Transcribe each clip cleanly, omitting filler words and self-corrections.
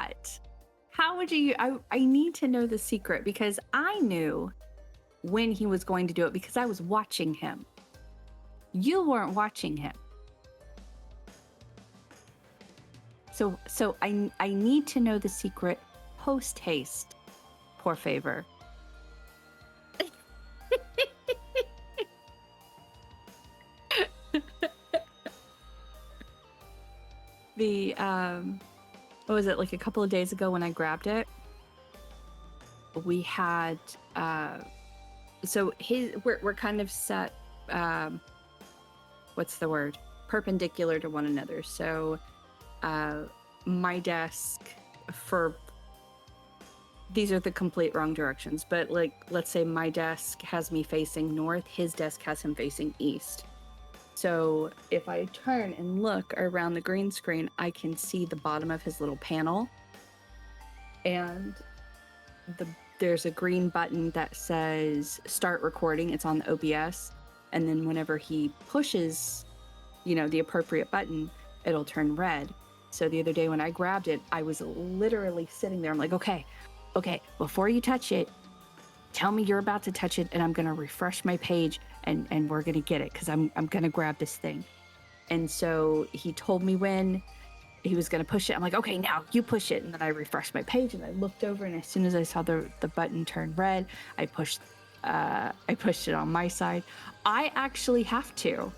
that? How would you? I need to know the secret because I knew when he was going to do it because I was watching him. You weren't watching him. So I need to know the secret post haste. Por favor. The what was it, like a couple of days ago when I grabbed it? We had so we're kind of set what's the word? Perpendicular to one another. So my desk for these are the complete wrong directions, but like let's say my desk has me facing north, his desk has him facing east. So if I turn and look around the green screen, I can see the bottom of his little panel. And there's a green button that says start recording. It's on the OBS. And then whenever he pushes, the appropriate button, it'll turn red. So the other day when I grabbed it, I was literally sitting there. I'm like, okay, before you touch it, tell me you're about to touch it and I'm going to refresh my page and we're going to get it because I'm going to grab this thing. And so he told me when he was going to push it. I'm like, okay, now you push it. And then I refreshed my page and I looked over and as soon as I saw the button turn red, I pushed it on my side. I actually have to.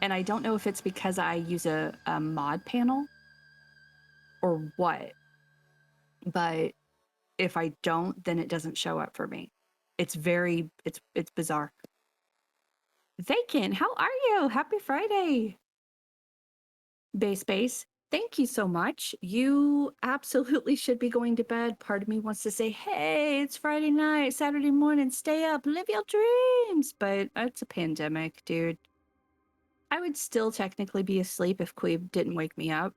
And I don't know if it's because I use a mod panel or what, but if I don't, then it doesn't show up for me. It's bizarre. Vacant, how are you? Happy Friday. Base. Thank you so much. You absolutely should be going to bed. Part of me wants to say, hey, it's Friday night, Saturday morning, stay up, live your dreams. But it's a pandemic, dude. I would still technically be asleep if McQueeb didn't wake me up.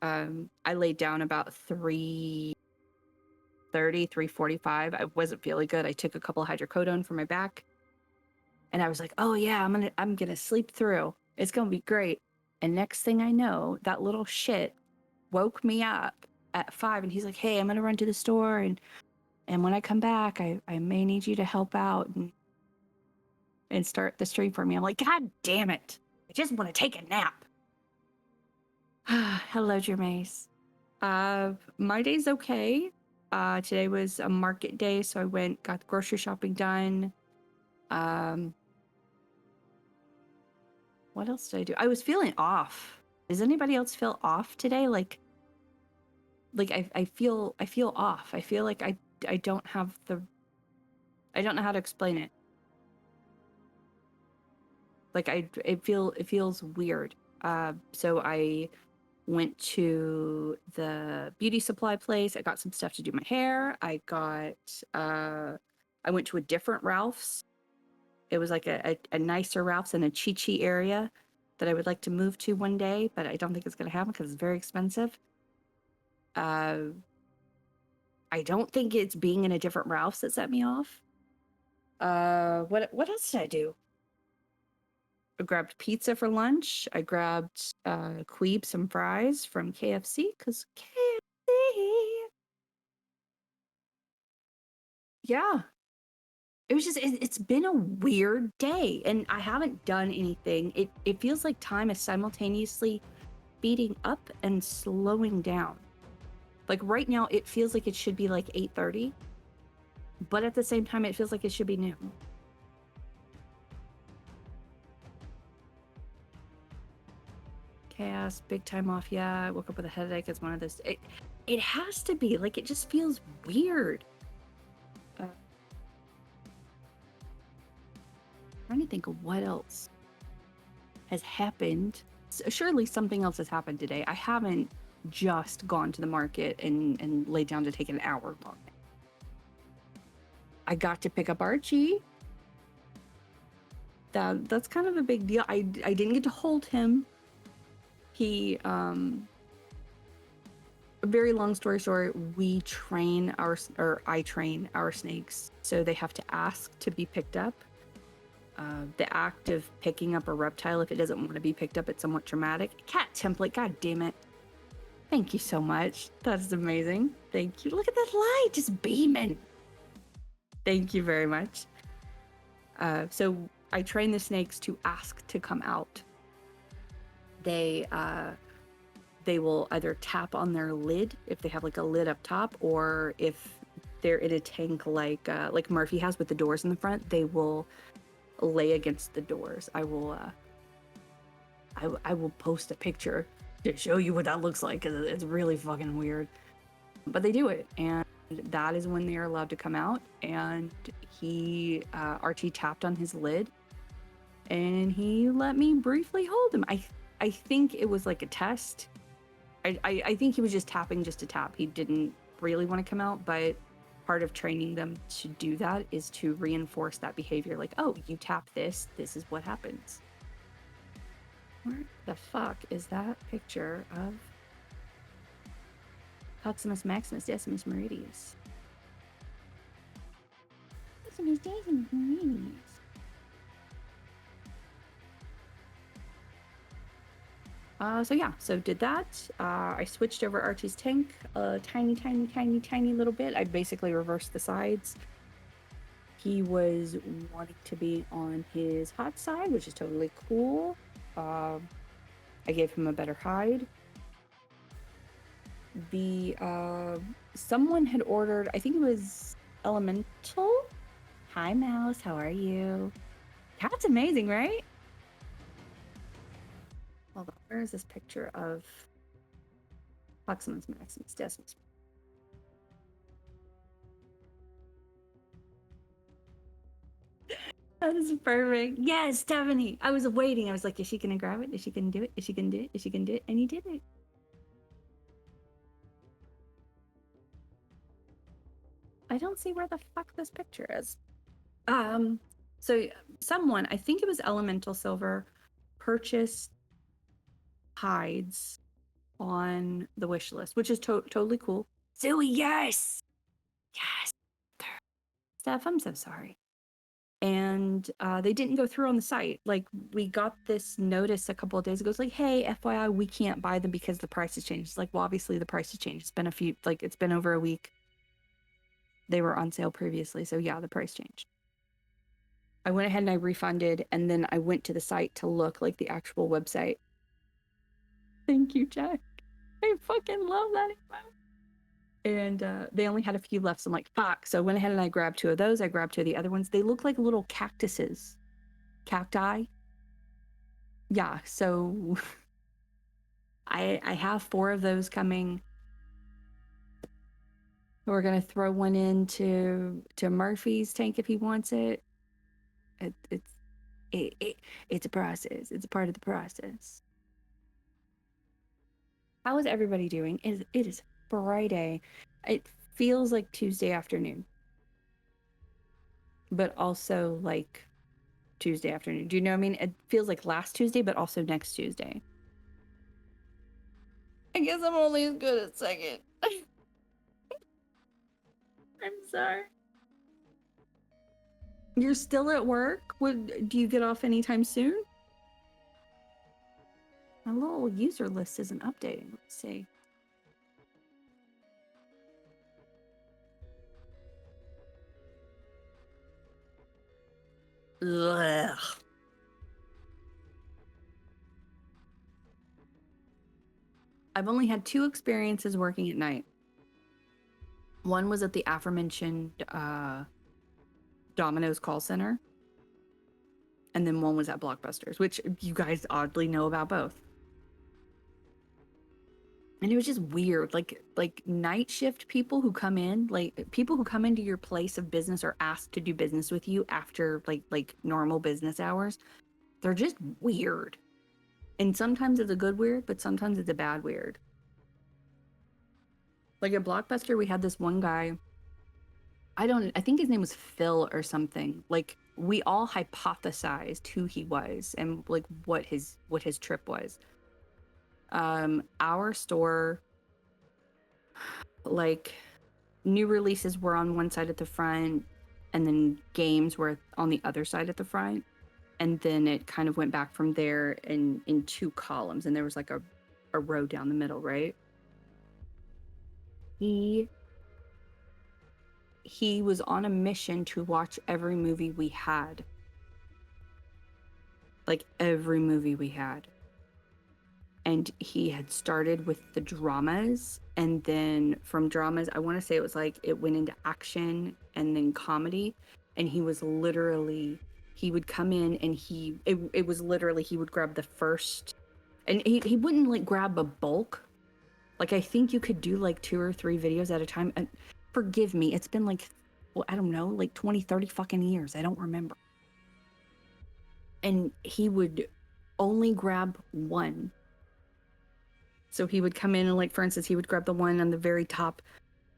I laid down about 3:30, 3:45. I wasn't feeling good. I took a couple of hydrocodone for my back. And I was like, oh yeah, I'm gonna sleep through. It's gonna be great. And next thing I know, that little shit woke me up at 5 and he's like, hey, I'm gonna run to the store and when I come back, I may need you to help out and start the stream for me. I'm like, God damn it. I just want to take a nap. Hello, Jermaine. My day's okay. Today was a market day, so I got the grocery shopping done. What else did I do? I was feeling off. Does anybody else feel off today? Like I feel off. I feel like I don't know how to explain it. Like it feels weird. So I went to the beauty supply place. I got some stuff to do my hair. I went to a different Ralph's. It was like a nicer Ralph's in a Chi-Chi area that I would like to move to one day, but I don't think it's going to happen because it's very expensive. I don't think it's being in a different Ralph's that set me off. What else did I do? I grabbed pizza for lunch. I grabbed McQueeb some fries from KFC because KFC. Yeah. It was just, it's been a weird day and I haven't done anything. It feels like time is simultaneously speeding up and slowing down. Like right now, it feels like it should be like 8:30, but at the same time, it feels like it should be noon. Chaos, big time off. Yeah, I woke up with a headache. It's one of those. It has to be like it just feels weird. Trying to think of what else has happened. Surely something else has happened today. I haven't just gone to the market and laid down to take an hour long. I got to pick up Archie. That's kind of a big deal. I didn't get to hold him. He a very long story short, I train our snakes, so they have to ask to be picked up. The act of picking up a reptile, if it doesn't want to be picked up, it's somewhat traumatic. Cat template, god damn it. Thank you so much. That's amazing. Thank you. Look at that light just beaming. Thank you very much. So I train the snakes to ask to come out. They will either tap on their lid if they have like a lid up top, or if they're in a tank like Murphy has with the doors in the front, they will lay against the doors. I will post a picture to show you what that looks like, because it's really fucking weird. But they do it, and that is when they are allowed to come out. And Archie tapped on his lid, and he let me briefly hold him. I think it was like a test. I think he was just tapping just to tap. He didn't really want to come out, but part of training them to do that is to reinforce that behavior. Like, oh, you tap this is what happens. Where the fuck is that picture of Proximus Maximus Decimus Meridius? Decimus Decimus Meridius. So did that. I switched over Archie's tank a tiny little bit. I basically reversed the sides. He was wanting to be on his hot side, which is totally cool. I gave him a better hide. Someone had ordered, I think it was Elemental. Hi, Mouse. How are you? Cat's amazing, right? Hold on. Where is this picture of Proximus Maximus Decimus? That is perfect. Yes, Stephanie. I was waiting. I was like, is she gonna grab it? Is she gonna do it? Is she gonna do it? Is she gonna do it? And he did it. I don't see where the fuck this picture is. So someone, I think it was Elemental Silver, purchased hides on the wish list, which is totally cool. Zoe, yes! Yes! Steph, I'm so sorry. And they didn't go through on the site. Like, we got this notice a couple of days ago. It's like, hey, FYI, we can't buy them because the price has changed. It's like, well, obviously the price has changed. It's been it's been over a week. They were on sale previously, so yeah, the price changed. I went ahead and I refunded, and then I went to the site to look, like the actual website. Thank you, Jack. I fucking love that emote. And they only had a few left, so I'm like, fuck. So I went ahead and I grabbed 2 of those. I grabbed 2 of the other ones. They look like little cactuses. Cacti. Yeah, so I have 4 of those coming. We're gonna throw one into Murphy's tank if he wants it. It's a process. It's a part of the process. How is everybody doing? It is Friday. It feels like Tuesday afternoon, but also like Tuesday afternoon. Do you know what I mean? It feels like last Tuesday, but also next Tuesday. I guess I'm only as good at second. I'm sorry. You're still at work? Do you get off anytime soon? My little user list isn't updating. Let's see. Ugh. I've only had 2 experiences working at night. One was at the aforementioned Domino's call center. And then one was at Blockbusters, which you guys oddly know about both. And it was just weird. Like night shift people who come in, like people who come into your place of business or asked to do business with you after like normal business hours, they're just weird. And sometimes it's a good weird, but sometimes it's a bad weird. Like at Blockbuster, we had this one guy. I think his name was Phil or something. Like, we all hypothesized who he was and like what his trip was. Our store, like, new releases were on one side at the front, and then games were on the other side at the front, and then it kind of went back from there in 2 columns, and there was like a row down the middle, right? he was on a mission to watch every movie we had. Like every movie we had. And he had started with the dramas, and then from dramas, I want to say it was like it went into action and then comedy. And he was literally, he would come in and it was literally, he would grab the first, and he wouldn't like grab a bulk. Like I think you could do like 2 or 3 videos at a time. And forgive me, it's been like, well, I don't know, like 20, 30 fucking years. I don't remember. And he would only grab one. So he would come in and, like, for instance, he would grab the one on the very top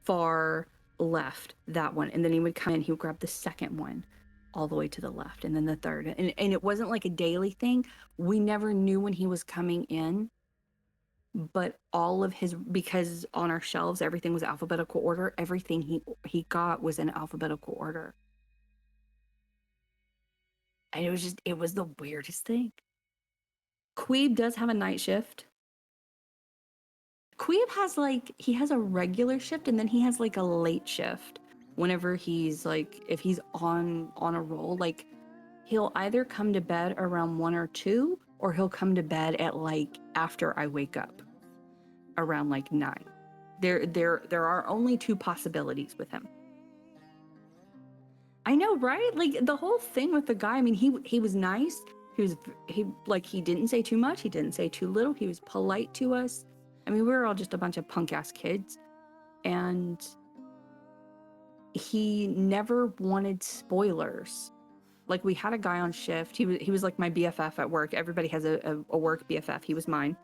far left, that one. And then he would come in, he would grab the second one all the way to the left, and then the third. And it wasn't like a daily thing. We never knew when he was coming in, but all of his, because on our shelves, everything was alphabetical order. Everything he got was in alphabetical order. And it was the weirdest thing. McQueeb does have a night shift. McQueeb has he has a regular shift, and then he has like a late shift whenever he's like, if he's on a roll. Like he'll either come to bed around 1 or 2, or he'll come to bed at like after I wake up around like 9. There are only 2 possibilities with him. I know, right? Like the whole thing with the guy, I mean, he was nice. He didn't say too much, he didn't say too little. He was polite to us. I mean, we were all just a bunch of punk-ass kids, and he never wanted spoilers. Like, we had a guy on shift. He was like my BFF at work. Everybody has a work BFF. He was mine.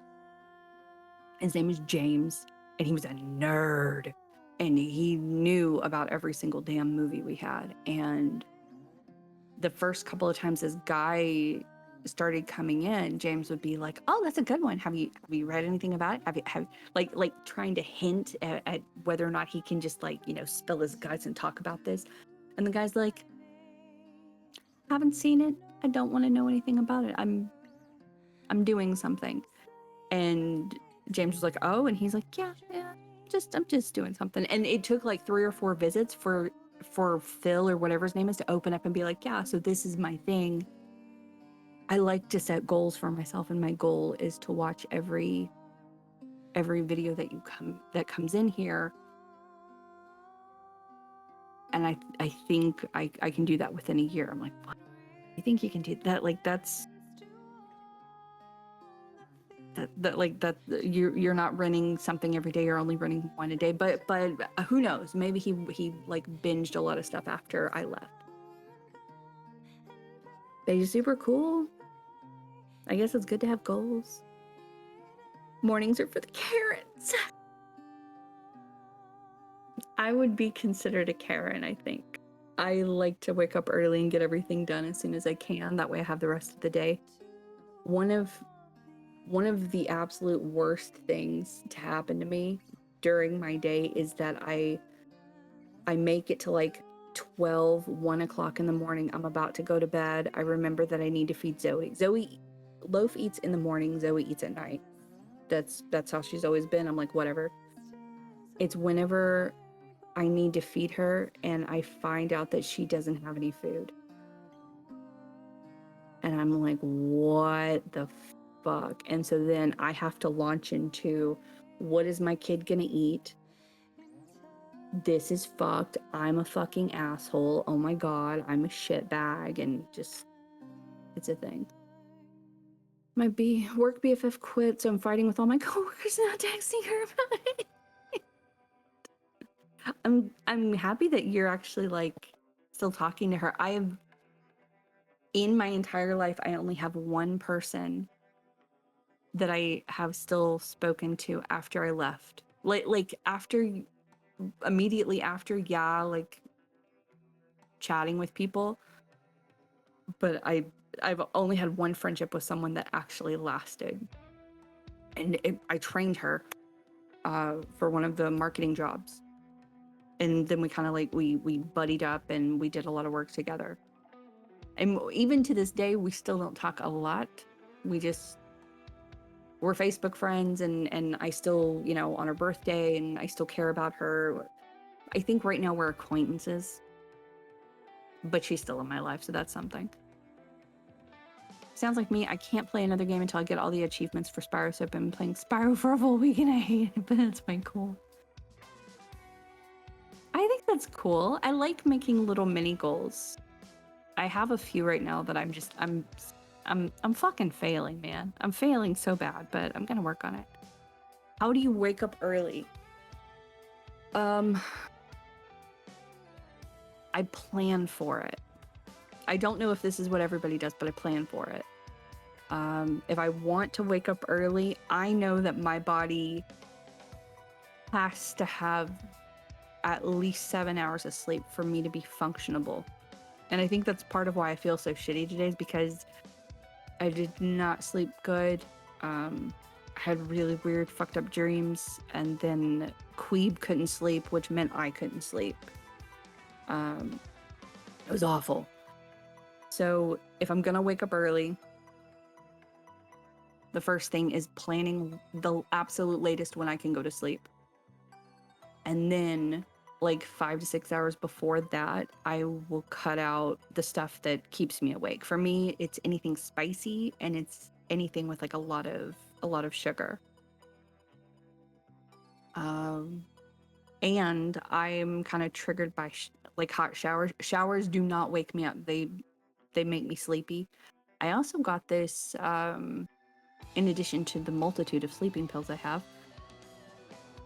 His name is James, and he was a nerd, and he knew about every single damn movie we had. And the first couple of times this guy started coming in, James would be like, "Oh, that's a good one. Have you read anything about it? Have like trying to hint at whether or not he can just like, you know, spill his guts and talk about this." And the guy's like, "Haven't seen it. I don't want to know anything about it. I'm doing something." And James was like, "Oh," and he's like, "Yeah, I'm just doing something." And it took like 3 or 4 visits for Phil or whatever his name is to open up and be like, "Yeah, so this is my thing. I like to set goals for myself, and my goal is to watch every video that comes in here. And I think I can do that within a year." I'm like, "What? I think you can do that?" Like that's that you're not running something every day. You're only running one a day. But who knows? Maybe he like binged a lot of stuff after I left. But he's super cool. I guess it's good to have goals. Mornings are for the Karens. I would be considered a Karen, I think. I like to wake up early and get everything done as soon as I can. That way I have the rest of the day. One of the absolute worst things to happen to me during my day is that I make it to like 12, 1 o'clock in the morning. I'm about to go to bed. I remember that I need to feed Zoe. Loaf eats in the morning, Zoe eats at night. That's how she's always been. I'm like, whatever. It's whenever I need to feed her and I find out that she doesn't have any food. And I'm like, what the fuck? And so then I have to launch into, what is my kid gonna eat? This is fucked. I'm a fucking asshole. Oh my God, I'm a shitbag. And just, it's a thing. My work BFF quit, so I'm fighting with all my coworkers now, texting her about it. I'm happy that you're actually like still talking to her. In my entire life, I only have one person that I have still spoken to after I left. Like immediately after, yeah, like chatting with people. But I've only had one friendship with someone that actually lasted. And I trained her for one of the marketing jobs. And then we kind of like, we buddied up and we did a lot of work together. And even to this day, we still don't talk a lot. We just we're Facebook friends, and I still, you know, on her birthday, and I still care about her. I think right now we're acquaintances, but she's still in my life, so that's something. Sounds like me. I can't play another game until I get all the achievements for Spyro, so I've been playing Spyro for a full week and I hate it, but that's fine, cool. I think that's cool. I like making little mini goals. I have a few right now that I'm fucking failing, man. I'm failing so bad, but I'm gonna work on it. How do you wake up early? I plan for it. I don't know if this is what everybody does, but I plan for it. If I want to wake up early, I know that my body has to have at least 7 hours of sleep for me to be functionable. And I think that's part of why I feel so shitty today, is because I did not sleep good. I had really weird, fucked up dreams, and then McQueeb couldn't sleep, which meant I couldn't sleep. It was awful. So if I'm gonna wake up early, the first thing is planning the absolute latest when I can go to sleep. And then, like 5 to 6 hours before that, I will cut out the stuff that keeps me awake. For me, it's anything spicy, and it's anything with like a lot of sugar. And I'm kind of triggered by like hot showers. Showers do not wake me up. They make me sleepy. I also got this, in addition to the multitude of sleeping pills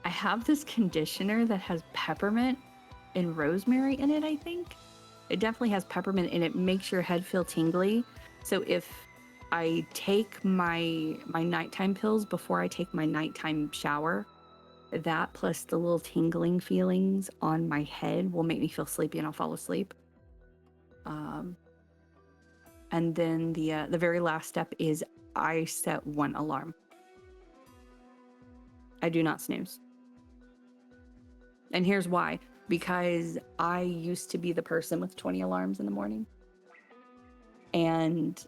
I have this conditioner that has peppermint and rosemary in it, I think. It definitely has peppermint in it. Makes your head feel tingly. So if I take my nighttime pills before I take my nighttime shower, that plus the little tingling feelings on my head will make me feel sleepy, and I'll fall asleep. And then the very last step is I set one alarm. I do not snooze. And here's why. Because I used to be the person with 20 alarms in the morning. And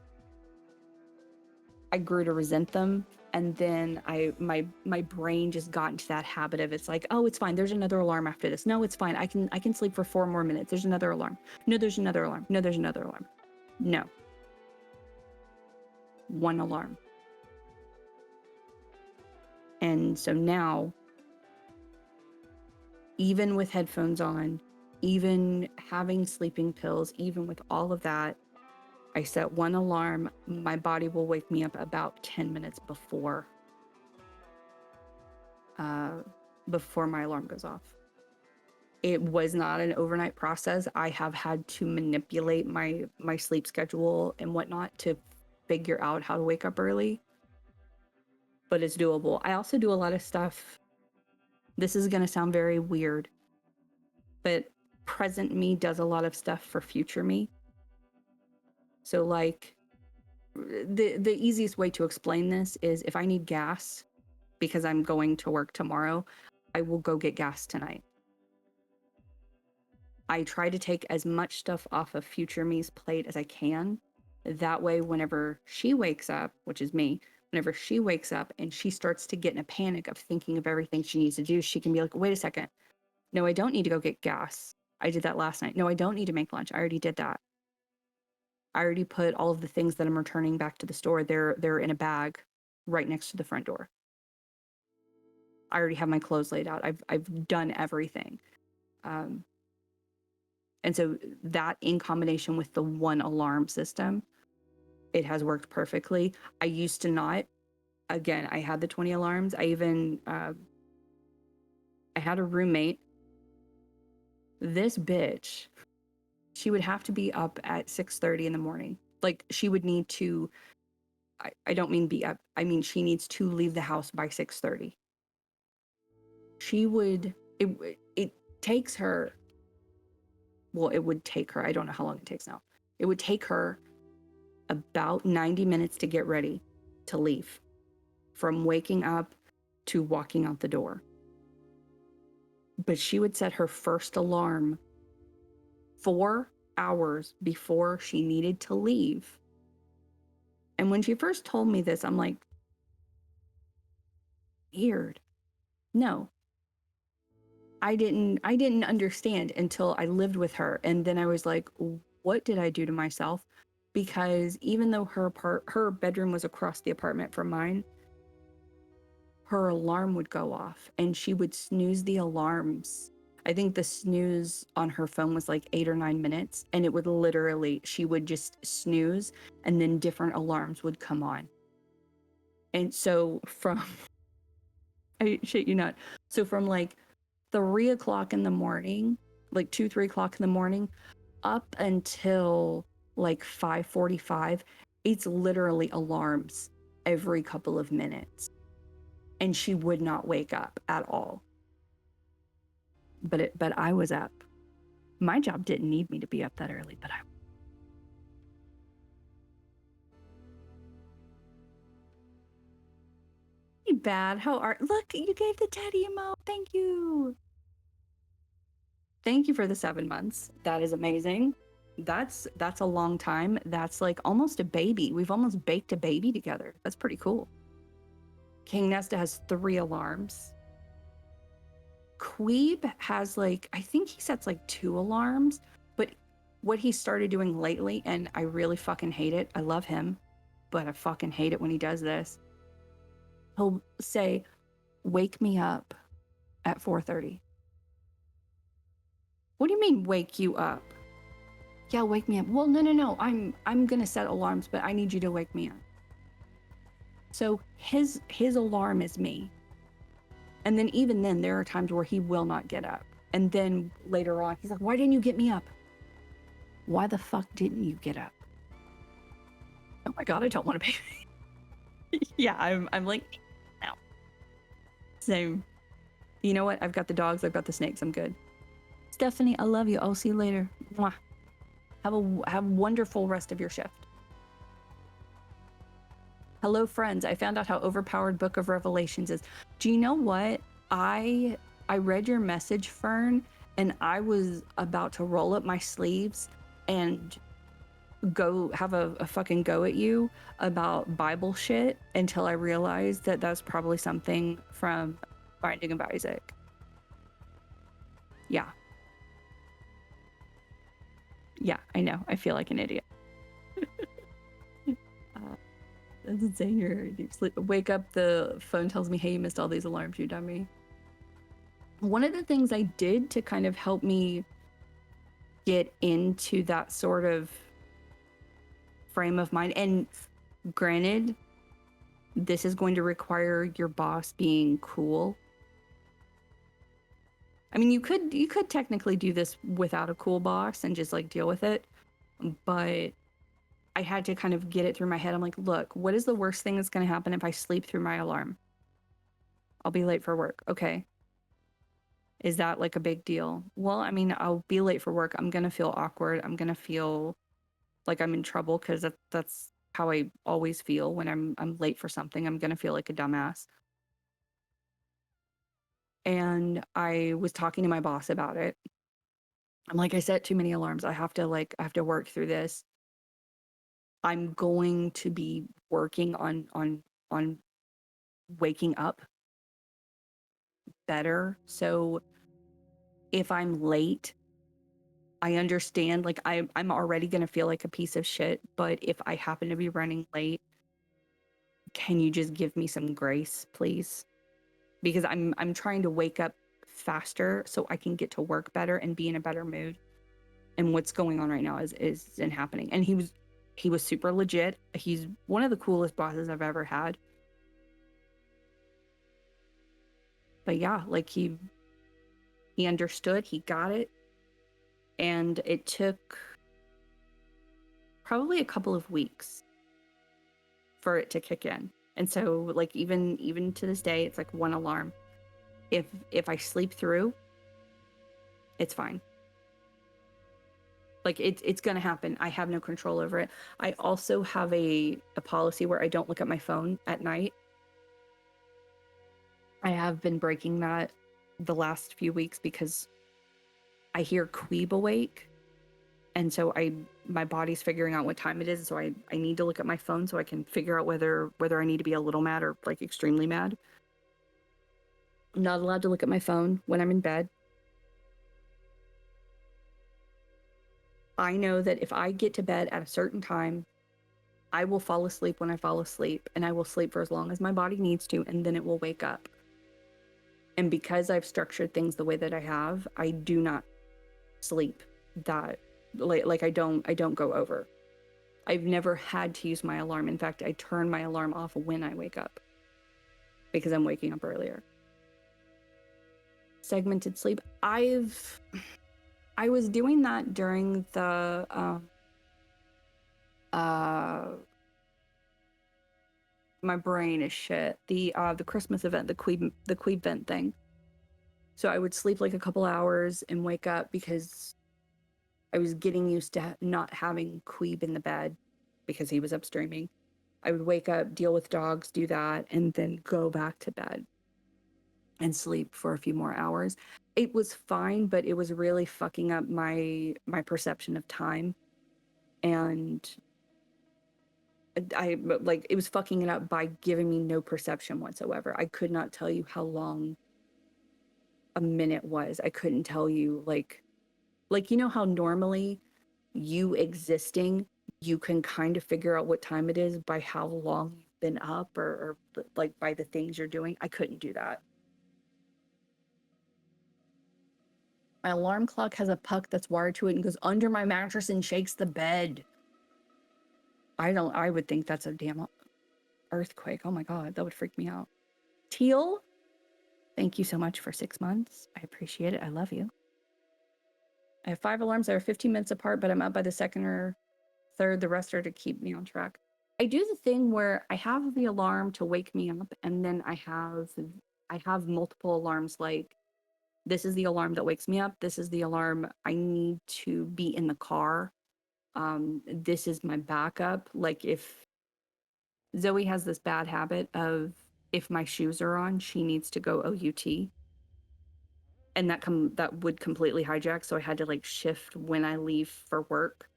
I grew to resent them. And then my brain just got into that habit of, it's like, oh, it's fine. There's another alarm after this. No, it's fine. I can sleep for 4 more minutes. There's another alarm. No, there's another alarm. No, there's another alarm. No. One alarm. And so now, even with headphones on, even having sleeping pills, even with all of that, I set one alarm. My body will wake me up about 10 minutes before my alarm goes off. It was not an overnight process. I have had to manipulate my sleep schedule and whatnot to figure out how to wake up early, but it's doable. I also do a lot of stuff. This is going to sound very weird, but present me does a lot of stuff for future me. So like the easiest way to explain this is, if I need gas because I'm going to work tomorrow, I will go get gas tonight. I try to take as much stuff off of future me's plate as I can. That way, whenever she wakes up, which is me, whenever she wakes up and she starts to get in a panic of thinking of everything she needs to do, she can be like, wait a second. No, I don't need to go get gas. I did that last night. No, I don't need to make lunch. I already did that. I already put all of the things that I'm returning back to the store. They're in a bag right next to the front door. I already have my clothes laid out. I've done everything. And so that, in combination with the one alarm system, it has worked perfectly. I used to not. Again, I had the 20 alarms. I even, I had a roommate. This bitch, she would have to be up at 6:30 in the morning. Like, she would need to, I don't mean be up. I mean, she needs to leave the house by 6:30. She would, it takes her, well, it would take her, I don't know how long it takes now. It would take her about 90 minutes to get ready to leave, from waking up to walking out the door. But she would set her first alarm 4 hours before she needed to leave. And when she first told me this, I'm like, weird. No. I didn't understand until I lived with her, and then I was like, what did I do to myself? Because even though her bedroom was across the apartment from mine, her alarm would go off and she would snooze the alarms. I think the snooze on her phone was like 8 or 9 minutes, and it would literally, she would just snooze and then different alarms would come on. And so from, I shit you not, so from like 3 o'clock in the morning, like 2, 3 o'clock in the morning, up until like 5:45, it's literally alarms every couple of minutes. And she would not wake up at all. But I was up. My job didn't need me to be up that early, but I. Bad. How are? Look, you gave the teddy emote. Thank you. Thank you for the 7 months. That is amazing. That's a long time. That's like almost a baby. We've almost baked a baby together. That's pretty cool. King Nesta has 3 alarms. McQueeb has like, I think he sets like 2 alarms, but what he started doing lately, and I really fucking hate it. I love him, but I fucking hate it when he does this. He'll say, wake me up at 4:30. What do you mean wake you up? Yeah, wake me up. Well, no. I'm gonna set alarms, but I need you to wake me up. So his alarm is me. And then even then, there are times where he will not get up. And then later on, he's like, why didn't you get me up? Why the fuck didn't you get up? Oh my God, I don't want to be. Yeah, I'm like, no. Same. You know what? I've got the dogs, I've got the snakes, I'm good. Stephanie, I love you. I'll see you later. Mwah. Have a wonderful rest of your shift. Hello, friends. I found out how overpowered Book of Revelations is. Do you know what? I read your message, Fern, and I was about to roll up my sleeves and go have a fucking go at you about Bible shit until I realized that that's probably something from Binding of Isaac. Yeah. Yeah, I know. I feel like an idiot. That's insane. You're deep sleep. Wake up, the phone tells me, hey, you missed all these alarms, you dummy. One of the things I did to kind of help me get into that sort of frame of mind, and granted, this is going to require your boss being cool. I mean, you could technically do this without a cool boss and just like deal with it, but I had to kind of get it through my head. I'm like, look, what is the worst thing that's going to happen if I sleep through my alarm? I'll be late for work. Okay. Is that like a big deal? Well, I mean, I'll be late for work. I'm going to feel awkward. I'm going to feel like I'm in trouble because that's how I always feel when I'm late for something. I'm going to feel like a dumbass. And I was talking to my boss about it. I'm like, I set too many alarms. I have to work through this. I'm going to be working on waking up better. So if I'm late, I understand, like I'm already going to feel like a piece of shit, but if I happen to be running late, can you just give me some grace, please? Because I'm trying to wake up faster so I can get to work better and be in a better mood. And what's going on right now isn't happening. And he was super legit. He's one of the coolest bosses I've ever had. But yeah, like he understood, he got it. And it took probably a couple of weeks for it to kick in. And so like even to this day, it's like one alarm. If I sleep through, it's fine. Like it's gonna happen. I have no control over it. I also have a policy where I don't look at my phone at night. I have been breaking that the last few weeks because I hear Queeb awake, and so my body's figuring out what time it is. So I need to look at my phone so I can figure out whether I need to be a little mad or like extremely mad. I'm not allowed to look at my phone when I'm in bed. I know that if I get to bed at a certain time, I will fall asleep when I fall asleep, and I will sleep for as long as my body needs to, and then it will wake up. And because I've structured things the way that I have, I do not sleep that like I don't go over. I've never had to use my alarm. In fact, I turn my alarm off when I wake up because I'm waking up earlier. Segmented sleep. I was doing that during the my brain is shit. The Christmas event, the Queeb event thing. So I would sleep like a couple hours and wake up because I was getting used to not having Queeb in the bed because he was up streaming. I would wake up, deal with dogs, do that, and then go back to bed and sleep for a few more hours. It was fine, but it was really fucking up my perception of time. And I like it was fucking it up by giving me no perception whatsoever. I could not tell you how long a minute was. I couldn't tell you like you know how normally you existing, you can kind of figure out what time it is by how long you've been up or like by the things you're doing. I couldn't do that. My alarm clock has a puck that's wired to it and goes under my mattress and shakes the bed. I would think that's a damn earthquake. Oh my God, that would freak me out. Teal, thank you so much for 6 months. I appreciate it. I love you. I have 5 alarms that are 15 minutes apart, but I'm up by the second or third. The rest are to keep me on track. I do the thing where I have the alarm to wake me up, and then I have multiple alarms. Like, this is the alarm that wakes me up. This is the alarm I need to be in the car. This is my backup. Like, if Zoe has this bad habit of, if my shoes are on, she needs to go OUT. And that would completely hijack. So I had to like shift when I leave for work.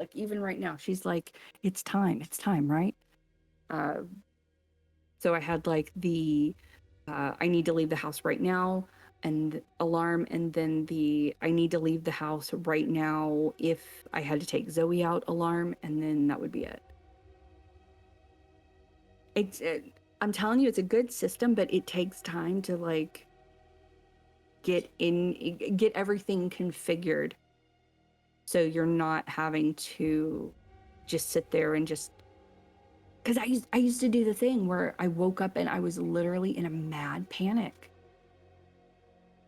Like even right now, she's like, it's time, right? So I had like the I need to leave the house right now and alarm, and then the I need to leave the house right now if I had to take Zoe out alarm, and then that would be it. I'm telling you, it's a good system, but it takes time to like get everything configured so you're not having to just sit there and just, because I used to do the thing where I woke up and I was literally in a mad panic.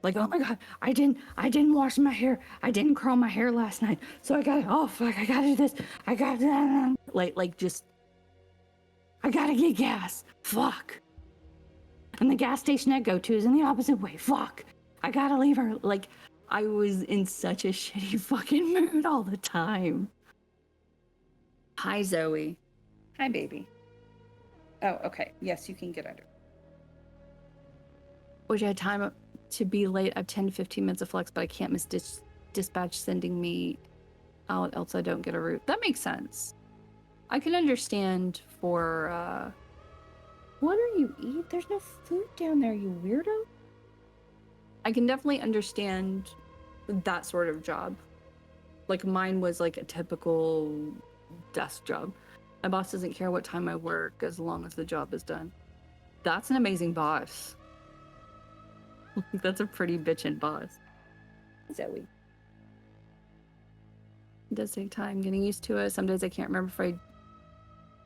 Like, oh my God, I didn't wash my hair. I didn't curl my hair last night. So I got, oh fuck, I gotta do this. I gotta, like just, I gotta get gas. Fuck. And the gas station I go to is in the opposite way. Fuck. I gotta leave her. Like, I was in such a shitty fucking mood all the time. Hi, Zoe. Hi, baby. Oh, okay. Yes, you can get under. Wish I had time to be late. I have 10 to 15 minutes of flex, but I can't miss dispatch sending me out, else I don't get a route. That makes sense. I can understand for, what are you eating? There's no food down there, you weirdo. I can definitely understand that sort of job. Like mine was like a typical desk job. My boss doesn't care what time I work as long as the job is done. That's an amazing boss. That's a pretty bitchin' boss. Zoe. It does take time getting used to it. Some days I can't remember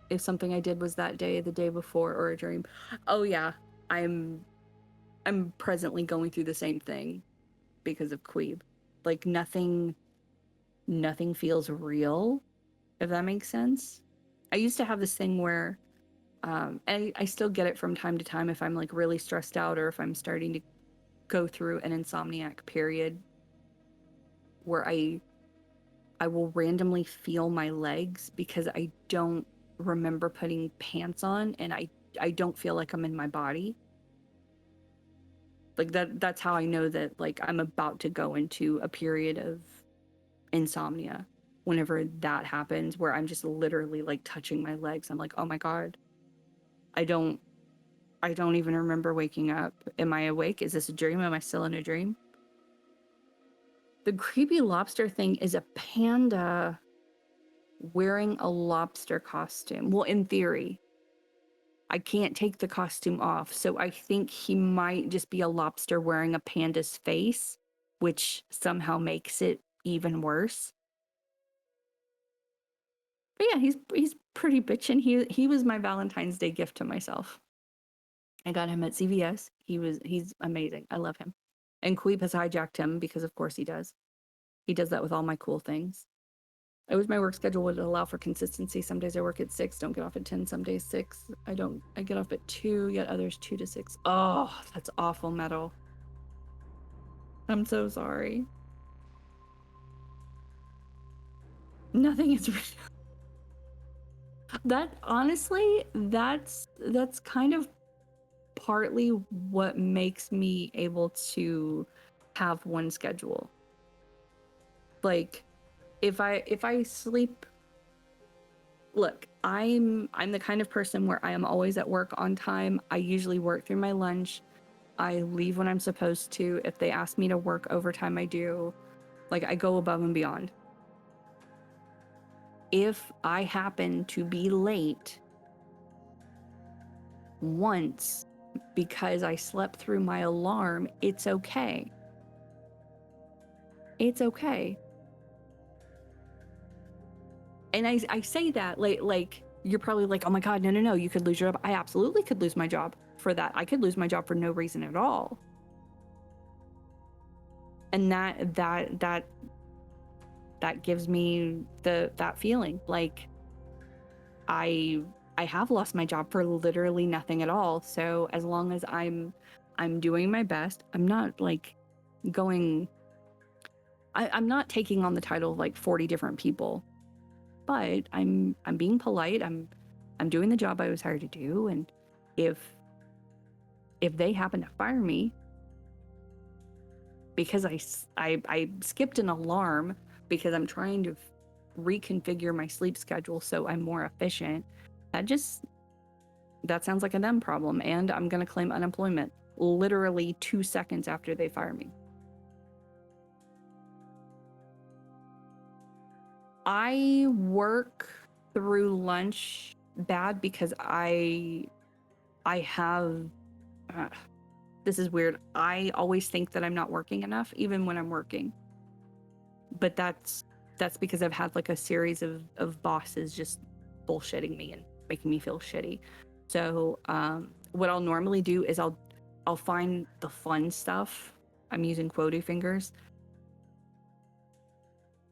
if something I did was that day, the day before, or a dream. Oh yeah, I'm presently going through the same thing because of Queeb. Like nothing feels real, if that makes sense. I used to have this thing where, and I still get it from time to time if I'm like really stressed out or if I'm starting to go through an insomniac period where I will randomly feel my legs because I don't remember putting pants on, and I don't feel like I'm in my body. Like that's how I know that like I'm about to go into a period of insomnia. Whenever that happens, where I'm just literally like touching my legs, I'm like, oh my God, I don't I don't even remember waking up. Am I awake? Is this a dream? Am I still in a dream? The creepy lobster thing is a panda wearing a lobster costume. Well, in theory, I can't take the costume off, so I think he might just be a lobster wearing a panda's face, which somehow makes it even worse. But yeah, he's pretty bitchin'. He was my Valentine's Day gift to myself. I got him at CVS. He's amazing. I love him. And McQueeb has hijacked him because of course he does. He does that with all my cool things. I wish my work schedule would allow for consistency. Some days I work at 6, don't get off at 10, some days 6. I get off at 2, yet others 2 to 6. Oh, that's awful, Metal. I'm so sorry. Nothing is real. That honestly, that's kind of partly what makes me able to have one schedule. Like if I sleep, look, I'm the kind of person where I am always at work on time. I usually work through my lunch. I leave when I'm supposed to. If they ask me to work overtime, I do. Like, I go above and beyond. If I happen to be late once because I slept through my alarm, it's okay. It's okay. And I say that like you're probably like, oh my God, no, you could lose your job. I absolutely could lose my job for that. I could lose my job for no reason at all. And that gives me that feeling like I have lost my job for literally nothing at all. So as long as I'm doing my best, I'm not like going, I'm not taking on the title of like 40 different people, but I'm being polite. I'm doing the job I was hired to do. And if they happen to fire me because I skipped an alarm because I'm trying to reconfigure my sleep schedule so I'm more efficient, that sounds like a them problem, and I'm gonna claim unemployment literally 2 seconds after they fire me. I work through lunch bad because I have this is weird. I always think that I'm not working enough even when I'm working. But that's because I've had like a series of bosses just bullshitting me and making me feel shitty. So what I'll normally do is I'll find the fun stuff. I'm using quotey fingers.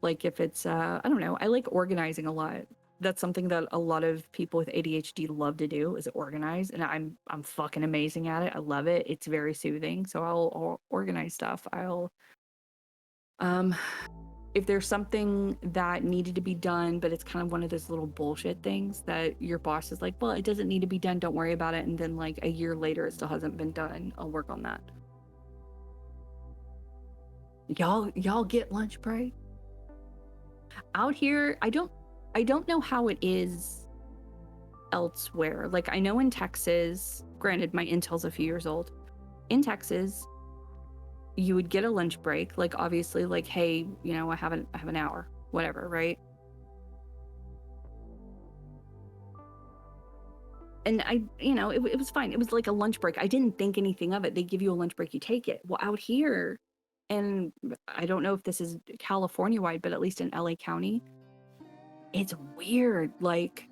Like if it's I don't know, I like organizing a lot. That's something that a lot of people with ADHD love to do, is organize, and I'm fucking amazing at it. I love it. It's very soothing. So I'll organize stuff. I'll if there's something that needed to be done, but it's kind of one of those little bullshit things that your boss is like, well, it doesn't need to be done, don't worry about it, and then like a year later it still hasn't been done, I'll work on that. Y'all get lunch break? Out here, I don't know how it is elsewhere. Like, I know in Texas, granted my intel's a few years old, in Texas you would get a lunch break, like obviously like, hey, you know, I have an hour, whatever, right? And I, you know, it was fine. It was like a lunch break. I didn't think anything of it. They give you a lunch break, you take it. Well, out here, and I don't know if this is California wide, but at least in LA County, it's weird. Like,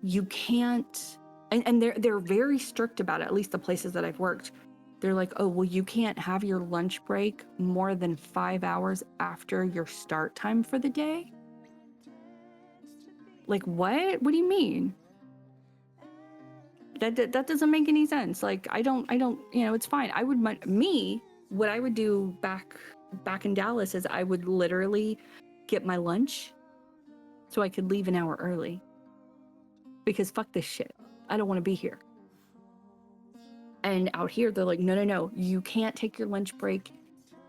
you can't, and they're very strict about it, at least the places that I've worked. They're like, oh, well, you can't have your lunch break more than 5 hours after your start time for the day. Like, what? What do you mean? That doesn't make any sense. Like, I don't, you know, it's fine. I would, what I would do back in Dallas is I would literally get my lunch so I could leave an hour early, because fuck this shit. I don't want to be here. And out here, they're like, no, you can't take your lunch break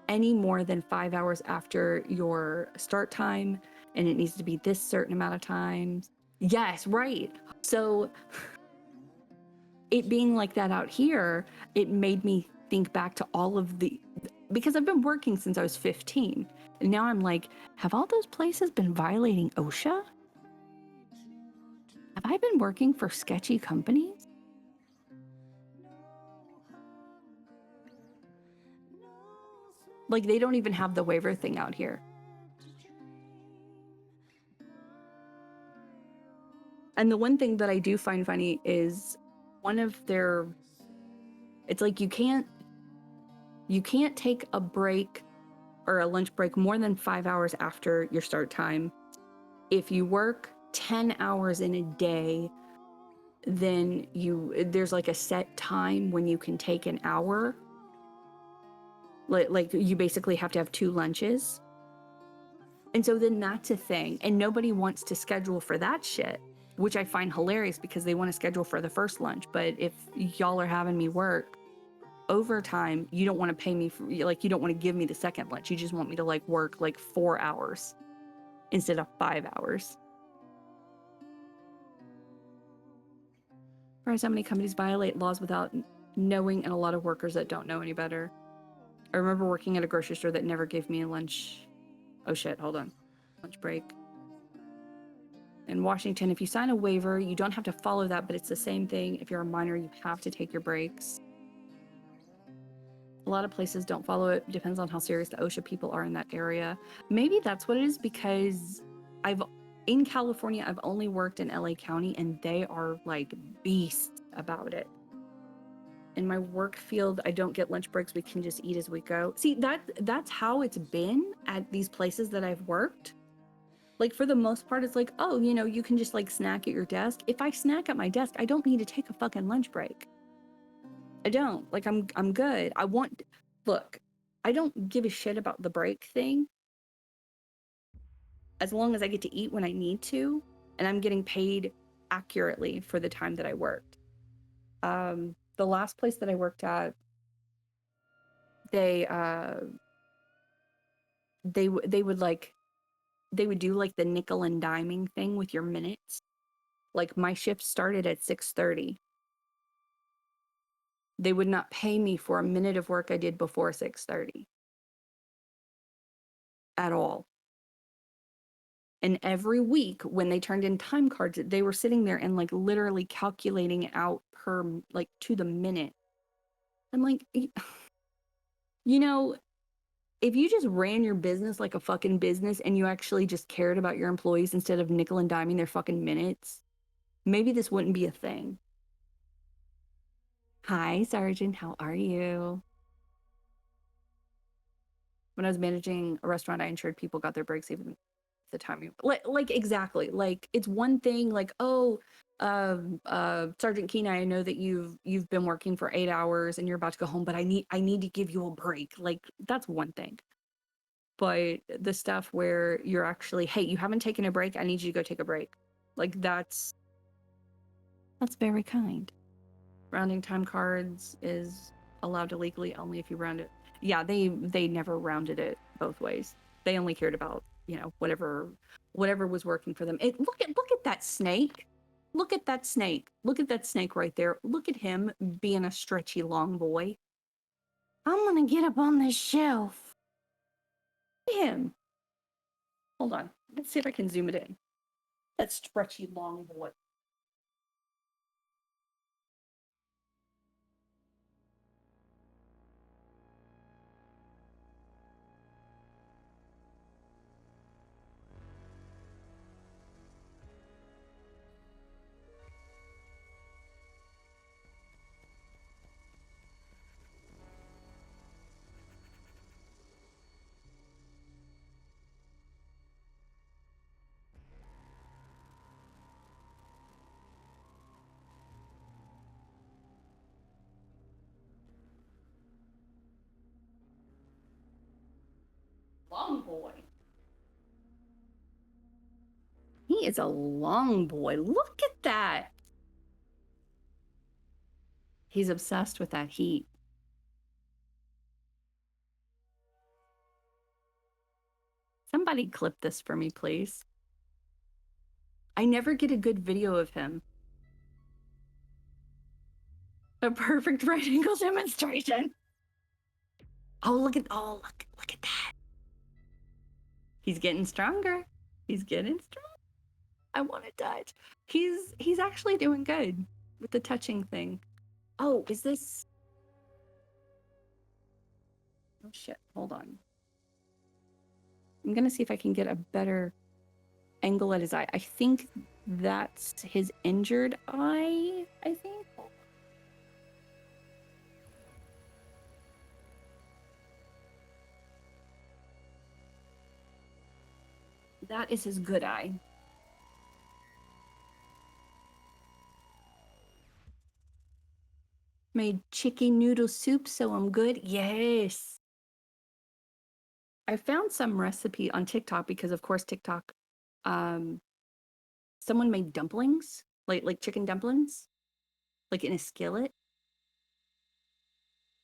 any more than 5 hours after your start time, and it needs to be this certain amount of times. Yes, right. So it being like that out here, it made me think back to all of the, because I've been working since I was 15. And now I'm like, have all those places been violating OSHA? Have I been working for sketchy companies? Like, they don't even have the waiver thing out here. And the one thing that I do find funny is one of their, it's like you can't take a break or a lunch break more than 5 hours after your start time. If you work 10 hours in a day, then there's like a set time when you can take an hour. Like you basically have to have 2 lunches. And so then that's a thing. And nobody wants to schedule for that shit, which I find hilarious because they want to schedule for the first lunch. But if y'all are having me work overtime, you don't want to pay me for, like, you don't want to give me the second lunch. You just want me to like work like 4 hours instead of 5 hours. Surprised how many companies violate laws without knowing, and a lot of workers that don't know any better. I remember working at a grocery store that never gave me a lunch. Oh shit, hold on. Lunch break. In Washington, if you sign a waiver, you don't have to follow that, but it's the same thing. If you're a minor, you have to take your breaks. A lot of places don't follow it. Depends on how serious the OSHA people are in that area. Maybe that's what it is, because in California, I've only worked in LA County, and they are like beasts about it. In my work field, I don't get lunch breaks. We can just eat as we go. See, that's how it's been at these places that I've worked. Like, for the most part, it's like, oh, you know, you can just like snack at your desk. If I snack at my desk, I don't need to take a fucking lunch break. I don't. Like, I'm good. Look, I don't give a shit about the break thing as long as I get to eat when I need to, and I'm getting paid accurately for the time that I worked. The last place that I worked at, they would do like the nickel and diming thing with your minutes. Like, my shift started at 6:30. They would not pay me for a minute of work I did before 6:30 at all. And every week when they turned in time cards, they were sitting there and like literally calculating out per, like, to the minute. I'm like, you know, if you just ran your business like a fucking business and you actually just cared about your employees instead of nickel and diming their fucking minutes, maybe this wouldn't be a thing. Hi, Sergeant. How are you? When I was managing a restaurant, I ensured people got their breaks even the time you like exactly. Like, it's one thing like, oh, Sergeant Kenai, I know that you've been working for 8 hours and you're about to go home, but I need to give you a break. Like, that's one thing. But the stuff where you're actually, hey, you haven't taken a break, I need you to go take a break. Like, that's very kind. Rounding time cards is allowed to legally only if you round it. Yeah, they never rounded it both ways. They only cared about, you know, whatever was working for them. Look at that snake. Look at that snake. Look at that snake right there. Look at him being a stretchy long boy. I'm gonna get up on this shelf. Look at him. Hold on. Let's see if I can zoom it in. That stretchy long boy. Long boy. He is a long boy. Look at that. He's obsessed with that heat. Somebody clip this for me, please. I never get a good video of him. A perfect right angle demonstration. Oh, look at that. He's getting stronger. He's getting strong. I want to touch. He's actually doing good with the touching thing. Oh, is this? Oh shit! Hold on. I'm gonna see if I can get a better angle at his eye. I think that's his injured eye. I think. That is his good eye. Made chicken noodle soup, so I'm good. Yes. I found some recipe on TikTok because, of course, TikTok. Someone made dumplings, like chicken dumplings, like in a skillet.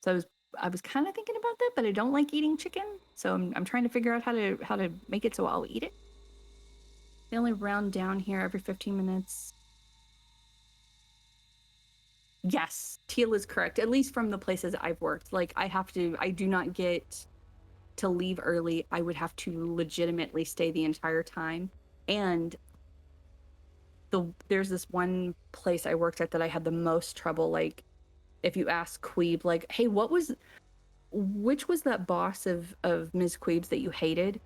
So I was kind of thinking about that, but I don't like eating chicken, so I'm trying to figure out how to make it so I'll eat it. They only round down here every 15 minutes. Yes, teal is correct, at least from the places I've worked. Like I do not get to leave early. I would have to legitimately stay the entire time. And there's this one place I worked at that I had the most trouble. Like, if you ask Queeb, like, hey, which was that boss of Ms. Queeb's that you hated?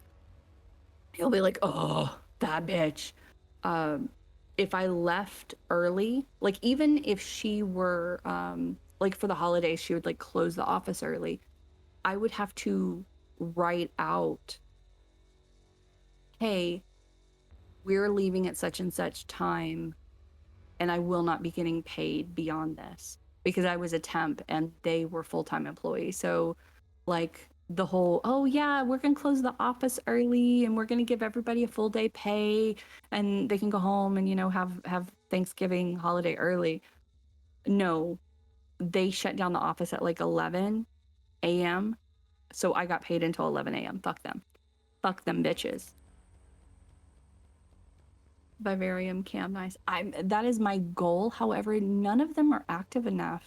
He'll be like, oh, that bitch. If I left early, like even if she were like for the holidays, she would like close the office early. I would have to write out, hey, we're leaving at such and such time, and I will not be getting paid beyond this, because I was a temp and they were full-time employees. So like the whole, oh yeah, we're gonna close the office early and we're gonna give everybody a full day pay and they can go home and, you know, have Thanksgiving holiday early. No, they shut down the office at like 11 a.m. So I got paid until 11 a.m. Fuck them. Fuck them bitches. Vivarium cam nice. That is my goal. However, none of them are active enough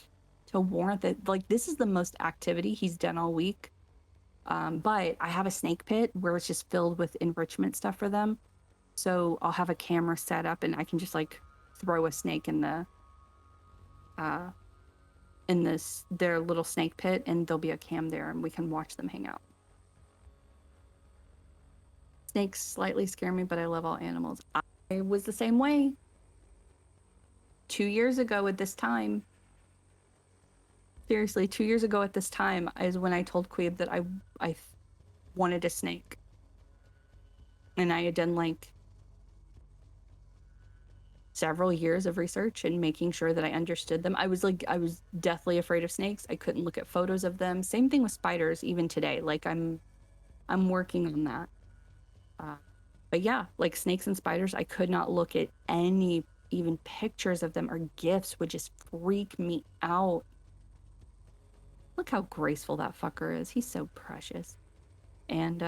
to warrant that. Like, this is the most activity he's done all week. But I have a snake pit where it's just filled with enrichment stuff for them. So I'll have a camera set up and I can just like throw a snake in their little snake pit, and there'll be a cam there and we can watch them hang out. Snakes slightly scare me, but I love all animals. I was the same way. 2 years ago at this time, seriously, 2 years ago at this time is when I told Queeb that I wanted a snake. And I had done like several years of research and making sure that I understood them. I was deathly afraid of snakes. I couldn't look at photos of them. Same thing with spiders, even today. Like I'm working on that. But yeah, like snakes and spiders, I could not look at any even pictures of them or gifs, would just freak me out. Look how graceful that fucker is. He's so precious. And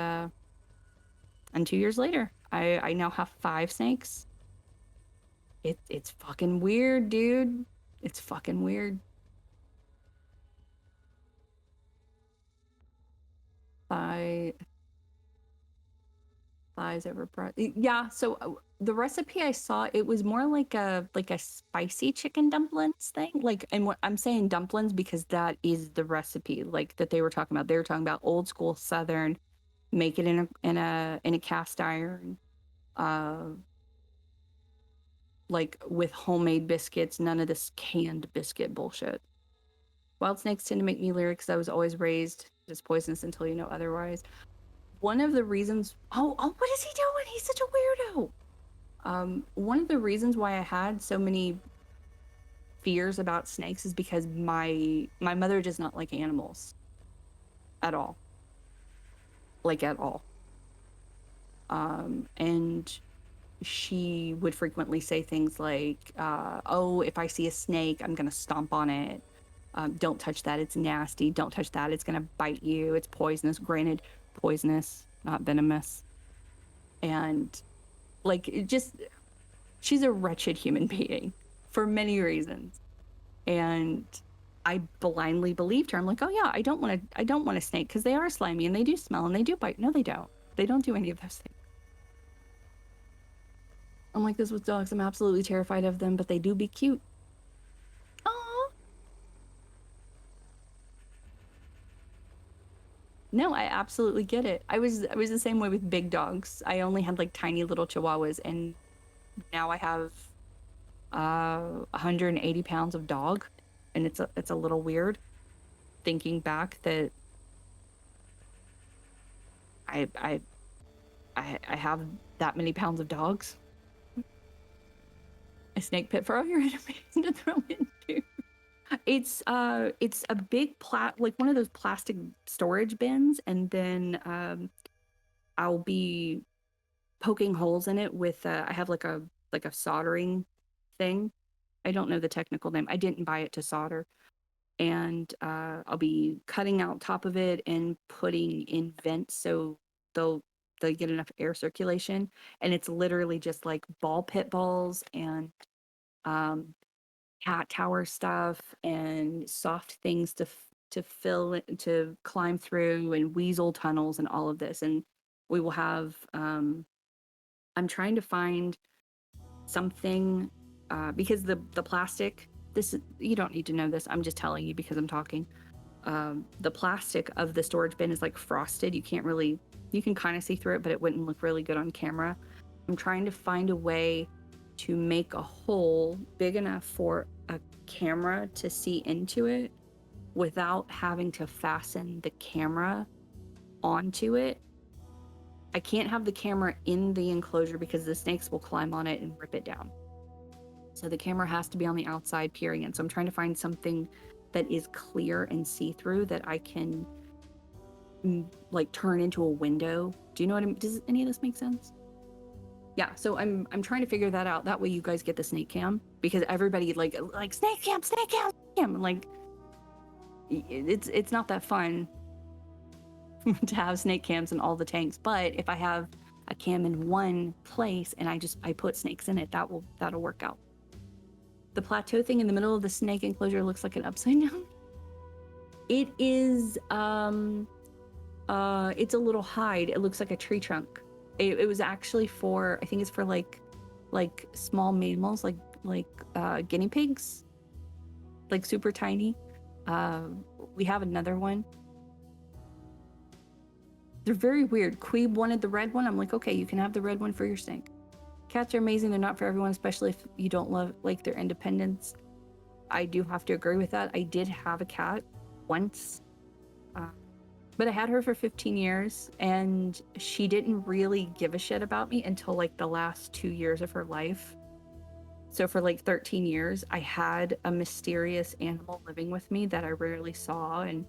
2 years later, I now have 5 snakes. It's fucking weird, dude. It's fucking weird. Thighs over breast. Yeah, so the recipe I saw, it was more like a spicy chicken dumplings thing. Like, and what I'm saying dumplings because that is the recipe like that they were talking about. They were talking about old school Southern, make it in a cast iron, like with homemade biscuits, none of this canned biscuit bullshit. Wild snakes tend to make me leery because I was always raised as poisonous until you know otherwise. One of the reasons, oh, what is he doing? He's such a weirdo. One of the reasons why I had so many fears about snakes is because my mother does not like animals at all. Like at all. And she would frequently say things like, oh, if I see a snake, I'm gonna stomp on it. Don't touch that, it's nasty. Don't touch that, it's gonna bite you. It's poisonous. Granted, poisonous, not venomous. And like, she's a wretched human being for many reasons. And I blindly believed her. I'm like, oh yeah, I don't want a snake because they are slimy and they do smell and they do bite. No, they don't. They don't do any of those things. I'm like this with dogs. I'm absolutely terrified of them, but they do be cute. Oh no, I absolutely get it. I was the same way with big dogs. I only had like tiny little Chihuahuas, and now I have 180 pounds of dog, and it's a little weird thinking back that I I I have that many pounds of dogs. A snake pit for all your enemies to throw into. It's a big like one of those plastic storage bins, and then I'll be poking holes in it with I have like a soldering thing. I don't know the technical name. I didn't buy it to solder. And I'll be cutting out top of it and putting in vents so they'll they'll get enough air circulation. And it's literally just like ball pit balls and um, cat tower stuff and soft things to fill it, to climb through, and weasel tunnels and all of this. And we will have I'm trying to find something because the plastic, this you don't need to know this, I'm just telling you because I'm talking. The plastic of the storage bin is like frosted. You can kind of see through it, but it wouldn't look really good on camera. I'm trying to find a way to make a hole big enough for a camera to see into it without having to fasten the camera onto it. I can't have the camera in the enclosure because the snakes will climb on it and rip it down. So the camera has to be on the outside peering in. So I'm trying to find something that is clear and see-through that I can like turn into a window. Do you know what I mean? Does any of this make sense? Yeah, so I'm trying to figure that out. That way you guys get the snake cam, because everybody like snake cam, snake cam, snake cam. Like it's not that fun to have snake cams in all the tanks. But if I have a cam in one place and I put snakes in it, that'll work out. The plateau thing in the middle of the snake enclosure looks like an upside down. It is it's a little hide. It looks like a tree trunk. It was actually for, I think it's for like small mammals, like guinea pigs, like super tiny. We have another one. They're very weird. McQueeb wanted the red one. I'm like, okay, you can have the red one for your snake. Cats are amazing. They're not for everyone, especially if you don't love like their independence. I do have to agree with that. I did have a cat once, but I had her for 15 years, and she didn't really give a shit about me until like the last 2 years of her life. So for like 13 years, I had a mysterious animal living with me that I rarely saw, and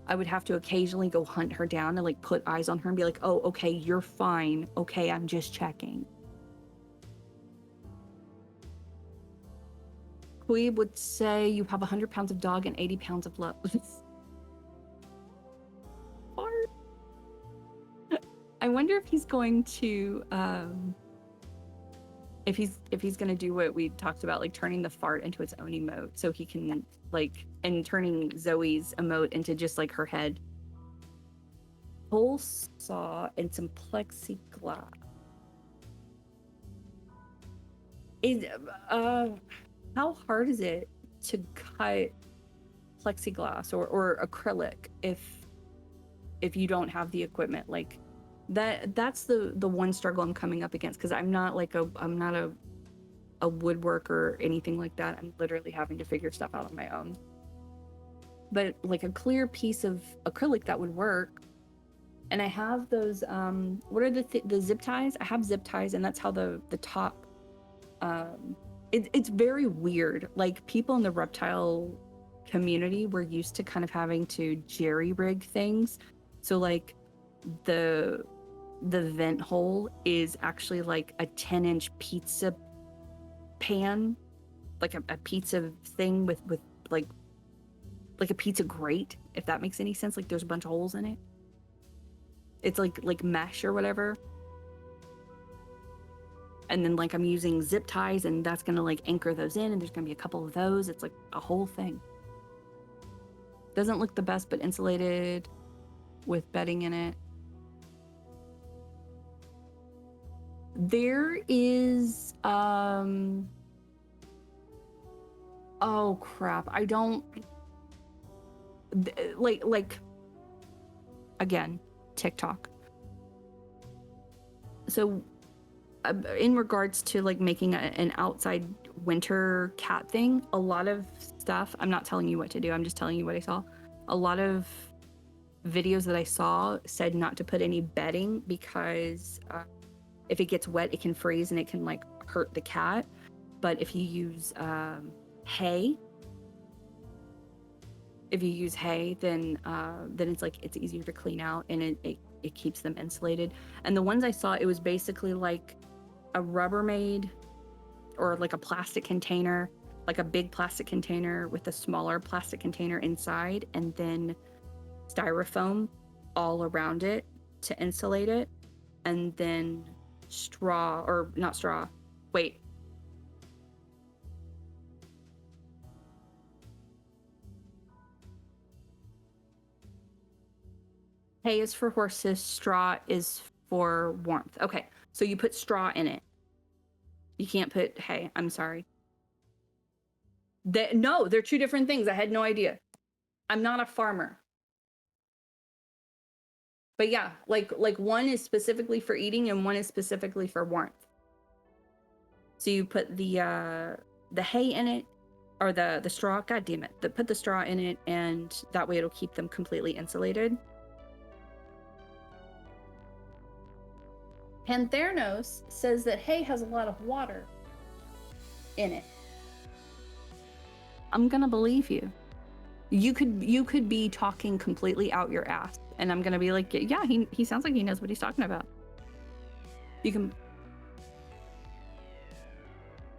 I would have to occasionally go hunt her down and like put eyes on her and be like, oh, okay, you're fine. Okay, I'm just checking. Queeb would say you have 100 pounds of dog and 80 pounds of love. I wonder if he's going to if he's going to do what we talked about, like turning the fart into its own emote, so he can like, and turning Zoe's emote into just like her head. Hole saw and some plexiglass. Is how hard is it to cut plexiglass or acrylic if you don't have the equipment? Like that's the one struggle I'm coming up against, because I'm not a woodworker or anything like that. I'm literally having to figure stuff out on my own. But like a clear piece of acrylic, that would work. And I have those what are the zip ties? I have zip ties, and that's how the top it's very weird. Like people in the reptile community, we're used to kind of having to jerry rig things. So like the vent hole is actually like a 10-inch pizza pan, like a pizza thing with like a pizza grate, if that makes any sense. Like there's a bunch of holes in it. It's like mesh or whatever. And then like I'm using zip ties, and that's gonna like anchor those in, and there's gonna be a couple of those. It's like a whole thing. Doesn't look the best, but insulated with bedding in it. There is, oh crap. I don't, like, again, TikTok. So in regards to like making an outside winter cat thing, a lot of stuff, I'm not telling you what to do, I'm just telling you what I saw. A lot of videos that I saw said not to put any bedding because if it gets wet, it can freeze and it can like hurt the cat. But if you use hay, then it's like it's easier to clean out and it keeps them insulated. And the ones I saw, it was basically like a Rubbermaid or like a plastic container, like a big plastic container with a smaller plastic container inside, and then styrofoam all around it to insulate it, and then straw, or not straw, wait. Hay is for horses, straw is for warmth. Okay, so you put straw in it. You can't put hay, I'm sorry. No, they're two different things. I had no idea. I'm not a farmer. But yeah, like one is specifically for eating and one is specifically for warmth. So you put the hay in it, or the straw, god damn it, put the straw in it, and that way it'll keep them completely insulated. Panthernos says that hay has a lot of water in it. I'm gonna believe you. You could be talking completely out your ass, and I'm gonna be like, yeah, he sounds like he knows what he's talking about. You can.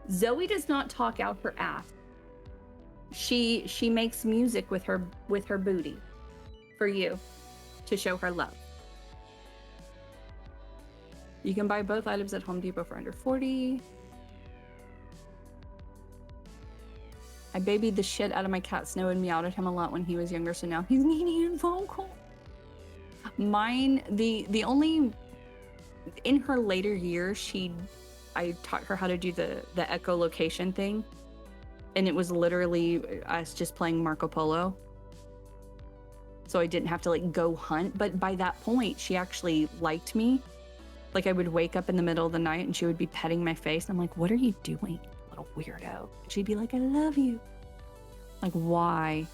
Zoe does not talk out her ass. She makes music with her booty for you to show her love. You can buy both items at Home Depot for under $40. I babied the shit out of my cat Snow and meowed at him a lot when he was younger, so now he's needy and vocal. Mine, the only, in her later years, I taught her how to do the echolocation thing, and it was literally us just playing Marco Polo. So I didn't have to like go hunt, but by that point, she actually liked me. Like I would wake up in the middle of the night and she would be petting my face. I'm like, what are you doing, little weirdo? She'd be like, I love you. Like, why?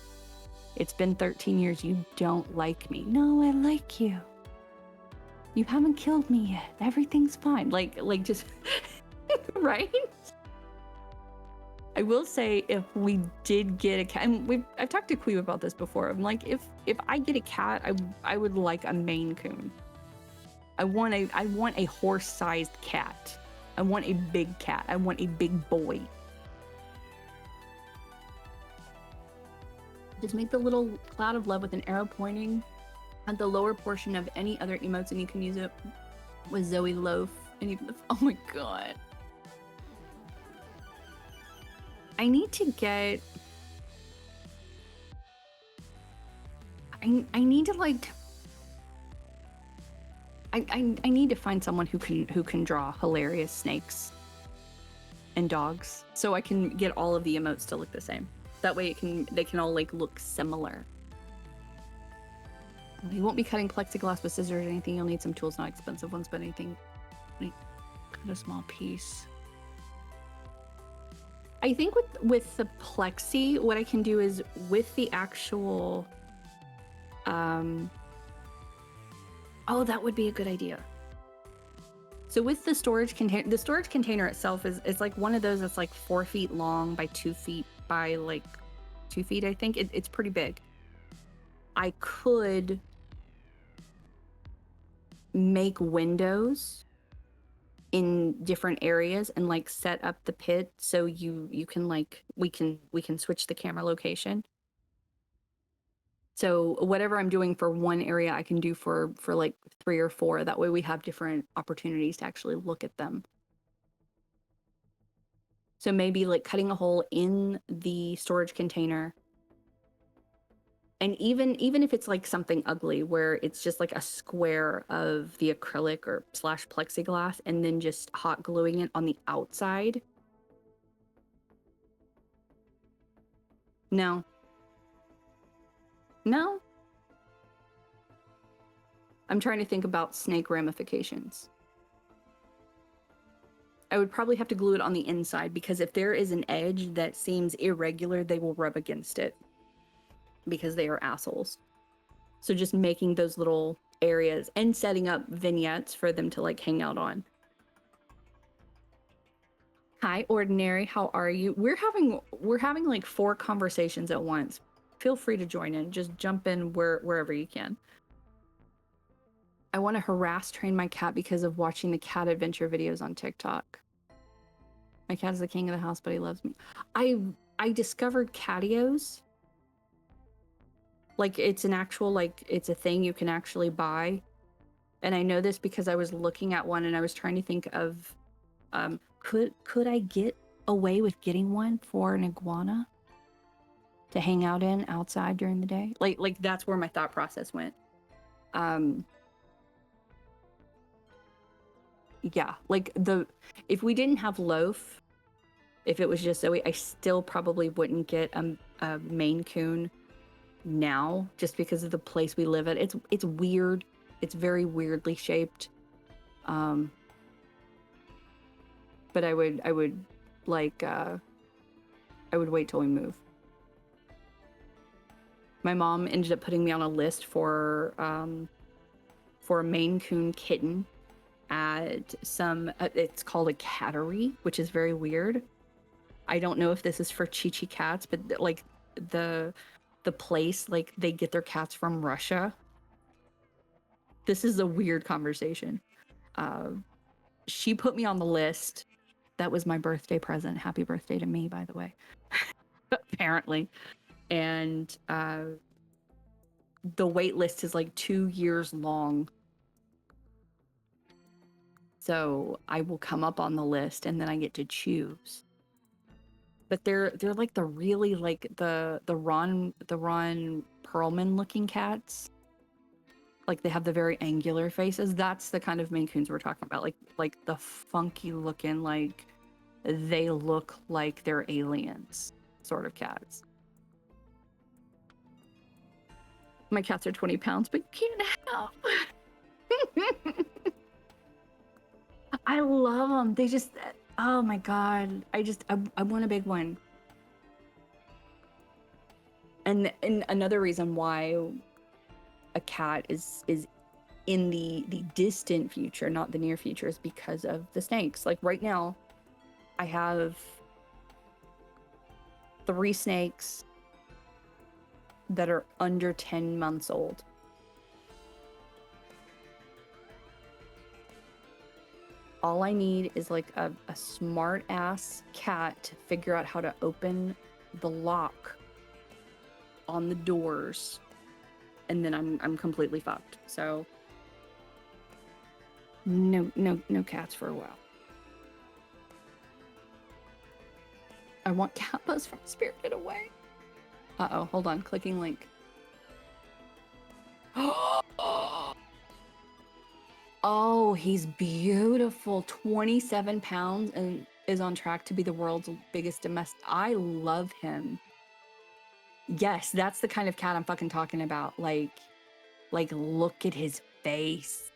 It's been 13 years. You don't like me. No, I like you. You haven't killed me yet. Everything's fine. Like just, right? I will say, if we did get a cat, and I've talked to McQueeb about this before. I'm like, if I get a cat, I would like a Maine Coon. I want a horse-sized cat. I want a big cat. I want a big boy. Just make the little cloud of love with an arrow pointing at the lower portion of any other emotes, and you can use it with Zoe Loaf. And even oh my god. I need to get. I need to like. I need to find someone who can draw hilarious snakes and dogs, so I can get all of the emotes to look the same. That way they can all like look similar. You won't be cutting plexiglass with scissors or anything. You'll need some tools, not expensive ones, but anything. Like, cut a small piece. I think with the plexi, what I can do is with the actual. Oh, that would be a good idea. So with the storage container itself is like one of those that's like 4 feet long by 2 feet by like 2 feet. I think it's pretty big. I could make windows in different areas and like set up the pit so you can like we can switch the camera location. So whatever I'm doing for one area, I can do for like 3 or 4. That way we have different opportunities to actually look at them. So maybe like cutting a hole in the storage container And even if it's like something ugly where it's just like a square of the acrylic or slash plexiglass and then just hot gluing it on the outside. No. No. I'm trying to think about snake ramifications. I would probably have to glue it on the inside because if there is an edge that seems irregular, they will rub against it because they are assholes. So just making those little areas and setting up vignettes for them to like hang out on. Hi, Ordinary. How are you? We're having like 4 conversations at once. Feel free to join in. Just jump in wherever you can. I want to harass train my cat because of watching the cat adventure videos on TikTok. My cat is the king of the house, but he loves me. I discovered catios. Like it's an actual, like it's a thing you can actually buy. And I know this because I was looking at one and I was trying to think of, could I get away with getting one for an iguana to hang out in outside during the day? Like that's where my thought process went. Yeah, like if we didn't have Loaf, if it was just Zoe, I still probably wouldn't get a Maine Coon now, just because of the place we live at. It's weird. It's very weirdly shaped. But I would like I would wait till we move. My mom ended up putting me on a list for a Maine Coon kitten at some it's called a cattery, which is very weird. I don't know if this is for Chi-Chi cats, but like the place, like they get their cats from Russia. This is a weird conversation. She put me on the list. That was my birthday present. Happy birthday to me, by the way. Apparently. And the wait list is like 2 years long. So I will come up on the list and then I get to choose. But they're like the really like the Ron Perlman looking cats. Like they have the very angular faces. That's the kind of Maine Coons we're talking about. Like the funky looking, like they look like they're aliens sort of cats. My cats are 20 pounds, but you can't help. I love them. They just, oh my God. I want a big one. And another reason why a cat is in the distant future, not the near future, is because of the snakes. Like right now, I have 3 snakes that are under 10 months old. All I need is like a smart ass cat to figure out how to open the lock on the doors, and then I'm completely fucked. So no cats for a while. I want cat buzz from Spirited Away. Uh-oh, hold on, clicking link. Oh, he's beautiful. 27 pounds and is on track to be the world's biggest domestic. I love him. Yes, that's the kind of cat I'm fucking talking about. Like look at his face.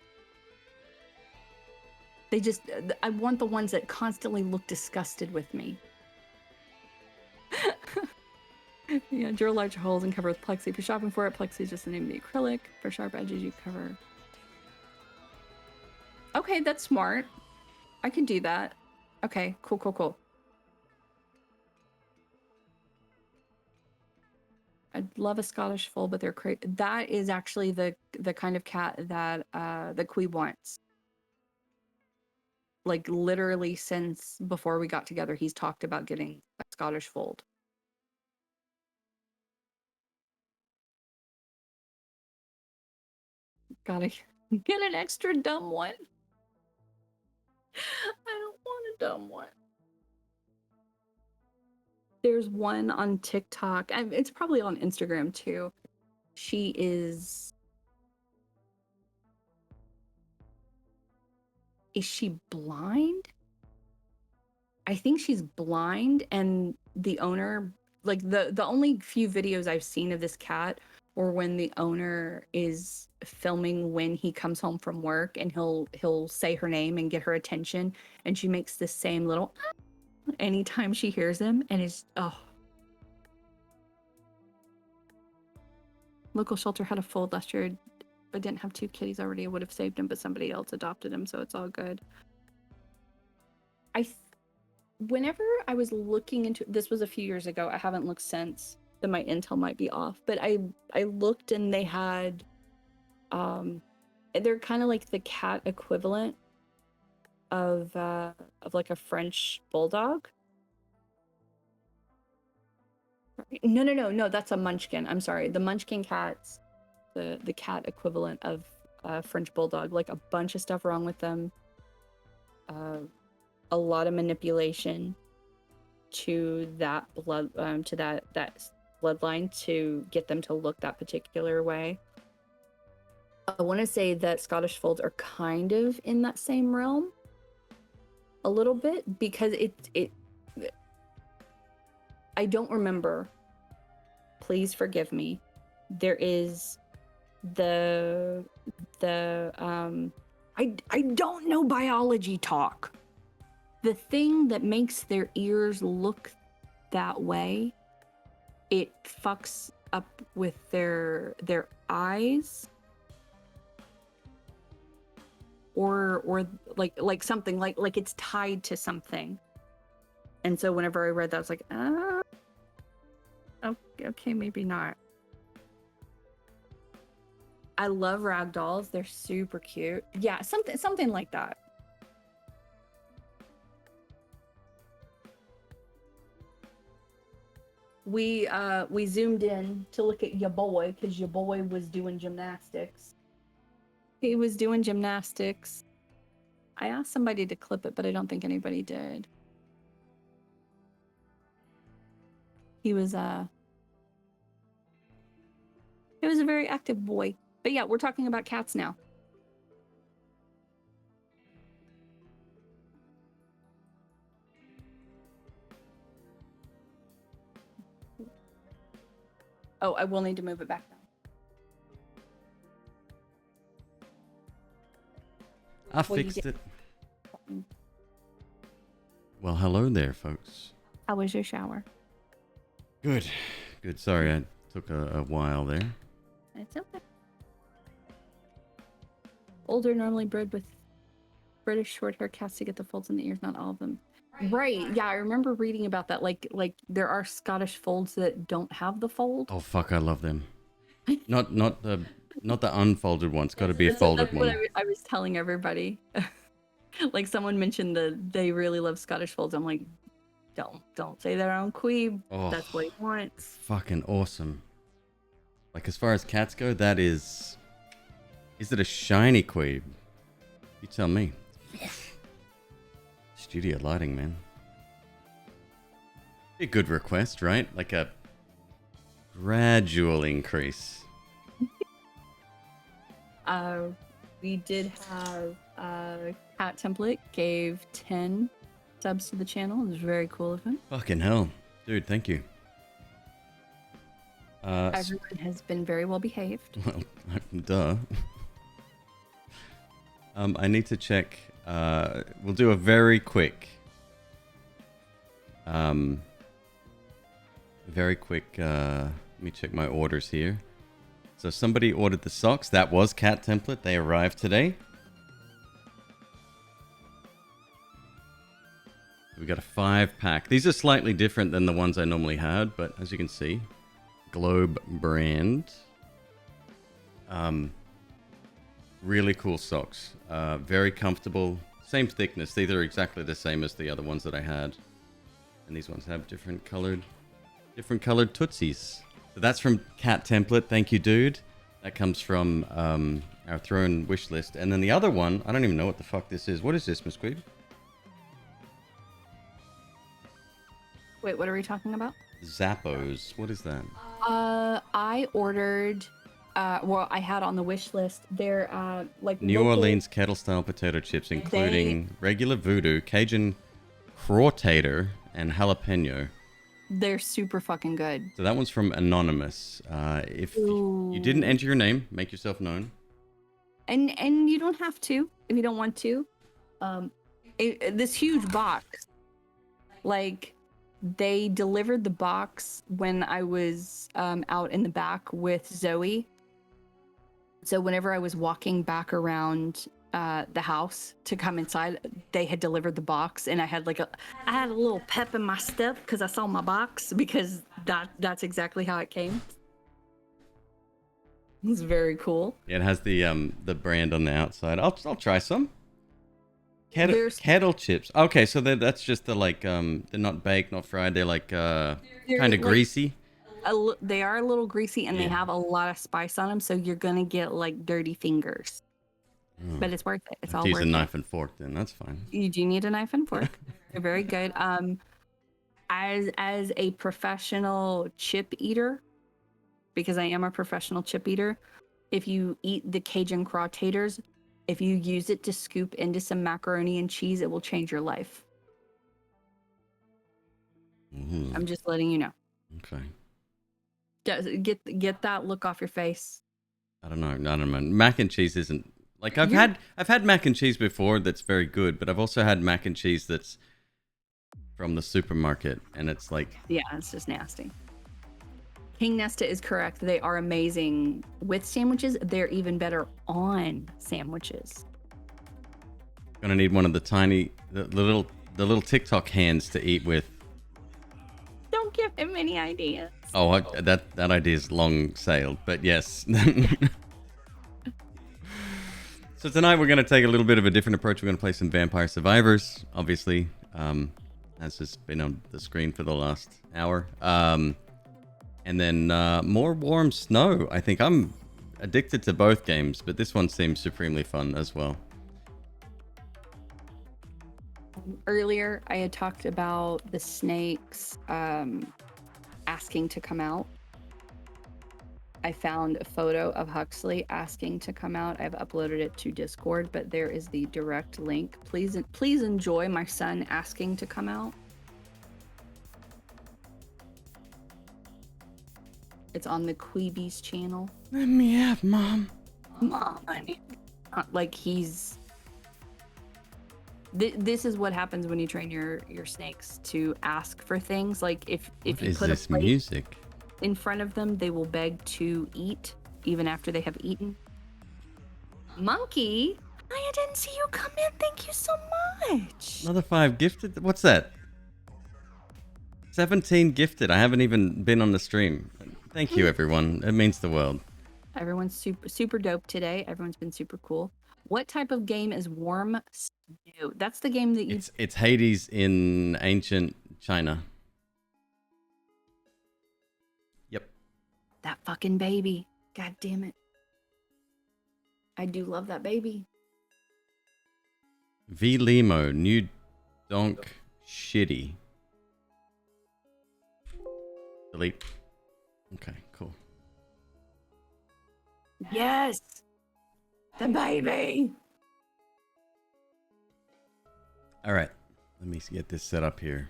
They just, I want the ones that constantly look disgusted with me. Yeah, drill large holes and cover with plexi. If you're shopping for it, plexi is just the name of the acrylic. For sharp edges, you cover. Okay, that's smart. I can do that. Okay, cool. I'd love a Scottish fold, but they're crazy. That is actually the kind of cat that the McQueeb wants. Like literally since before we got together, he's talked about getting a Scottish fold. Gotta get an extra dumb one. I don't want a dumb one. There's one on TikTok. It's probably on Instagram too. She is she blind? I think she's blind, and the owner, like the only few videos I've seen of this cat or when the owner is filming when he comes home from work and he'll say her name and get her attention, and she makes the same little anytime she hears him, and it's local shelter had a fold last year but didn't have 2 kitties already. I would have saved him, but somebody else adopted him, so it's all good. Whenever I was looking into this, was a few years ago. I haven't looked since, so my intel might be off, but I looked and they had they're kind of like the cat equivalent of like a French bulldog. No, that's a munchkin. I'm sorry. The munchkin cat's the cat equivalent of French bulldog. Like a bunch of stuff wrong with them. A lot of manipulation to that blood to that bloodline to get them to look that particular way. I want to say that Scottish folds are kind of in that same realm a little bit, because it I don't remember, please forgive me. There is the I don't know biology talk. The thing that makes their ears look that way, it fucks up with their eyes, or like something like it's tied to something. And so whenever I read that, I was like, okay, maybe not. I love ragdolls. They're super cute. Yeah, something like that. We zoomed in to look at your boy because your boy was doing gymnastics. He was doing gymnastics. I asked somebody to clip it, but I don't think anybody did. He was a very active boy. But yeah, we're talking about cats now. Oh, I will need to move it back down. I fixed it. Well, hello there, folks. How was your shower? Good. Sorry, I took a while there. It's okay. Older, normally bred with British short hair cats to get the folds in the ears, not all of them. Right. Yeah, I remember reading about that. Like there are Scottish folds that don't have the fold. Oh fuck, I love them. Not the unfolded one. It's got to be a folded that's one. What I was telling everybody. Like someone mentioned they really love Scottish folds. I'm like, don't say they're on McQueeb. Oh, that's what he wants. Fucking awesome. Like as far as cats go, that is it a shiny McQueeb? You tell me. Studio lighting, man. Be a good request, right? Like a gradual increase. We did have Cat Template gave 10 subs to the channel. It was very cool of him. Fucking hell. Dude, thank you. Everyone has been very well behaved. Well, duh. I need to check. We'll do a very quick. Let me check my orders here. So somebody ordered the socks. That was Cat Template. They arrived today. We got a 5-pack. These are slightly different than the ones I normally had, but as you can see, Globe brand. Really cool socks. Very comfortable. Same thickness. These are exactly the same as the other ones that I had. And these ones have different colored Tootsies. So that's from Cat Template. Thank you, dude. That comes from our Throne wish list. And then the other one, I don't even know what the fuck this is. What is this, McQueeb? Wait, what are we talking about? Zappos. What is that? I ordered well, I had on the wish list. They're like New local. Orleans kettle style potato chips, They including regular voodoo, Cajun crawtator, and jalapeno. they're super fucking good. So that one's from Anonymous. If you didn't Ooh. enter your name, make yourself known. And you don't have to if you don't want to. This huge box, like they delivered the box when I was out in the back with Zoe. So whenever I was walking back around the house to come inside, they had delivered the box, and I had a little pep in my step because I saw my box, because that's exactly how it came. It's very cool. Yeah, it has the brand on the outside. I'll try some. There's Kettle chips. Okay, so that's just the they're not baked, not fried. They're like kind of like, greasy. they are a little greasy, and they have a lot of spice on them, so you're gonna get like dirty fingers. Oh. But it's worth it. It's I have all to worth use it. a knife and fork then. That's fine. You do need a knife and fork. They're very good. As a professional chip eater, because I am a professional chip eater, if you eat the Cajun crawtators, if you use it to scoop into some macaroni and cheese, it will change your life. Ooh. I'm just letting you know. Okay. Get that look off your face. I don't know. Mac and cheese isn't like I've had mac and cheese before that's very good, but I've also had mac and cheese that's from the supermarket, and it's like, yeah, it's just nasty. King Nesta is correct. They are amazing with sandwiches. They're even better on sandwiches. gonna need one of the little TikTok hands to eat with. Don't give him any ideas. Oh, that idea is long sailed, but yes. So tonight we're gonna take a little bit of a different approach. We're gonna play some Vampire Survivors, obviously, as has been on the screen for the last hour. And then more Warm Snow. I think I'm addicted to both games, but this one seems supremely fun as well. Earlier, I had talked about the snakes asking to come out. I found a photo of Huxley asking to come out. I've uploaded it to Discord, but there is the direct link. Please enjoy my son asking to come out. It's on the Queebies channel. Let me have, Mom. Mom, I need... like he's... This is what happens when you train your snakes to ask for things. Like if you put a plate music in front of them, they will beg to eat even after they have eaten. Monkey, I didn't see you come in. Thank you so much. Another 5 gifted. What's that? 17 gifted. I haven't even been on the stream. Thank you, everyone. It means the world. Everyone's super dope today. Everyone's been super cool. What type of game is Warm Snow? That's the game that you... It's Hades in ancient China. Yep. That fucking baby. God damn it. I do love that baby. V Limo, new donk shitty. Delete. Okay, cool. Yes! The baby! All right, let me get this set up here.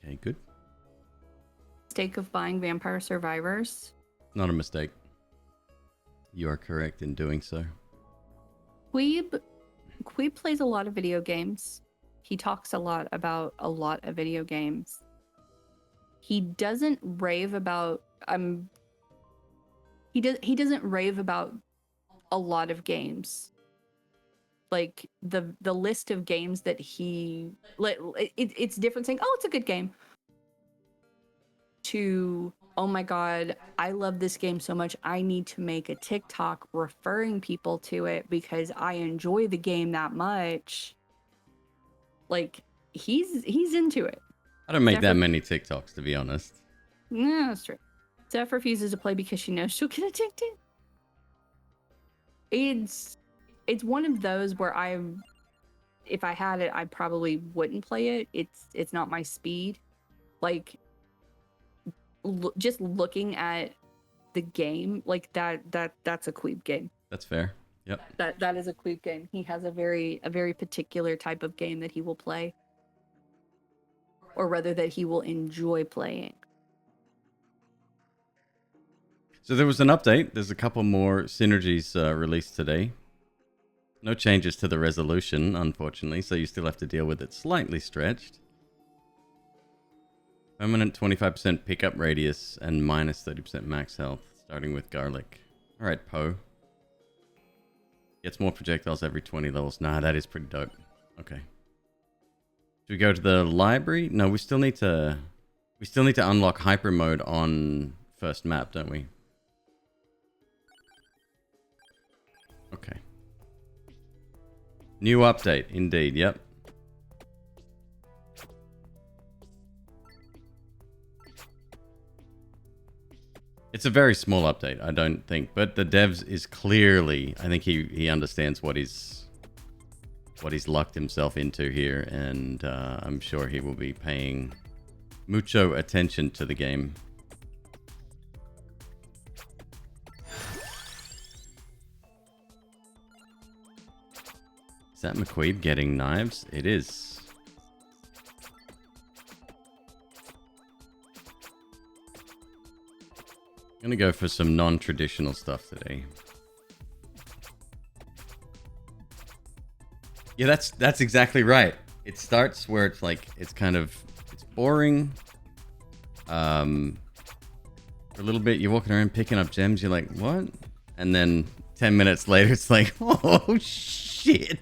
Okay, good. Mistake of buying Vampire Survivors. Not a mistake. You are correct in doing so. Queeb plays a lot of video games. He talks a lot about a lot of video games. He doesn't rave about he doesn't rave about a lot of games. Like the list of games that he it's different saying, "Oh, it's a good game," to, "Oh my god, I love this game so much, I need to make a TikTok referring people to it because I enjoy the game that much." Like he's into it. I don't make that many TikToks, to be honest. No, that's true. Zeph refuses to play because she knows she'll get addicted. it's one of those where if I had it, I probably wouldn't play it. It's not my speed. Like just looking at the game, like that's a Queeb game. That's fair. Yep. That is a Queeb game. He has a very particular type of game that he will play, or rather that he will enjoy playing. So there was an update. There's a couple more synergies released today. No changes to the resolution, unfortunately, so you still have to deal with it slightly stretched. Permanent 25% pickup radius and minus 30% max health, starting with garlic. Alright, Poe. Gets more projectiles every 20 levels. Nah, that is pretty dope. Okay. Do we go to the library? No, we still need to unlock hyper mode on first map, don't we? Okay. New update, indeed, yep. It's a very small update, I don't think, but the devs is clearly, I think he understands what he's locked himself into here, and I'm sure he will be paying mucho attention to the game. Is that McQueeb getting knives? It is. I'm gonna go for some non-traditional stuff today. Yeah, that's exactly right. It starts where it's like it's boring. For a little bit, you're walking around picking up gems. You're like, what? And then 10 minutes later, it's like, oh shit.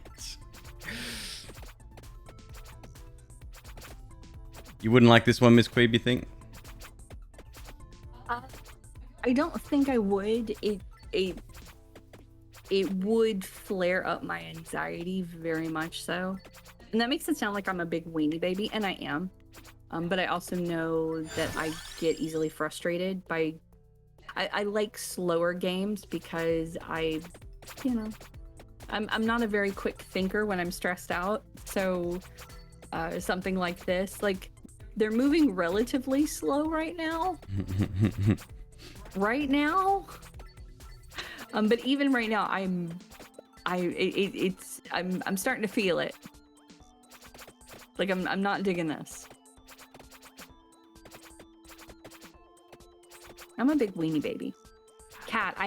You wouldn't like this one, Miss Queeb, you think? I don't think I would. It would flare up my anxiety very much so. And that makes it sound like I'm a big weenie baby, and I am. But I also know that I get easily frustrated by... I like slower games because I'm not a very quick thinker when I'm stressed out. So something like this, like, they're moving relatively slow right now. But even right now, I'm starting to feel it. Like I'm not digging this. I'm a big weenie baby. Cat, I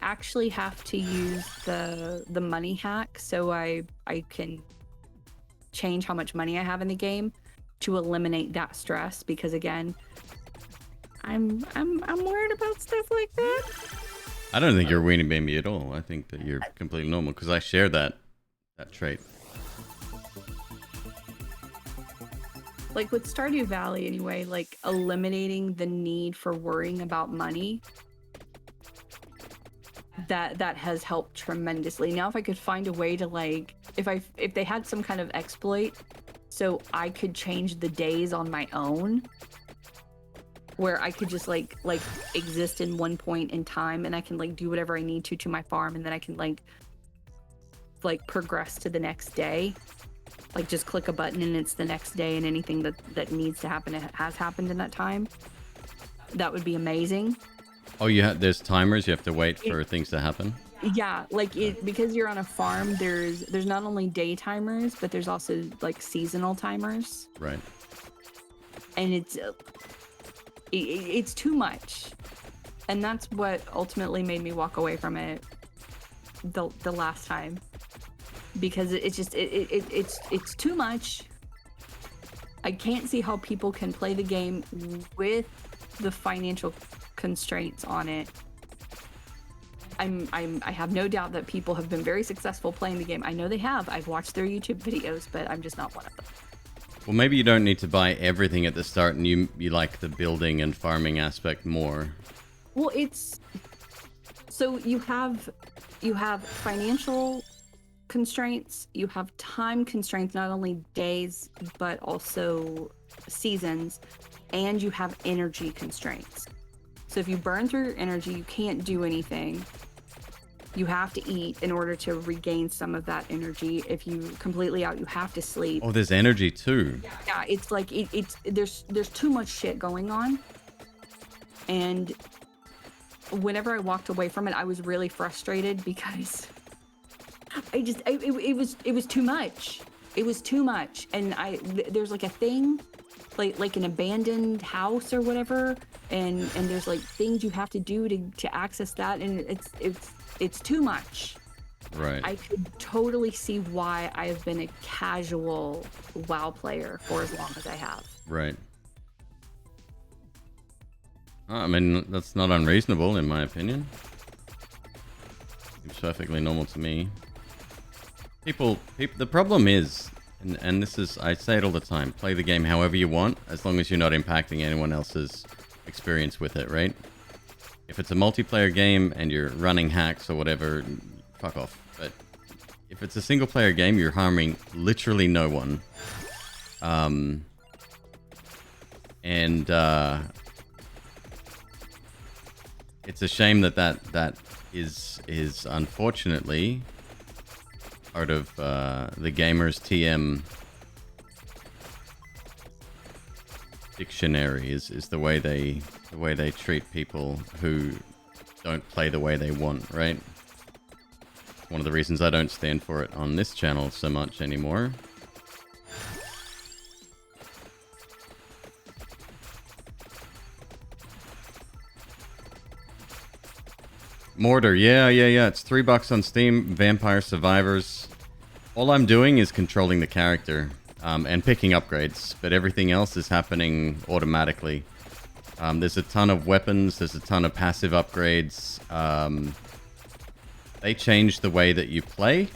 actually have to use the money hack so I can change how much money I have in the game to eliminate that stress, because again, I'm worried about stuff like that. I don't think you're a weenie baby at all. I think that you're completely normal because I share that trait. Like with Stardew Valley anyway, like eliminating the need for worrying about money, that has helped tremendously. Now if I could find a way to, like, if they had some kind of exploit so I could change the days on my own, where I could just like exist in one point in time and I can like do whatever I need to my farm, and then I can like progress to the next day. Like just click a button and it's the next day, and anything that needs to happen has happened in that time. That would be amazing. Oh, there's timers. You have to wait for things to happen. Yeah, like because you're on a farm. There's not only day timers, but there's also like seasonal timers. Right. And it's too much, and that's what ultimately made me walk away from it the last time, because it's just it's too much. I can't see how people can play the game with the financial constraints on it. I have no doubt that people have been very successful playing the game. I know they have. I've watched their YouTube videos, but I'm just not one of them. Well, maybe you don't need to buy everything at the start, and you like the building and farming aspect more. Well, it's so you have financial constraints, you have time constraints, not only days but also seasons, and you have energy constraints. So if you burn through your energy, you can't do anything. You have to eat in order to regain some of that energy. If you completely out, you have to sleep. Oh, there's energy too. Yeah, it's like there's too much shit going on. And whenever I walked away from it, I was really frustrated because it was too much. It was too much. And there's like a thing, like an abandoned house or whatever, and there's like things you have to do to access that, and it's too much. Right. I could totally see why I have been a casual WoW player for as long as I have. Right. I mean, that's not unreasonable in my opinion. It's perfectly normal to me. People, the problem is, and this is, I say it all the time, play the game however you want, as long as you're not impacting anyone else's experience with it, right? If it's a multiplayer game and you're running hacks or whatever, fuck off. But if it's a single player game, you're harming literally no one. It's a shame that is unfortunately part of the gamers TM dictionary is the way they treat people who don't play the way they want, right? One of the reasons I don't stand for it on this channel so much anymore. Mortar, yeah, it's $3 on Steam. Vampire Survivors. All I'm doing is controlling the character and picking upgrades, but everything else is happening automatically. There's a ton of weapons, there's a ton of passive upgrades. They change the way that you play,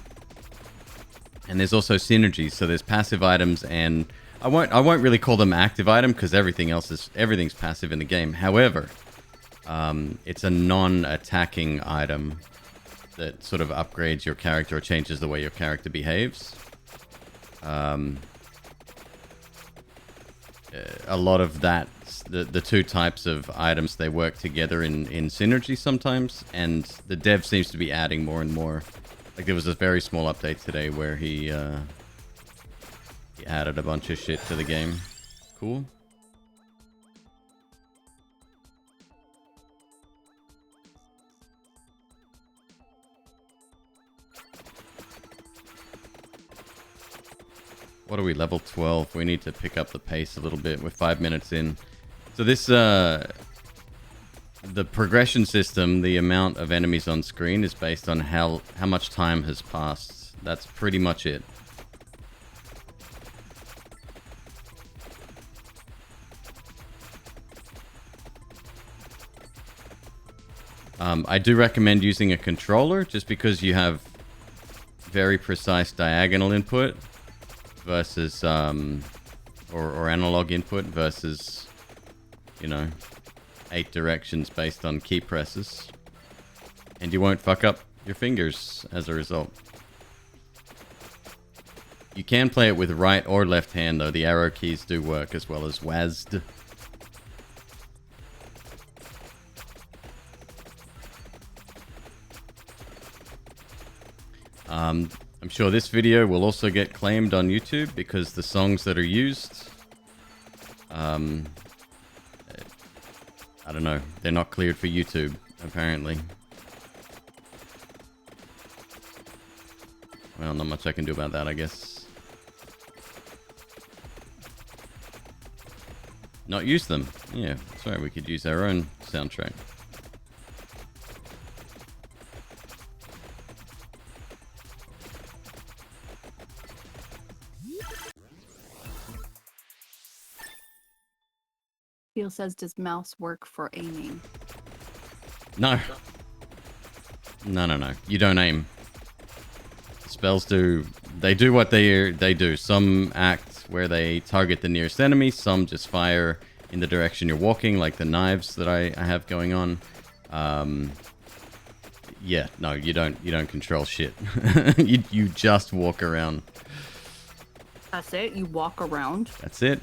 and there's also synergies. So there's passive items, and I won't really call them active item because everything's passive in the game. However, it's a non-attacking item that sort of upgrades your character or changes the way your character behaves. A lot of that, the two types of items, they work together in synergy sometimes, and the dev seems to be adding more and more. Like there was a very small update today where he added a bunch of shit to the game. Cool. What are we, level 12? We need to pick up the pace a little bit. We're 5 minutes in. So this, the progression system, the amount of enemies on screen is based on how much time has passed. That's pretty much it. I do recommend using a controller just because you have very precise diagonal input versus or analog input versus, you know, 8 directions based on key presses, and you won't fuck up your fingers as a result. You can play it with right or left hand though. The arrow keys do work as well as WASD. I'm sure this video will also get claimed on YouTube because the songs that are used, I don't know, they're not cleared for YouTube, apparently. Well, not much I can do about that, I guess. Not use them. Yeah, that's right, we could use our own soundtrack. Phil says, does mouse work for aiming? No. No. You don't aim. Spells do... They do what they do. Some act where they target the nearest enemy. Some just fire in the direction you're walking, like the knives that I have going on. Yeah, no, you don't control shit. you just walk around. That's it? You walk around? That's it.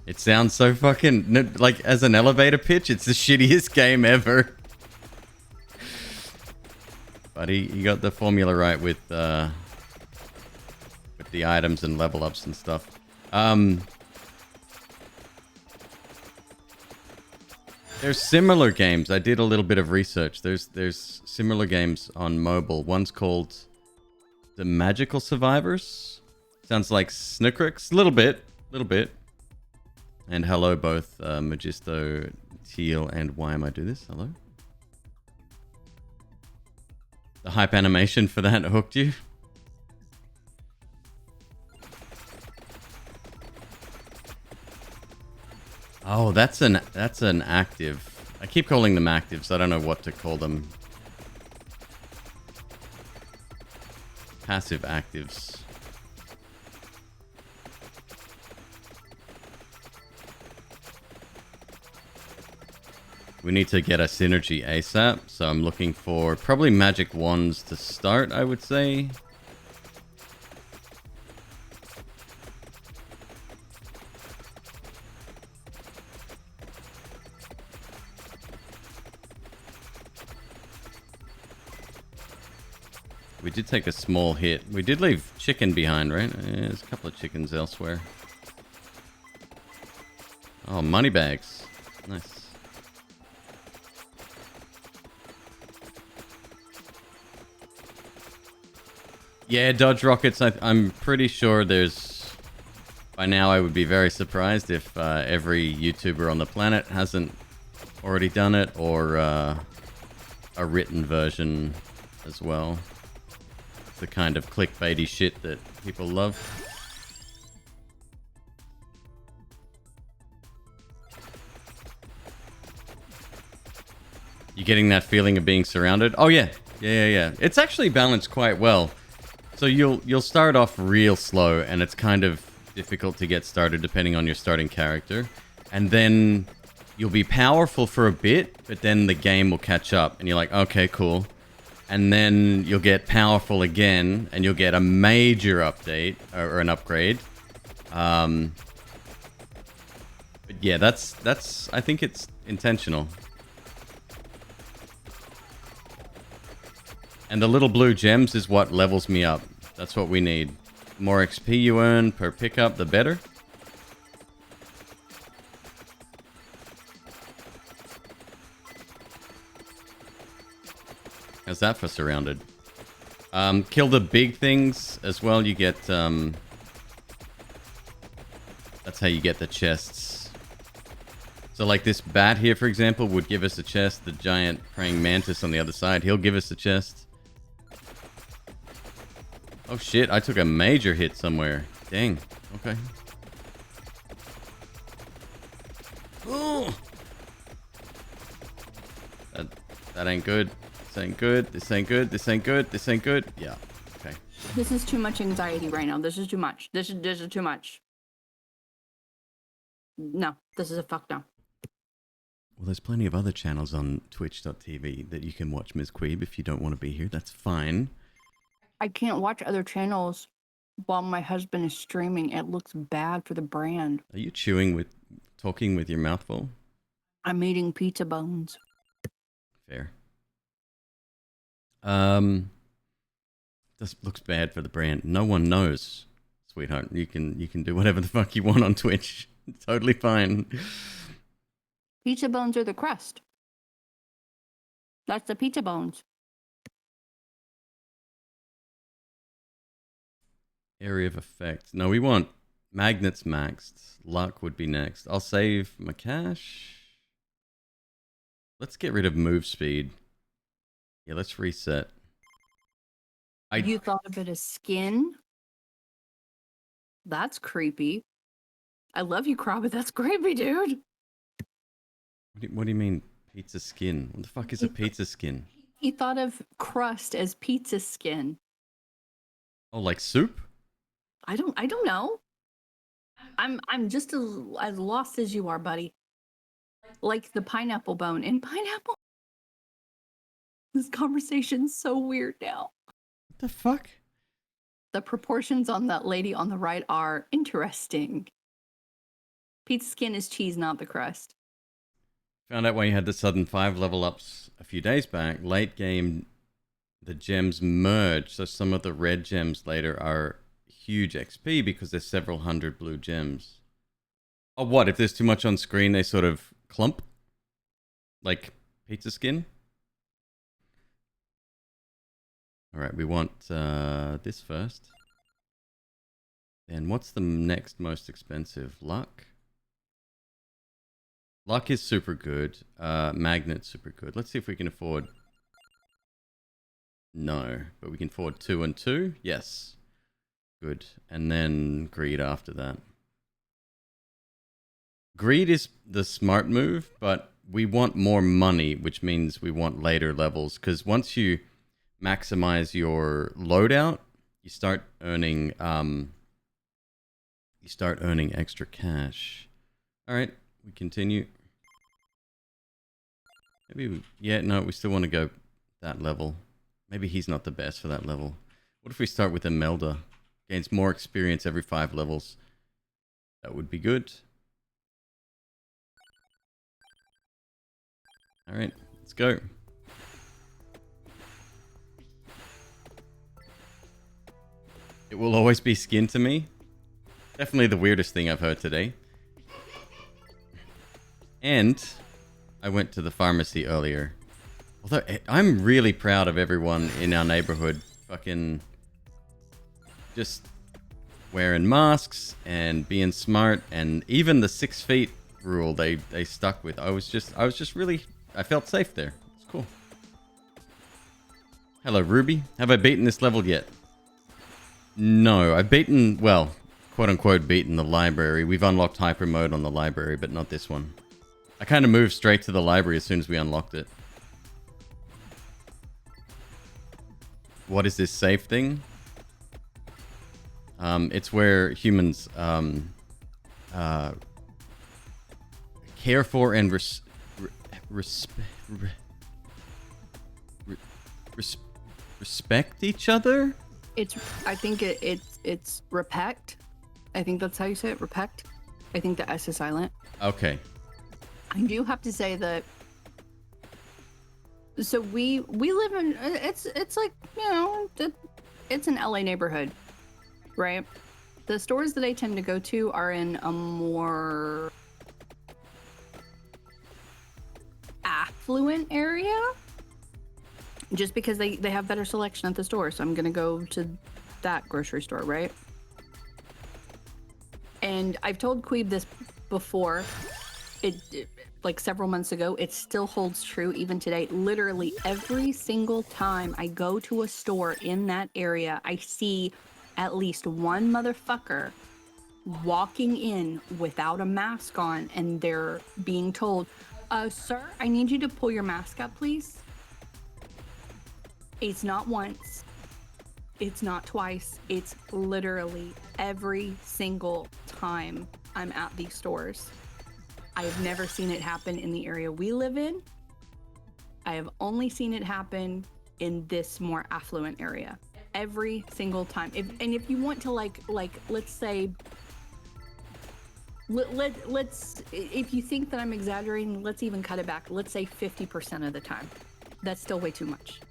It sounds so fucking... Like, as an elevator pitch, it's the shittiest game ever. But he got the formula right with the items and level ups and stuff. There's similar games. I did a little bit of research. There's similar games on mobile. One's called The Magical Survivors. Sounds like Snickrix. A little bit. And hello both Magisto, Teal, and Why Am I Do This? Hello. The hype animation for that hooked you? Oh, that's an active. I keep calling them actives. I don't know what to call them. Passive actives. We need to get a synergy ASAP, so I'm looking for probably magic wands to start, I would say. We did take a small hit. We did leave chicken behind, right? There's a couple of chickens elsewhere. Oh, money bags. Nice. Yeah, dodge rockets. I'm pretty sure there's... By now, I would be very surprised if every YouTuber on the planet hasn't already done it, or a written version as well. The kind of clickbaity shit that people love. You getting that feeling of being surrounded? Oh yeah. Yeah. It's actually balanced quite well. So you'll start off real slow, and it's kind of difficult to get started depending on your starting character. And then you'll be powerful for a bit, but then the game will catch up and you're like, okay, cool. And then you'll get powerful again, and you'll get a major update or an upgrade. But yeah, that's I think it's intentional. And the little blue gems is what levels me up. That's what we need. The more XP you earn per pickup, the better. How's that for surrounded? Kill the big things as well. You get... that's how you get the chests. So like this bat here, for example, would give us a chest. The giant praying mantis on the other side, he'll give us a chest. Oh shit, I took a major hit somewhere. Dang. Okay. Oh! That ain't good. This ain't good. This ain't good. This ain't good. This ain't good. Yeah. Okay. This is too much anxiety right now. This is too much. This is too much. No, this is a fuck no. Well, there's plenty of other channels on twitch.tv that you can watch, Ms. Queeb, if you don't want to be here. That's fine. I can't watch other channels while my husband is streaming. It looks bad for the brand. Are you talking with your mouth full? I'm eating pizza bones. Fair. This looks bad for the brand. No one knows, sweetheart. You can do whatever the fuck you want on Twitch. It's totally fine. Pizza bones are the crust. That's the pizza bones. Area of effect. No, we want magnets maxed. Luck would be next. I'll save my cash. Let's get rid of move speed. Yeah, let's reset. You thought of it as skin? That's creepy. I love you, Crab, but that's creepy, dude. What do you mean pizza skin? What the fuck is a pizza skin? He thought of crust as pizza skin. Oh, like soup? I don't know. I'm just as lost as you are, buddy. Like the pineapple bone in pineapple. This conversation's so weird now. What the fuck? The proportions on that lady on the right are interesting. Pizza skin is cheese, not the crust. Found out why you had the sudden 5 level ups a few days back. Late game the gems merge. So some of the red gems later are huge XP because there's several hundred blue gems. Oh, what? If there's too much on screen, they sort of clump? Like pizza skin? Alright, we want this first. Then what's the next most expensive? Luck? Luck is super good. Magnet's super good. Let's see if we can afford... No, but we can afford 2 and 2. Yes. Good. And then greed after that. Greed is the smart move, but we want more money, which means we want later levels. Because once you maximize your loadout, you start earning extra cash. All right, we continue. Maybe we still want to go that level. Maybe he's not the best for that level. What if we start with Imelda? Gains more experience every 5 levels. That would be good. All right, let's go. It will always be skin to me. Definitely the weirdest thing I've heard today. And I went to the pharmacy earlier. Although I'm really proud of everyone in our neighborhood fucking just wearing masks and being smart, and even the 6 feet rule they stuck with. I was just really, I felt safe there. It's cool. Hello, Ruby. Have I beaten this level yet? No, I've beaten, well, quote unquote beaten the library. We've unlocked hyper mode on the library, but not this one. I kind of moved straight to the library as soon as we unlocked it. What is this safe thing? It's where humans care for and respect each other. I think it's repect. I think that's how you say it. Repect. I think the S is silent. Okay. I do have to say that. So we live in it's like, you know, it's an LA neighborhood, right? The stores that I tend to go to are in a more affluent area, just because they have better selection at the store. So I'm gonna go to that grocery store, right? And I've told Queeb this before. It like several months ago. It still holds true even today. Literally every single time I go to a store in that area, I see at least one motherfucker walking in without a mask on, and they're being told, sir, I need you to pull your mask up, please. It's not once. It's not twice. It's literally every single time I'm at these stores. I have never seen it happen in the area we live in. I have only seen it happen in this more affluent area. Every single time. If you want to like let's say, let's if you think that I'm exaggerating, let's even cut it back. Let's say 50% of the time. That's still way too much.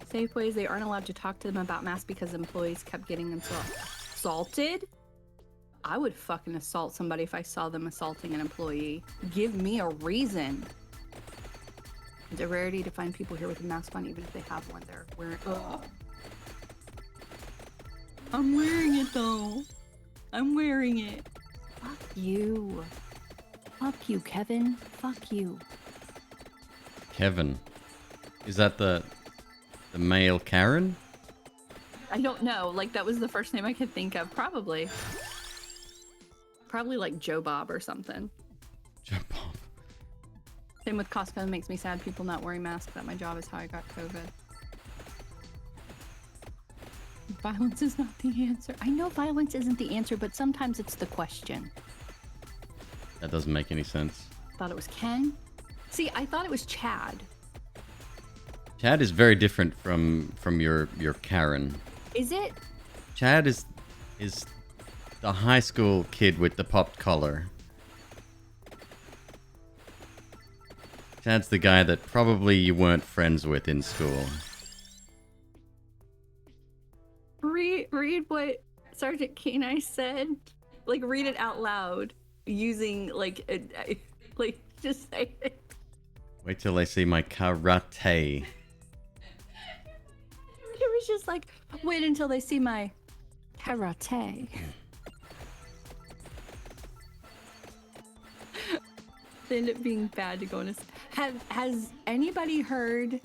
Safeways, they aren't allowed to talk to them about masks because employees kept getting assaulted. I would fucking assault somebody if I saw them assaulting an employee. Give me a reason. It's a rarity to find people here with a mask on, even if they have one. They're wearing. Ugh. I'm wearing it though. I'm wearing it. Fuck you. Fuck you, Kevin. Fuck you. Kevin, is that the male Karen? I don't know. Like that was the first name I could think of. Probably like Joe Bob or something. Joe Bob. Same with Costco. It makes me sad people not wearing masks at my job is how I got COVID. Violence is not the answer. I know violence isn't the answer, but sometimes it's the question. That doesn't make any sense. Thought it was Ken. See, I thought it was Chad. Chad is very different from your Karen. Is it? Chad is the high school kid with the popped collar. Chad's the guy that probably you weren't friends with in school. Read what Sergeant Kenai said. Like, read it out loud using, like, just say it. Wait till they see my karate. It was just like, wait until they see my karate. They end up being bad to go on a... Has anybody heard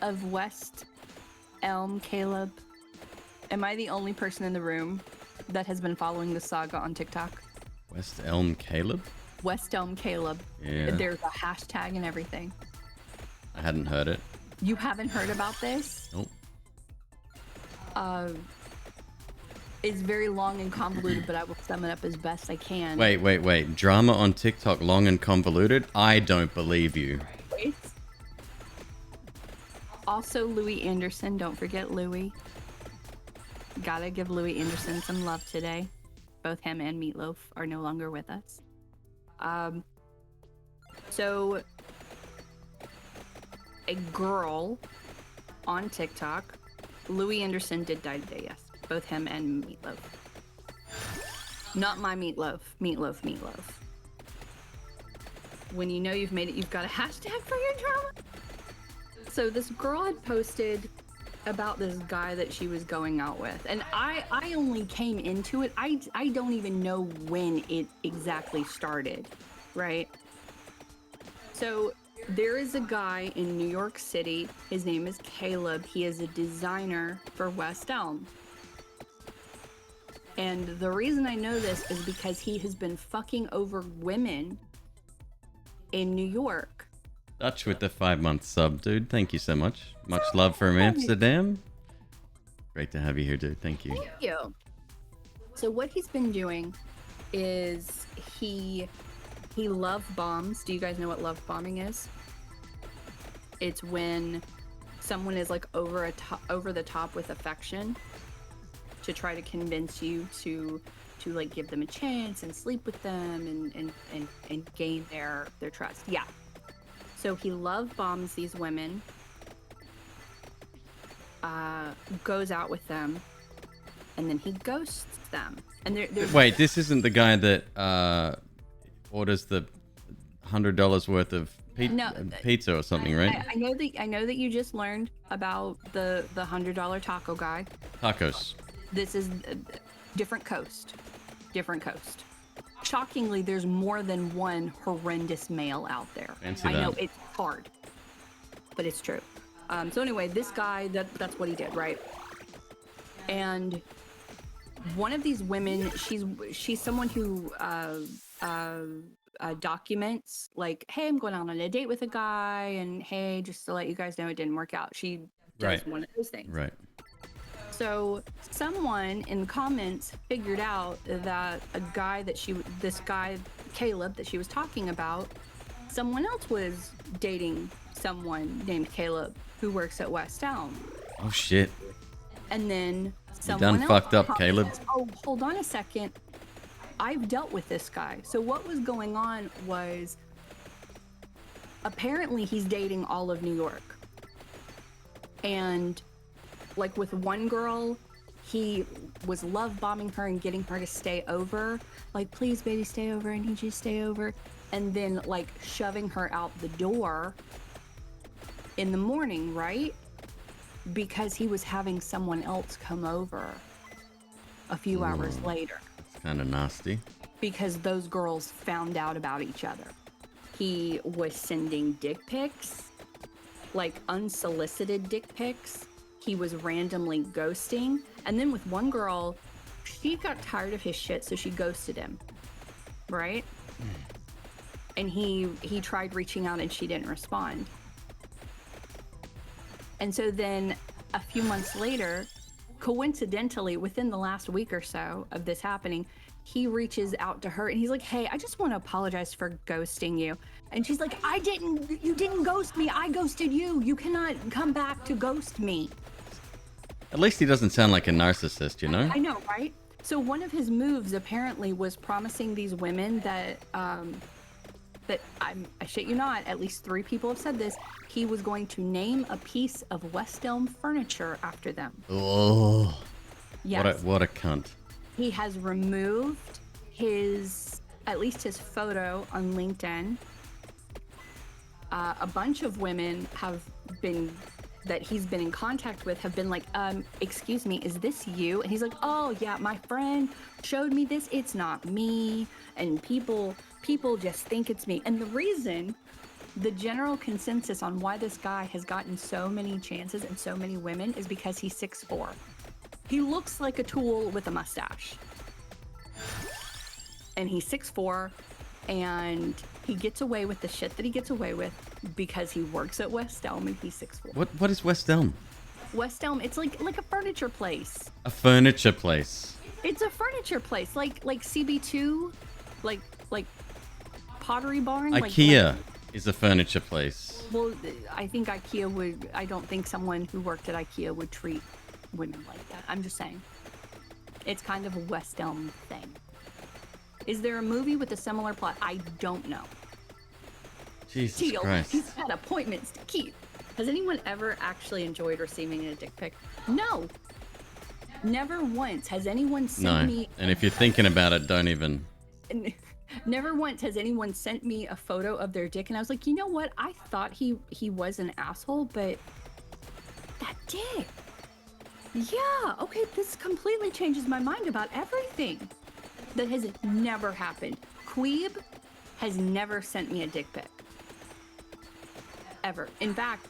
of West Elm Caleb? Am I the only person in the room that has been following the saga on TikTok? West Elm Caleb? West Elm Caleb. Yeah. There's a hashtag and everything. I hadn't heard it. You haven't heard about this? Nope. It's very long and convoluted, but I will sum it up as best I can. Wait. Drama on TikTok long and convoluted? I don't believe you. Wait. Also, Louis Anderson. Don't forget Louis. Gotta give Louis Anderson some love today. Both him and Meatloaf are no longer with us. So a girl on TikTok, Louis Anderson did die today, yes. Both him and Meatloaf. Not my Meatloaf. Meatloaf. When you know you've made it, you've got a hashtag for your drama. So this girl had posted about this guy that she was going out with. And I only came into it. I don't even know when it exactly started, right? So there is a guy in New York City. His name is Caleb. He is a designer for West Elm. And the reason I know this is because he has been fucking over women in New York. Dutch with the 5-month sub, dude. Thank you so much. Much love from Amsterdam. Great to have you here, dude. Thank you. Thank you. So what he's been doing is he love bombs. Do you guys know what love bombing is? It's when someone is like over the top with affection to try to convince you to like give them a chance and sleep with them and gain their trust. Yeah. So he love bombs these women, goes out with them, and then he ghosts them. And wait, this isn't the guy that orders the $100 worth of pizza or something, right? I know that you just learned about the $100 taco guy. Tacos. This is different coast. Shockingly, there's more than one horrendous male out there. Fancy I that. know it's hard, but it's true. So anyway, this guy, that's what he did, right? And one of these women, she's someone who documents, like, hey, I'm going out on a date with a guy, and hey, just to let you guys know, it didn't work out. She does one of those things. Right. So someone in the comments figured out that this guy, Caleb, that she was talking about, someone else was dating someone named Caleb who works at West Elm. Oh, shit. And then You done fucked up, Caleb. Oh, hold on a second. I've dealt with this guy. So what was going on was apparently he's dating all of New York. And like with one girl, he was love bombing her and getting her to stay over. Like, please, baby, stay over. I need you to stay over. And then like shoving her out the door in the morning, right? Because he was having someone else come over a few hours later. It's kind of nasty. Because those girls found out about each other. He was sending dick pics, like unsolicited dick pics. He was randomly ghosting. And then with one girl, she got tired of his shit, so she ghosted him. Right? And he tried reaching out and she didn't respond. And so then a few months later, coincidentally, within the last week or so of this happening, he reaches out to her and he's like, hey, I just want to apologize for ghosting you. And she's like, you didn't ghost me. I ghosted you. You cannot come back to ghost me. At least he doesn't sound like a narcissist, you know? I know, right? So one of his moves apparently was promising these women that that I shit you not, at least 3 people have said this. He was going to name a piece of West Elm furniture after them. Oh, Yes. what a cunt. He has removed at least his photo on LinkedIn. A bunch of women that he's been in contact with have been like, excuse me, is this you? And he's like, oh yeah, my friend showed me this. It's not me. And people just think it's me. And the general consensus on why this guy has gotten so many chances and so many women is because he's 6'4". He looks like a tool with a mustache. And he's 6'4", and he gets away with the shit that he gets away with because he works at West Elm and he's 6'4". What is West Elm? West Elm, it's like a furniture place. A furniture place. It's a furniture place, like CB2, like Pottery Barn. IKEA is a furniture place. Well, I think IKEA would. I don't think someone who worked at IKEA would treat women like that. I'm just saying. It's kind of a West Elm thing. Is there a movie with a similar plot? I don't know. Jesus Teal, Christ. he's had appointments to keep. Has anyone ever actually enjoyed receiving a dick pic? No. Never once has anyone sent me... And if you're thinking about it, don't even... Never once has anyone sent me a photo of their dick, and I was like, you know what? I thought he was an asshole, but that dick. Yeah, okay, this completely changes my mind about everything. That has never happened. McQueeb has never sent me a dick pic. Ever. In fact,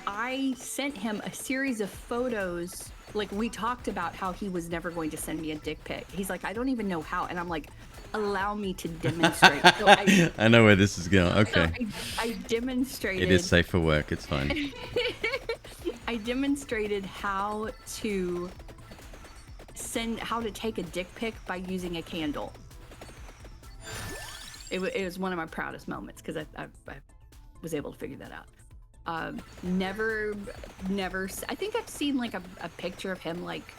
I sent him a series of photos. Like, we talked about how he was never going to send me a dick pic. He's like, I don't even know how. And I'm like, allow me to demonstrate. So I know where this is going. Okay. So I demonstrated. It is safe for work. It's fine. I demonstrated how to take a dick pic by using a candle. It was one of my proudest moments because I was able to figure that out. Never. I think I've seen like a picture of him, like,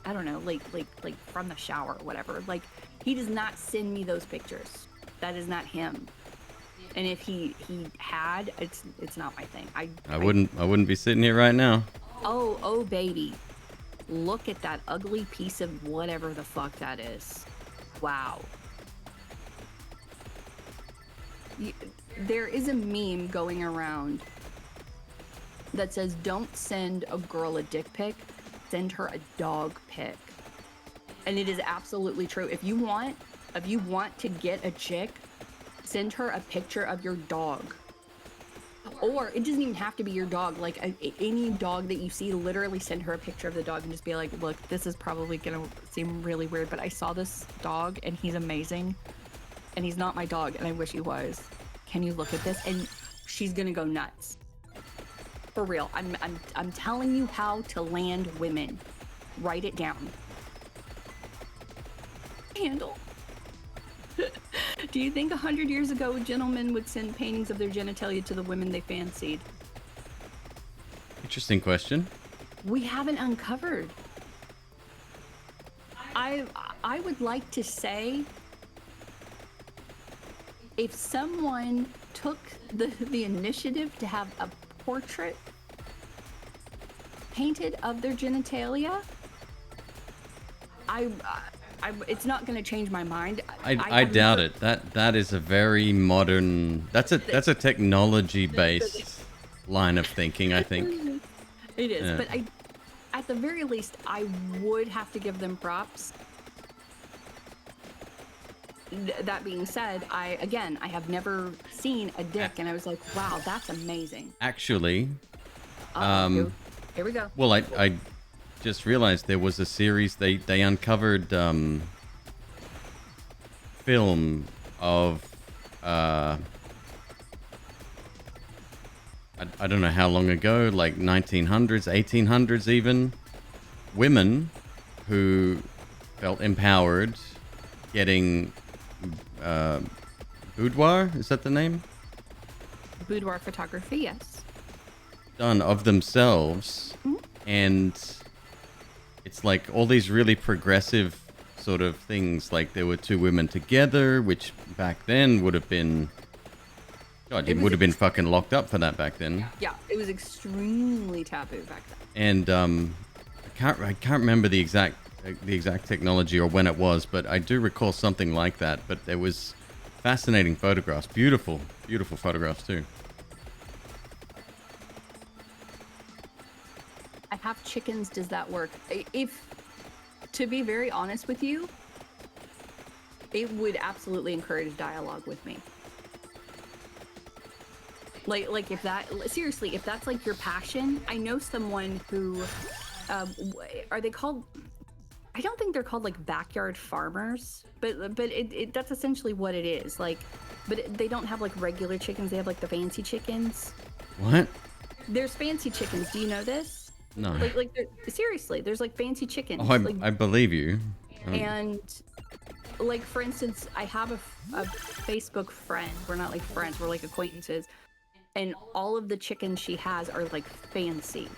I don't know, like from the shower or whatever. Like, he does not send me those pictures. That is not him. And if he had, it's not my thing. I wouldn't be sitting here right now. Oh baby. Look at that ugly piece of whatever the fuck that is. Wow. There is a meme going around that says, don't send a girl a dick pic, send her a dog pic. And it is absolutely true. If you want to get a chick, send her a picture of your dog. Or it doesn't even have to be your dog. Like, any dog that you see, literally send her a picture of the dog and just be like, look, this is probably gonna seem really weird, but I saw this dog and he's amazing. And he's not my dog and I wish he was. Can you look at this? And she's gonna go nuts. For real. I'm telling you how to land women. Write it down. Handle. Do you think 100 years ago gentlemen would send paintings of their genitalia to the women they fancied? Interesting question. We haven't uncovered. I would like to say, if someone took the initiative to have a portrait painted of their genitalia, it's not going to change my mind. I doubt it. That is a very modern. That's a technology based line of thinking. I think it is. Yeah. But at the very least, I would have to give them props. That being said, I have never seen a dick, and I was like, wow, that's amazing. Actually, here we go. Well, I just realized there was a series they uncovered film of I don't know how long ago, like 1900s, 1800s even, women who felt empowered getting boudoir, is that the name? Boudoir photography, yes. Done of themselves. Mm-hmm. And it's like all these really progressive sort of things, like there were two women together, which back then would have been God, It you was would have been fucking locked up for that back then. Yeah, it was extremely taboo back then. And I can't remember the exact technology or when it was, but I do recall something like that. But there was fascinating photographs, beautiful photographs too. I have chickens. Does that work? If, to be very honest with you, it would absolutely encourage dialogue with me. Like if that, seriously, if that's like your passion, I know someone who, are they called? I don't think they're called like backyard farmers, but that's essentially what it is. Like, but they don't have like regular chickens. They have like the fancy chickens. What? There's fancy chickens. Do you know this? No. Like seriously, there's like fancy chickens. Oh, like, I believe you. and like for instance, I have a Facebook friend. We're not like friends. We're like acquaintances. And all of the chickens she has are like fancy.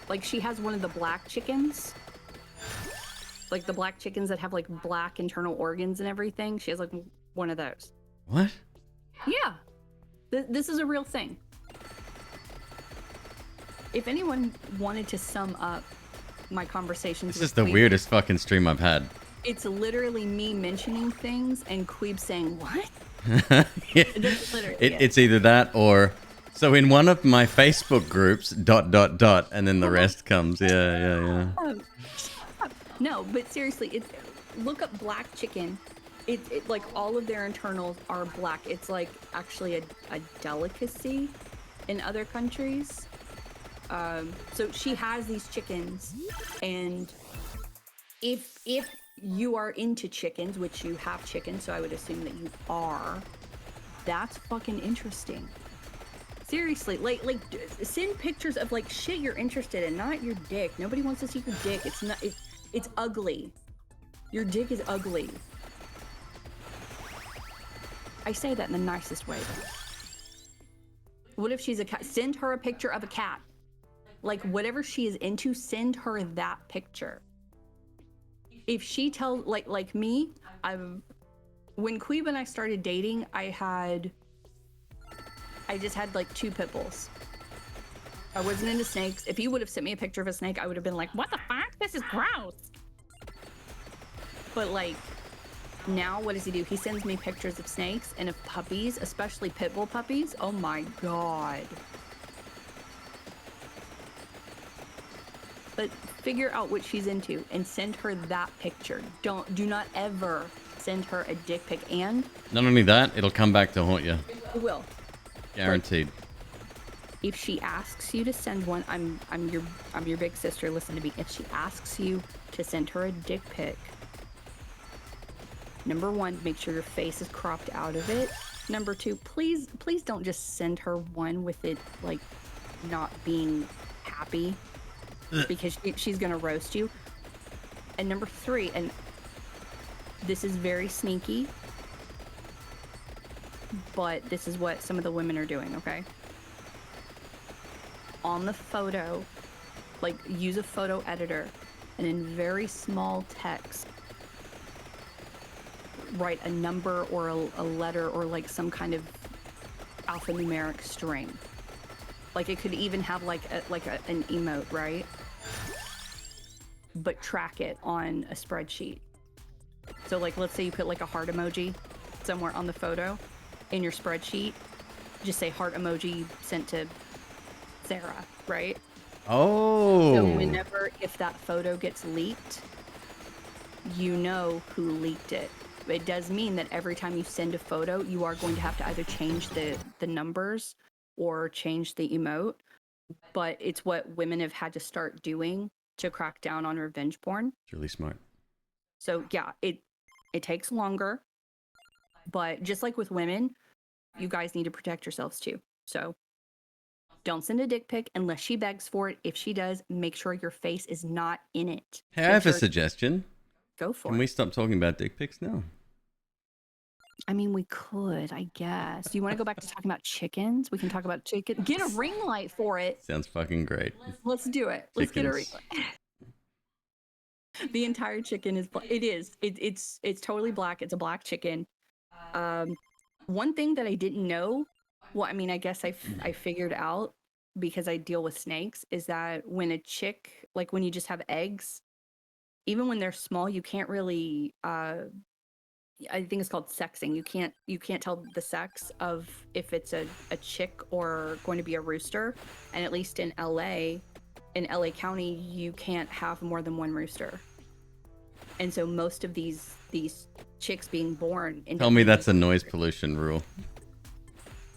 Like she has one of the black chickens. Like the black chickens that have like black internal organs and everything. She has like one of those. What? Yeah. This is a real thing. If anyone wanted to sum up my conversations This with is the Queeb, weirdest fucking stream I've had. it's literally me mentioning things and Queeb saying, what? Yeah. It's either that or... So in one of my Facebook groups, ... and then the rest comes. Yeah. No, but seriously, look up black chicken. It like all of their internals are black. It's like actually a delicacy in other countries. So she has these chickens, and if you are into chickens, which you have chickens, so I would assume that you are, that's fucking interesting. Seriously, like send pictures of like shit you're interested in, not your dick. Nobody wants to see your dick. It's ugly. Your dick is ugly. I say that in the nicest way though. What if she's a cat? Send her a picture of a cat. Like whatever she is into, send her that picture. If she tells, like me, when Queeb and I started dating, I just had like 2 pit bulls. I wasn't into snakes. If he would have sent me a picture of a snake, I would have been like, what the fuck? This is gross. But like, now what does he do? He sends me pictures of snakes and of puppies, especially pit bull puppies. Oh my God. But figure out what she's into and send her that picture. Do not ever send her a dick pic. And not only that, it'll come back to haunt you. it will. Guaranteed. Like, if she asks you to send one, I'm your big sister. Listen to me. If she asks you to send her a dick pic, number 1, make sure your face is cropped out of it. Number 2, please don't just send her one with it like not being happy, because she's gonna roast you. And number 3, and this is very sneaky, but this is what some of the women are doing, okay? On the photo, like use a photo editor, and in very small text, write a number or a letter or like some kind of alphanumeric string. Like it could even have like an emote, right? But track it on a spreadsheet. So like, let's say you put like a heart emoji somewhere on the photo in your spreadsheet, just say heart emoji sent to Sarah, right? Oh. So whenever, if that photo gets leaked, you know who leaked it. It does mean that every time you send a photo, you are going to have to either change the numbers or change the emote. But it's what women have had to start doing to crack down on revenge porn. It's really smart. So yeah, it takes longer, but just like with women, you guys need to protect yourselves too. So don't send a dick pic unless she begs for it. If she does, make sure your face is not in it. Hey, I have a suggestion. Go for it. Can we stop talking about dick pics now? I mean, we could, I guess. Do you want to go back to talking about chickens? We can talk about chicken. Get a ring light for it. Sounds fucking great. Let's do it. Let's get a ring light. The entire chicken is black. It is. It's totally black. It's a black chicken. One thing that I didn't know Well, I mean, I guess I figured out because I deal with snakes is that when a chick, like when you just have eggs, even when they're small, you can't really I think it's called sexing. You can't tell the sex of if it's a chick or going to be a rooster. And at least in LA County, you can't have more than one rooster. And so most of these chicks being born end Tell up me being that's a noise pollution rule.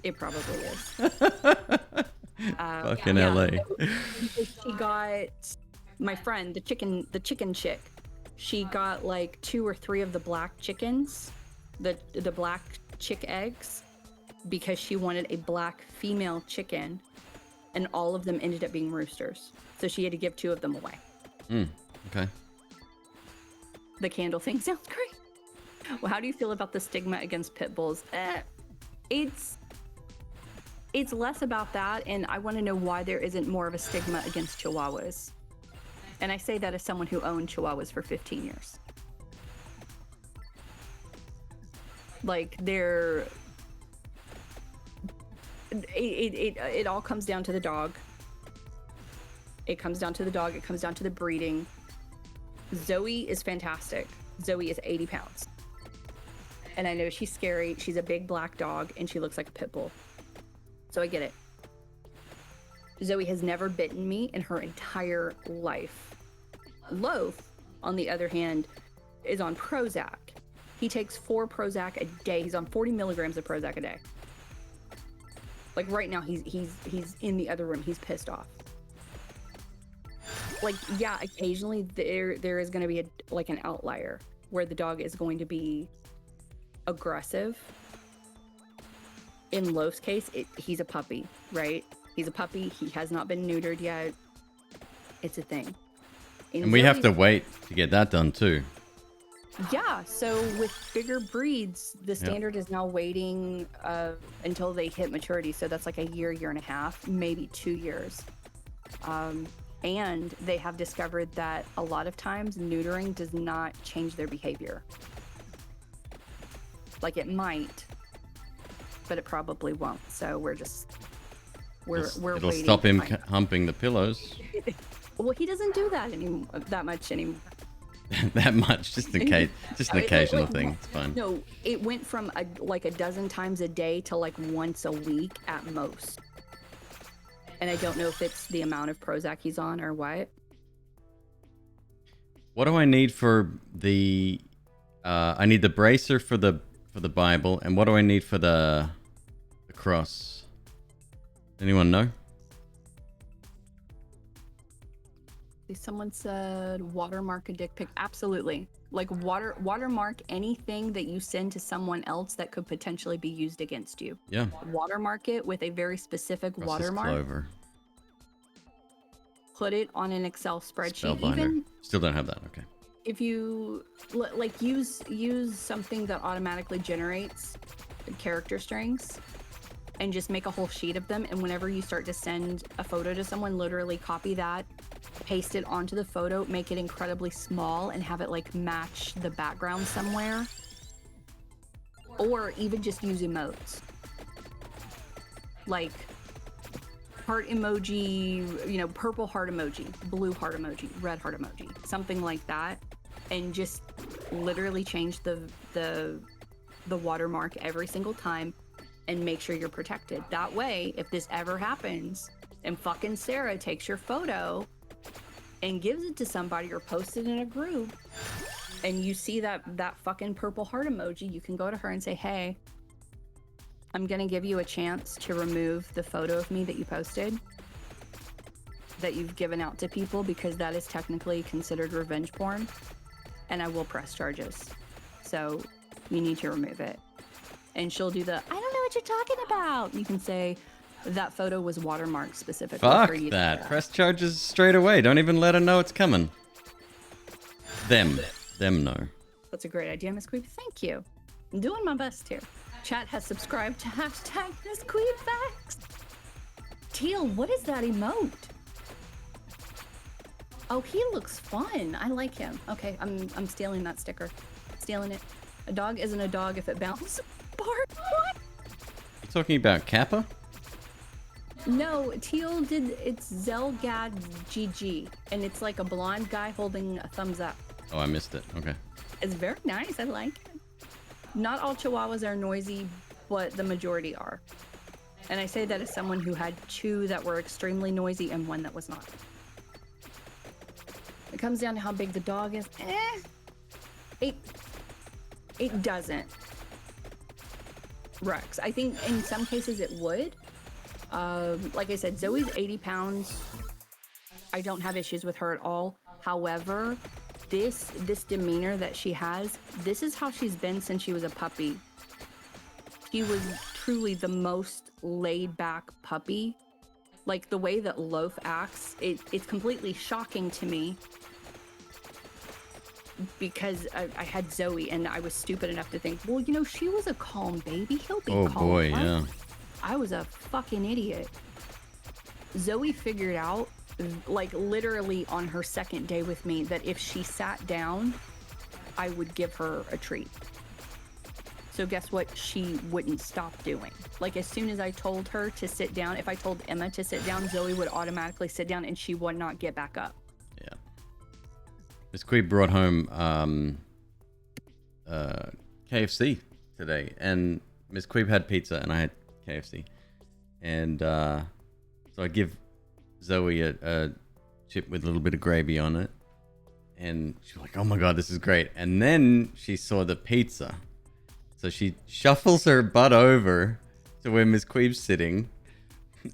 It probably is. Fucking yeah, LA. because she got my friend, the chicken chick. She got like 2 or 3 of the black chickens, the black chick eggs, because she wanted a black female chicken, and all of them ended up being roosters. So she had to give 2 of them away. Okay. The candle thing sounds great. Well, how do you feel about the stigma against pit bulls? It's less about that, and I want to know why there isn't more of a stigma against Chihuahuas. And I say that as someone who owned Chihuahuas for 15 years. Like, it all comes down to the dog. It comes down to the dog. It comes down to the breeding. Zoe is fantastic. Zoe is 80 pounds. And I know she's scary. She's a big black dog, and she looks like a pit bull. So I get it. Zoe has never bitten me in her entire life. Loaf, on the other hand, is on Prozac. He takes 4 Prozac a day. He's on 40 milligrams of Prozac a day. Like right now, he's in the other room. He's pissed off. Like, yeah, occasionally there is going to be an outlier where the dog is going to be aggressive. In Loaf's case, he's a puppy, right? He's a puppy. He has not been neutered yet. It's a thing. And we have to wait to get that done too. Yeah, so with bigger breeds, the standard is now waiting until they hit maturity. So that's like a year and a half, maybe 2 years. And they have discovered that a lot of times neutering does not change their behavior. Like it might, but it probably won't. So we're It'll waiting. stop him humping the pillows. Well, he doesn't do that that much anymore. That much, just in case, just an occasional thing. It's fine. No, it went from a dozen times a day to like once a week at most. And I don't know if it's the amount of Prozac he's on or what. What do I need for the? I need the bracer for the Bible, and what do I need for the cross? Anyone know? Someone said watermark a dick pic. Absolutely. Like watermark anything that you send to someone else that could potentially be used against you. Yeah. Watermark it with a very specific Cross watermark. Clover. Put it on an Excel spreadsheet. Spellbinder. Still don't have that. Okay. If you like use something that automatically generates character strings and just make a whole sheet of them, and whenever you start to send a photo to someone, literally copy that, paste it onto the photo, make it incredibly small, and have it like match the background somewhere. Or even just use emotes. Like heart emoji, purple heart emoji, blue heart emoji, red heart emoji, something like that. And just literally change the watermark every single time and make sure you're protected. That way, if this ever happens and fucking Sarah takes your photo and gives it to somebody or posts it in a group and you see that fucking purple heart emoji, you can go to her and say, hey, I'm gonna give you a chance to remove the photo of me that you posted, that you've given out to people, because that is technically considered revenge porn, and I will press charges. So you need to remove it. And she'll do I don't know what you're talking about. You can say, that photo was watermarked specifically Fuck for you. that. Press charges straight away. Don't even let her know it's coming. Them know. That's a great idea, McQueeb. Thank you. I'm doing my best here. Chat has subscribed to hashtag McQueebFacts. Teal, what is that emote? Oh, he looks fun. I like him. Okay, I'm stealing that sticker. Stealing it. A dog isn't a dog if it bounces. Bart, what? You talking about Kappa? No, Teal did. It's Zelgad GG, and it's like a blonde guy holding a thumbs up. Oh, I missed it. Okay. It's very nice. I like it. Not all Chihuahuas are noisy, but the majority are. And I say that as someone who had 2 that were extremely noisy and 1 that was not. It comes down to how big the dog is. It doesn't. Rex. I think in some cases it would. Like I said, Zoe's 80 pounds. I don't have issues with her at all. However, this demeanor that she has, this is how she's been since she was a puppy. She was truly the most laid back puppy. Like the way that Loaf acts, it's completely shocking to me. Because I had Zoe and I was stupid enough to think, well, you know, she was a calm baby. He'll be calm. Oh boy, yeah. I was a fucking idiot. Zoe figured out, like literally on her second day with me, that if she sat down, I would give her a treat. So guess what she wouldn't stop doing? Like as soon as I told her to sit down, if I told Emma to sit down, Zoe would automatically sit down and she would not get back up. Yeah. McQueeb brought home KFC today, and McQueeb had pizza and I had KFC. And so I give Zoe a chip with a little bit of gravy on it. And she was like, oh my God, this is great. And then she saw the pizza. So she shuffles her butt over to where Miss Queeb's sitting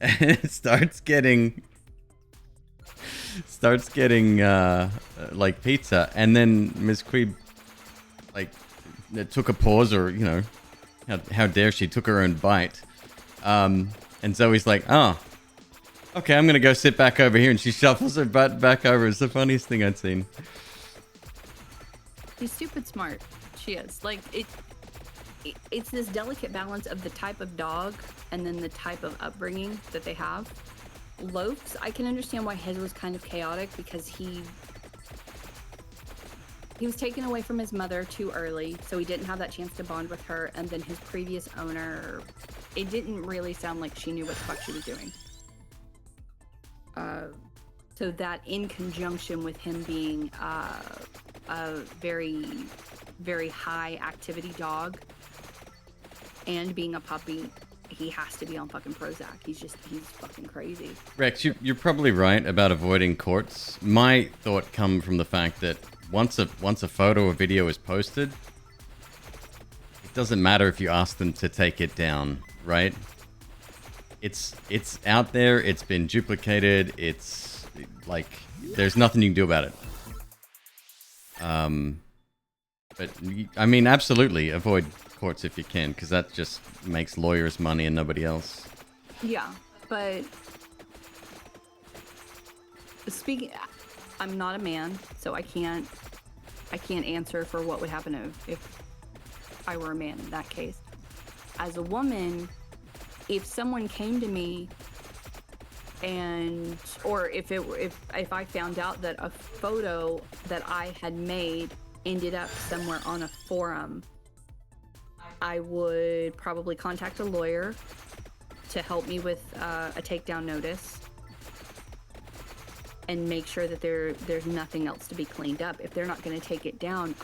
and starts getting like pizza. And then Miss Queeb like took a pause, or you know, how dare she, took her own bite. And Zoe's like, oh, okay, I'm gonna go sit back over here, and she shuffles her butt back over. It's the funniest thing I'd seen. She's stupid smart. She is. Like it's this delicate balance of the type of dog and then the type of upbringing that they have. Loaf's, I can understand why his was kind of chaotic because he was taken away from his mother too early, so he didn't have that chance to bond with her. And then his previous owner, it didn't really sound like she knew what the fuck she was doing. So that in conjunction with him being a very, very high activity dog and being a puppy, he has to be on fucking Prozac. He's fucking crazy. Rex, you're probably right about avoiding courts. My thought come from the fact that once a photo or video is posted, it doesn't matter if you ask them to take it down, right? It's out there. It's been duplicated. It's like there's nothing you can do about it. But I mean, absolutely avoid courts if you can, because that just makes lawyers money and nobody else. Yeah, but speaking, I'm not a man, so I can't answer for what would happen if I were a man in that case. As a woman, if someone came to me or if I found out that a photo that I had made ended up somewhere on a forum, I would probably contact a lawyer to help me with a takedown notice and make sure that there's nothing else to be cleaned up. If they're not going to take it down,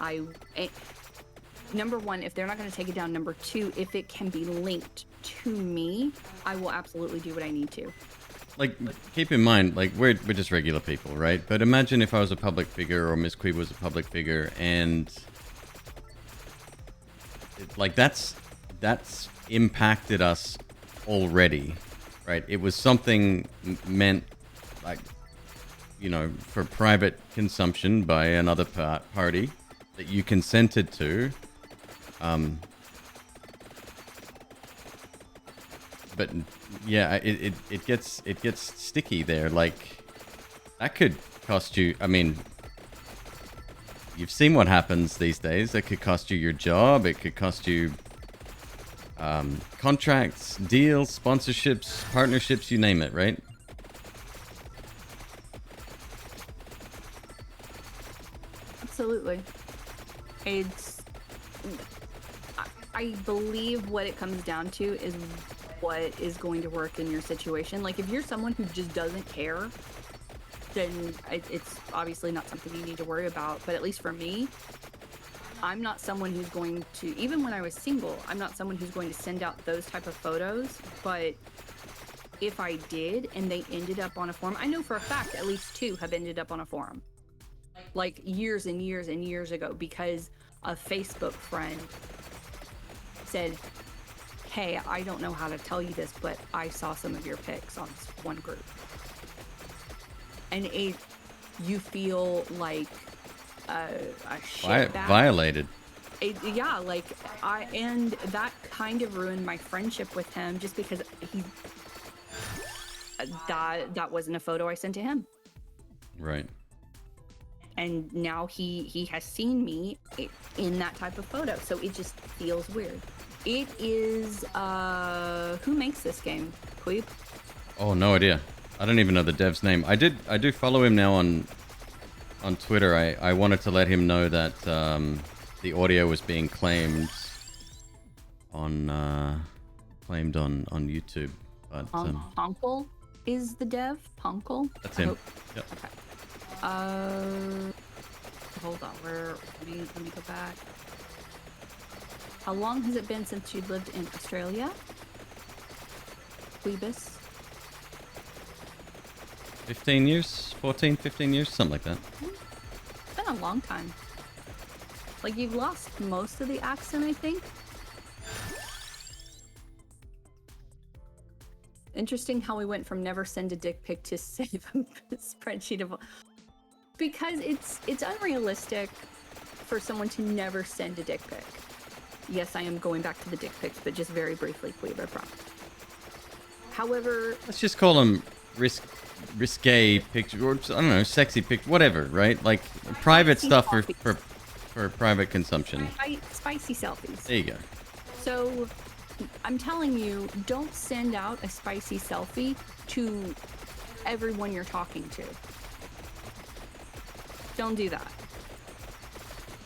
number one, if they're not going to take it down, number two, if it can be linked to me, I will absolutely do what I need to. Like, keep in mind, like, we're just regular people, right? But imagine if I was a public figure or Miss Queeb was a public figure, and like that's impacted us already, right? It was something meant, like, you know, for private consumption by another party that you consented to. But yeah, it gets sticky there. Like, that could cost you. I mean, you've seen what happens these days. It could cost you your job. It could cost you contracts, deals, sponsorships, partnerships, you name it, right? Absolutely. I believe what it comes down to is what is going to work in your situation. Like, if you're someone who just doesn't care, then it's obviously not something you need to worry about. But at least for me, I'm not someone who's going to, even when I was single, I'm not someone who's going to send out those type of photos. But if I did and they ended up on a forum, I know for a fact at least 2 have ended up on a forum, like years and years and years ago, because a Facebook friend said, hey, I don't know how to tell you this, but I saw some of your pics on this one group. And you feel like a shit bag. Violated. Yeah, like and that kind of ruined my friendship with him, just because that wasn't a photo I sent to him. Right. And now he has seen me in that type of photo, so it just feels weird. It is who makes this game? McQueeb? Oh, no idea. I don't even know the dev's name. I do follow him now on Twitter. I wanted to let him know that the audio was being claimed on YouTube. But Punkle is the dev. Punkle. That's him. Yep. Okay. Hold on. Let me go back. How long has it been since you lived in Australia? Queebus? 15 years? 14, 15 years? Something like that. It's been a long time. Like, you've lost most of the accent, I think. Interesting how we went from never send a dick pic to save a spreadsheet of... Because it's unrealistic for someone to never send a dick pic. Yes, I am going back to the dick pics, but just very briefly, Queeb, I promise. However... Let's just call them risque pictures, or I don't know, sexy pictures, whatever, right? Like, private stuff for private consumption. Spicy selfies. There you go. So, I'm telling you, don't send out a spicy selfie to everyone you're talking to. Don't do that.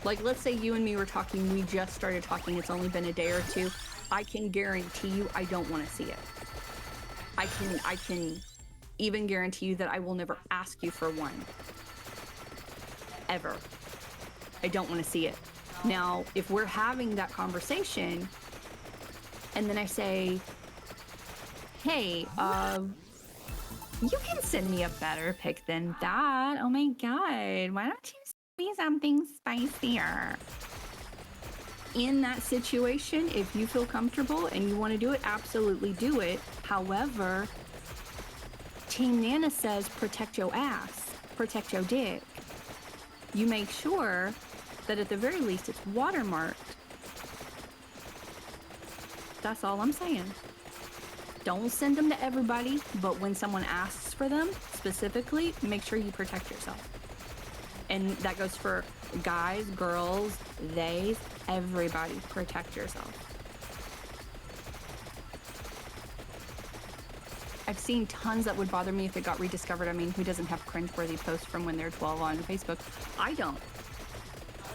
Like, let's say you and me were talking, we just started talking, it's only been a day or 2. I can guarantee you I don't want to see it. I can even guarantee you that I will never ask you for one. Ever. I don't want to see it. Now, if we're having that conversation, and then I say, hey, you can send me a better pic than that. Oh my God, why don't you send me something spicier? In that situation, if you feel comfortable and you want to do it, absolutely do it. However, Team Nana says protect your ass, protect your dick. You make sure that at the very least it's watermarked. That's all I'm saying. Don't send them to everybody, but when someone asks for them specifically, make sure you protect yourself. And that goes for guys, girls, they, everybody. Protect yourself. I've seen tons that would bother me if it got rediscovered. I mean, who doesn't have cringeworthy posts from when they're 12 on Facebook? I don't.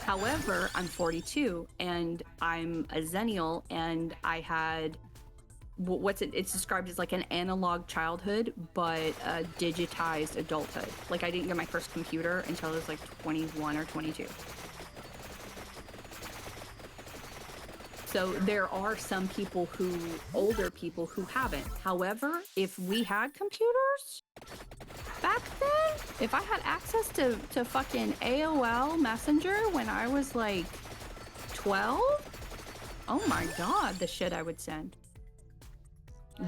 However, I'm 42 and I'm a Zennial, and I had it's described as like an analog childhood, but a digitized adulthood. Like, I didn't get my first computer until I was like 21 or 22. So there are some people older people who haven't. However, if we had computers back then, if I had access to fucking AOL Messenger when I was like 12, oh my God, the shit I would send.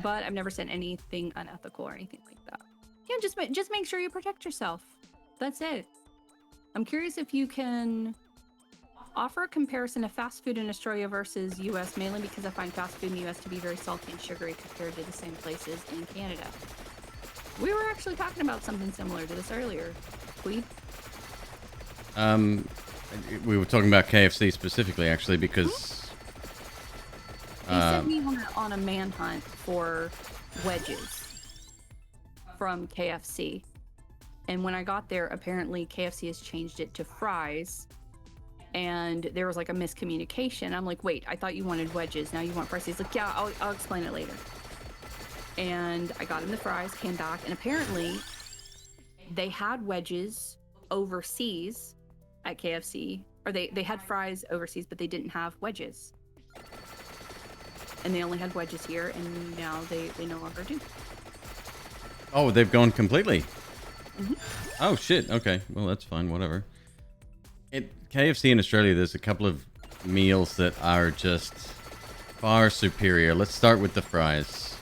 But I've never sent anything unethical or anything like that. Yeah, just make sure you protect yourself. That's it. I'm curious if you can offer a comparison of fast food in Australia versus US, mainly because I find fast food in the US to be very salty and sugary compared to the same places in Canada. We were actually talking about something similar to this earlier. Queeb? We were talking about KFC specifically, actually, because... They sent me on a manhunt for wedges from KFC. And when I got there, apparently KFC has changed it to fries. And there was like a miscommunication. I'm like, wait, I thought you wanted wedges. Now you want fries. He's like, yeah, I'll explain it later. and I got in the fries, came back, and apparently they had wedges overseas at KFC, or they had fries overseas, but they didn't have wedges. And they only had wedges here, and now they no longer do. Oh, they've gone completely? Mm-hmm. Oh, shit. Okay. Well, that's fine. Whatever. KFC in Australia, there's a couple of meals that are just far superior. Let's start with the fries.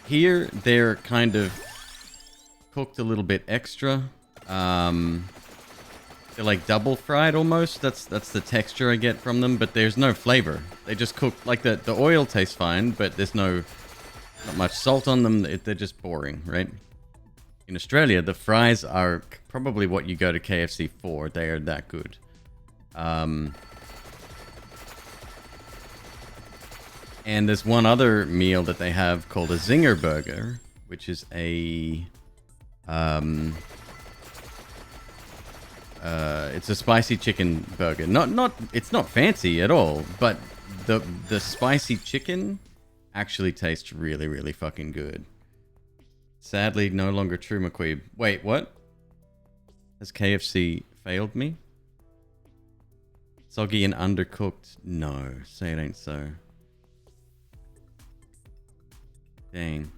Here, they're kind of cooked a little bit extra. They're like double fried almost. That's the texture I get from them, but there's no flavor. They just cook like the oil tastes fine, but there's not much salt on them. They're just boring, right? In Australia, the fries are probably what you go to KFC for. They are that good. And there's one other meal that they have called a Zinger Burger, which is it's a spicy chicken burger. It's not fancy at all, but the spicy chicken actually tastes really, really fucking good. Sadly, no longer true, McQueeb. Wait, what? Has KFC failed me? Soggy and undercooked? No, say it ain't so. Dang.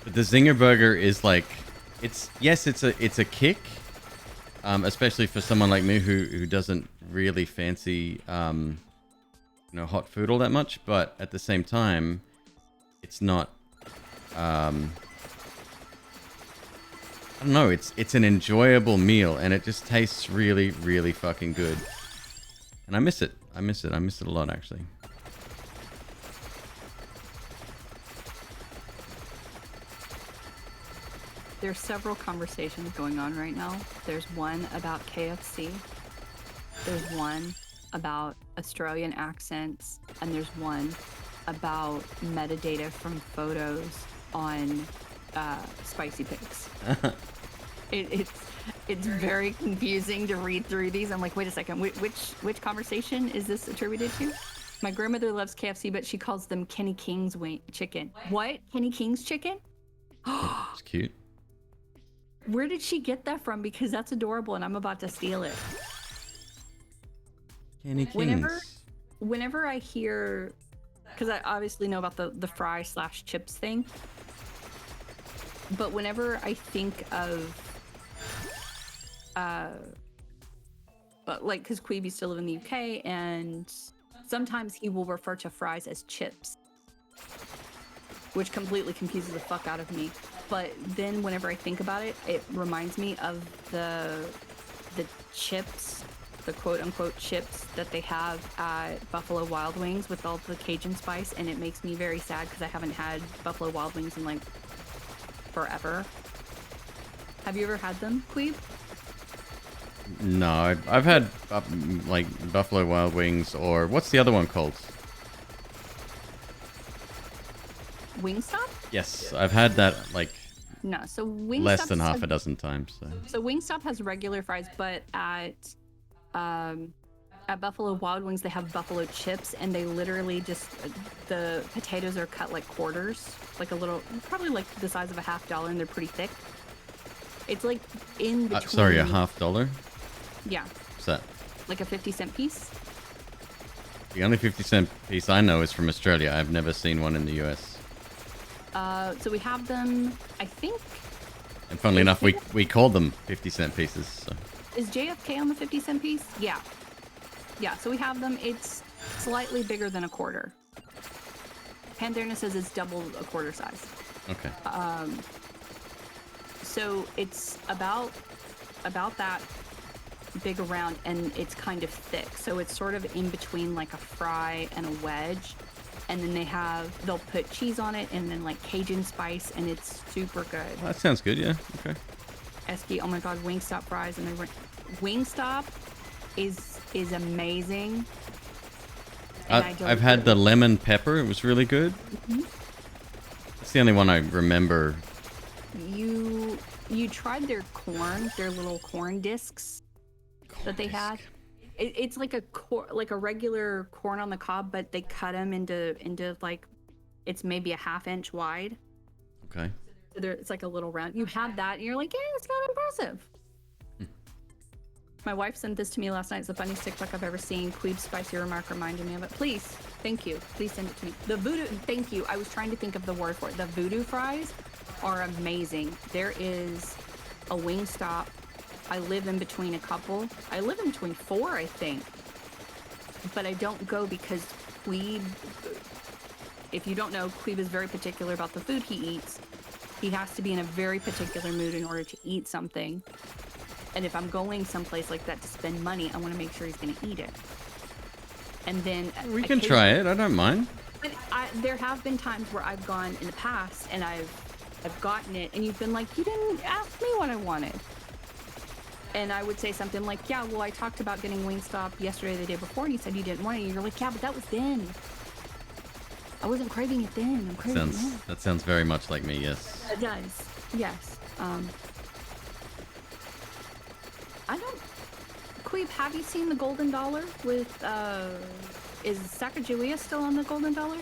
But the Zinger Burger is like, it's a kick, especially for someone like me who doesn't really fancy hot food all that much. But at the same time, it's not. I don't know. It's an enjoyable meal, and it just tastes really, really fucking good. And I miss it. I miss it a lot, actually. There's several conversations going on right now. There's one about KFC. There's one about Australian accents. And there's one about metadata from photos on spicy pigs. It's very confusing to read through these. I'm like, wait a second, which conversation is this attributed to? My grandmother loves KFC, but she calls them Kenny King's chicken. What? Kenny King's chicken? It's cute. Where did she get that from? Because that's adorable, and I'm about to steal it. Kenny King's. Whenever I hear, because I obviously know about the fry/chips thing, but whenever I think of, like, because Queeb used to live in the UK, and sometimes he will refer to fries as chips, which completely confuses the fuck out of me. But then whenever I think about it, it reminds me of the chips, the quote-unquote chips that they have at Buffalo Wild Wings with all the Cajun spice, and it makes me very sad because I haven't had Buffalo Wild Wings in, like, forever. Have you ever had them, Queeb? No, I've had, like, Buffalo Wild Wings, or what's the other one called? Wingstop? Yes, I've had that, like, no, so Wingstop less than half a dozen times. So Wingstop has regular fries, but at Buffalo Wild Wings they have buffalo chips, and they literally just the potatoes are cut like quarters, like a little, probably like the size of a $50, and they're pretty thick. It's like in between. Sorry, $50? Yeah. What's that? Like a 50-cent piece. The only 50-cent piece I know is from Australia. I've never seen one in the US. So we have them, I think. And funnily enough, we called them 50-cent pieces. So. Is JFK on the 50-cent piece? Yeah. Yeah, so we have them. It's slightly bigger than a quarter. Pantherna says it's double a quarter size. Okay. So it's about that big around, and it's kind of thick. So it's sort of in between like a fry and a wedge. And then they'll put cheese on it, and then like Cajun spice, and it's super good. Well, that sounds good, yeah. Okay. Esky, oh my god, Wingstop fries, and Wingstop is amazing. I've had the lemon pepper. It was really good. Mm-hmm. It's the only one I remember. You tried their little corn discs that they had. It's like like a regular corn on the cob, but they cut them into like, it's maybe a 1/2 inch wide. Okay. So it's like a little round. You have that, and you're like, yeah, it's not impressive. My wife sent this to me last night. It's the funniest TikTok I've ever seen. Queeb's spicy remark reminded me of it. Please, thank you. Please send it to me. The voodoo, thank you. I was trying to think of the word for it. The voodoo fries are amazing. There is a Wingstop. I live in between a couple. I live in between 4, I think. But I don't go because Queeb, if you don't know, Queeb is very particular about the food he eats. He has to be in a very particular mood in order to eat something. And if I'm going someplace like that to spend money, I want to make sure he's going to eat it. And then We can try it. I don't mind. But there have been times where I've gone in the past and I've gotten it, and you've been like, you didn't ask me what I wanted. And I would say something like, yeah, well, I talked about getting Wingstop yesterday or the day before, and you said you didn't want it. And you're like, yeah, but that was then. I wasn't craving it then. I'm craving it now. That sounds very much like me, yes. It does. Yes. I don't... Queeb, have you seen the Golden Dollar with, is Sacagawea still on the Golden Dollar?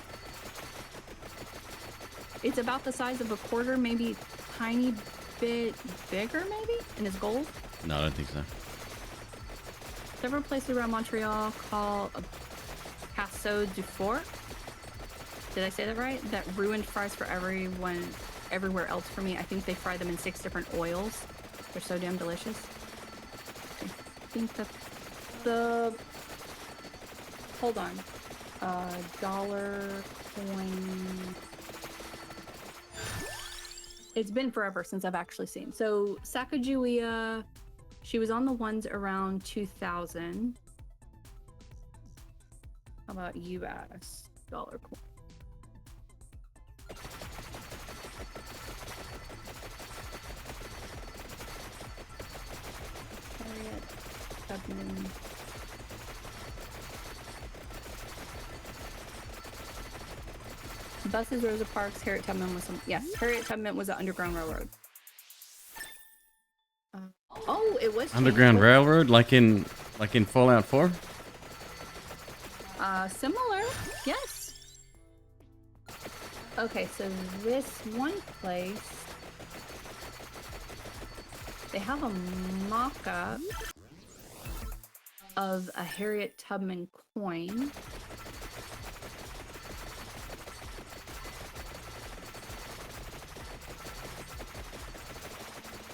It's about the size of a quarter, maybe tiny bit bigger, maybe, and it's gold. No, I don't think so. Several places around Montreal call a Casseau du Fort. Did I say that right? That ruined fries for everyone, everywhere else for me. I think they fry them in 6 different oils. They're so damn delicious. I think that the... Hold on. Dollar coin... It's been forever since I've actually seen. So Sacagawea, she was on the ones around 2000. How about US dollar coin? Harriet, Tubman. Buses, Rosa Parks, Harriet Tubman was some. Yes, Harriet Tubman was an Underground Railroad. Oh, it was Underground Railroad, like in Fallout 4. Similar. Yes. Okay, so this one place, they have a mock-up of a Harriet Tubman coin.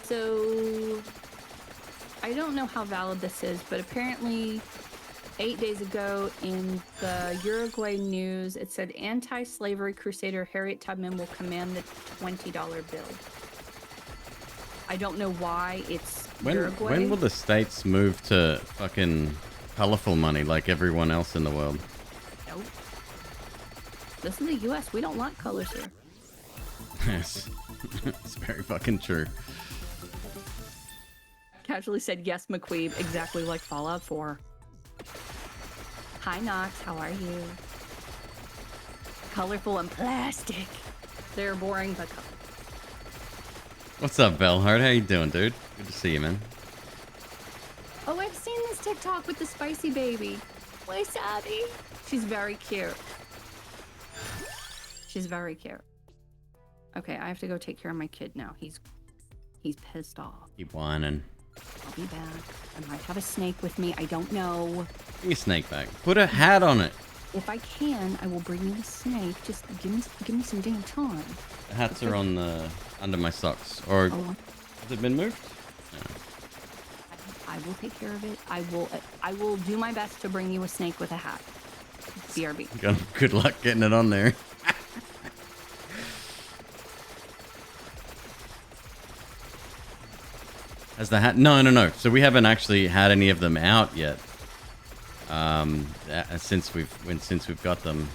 So, I don't know how valid this is, but apparently 8 days ago in the Uruguay news, it said anti-slavery crusader Harriet Tubman will command the $20 bill. I don't know why it's Uruguay. When will the States move to fucking colorful money like everyone else in the world? Nope. This is the US. We don't want colors here. Yes. It's very fucking true. Casually said, yes, McQueeb, exactly like Fallout 4. Hi, Nox, how are you? Colorful and plastic. They're boring, but colorful. What's up, Bellhard? How you doing, dude? Good to see you, man. Oh, I've seen this TikTok with the spicy baby. Wasabi. She's very cute. She's very cute. Okay, I have to go take care of my kid now. He's pissed off. Keep whining. I'll be back. I might have a snake with me. I don't know. Bring a snake back. Put a hat on it. If I can, I will bring you a snake. Just give me some damn time. The hats are on the under my socks. Or has it been moved? No. I will take care of it. I will do my best to bring you a snake with a hat. BRB. Good luck getting it on there. Has the hat? No. So we haven't actually had any of them out yet. Since we've got them,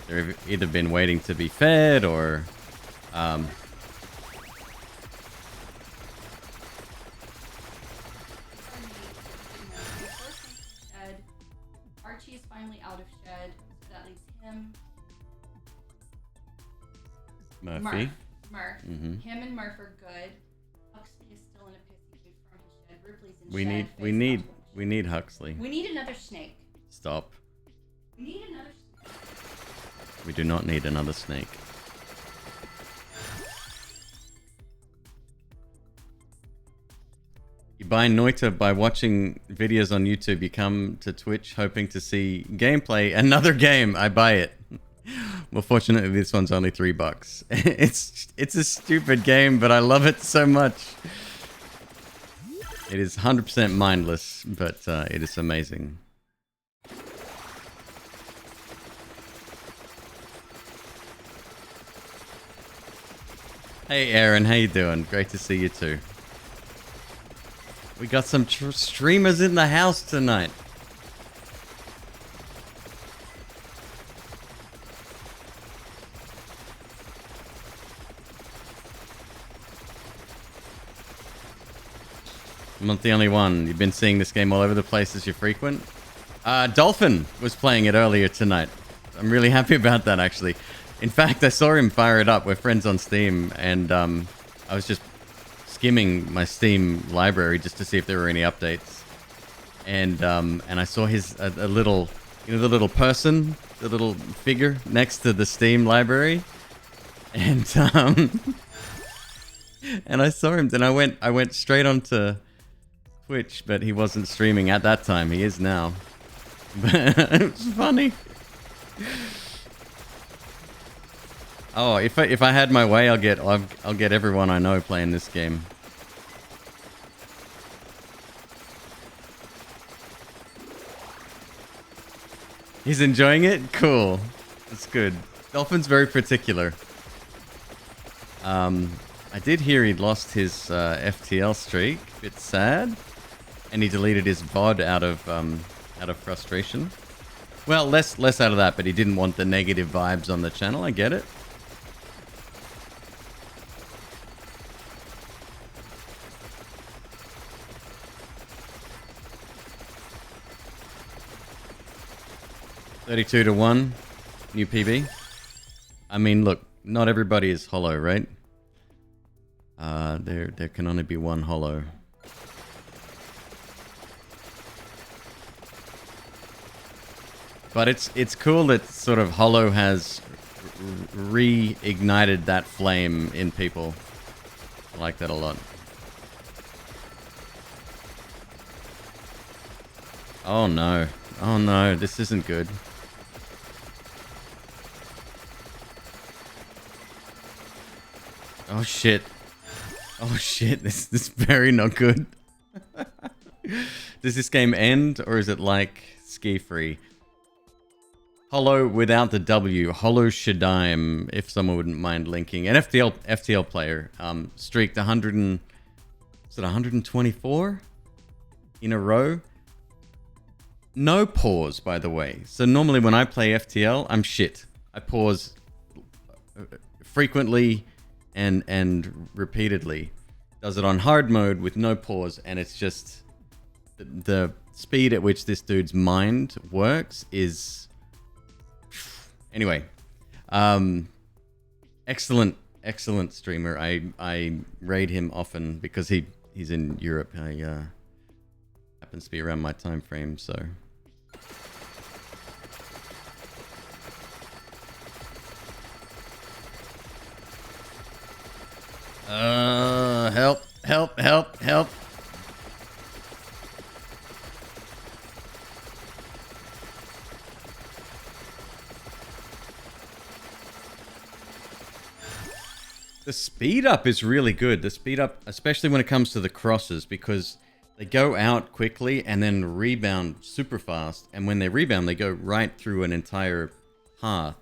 they've either been waiting to be fed or. Archie is finally out of shed, so that leaves him. Murphy. Murph. Mm-hmm. Him and Murph are good. Huxley is still in a pissy mood from his shed. Ripley's in We shed. need We need Huxley. We need another snake. Stop. We need another snake. We do not need another snake. You buy Noita by watching videos on YouTube. You come to Twitch hoping to see gameplay. Another game. I buy it. Well, fortunately, this one's only $3. It's a stupid game, but I love it so much. It is 100% mindless, but it is amazing. Hey, Aaron, how you doing? Great to see you too. We got some streamers in the house tonight. I'm not the only one. You've been seeing this game all over the places you frequent. Dolphin was playing it earlier tonight. I'm really happy about that, actually. In fact, I saw him fire it up. We're friends on Steam, and I was just skimming my Steam library just to see if there were any updates. And I saw his a little, you know, the little person, the little figure next to the Steam library, and and I saw him. Then I went straight onto Twitch, but he wasn't streaming at that time. He is now. But it was funny. Oh, if I had my way, I'll get everyone I know playing this game. He's enjoying it? Cool. That's good. Dolphin's very particular. I did hear he'd lost his FTL streak. Bit sad. And he deleted his VOD out of frustration. Well, less out of that, but he didn't want the negative vibes on the channel. I get it. $32-1, new PB. I mean, look, not everybody is hollow, right? There can only be one hollow. But it's cool that sort of hollow has reignited that flame in people. I like that a lot. Oh no. Oh no, this isn't good. Oh shit. Oh shit, this is very not good. Does this game end, or is it like Ski Free? Hollow without the W, Hollow Shadaim, if someone wouldn't mind linking. An FTL player streaked 124 in a row. No pause, by the way. So normally when I play FTL, I'm shit. I pause frequently and repeatedly. Does it on hard mode with no pause, and it's just the speed at which this dude's mind works is... Anyway, excellent streamer. I raid him often because he's in Europe. Happens to be around my time frame, so... help. The speed up is really good. The speed up, especially when it comes to the crosses, because they go out quickly and then rebound super fast. And when they rebound, they go right through an entire path.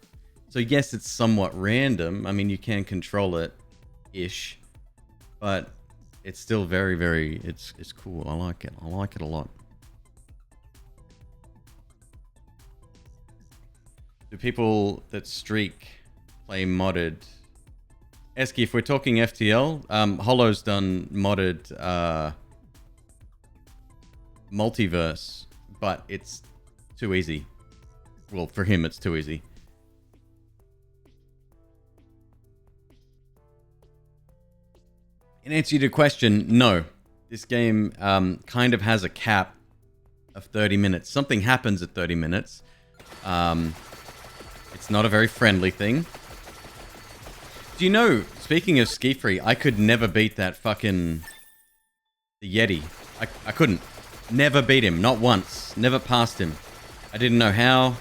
So yes, it's somewhat random. I mean, you can control it-ish. But it's still very, it's cool. I like it. I like it a lot. Do people that streak play modded? Eski, if we're talking FTL, Hollow's done modded multiverse, but it's too easy. Well, for him, it's too easy. In answer to your question, no. This game kind of has a cap of 30 minutes. Something happens at 30 minutes. It's not a very friendly thing. Do you know, speaking of ski free, I could never beat that fucking... the Yeti. I couldn't. Never beat him. Not once. Never passed him. I didn't know how.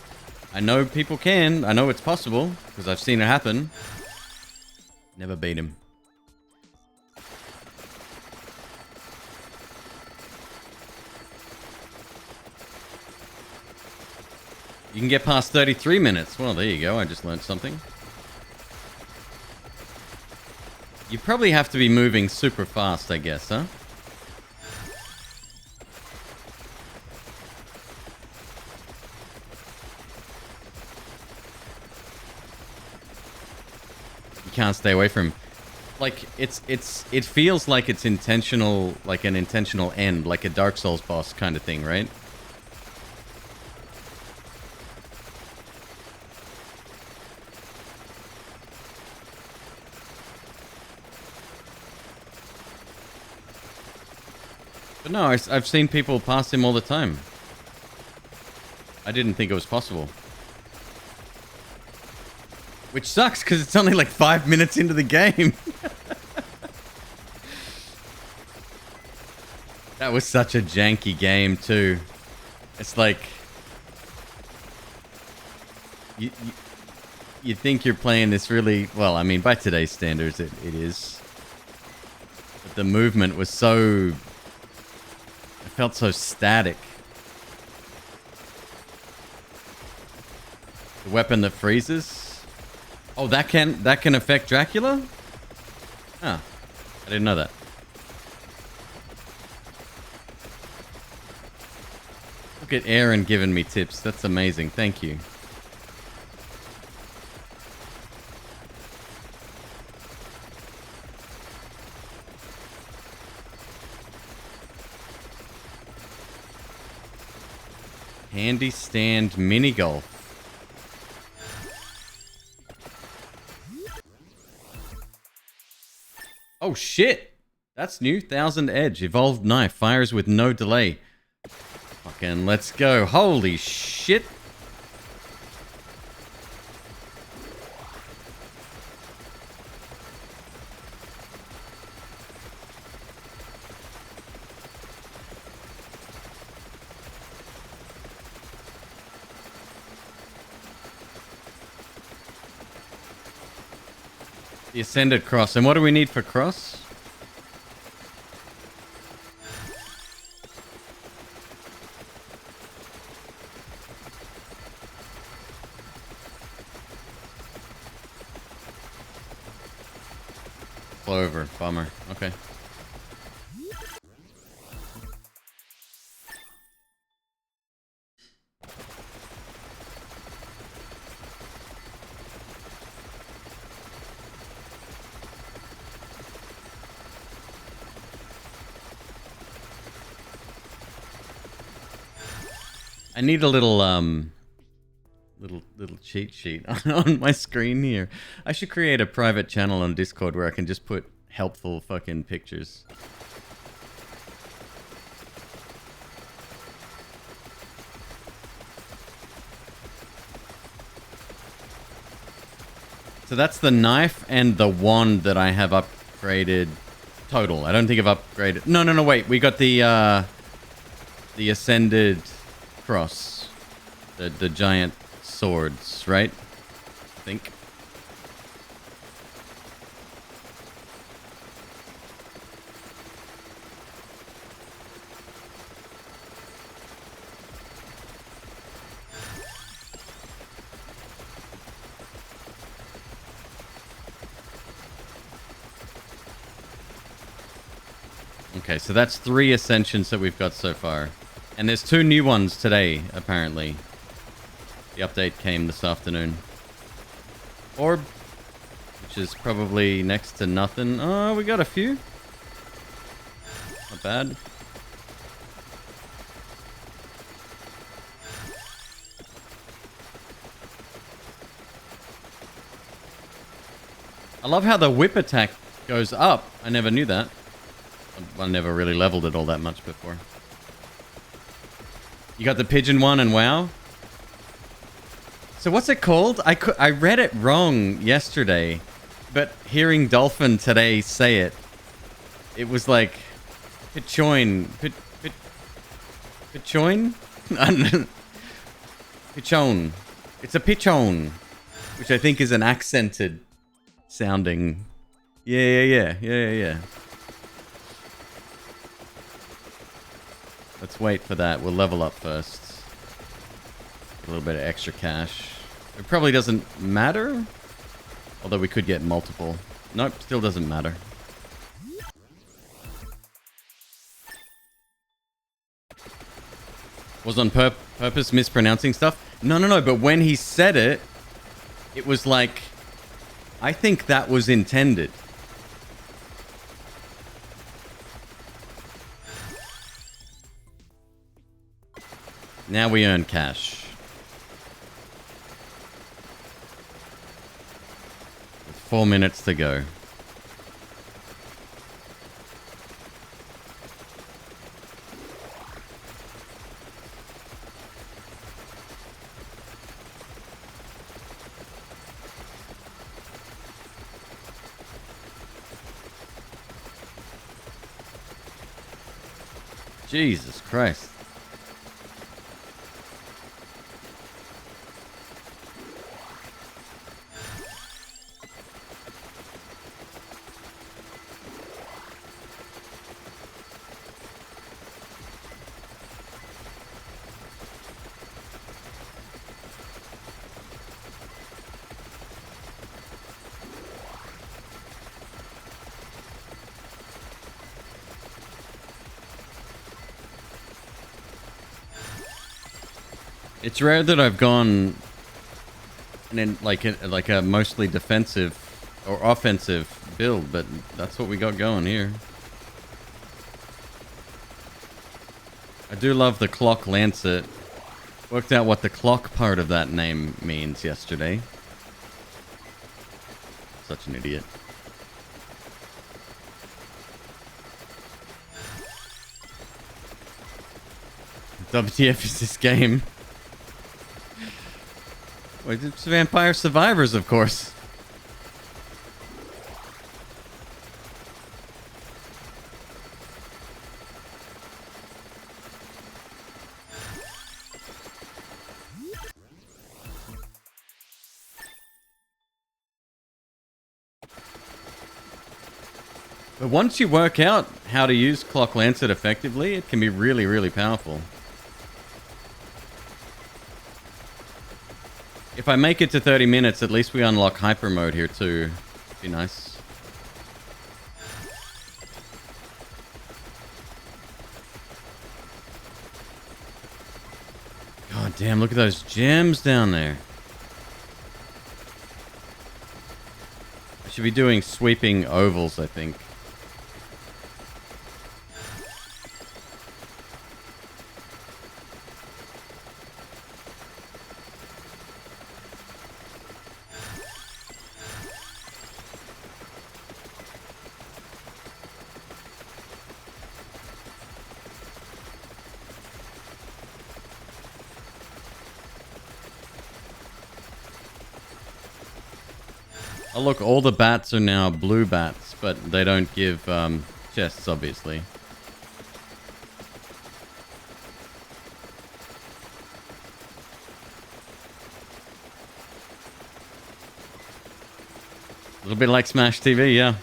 I know people can. I know it's possible, because I've seen it happen. Never beat him. You can get past 33 minutes. Well, there you go. I just learned something. You probably have to be moving super fast, I guess, huh? You can't stay away from him. Like, it feels like it's intentional, like an intentional end, like a Dark Souls boss kind of thing, right? But no, I've seen people pass him all the time. I didn't think it was possible. Which sucks, because it's only like 5 minutes into the game. That was such a janky game, too. It's like... You think you're playing this really... Well, I mean, by today's standards, it is. But the movement was so... It felt so static. The weapon that freezes? Oh, that can affect Dracula? Huh. I didn't know that. Look at Aaron giving me tips. That's amazing. Thank you. Handy stand mini golf. Oh shit! That's new. 1000 Edge. Evolved knife. Fires with no delay. Fucking let's go. Holy shit. The Ascended Cross. And what do we need for cross? Clover. Bummer. Okay. I need a little little cheat sheet on my screen here. I should create a private channel on Discord where I can just put helpful fucking pictures. So that's the knife and the wand that I have upgraded total. I don't think I've upgraded. No, wait. We got the Ascended Cross. The giant swords, right? I think. Okay, so that's 3 ascensions that we've got so far. And there's 2 new ones today, apparently. The update came this afternoon. Orb, which is probably next to nothing. Oh, we got a few. Not bad. I love how the whip attack goes up. I never knew that. I never really leveled it all that much before. You got the pigeon one and WoW? So what's it called? I read it wrong yesterday, but hearing Dolphin today say it, it was like Pichoin. Pichoin? Pichon. It's a pichon, which I think is an accented sounding. Yeah. Let's wait for that. We'll level up first. A little bit of extra cash. It probably doesn't matter. Although we could get multiple. Nope, still doesn't matter. Was on purpose mispronouncing stuff? No. But when he said it, it was like, I think that was intended. Now we earn cash. With 4 minutes to go. Jesus Christ. It's rare that I've gone in like a mostly defensive or offensive build, but that's what we got going here. I do love the clock lancet. Worked out what the clock part of that name means yesterday. Such an idiot. WTF is this game? Well, it's Vampire Survivors, of course. But once you work out how to use Clock Lancet effectively, it can be really, really powerful. If I make it to 30 minutes, at least we unlock hyper mode here too. Be nice. God damn, look at those gems down there. I should be doing sweeping ovals, I think. Oh look, all the bats are now blue bats, but they don't give chests, obviously. A little bit like Smash TV, yeah.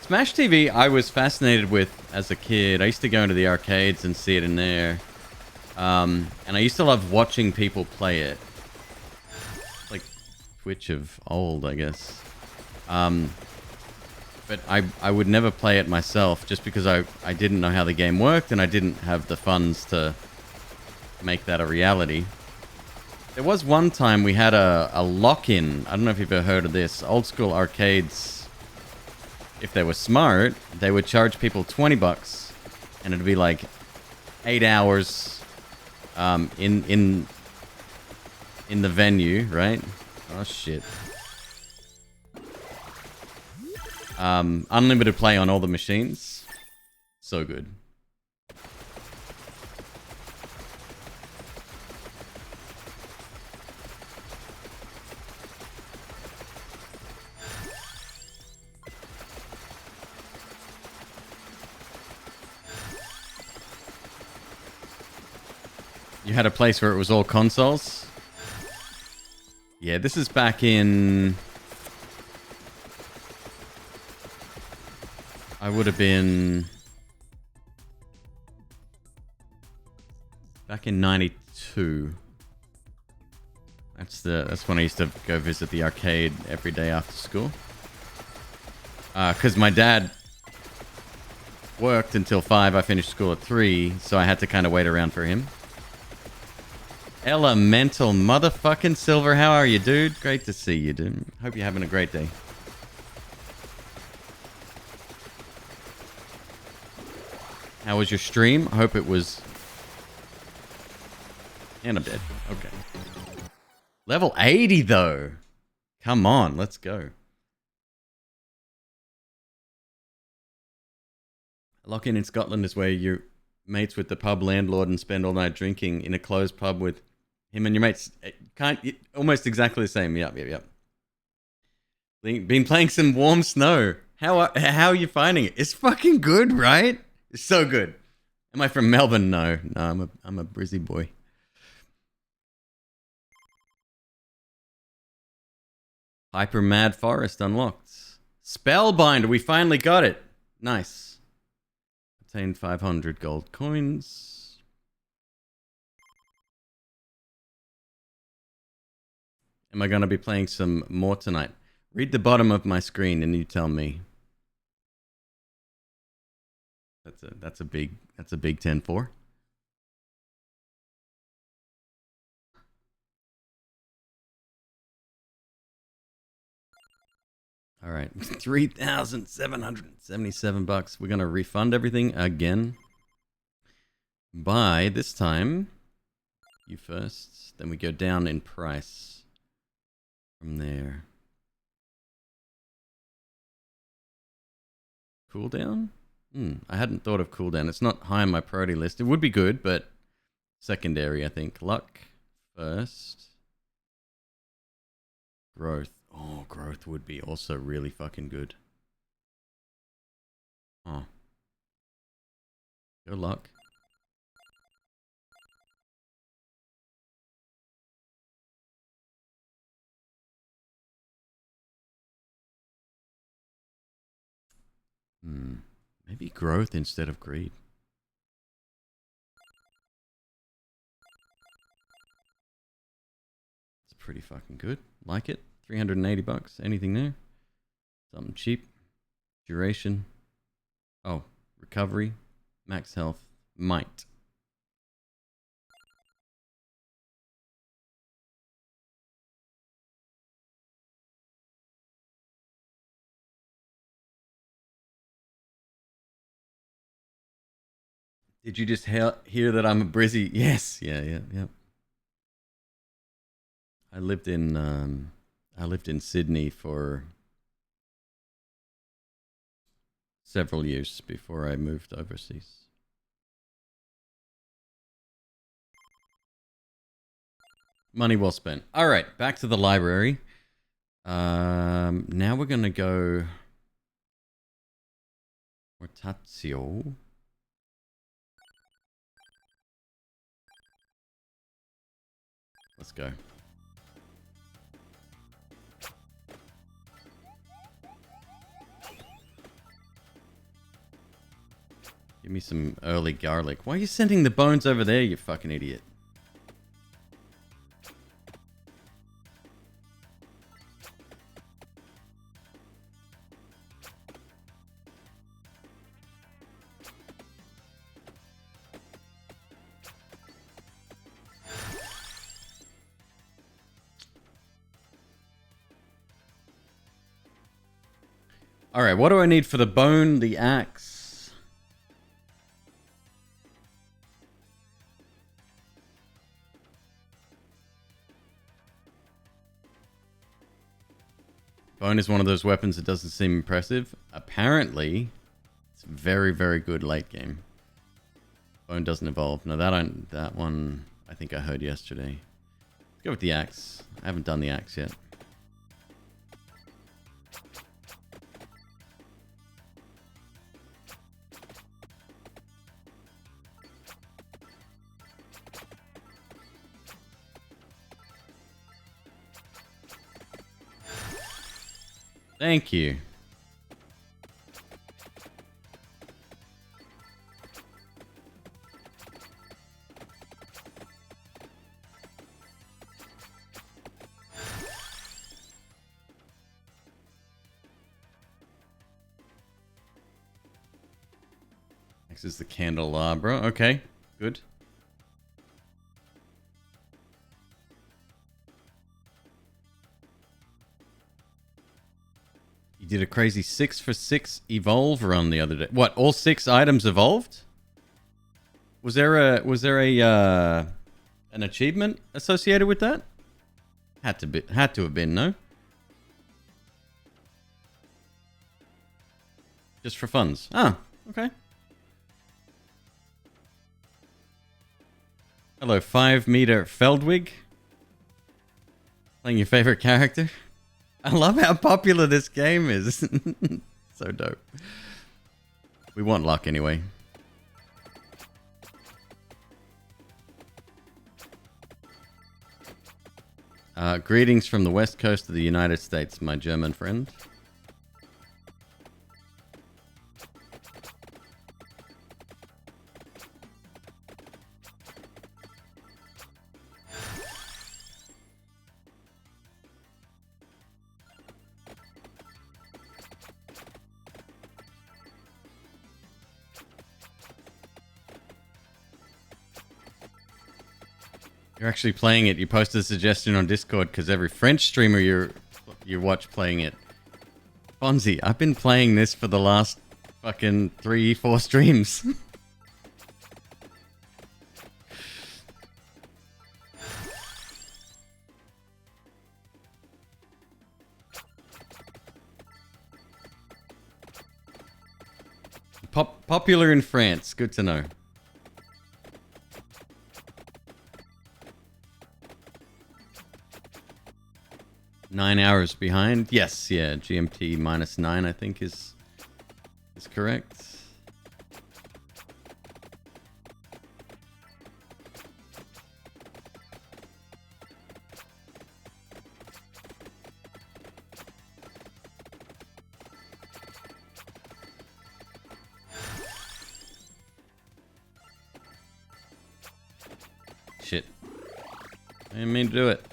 Smash TV I was fascinated with as a kid. I used to go into the arcades and see it in there. And I used to love watching people play it. Like Twitch of old, I guess. But I would never play it myself just because I didn't know how the game worked and I didn't have the funds to make that a reality. There was one time we had a lock-in. I don't know if you've ever heard of this. Old school arcades, if they were smart, they would charge people $20 and it'd be like 8 hours in the venue, right? Oh shit. Unlimited play on all the machines. So good. had a place where it was all consoles. Yeah, this is back in... I would have been... Back in 92. That's when I used to go visit the arcade every day after school. Because my dad worked until 5. I finished school at 3, so I had to kind of wait around for him. Elemental motherfucking Silver, how are you, dude? Great to see you, dude. Hope you're having a great day. How was your stream? I hope it was... And I'm dead. Okay. Level 80, though. Come on, let's go. Lock-in Scotland is where you're mates with the pub landlord and spend all night drinking in a closed pub with him and your mates. Almost exactly the same. Yep. Been playing some Warm Snow. How are you finding it? It's fucking good, right? It's so good. Am I from Melbourne? No, I'm a Brizzy boy. Hyper Mad Forest unlocked. Spellbind, we finally got it. Nice. Obtained 500 gold coins. Am I going to be playing some more tonight? Read the bottom of my screen and you tell me. That's a big 10-4. All right, 3,777 bucks. We're gonna refund everything again. By this time, you first. Then we go down in price from there. Cooldown? I hadn't thought of cooldown. It's not high on my priority list. It would be good, but secondary, I think. Luck first. Growth. Oh, growth would be also really fucking good. Oh. Good luck. Maybe growth instead of greed. It's pretty fucking good. Like it. 380 bucks. Anything there? Something cheap. Duration. Oh, recovery. Max health. Might. Did you just hear that I'm a Brizzy? Yes. Yeah. I lived in Sydney for several years before I moved overseas. Money well spent. All right, back to the library. Now we're gonna go Ortazio. Let's go. Give me some early garlic. Why are you sending the bones over there, you fucking idiot? All right, what do I need for the bone, the axe? Bone is one of those weapons that doesn't seem impressive. Apparently, it's very, very good late game. Bone doesn't evolve. No, that one I think I heard yesterday. Let's go with the axe. I haven't done the axe yet. Thank you. Next is the candelabra. Okay, good. You did a crazy 6 for 6 evolve run the other day. What? All 6 items evolved? Was there a an achievement associated with that? Had to have been, no? Just for funds. Ah, okay. Hello, 5-meter Feldwig. Playing your favorite character. I love how popular this game is. So dope. We want luck anyway. Greetings from the west coast of the United States, my German friend. You're actually playing it. You posted a suggestion on Discord because every French streamer you watch playing it. Fonzie, I've been playing this for the last fucking 3-4 streams. Popular in France. Good to know. Nine hours behind. Yes, yeah. GMT -9, I think, is correct. Shit. I didn't mean to do it.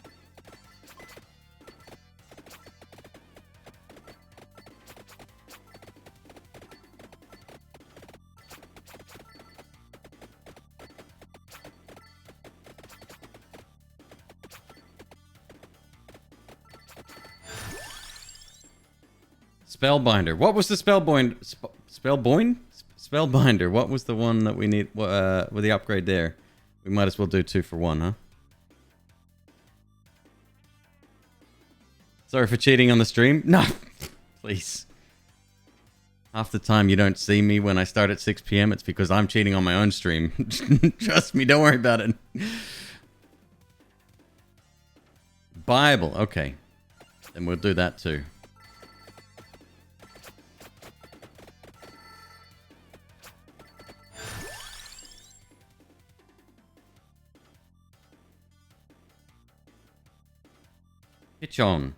Spellbinder. What was the Spellbinder? Spellbinder. What was the one that we need with the upgrade there? We might as well do 2 for 1, huh? Sorry for cheating on the stream. No, please. Half the time you don't see me when I start at 6 p.m. It's because I'm cheating on my own stream. Trust me, don't worry about it. Bible. Okay. Then we'll do that too. Hitch on.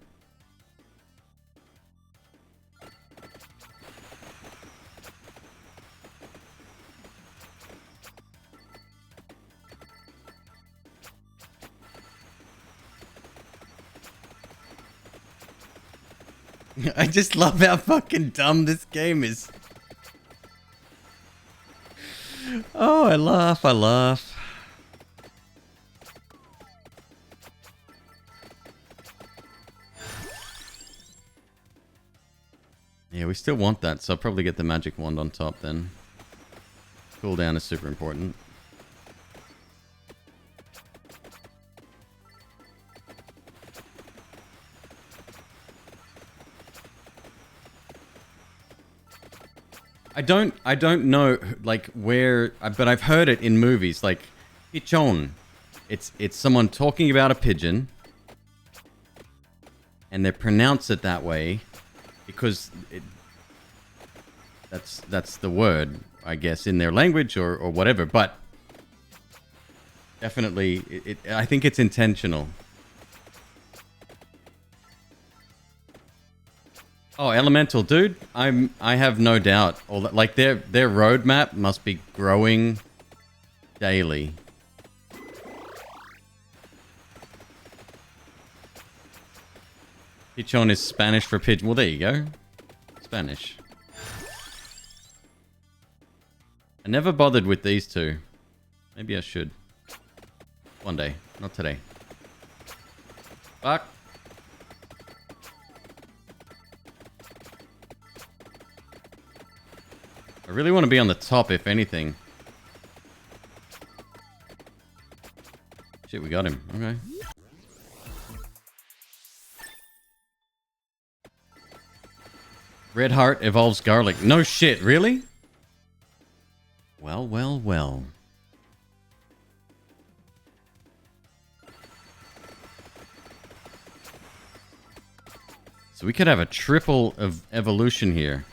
I just love how fucking dumb this game is. Oh, I laugh, I laugh. Yeah, we still want that, so I'll probably get the magic wand on top then. Cooldown is super important. I don't know like where, but I've heard it in movies like pichon. It's someone talking about a pigeon, and they pronounce it that way because that's the word, I guess, in their language or whatever. But definitely, I think it's intentional. Oh, Elemental, dude. I have no doubt. All that, like their roadmap must be growing daily. Pichon is Spanish for pigeon. Well, there you go. Spanish. I never bothered with these two. Maybe I should. One day. Not today. Fuck. I really want to be on the top, if anything. Shit, we got him. Okay. Red Heart evolves garlic. No shit, really? Well, well, well. So we could have a triple of evolution here.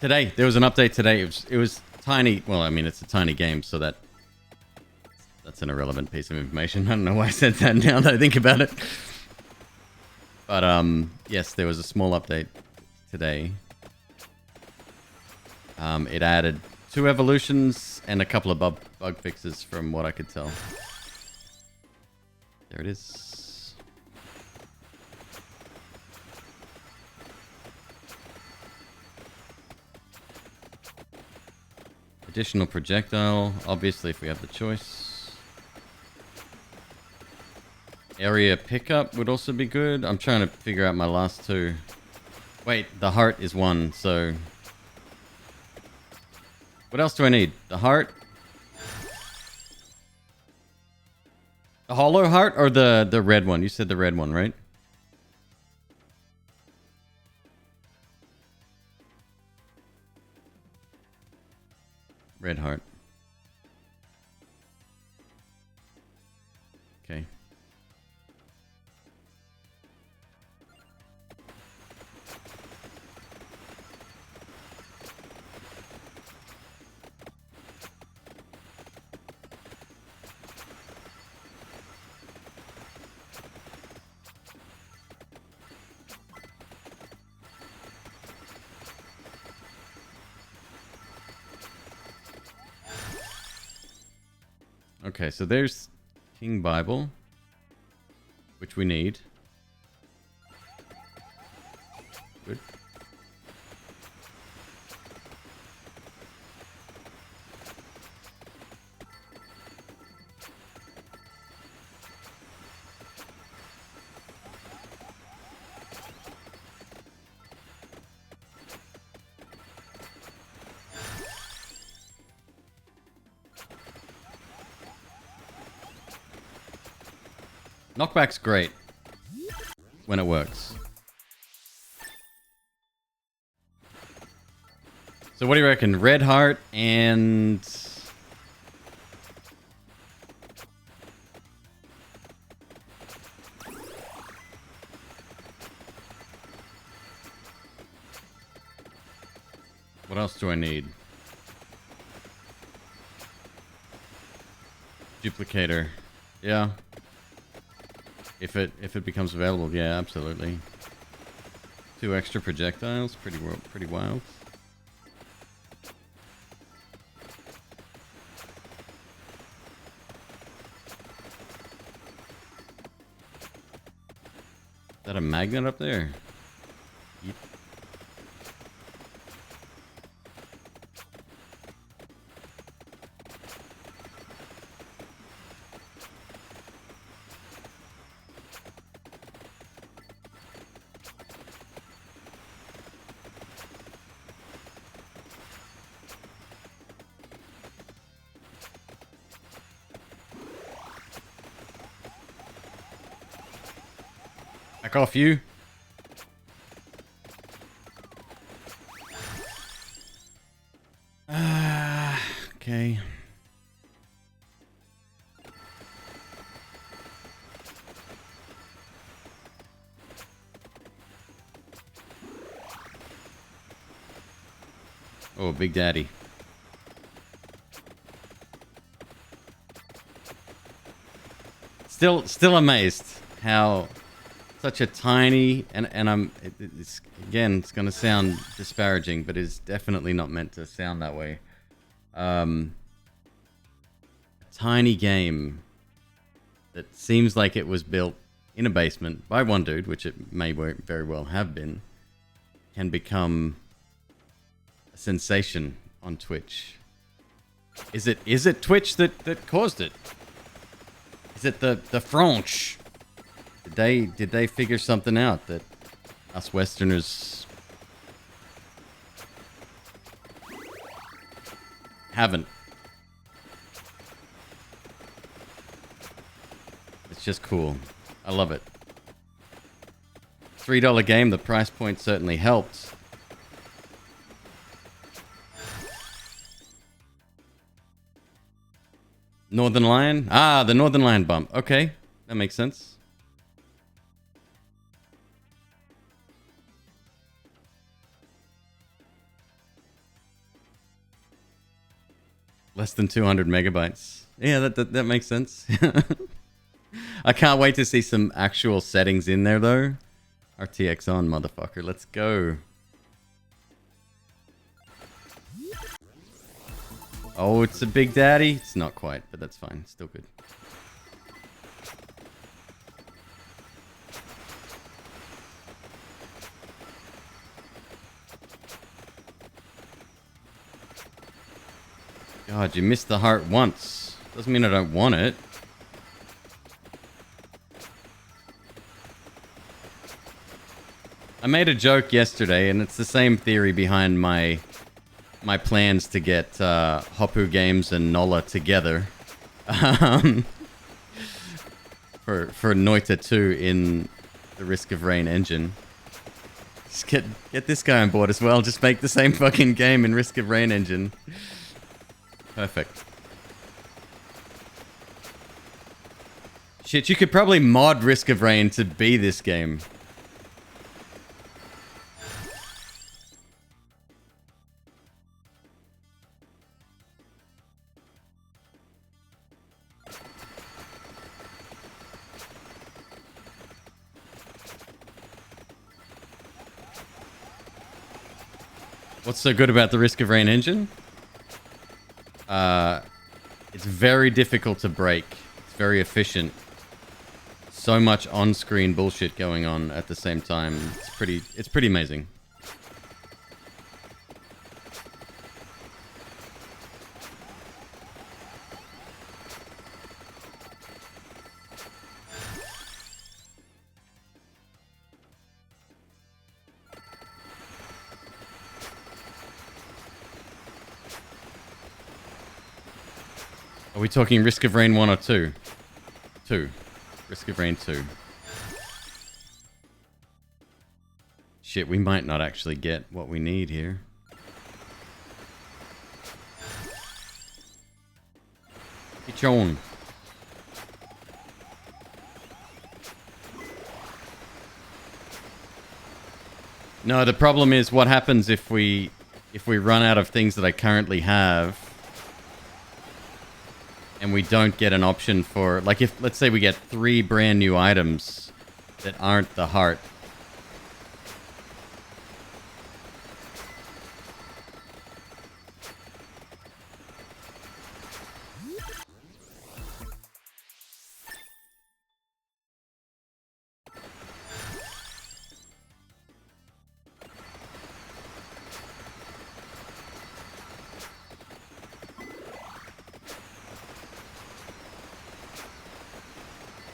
Today, there was an update today. It was tiny. Well, I mean, it's a tiny game, so that's an irrelevant piece of information. I don't know why I said that now that I think about it. But yes, there was a small update today. It added 2 evolutions and a couple of bug fixes from what I could tell. There it is. Additional projectile, obviously if we have the choice. Area pickup would also be good. I'm trying to figure out my last 2. Wait, the heart is 1, so... What else do I need? The heart? The hollow heart or the red one? You said the red one, right? Red heart. Okay. Okay, so there's King Bible, which we need. Good. Knockback's great when it works. So what do you reckon? Red heart and... What else do I need? Duplicator. Yeah. If it becomes available, yeah, absolutely. 2 extra projectiles, pretty wild. Is that a magnet up there? Yep. Back off, you. Oh, Big Daddy. Still amazed how such a tiny and it's again, it's going to sound disparaging, but it's definitely not meant to sound that way. A tiny game that seems like it was built in a basement by one dude, which it may very well have been, can become a sensation on Twitch. Is it Twitch that caused it? Is it the French? Did they figure something out that us Westerners haven't? It's just cool. I love it. $3 game, the price point certainly helped. Northern Lion? Ah, the Northern Lion bump. Okay, that makes sense. Less than 200 megabytes. Yeah, that makes sense. I can't wait to see some actual settings in there, though. RTX on, motherfucker. Let's go. Oh, it's a Big Daddy. It's not quite, but that's fine. Still good. God, you missed the heart once. Doesn't mean I don't want it. I made a joke yesterday, and it's the same theory behind my plans to get Hoppu Games and Nola together for Noita 2 in the Risk of Rain engine. Just get this guy on board as well. Just make the same fucking game in Risk of Rain engine. Perfect. Shit, you could probably mod Risk of Rain to be this game. What's so good about the Risk of Rain engine? It's very difficult to break. It's very efficient. So much on-screen bullshit going on at the same time. It's pretty amazing. Are we talking Risk of Rain 1 or 2? 2. Risk of Rain 2. Shit, we might not actually get what we need here. It's on. No, the problem is what happens if we run out of things that I currently have. And we don't get an option for, like, if, let's say we get 3 brand new items that aren't the heart.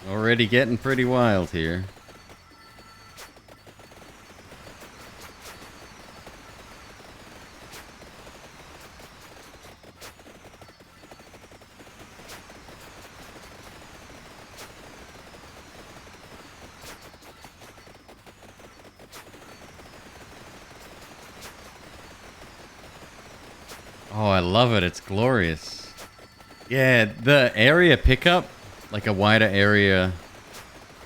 Already getting pretty wild here. Oh, I love it. It's glorious. Yeah, the area pickup, like a wider area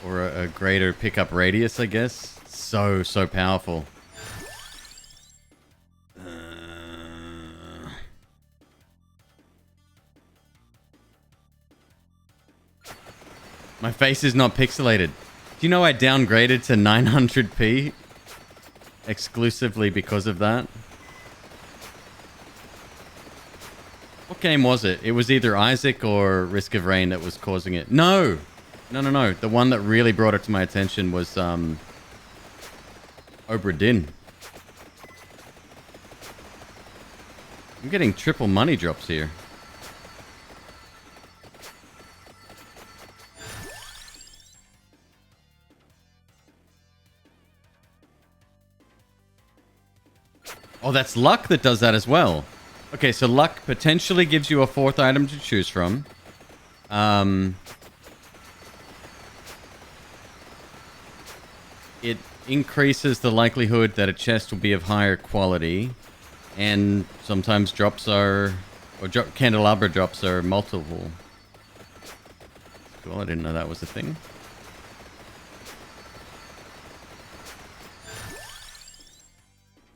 or a greater pickup radius, I guess. So powerful. My face is not pixelated. Do you know I downgraded to 900p exclusively because of that? What game was it? It was either Isaac or Risk of Rain that was causing it. No! No. The one that really brought it to my attention was Obra Dinn. I'm getting triple money drops here. Oh, that's luck that does that as well. Okay, so luck potentially gives you a fourth item to choose from. It increases the likelihood that a chest will be of higher quality. And sometimes drops are... Or candelabra drops are multiple. Cool, I didn't know that was a thing.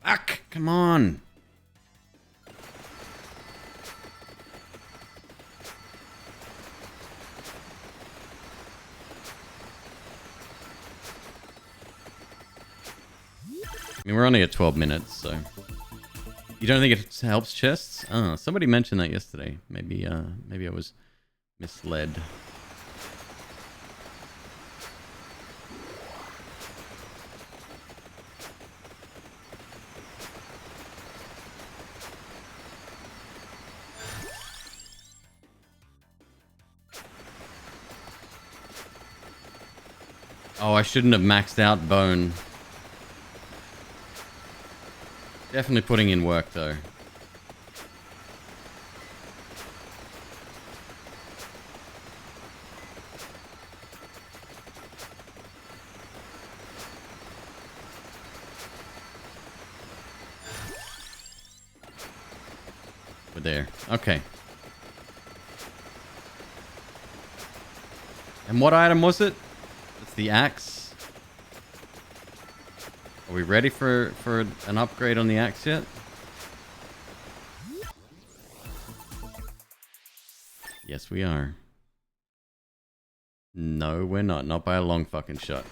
Fuck! Come on! I mean, we're only at 12 minutes, so... You don't think it helps chests? Oh, somebody mentioned that yesterday. Maybe I was misled. Oh, I shouldn't have maxed out bone. Definitely putting in work, though. We're there. Okay. And what item was it? It's the axe. Are we ready for an upgrade on the axe yet? Yes, we are. No, we're not. Not by a long fucking shot.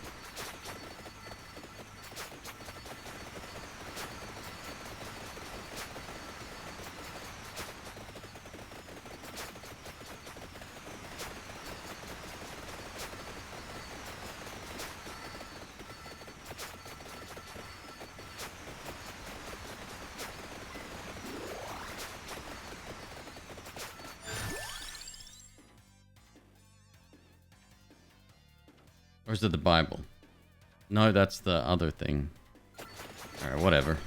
Or is it the Bible? No, that's the other thing. Alright, whatever.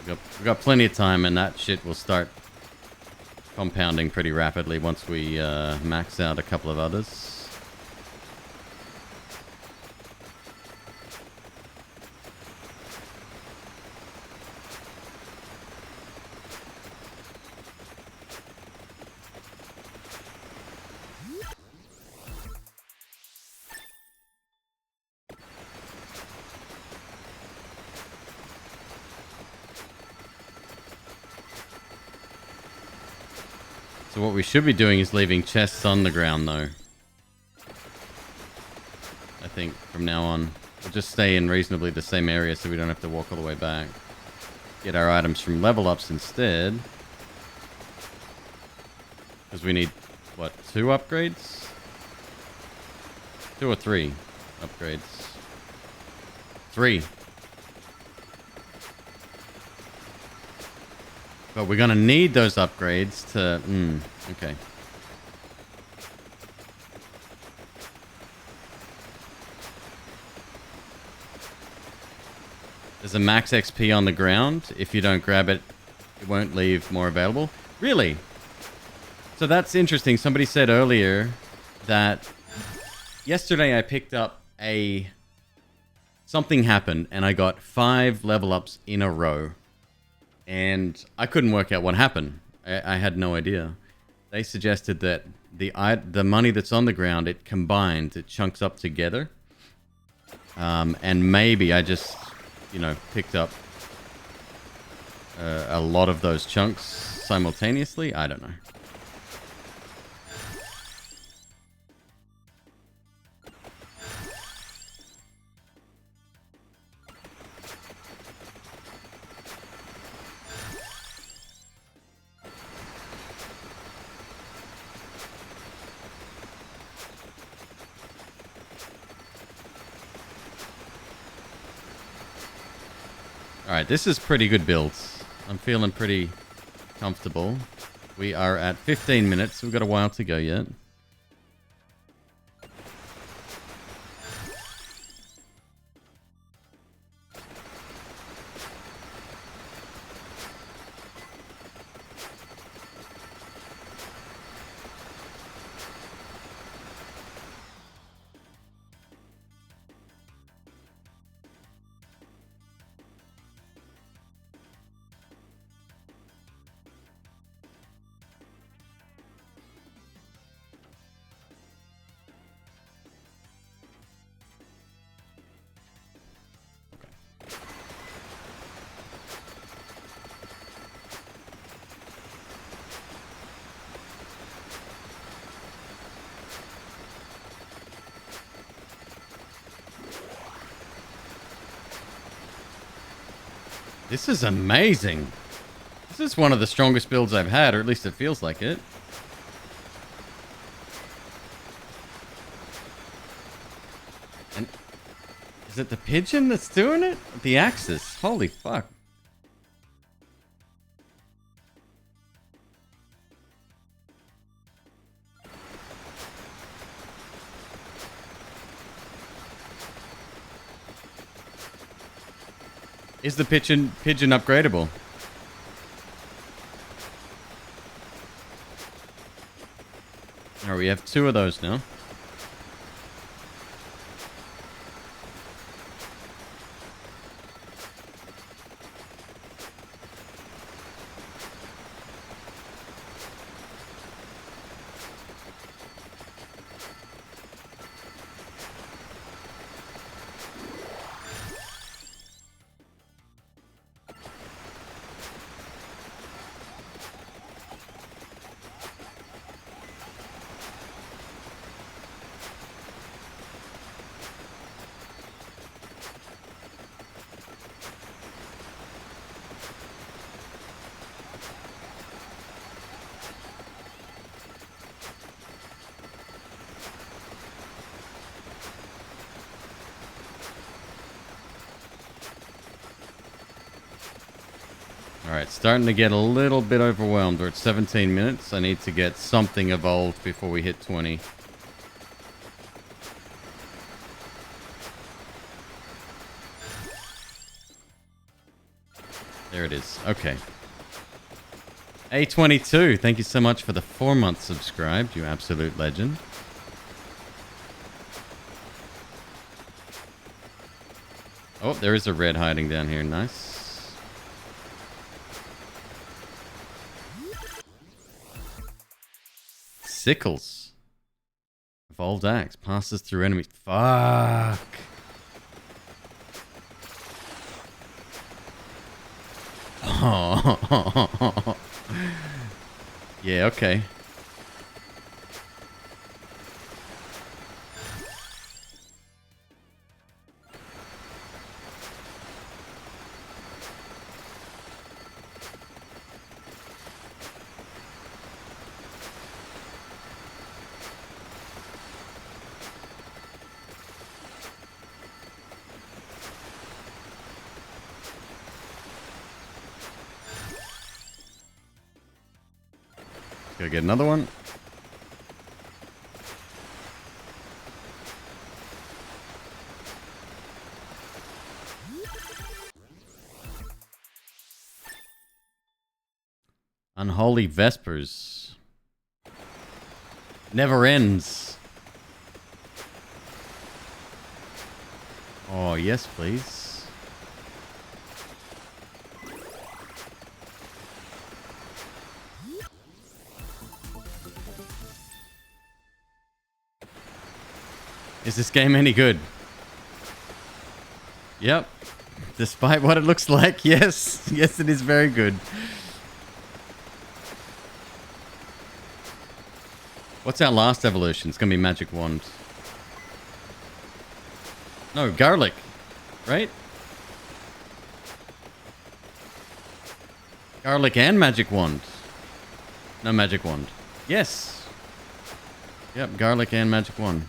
We got plenty of time, and that shit will start compounding pretty rapidly once we max out a couple of others. So what we should be doing is leaving chests on the ground, though. I think from now on. We'll just stay in reasonably the same area so we don't have to walk all the way back. Get our items from level ups instead. Because we need, what, 2 upgrades? 2 or 3 upgrades? 3. But we're gonna need those upgrades to... okay. There's a max XP on the ground. If you don't grab it, it won't leave more available. Really? So that's interesting. Somebody said earlier that yesterday I picked up a... Something happened and I got 5 level ups in a row. And I couldn't work out what happened. I had no idea. They suggested that the money that's on the ground, it combines, it chunks up together. And maybe I just, picked up a lot of those chunks simultaneously. I don't know. Alright, this is pretty good builds. I'm feeling pretty comfortable. We are at 15 minutes. We've got a while to go yet. This is amazing. This is one of the strongest builds I've had, or at least it feels like it. And is it the pigeon that's doing it? The axis. Holy fuck. Is the pigeon upgradable? Alright, we have 2 of those now. Alright, starting to get a little bit overwhelmed. We're at 17 minutes. I need to get something evolved before we hit 20. There it is. Okay. A22, thank you so much for the 4 months subscribed, you absolute legend. Oh, there is a red hiding down here. Nice. Sickles. Evolved axe. Passes through enemies. Fuck. Oh. Yeah, okay. Gotta get another one. Unholy Vespers. Never ends. Oh, yes, please. Is this game any good? Yep. Despite what it looks like, yes. Yes, it is very good. What's our last evolution? It's going to be Magic Wand. No, Garlic. Right? Garlic and Magic Wand. No, Magic Wand. Yes. Yep, Garlic and Magic Wand.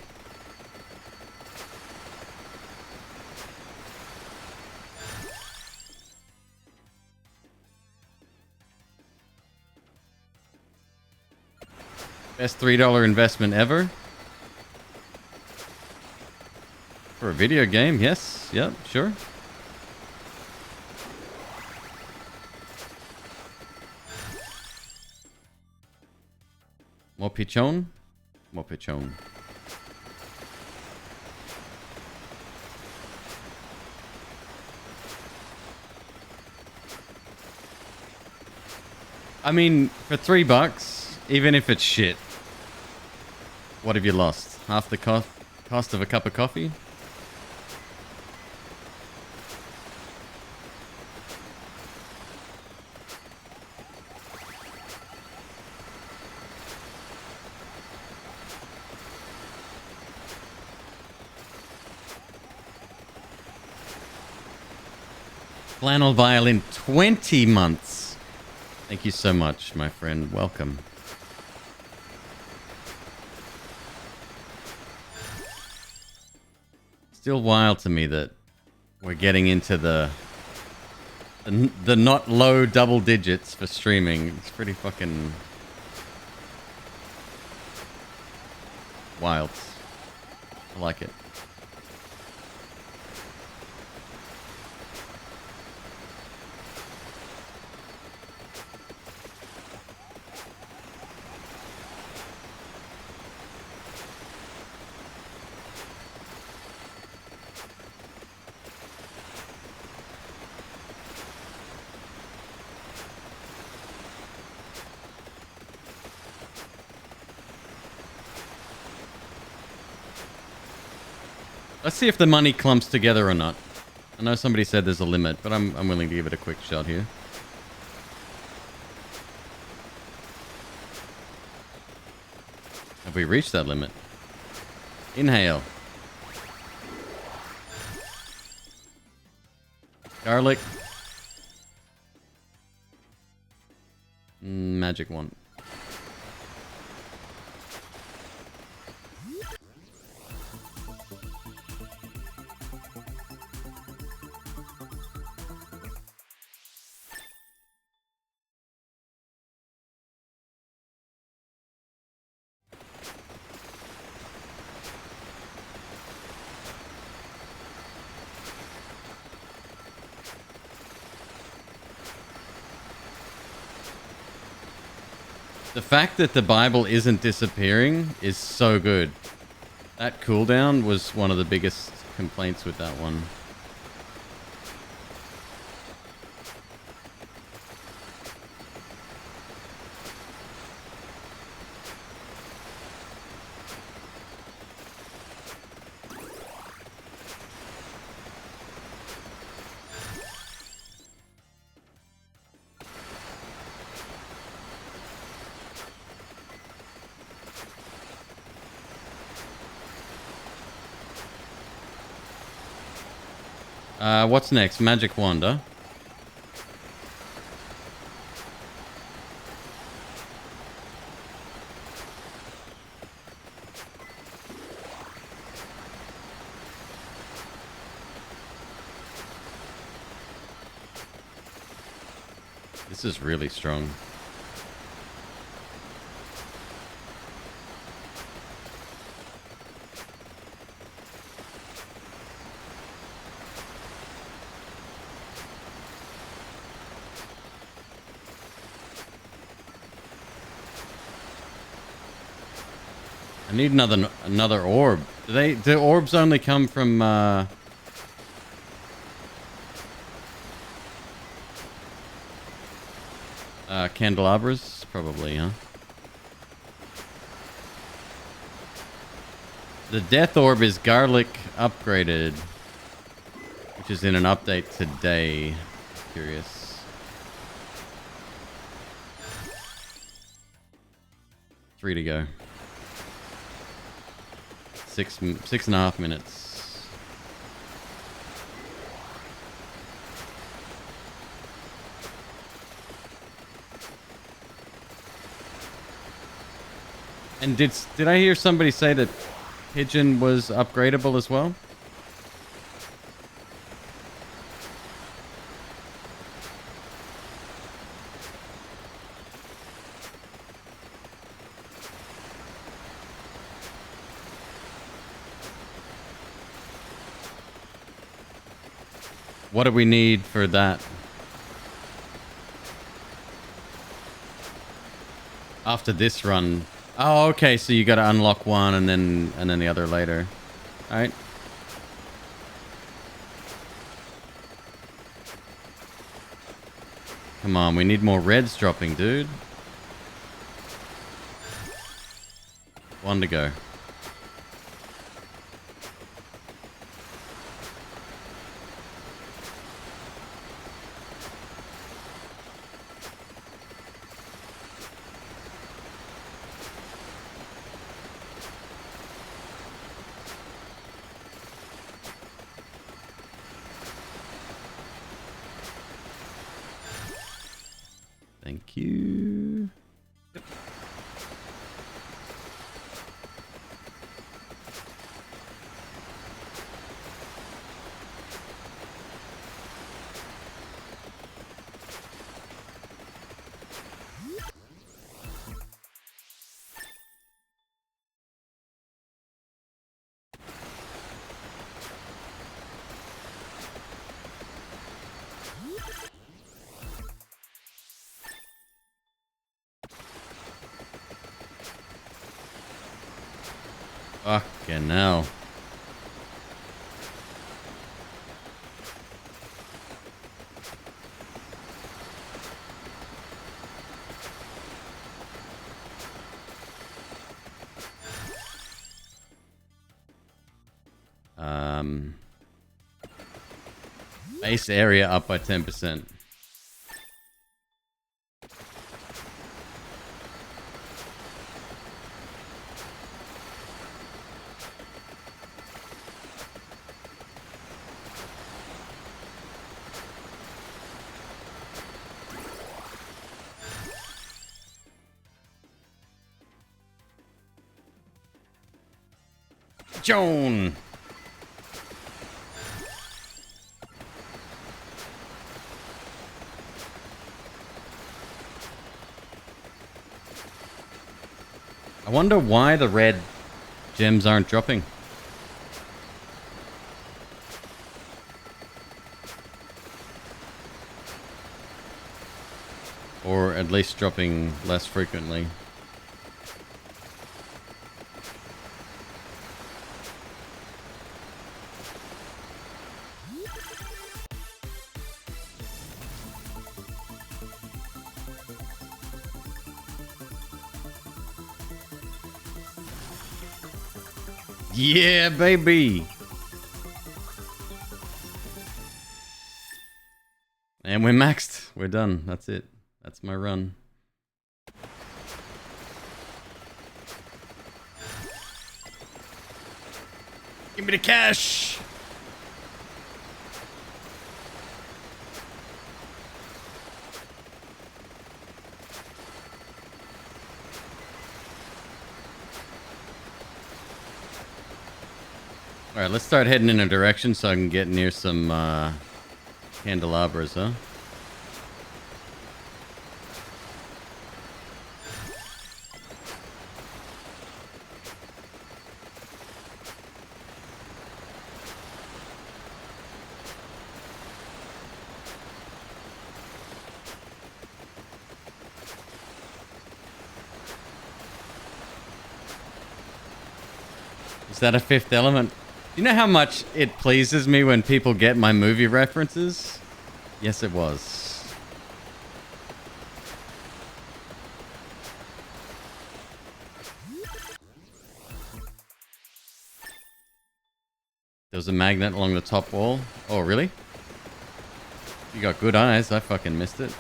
Best $3 investment ever. For a video game, yes. Yep, sure. More pichon? More pichon. I mean, for $3, even if it's shit, what have you lost? Half the cost of a cup of coffee? Flannel violin, 20 months. Thank you so much, my friend. Welcome. Still wild to me that we're getting into the not low double digits for streaming. It's pretty fucking wild. I like it. Let's see if the money clumps together or not. I know somebody said there's a limit, but I'm willing to give it a quick shot here. Have we reached that limit? Inhale. Garlic. Magic wand. The fact that the Bible isn't disappearing is so good. That cooldown was one of the biggest complaints with that one. What's next? Magic wand, huh? This is really strong. I need another orb. Do orbs only come from candelabras? Probably, huh? The death orb is garlic upgraded, which is in an update today. Curious. Three to go. 6.5 minutes. And did I hear somebody say that Pigeon was upgradable as well? What do we need for that? After this run. Oh, okay. So you got to unlock one and then the other later. All right. Come on, we need more reds dropping, dude. One to go. Thank you. Yep. Fucking hell. Base area up by 10%. Joan. I wonder why the red gems aren't dropping. Or at least dropping less frequently. Yeah, baby. And we're maxed. We're done. That's it. That's my run. Give me the cash. All right, let's start heading in a direction so I can get near some candelabras, huh? Is that a Fifth Element? You know how much it pleases me when people get my movie references? Yes, it was. There was a magnet along the top wall. Oh, really? You got good eyes. I fucking missed it.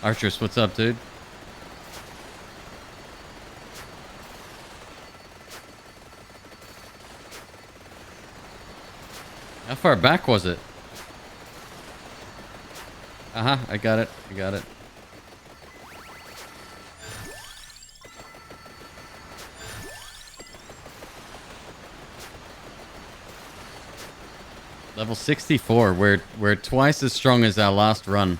Archers, what's up, dude? How far back was it? Uh-huh, I got it. I got it. Level 64. We're twice as strong as our last run.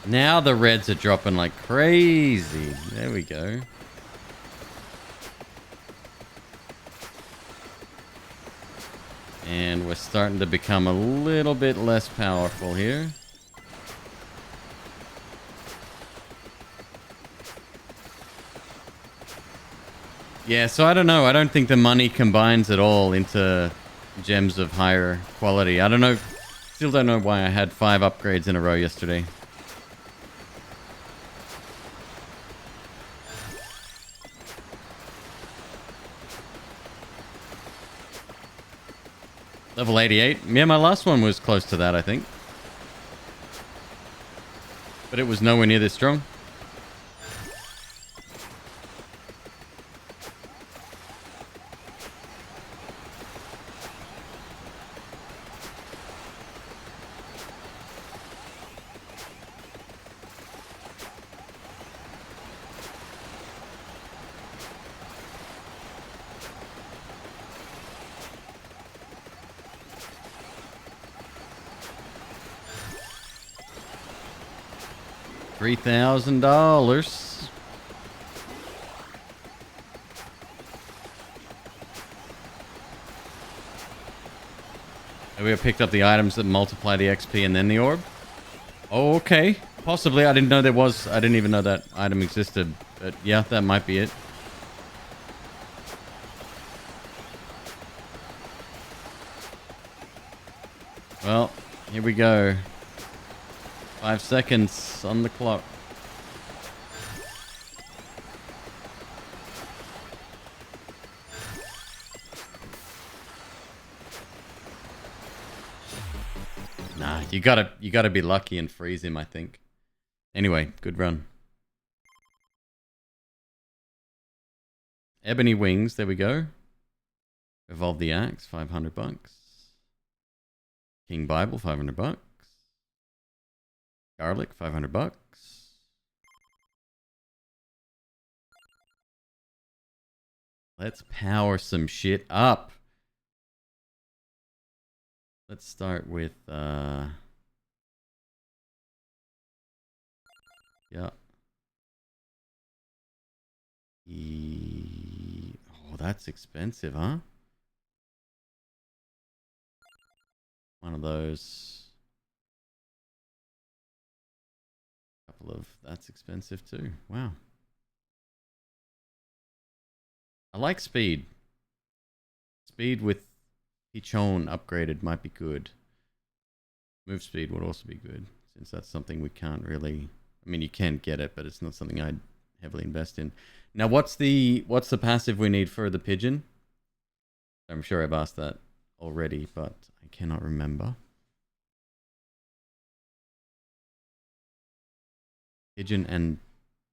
Now the reds are dropping like crazy. There we go. And we're starting to become a little bit less powerful here. Yeah, so I don't know. I don't think the money combines at all into gems of higher quality. I don't know. Still don't know why I had 5 upgrades in a row yesterday. Level 88. Yeah, my last one was close to that, I think. But it was nowhere near this strong. $3,000. We have picked up the items that multiply the XP and then the orb. Oh, okay. Possibly. I didn't know there was. I didn't even know that item existed. But yeah, that might be it. Well, here we go. 5 seconds on the clock. Nah, you gotta be lucky and freeze him, I think. Anyway, good run. Ebony wings, there we go. Evolve the axe, $500. King Bible, $500. Garlic, $500. Let's power some shit up. Let's start with yeah. Oh, that's expensive, huh? One of those. Couple of that's expensive too. Wow. I like speed. Speed with Pichon upgraded might be good. Move speed would also be good, since that's something we can't really. I mean, you can get it, but it's not something I'd heavily invest in. Now, what's the passive we need for the pigeon? I'm sure I've asked that already, but I cannot remember. Pigeon and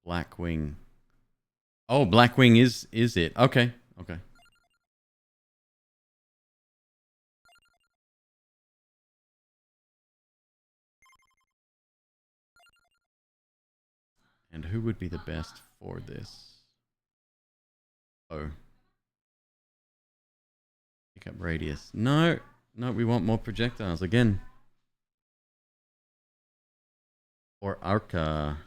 Blackwing. Oh, Blackwing is it? Okay, okay. And who would be the best for this? Oh. Pick up radius. No, no, we want more projectiles again. Or Arca.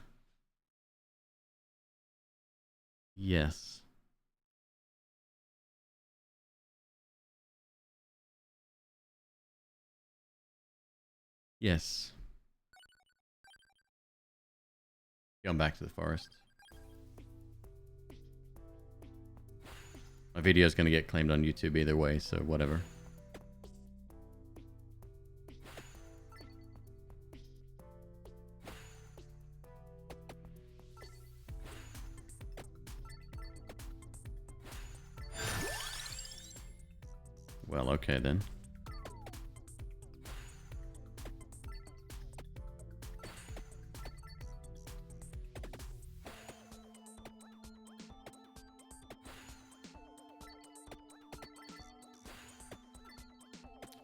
Yes. Yes. Going back to the forest. My video is going to get claimed on YouTube either way, so whatever. Well, okay then.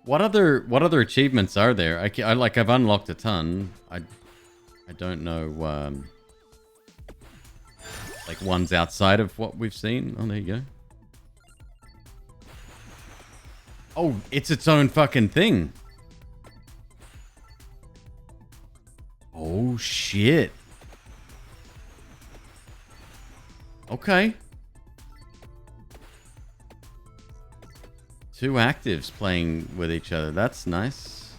What other achievements are there? I've unlocked a ton. I don't know. Like ones outside of what we've seen. Oh, there you go. Oh, it's its own fucking thing. Oh shit. Okay. Two actives playing with each other. That's nice.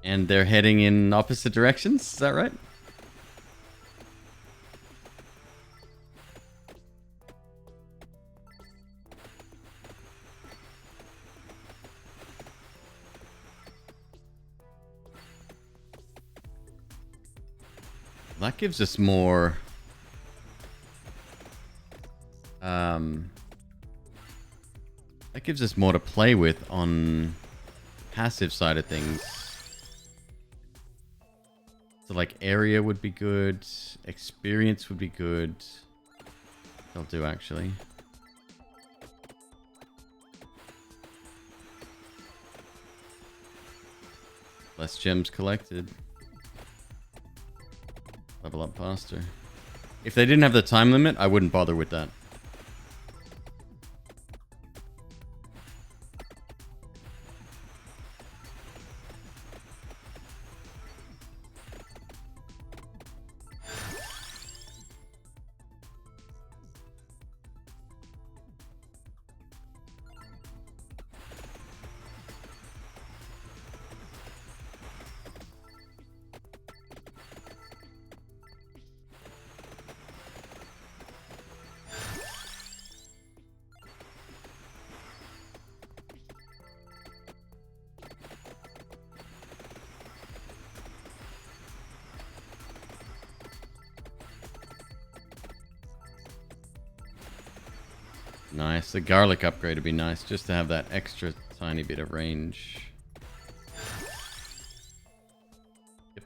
And they're heading in opposite directions. Is that right? That gives us more... that gives us more to play with on the passive side of things. So like area would be good. Experience would be good. They'll do actually. Less gems collected. Level up faster. If they didn't have the time limit, I wouldn't bother with that. Nice. The garlic upgrade would be nice just to have that extra tiny bit of range. Yep.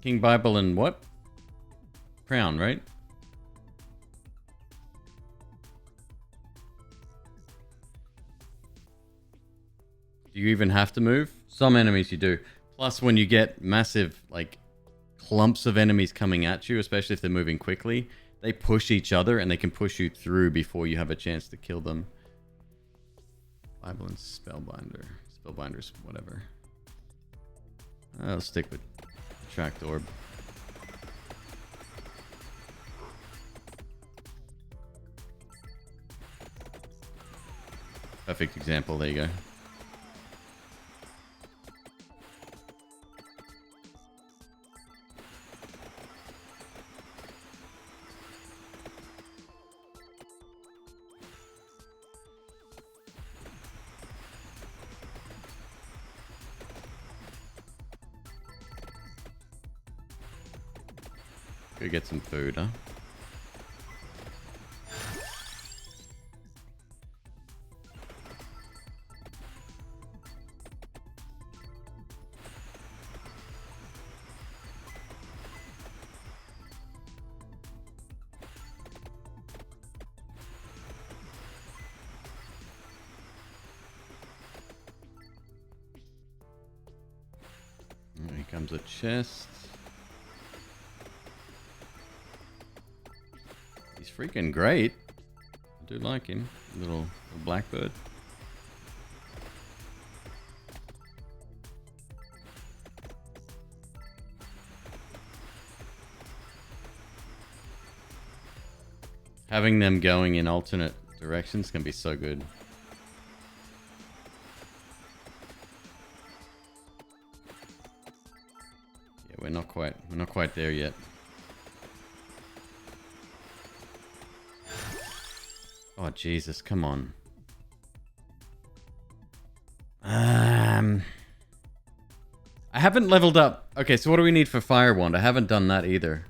King Bible and what? Crown, right? Do you even have to move? Some enemies you do. Plus, when you get massive, like, clumps of enemies coming at you, especially if they're moving quickly, they push each other and they can push you through before you have a chance to kill them. Bible and Spellbinder. Spellbinders, whatever. I'll stick with Tracked Orb. Perfect example, there you go. Go get some food, huh? Here comes a chest. He's freaking great. I do like him. Little blackbird. Having them going in alternate directions can be so good. Yeah, we're not quite there yet. Oh, Jesus, come on. I haven't leveled up. Okay, so what do we need for Fire Wand? I haven't done that either.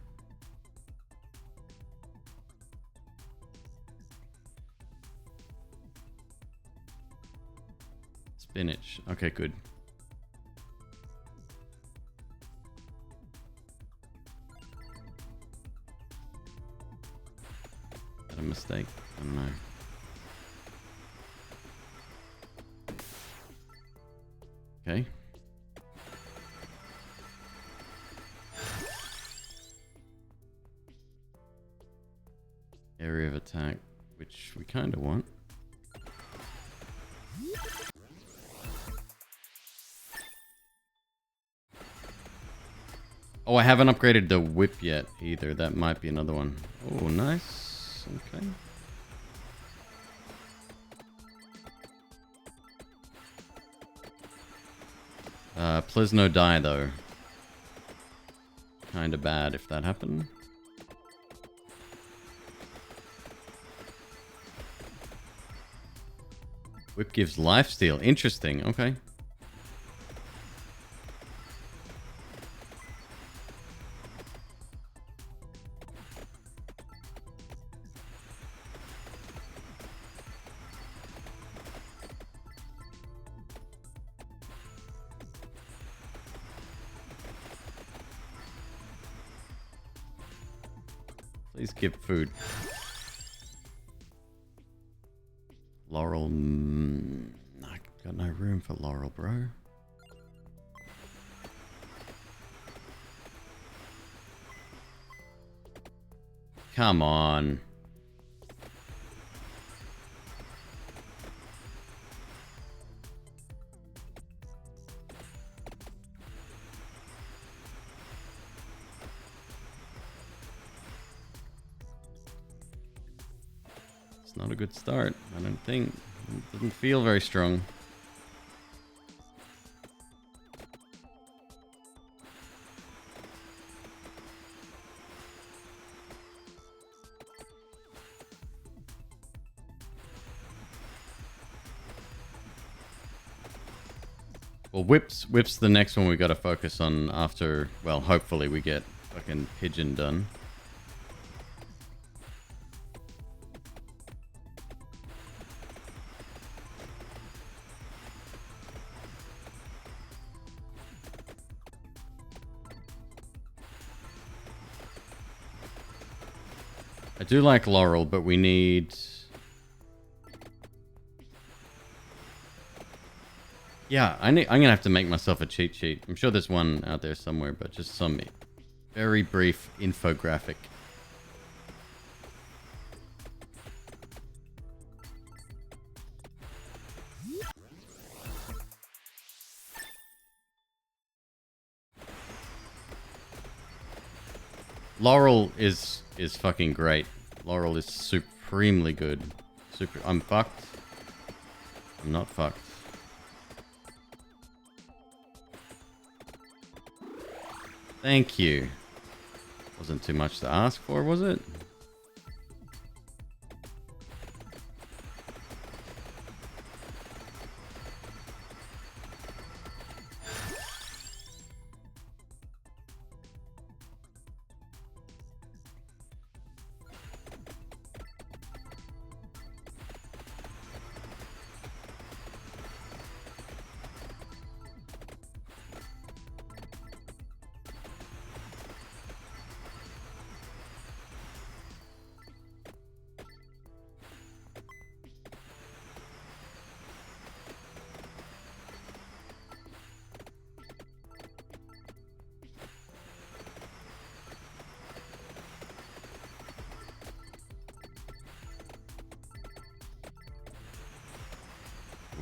Spinach. Okay, good. Is that a mistake? I don't know. Okay. Area of attack, which we kind of want. Oh, I haven't upgraded the whip yet either. That might be another one. Oh, nice. Okay. Please no die though. Kinda bad if that happened. Whip gives lifesteal. Interesting. Okay. Please give food. Laurel. I got no room for Laurel, bro. Come on. It's not a good start, I don't think. It doesn't feel very strong. Well, whip's the next one we got to focus on after, well, hopefully we get fucking pigeon done. I do like Laurel, but we need... Yeah, I'm gonna have to make myself a cheat sheet. I'm sure there's one out there somewhere, but just some very brief infographic. Laurel is fucking great. Laurel is supremely good. I'm fucked. I'm not fucked. Thank you. Wasn't too much to ask for, was it?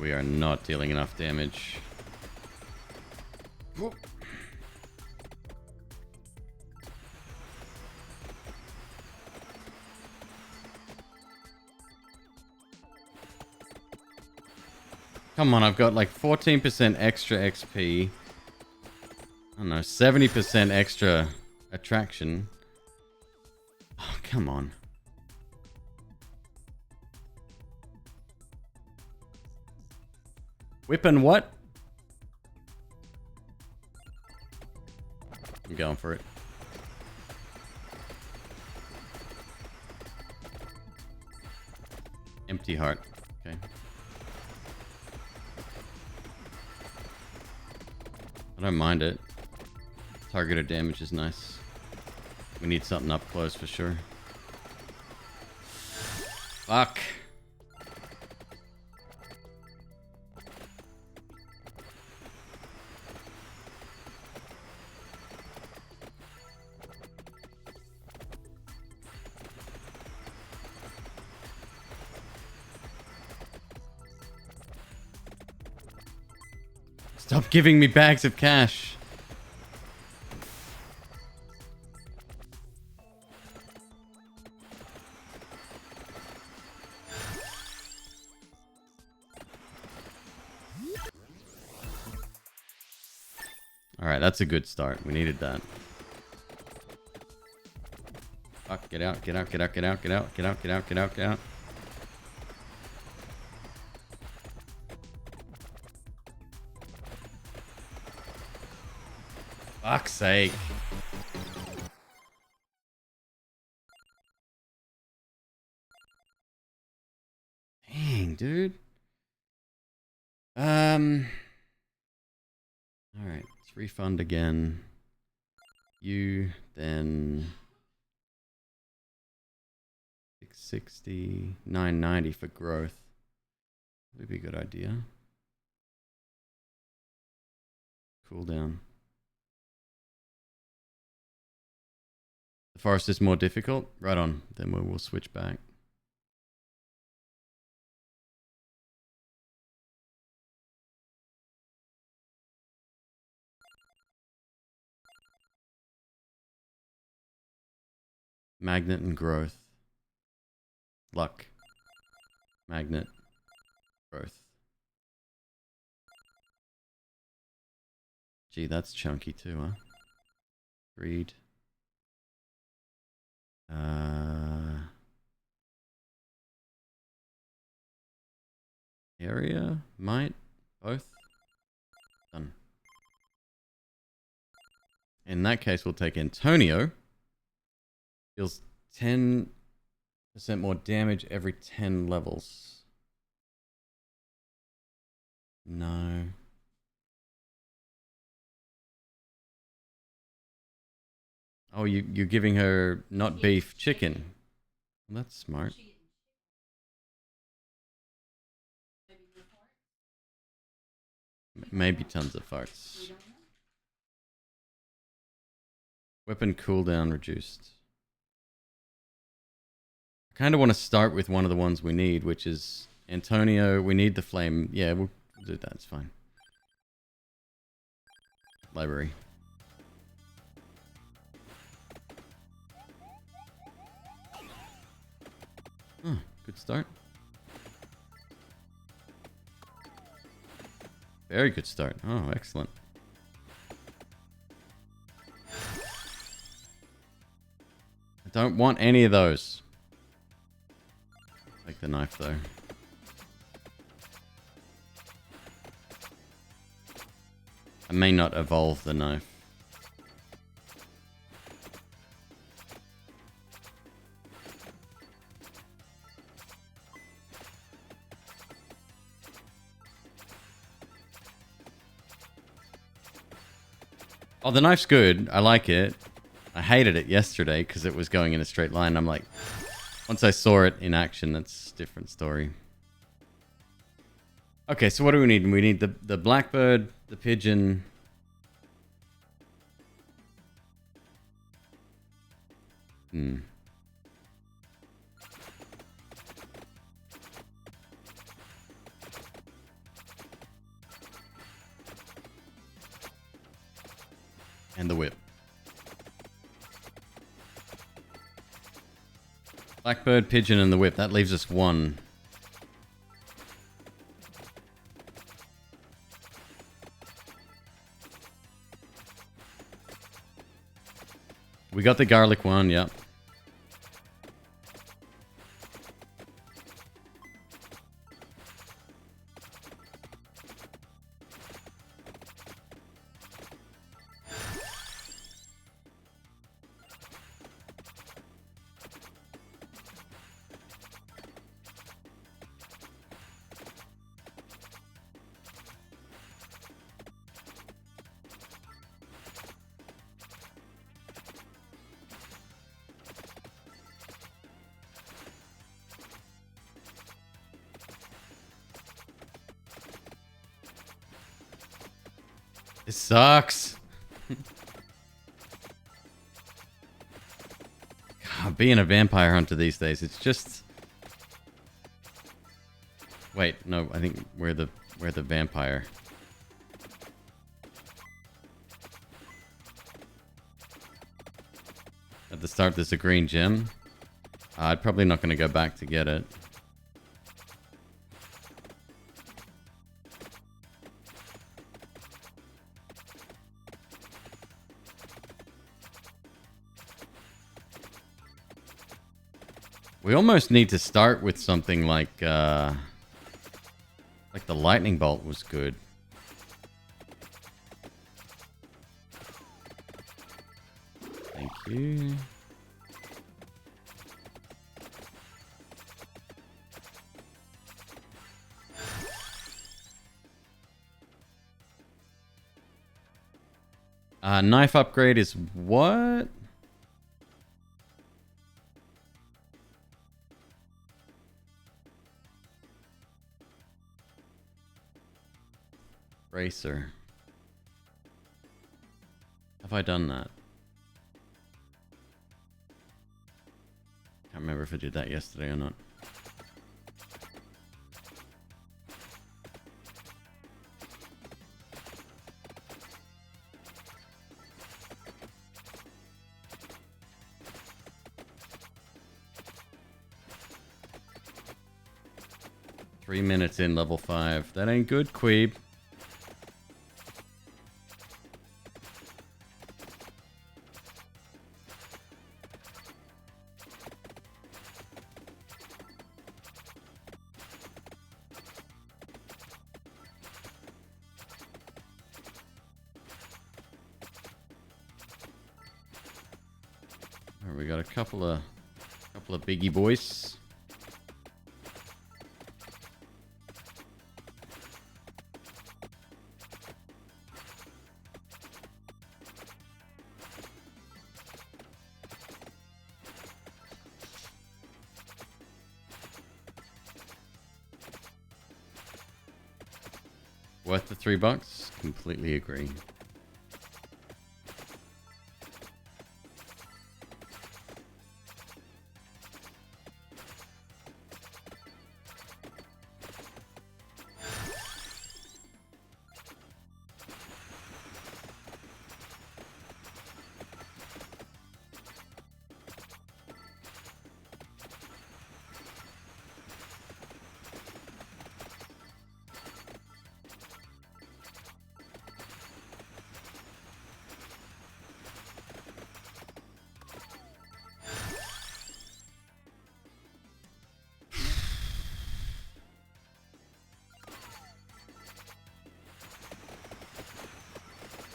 We are not dealing enough damage. Whoop. Come on, I've got like 14% extra XP. I don't know, 70% extra attraction. Oh, come on. Whipping what? I'm going for it. Empty heart. Okay. I don't mind it. Targeted damage is nice. We need something up close for sure. Fuck. Stop giving me bags of cash. Alright, that's a good start. We needed that. Fuck, get out, get out, get out, get out, get out, get out, get out, get out, get out. Fuck's sake. Dang, dude. Alright, let's refund again. You, then 660, 990 for growth. Would be a good idea. Cooldown. The forest is more difficult? Right on. Then we'll switch back. Magnet and growth. Luck. Magnet. Growth. Gee, that's chunky too, huh? Greed. Area? Might? Both? Done. In that case, we'll take Antonio. Deals 10% more damage every 10 levels. No. Oh, you're giving her not beef, chicken. Well, that's smart. Maybe tons of farts. Weapon cooldown reduced. I kind of want to start with one of the ones we need, which is Antonio. We need the flame. Yeah, we'll do that. It's fine. Library. Oh, good start. Very good start. Oh, excellent. I don't want any of those. Take the knife though. I may not evolve the knife. Oh, the knife's good. I like it. I hated it yesterday because it was going in a straight line. I'm like, once I saw it in action, that's a different story. Okay, so what do we need? We need the blackbird, the pigeon. And the whip. Blackbird, pigeon, and the whip. That leaves us one. We got the garlic one, yep. This sucks. God, being a vampire hunter these days, it's just... Wait, no, I think we're the vampire. At the start, there's a green gem. I'm probably not going to go back to get it. We almost need to start with something like the lightning bolt was good. Thank you. Knife upgrade is what? Racer. Have I done that? Can't remember if I did that yesterday or not. Three minutes in level 5. That ain't good, Queeb. We got a couple of biggie boys. Worth the $3? Completely agree.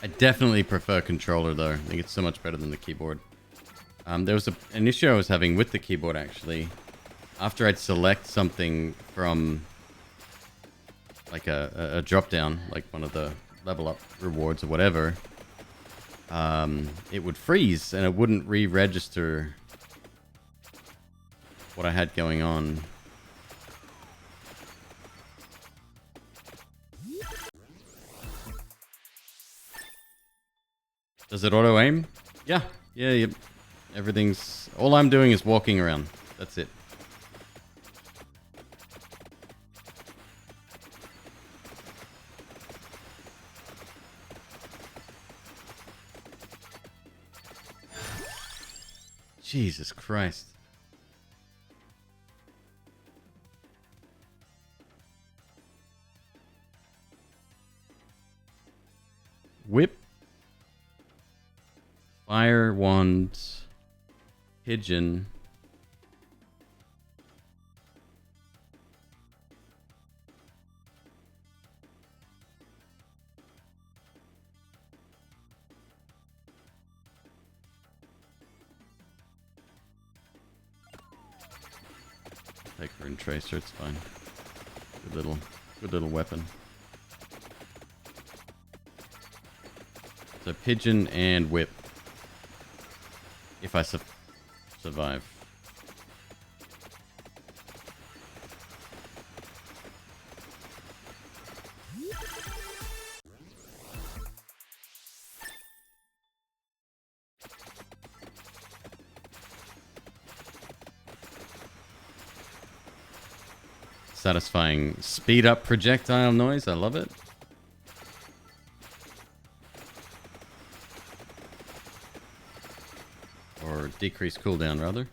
I definitely prefer controller though. I think it's so much better than the keyboard. There was an issue I was having with the keyboard actually. After I'd select something from like a drop down, like one of the level up rewards or whatever, it would freeze and it wouldn't re-register what I had going on. Does it auto aim? Yeah. Everything's... All I'm doing is walking around. That's it. Jesus Christ. Whip. Fire wand. Pigeon. Take her and tracer, it's fine. Good little weapon. So pigeon and whip. If I survive. satisfying speed up projectile noise. I love it. Or decrease cooldown, rather.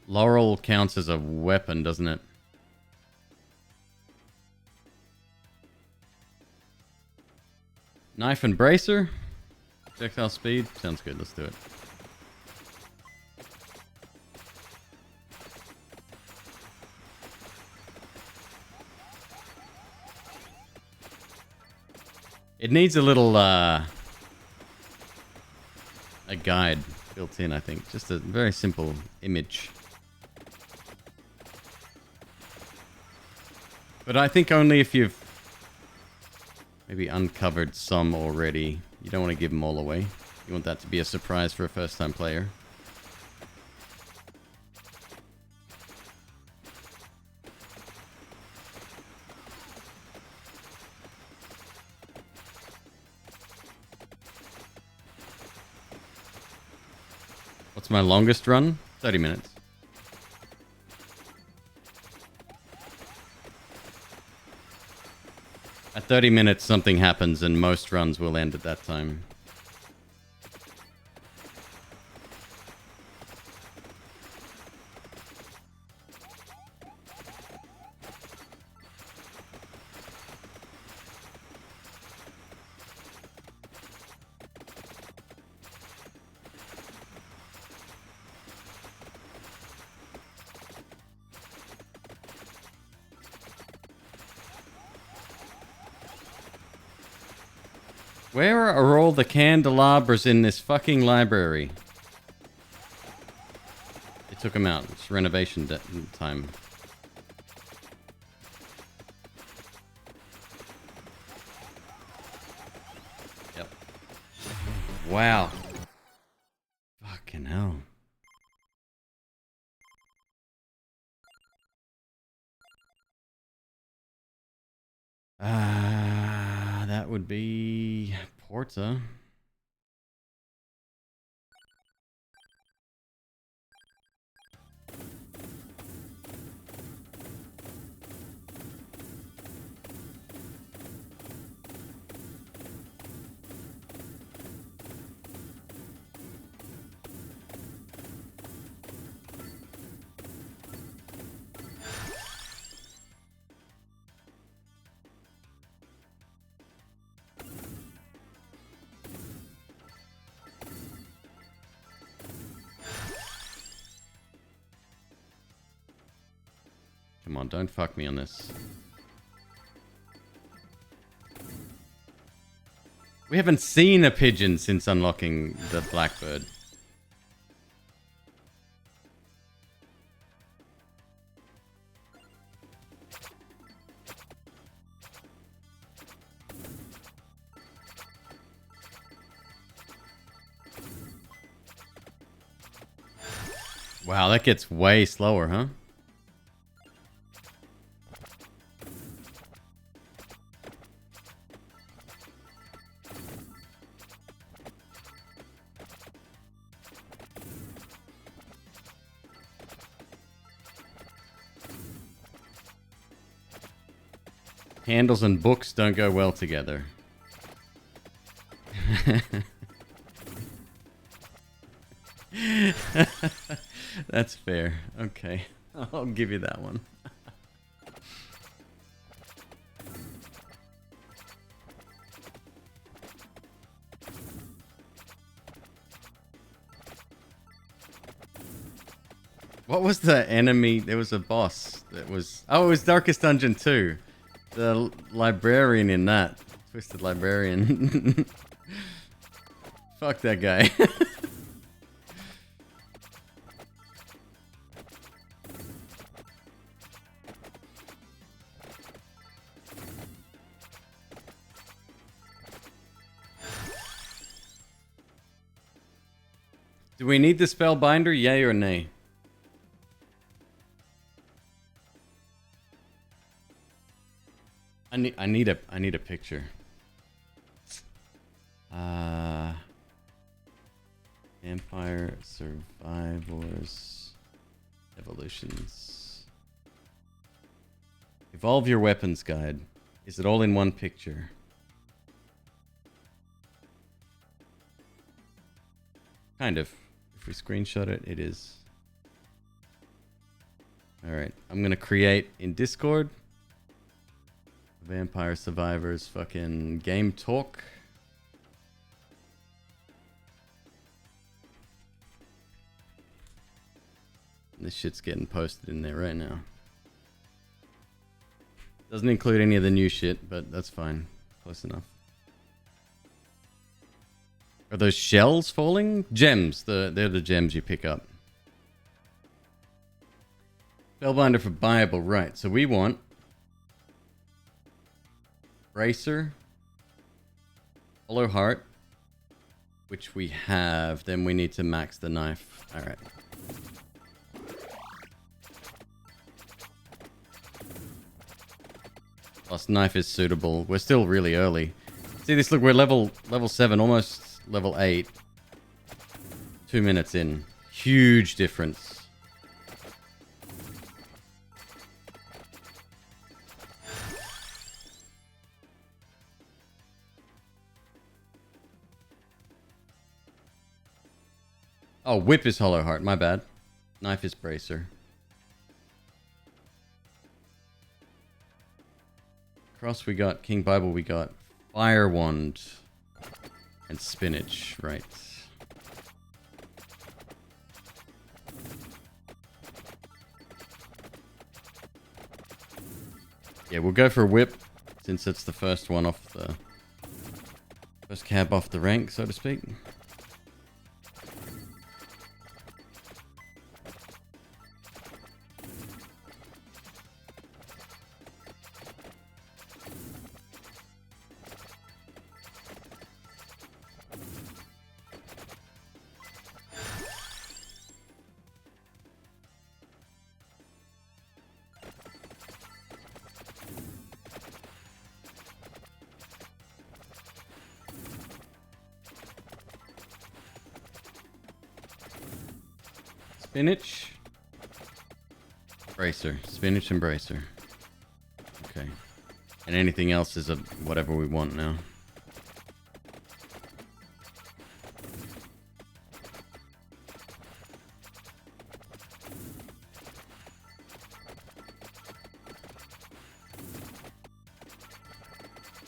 Laurel counts as a weapon, doesn't it? Knife and bracer. Projectile speed. Sounds good. Let's do it. It needs a little, a guide built in, I think. Just a very simple image. But I think only if you've maybe uncovered some already. You don't want to give them all away. You want that to be a surprise for a first-time player. What's my longest run? 30 minutes. At 30 minutes, something happens, and most runs will end at that time. Where are all the candelabras in this fucking library? They took them out. It's renovation time. Yep. Wow. Fucking hell. That would be Porta. Come on, don't fuck me on this. We haven't seen a pigeon since unlocking the blackbird. Wow, that gets way slower, huh? Candles and books don't go well together. That's fair. Okay. I'll give you that one. What was the enemy? There was a boss that was... Oh, it was Darkest Dungeon 2. The librarian in that. Twisted librarian. Fuck that guy. Do we need the spellbinder? Yay or nay? I need a picture. Vampire Survivors Evolutions. Evolve your weapons guide. Is it all in one picture? Kind of. If we screenshot it, it is. Alright, I'm gonna create in Discord Vampire Survivors fucking game talk. This shit's getting posted in there right now. Doesn't include any of the new shit, but that's fine. Close enough. Are those shells falling? Gems. They're the gems you pick up. Spellbinder for Bible, right. So we want Bracer, Hollow Heart, which we have. Then we need to max the knife. Alright. Plus knife is suitable. We're still really early. See this? Look, we're level 7, almost level 8. 2 minutes in. Huge difference. Oh, whip is Hollow Heart. My bad. Knife is Bracer. Cross we got, King Bible we got, Fire Wand, and Spinach, right. Yeah, we'll go for a whip, since it's the first one off the... First cab off the rank, so to speak. Spinach. Bracer. Spinach and Bracer. Okay. And anything else is a whatever we want now.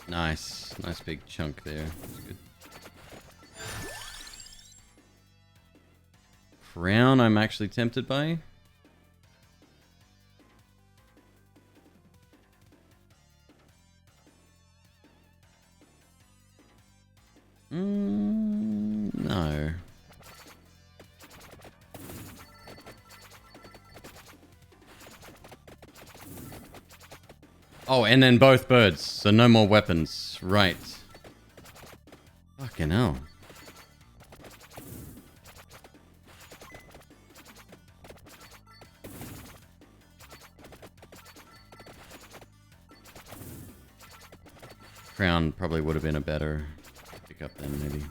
Nice. Nice big chunk there. That's good. Crown I'm actually tempted by. No. Oh, and then both birds, so no more weapons. Right. Fucking hell. Crown probably would have been a better pickup then, maybe.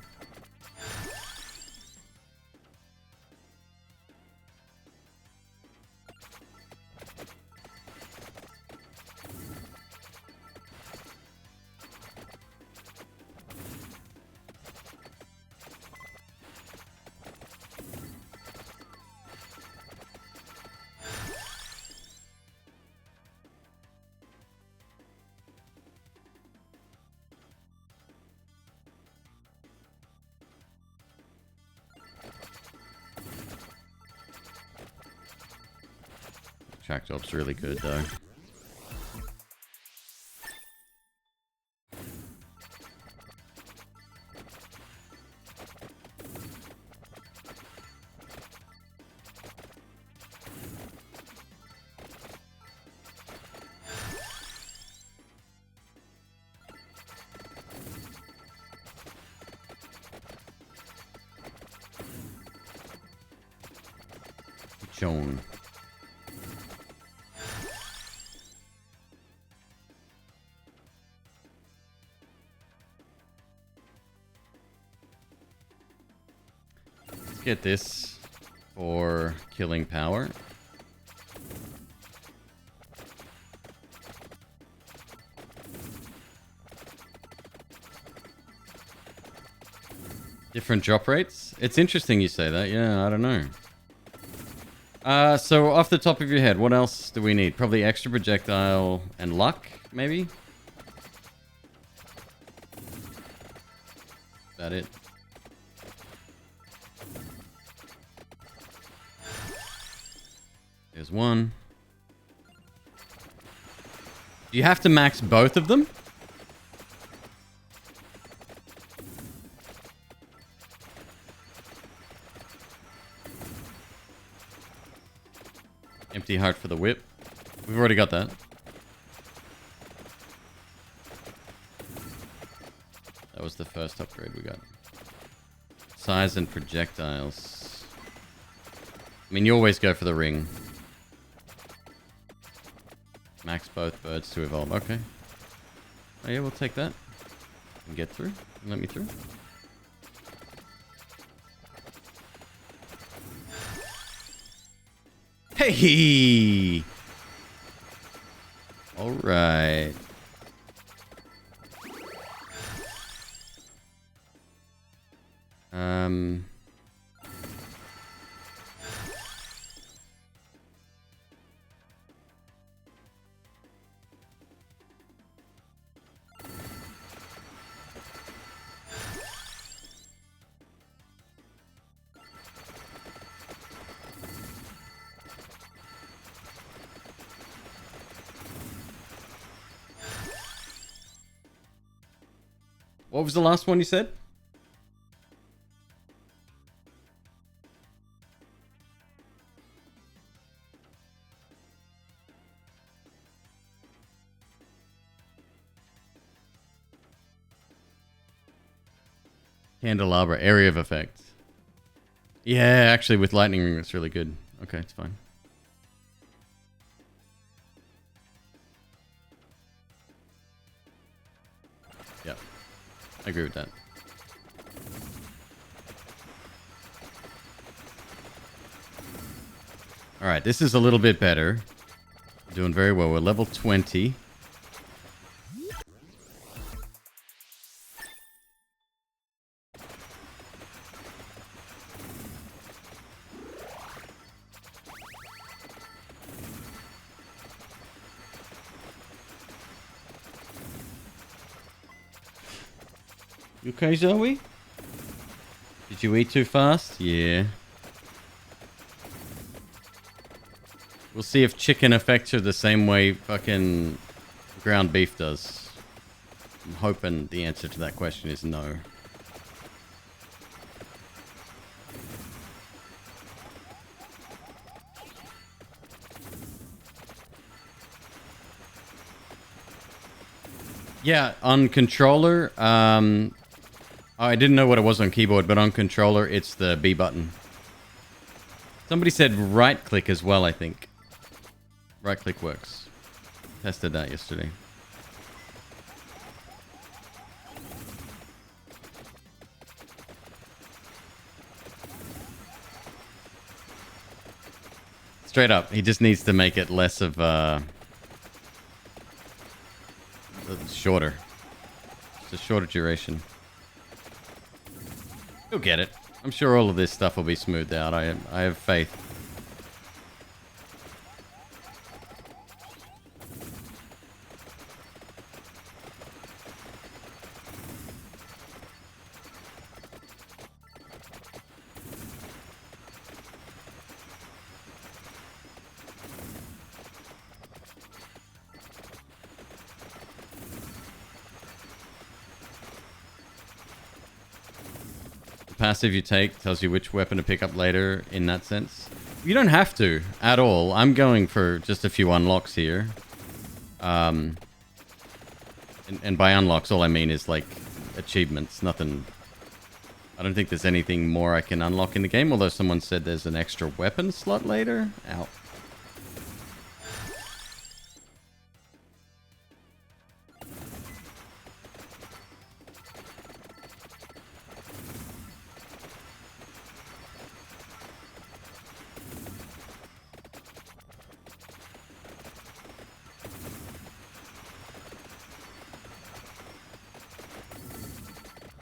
Track job's really good though. Joan. get this for killing power. Different drop rates? It's interesting you say that. Yeah, I don't know. So off the top of your head, what else do we need? Probably extra projectile and luck, maybe? Is that it? There's one. Do you have to max both of them? Empty heart for the whip. We've already got that. That was the first upgrade we got. Size and projectiles. I mean, you always go for the ring. Max both birds to evolve. Okay. Oh yeah, we'll take that. And get through. And let me through. Hey! Alright. What was the last one you said? Candelabra, area of effect. Yeah, actually with lightning ring that's really good. Okay, it's fine. Yep. I agree with that. Alright, this is a little bit better. Doing very well. We're level 20. You okay, Zoe? Did you eat too fast? Yeah. We'll see if chicken affects her the same way fucking ground beef does. I'm hoping the answer to that question is no. Yeah, on controller, I didn't know what it was on keyboard, but on controller, it's the B button. Somebody said right click as well, I think. Right click works. Tested that yesterday. Straight up, he just needs to make it less of shorter. It's a shorter duration. You'll get it. I'm sure all of this stuff will be smoothed out. I have faith. Passive you take tells you which weapon to pick up later in that sense. You don't have to at all. I'm going for just a few unlocks here. And by unlocks, all I mean is like achievements. Nothing. I don't think there's anything more I can unlock in the game, although someone said there's an extra weapon slot later. Ow.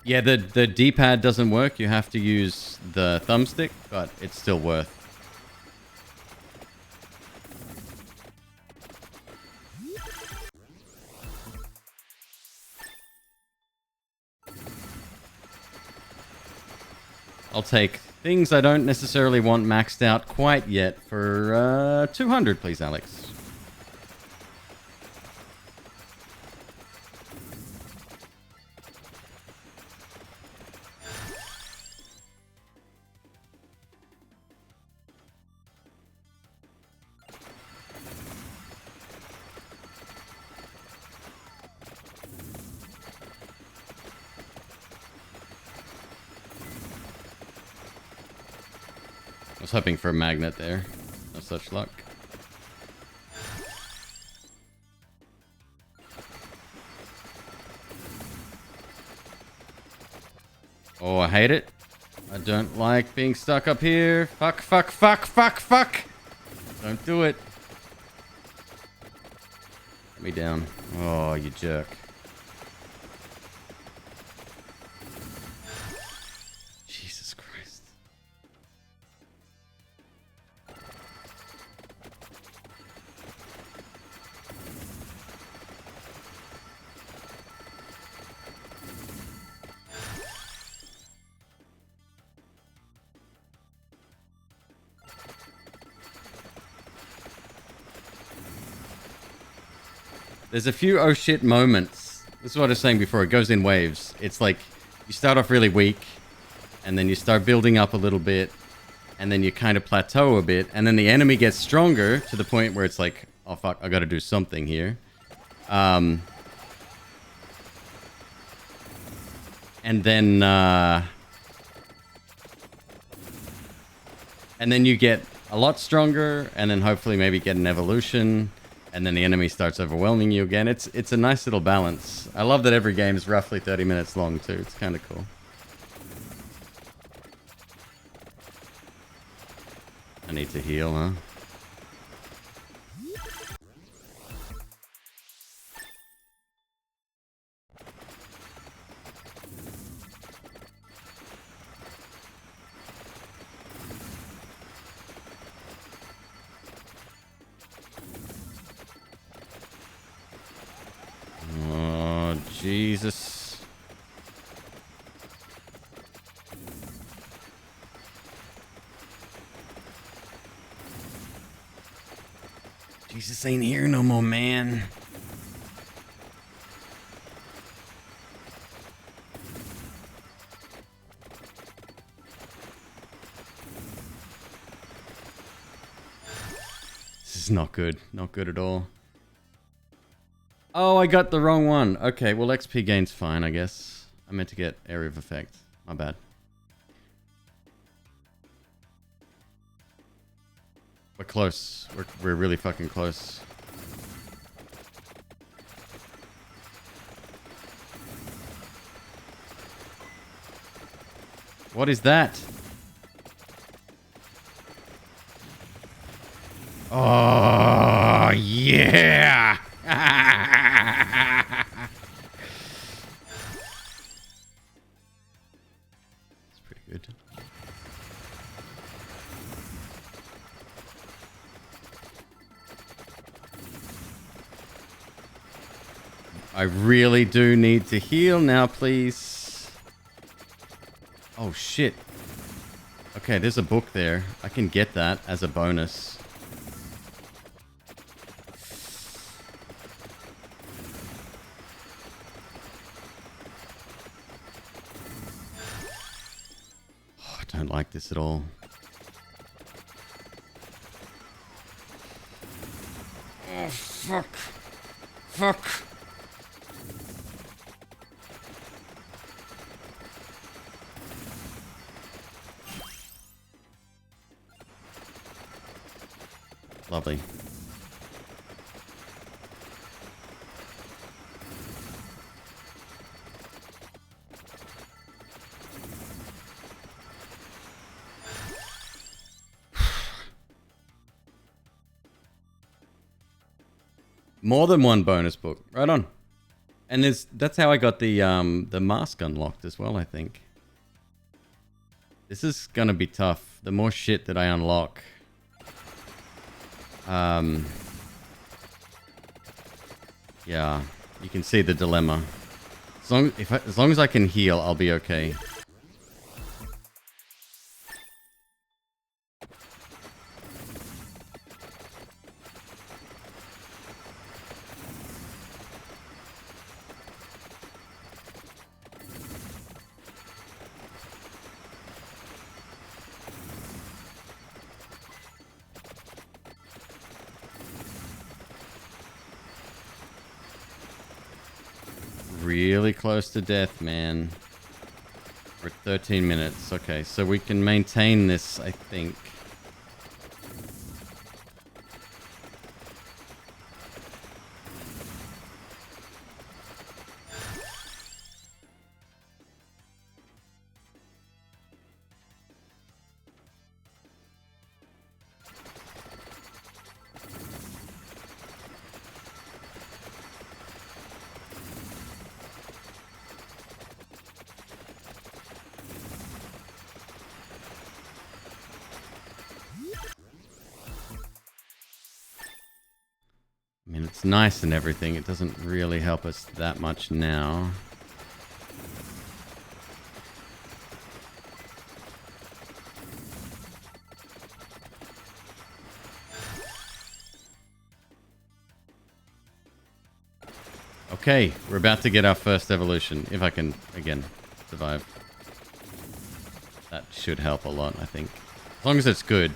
Yeah, the D-pad doesn't work. You have to use the thumbstick, but it's still worth. I'll take things I don't necessarily want maxed out quite yet for 200, please, Alex. I was hoping for a magnet there. No such luck. Oh, I hate it. I don't like being stuck up here. Fuck, fuck, fuck, fuck, fuck. Don't do it. Let me down. Oh, you jerk. Jesus Christ. There's a few oh shit moments. This is what I was saying before. It goes in waves. It's like you start off really weak, and then you start building up a little bit, and then you kind of plateau a bit, and then the enemy gets stronger to the point where it's like, oh fuck, I gotta do something here. And then you get a lot stronger, and then hopefully maybe get an evolution. And then the enemy starts overwhelming you again. It's a nice little balance. I love that every game is roughly 30 minutes long too. It's kind of cool. I need to heal, huh? Jesus. Jesus ain't here no more, man. This is not good. Not good at all. Oh, I got the wrong one. Okay, well, XP gain's fine, I guess. I meant to get Area of Effect. My bad. We're close. We're really fucking close. What is that? Oh, yeah! It's pretty good. I really do need to heal now, please. Oh, shit. Okay, there's a book there. I can get that as a bonus. I don't like this at all. Oh, fuck. Fuck. Lovely. More than one bonus book. Right on. And that's how I got the mask unlocked as well, I think. This is gonna be tough. The more shit that I unlock. Yeah, you can see the dilemma. As long as I can heal, I'll be okay. Really close to death, man. We're at 13 minutes. Okay, so we can maintain this, I think. I mean, it's nice and everything. It doesn't really help us that much now. Okay, we're about to get our first evolution. If I can, again, survive. That should help a lot, I think. As long as it's good.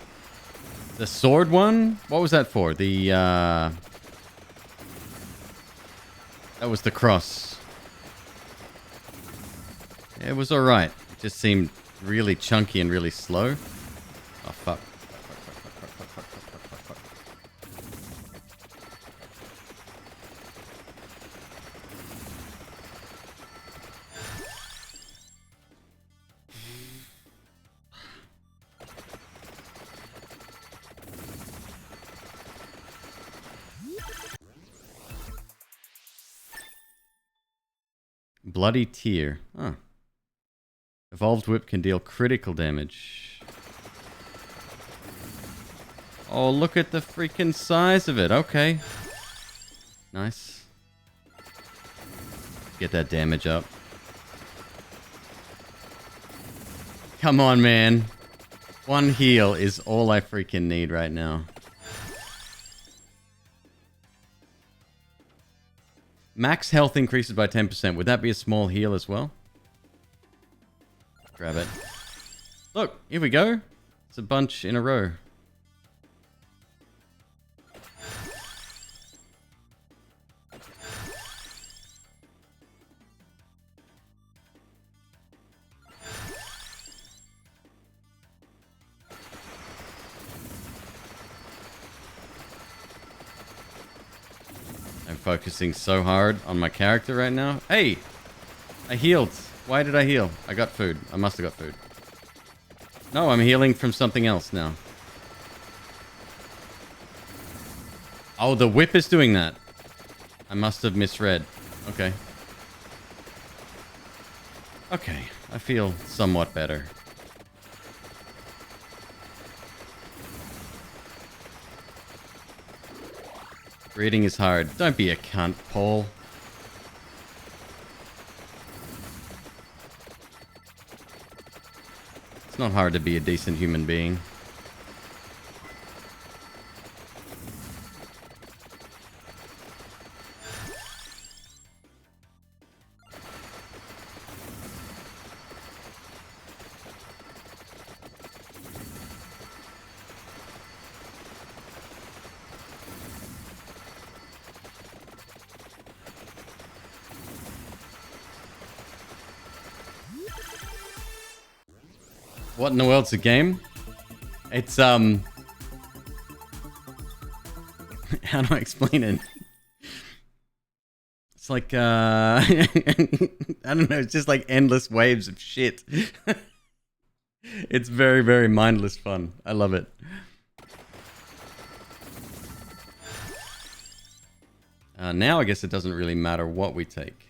The sword one? What was that for? That was the cross. It was alright. It just seemed really chunky and really slow. Oh, fuck. Bloody Tear. Oh. Evolved Whip can deal critical damage. Oh, look at the freaking size of it. Okay. Nice. Get that damage up. Come on, man. One heal is all I freaking need right now. Max health increases by 10%. Would that be a small heal as well? Grab it. Look, here we go. It's a bunch in a row. I'm focusing so hard on my character right now. Hey! I healed. Why did I heal? I got food. I must have got food. No, I'm healing from something else now. Oh, the whip is doing that. I must have misread. Okay. Okay, I feel somewhat better. Reading is hard. Don't be a cunt, Paul. It's not hard to be a decent human being. What in the world's a game? It's, how do I explain it? It's like, I don't know, it's just like endless waves of shit. It's very, very mindless fun. I love it. Now I guess it doesn't really matter what we take.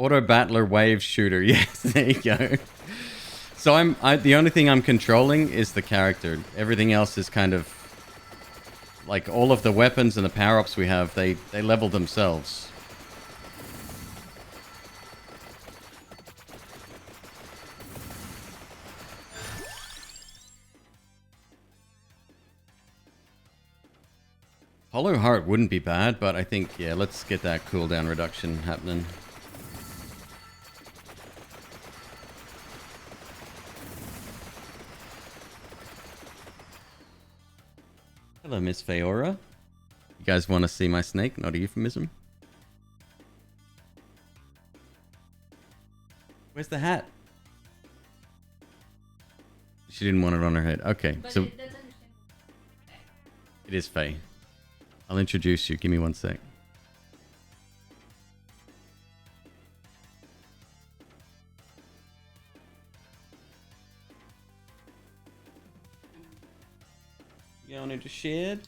Auto battler wave shooter. Yes, there you go. So the only thing I'm controlling is the character. Everything else is kind of like all of the weapons and the power-ups we have, they level themselves. Hollow Heart wouldn't be bad, but I think, yeah, let's get that cooldown reduction happening. Hello, Miss Feora. You guys want to see my snake? Not a euphemism. Where's the hat? She didn't want it on her head. Okay, but so it is Faye. I'll introduce you. Give me 1 sec. You going into shed?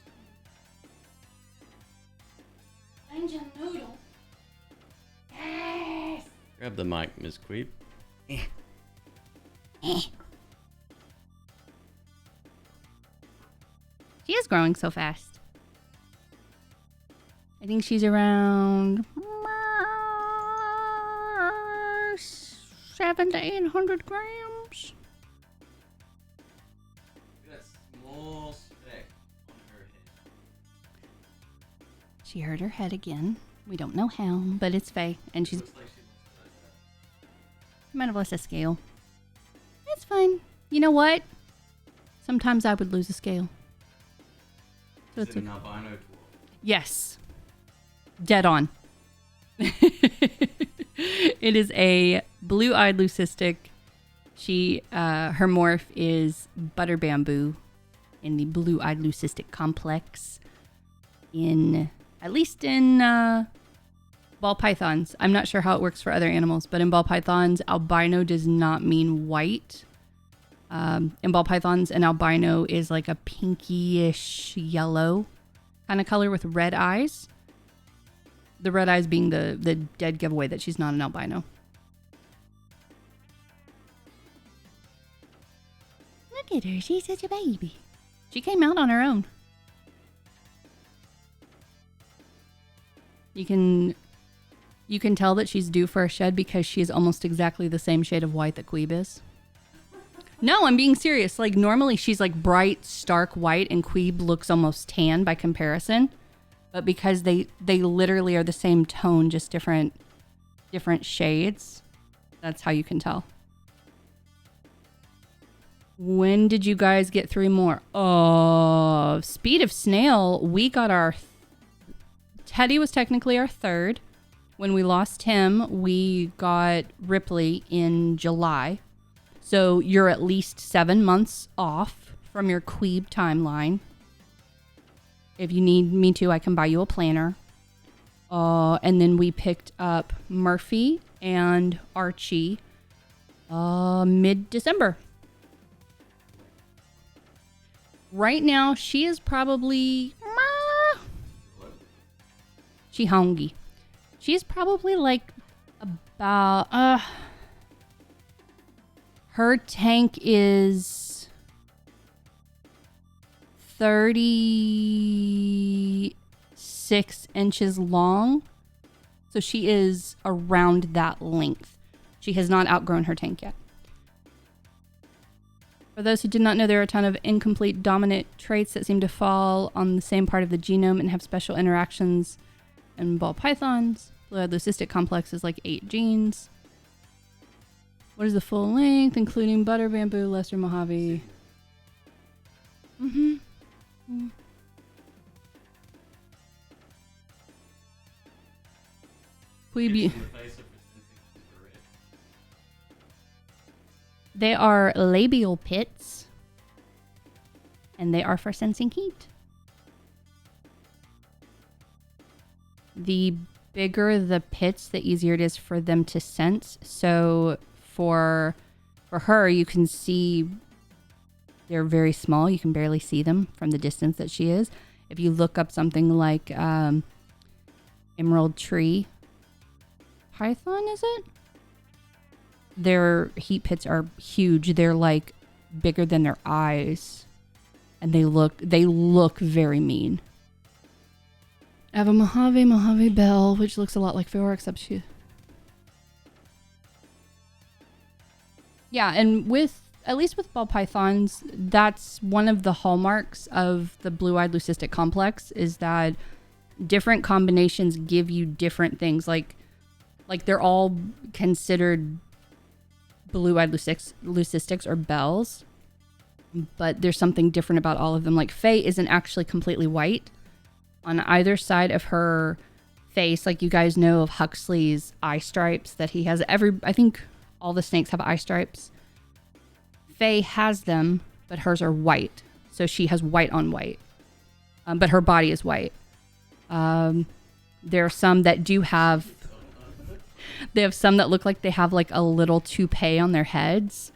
Ninja noodle. Yes. Grab the mic, Ms. Queeb. She is growing so fast. I think she's around 700 to 800 grams. That small speck on her head. She hurt her head again. We don't know how, but it's Faye, and she's. Looks like she lost her head. Might have lost a scale. That's fine. You know what? Sometimes I would lose a scale. So Is it's it an albino dwarf? Yes. Dead on. It is a blue-eyed leucistic. Her morph is butter bamboo in the blue-eyed leucistic complex. At least in ball pythons. I'm not sure how it works for other animals, but in ball pythons, albino does not mean white. In ball pythons, an albino is like a pinkyish yellow kind of color with red eyes. The red eyes being the dead giveaway that she's not an albino. Look at her. She's such a baby. She came out on her own. You can tell that she's due for a shed because she is almost exactly the same shade of white that Queeb is. No, I'm being serious. Like, normally she's like bright, stark white, and Queeb looks almost tan by comparison. But because they literally are the same tone, just different shades, that's how you can tell. When did you guys get 3 more? Oh, Speed of Snail, we got our... Teddy was technically our 3rd. When we lost him, we got Ripley in July. So you're at least 7 months off from your Queeb timeline. If you need me to, I can buy you a planner. And then we picked up Murphy and Archie mid-December. Right now, she is probably... She hungry. She's probably like about... her tank is 36 inches long. So she is around that length. She has not outgrown her tank yet. For those who did not know, there are a ton of incomplete dominant traits that seem to fall on the same part of the genome and have special interactions in ball pythons. The leucistic complex is like 8 genes. What is the full length, including butter, bamboo, lesser Mojave? Queeb. They are labial pits, and they are for sensing heat. The bigger the pits, the easier it is for them to sense. So for her, you can see they're very small. You can barely see them from the distance that she is. If you look up something like emerald tree python, is it? Their heat pits are huge. They're like bigger than their eyes. And they look very mean. I have a Mojave Belle, which looks a lot like Fiora, except she... Yeah, and at least with ball pythons, that's one of the hallmarks of the blue-eyed leucistic complex, is that different combinations give you different things. Like they're all considered blue-eyed leucistics or bells, but there's something different about all of them. Like Faye isn't actually completely white. On either side of her face, like you guys know of Huxley's eye stripes that he has. I think all the snakes have eye stripes. Faye has them, but hers are white. So she has white on white. But her body is white. There are some that do have... They have some that look like they have like a little toupee on their heads.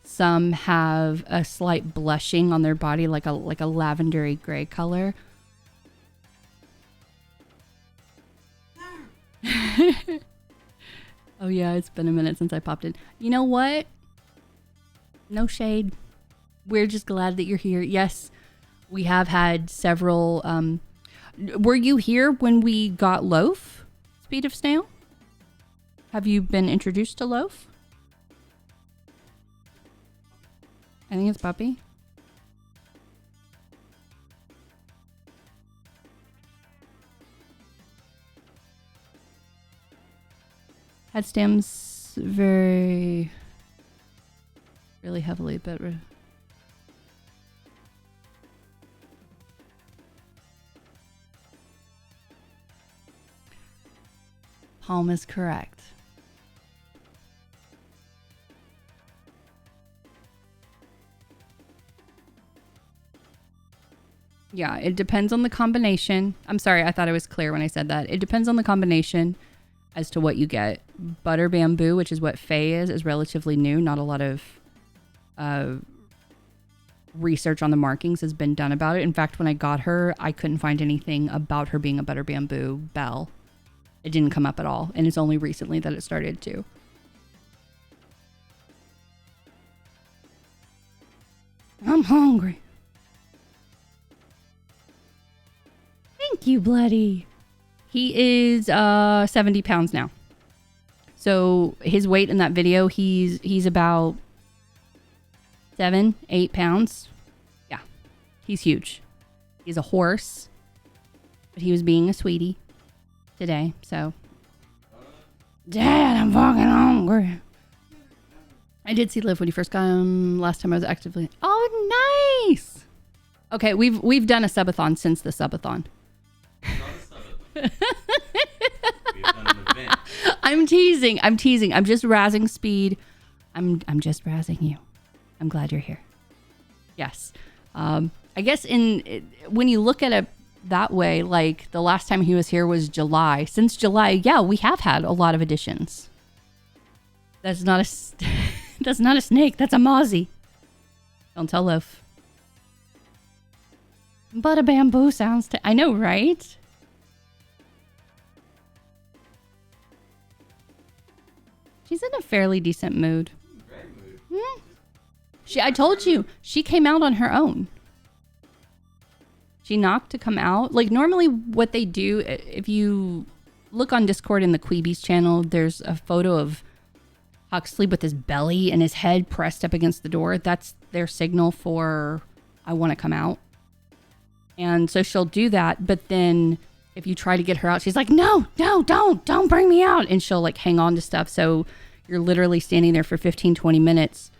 Some have a slight blushing on their body, like a lavendery gray color. Oh yeah, it's been a minute since I popped in. You know what? No shade. We're just glad that you're here. Yes, we have had several... were you here when we got Loaf? Speed of Snail? Have you been introduced to Loaf? I think it's Puppy. Head stems very... really heavily, but... Palm is correct. Yeah, it depends on the combination. I'm sorry, I thought I was clear when I said that. It depends on the combination as to what you get. Butter bamboo, which is what Faye is relatively new. Not a lot of research on the markings has been done about it. In fact, when I got her, I couldn't find anything about her being a butter bamboo belle. It didn't come up at all, and it's only recently that it started to. I'm hungry. Thank you, Bloody. He is 70 pounds now. So his weight in that video, he's about 7-8 pounds. Yeah, he's huge. He's a horse, but he was being a sweetie today. So, Dad, I'm fucking hungry. I did see Liv when he first got him last time I was actively. Oh, nice. Okay, we've done a subathon since the subathon. We've done an event. I'm teasing. I'm just razzing Speed. I'm just razzing you. I'm glad you're here. Yes. I guess when you look at it that way, like the last time he was here was July. Since July, yeah, we have had a lot of additions. That's not a snake. That's a mozzie. Don't tell Loaf. But a bamboo sounds... I know, right? She's in a fairly decent mood. Great mood. Hmm? I told you, she came out on her own. She knocked to come out. Like, normally what they do, if you look on Discord in the Queebies channel, there's a photo of Huxley with his belly and his head pressed up against the door. That's their signal for, I want to come out. And so she'll do that, but then if you try to get her out, she's like, no, don't bring me out. And she'll like hang on to stuff. So you're literally standing there for 15, 20 minutes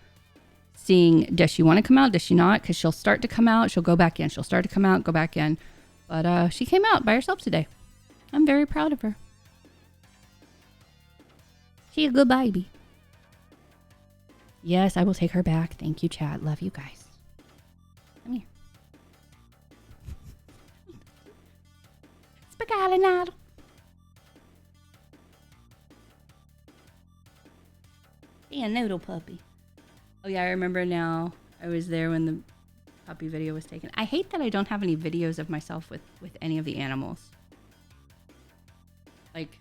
seeing, does she want to come out? Does she not? Because she'll start to come out. She'll go back in. She'll start to come out, go back in. But she came out by herself today. I'm very proud of her. She's a good baby. Yes, I will take her back. Thank you, chat. Love you guys. Come here. Spaghetti. Be a noodle puppy. Oh yeah, I remember now. I was there when the puppy video was taken. I hate that I don't have any videos of myself with any of the animals. Like,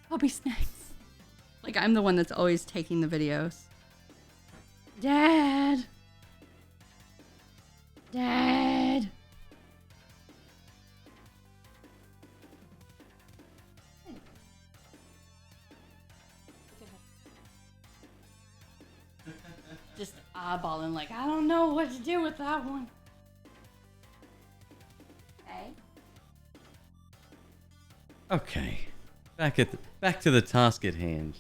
puppy snacks. Like I'm the one that's always taking the videos. Dad. Dad. Just eyeballing like, I don't know what to do with that one. Okay. Okay. Back to the task at hand.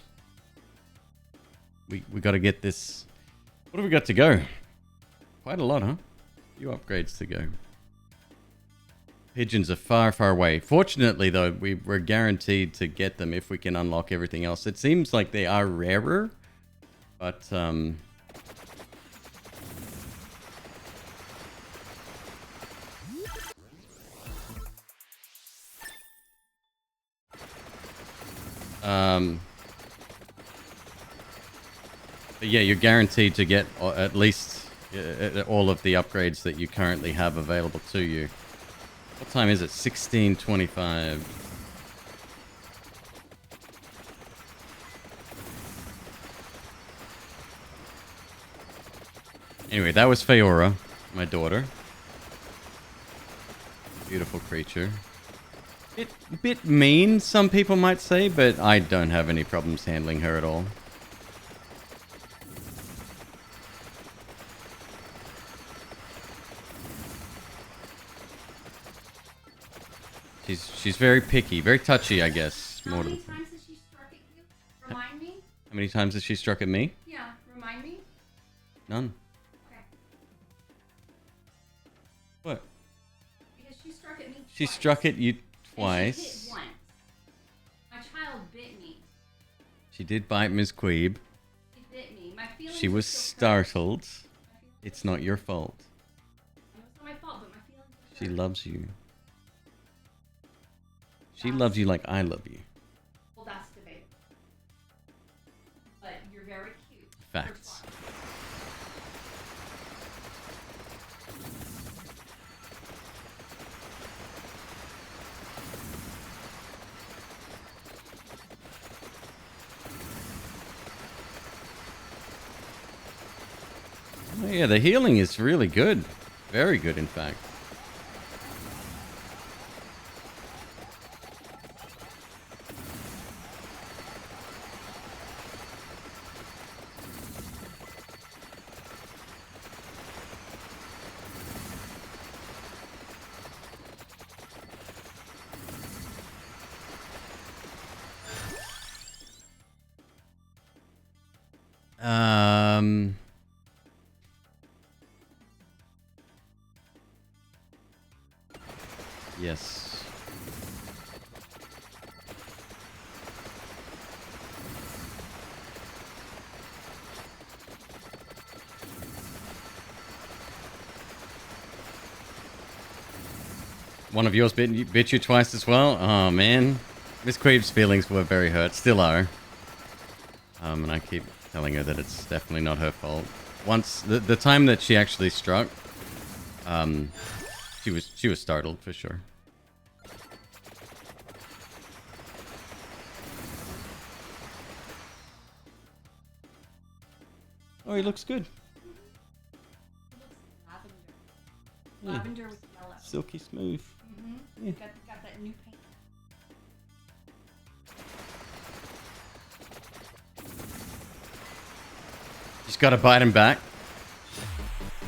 We got to get this. What have we got to go? Quite a lot, huh? A few upgrades to go. Pigeons are far, far away. Fortunately, though, we're guaranteed to get them if we can unlock everything else. It seems like they are rarer, but but yeah, you're guaranteed to get at least all of the upgrades that you currently have available to you. What time is it? 16:25. Anyway, that was Feora, my daughter. Beautiful creature. Bit mean, some people might say, but I don't have any problems handling her at all. She's very picky, very touchy, I guess. How many times has she struck at you? Remind me? How many times has she struck at me? Yeah, remind me? None. Okay. What? Because she struck at me twice. She struck at you And twice. she hit once. My child bit me. She did bite Ms. Queeb. She bit me. My feelings She are was still hurt. startled. It's not your fault. I know it's not my fault, but my feelings are She hurt. loves you. She loves you like I love you. Well, that's debatable. But you're very cute. Facts. Oh, yeah, the healing is really good. Very good, in fact. Yes. One of yours bit you twice as well? Oh, man. Miss Queeb's feelings were very hurt. Still are. And I keep telling her that it's definitely not her fault. Once, the time that she actually struck, she was startled for sure. Oh, he looks good. It looks lavender. Yeah. Lavender with yellow. Silky smooth. Mm-hmm. Yeah. Got that new paint. She's got to bite him back.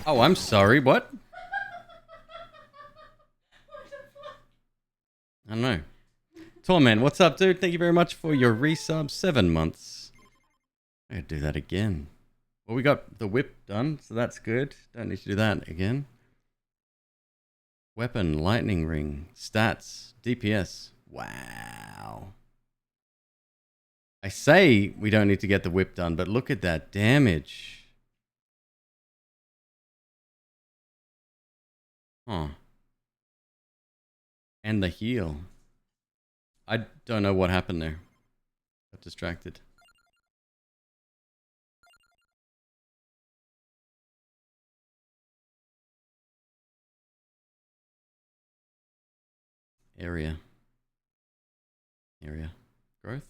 Oh, I'm sorry. What? I don't know. Torment, what's up, dude? Thank you very much for your resub. 7 months. I gotta do that again. Well, we got the whip done, so that's good. Don't need to do that again. Weapon, lightning ring, stats, DPS. Wow. I say we don't need to get the whip done, but look at that damage. Huh. And the heal. I don't know what happened there. Got distracted. Area. Growth.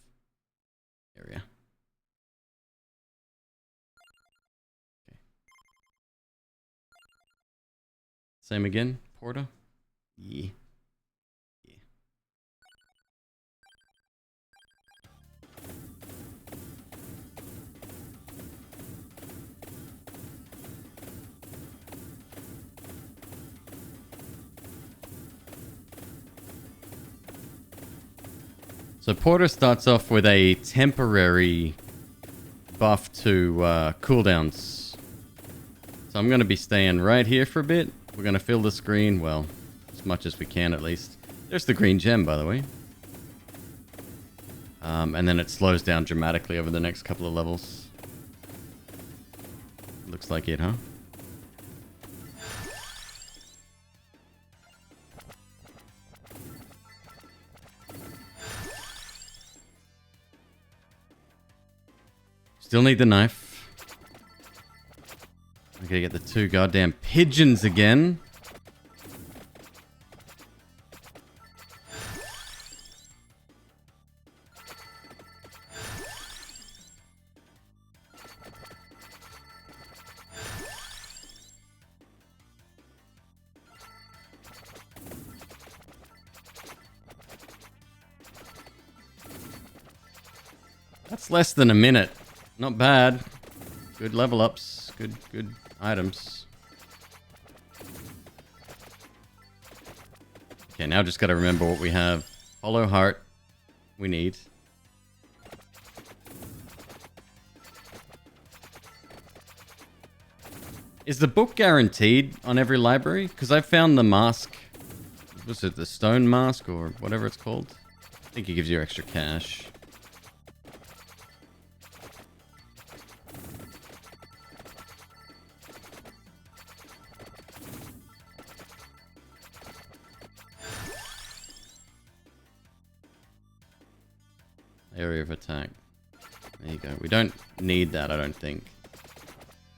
Area. Same again, Porter? Yeah. So Porter starts off with a temporary buff to cooldowns. So I'm going to be staying right here for a bit. We're going to fill the screen, well, as much as we can at least. There's the green gem, by the way. And then it slows down dramatically over the next couple of levels. Looks like it, huh? Still need the knife. I gotta get the 2 goddamn pigeons again. That's less than a minute. Not bad. Good level ups. Good items. Okay, now just gotta remember what we have. Hollow heart. We need. Is the book guaranteed on every library? Because I found the mask. Was it the stone mask or whatever it's called? I think it gives you extra cash. Area of attack. There you go. We don't need that, I don't think.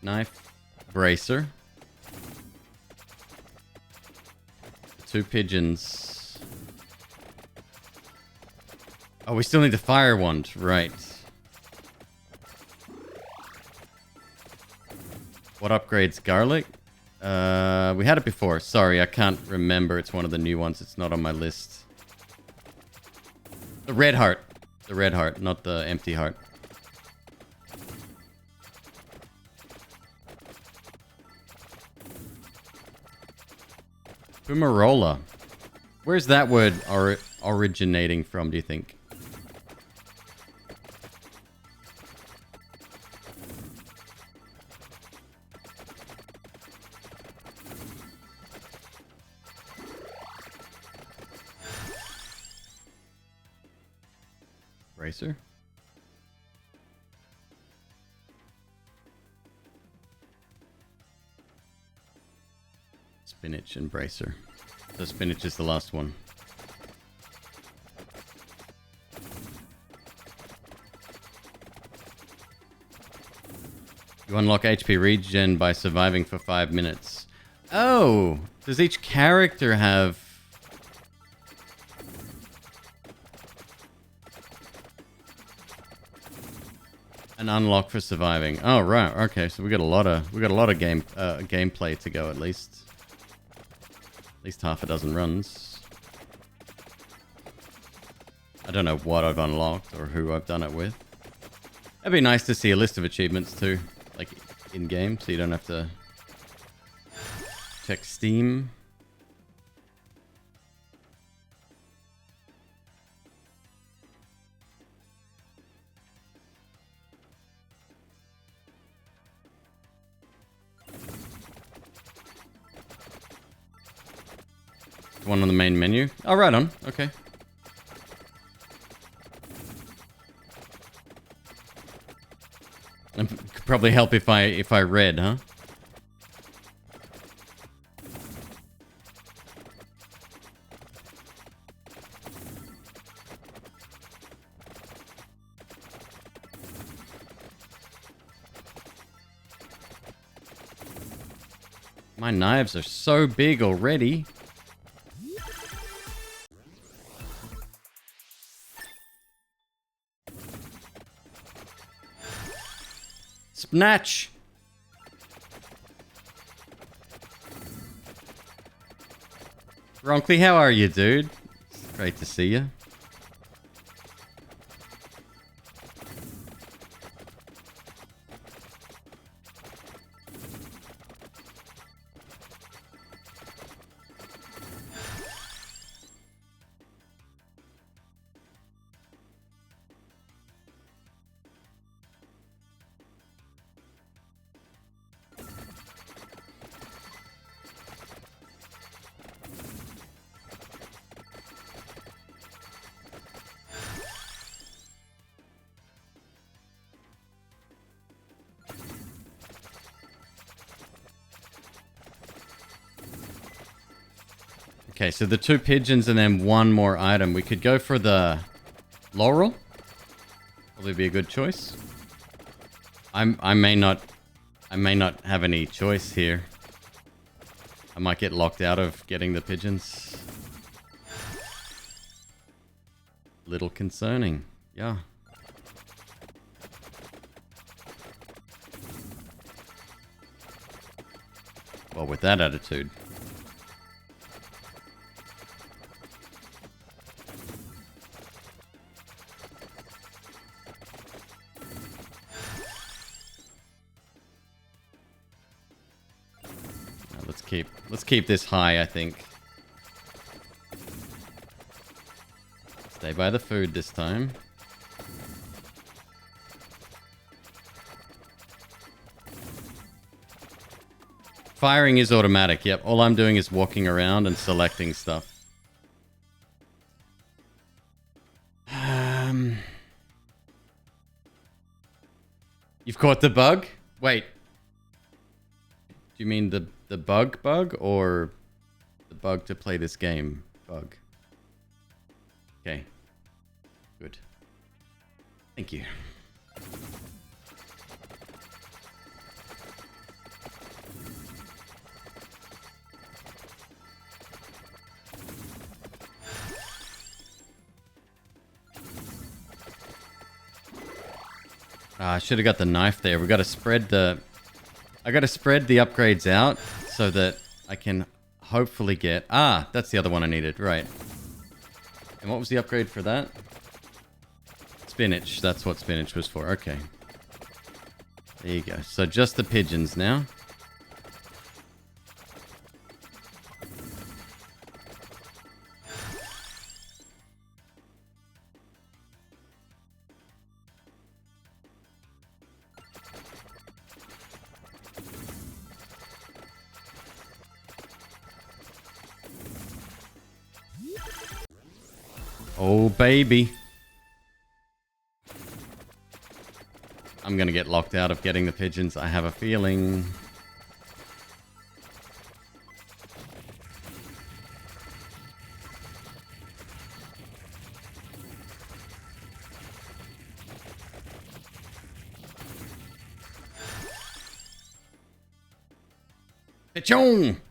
Knife. Bracer. 2 pigeons. Oh, we still need the fire wand. Right. What upgrades garlic? We had it before. Sorry, I can't remember. It's one of the new ones. It's not on my list. The red heart. The red heart, not the empty heart. Fumarola. Where's that word originating from, do you think? Bracer? Spinach and bracer. So spinach is the last one. You unlock HP regen by surviving for 5 minutes. Oh! Does each character have... an unlock for surviving? Oh, right. Okay, so we got a lot of gameplay to go at least. At least half a dozen runs. I don't know what I've unlocked or who I've done it with. It'd be nice to see a list of achievements too, like in-game, so you don't have to check Steam. One on the main menu. Oh, right on. Okay. And could probably help if I read, huh? My knives are so big already. Snatch. Ronkley, how are you, dude? It's great to see you. Okay, so the 2 pigeons and then 1 more item. We could go for the laurel. Probably be a good choice. I may not have any choice here. I might get locked out of getting the pigeons. Little concerning. Yeah. Well, with that attitude. Let's keep this high, I think. Stay by the food this time. Firing is automatic. Yep, all I'm doing is walking around and selecting stuff. You've caught the bug? Wait. Do you mean the bug or the bug to play this game bug? Okay. Good. Thank you. I should have got the knife there. We got to spread the... I got to spread the upgrades out so that I can hopefully get... Ah, that's the other one I needed. Right. And what was the upgrade for that? Spinach. That's what spinach was for. Okay. There you go. So just the pigeons now. Oh, baby. I'm gonna get locked out of getting the pigeons. I have a feeling. Pigeon!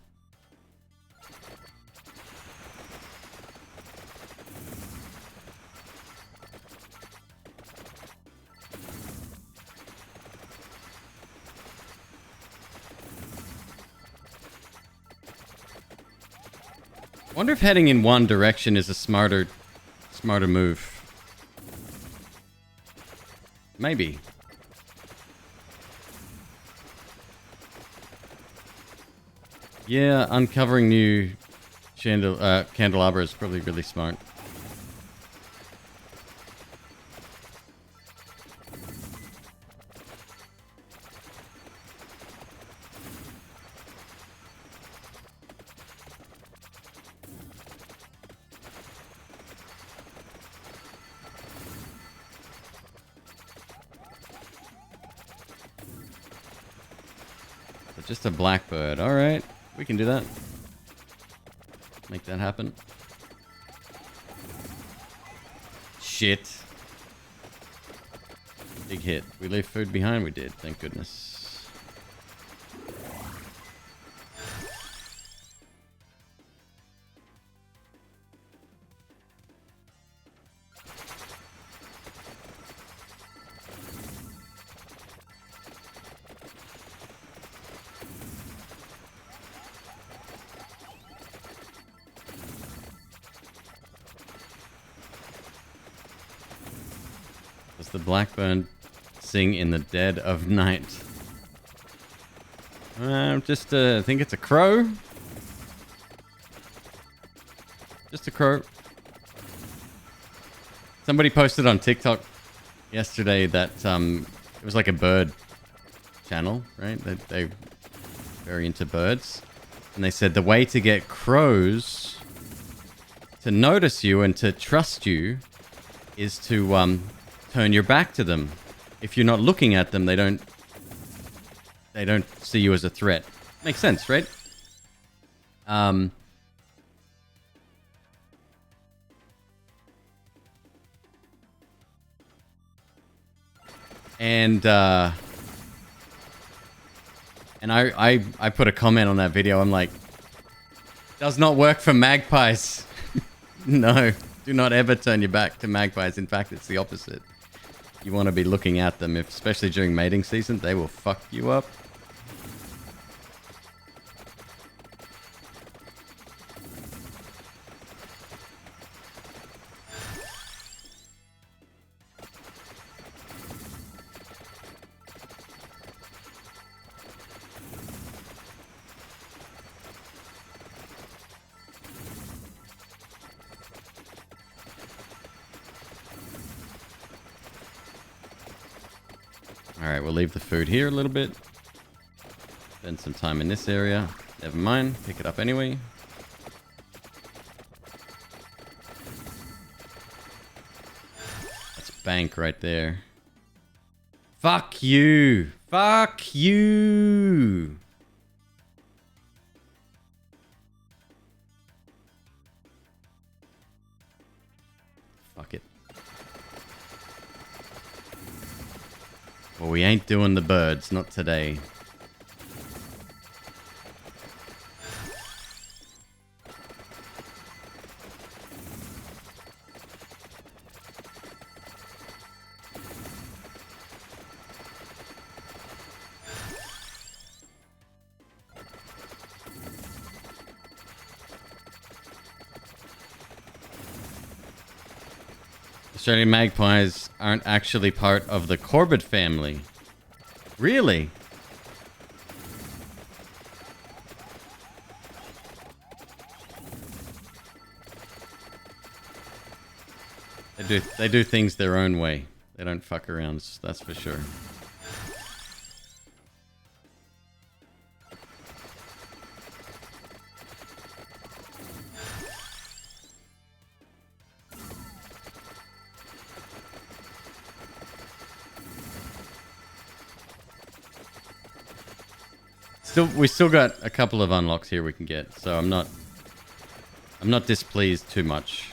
Wonder if heading in one direction is a smarter move. Maybe. Yeah, uncovering new candelabra is probably really smart. Just a blackbird. All right. We can do that. Make that happen. Shit. Big hit. We leave food behind? We did. Thank goodness. the blackbird sing in the dead of night? Just, I think it's a crow. Just a crow. Somebody posted on TikTok yesterday that it was like a bird channel, right? They're very into birds. And they said the way to get crows to notice you and to trust you is to turn your back to them. If you're not looking at them, they don't see you as a threat. Makes sense, right? And I put a comment on that video. I'm like, does not work for magpies. No, do not ever turn your back to magpies. In fact, it's the opposite. You want to be looking at them, especially during mating season. They will fuck you up. Alright, we'll leave the food here a little bit. Spend some time in this area. Never mind, pick it up anyway. That's bank right there. Fuck you! Fuck you! Fuck it. Well, we ain't doing the birds, not today. Australian magpies aren't actually part of the Corbett family. Really? They do things their own way. They don't fuck around, that's for sure. We still got a couple of unlocks here we can get, so I'm not displeased too much.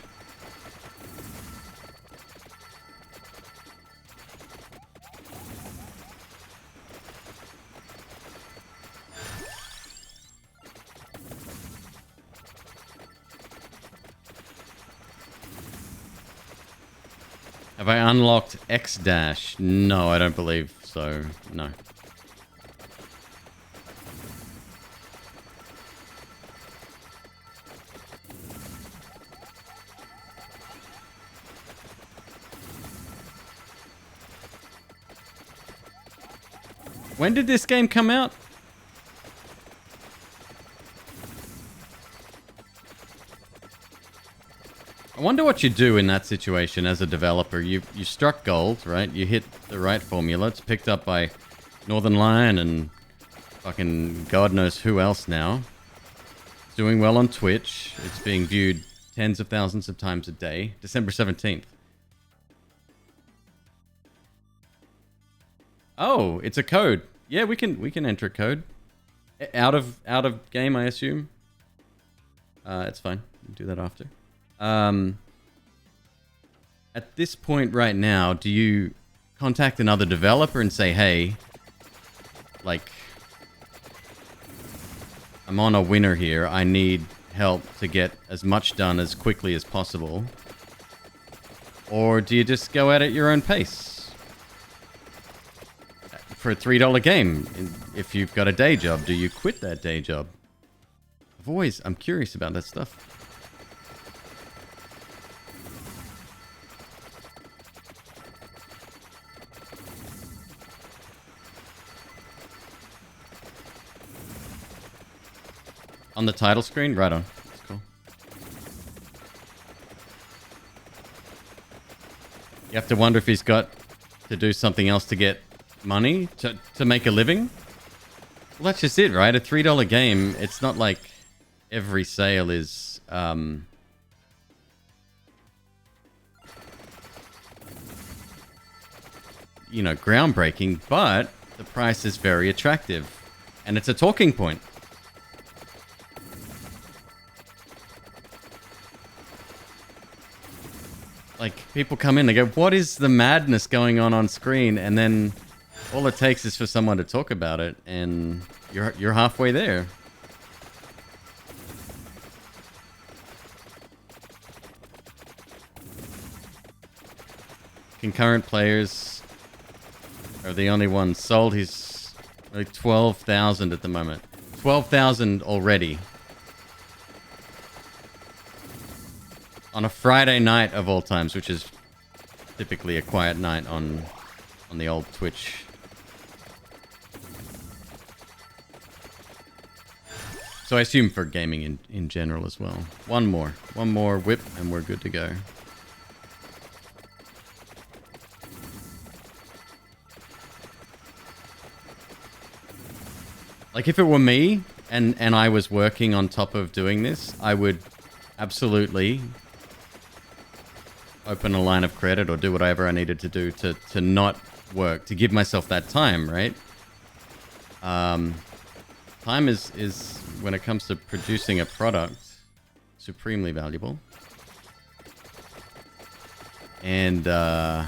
Have I unlocked X-Dash? No, I don't believe so. No. When did this game come out? I wonder what you do in that situation as a developer. You struck gold, right? You hit the right formula. It's picked up by Northern Lion and fucking God knows who else now. It's doing well on Twitch. It's being viewed tens of thousands of times a day. December 17th. Oh, it's a code. Yeah, we can enter a code. Out of game, I assume. It's fine. We'll do that after. At this point right now, do you contact another developer and say, hey, like, I'm on a winner here. I need help to get as much done as quickly as possible? Or do you just go at it your own pace? For a $3 game, if you've got a day job, do you quit that day job? I'm curious about that stuff. On the title screen? Right on. That's cool. You have to wonder if he's got to do something else to get money to make a living. Well, that's just it, right? A $3 game. It's not like every sale is you know, groundbreaking, but the price is very attractive and it's a talking point. Like, people come in, they go, what is the madness going on screen? And then all it takes is for someone to talk about it, and you're halfway there. Concurrent players are the only ones sold. He's like 12,000 at the moment. 12,000 already. On a Friday night of all times, which is typically a quiet night on the old Twitch. So I assume for gaming in general as well. One more whip and we're good to go. Like, if it were me and I was working on top of doing this, I would absolutely open a line of credit or do whatever I needed to do to not work, to give myself that time, right? Time is when it comes to producing a product, supremely valuable. And yeah,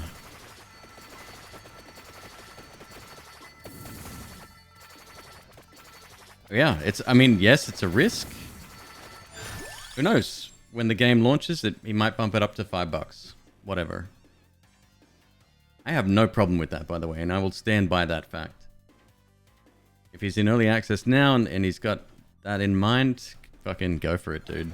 I mean, yes, it's a risk. Who knows? When the game launches, he might bump it up to $5. Whatever. I have no problem with that, by the way, and I will stand by that fact. If he's in early access now and he's got that in mind, fucking go for it, dude.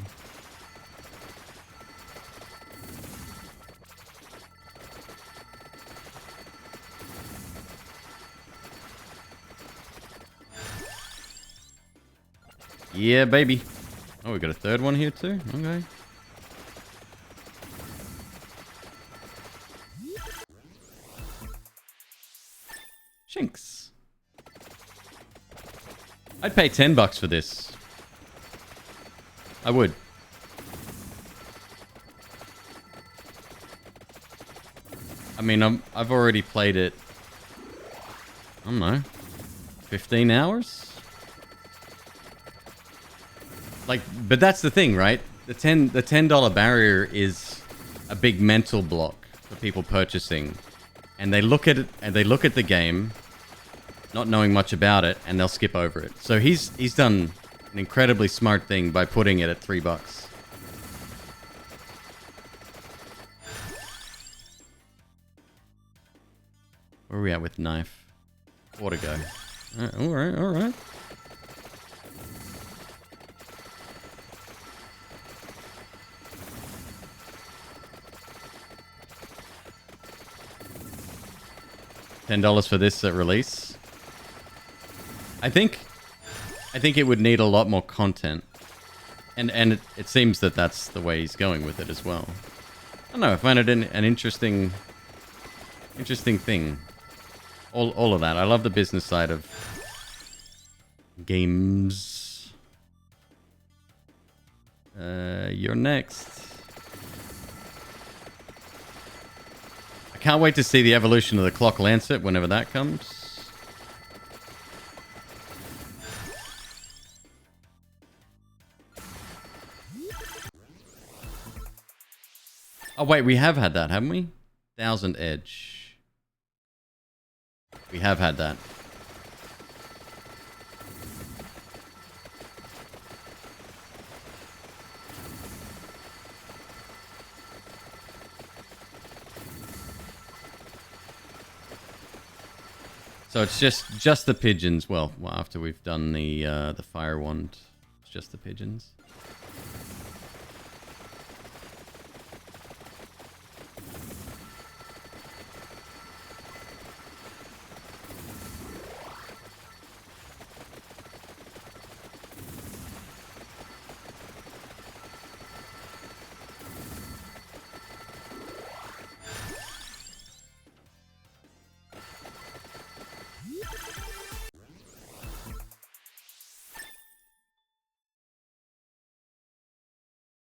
Yeah, baby. Oh, we got a third one here too? Okay. Shinks. I'd pay $10 for this. I would. I mean, I've already played it, I don't know, 15 hours? Like, but that's the thing, right? The $10 barrier is a big mental block for people purchasing. And they look at it, and they look at the game, not knowing much about it, and they'll skip over it. So he's done an incredibly smart thing by putting it at $3. Where are we at with knife? 4 to go. All right. $10 for this at release. I think it would need a lot more content, and it seems that that's the way he's going with it as well. I don't know. I find it an interesting thing. All of that. I love the business side of games. You're next. I can't wait to see the evolution of the clock lancet whenever that comes. Oh wait, we have had that, haven't we? 1000 Edge. We have had that. So it's just the pigeons. Well, after we've done the fire wand, it's just the pigeons.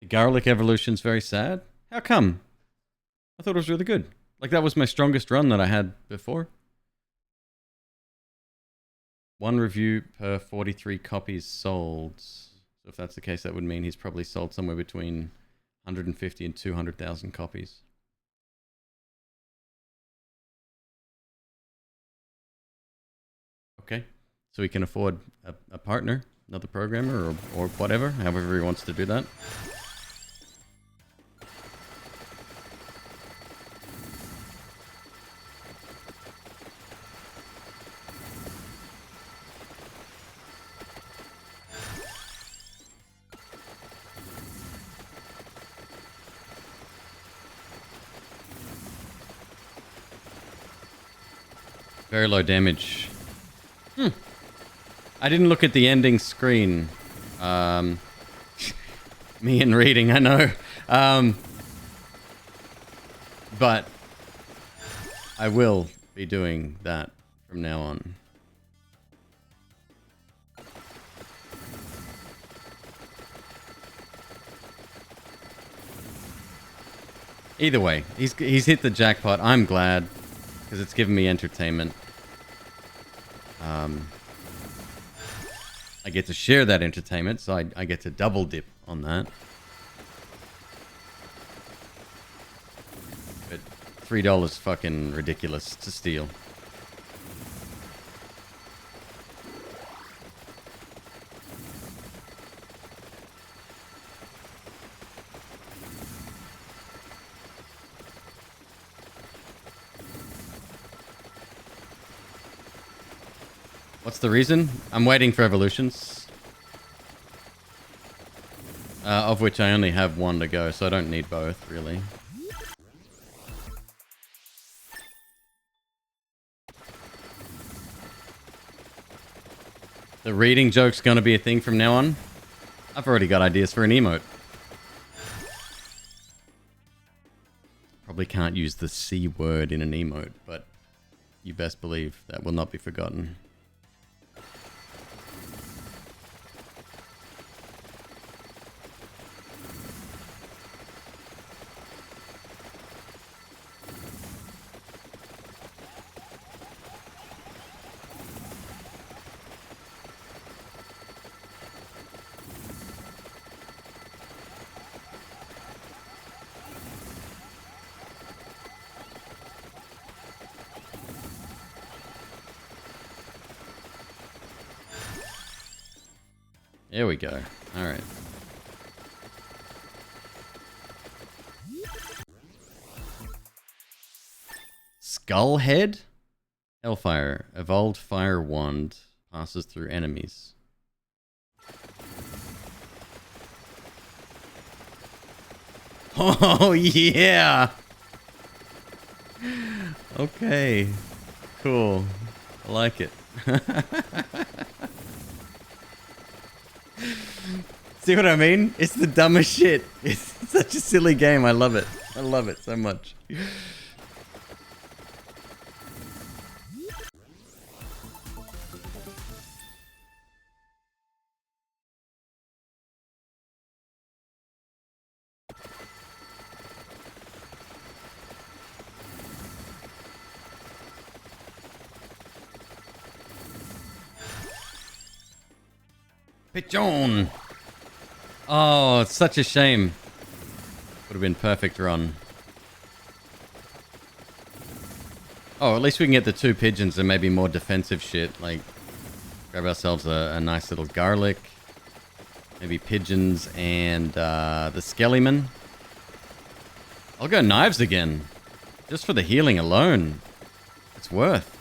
The garlic evolution's very sad. How come? I thought it was really good. Like, that was my strongest run that I had before. 1 review per 43 copies sold. So if that's the case, that would mean he's probably sold somewhere between 150 and 200,000 copies. Okay. So he can afford a partner, another programmer, or whatever, however he wants to do that. Very low damage. I didn't look at the ending screen. Me and reading, I know. But I will be doing that from now on. Either way, he's hit the jackpot. I'm glad, because it's given me entertainment. I get to share that entertainment, so I get to double dip on that. But $3 fucking ridiculous to steal. What's the reason? I'm waiting for evolutions. Of which I only have 1 to go, so I don't need both, really. The reading joke's gonna be a thing from now on. I've already got ideas for an emote. Probably can't use the C word in an emote, but you best believe that will not be forgotten. There we go. Alright. Skullhead? Hellfire. Evolved fire wand. Passes through enemies. Oh, yeah! Okay. Cool. I like it. See what I mean? It's the dumbest shit. It's such a silly game. I love it. I love it so much. Pigeon! Oh, it's such a shame. Would have been perfect run. Oh, at least we can get the 2 pigeons and maybe more defensive shit. Like, grab ourselves a nice little garlic. Maybe pigeons and the Skellyman. I'll go knives again. Just for the healing alone. It's worth.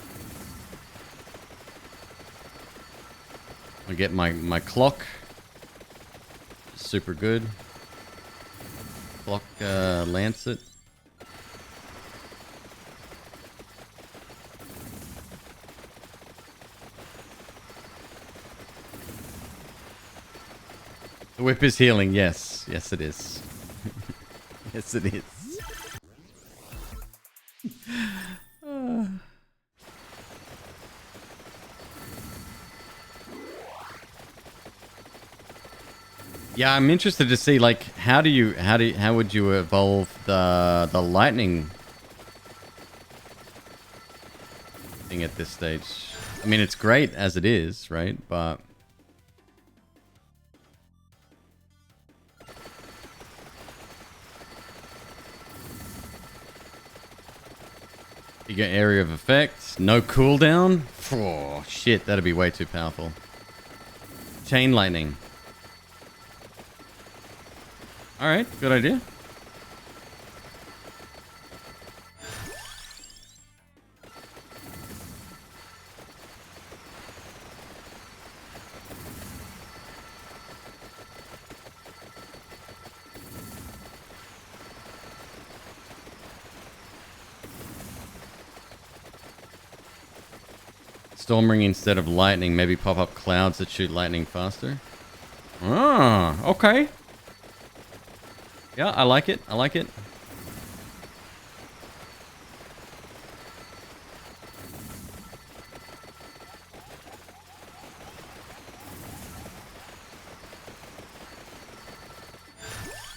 I'll get my clock. Super good. Clock lancet. The whip is healing, yes. Yes it is. Yes it is. Yeah, I'm interested to see like how would you evolve the lightning thing at this stage? I mean, it's great as it is, right? But you get area of effect, no cooldown. Oh shit, that'd be way too powerful. Chain lightning. All right, good idea. Storm ring instead of lightning. Maybe pop up clouds that shoot lightning faster. Ah, okay. Yeah, I like it. I like it.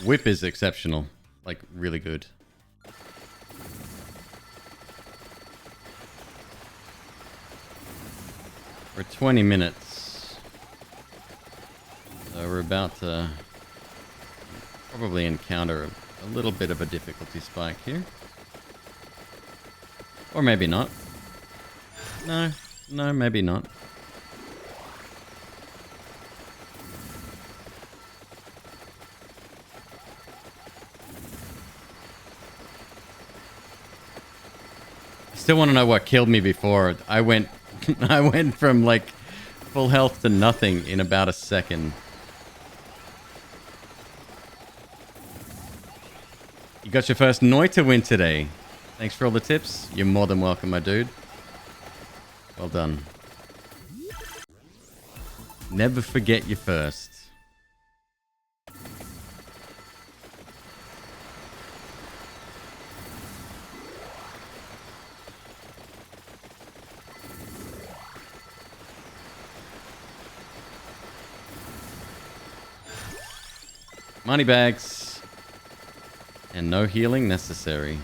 Whip is exceptional. Like, really good. For 20 minutes. So we're about to probably encounter a little bit of a difficulty spike here. Or maybe not. No, maybe not. Still want to know what killed me before. I went from like full health to nothing in about a second. You got your first Noita win today. Thanks for all the tips. You're more than welcome, my dude. Well done. Never forget your first. Money bags. And no healing necessary.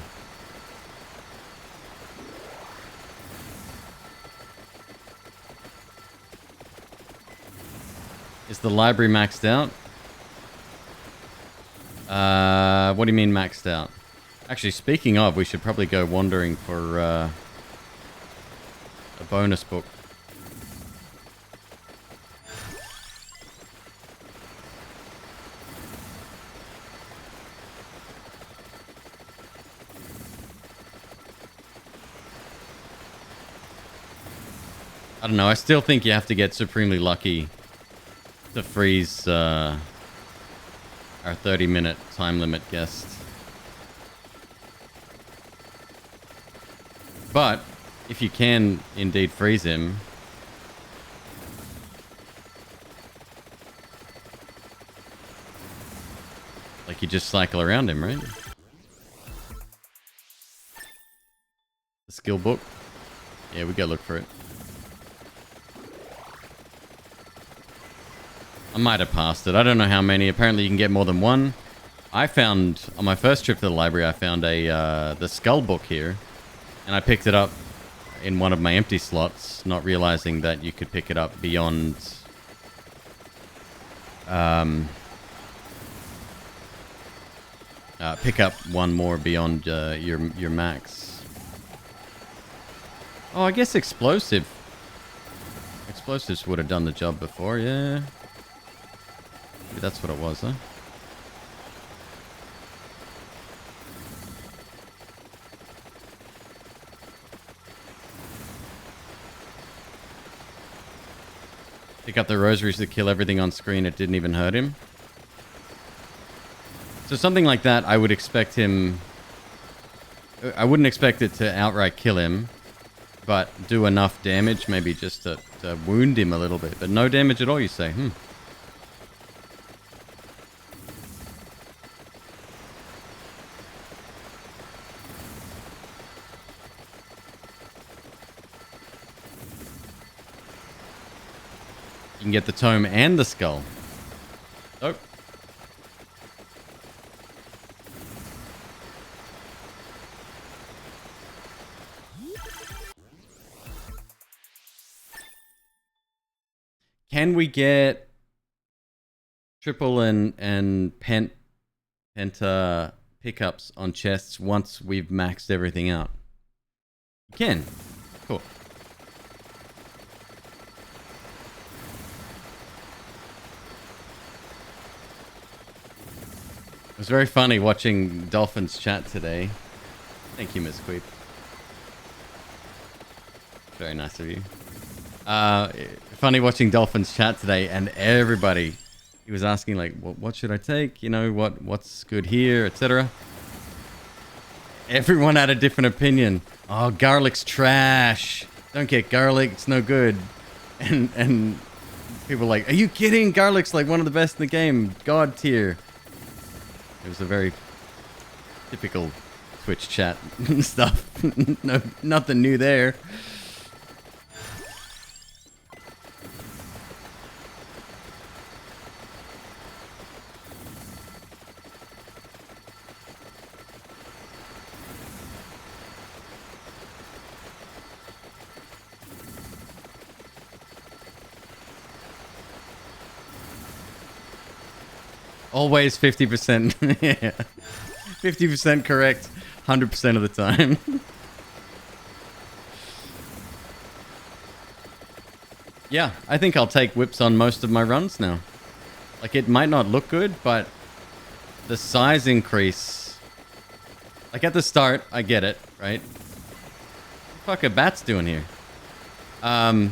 Is the library maxed out? What do you mean maxed out? Actually, speaking of, we should probably go wandering for a bonus book. I don't know, I still think you have to get supremely lucky to freeze our 30-minute time limit guest. But if you can indeed freeze him, like you just cycle around him, right? The skill book. Yeah, we gotta look for it. I might have passed it. I don't know how many. Apparently you can get more than one. I found, on my first trip to the library, I found the skull book here. And I picked it up in one of my empty slots, not realizing that you could pick it up beyond... pick up one more beyond your max. Oh, I guess explosives would have done the job before, yeah. Maybe that's what it was, huh? Pick up the rosaries to kill everything on screen. It didn't even hurt him. So something like that, I would expect him... I wouldn't expect it to outright kill him, but do enough damage, maybe just to wound him a little bit. But no damage at all, you say? You can get the tome and the skull. Oh, Can we get triple and penta pickups on chests once we've maxed everything out? You can. Cool. It was very funny watching Dolphins chat today. Thank you, Miss McQueeb. Very nice of you. Funny watching Dolphins chat today, and everybody, he was asking like, what should I take? You know, what's good here, etc. Everyone had a different opinion. Oh, garlic's trash. Don't get garlic, it's no good. And people were like, are you kidding? Garlic's like one of the best in the game, god tier. It was a very typical Twitch chat stuff. No, nothing new there. Always 50%. Yeah. 50% correct 100% of the time. Yeah, I think I'll take whips on most of my runs now. Like, it might not look good, but the size increase... Like, at the start, I get it, right? What the fuck are bats doing here? But...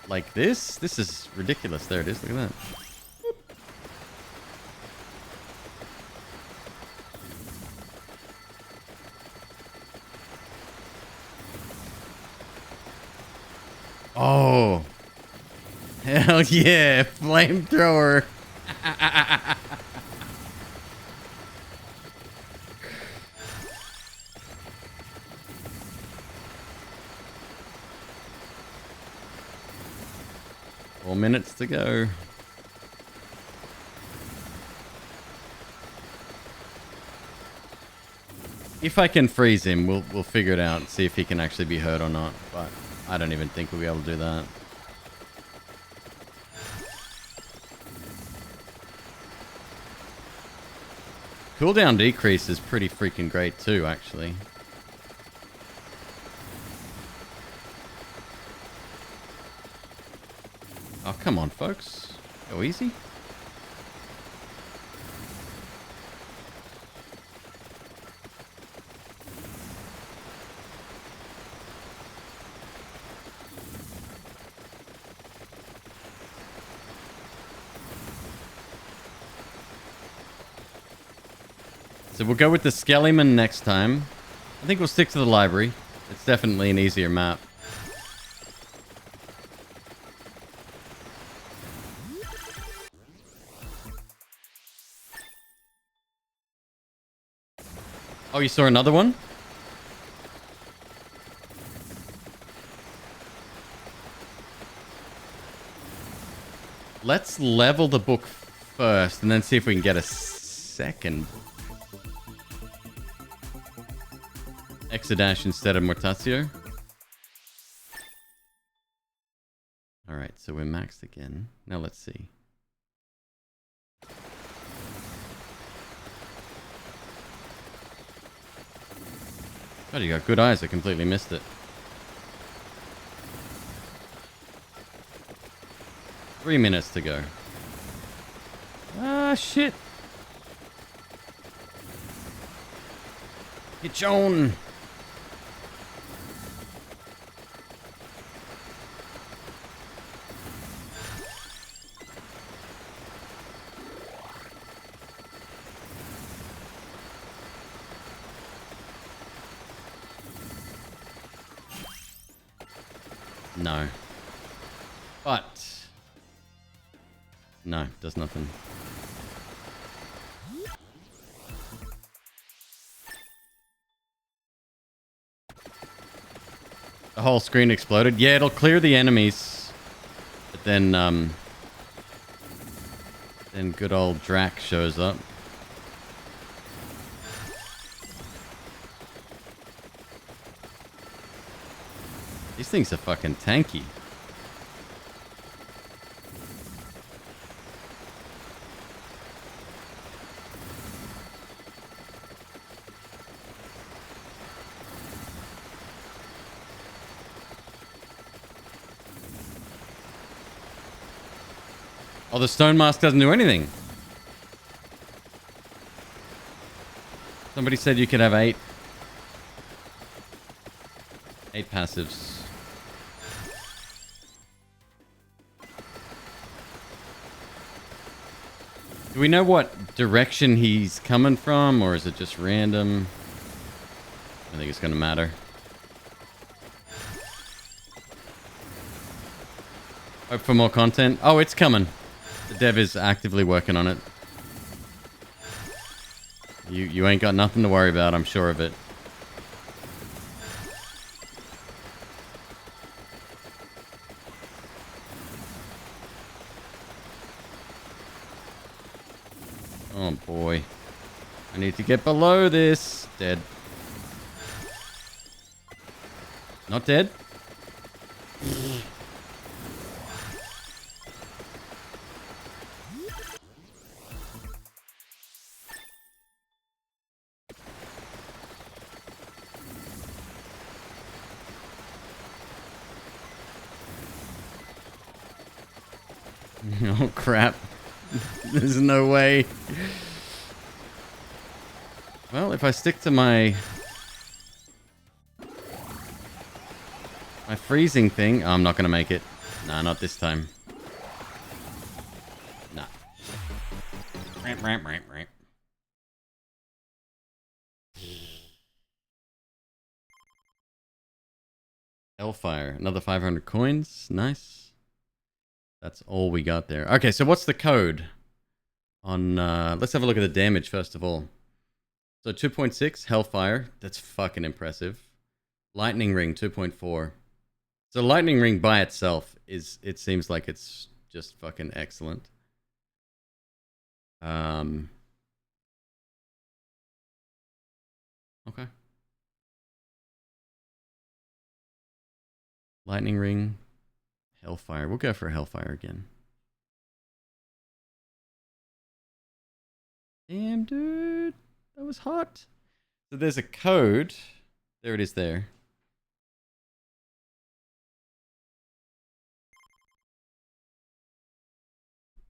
like this is ridiculous. There it is. Look at that. Oh, hell yeah, flamethrower. Four minutes to go. If I can freeze him, we'll figure it out. See if he can actually be hurt or not. But I don't even think we'll be able to do that. Cooldown decrease is pretty freaking great too, actually. Oh, come on, folks. Go easy. So we'll go with the Skellyman next time. I think we'll stick to the library. It's definitely an easier map. Oh, you saw another one? Let's level the book first and then see if we can get a second Exodash instead of Mortazio. Alright, so we're maxed again. Now let's see. God, you got good eyes. I completely missed it. 3 minutes to go. Ah, shit. Get on. No. But... no, does nothing. The whole screen exploded. Yeah, it'll clear the enemies. But then good old Drac shows up. These things are fucking tanky. Oh, the stone mask doesn't do anything. Somebody said you could have 8 passives. Do we know what direction he's coming from, or is it just random? I think it's going to matter. Hope for more content. Oh, it's coming. The dev is actively working on it. You ain't got nothing to worry about, I'm sure of it. Oh boy. I need to get below this. Dead. Not dead? Oh crap. There's no way. Well, if I stick to my freezing thing, oh, I'm not gonna make it. Nah, not this time. Nah. Ramp, ramp, ramp, ramp. Hellfire, another 500 coins. Nice. That's all we got there. Okay, so what's the code on? Let's have a look at the damage first of all. So 2.6 Hellfire. That's fucking impressive. Lightning Ring 2.4. So Lightning Ring by itself it seems like it's just fucking excellent. Okay. Lightning Ring, Hellfire. We'll go for Hellfire again. Damn, dude. That was hot. So there's a code. There it is there.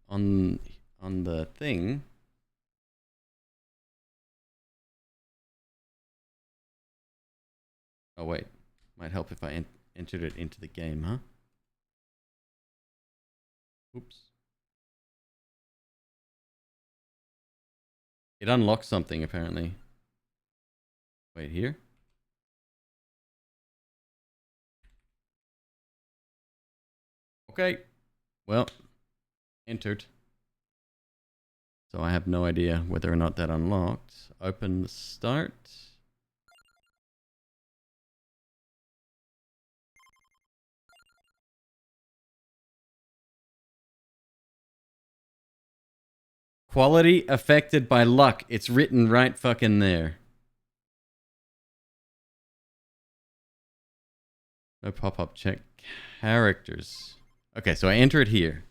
On the thing. Oh, wait. Might help if I entered it into the game, huh? Oops. It unlocks something, apparently. Wait, here? Okay. Well, entered. So I have no idea whether or not that unlocked. Open the start. Quality affected by luck. It's written right fucking there. No pop-up check. Characters. Okay, so I enter it here.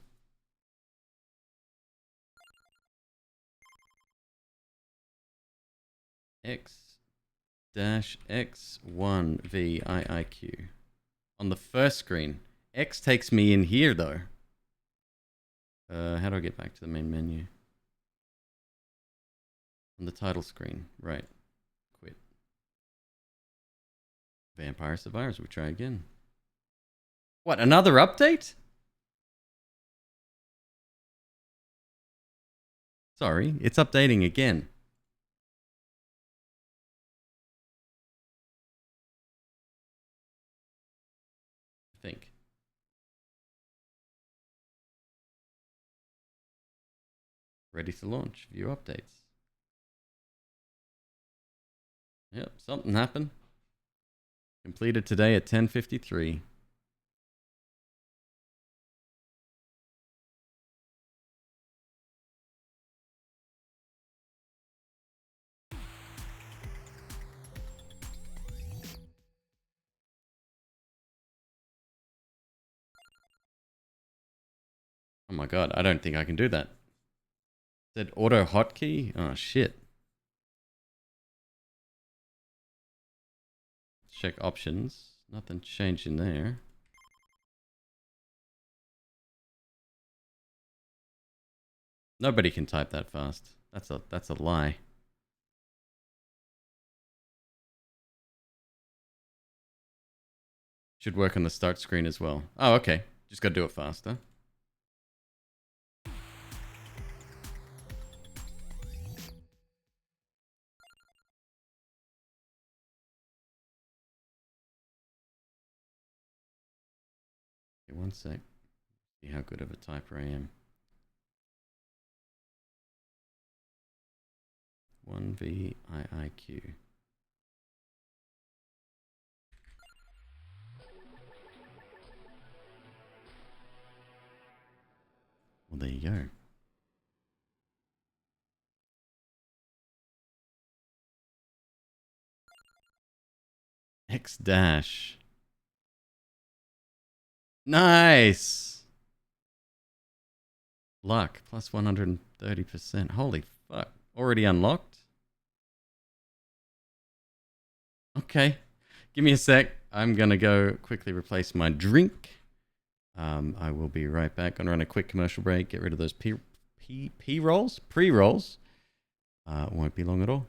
X-X1VIIQ. On the first screen. X takes me in here, though. How do I get back to the main menu? On the title screen. Right. Quit. Vampire Survivors. We try again. What, another update? Sorry, it's updating again. I think. Ready to launch. View updates. Yep, something happened. Completed today at 10:53. Oh my god, I don't think I can do that. Said auto hotkey? Oh shit. Check options. Nothing changed in there. Nobody can type that fast. That's a lie. Should work on the start screen as well. Oh, okay. Just gotta do it faster. Okay, one sec. See how good of a typer I am. 1VIIQ. Well, there you go. X dash. Nice. Luck plus 130%. Holy fuck. Already unlocked? Okay. Give me a sec. I'm going to go quickly replace my drink. I will be right back. Gonna run a quick commercial break. Get rid of those P-rolls? Pre-rolls. Won't be long at all.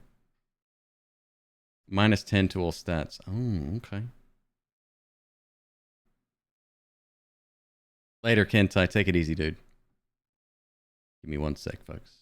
Minus 10 to all stats. Oh, okay. Later, Kentai. Take it easy, dude. Give me one sec, folks.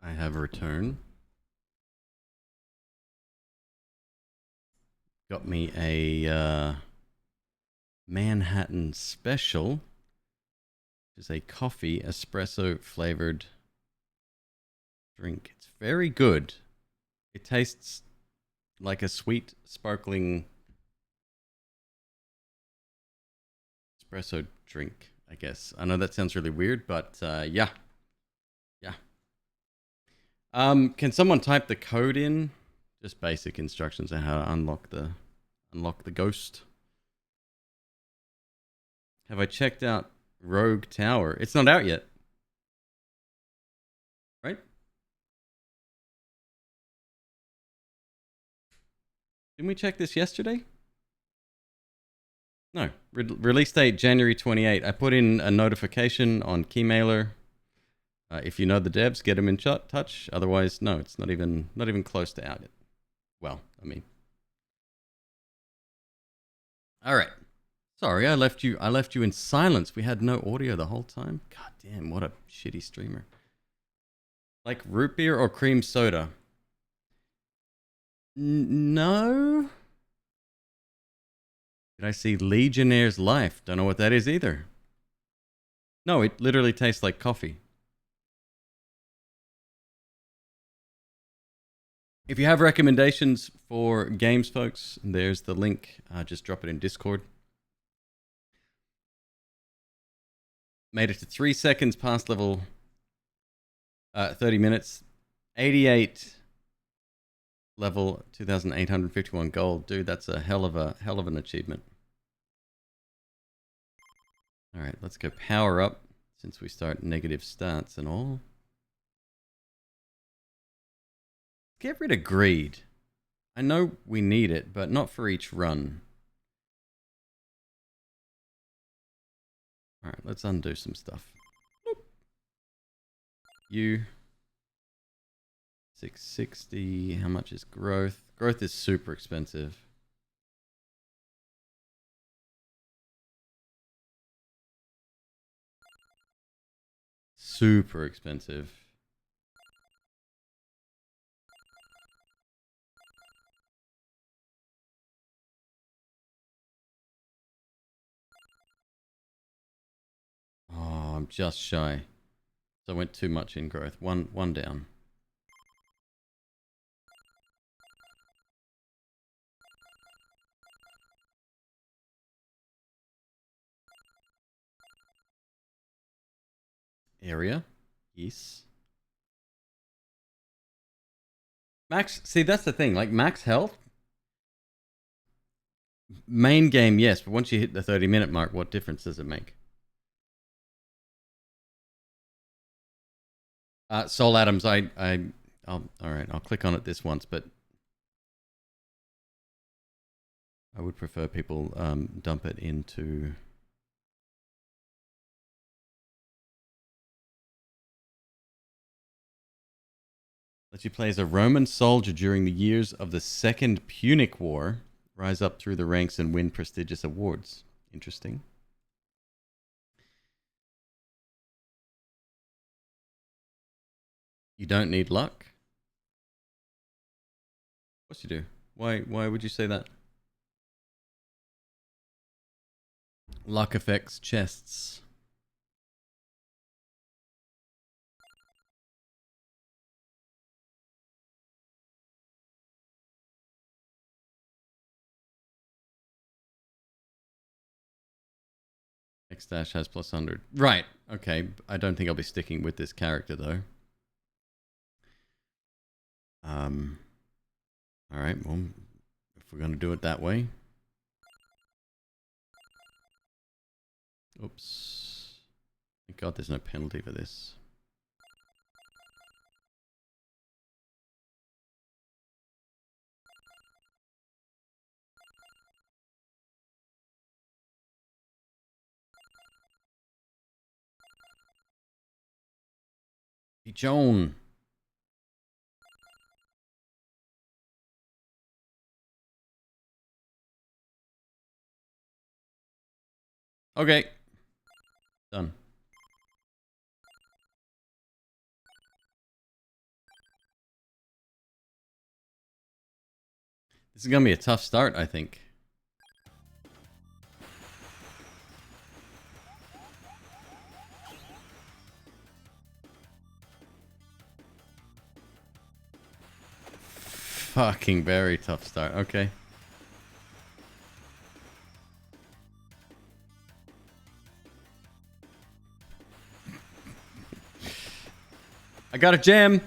I have returned. Got me a Manhattan Special, which is a coffee espresso flavored drink. It's very good. It tastes like a sweet, sparkling espresso drink, I guess. I know that sounds really weird, but yeah. Yeah. Can someone type the code in? Just basic instructions on how to unlock the ghost. Have I checked out Rogue Tower? It's not out yet. Right? Didn't we check this yesterday? No. Release date January 28. I put in a notification on Keymailer. If you know the devs, get them in touch. Otherwise, no, it's not even close to out yet. Well, I mean, All right. Sorry, I left you in silence. We had no audio the whole time. God damn, what a shitty streamer. Like root beer or cream soda? No. Did I see Legionnaire's Life? Don't know what that is either. No, it literally tastes like coffee. If you have recommendations for games, folks, there's the link. Just drop it in Discord. Made it to 3 seconds past level 30 minutes. 88 level 2,851 gold. Dude, that's a hell of an achievement. All right, let's go power up since we start negative stats and all. Get rid of greed. I know we need it, but not for each run. All right, let's undo some stuff. You 660. How much is growth? Growth is super expensive. Super expensive. Oh, I'm just shy. So I went too much in growth. One down. Area. Yes. Max, see, that's the thing. Like, max health. Main game, yes. But once you hit the 30-minute mark, what difference does it make? Soul Atoms, all right, I'll click on it this once, but I would prefer people dump it into... Let you play as a Roman soldier during the years of the Second Punic War. Rise up through the ranks and win prestigious awards. Interesting. You don't need luck? Of course you do. Why would you say that? Luck affects chests. X dash has plus 100. Right. Okay. I don't think I'll be sticking with this character though. All right. Well, if we're going to do it that way. Oops. Thank God there's no penalty for this. Hey, Joan. Okay. Done. This is going to be a tough start, I think. Fucking very tough start. Okay. I got a gem.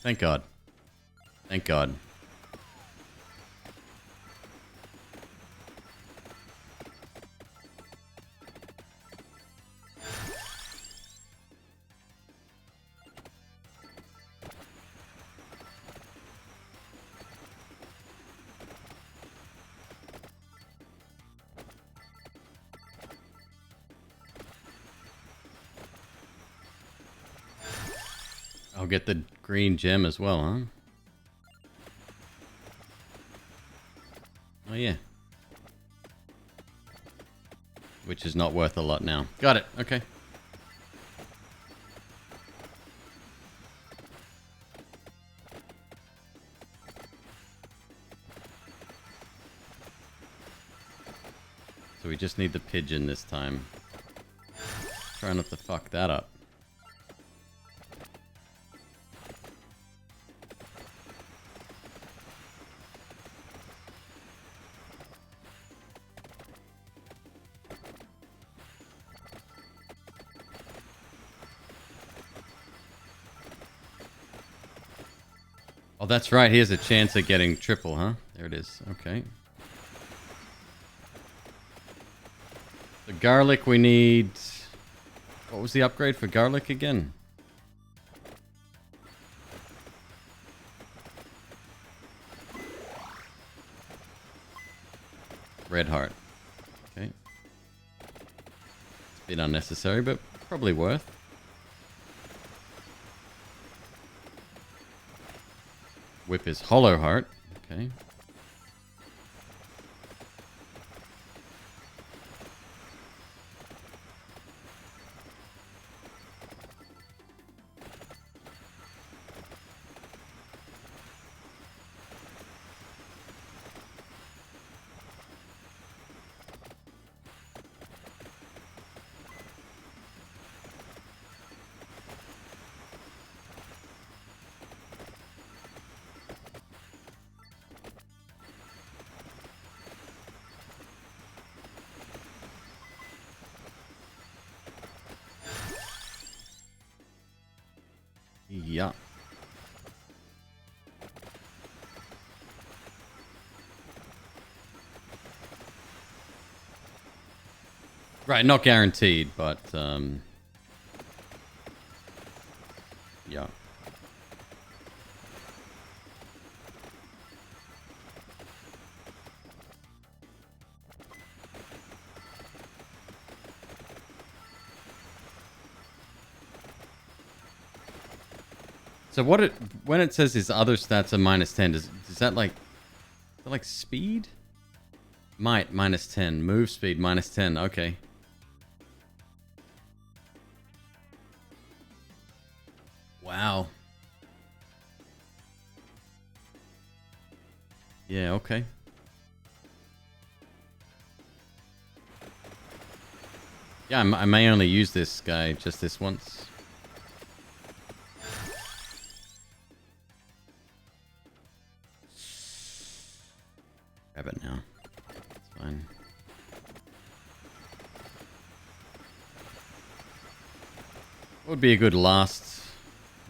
Thank God. Thank God. I'll get the green gem as well, huh? Oh, yeah. Which is not worth a lot now. Got it. Okay. So we just need the pigeon this time. Try not to fuck that up. Oh, that's right. He has a chance at getting triple, huh? There it is. Okay. The garlic we need... What was the upgrade for garlic again? Red heart. Okay. It's a bit unnecessary, but probably worth. Whip is hollow heart. Okay. Yeah. Right, not guaranteed, but yeah. So what it when it says his other stats are -10, does that like speed? Might -10, move speed -10. Okay. Wow. Yeah, okay. Yeah, I may only use this guy just this once. Grab it now. It's fine. What would be a good last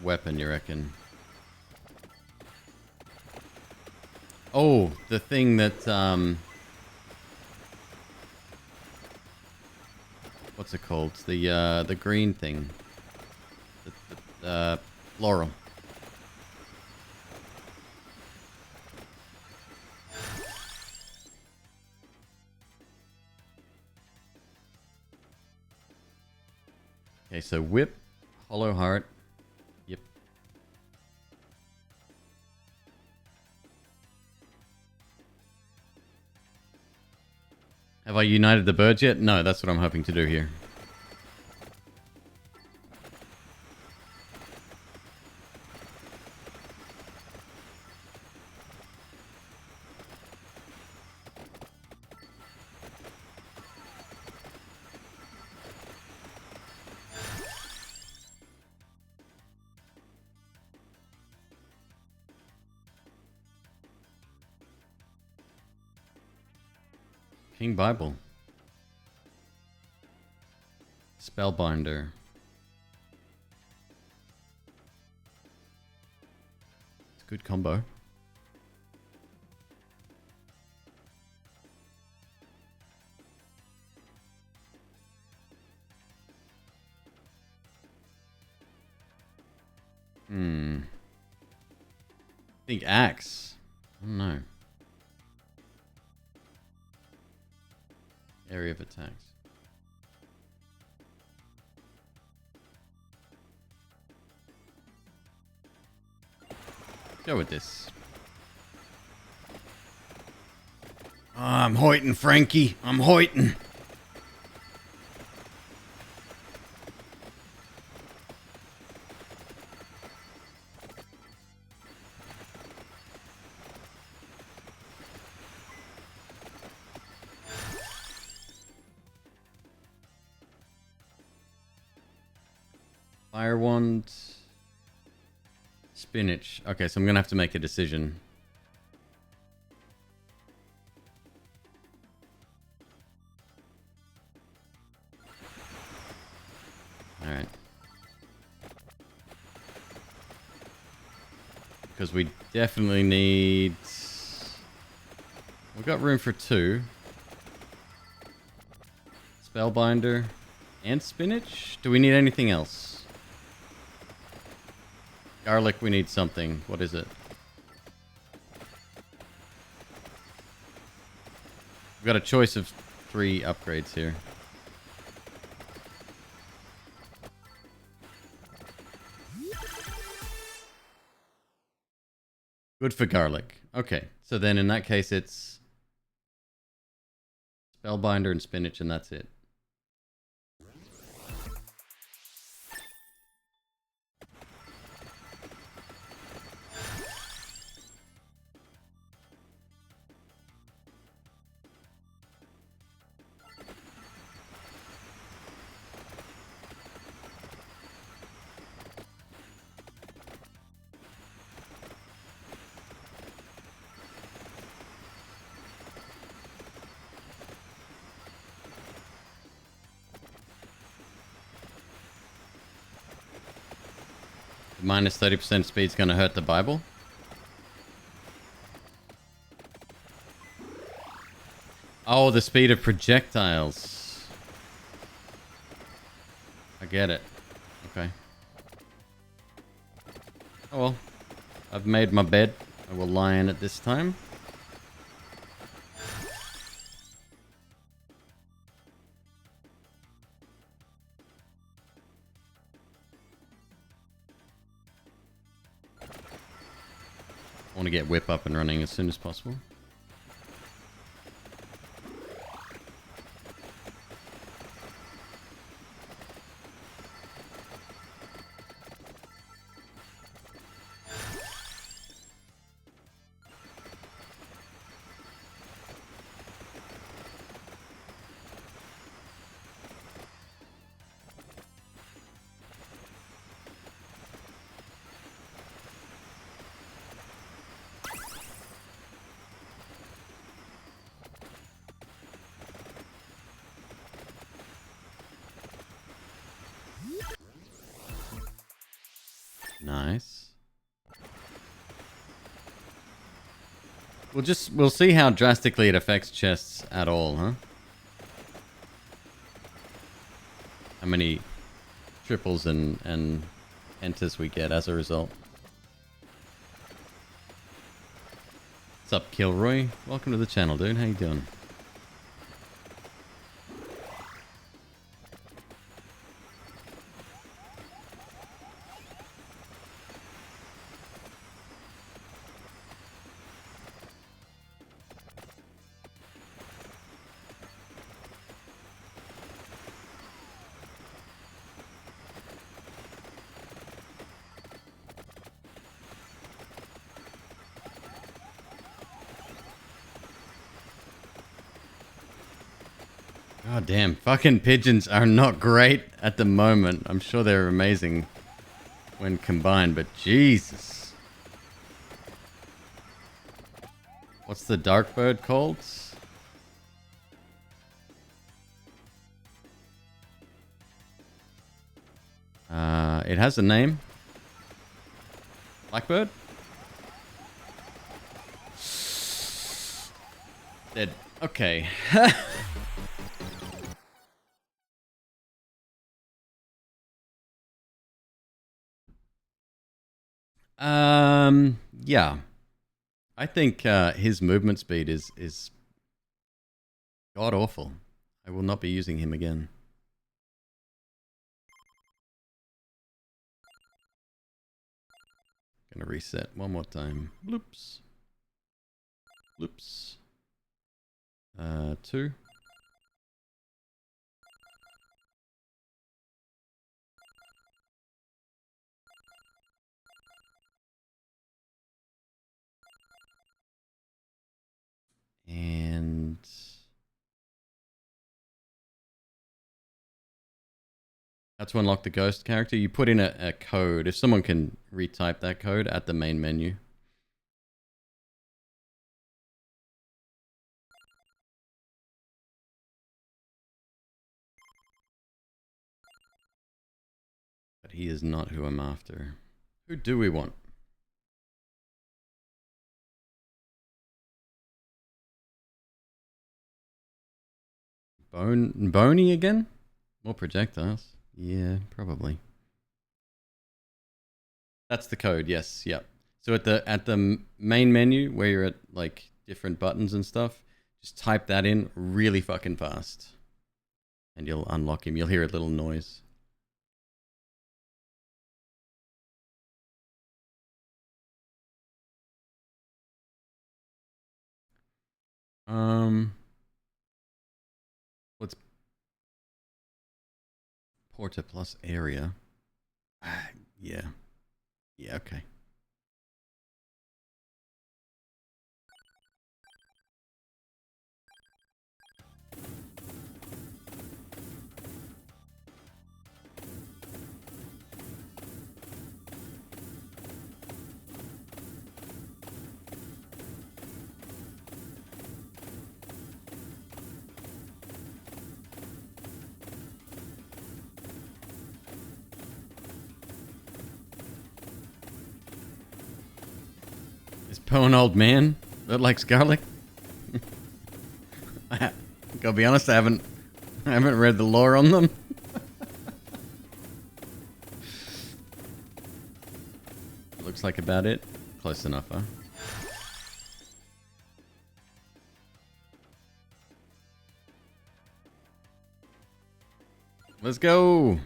weapon, you reckon? Oh, the thing that, what's it called? The green thing. The floral. Okay, so whip, hollow heart. Yep. Have I united the birds yet? No, that's what I'm hoping to do here. King Bible. Spellbinder. It's a good combo. I think axe. I don't know. Area of attacks. Go with this. Oh, I'm hoiting, Frankie. I'm hoiting. Fire wand. Spinach. Okay, so I'm going to have to make a decision. Alright. Because we definitely need... We've got room for 2. Spellbinder and spinach? Do we need anything else? Garlic, we need something. What is it? We've got a choice of 3 upgrades here. Good for garlic. Okay, so then in that case it's Spellbinder and spinach and that's it. Minus 30% speed's gonna hurt the Bible. Oh, the speed of projectiles. I get it. Okay. Oh well. I've made my bed. I will lie in it this time. I want to get Whip up and running as soon as possible. Nice. We'll see how drastically it affects chests at all, huh? How many triples and enters we get as a result. What's up, Kilroy? Welcome to the channel, dude. How you doing? God damn, fucking pigeons are not great at the moment. I'm sure they're amazing when combined, but Jesus. What's the dark bird called? It has a name. Blackbird? Dead. Okay. Yeah. I think his movement speed is god awful. I will not be using him again. Gonna reset one more time. Bloops. Bloops. 2. And how to unlock the ghost character. You put in a code. If someone can retype that code at the main menu. But he is not who I'm after. Who do we want? Boney again? More projectiles. Yeah, probably. That's the code, yes, yep. So at the main menu where you're at like different buttons and stuff, just type that in really fucking fast. And you'll unlock him. You'll hear a little noise. What's Porta plus area? Yeah. Yeah, okay. Is Poe an old man that likes garlic? Gotta be honest, I haven't read the lore on them. Looks like about it. Close enough, huh? Let's go.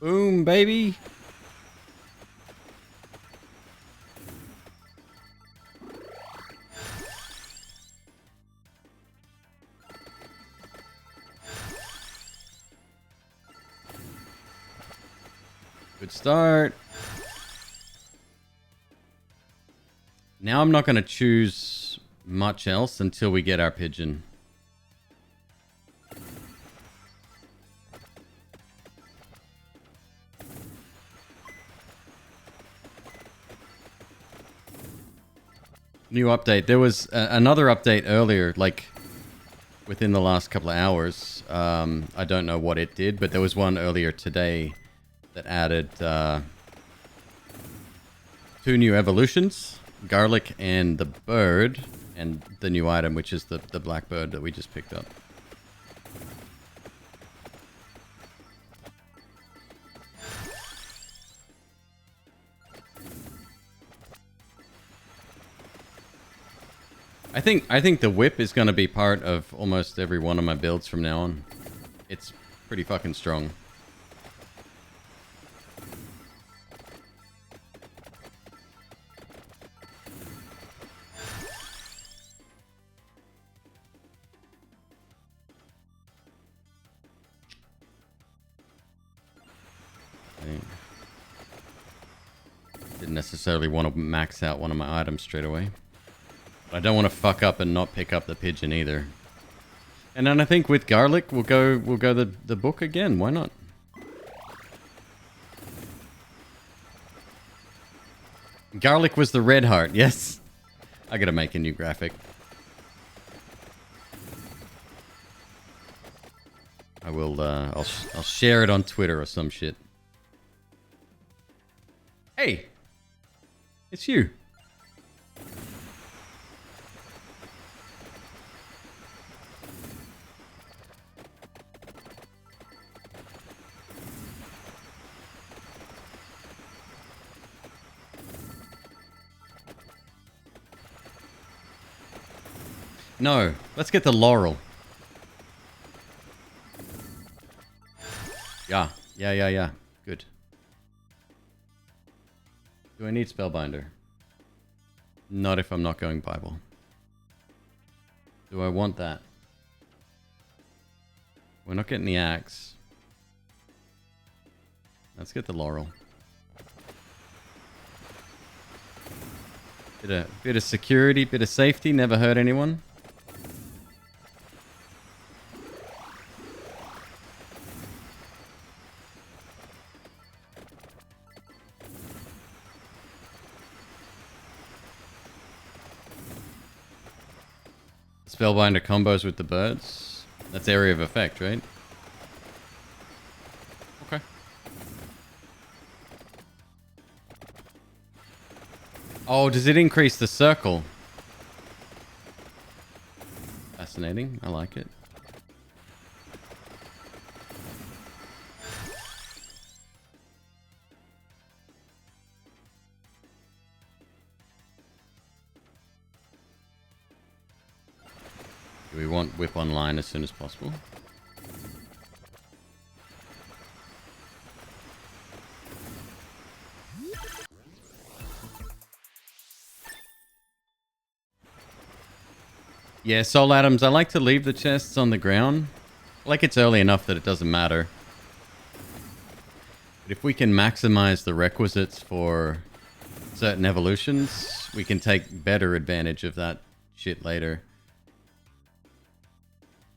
Boom, baby. Good start. Now I'm not going to choose much else until we get our pigeon. New update. There was another update earlier, like within the last couple of hours. I don't know what it did, but there was one earlier today that added 2 new evolutions, garlic and the bird, and the new item, which is the black bird that we just picked up. I think the whip is going to be part of almost every one of my builds from now on. It's pretty fucking strong. Okay. Didn't necessarily want to max out one of my items straight away. I don't want to fuck up and not pick up the pigeon either. And then I think with garlic, we'll go the book again. Why not? Garlic was the red heart. Yes. I gotta make a new graphic. I will. I'll share it on Twitter or some shit. Hey, it's you. No, let's get the laurel. Yeah. Good. Do I need Spellbinder? Not if I'm not going Bible. Do I want that? We're not getting the axe. Let's get the laurel. Bit of security, bit of safety, never hurt anyone. Spellbinder combos with the birds. That's area of effect, right? Okay. Oh, does it increase the circle? Fascinating. I like it. Do we want whip online as soon as possible? Yeah, Soul Atoms, I like to leave the chests on the ground. Like it's early enough that it doesn't matter. But if we can maximize the requisites for certain evolutions, we can take better advantage of that shit later.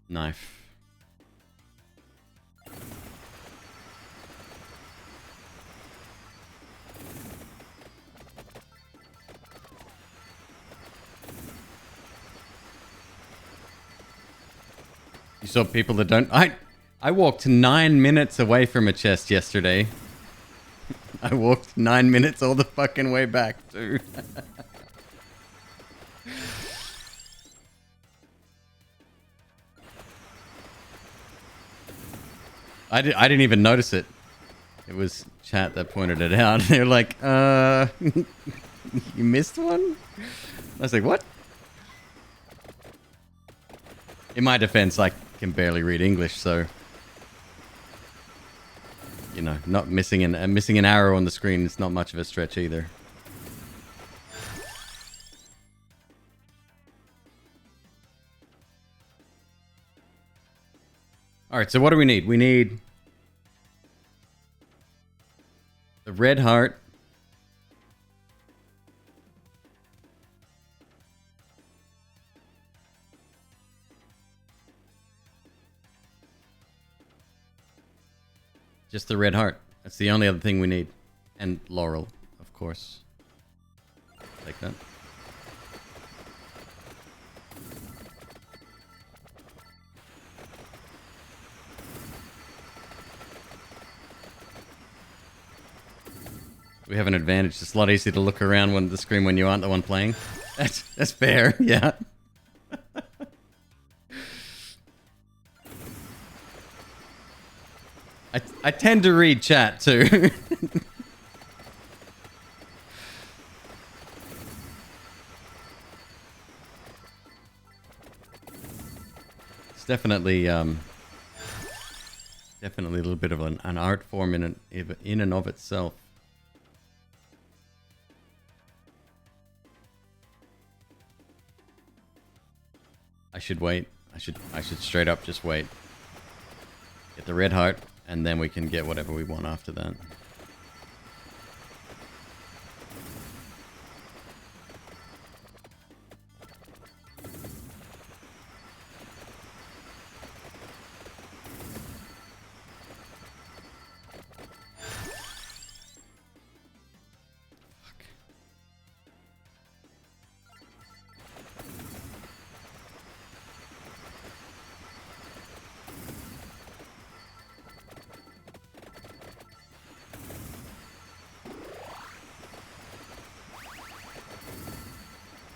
Knife. You saw people that don't... I walked 9 minutes away from a chest yesterday. I walked 9 minutes all the fucking way back, dude. I didn't even notice it. It was chat that pointed it out. They were like, you missed one? I was like, what? In my defense, I can barely read English, so... You know, not missing an arrow on the screen is not much of a stretch either. Alright, so what do we need? We need the red heart. Just the red heart. That's the only other thing we need. And laurel, of course. Like that. We have an advantage. It's a lot easier to look around on the screen when you aren't the one playing. That's fair, yeah. I tend to read chat too. It's definitely definitely a little bit of an art form in and of itself. I should wait. I should straight up just wait. Get the red heart, and then we can get whatever we want after that.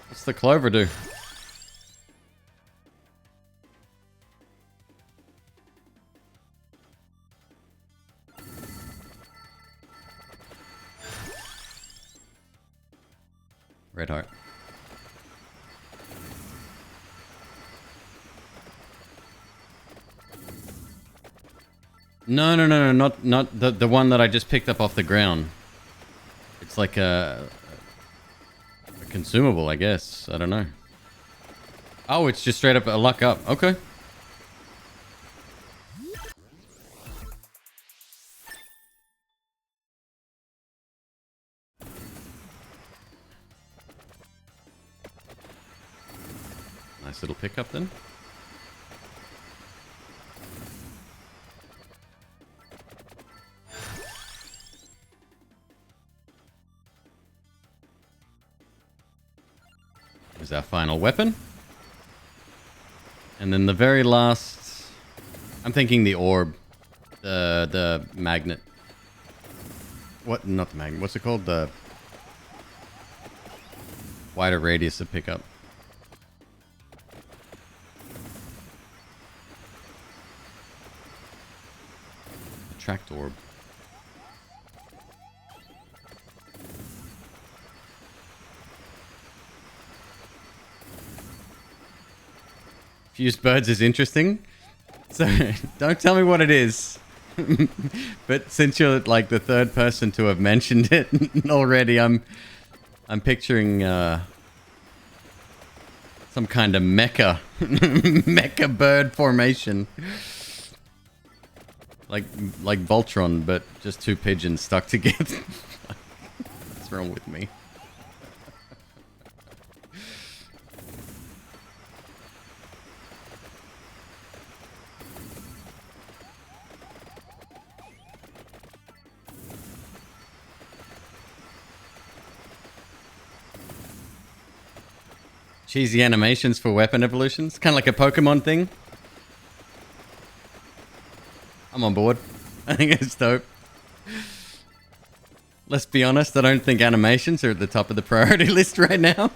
What's the clover do? Red heart. No, not the one that I just picked up off the ground. It's like a consumable, I guess. I don't know. Oh, it's just straight up a luck up. Okay. Nice little pickup then. Here's our final weapon. And then the very last... I'm thinking the orb. The magnet. What? Not the magnet. What's it called? The wider radius of pickup. Attract orb. Fused birds is interesting. So, don't tell me what it is. But since you're like the third person to have mentioned it already, I'm picturing some kind of mecha mecha bird formation. Like Voltron, but just two pigeons stuck together. What's wrong with me? Cheesy animations for weapon evolutions. Kind of like a Pokemon thing. I'm on board. I think it's dope. Let's be honest, I don't think animations are at the top of the priority list right now.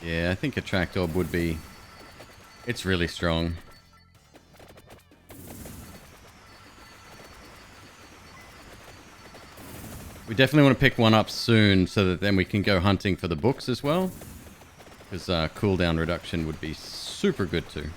Yeah, I think Attract Orb would be... It's really strong. We definitely want to pick one up soon so that then we can go hunting for the books as well. Because cooldown reduction would be super good too.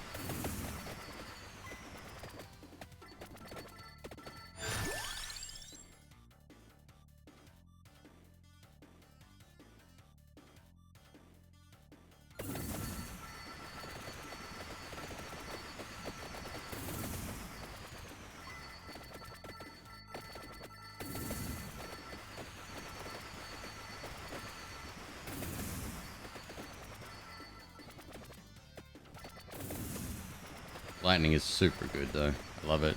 Lightning is super good though. I love it.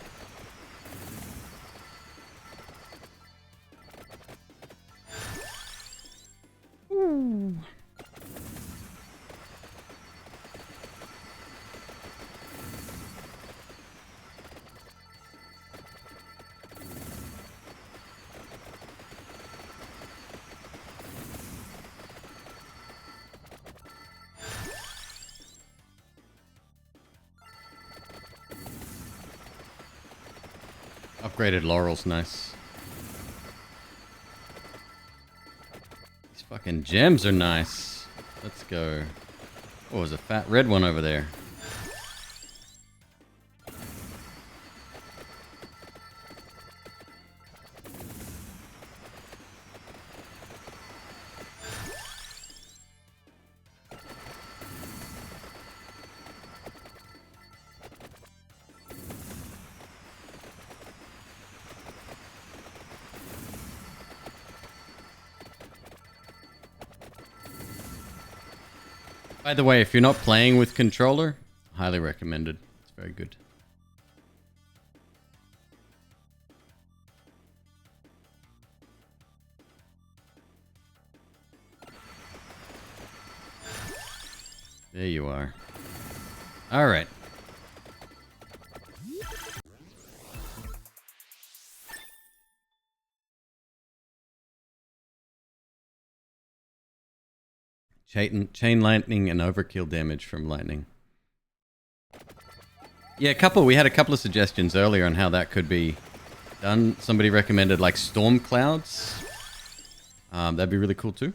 Ooh. Upgraded laurel's nice. These fucking gems are nice. Let's go. Oh, there's a fat red one over there. By the way, if you're not playing with controller, highly recommended. It's very good. There you are. All right. Chain lightning and overkill damage from lightning. Yeah, we had a couple of suggestions earlier on how that could be done. Somebody recommended like storm clouds. That'd be really cool too.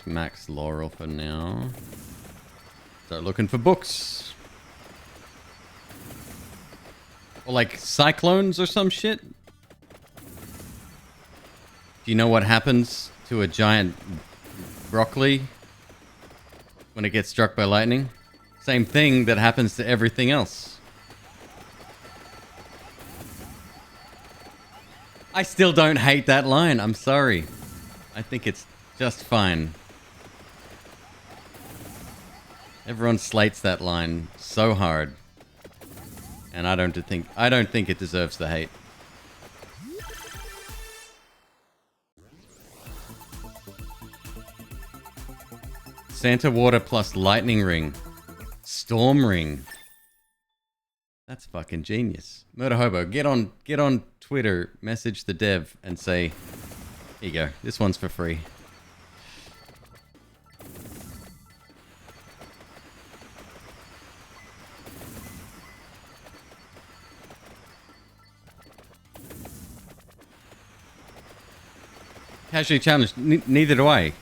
Max Laurel for now. Start looking for books. Or like cyclones or some shit. Do you know what happens to a giant broccoli when it gets struck by lightning? Same thing that happens to everything else. I still don't hate that line. I'm sorry. I think it's just fine. Everyone slates that line so hard. And I don't think it deserves the hate. Santa water plus lightning ring. Storm ring. That's fucking genius. Murder Hobo, get on Twitter, message the dev and say, here you go, this one's for free. Casually challenged, neither do I.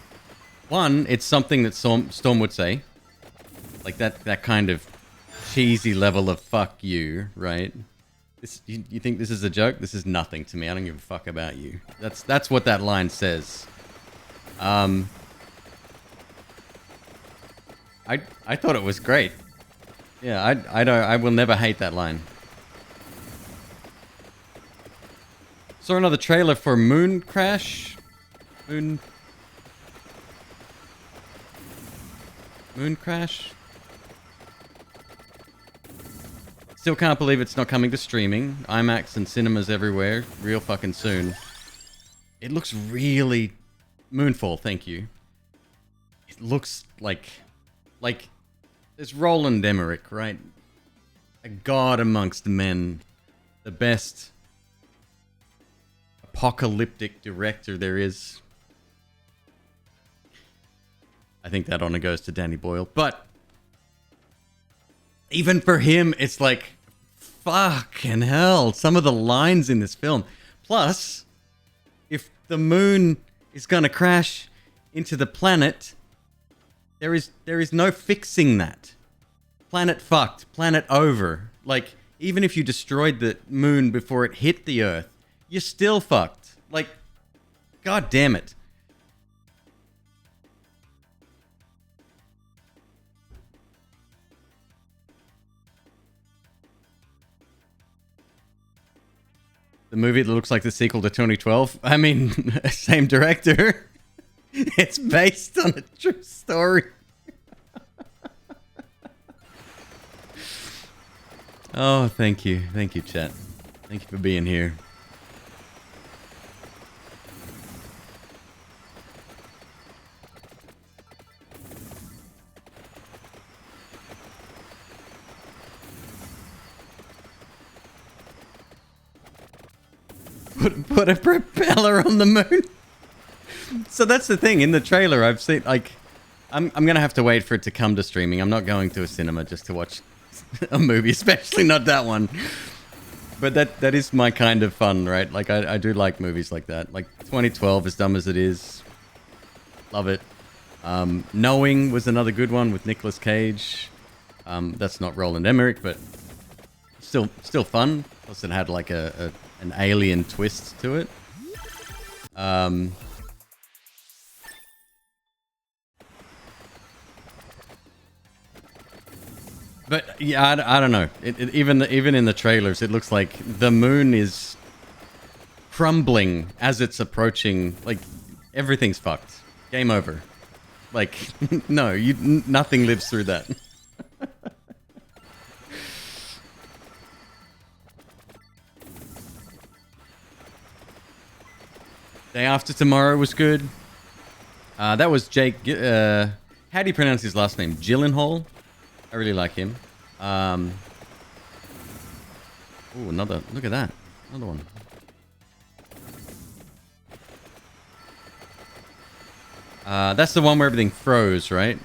One, it's something that Storm would say. Like that kind of cheesy level of fuck you, right? You think this is a joke? This is nothing to me. I don't give a fuck about you. That's what that line says. I thought it was great. Yeah, I will never hate that line. Saw another trailer for Moon Crash. Moon Crash. Still can't believe it's not coming to streaming. IMAX and cinemas everywhere. Real fucking soon. It looks really... Moonfall, thank you. It looks like... There's Roland Emmerich, right? A god amongst men. The best... apocalyptic director there is. I think that honor goes to Danny Boyle. But... even for him, it's like, fucking hell, some of the lines in this film. Plus, if the moon is going to crash into the planet, there is no fixing that. Planet fucked, planet over. Like, even if you destroyed the moon before it hit the Earth, you're still fucked. Like, god damn it. The movie that looks like the sequel to 2012. I mean, same director. It's based on a true story. Oh, thank you. Thank you, chat. Thank you for being here. Put a propeller on the moon. So that's the thing. In the trailer, I've seen, like, I'm going to have to wait for it to come to streaming. I'm not going to a cinema just to watch a movie, especially not that one. But that is my kind of fun, right? Like, I do like movies like that. Like, 2012, as dumb as it is. Love it. Knowing was another good one with Nicolas Cage. That's not Roland Emmerich, but still fun. Plus, it had like an alien twist to it. But yeah, I don't know. Even in the trailers, it looks like the moon is crumbling as it's approaching. Like, everything's fucked. Game over. Like, no, nothing lives through that. Day After Tomorrow was good. That was Jake. How do you pronounce his last name? Gyllenhaal. I really like him. Oh, another. Look at that. Another one. That's the one where everything froze, right?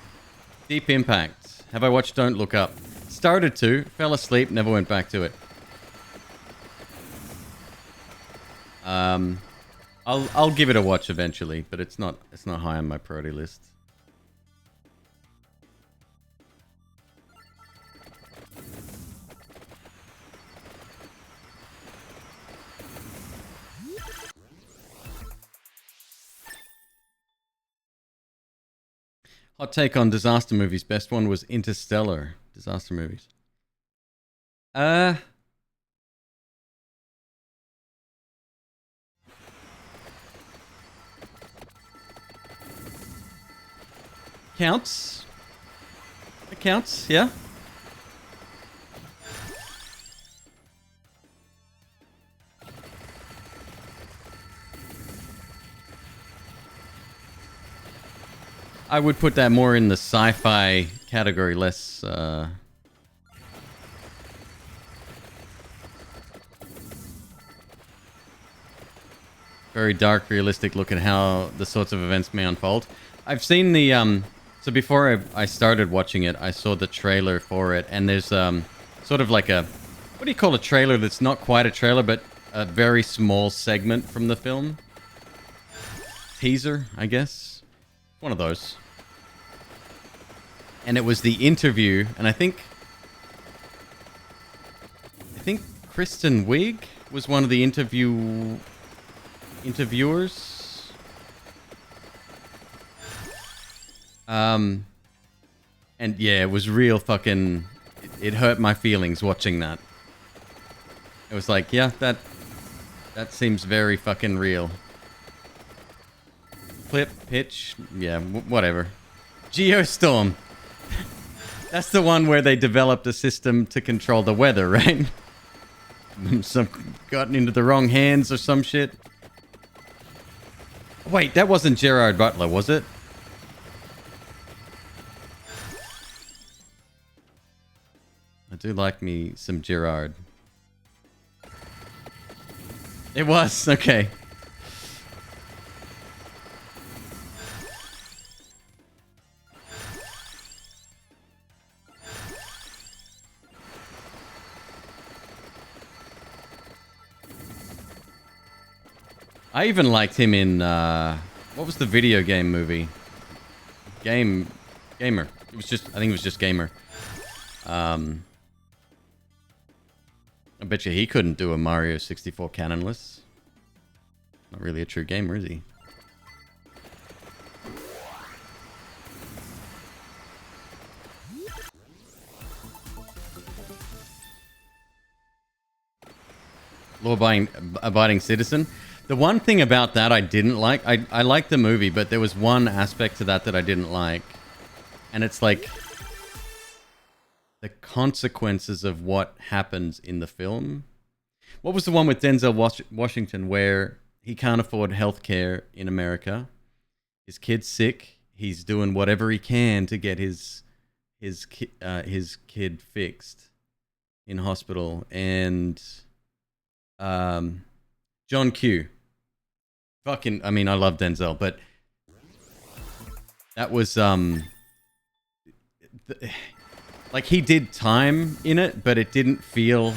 Deep Impact. Have I watched Don't Look Up? Started to, fell asleep, never went back to it. I'll give it a watch eventually, but it's not high on my priority list. Hot take on disaster movies. Best one was Interstellar. Disaster movies. Counts. It counts, yeah. I would put that more in the sci-fi category, less very dark, realistic look at how the sorts of events may unfold. I've seen the so before I started watching it, I saw the trailer for it, and there's sort of like a, what do you call a trailer that's not quite a trailer, but a very small segment from the film? Teaser, I guess. One of those. And it was the interview, and I think Kristen Wiig was one of the interviewers. And yeah, it was real fucking, it hurt my feelings watching that. It was like, yeah, that seems very fucking real. Clip, pitch, yeah, whatever. Geostorm. That's the one where they developed a system to control the weather, right? Some gotten into the wrong hands or some shit. Wait, that wasn't Gerard Butler, was it? I do like me some Gerard. It was, okay. I even liked him in, what was the video game movie? Gamer. It was just, I think it was just Gamer. I bet you he couldn't do a Mario 64 canonless. Not really a true gamer, is he? Law-abiding citizen. The one thing about that I didn't like, I liked the movie, but there was one aspect to that I didn't like. And it's like the consequences of what happens in the film. What was the one with Denzel Washington where he can't afford healthcare in America? His kid's sick. He's doing whatever he can to get his kid fixed in hospital. And John Q. Fucking, I mean, I love Denzel, but that was like he did time in it, but it didn't feel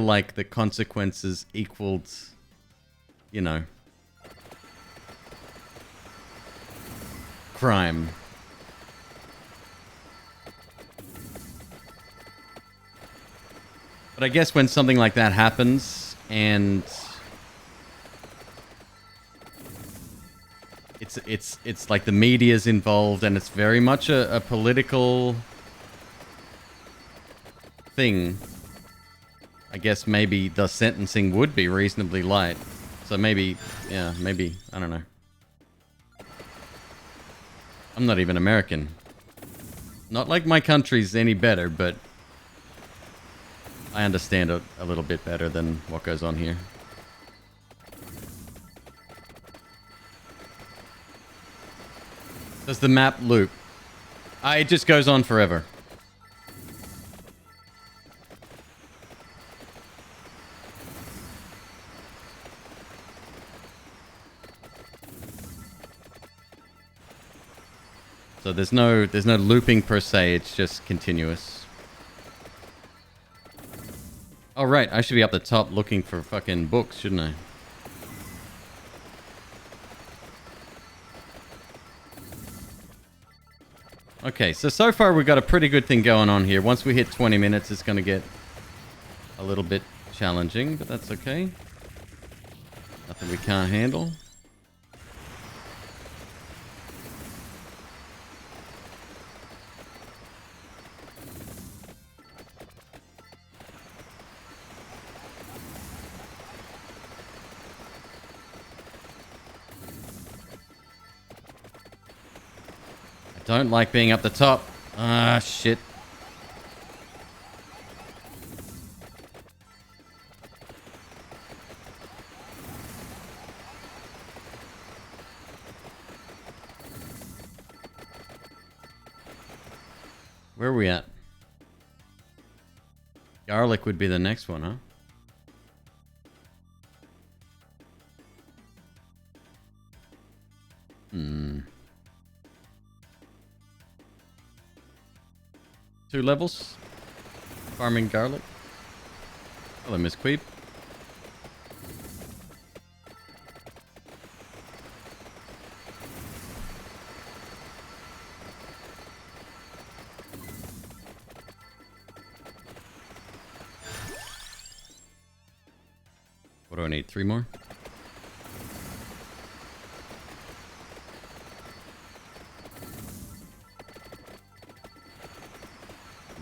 like the consequences equaled, you know, crime. But I guess when something like that happens and it's like the media's involved and it's very much a political thing, I guess maybe the sentencing would be reasonably light. So maybe, yeah, maybe, I don't know. I'm not even American. Not like my country's any better, but I understand a little bit better than what goes on here. Does the map loop? It just goes on forever. So there's no looping per se, it's just continuous. Oh right, I should be up the top looking for fucking books, shouldn't I? Okay, so far we've got a pretty good thing going on here. Once we hit 20 minutes, it's going to get a little bit challenging, but that's okay. Nothing we can't handle. Don't like being up the top. Ah, shit. Where are we at? Garlic would be the next one, huh? Hmm. 2 levels. Farming garlic. Hello, McQueeb. What do I need? 3 more?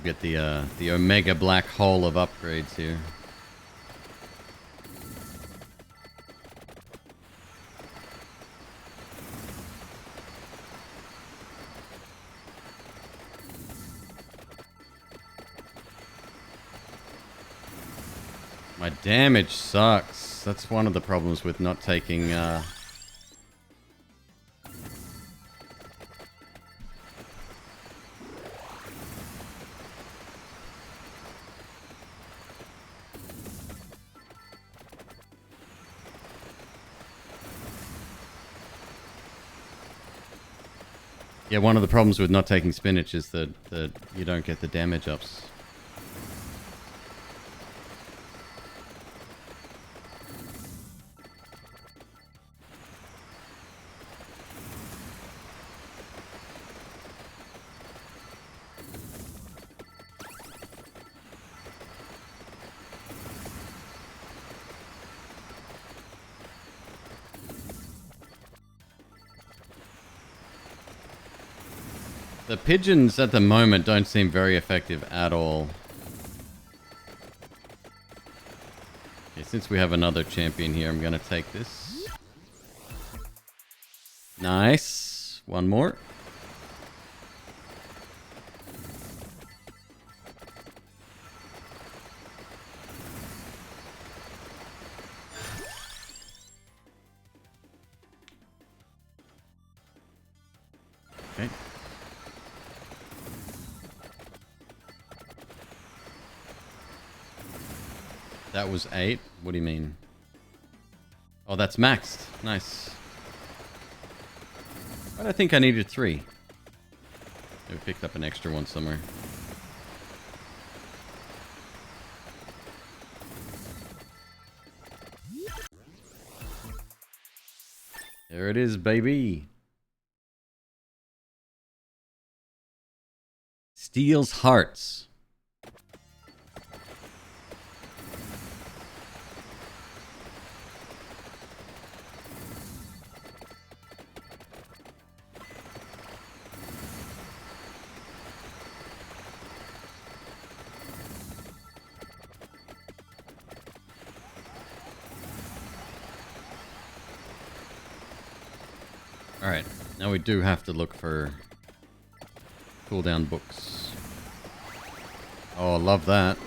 Get the omega black hole of upgrades here. My damage sucks. That's one of the problems with not taking yeah, one of the problems with not taking spinach is that you don't get the damage ups. The pigeons at the moment don't seem very effective at all. Okay, since we have another champion here, I'm gonna take this. Nice. One more. Okay. That was 8. What do you mean? Oh, that's maxed. Nice. But I think I needed 3. Maybe picked up an extra one somewhere. There it is, baby. Steals hearts. Alright, now we do have to look for cooldown books. Oh, I love that.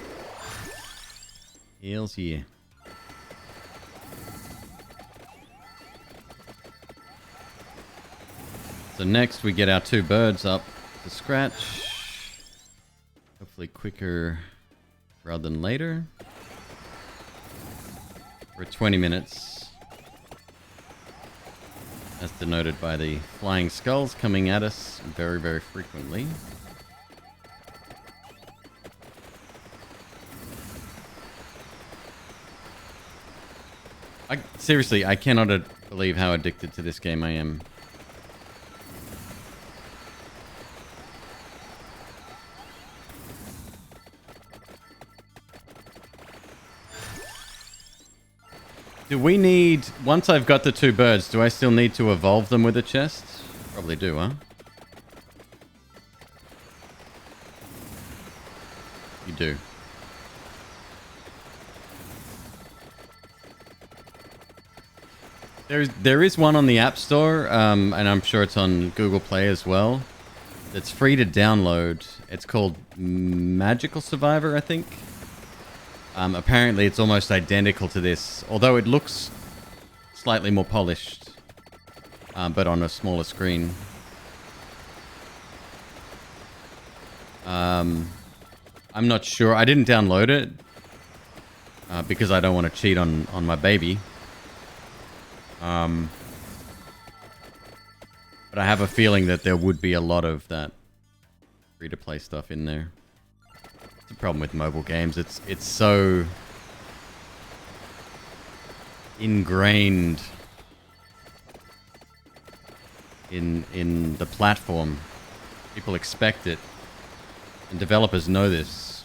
Heals here. So next we get our 2 birds up to scratch. Hopefully quicker rather than later. We're at 20 minutes. as denoted by the flying skulls coming at us very, very frequently. Seriously, I cannot believe how addicted to this game I am. Do we need... Once I've got the 2 birds, do I still need to evolve them with a chest? Probably do, huh? You do. There is one on the App Store, and I'm sure it's on Google Play as well. It's free to download. It's called Magical Survivor, I think. Apparently, it's almost identical to this, although it looks slightly more polished, but on a smaller screen. I'm not sure. I didn't download it because I don't want to cheat on my baby. But I have a feeling that there would be a lot of that free-to-play stuff in there. It's a problem with mobile games. It's so ingrained in the platform. People expect it, and developers know this.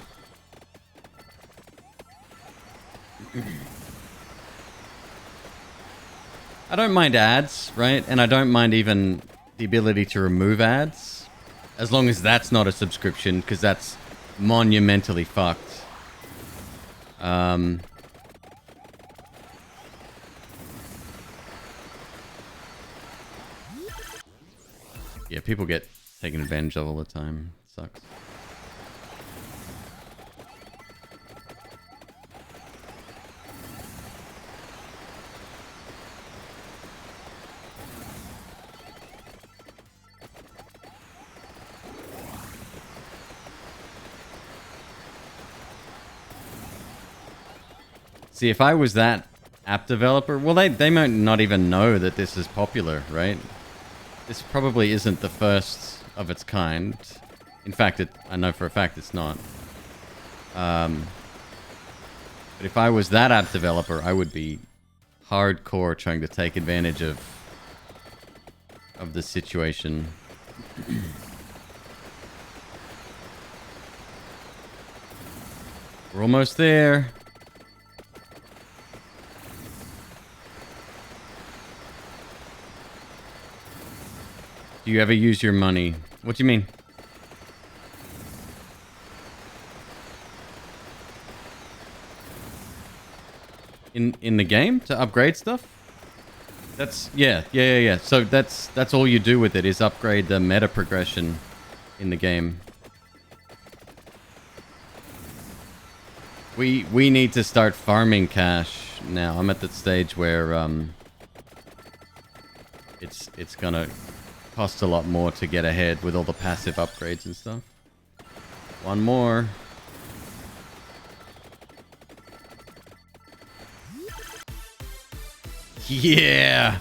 I don't mind ads, right? And I don't mind even the ability to remove ads, as long as that's not a subscription, because that's monumentally fucked. Yeah, people get taken advantage of all the time. It sucks. See, if I was that app developer, well, they might not even know that this is popular, right? This probably isn't the first of its kind. In fact, I know for a fact it's not. But if I was that app developer, I would be hardcore trying to take advantage of the situation. We're almost there. Do you ever use your money? What do you mean? In the game to upgrade stuff? That's yeah. So that's all you do with it is upgrade the meta progression in the game. We need to start farming cash now. I'm at the stage where it's gonna cost a lot more to get ahead with all the passive upgrades and stuff. One more. Yeah.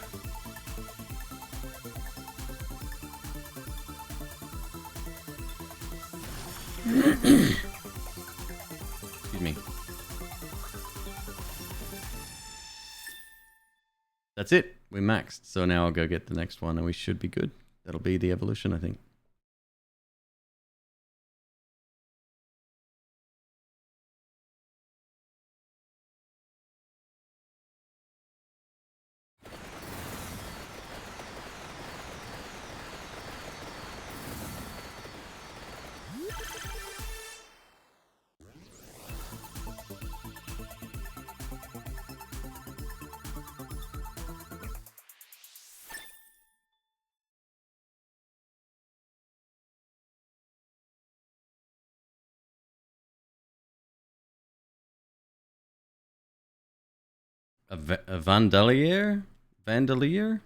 Excuse me. That's it. We maxed. So now I'll go get the next one and we should be good. That'll be the evolution, I think. A Vandalier? Vandalier?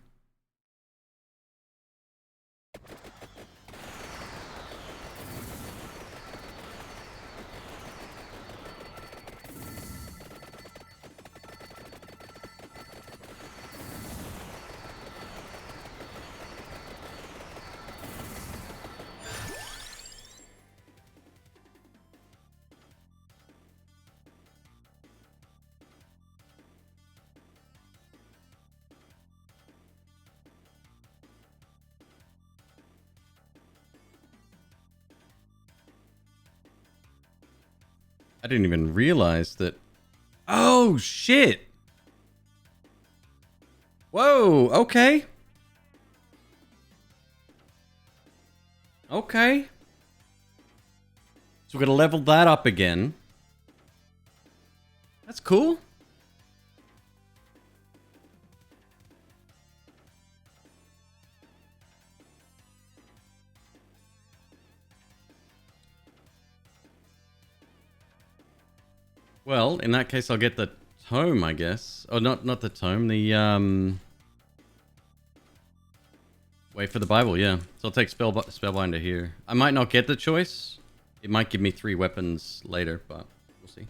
I didn't even realize that. Oh, shit. Whoa, okay. Okay. So we're going to level that up again. That's cool. Well, in that case, I'll get the tome, I guess. Oh, not the tome. The, Wait for the Bible, yeah. So I'll take Spellbinder here. I might not get the choice. It might give me 3 weapons later, but we'll see.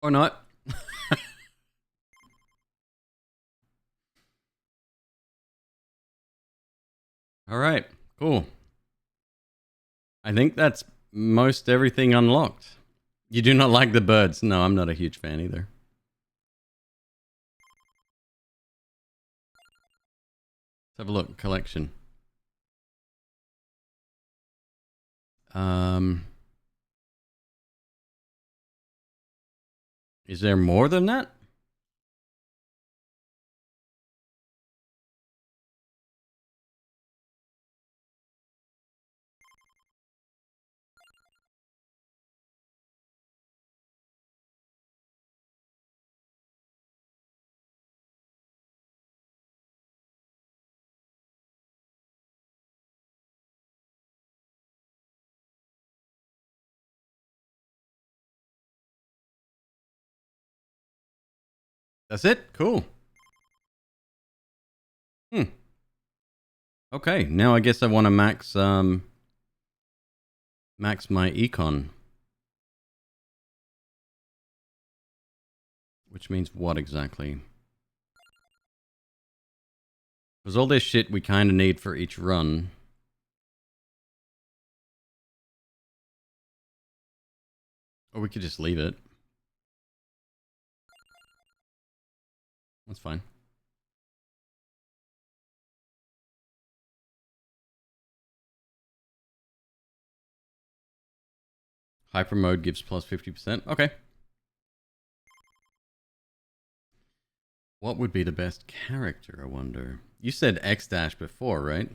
Or not. All right, cool. I think that's most everything unlocked. You do not like the birds. No, I'm not a huge fan either. Let's have a look. Collection. Is there more than that? That's it? Cool. Okay, now I guess I want to max my econ. Which means what exactly? Because all this shit we kind of need for each run. Or we could just leave it. That's fine. Hyper mode gives plus 50%. Okay. What would be the best character, I wonder? You said X-Dash before, right?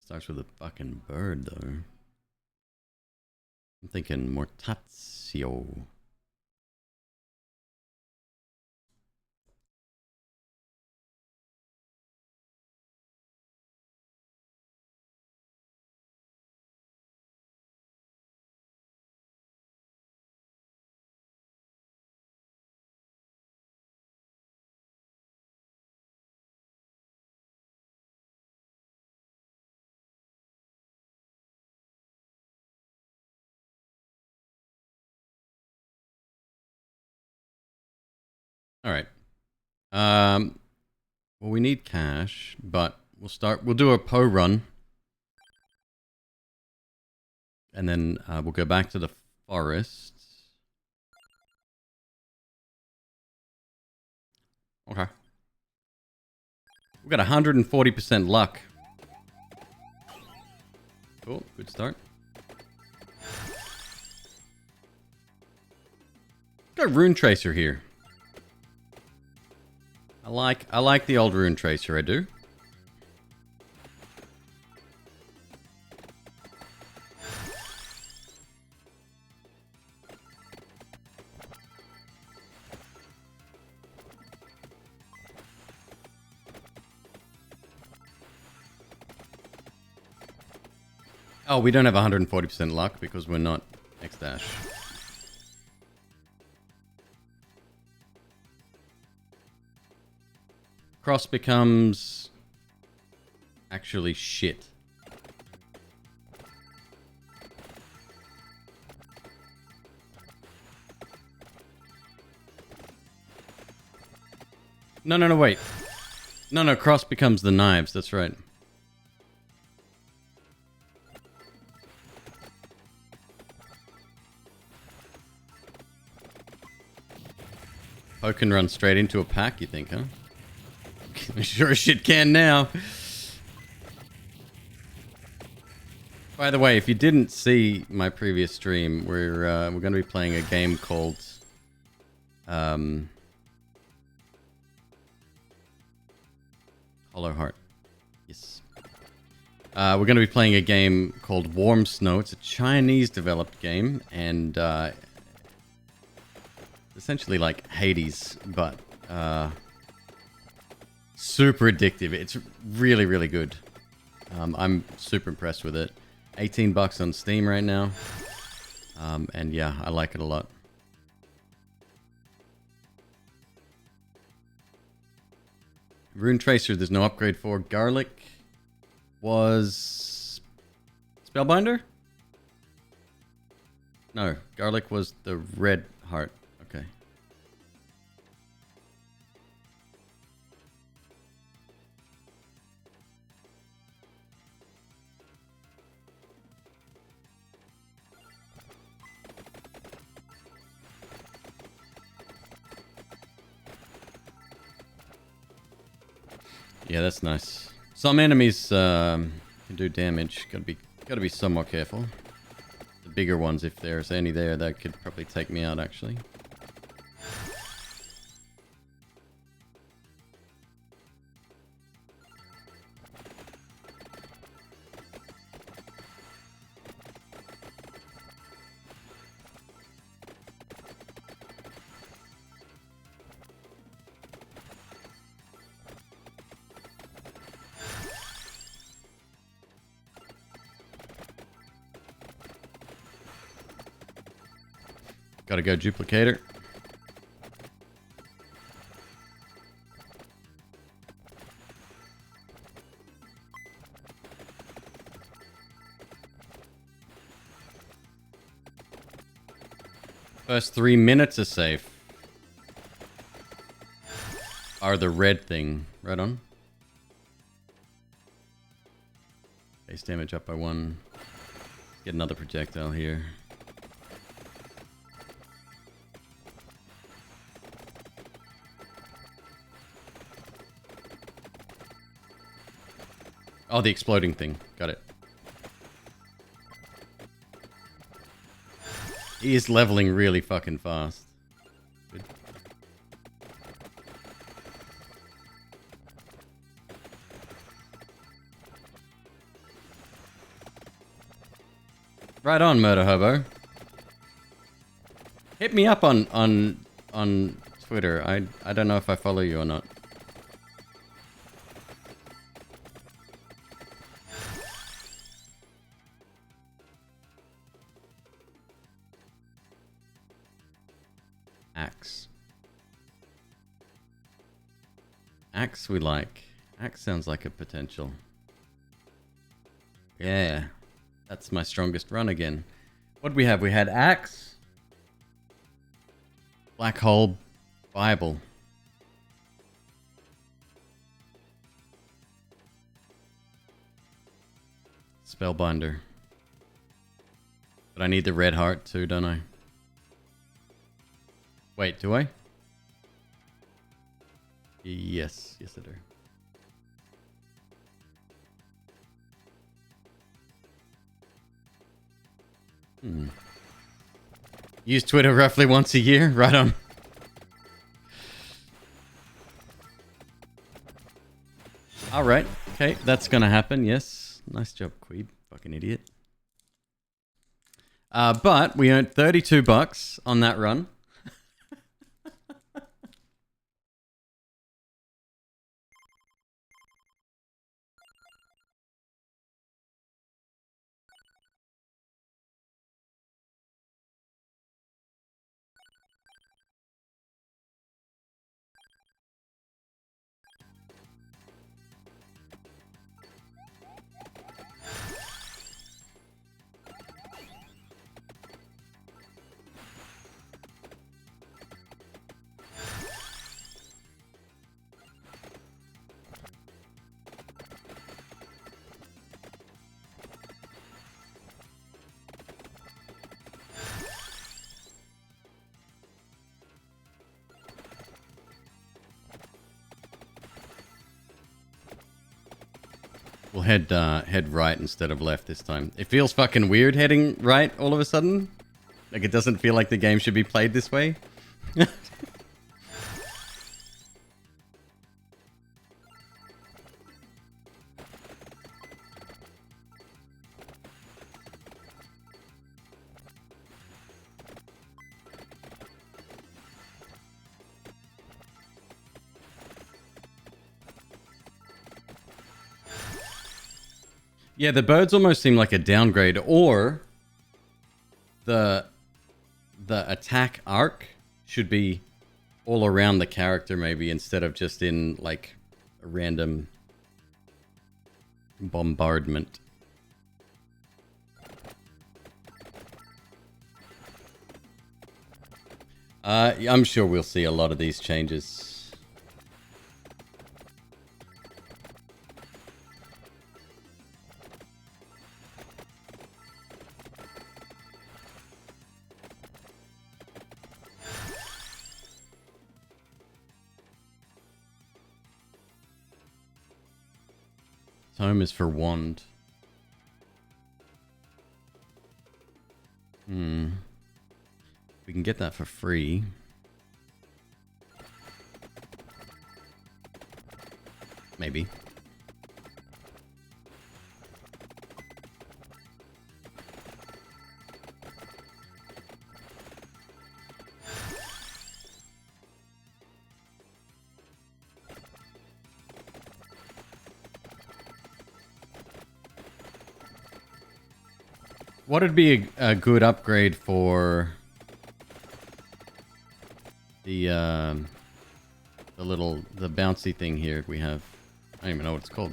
Starts with a fucking bird, though. I'm thinking Mortazio. All right. Well, we need cash, but we'll do a Poe run. And then we'll go back to the forest. Okay. We've got 140% luck. Cool, good start. Got a Rune Tracer here. I like the old Rune Tracer, I do. Oh, we don't have 140% luck because we're not X-Dash. Cross becomes actually shit. No, wait. No, cross becomes the knives. That's right. Poke can run straight into a pack, you think, huh? Sure as shit can now. By the way, if you didn't see my previous stream, we're going to be playing a game called Hollow Heart. Yes. We're going to be playing a game called Warm Snow. It's a Chinese-developed game, and essentially like Hades, but super addictive. It's really, really good. I'm super impressed with it. $18 on Steam right now. And yeah, I like it a lot. Rune Tracer, there's no upgrade for. Garlic was Spellbinder? No, Garlic was the red heart. Okay. Yeah, that's nice. Some enemies can do damage. Gotta be somewhat careful. The bigger ones, if there's any there, that could probably take me out actually. Gotta go duplicator. First 3 minutes are safe. Are the red thing. Right on. Base damage up by 1. Get another projectile here. Oh, the exploding thing. Got it. He is leveling really fucking fast. Good. Right on, Murder Hobo. Hit me up on Twitter. I don't know if I follow you or not. Axe. Axe we like. Axe sounds like a potential. Yeah. That's my strongest run again. What did we have? We had Axe. Black Hole Bible. Spellbinder. But I need the red heart too, don't I? Wait, do I? Yes, yes I do. Use Twitter roughly once a year, right on. Alright, okay, that's gonna happen, yes. Nice job, McQueeb. Fucking idiot. But we earned $32 on that run. head right instead of left this time. It feels fucking weird heading right all of a sudden. Like, it doesn't feel like the game should be played this way. Yeah, the birds almost seem like a downgrade, or the attack arc should be all around the character maybe, instead of just in like a random bombardment. I'm sure we'll see a lot of these changes. Tome is for wand. We can get that for free. Maybe. What would be a good upgrade for the bouncy thing here we have? I don't even know what it's called.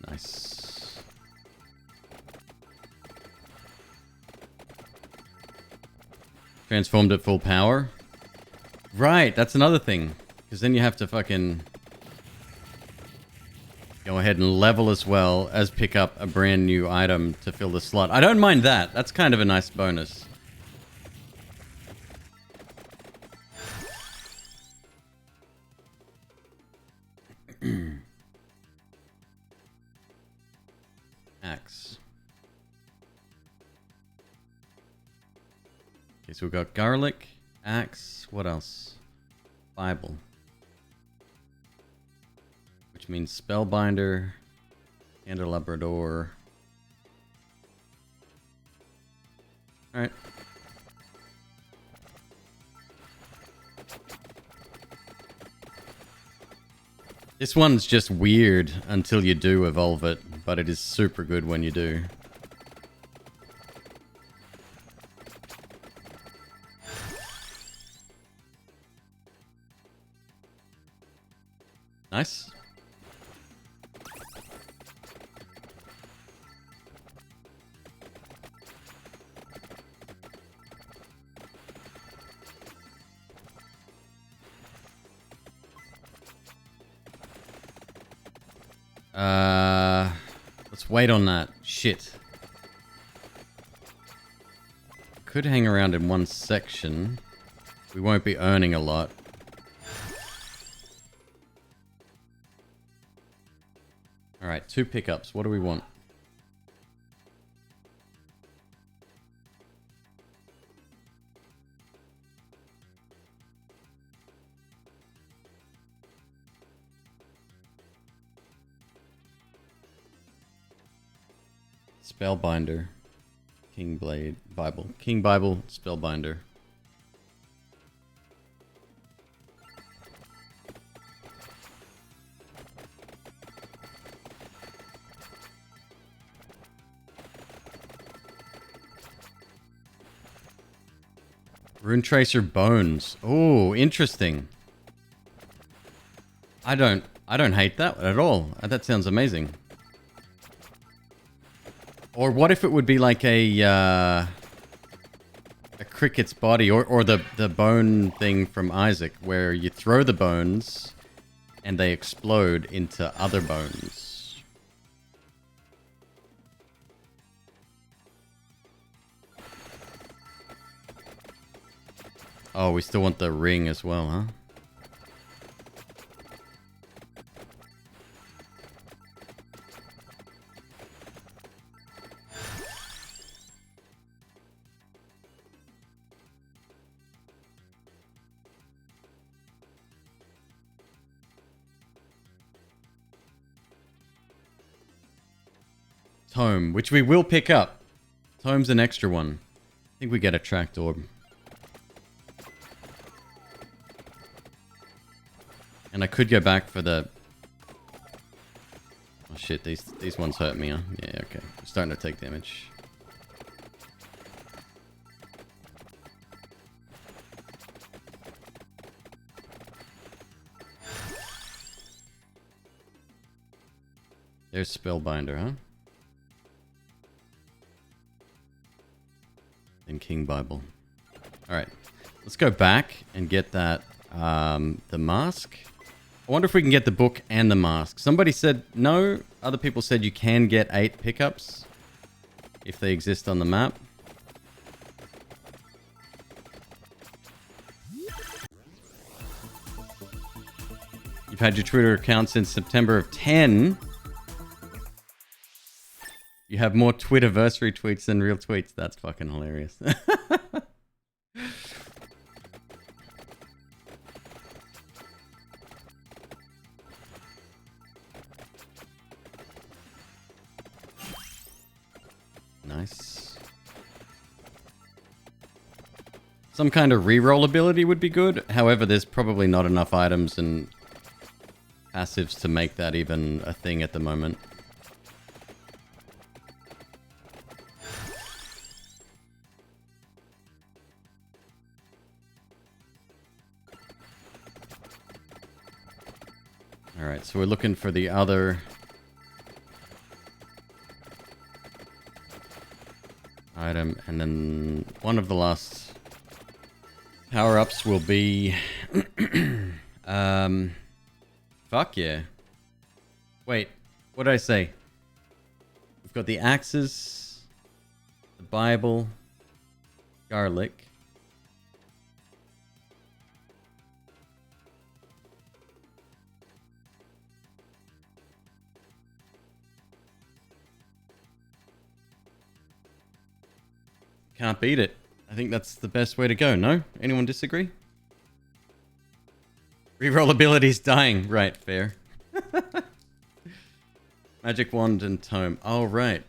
Nice. Transformed at full power. Right, that's another thing. Because then you have to fucking go ahead and level as well as pick up a brand new item to fill the slot. I don't mind that. That's kind of a nice bonus. Axe. Okay, so we've got garlic, axe, what else? Bible. Which means spellbinder, candelabrador. Alright. This one's just weird until you do evolve it, but it is super good when you do. Nice. Let's wait on that. Shit. Could hang around in one section. We won't be earning a lot. Alright, 2 pickups. What do we want? Spellbinder. King Blade. Bible. King Bible. Spellbinder. Rune Tracer Bones. Oh, interesting. I don't hate that at all. That sounds amazing. Or what if it would be like a cricket's body, or the bone thing from Isaac, where you throw the bones and they explode into other bones. Oh, we still want the ring as well, huh? Tome, which we will pick up. Tome's an extra one. I think we get a tracked orb. And I could go back for the... Oh shit, these ones hurt me, huh? Yeah, okay. I'm starting to take damage. There's Spellbinder, huh? And King Bible. Alright. Let's go back and get that, the mask. I wonder if we can get the book and the mask. Somebody said no. Other people said you can get 8 pickups if they exist on the map. You've had your Twitter account since September of 10. You have more Twitterversary tweets than real tweets. That's fucking hilarious. Nice. Some kind of reroll ability would be good. However, there's probably not enough items and passives to make that even a thing at the moment. Alright, so we're looking for the other item, and then one of the last power-ups will be... fuck yeah. Wait, what did I say? We've got the axes, the Bible, garlic. Can't beat it. I think that's the best way to go, no? Anyone disagree? Reroll abilities dying. Right, fair. Magic wand and tome. Oh, right.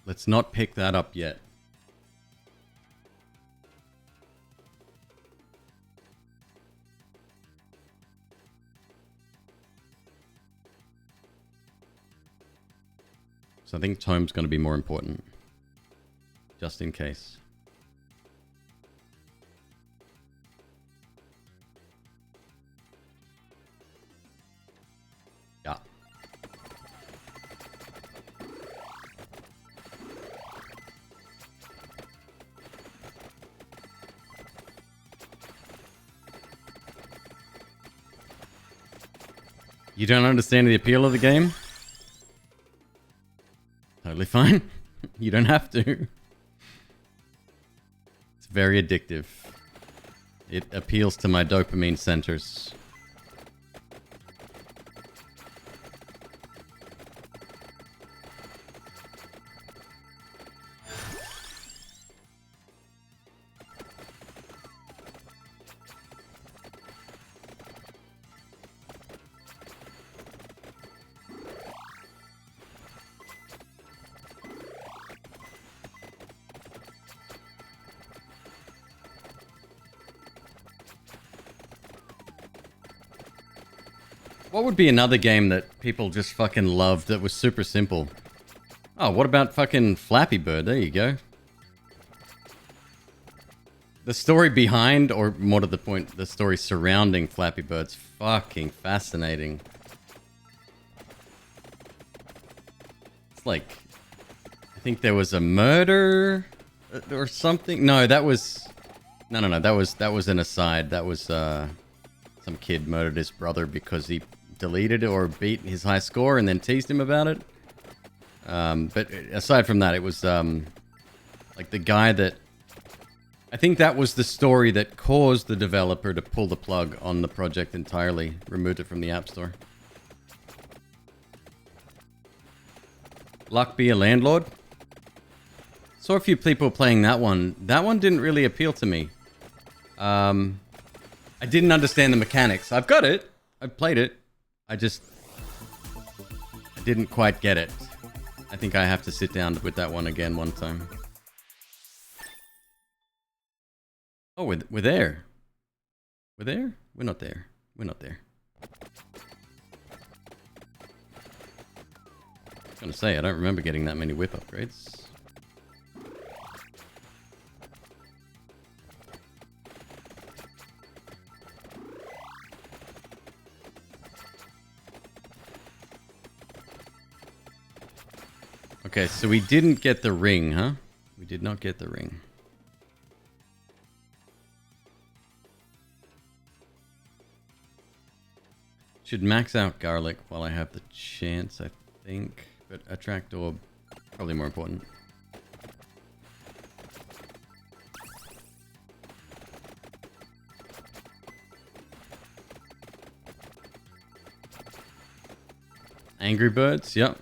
Let's not pick that up yet. So I think tome's going to be more important. Just in case. Yeah. You don't understand the appeal of the game? Totally fine. You don't have to. It's very addictive. It appeals to my dopamine centers. What would be another game that people just fucking loved that was super simple? Oh, what about fucking Flappy Bird? There you go. The story behind, or more to the point, the story surrounding Flappy Bird's fucking fascinating. It's like, I think there was a murder or something. No, that was... No. That was an aside. That was, some kid murdered his brother because he deleted or beat his high score and then teased him about it. But aside from that, it was, like the guy that... I think that was the story that caused the developer to pull the plug on the project entirely. Removed it from the App Store. Luck be a landlord? Saw a few people playing that one. That one didn't really appeal to me. I didn't understand the mechanics. I've got it. I've played it. I didn't quite get it. I think I have to sit down with that one again one time. Oh, we're there. We're there? We're not there. We're not there. I was gonna say, I don't remember getting that many whip upgrades. Okay, so we didn't get the ring, huh? We did not get the ring. Should max out garlic while I have the chance, I think. But attract orb, probably more important. Angry Birds, yep.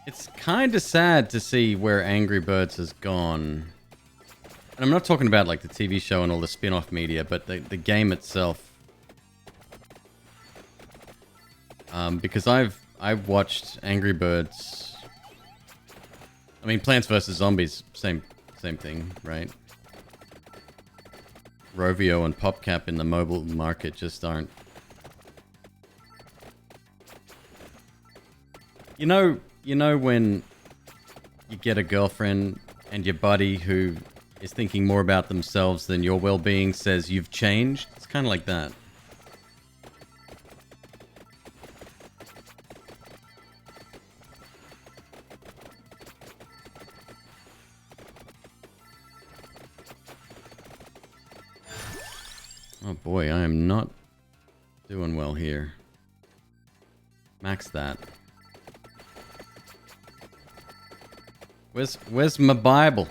It's kind of sad to see where Angry Birds has gone. And I'm not talking about like the TV show and all the spin-off media, but the game itself. Because I've watched Angry Birds. I mean, Plants vs Zombies, same thing, right? Rovio and PopCap in the mobile market just aren't. You know when you get a girlfriend and your buddy who is thinking more about themselves than your well-being says you've changed? It's kind of like that. Oh boy, I am not doing well here. Max that. Where's my Bible?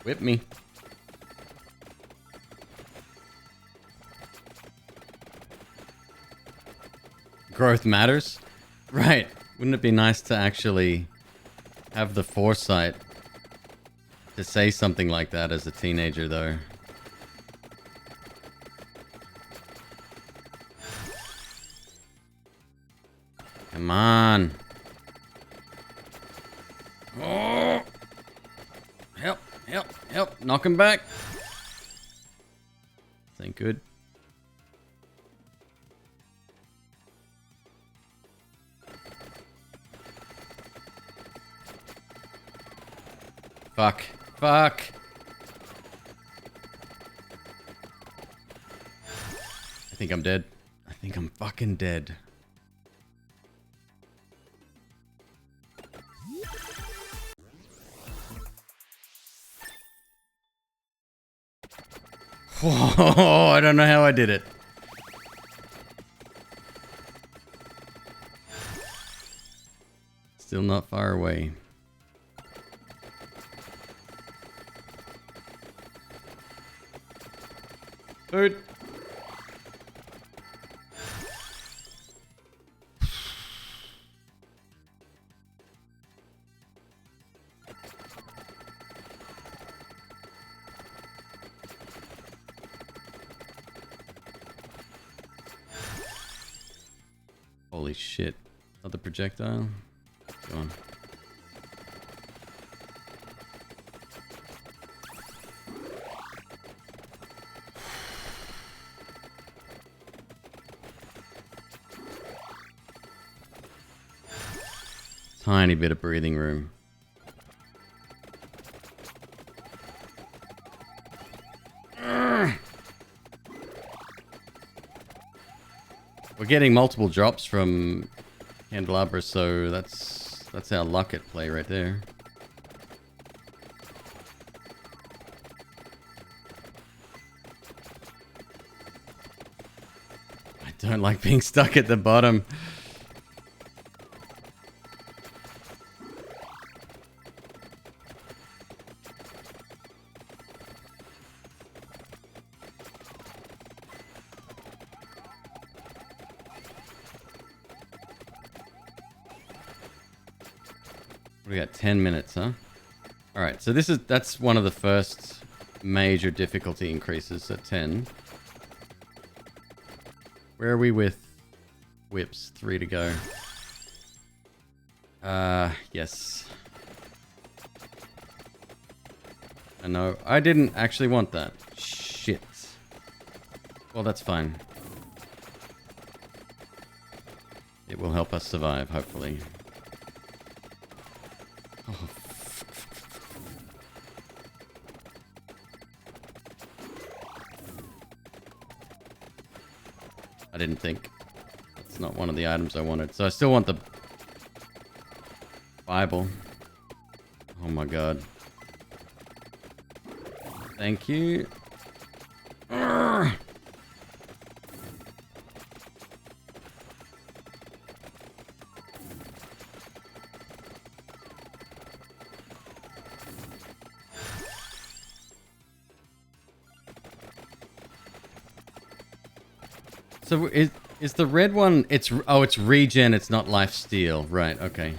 Whip me. Growth matters? Right. Wouldn't it be nice to actually have the foresight to say something like that as a teenager, though? Come on. Oh! Help. Knock him back. This ain't good. Fuck. I think I'm dead. I think I'm fucking dead. Oh, I don't know how I did it. Still not far away. Food. Holy shit. Another projectile. Go on. Tiny bit of breathing room. We're getting multiple drops from Candelabra, so that's our luck at play right there. I don't like being stuck at the bottom. We got 10 minutes, huh? Alright, so that's one of the first major difficulty increases at 10. Where are we with whips? 3 to go. Yes. I know. I didn't actually want that. Shit. Well, that's fine. It will help us survive, hopefully. Oh. I didn't think. It's not one of the items I wanted. So I still want the Bible. Oh my god. Thank you. Urgh. So is the red one? It's regen. It's not life steal. Right. Okay.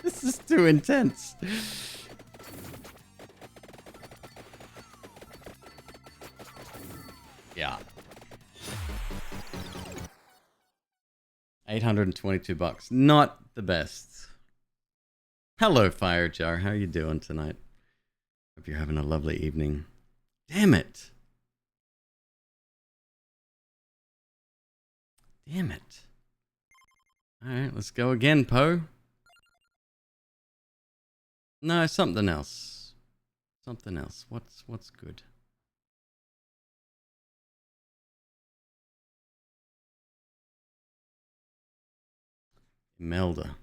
This is too intense. Yeah. $822. Not the best. Hello, Fire Jar. How are you doing tonight? Hope you're having a lovely evening. Damn it. Damn it. Alright, let's go again, Poe. No, something else. Something else. What's good? Imelda.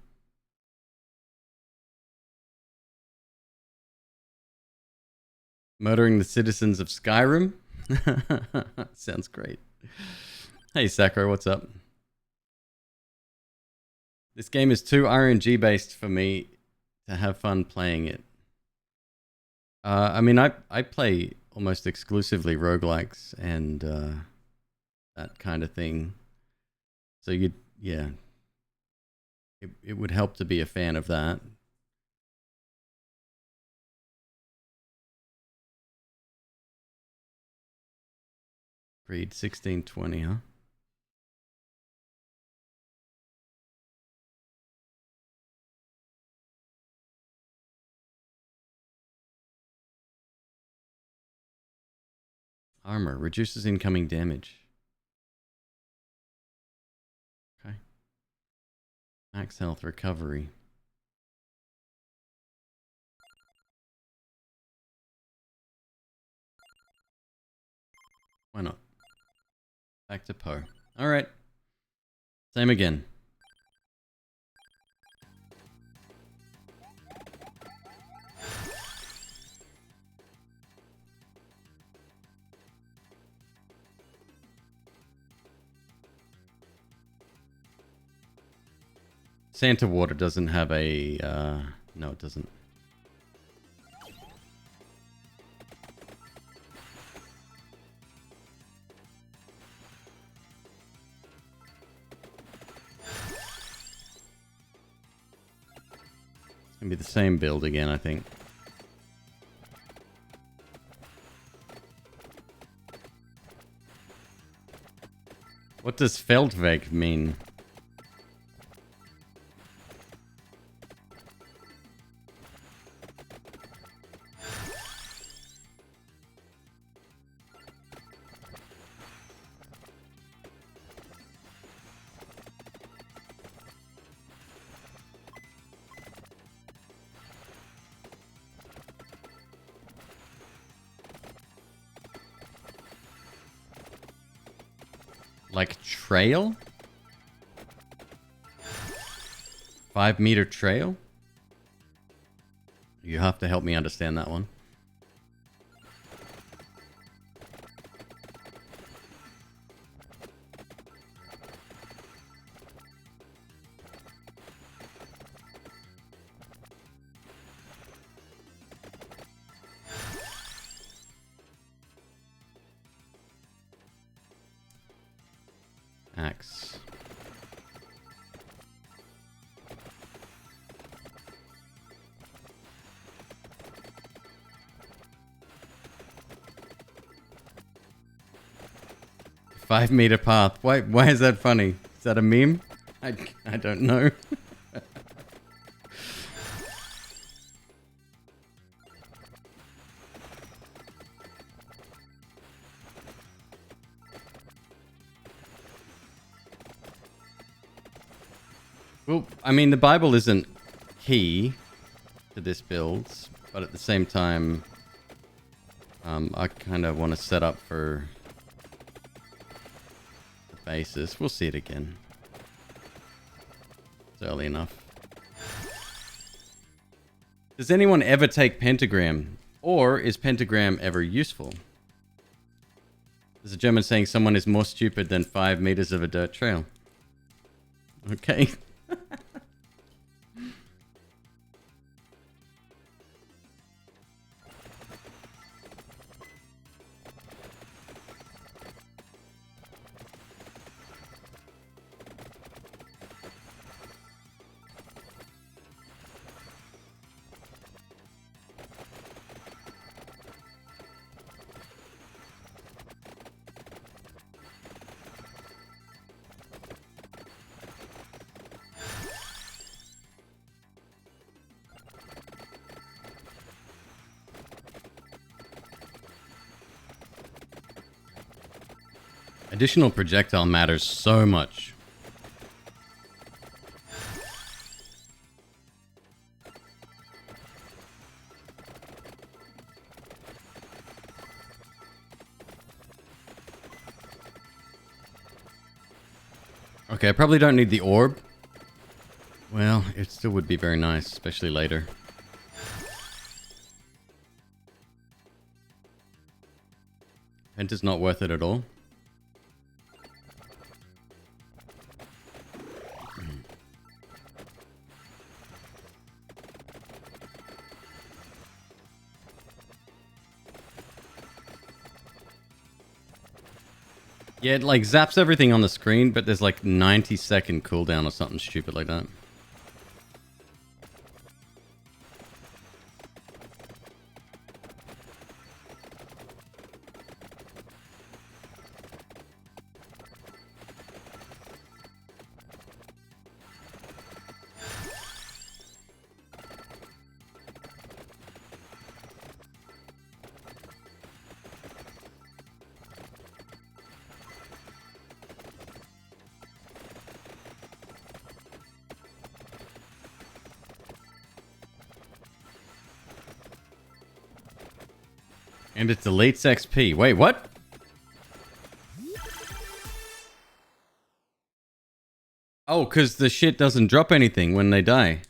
Murdering the citizens of Skyrim? Sounds great. Hey, Sakura, what's up? This game is too RNG based for me to have fun playing it. I mean, I play almost exclusively roguelikes and that kind of thing. So yeah. It would help to be a fan of that. Creed 1620, huh? Armor reduces incoming damage. Okay. Max health recovery. Why not? Back to Poe. Alright. Same again. Santa Water doesn't have a... no, it doesn't. Gonna be the same build again, I think. What does Feldweg mean? Like trail? 5-meter trail? You have to help me understand that one. Axe. Five-meter path. Why is that funny? Is that a meme? I don't know. Well, I mean, the Bible isn't key to this build, but at the same time, I kind of want to set up for the basis. We'll see it again. It's early enough. Does anyone ever take pentagram? Or is pentagram ever useful? There's a German saying someone is more stupid than 5 meters of a dirt trail. Okay. Additional projectile matters so much. Okay, I probably don't need the orb. Well, it still would be very nice, especially later. Penta's not worth it at all. Yeah, it like zaps everything on the screen, but there's like 90-second cooldown or something stupid like that. And it deletes XP. Wait, what? Oh, because the shit doesn't drop anything when they die.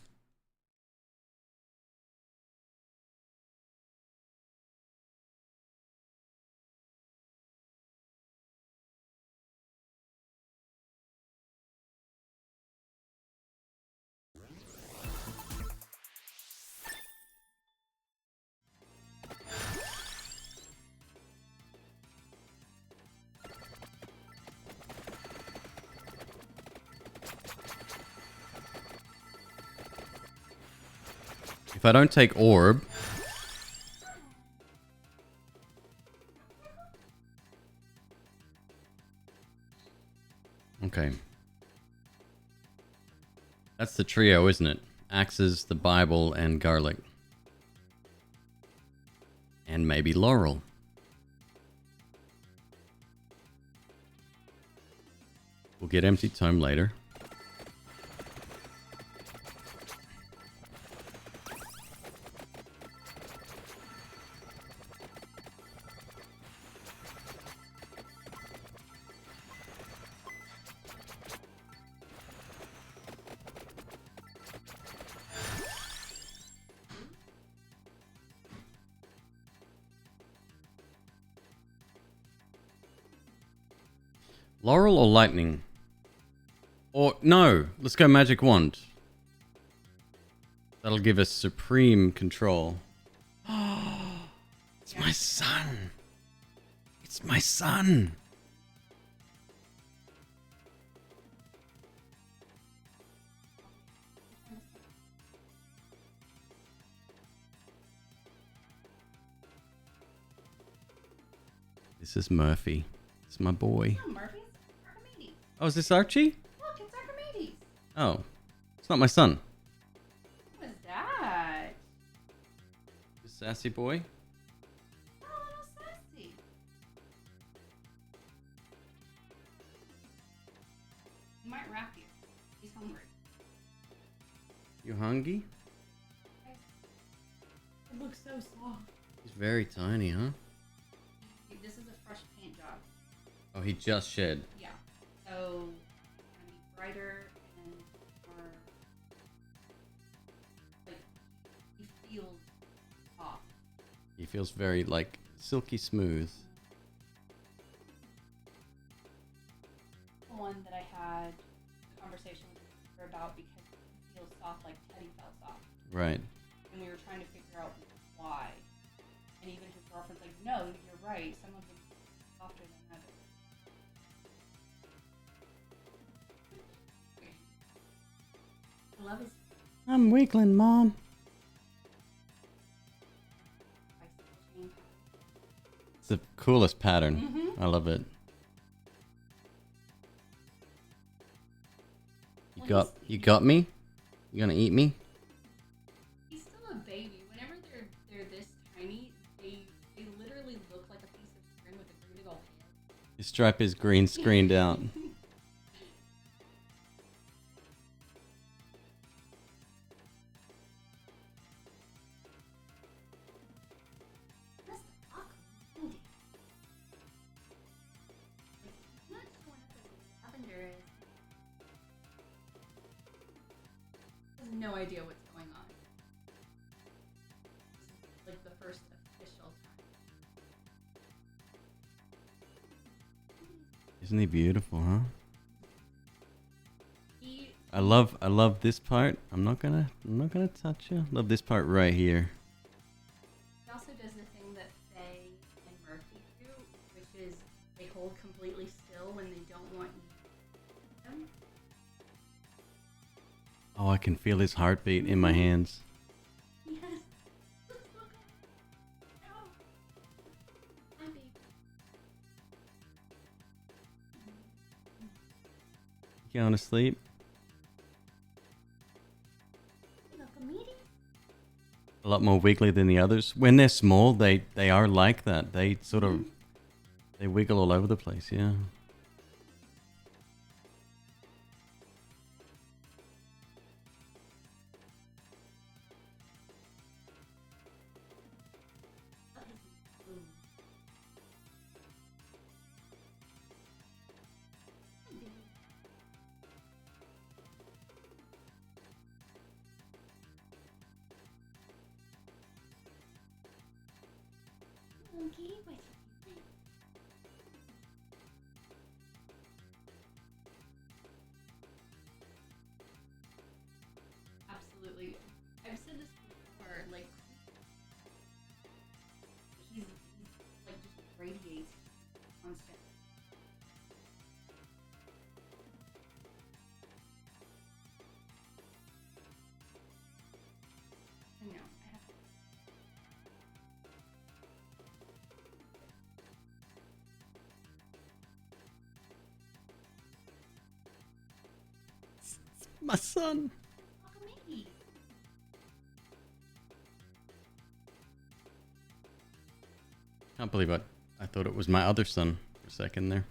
If I don't take orb... Okay. That's the trio, isn't it? Axes, the Bible, and garlic. And maybe Laurel. We'll get Empty Tome later. Laurel or lightning? Or, no, let's go magic wand. That'll give us supreme control. It's my son. It's my son. This is Murphy. It's my boy. Oh, Murphy's Archimedes. Oh, is this Archie? Look, it's Archimedes. Oh, it's not my son. What is that? This sassy boy. Oh, little sassy. He might wrap you. He's hungry. You hungry? It looks so soft. He's very tiny, huh? This is a fresh paint job. Oh, he just shed. Yeah. So, it's gonna be brighter and more. Like, he feels soft. He feels very, like, silky smooth. The one that I had a conversation with her about because he feels soft like Teddy felt soft. Right. And we were trying to figure out why. And even his girlfriend's like, no, you're right. Some of them are softer than others. I love his I'm weakling, Mom. bicycle chain. It's the coolest pattern. Mhm. I love it. Well, You got me? You gonna eat me? He's still a baby. Whenever they're this tiny, they literally look like a piece of string with a big old head. His stripe is green screened out. That's the awkward candy. Like, it's not showing up as lavender is. He has no idea what's going on. This is like the first official time. Isn't he beautiful, huh? He I love this part. I'm not gonna touch you. Love this part right here. also does the thing that Faye and Murphy do, which is they hold completely still when they don't want you to them. Oh, I can feel his heartbeat in my hands. Yes. Let's look at it. No. Hi, baby. You going to sleep? Look, a meeting? A lot more wiggly than the others. When they're small, they are like that. They sort of they wiggle all over the place. Yeah. Okay, wait. Absolutely. I've said this before, like he's like just radiates constant. I know. My son. Can't believe it. I thought it was my other son for a second there.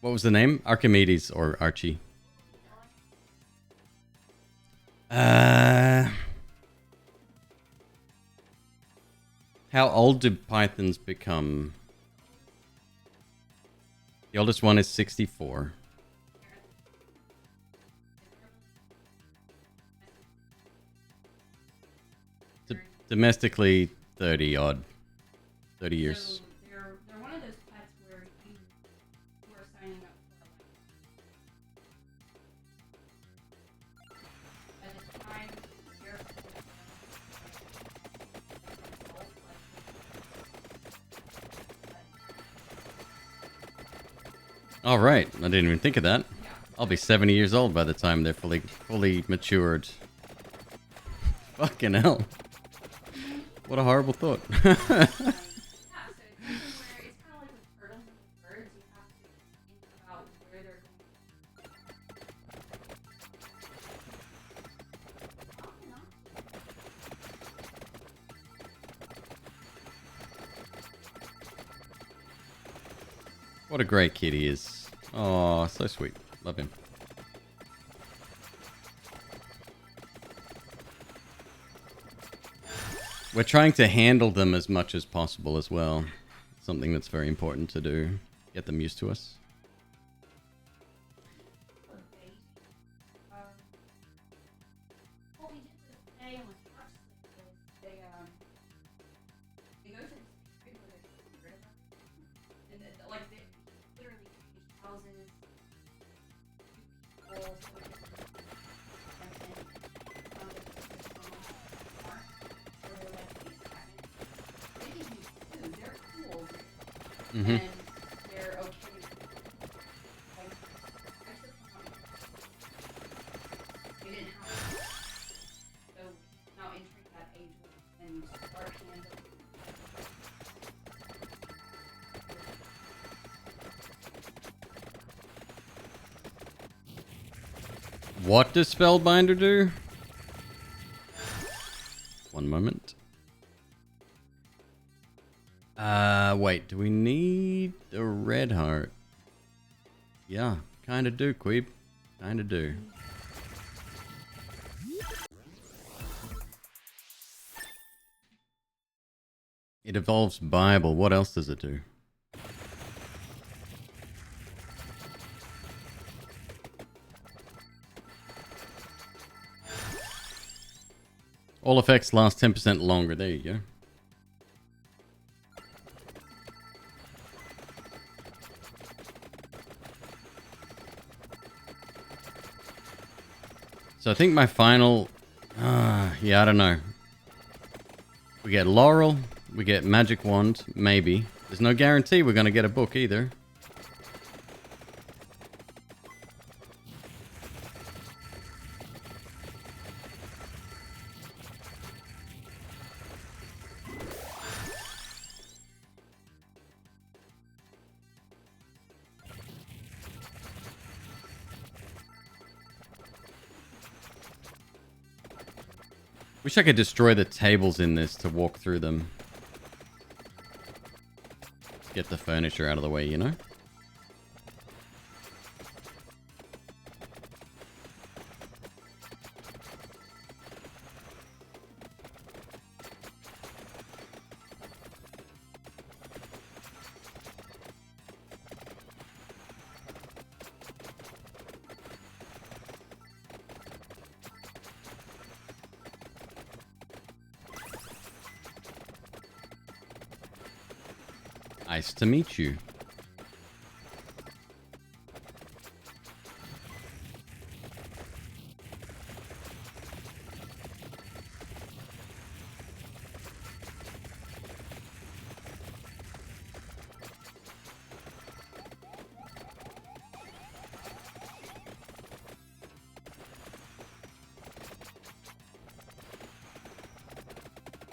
What was the name? Archimedes or Archie? How old do pythons become? The oldest one is 64. Domestically, 30 odd. 30 years. So they're one of those pets where you are signing up for by the time you're All right, I didn't even think of that. yeah. I'll be 70 years old by the time they're fully matured. Fucking hell. What a horrible thought. Yeah, so it's something where it's kind of like with turtles and with birds, you have to think about where they're going. What a great kid he is. Oh, so sweet. Love him. We're trying to handle them as much as possible as well. Something that's very important to do. Get them used to us. What we did for the day on the first is they go to this period where they get rid of them. And then, like, they literally change houses, people, so they just Mm-hmm. and they're okay with it. Like, I took them out. They didn't have to. So now entering that age and start handling. What does Spellbinder do? One moment. Wait, do we need a red heart? Yeah, kinda do, Queeb. Kinda do. It evolves Bible. What else does it do? All effects last 10% longer. There you go. So I think my final... yeah, I don't know. We get Laurel. We get Magic Wand. Maybe. There's no guarantee we're going to get a book either. Wish I could destroy the tables in this to walk through them. Get the furniture out of the way, you know? Nice to meet you.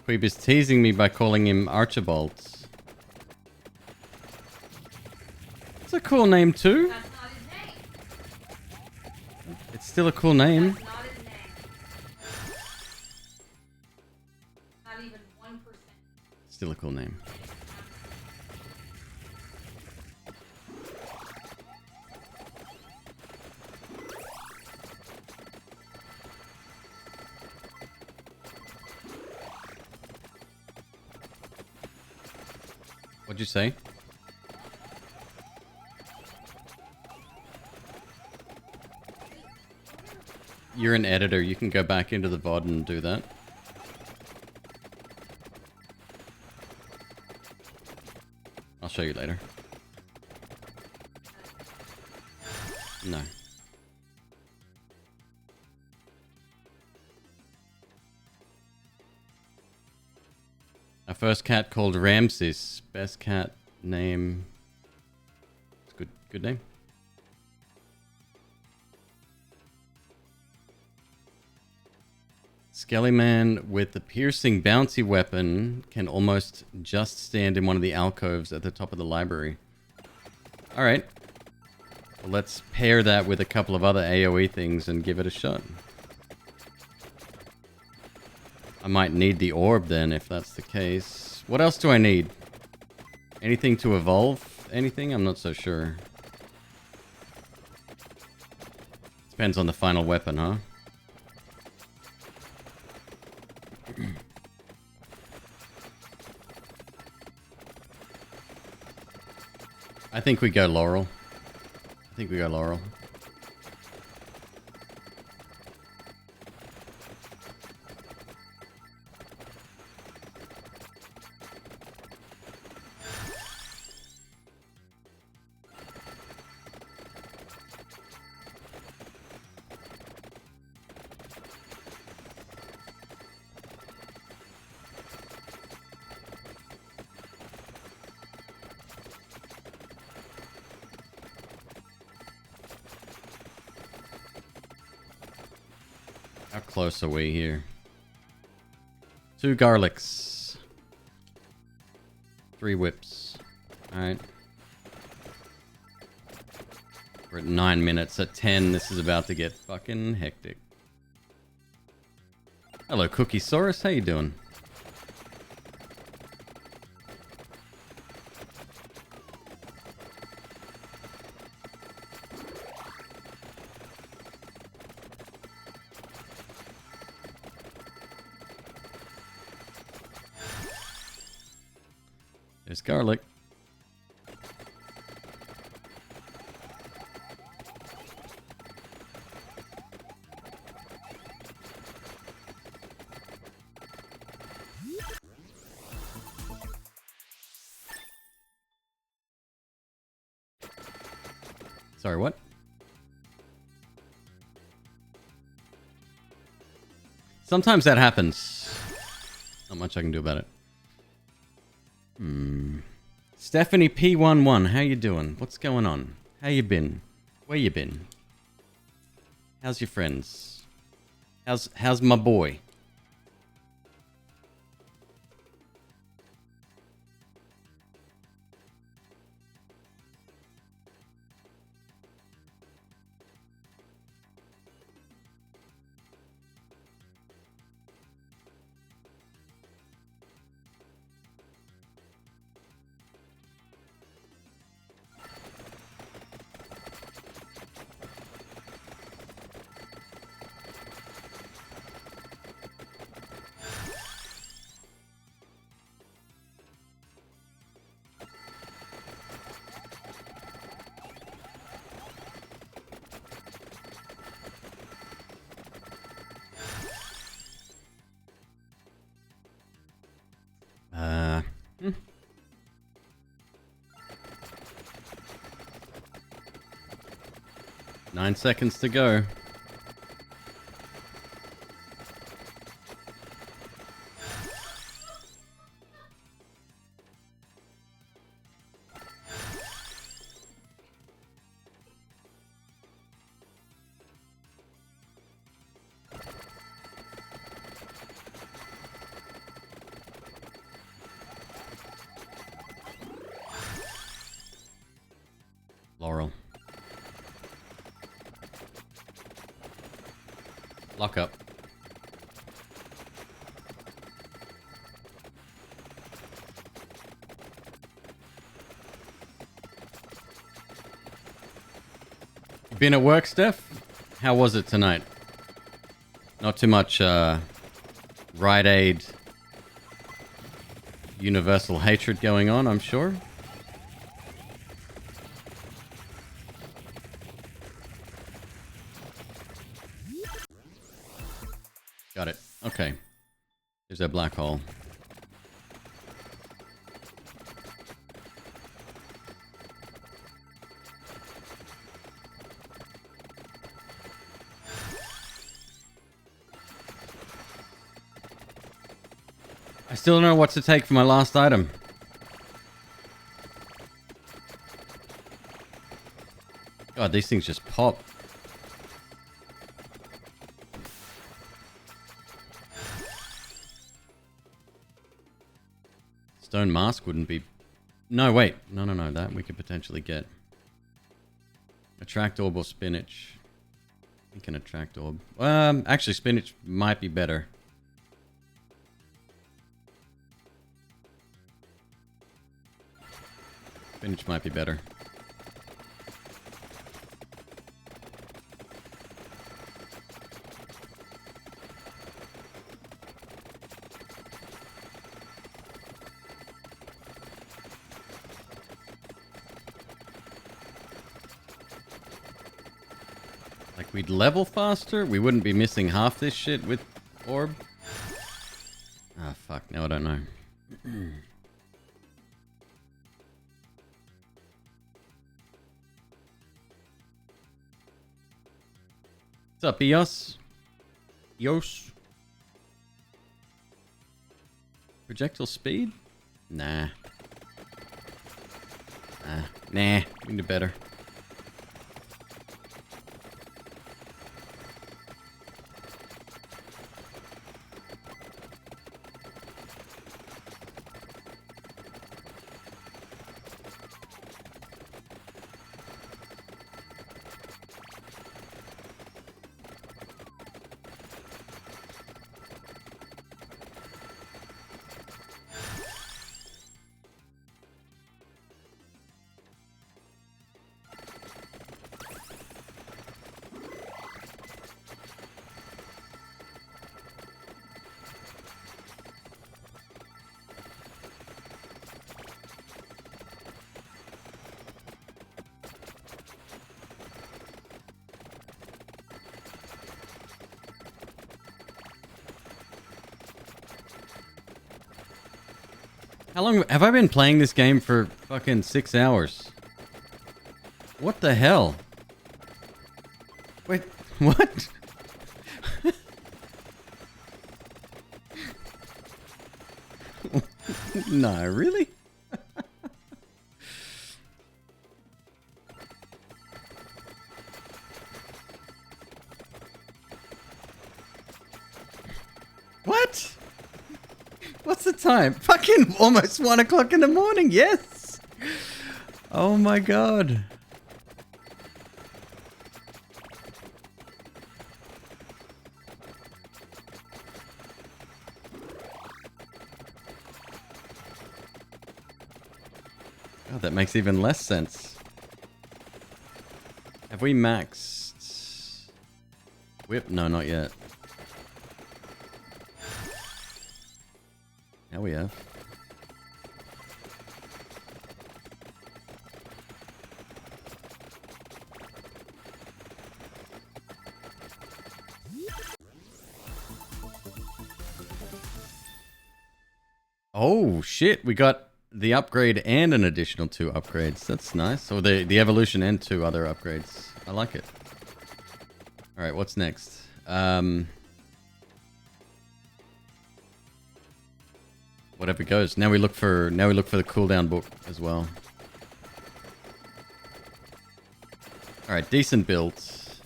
Queeb is teasing me by calling him Archibald. It's a cool name too. That's not his name. Still a cool name. That's not his name. Not even 1%. Still a cool name. What'd you say? You're an editor. You can go back into the VOD and do that. I'll show you later. No. Our first cat called Ramses. Best cat name. It's good. Good name. Skellyman with the piercing bouncy weapon can almost just stand in one of the alcoves at the top of the library. Alright. Well, let's pair that with a couple of other AoE things and give it a shot. I might need the orb then, if that's the case. What else do I need? Anything to evolve? Anything? I'm not so sure. Depends on the final weapon, huh? I think we go Laurel. I think we go Laurel. How close are we here? 2 garlics. 3 whips. Alright. We're at 9 minutes. At 10, this is about to get fucking hectic. Hello, Cookie Saurus. How you doing? There's garlic. Sorry, what? Sometimes that happens. Not much I can do about it. Stephanie P11, how you doing? What's going on? How you been? Where you been? How's your friends? How's my boy? Hmm. 9 seconds to go. Laurel. Lock up. You been at work, Steph? How was it tonight? Not too much Rite Aid universal hatred going on, I'm sure. Got it. Okay. There's a black hole. I still don't know what to take for my last item. God, these things just pop. Stone mask wouldn't be... No, wait. No. That we could potentially get. Attract orb or spinach. I think an attract orb. Actually, spinach might be better. Spinach might be better. Like, we'd level faster? We wouldn't be missing half this shit with orb? Ah, fuck. Now I don't know. What's up, Eos? Eos? Projectile speed? Nah. Nah. We can do better. How long have I been playing this game for fucking 6 hours? What the hell? Wait, what? No, really? What? What's the time? Fucking almost 1 o'clock in the morning, yes! Oh my god. God, that makes even less sense. Have we maxed... Whip? No, not yet. Now we have. Oh shit, we got the upgrade and an additional 2 upgrades. That's nice. So the evolution and 2 other upgrades. I like it. Alright, what's next? Whatever goes. Now we look for the cooldown book as well. Alright, decent builds.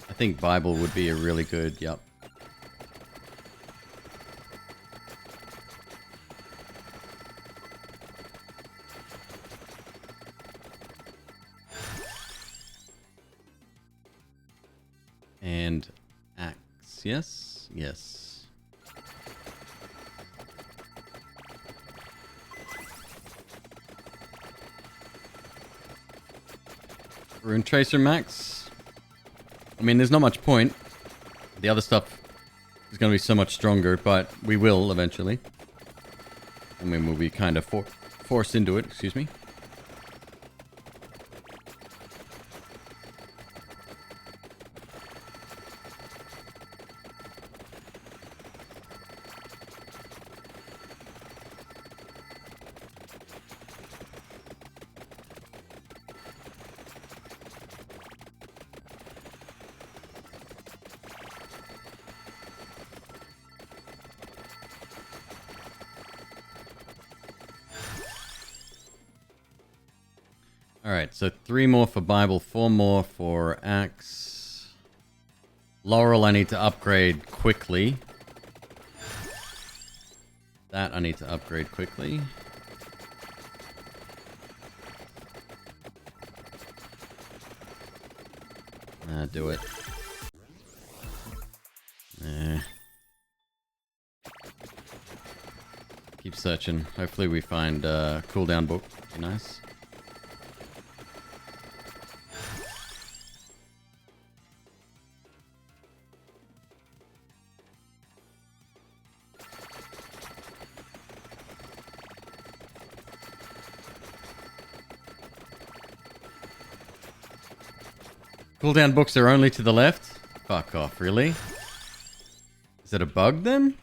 I think Bible would be a really good, yep. and axe. Yes? Yes. Rune Tracer max. I mean, there's not much point. The other stuff is going to be so much stronger, but we will eventually. I mean, we'll be kind of forced into it, excuse me. Alright, so 3 more for Bible, 4 more for Axe. Laurel I need to upgrade quickly. That I need to upgrade quickly. Do it. Keep searching. Hopefully we find a cooldown book. Be nice. Cooldown books are only to the left? Fuck off, really? Is it a bug then?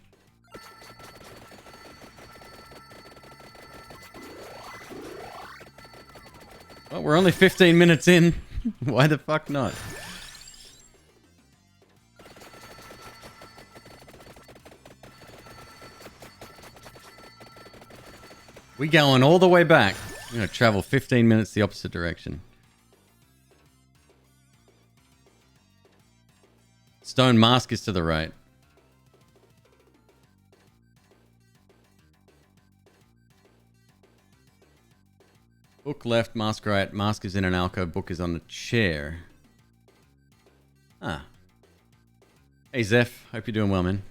Well, we're only 15 minutes in. Why the fuck not? We going all the way back. We're gonna travel 15 minutes the opposite direction. Stone mask is to the right. Book left, mask right. Mask is in an alcove, book is on a chair. Ah. Hey Zeph, hope you're doing well, man.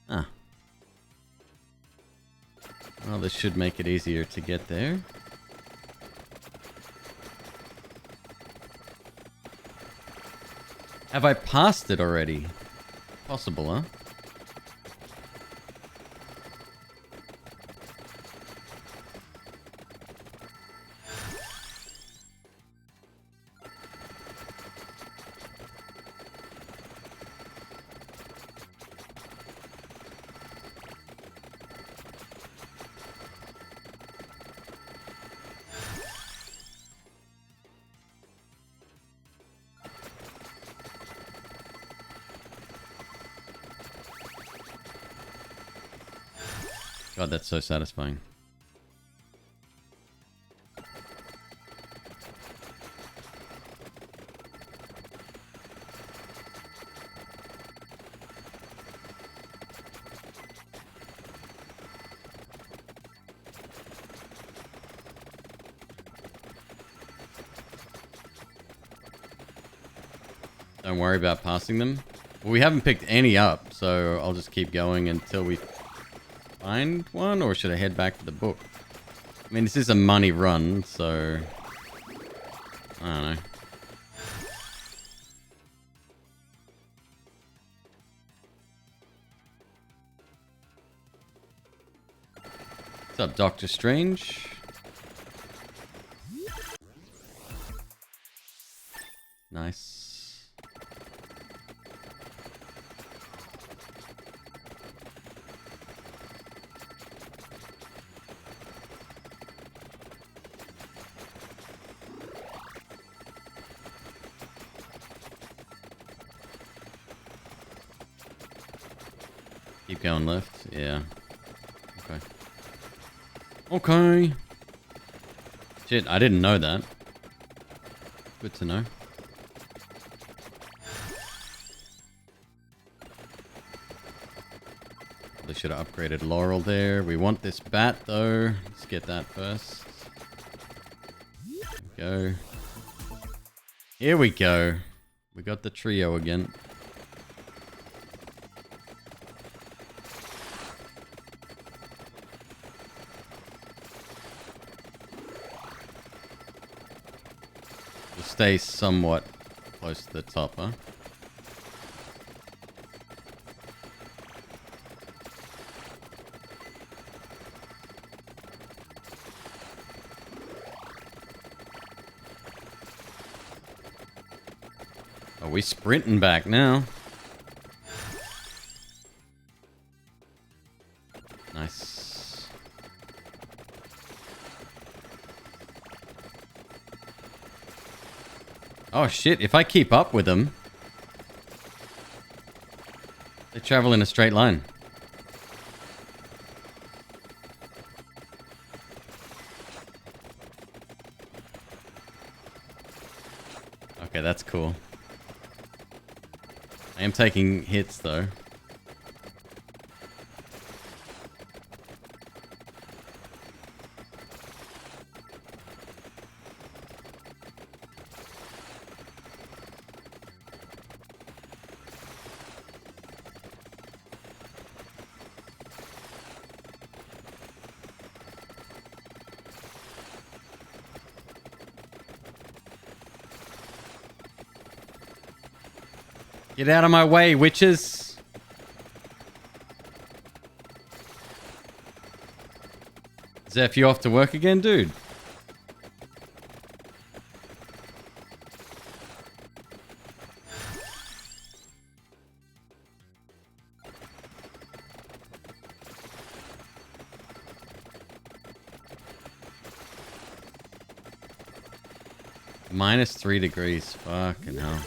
Ah. Well, this should make it easier to get there. Have I passed it already? Possible, huh? God, that's so satisfying. Don't worry about passing them. Well, we haven't picked any up, so I'll just keep going until we find one, or should I head back to the book? I mean, this is a money run, so I don't know. What's up, Doctor Strange? Nice. Keep going left? Yeah. Okay. Okay. Shit, I didn't know that. Good to know. Probably should have upgraded Laurel there. We want this bat though. Let's get that first. go. Here we go. We got the trio again. We'll stay somewhat close to the top, huh? Are we sprinting back now? Nice. Oh shit, if I keep up with them, they travel in a straight line. Okay, that's cool. I am taking hits though. Get out of my way, witches! Zeph, you off to work again, dude? -3 degrees. Fucking hell.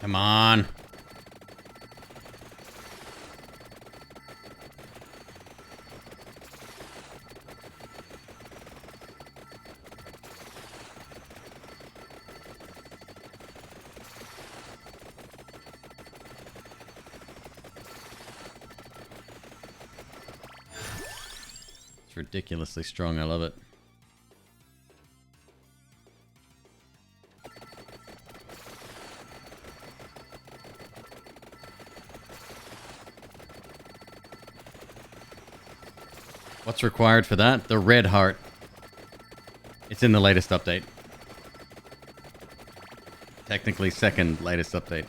Come on. It's ridiculously strong. I love it. What's required for that? The red heart. It's in the latest update. Technically second latest update.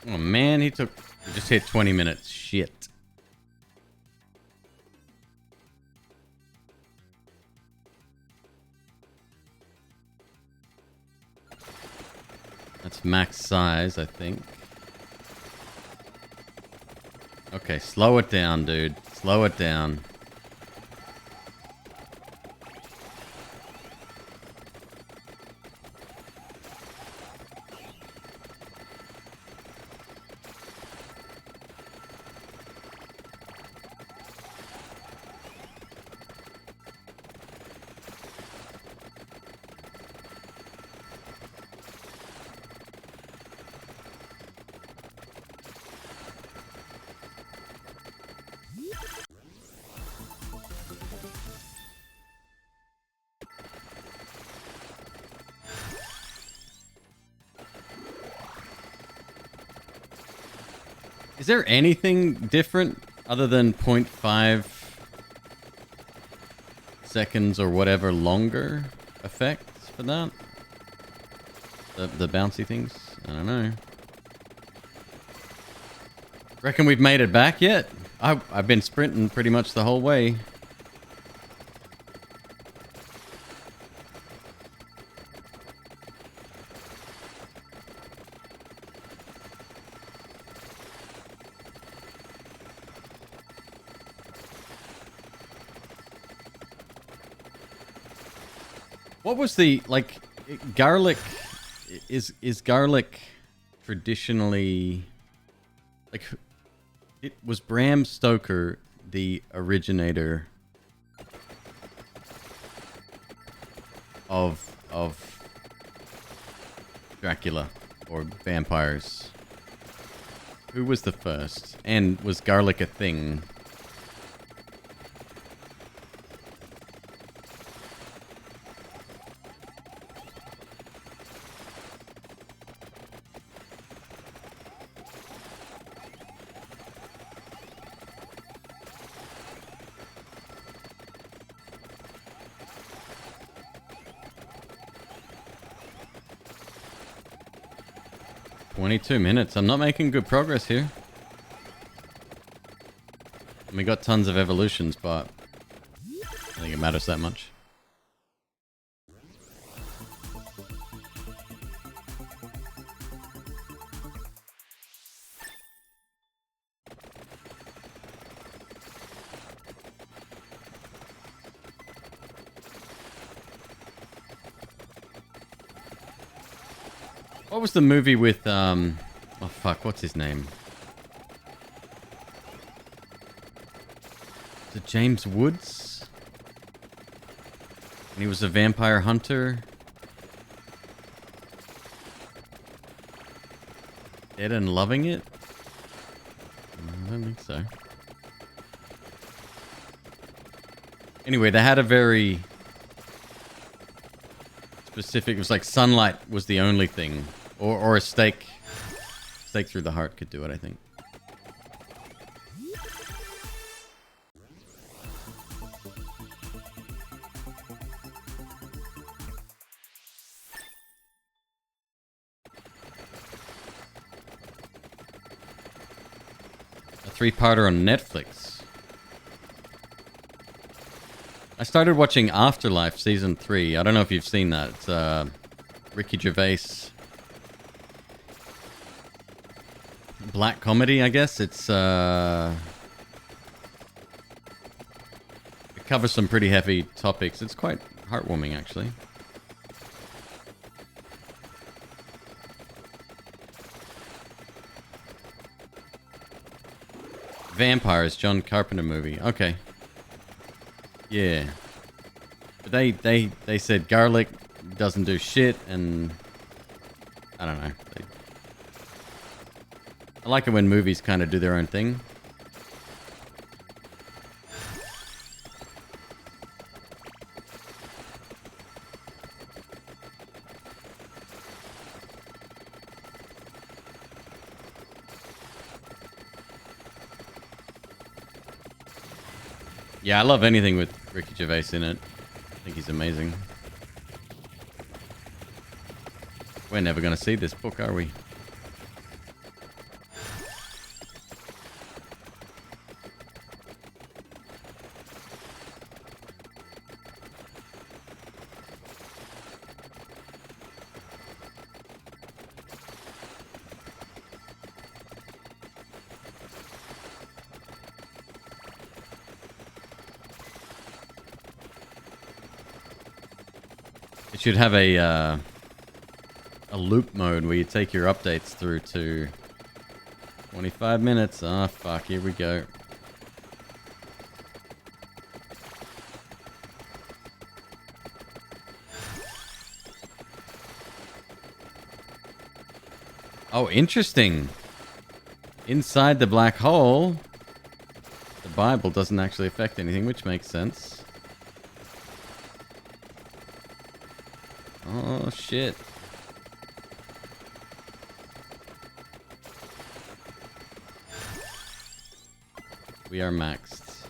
Oh man, he just hit 20 minutes. Shit. That's max size, I think. Okay, slow it down, dude. Slow it down. Is there anything different other than 0.5 seconds or whatever longer effects for that? The bouncy things? I don't know. Reckon we've made it back yet? I've been sprinting pretty much the whole way. What was the like garlic? Is garlic traditionally like? It was Bram Stoker the originator of Dracula or vampires? Who was the first? And was garlic a thing? $22. I'm not making good progress here. And we got tons of evolutions, but I don't think it matters that much. What was the movie with, oh fuck, what's his name? Is it James Woods? And he was a vampire hunter. Dead and Loving It? I don't think so. Anyway, they had a very specific, it was like sunlight was the only thing. Or a stake. Stake through the heart could do it, I think. A 3-parter on Netflix. I started watching Afterlife Season 3. I don't know if you've seen that. It's Ricky Gervais. Black comedy, I guess. It's it covers some pretty heavy topics. It's quite heartwarming, actually. Vampires, John Carpenter movie. Okay. Yeah. But they said garlic doesn't do shit, and I don't know. I like it when movies kind of do their own thing. Yeah, I love anything with Ricky Gervais in it. I think he's amazing. We're never going to see this book, are we? It should have a loop mode where you take your updates through to 25 minutes. Ah, fuck, here we go. Oh, interesting. Inside the black hole, the Bible doesn't actually affect anything, which makes sense. Oh, shit. We are maxed.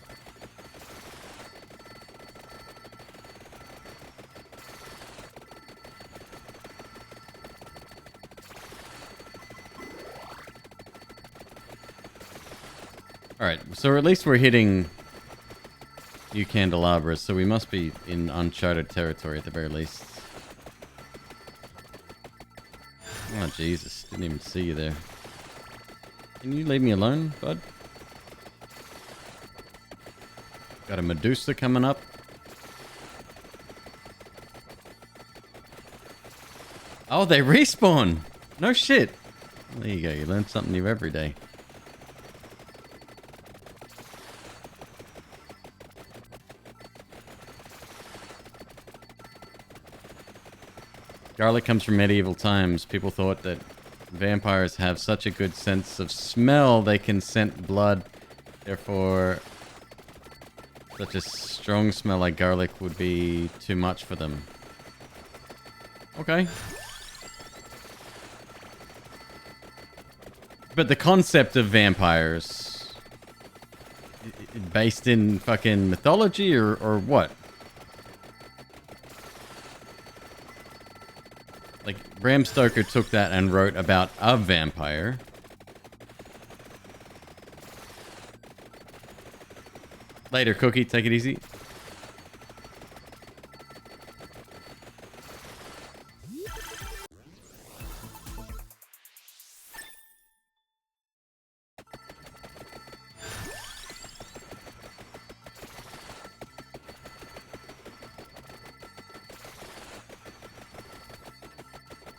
Alright, so at least we're hitting new candelabras, so we must be in uncharted territory at the very least. Oh, Jesus. Didn't even see you there. Can you leave me alone, bud? Got a Medusa coming up. Oh, they respawn. No shit. There you go. You learn something new every day. Garlic comes from medieval times. People thought that vampires have such a good sense of smell they can scent blood. Therefore, such a strong smell like garlic would be too much for them. Okay. But the concept of vampires, based in fucking mythology or what? Like, Bram Stoker took that and wrote about a vampire. Later, Cookie. Take it easy.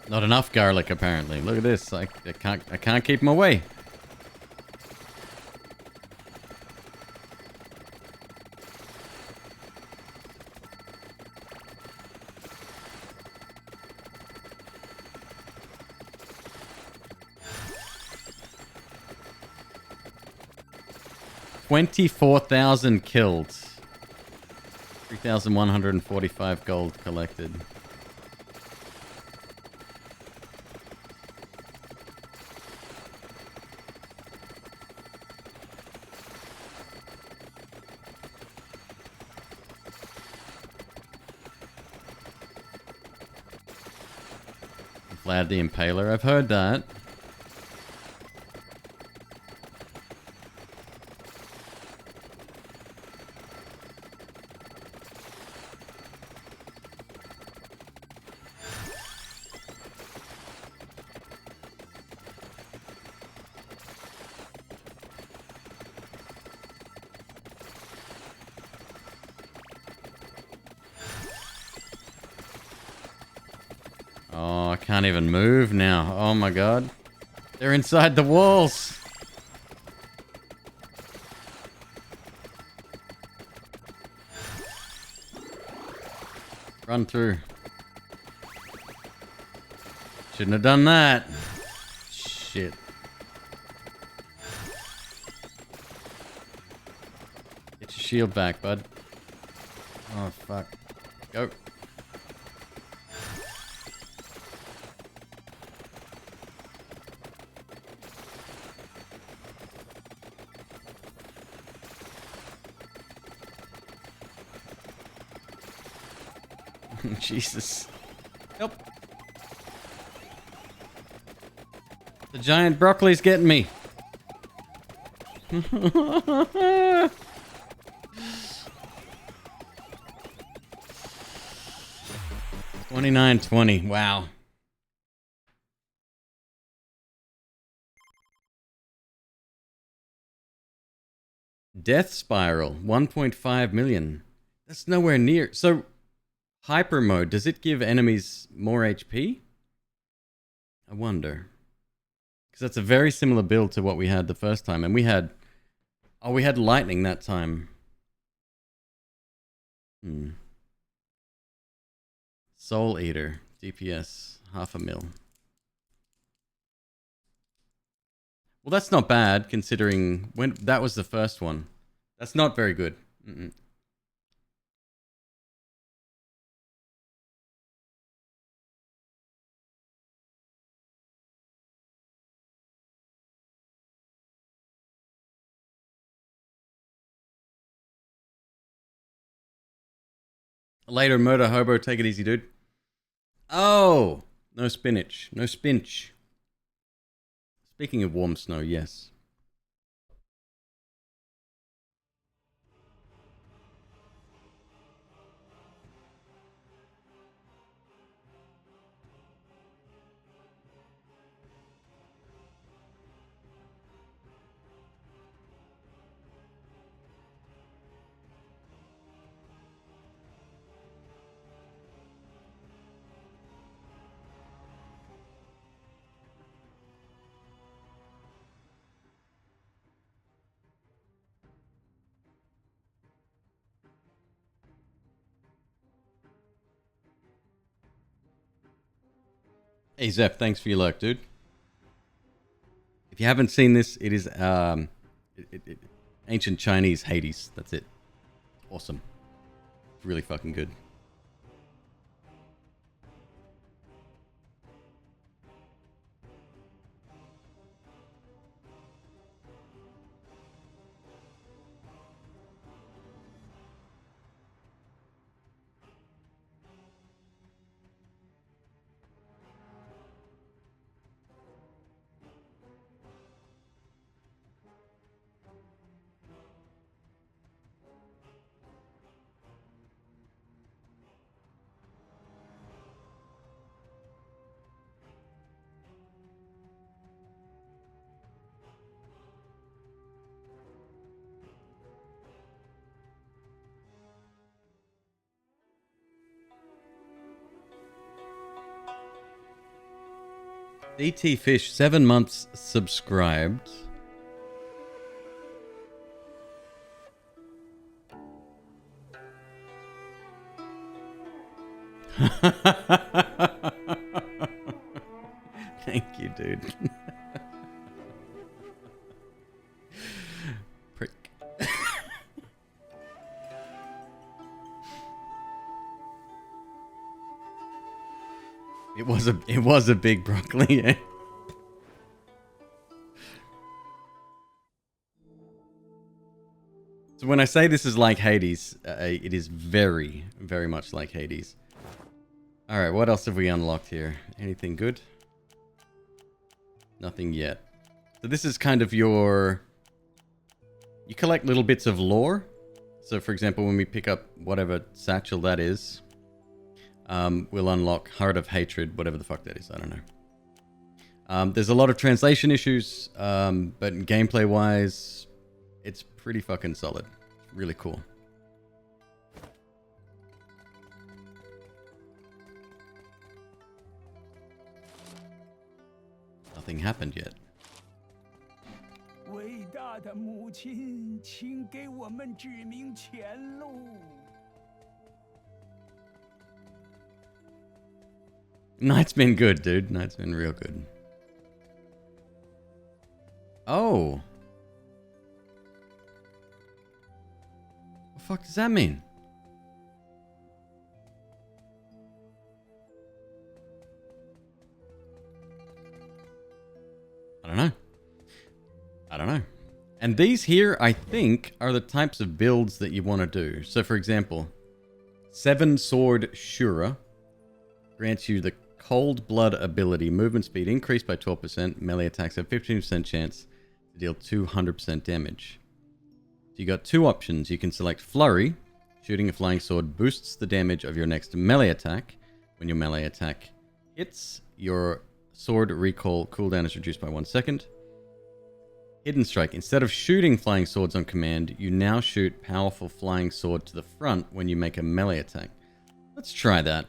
Not enough garlic, apparently. Look at this. I can't keep them away. $24,000 killed. 3,145 gold collected. Vlad the Impaler, I've heard that. Oh, I can't even move now. Oh my god. They're inside the walls. Run through. Shouldn't have done that. Shit. Get your shield back, bud. Oh, fuck. Go. Jesus. Help. The giant broccoli's getting me. 2920. Wow. Death Spiral. 1.5 million. That's nowhere near. So, Hyper Mode, does it give enemies more HP? I wonder. Because that's a very similar build to what we had the first time. And we had... Oh, we had lightning that time. Soul Eater. DPS. 500,000. Well, that's not bad, considering when that was the first one. That's not very good. Later, Murder Hobo, take it easy, dude. Oh! No spinach. No spinach. Speaking of warm snow, yes. Hey Zep, thanks for your lurk, dude. If you haven't seen this, it is ancient Chinese Hades. That's it. Awesome. Really fucking good. DT Fish, 7 months subscribed. Thank you, dude. Prick. It was a big broccoli. Eh? So when I say this is like Hades, it is very, very much like Hades. All right, what else have we unlocked here? Anything good? Nothing yet. So this is kind of your... You collect little bits of lore. So for example, when we pick up whatever satchel that is, we'll unlock Heart of Hatred, whatever the fuck that is. I don't know. There's a lot of translation issues, but gameplay-wise, it's pretty fucking solid. Really cool. Nothing happened yet. 伟大的母亲，请给我们指明前路。Night's been good, dude. Night's been real good. Oh. What the fuck does that mean? I don't know. I don't know. And these here, I think, are the types of builds that you want to do. So, for example, 7 Sword Shura grants you the Cold Blood ability. Movement speed increased by 12%. Melee attacks have 15% chance to deal 200% damage. So you got 2 options. You can select Flurry. Shooting a flying sword boosts the damage of your next melee attack. When your melee attack hits, your sword recoil cooldown is reduced by 1 second. Hidden Strike. Instead of shooting flying swords on command, you now shoot powerful flying sword to the front when you make a melee attack. Let's try that.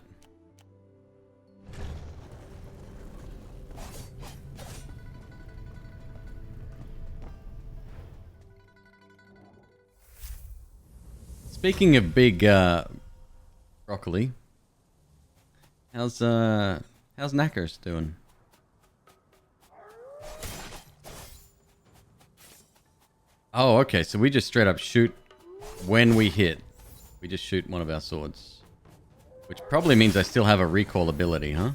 Speaking of big broccoli, how's Knackers doing? Oh, okay, so we just straight up shoot when we hit. We just shoot one of our swords. Which probably means I still have a recoil ability, huh?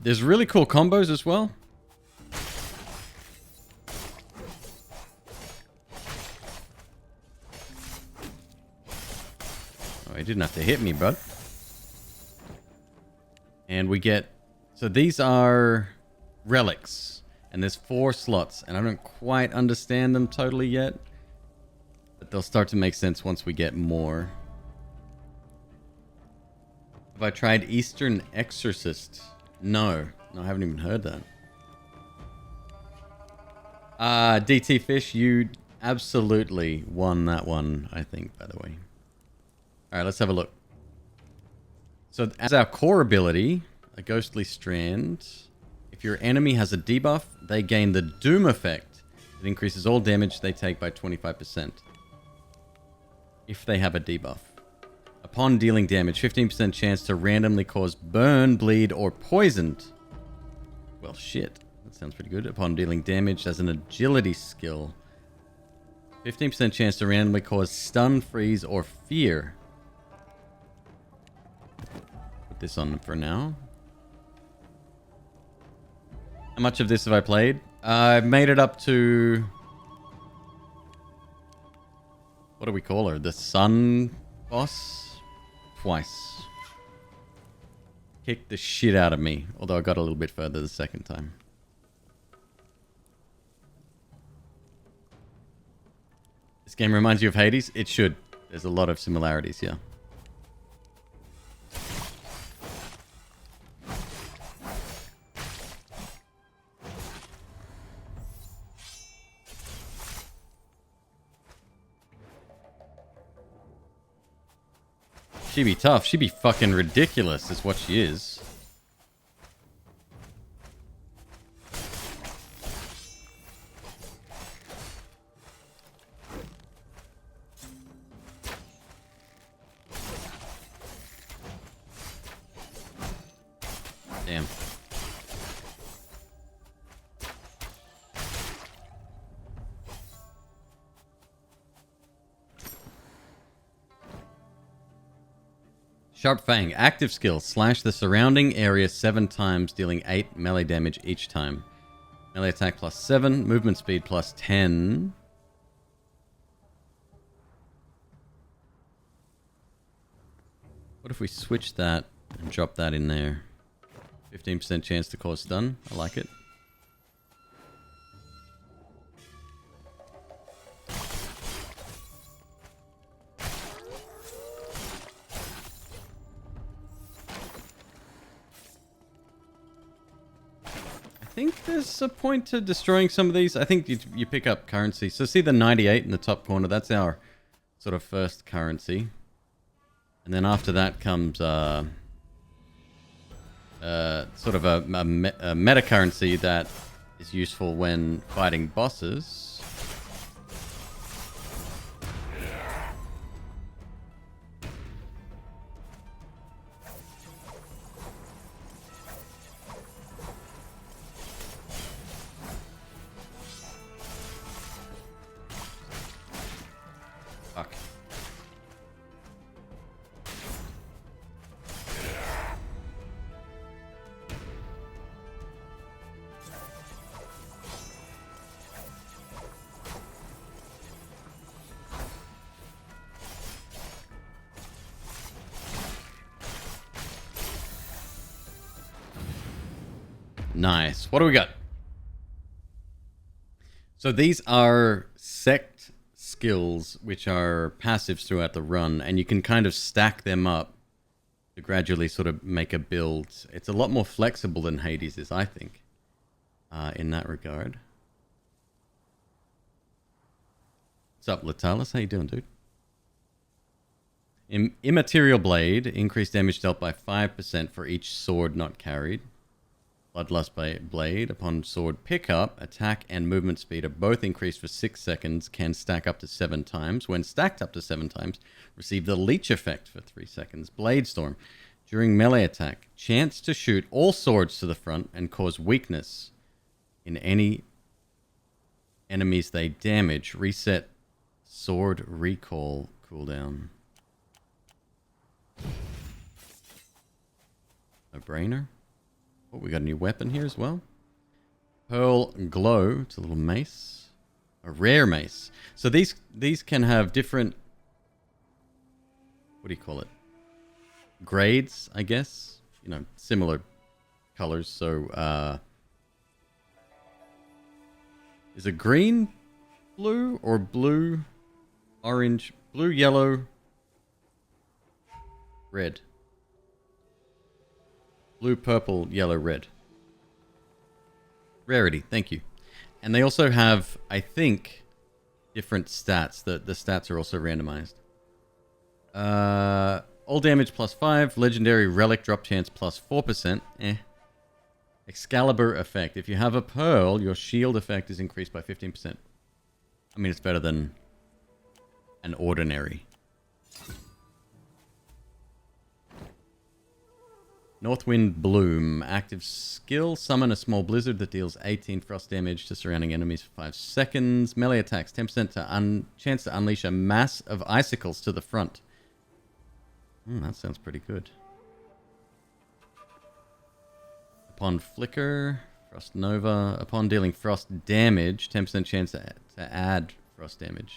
There's really cool combos as well. Oh, he didn't have to hit me, bud. And we get... So these are relics. And there's 4 slots. And I don't quite understand them totally yet. But they'll start to make sense once we get more. Have I tried Eastern Exorcist? No, I haven't even heard that. DT Fish, you absolutely won that one, I think, by the way. Alright, let's have a look. So as our core ability, a Ghostly Strand, If your enemy has a debuff, they gain the Doom effect. It increases all damage they take by 25%. If they have a debuff. Upon dealing damage, 15% chance to randomly cause burn, bleed, or poisoned. Well, shit. That sounds pretty good. Upon dealing damage as an agility skill. 15% chance to randomly cause stun, freeze, or fear. Put this on for now. How much of this have I played? I've made it up to... What do we call her? The sun boss? Twice. Kicked the shit out of me. Although I got a little bit further the second time. This game reminds you of Hades? It should. There's a lot of similarities here. She be tough. She be fucking ridiculous is what she is. Damn. Sharp Fang. Active skill. Slash the surrounding area 7 times, dealing 8 melee damage each time. Melee attack plus 7. Movement speed plus 10. What if we switch that and drop that in there? 15% chance to cause stun. I like it. I think there's a point to destroying some of these. I think you pick up currency. So see the 98 in the top corner? That's our sort of first currency. And then after that comes sort of a meta currency that is useful when fighting bosses. Fuck. Nice. What do we got? So these are sect skills, which are passives throughout the run, and you can kind of stack them up to gradually sort of make a build. It's a lot more flexible than Hades is, I think, in that regard. What's up, Latalis? How you doing, dude? Immaterial Blade. Increased damage dealt by 5% for each sword not carried. Bloodlust Blade. Upon sword pickup, attack and movement speed are both increased for 6 seconds. Can stack up to 7 times. When stacked up to 7 times, receive the leech effect for 3 seconds. Blade Storm. During melee attack, chance to shoot all swords to the front and cause weakness in any enemies they damage. Reset sword recall cooldown. No brainer. Oh, we got a new weapon here as well. Pearl Glow. It's a little mace. A rare mace. So these can have different... What do you call it? Grades, I guess. You know, similar colors. So, is it green, blue, or blue, orange, blue, yellow, red? Blue, purple, yellow, red. Rarity, thank you. And they also have, I think, different stats. The stats are also randomized. All damage plus 5. Legendary relic drop chance plus 4%. Excalibur effect. If you have a pearl, your shield effect is increased by 15%. I mean, it's better than an ordinary. Northwind Bloom. Active skill. Summon a small blizzard that deals 18 frost damage to surrounding enemies for 5 seconds. Melee attacks. 10% chance to unleash a mass of icicles to the front. That sounds pretty good. Upon flicker. Frost Nova. Upon dealing frost damage. 10% chance to add frost damage.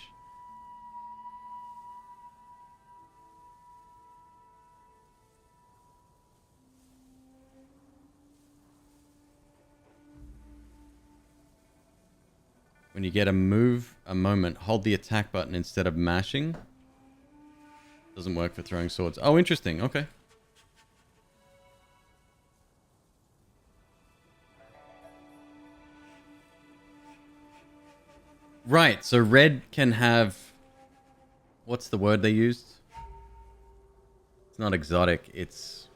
When you get a move a moment, hold the attack button instead of mashing. Doesn't work for throwing swords. Oh, interesting. Okay. Right, so red can have... What's the word they used? It's not exotic, it's...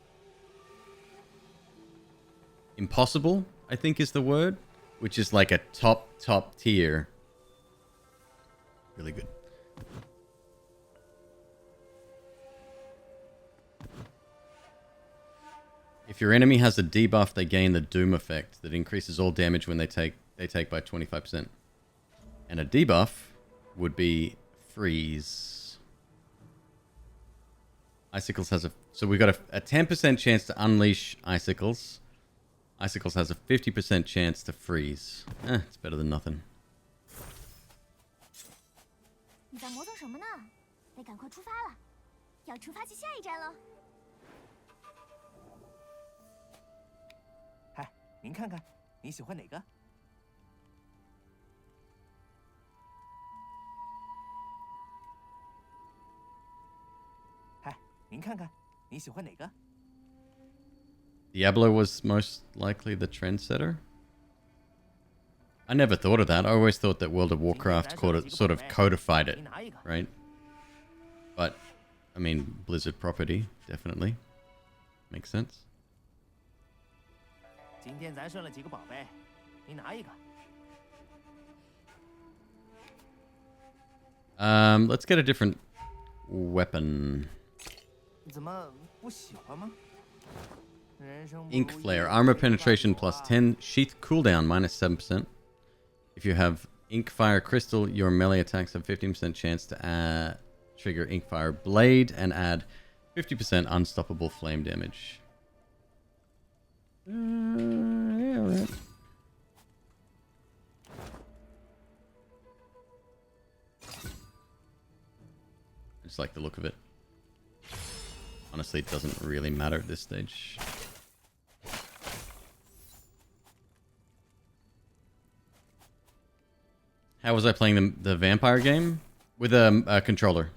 impossible, I think is the word. Which is like a top tier. Really good. If your enemy has a debuff, they gain the Doom effect that increases all damage when they take by 25%. And a debuff would be Freeze. Icicles has a... So we've got a 10% chance to unleash Icicles. Icicles has a 50% chance to freeze. It's better than nothing. 你在磨蹭什么呢？得赶快出发了，要出发去下一站了。嗨，您看看，你喜欢哪个？嗨，您看看，你喜欢哪个？ Diablo was most likely the trendsetter. I never thought of that. I always thought that World of Warcraft sort of codified it, right? But, I mean, Blizzard property, definitely. Makes sense. 今天咱顺了几个宝贝，你拿一个。 Let's get a different weapon. 怎么不喜欢吗？ Ink Flare. Armor penetration plus 10. Sheath cooldown minus 7%. If you have Ink Fire Crystal, your melee attacks have 15% chance to trigger Ink Fire Blade and add 50% unstoppable flame damage. Yeah, alright. I just like the look of it. Honestly, it doesn't really matter at this stage. How was I playing the vampire game? With a controller.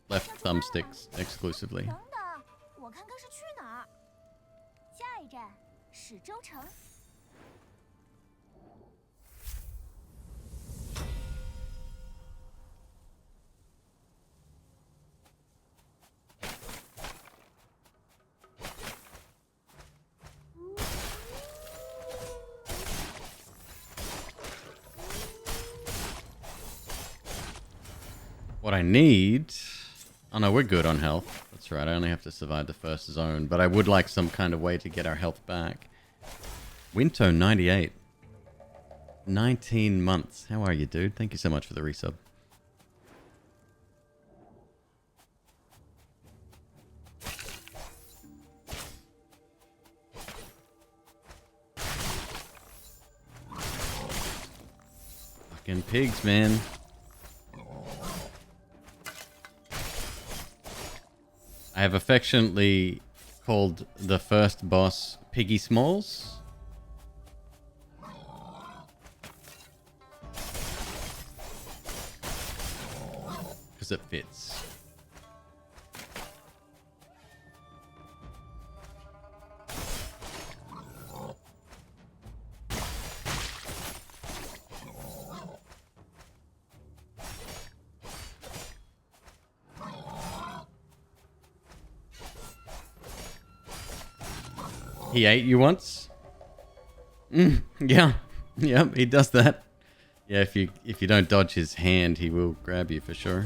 Left thumbsticks exclusively. 等等，我看看是去哪儿。下一站，史州城。 What I need... Oh no, we're good on health. That's right, I only have to survive the first zone. But I would like some kind of way to get our health back. Winto 98. 19 months. How are you, dude? Thank you so much for the resub. Fucking pigs, man. I have affectionately called the first boss Piggy Smalls. Because it fits. He ate you once? Yeah. Yep, he does that. Yeah, if you don't dodge his hand, he will grab you for sure.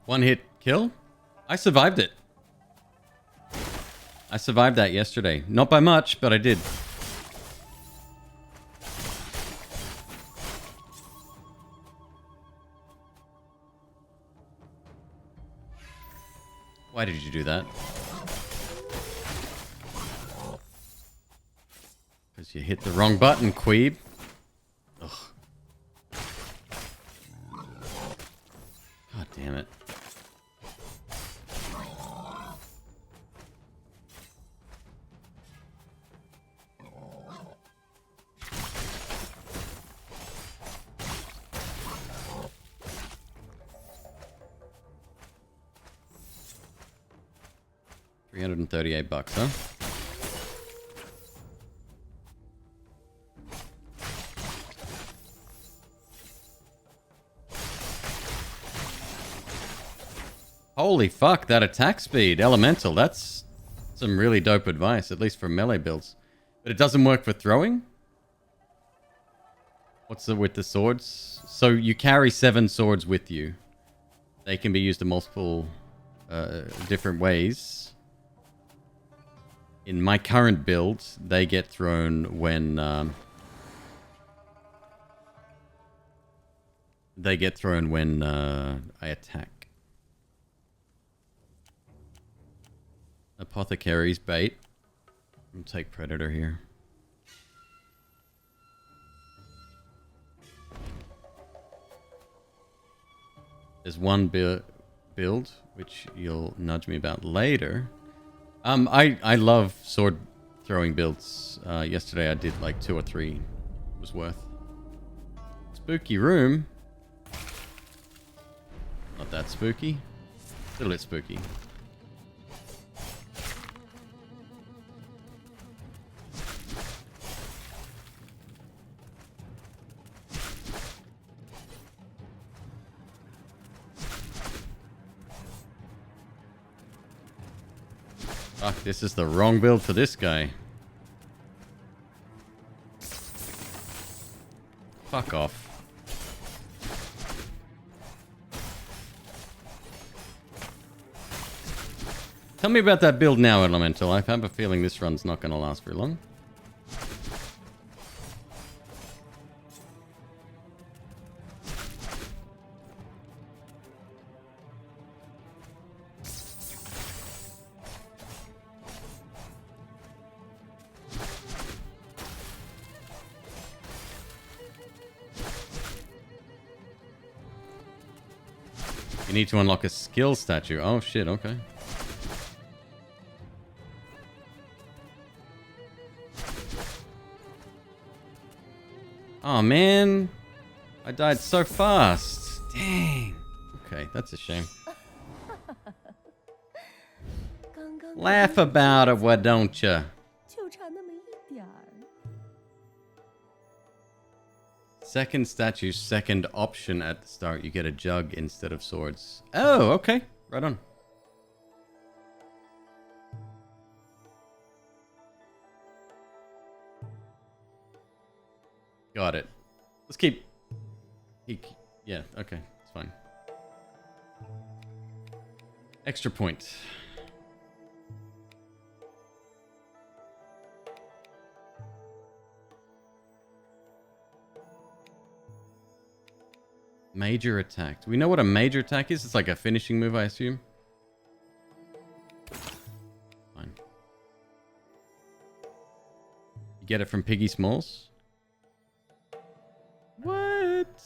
One hit kill? I survived it. I survived that yesterday. Not by much, but I did. Why did you do that? Because you hit the wrong button, Queeb. Ugh. God damn it. $338, huh? Holy fuck, that attack speed. Elemental, that's some really dope advice, at least for melee builds. But it doesn't work for throwing? What's the with the swords? So you carry 7 swords with you. They can be used in multiple different ways. In my current build, they get thrown when I attack. Apothecary's bait. I'll take Predator here. There's one build, which you'll nudge me about later. I love sword throwing builds. Yesterday I did like 2 or 3. It was worth. Spooky room. Not that spooky. A little bit spooky. Fuck, this is the wrong build for this guy. Fuck off. Tell me about that build now, Elemental. I have a feeling this run's not going to last very long. You need to unlock a skill statue. Oh shit, okay. Oh man, I died so fast. Dang. Okay, that's a shame. Laugh about it, why don't you? Second statue, second option at the start. You get a jug instead of swords. Oh, okay. Right on. Got it. Let's keep... Yeah, okay. It's fine. Extra point. Major attack. Do we know what a major attack is? It's like a finishing move, I assume. Fine. You get it from Piggy Smalls? What?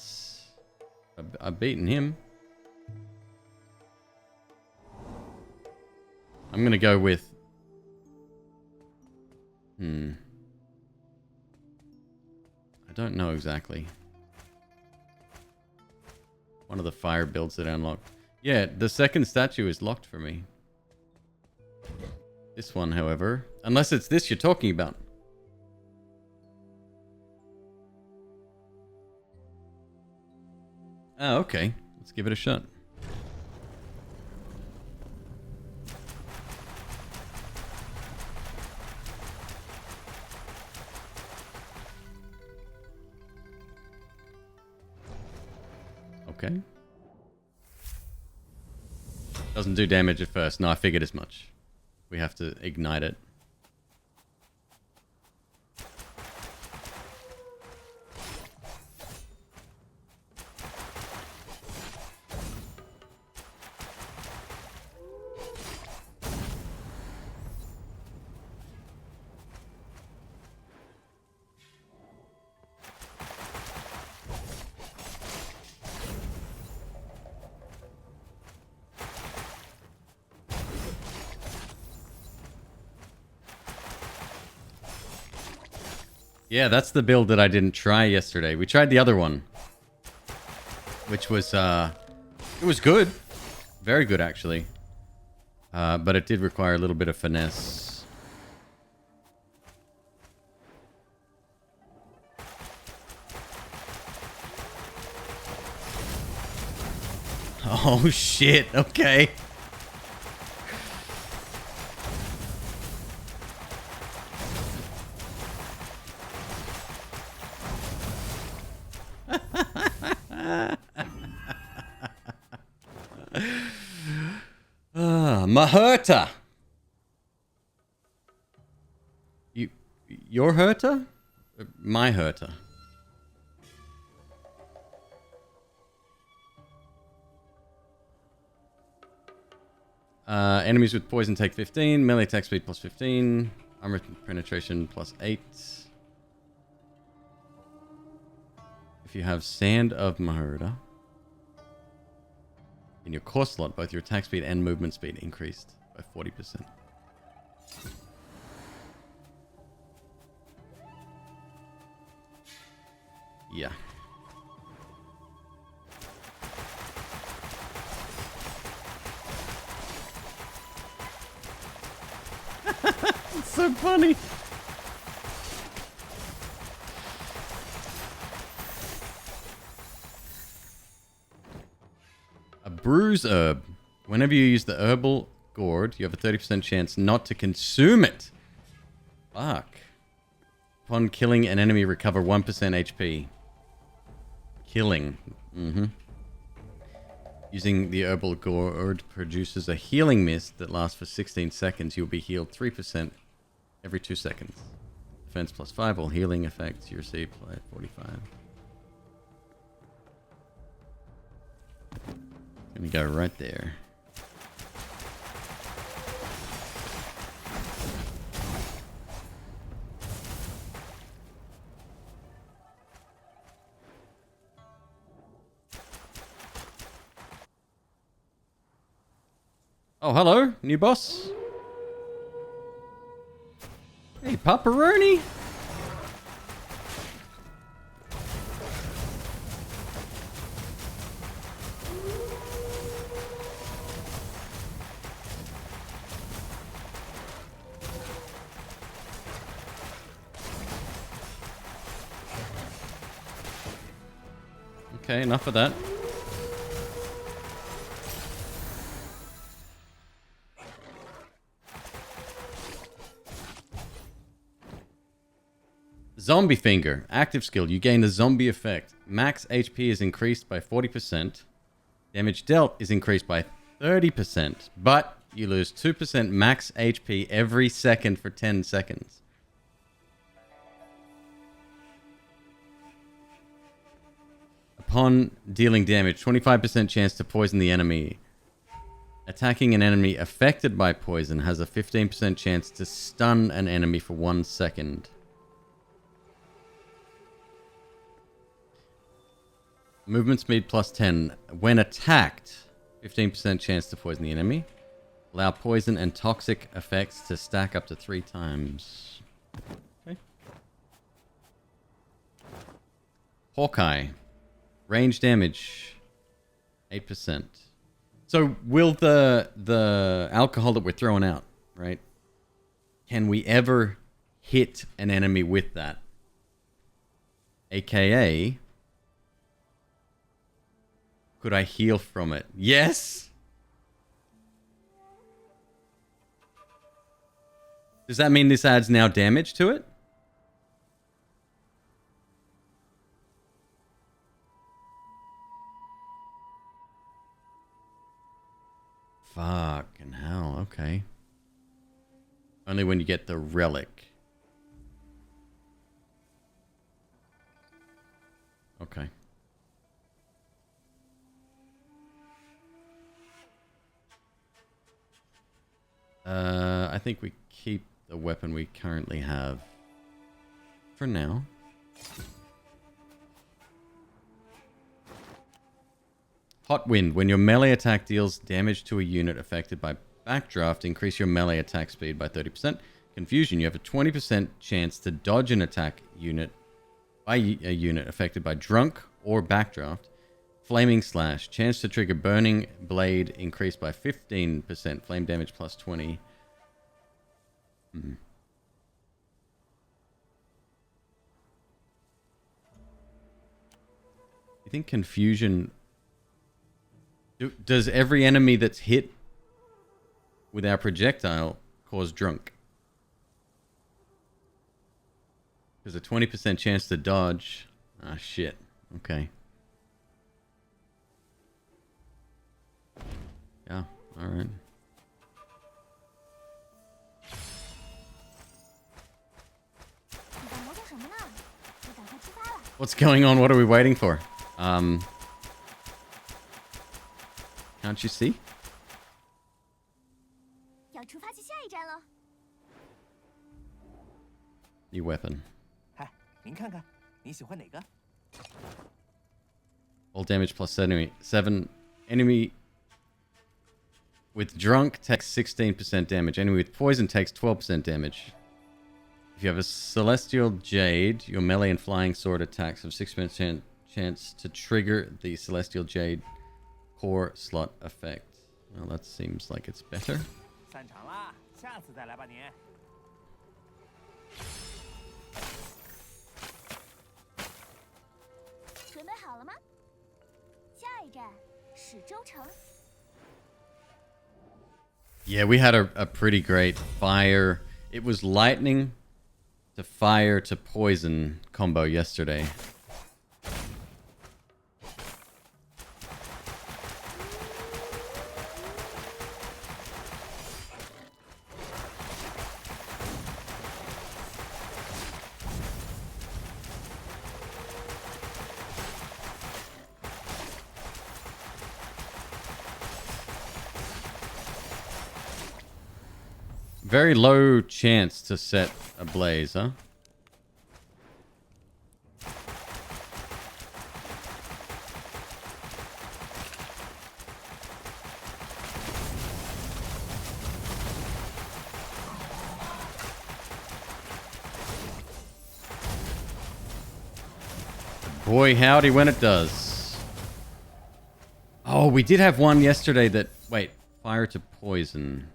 I've beaten him. I'm gonna go with... I don't know exactly. One of the fire builds that I unlocked. Yeah, the second statue is locked for me. This one, however. Unless it's this you're talking about. Oh, okay. Let's give it a shot. Okay. Doesn't do damage at first. No, I figured as much. We have to ignite it. Yeah, that's the build that I didn't try yesterday. We tried the other one, which was, it was good. Very good, actually. But it did require a little bit of finesse. Oh, shit. Okay. Maherta. Your Herta? My Herta. Enemies with poison take 15. Melee attack speed plus 15. Armor penetration plus 8. If you have Sand of Maherta in your core slot, both your attack speed and movement speed increased by 40%. Yeah. It's so funny. A bruise herb. Whenever you use the herbal gourd, you have a 30% chance not to consume it. Fuck. Upon killing an enemy, recover 1% HP. Killing. Using the herbal gourd produces a healing mist that lasts for 16 seconds. You'll be healed 3% every 2 seconds. Defense plus 5, all healing effects you receive by 45. Gonna go right there. Oh, hello, new boss. Hey, Pepperoni. Okay, enough of that. Zombie Finger. Active skill. You gain the zombie effect. Max HP is increased by 40%. Damage dealt is increased by 30%. But you lose 2% max HP every second for 10 seconds. Upon dealing damage, 25% chance to poison the enemy. Attacking an enemy affected by poison has a 15% chance to stun an enemy for 1 second. Movement speed plus 10. When attacked, 15% chance to poison the enemy. Allow poison and toxic effects to stack up to 3 times. Okay. Hawkeye. Range damage, 8%. So will the alcohol that we're throwing out, right? Can we ever hit an enemy with that? AKA... Could I heal from it? Yes! Does that mean this adds now damage to it? Fucking hell, okay. Only when you get the relic. Okay. I think we keep the weapon we currently have for now. Hot Wind. When your melee attack deals damage to a unit affected by backdraft, increase your melee attack speed by 30%. Confusion. You have a 20% chance to dodge an attack unit by a unit affected by drunk or backdraft. Flaming Slash. Chance to trigger Burning Blade increased by 15%. Flame damage plus 20. You think Confusion... Does every enemy that's hit with our projectile cause drunk? There's a 20% chance to dodge. Ah, shit. Okay. Yeah, alright. What's going on? What are we waiting for? Can't you see? New weapon. All damage plus 7. Enemy with drunk takes 16% damage. Enemy with poison takes 12% damage. If you have a Celestial Jade, your melee and flying sword attacks have 6% chance to trigger the Celestial Jade core slot effect. Well, that seems like it's better. Yeah, we had a pretty great fire. It was lightning to fire to poison combo yesterday. Very low chance to set a blaze, huh? Boy, howdy when it does. Oh, we did have one yesterday that... Wait, fire to poison...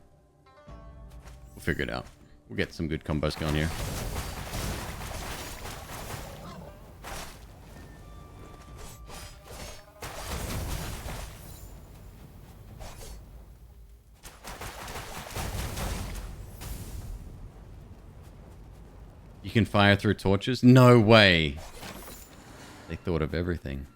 We'll figure it out. We'll get some good combos going here. You can fire through torches? No way! They thought of everything.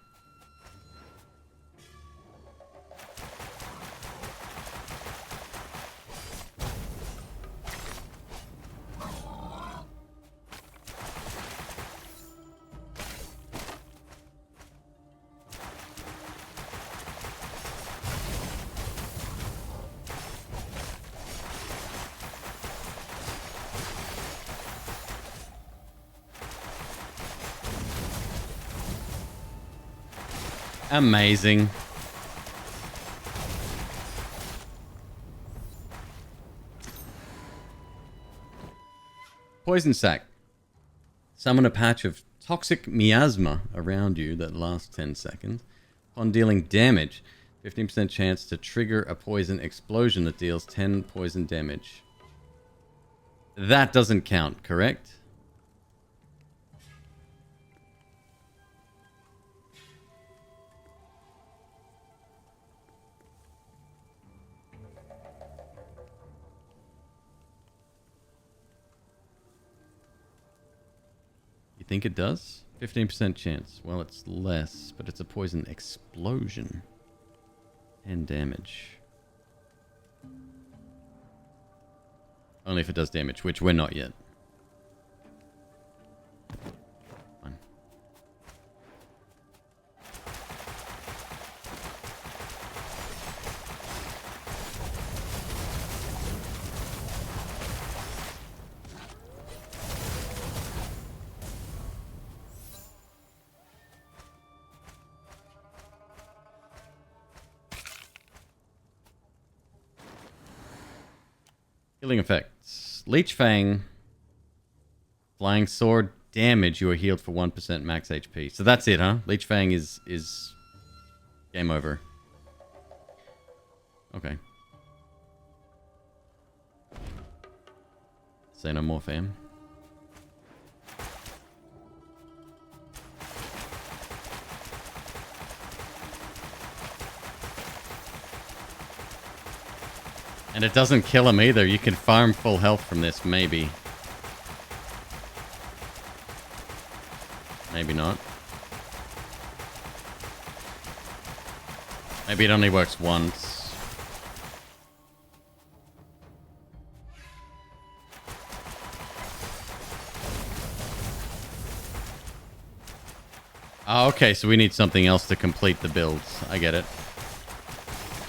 Amazing. Poison sac. Summon a patch of toxic miasma around you that lasts 10 seconds. Upon dealing damage, 15% chance to trigger a poison explosion that deals 10 poison damage. That doesn't count, correct? You think it does? 15% chance. Well, it's less, but it's a poison explosion. 10 damage. Only if it does damage, which we're not yet. Fine. Healing effects. Leech Fang. Flying Sword damage. You are healed for 1% max HP. So that's it, huh? Leech Fang is game over. Okay. Say no more, fam. And it doesn't kill him either. You can farm full health from this, maybe. Maybe not. Maybe it only works once. Oh, okay, so we need something else to complete the builds. I get it.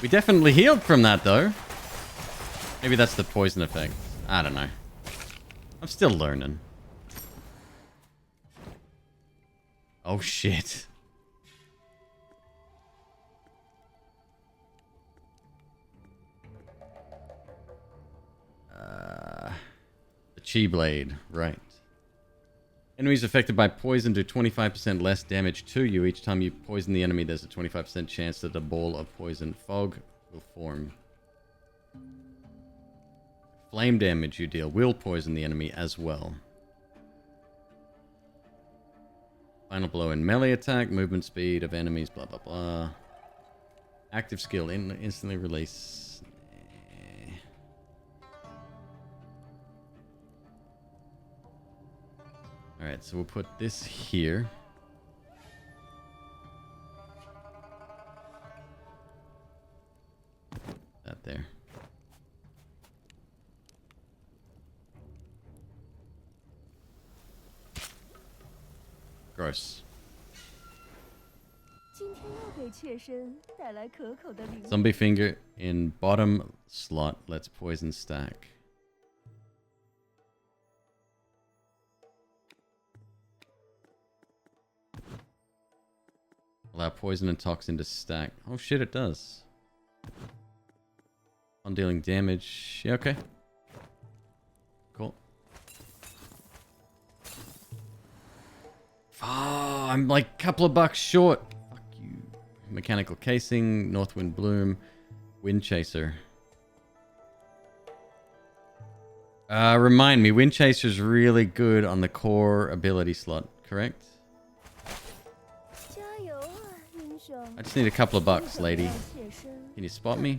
We definitely healed from that, though. Maybe that's the poison effect. I don't know. I'm still learning. Oh, shit. The Chi Blade. Right. Enemies affected by poison do 25% less damage to you. Each time you poison the enemy, there's a 25% chance that a ball of poison fog will form. Flame damage you deal will poison the enemy as well. Final blow in melee attack, movement speed of enemies, blah blah blah. Active skill, instantly release. Alright, so we'll put this here. That there. Gross. Zombie finger in bottom slot. Let's poison stack. Allow poison and toxin to stack. Oh shit, it does. On dealing damage. Yeah, okay. Cool. Oh, I'm like a couple of bucks short. Fuck you. Mechanical casing, Northwind Bloom, Wind Chaser. Remind me, Wind Chaser's really good on the core ability slot, correct? I just need a couple of bucks, lady. Can you spot me?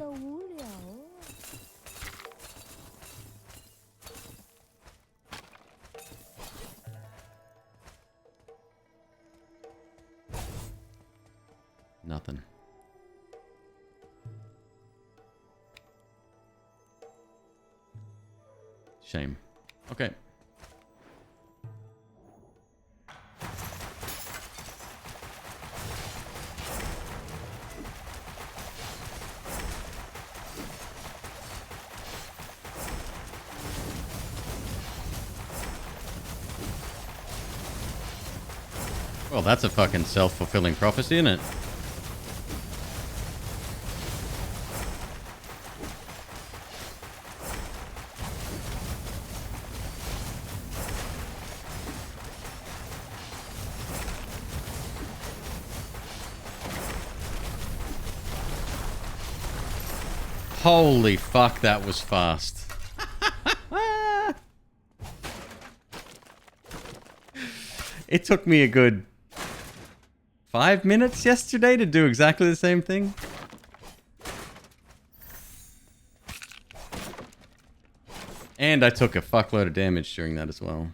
Nothing. Shame. Okay. Well, that's a fucking self-fulfilling prophecy, isn't it? Holy fuck, that was fast. It took me a good 5 minutes yesterday to do exactly the same thing. And I took a fuckload of damage during that as well.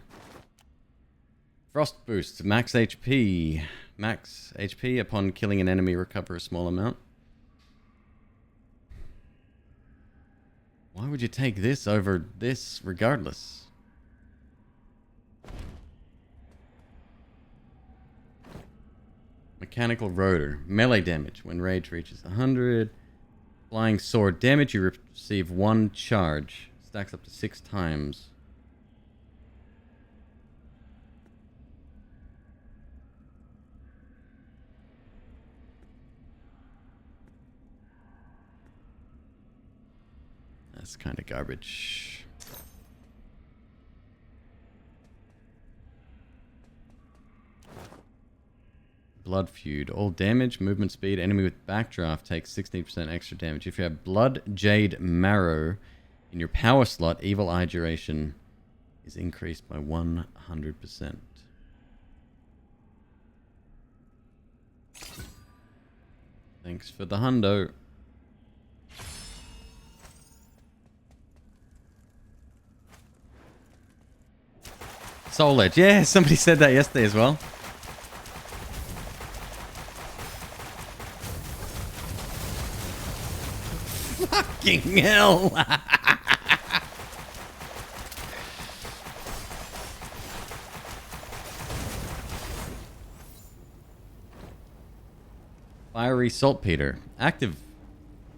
Frost boost. Max HP. Max HP upon killing an enemy, recover a small amount. Why would you take this over this regardless? Mechanical rotor. Melee damage. When rage reaches 100. Flying sword damage. You receive 1 charge. Stacks up to 6 times. That's kind of garbage. Blood feud. All damage, movement speed, enemy with backdraft takes 16% extra damage. If you have blood jade marrow in your power slot, evil eye duration is increased by 100%. Thanks for the hundo. Soul Edge. Yeah, somebody said that yesterday as well. Fucking hell. Fiery Saltpeter. Active.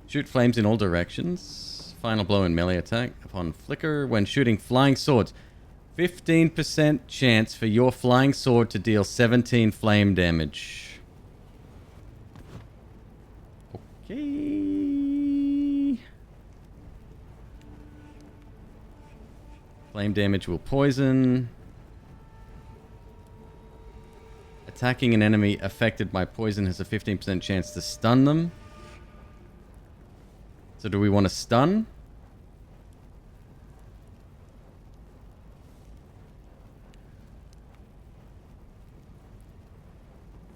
Shoot flames in all directions. Final blow in melee attack. Upon flicker when shooting flying swords. 15% chance for your flying sword to deal 17 flame damage. Okay. Flame damage will poison. Attacking an enemy affected by poison has a 15% chance to stun them. So do we want to stun?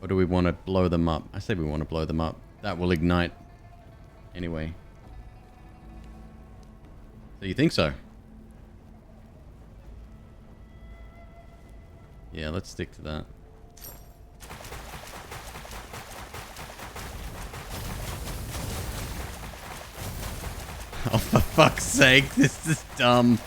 Or do we want to blow them up? I say we want to blow them up. That will ignite anyway. So you think so? Yeah, let's stick to that. Oh, for fuck's sake, this is dumb.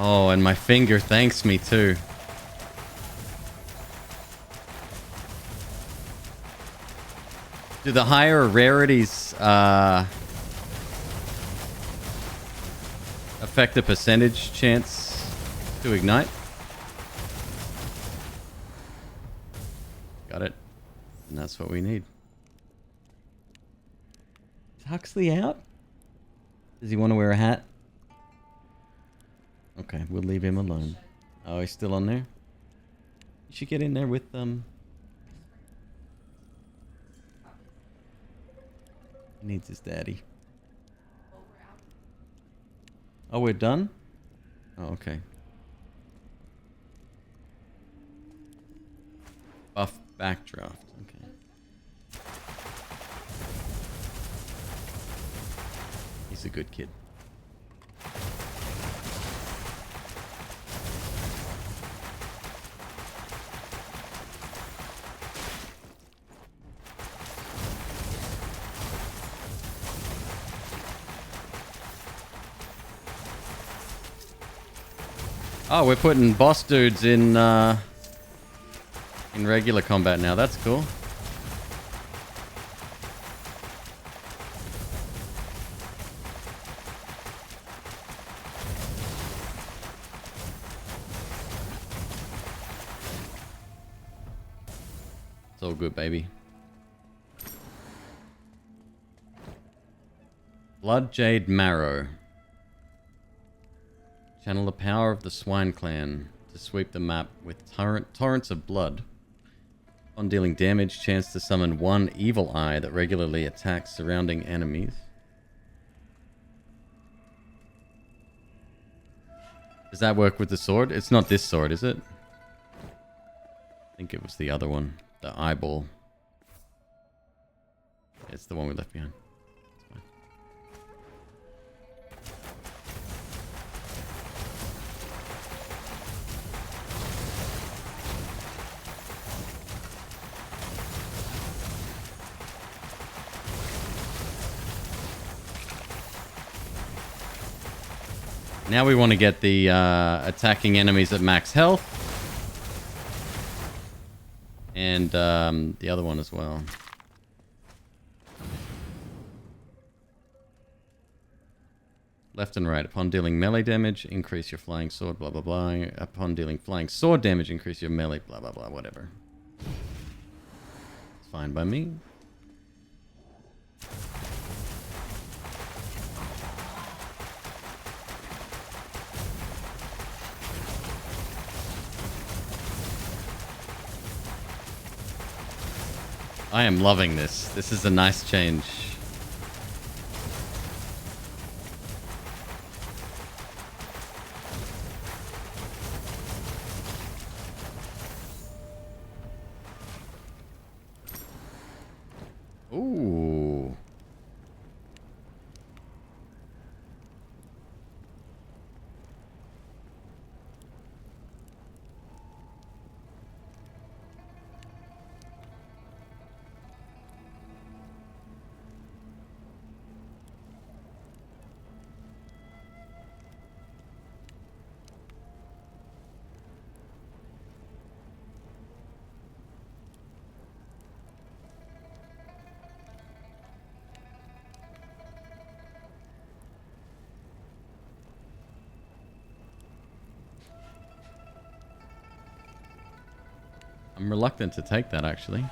Oh, and my finger thanks me too. Do the higher rarities affect the percentage chance to ignite? Got it. And that's what we need. Is Huxley out? Does he want to wear a hat? Okay, we'll leave him alone. Oh, he's still on there? You should get in there with He needs his daddy. Oh, we're done? Oh, okay. Buff backdraft. Okay. He's a good kid. Oh, we're putting boss dudes in regular combat now. That's cool. It's all good, baby. Blood Jade Marrow. Channel the power of the Swine Clan to sweep the map with torrents of blood. On dealing damage, chance to summon one evil eye that regularly attacks surrounding enemies. Does that work with the sword? It's not this sword, is it? I think it was the other one. The eyeball. It's the one we left behind. Now we want to get the attacking enemies at max health. And the other one as well. Left and right. Upon dealing melee damage, increase your flying sword, blah, blah, blah. Upon dealing flying sword damage, increase your melee, blah, blah, blah, whatever. It's fine by me. I am loving this. This is a nice change. Ooh. I'm reluctant to take that, actually.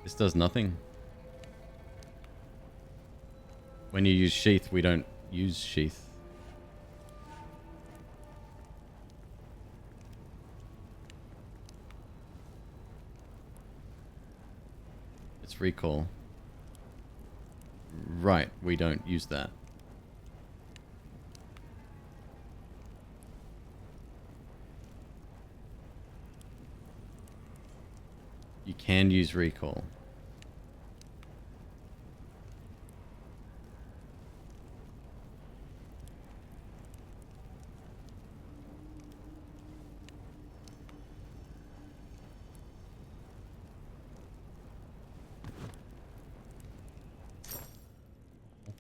This does nothing. When you use sheath, we don't use sheath. It's recall. Right, we don't use that. You can use recall.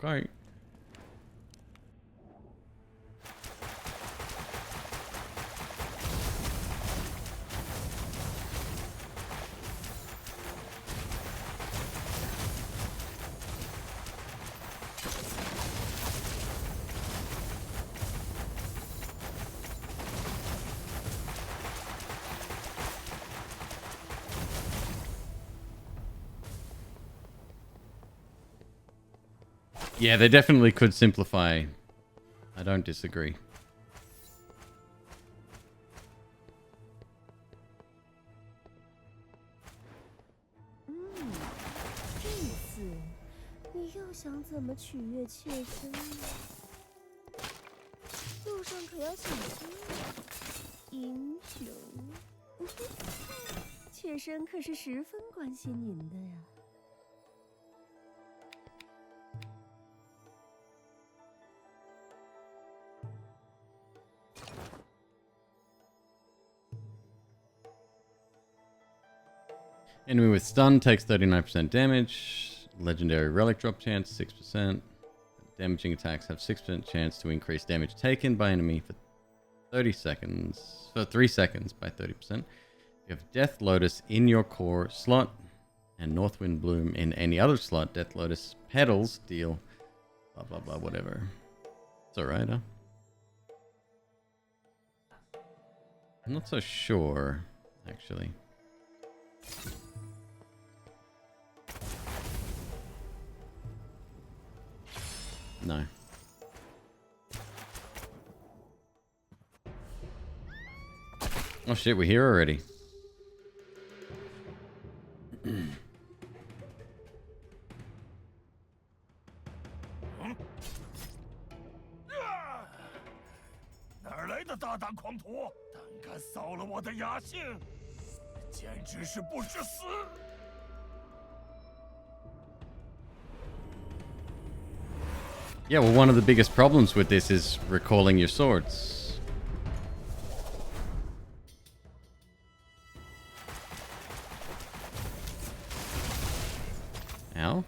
Okay. Yeah, they definitely could simplify. I don't disagree. Enemy with stun takes 39% damage. Legendary relic drop chance 6%. Damaging attacks have 6% chance to increase damage taken by enemy for 30 seconds. For 3 seconds by 30%. You have Death Lotus in your core slot and Northwind Bloom in any other slot. Death Lotus petals deal blah blah blah whatever. It's alright, huh? I'm not so sure, actually. No. Oh shit, we're here already. "哪儿来的大胆狂徒？胆敢扫了我的雅兴，简直是不知死！" Yeah, well, one of the biggest problems with this is recalling your swords. Ow.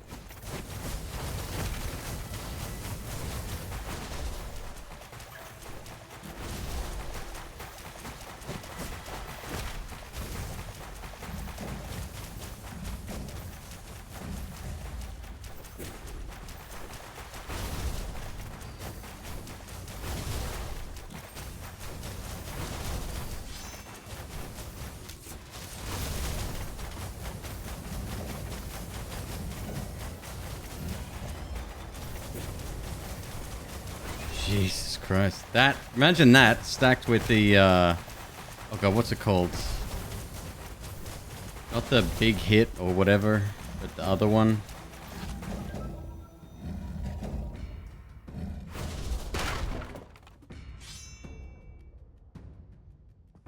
Jesus Christ. That, imagine that stacked with the, oh god, what's it called? Not the big hit or whatever, but the other one.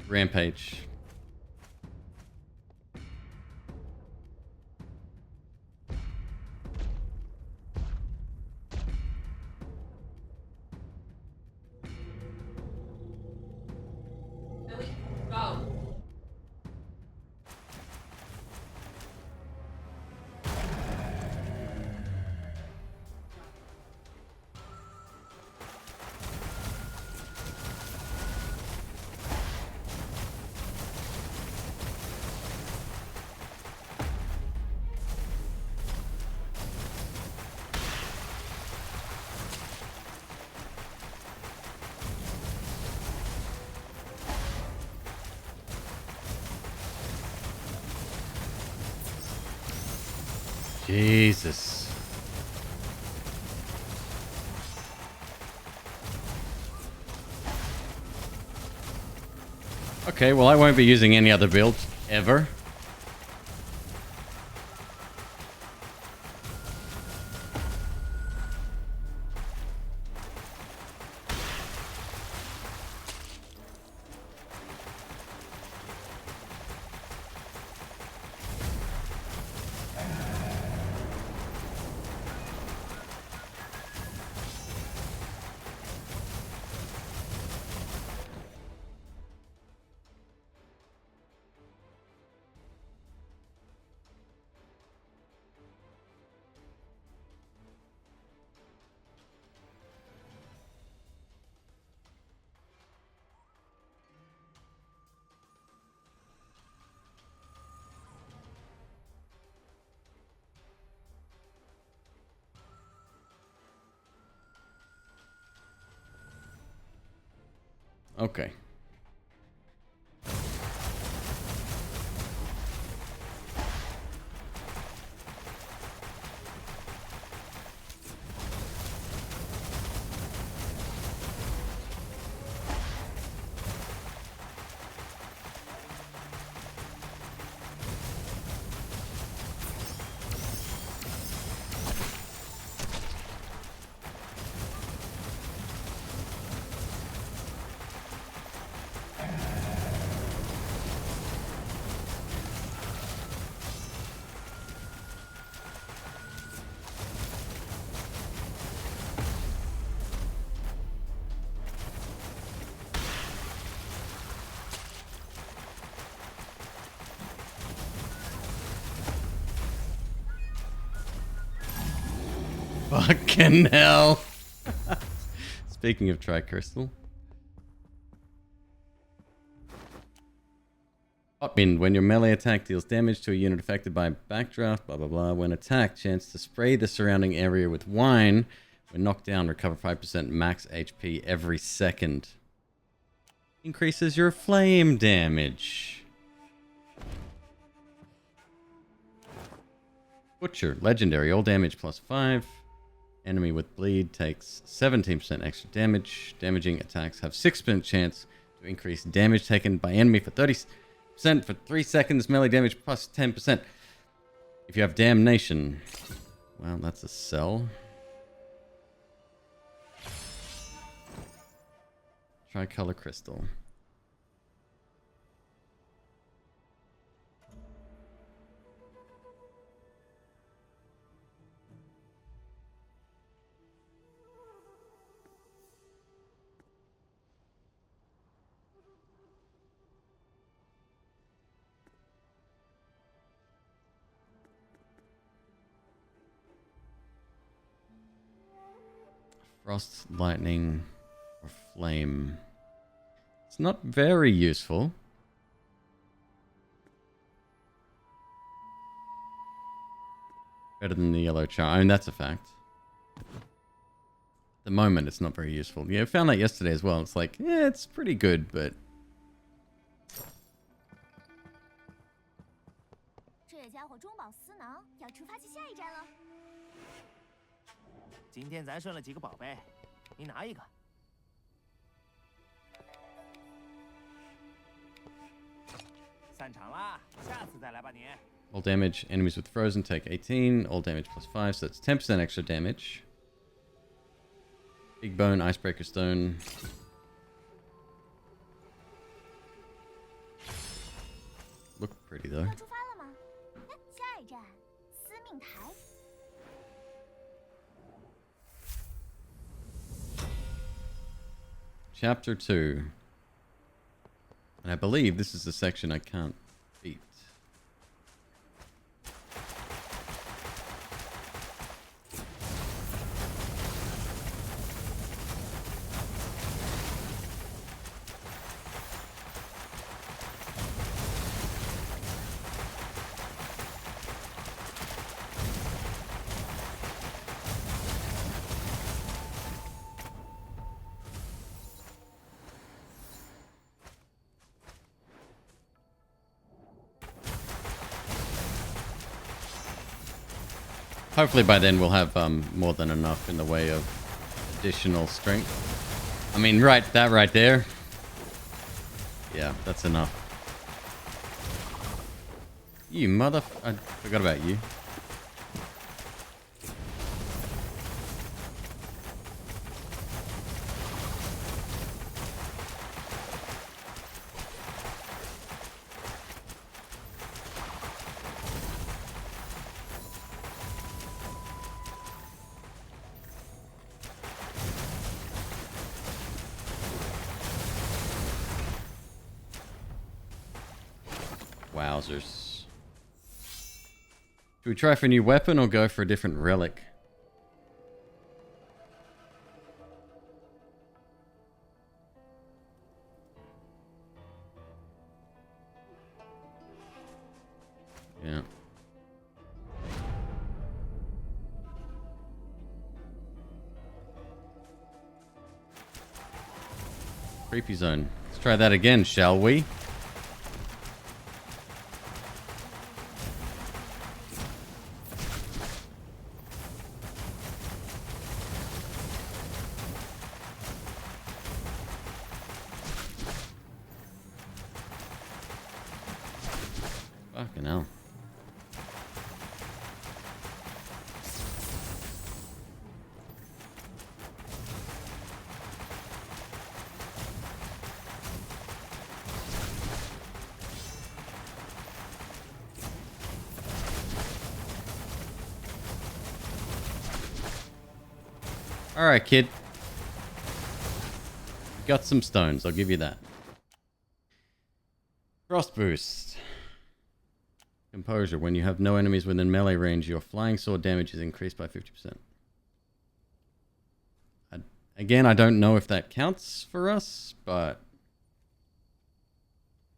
Rampage. Jesus. Okay, well I won't be using any other build ever. Okay. Fucking hell. Speaking of Tri-Crystal. Tubman, when your melee attack deals damage to a unit affected by backdraft, blah blah blah. When attacked, chance to spray the surrounding area with wine. When knocked down, recover 5% max HP every second. Increases your flame damage. Butcher, legendary, all damage plus 5. Enemy with bleed takes 17% extra damage. Damaging attacks have 6% chance to increase damage taken by enemy for 30% for 3 seconds. Melee damage plus 10%. If you have damnation, well, that's a sell. Tricolor crystal. Frost, lightning, or flame. It's not very useful. Better than the yellow charm. I mean, that's a fact. At the moment, it's not very useful. Yeah, I found that yesterday as well. It's like, yeah, it's pretty good, but... 这野家伙中饱私囊，要出发去下一站了。今天咱顺了几个宝贝，你拿一个，散场啦，下次再来吧你。 All damage. Enemies with frozen take 18. All damage plus 5, so that's 10% extra damage. Big bone, icebreaker stone. Look pretty though. 要出发了吗？下一站，司命台。 Chapter 2. And I believe this is the section I can't beat. Hopefully by then we'll have more than enough in the way of additional strength. I mean, that right there. Yeah, that's enough. You mother... I forgot about you. Wowzers. Should we try for a new weapon or go for a different relic? Yeah. Creepy zone. Let's try that again, shall we? Fucking hell. Alright, kid. Got some stones, I'll give you that. Frost boost. Composure. When you have no enemies within melee range, your flying sword damage is increased by 50%. Again, I don't know if that counts for us, but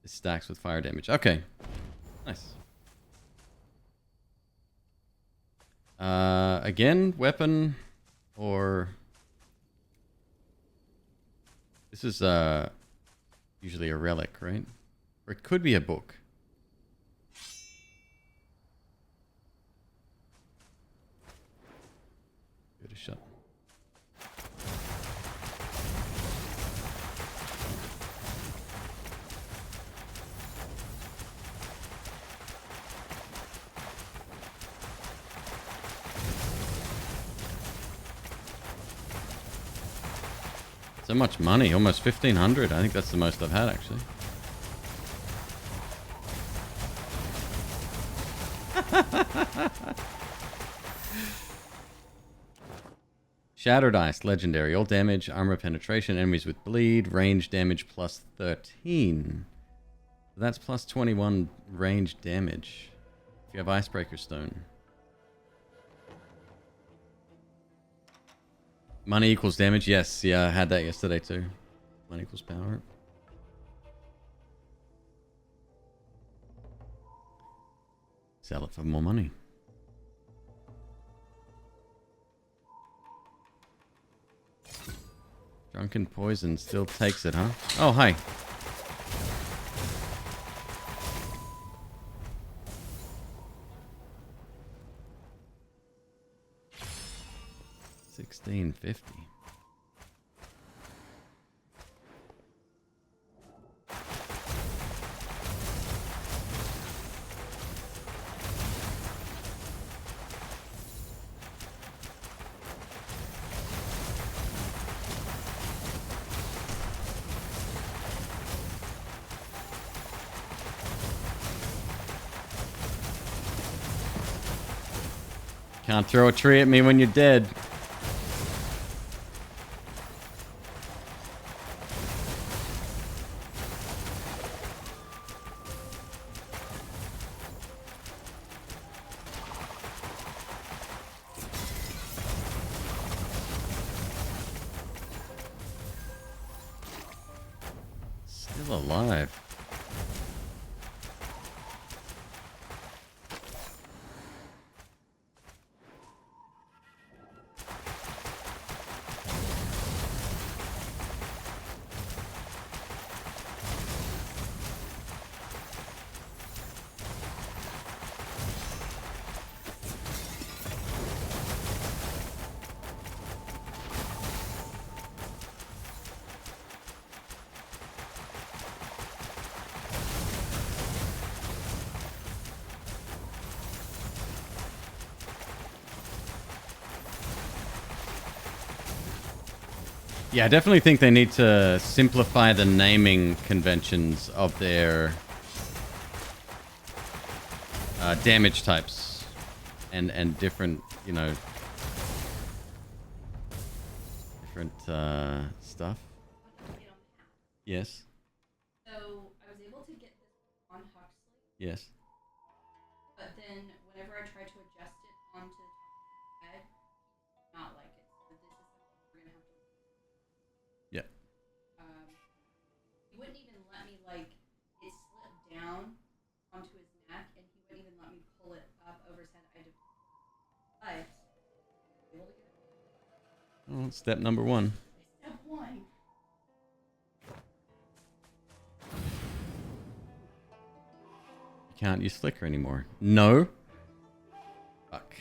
it stacks with fire damage. Okay. Nice. Again, weapon or... This is usually a relic, right? Or it could be a book. Give it a shot. So much money, almost 1,500. I think that's the most I've had, actually. Shattered Ice, legendary. All damage, armor penetration, enemies with bleed, range damage plus 13. That's plus 21 range damage. If you have Icebreaker Stone. Money equals damage? Yes, yeah, I had that yesterday too. Money equals power. Sell it for more money. Drunken Poison still takes it, huh? Oh, hi. $16.50. Can't throw a tree at me when you're dead. Still alive. Yeah, I definitely think they need to simplify the naming conventions of their damage types and different, you know, different stuff. Yes. So I was able to get this on Huxley, Yes. but then whenever I tried to adjust it onto the top of his head, he did not like it. So this is something we're gonna have to. Yeah. He wouldn't even let me it slipped down onto his neck, and he wouldn't even let me pull it up over his head. But able to get it. Oh, step number 1. Step 1. You can't use flicker anymore. No. Fuck.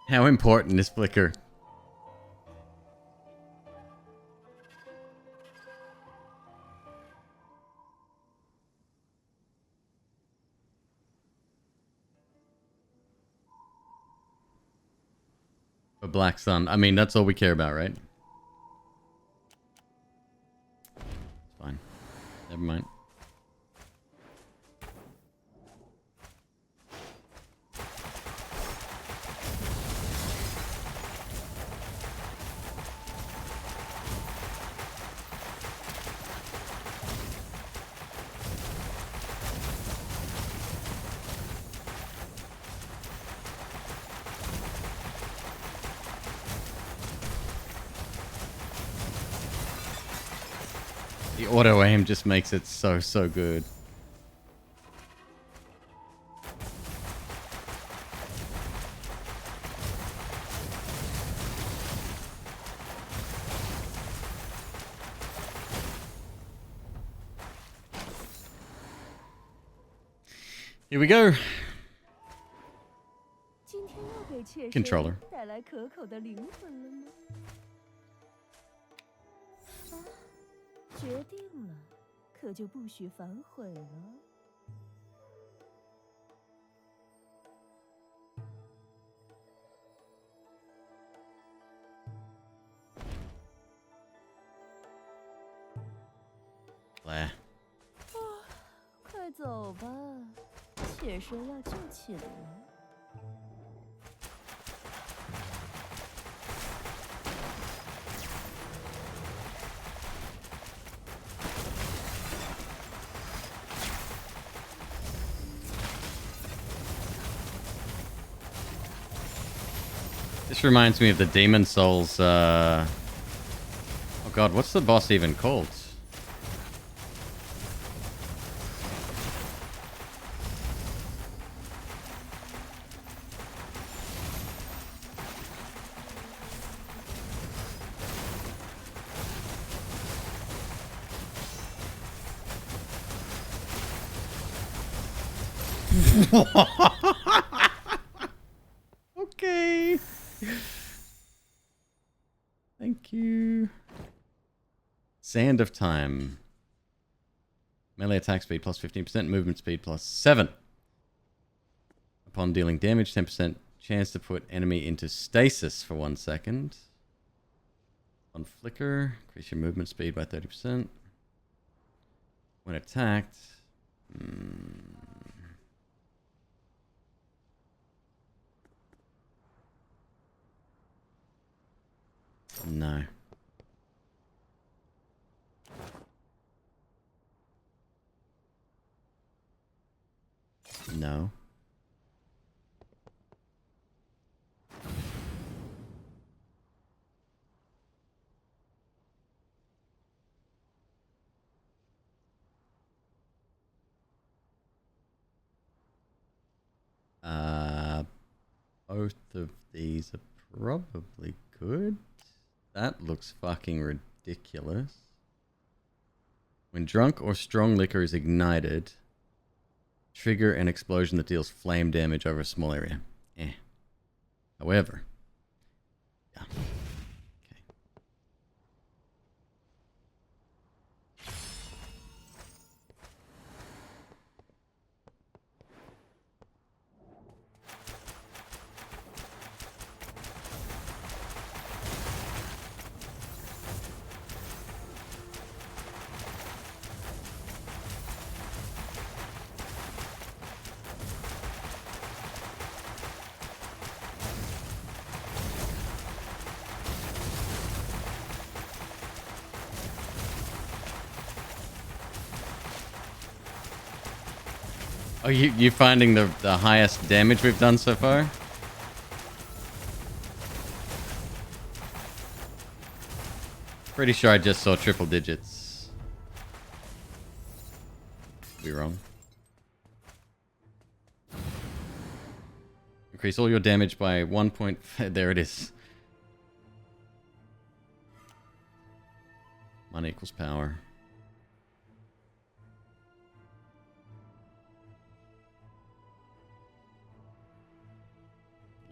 How important is flicker? A Black Sun. I mean, that's all we care about, right? It's fine. Never mind. The auto aim just makes it so good. Here we go. Controller. 带来可口的灵魂了吗？啊，决定了，可就不许反悔了。来，快走吧，妾身要就寝了。 This reminds me of the Demon Souls. Oh god, what's the boss even called? Okay. Thank you. Sand of Time. Melee attack speed plus 15%, movement speed plus 7. Upon dealing damage, 10% chance to put enemy into stasis for 1 second. On flicker, increase your movement speed by 30%. When attacked... No. No. Both of these are probably good. That looks fucking ridiculous. When drunk or strong liquor is ignited, trigger an explosion that deals flame damage over a small area. However, yeah. Okay. Oh, you finding the highest damage we've done so far? Pretty sure I just saw triple digits. Be wrong. Increase all your damage by 1 point. There it is. Money equals power.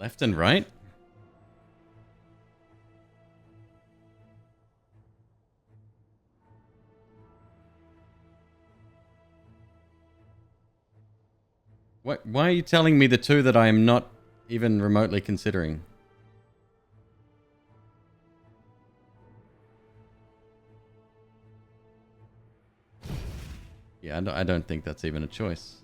Left and right? Why are you telling me the two that I am not even remotely considering? Yeah, I don't think that's even a choice.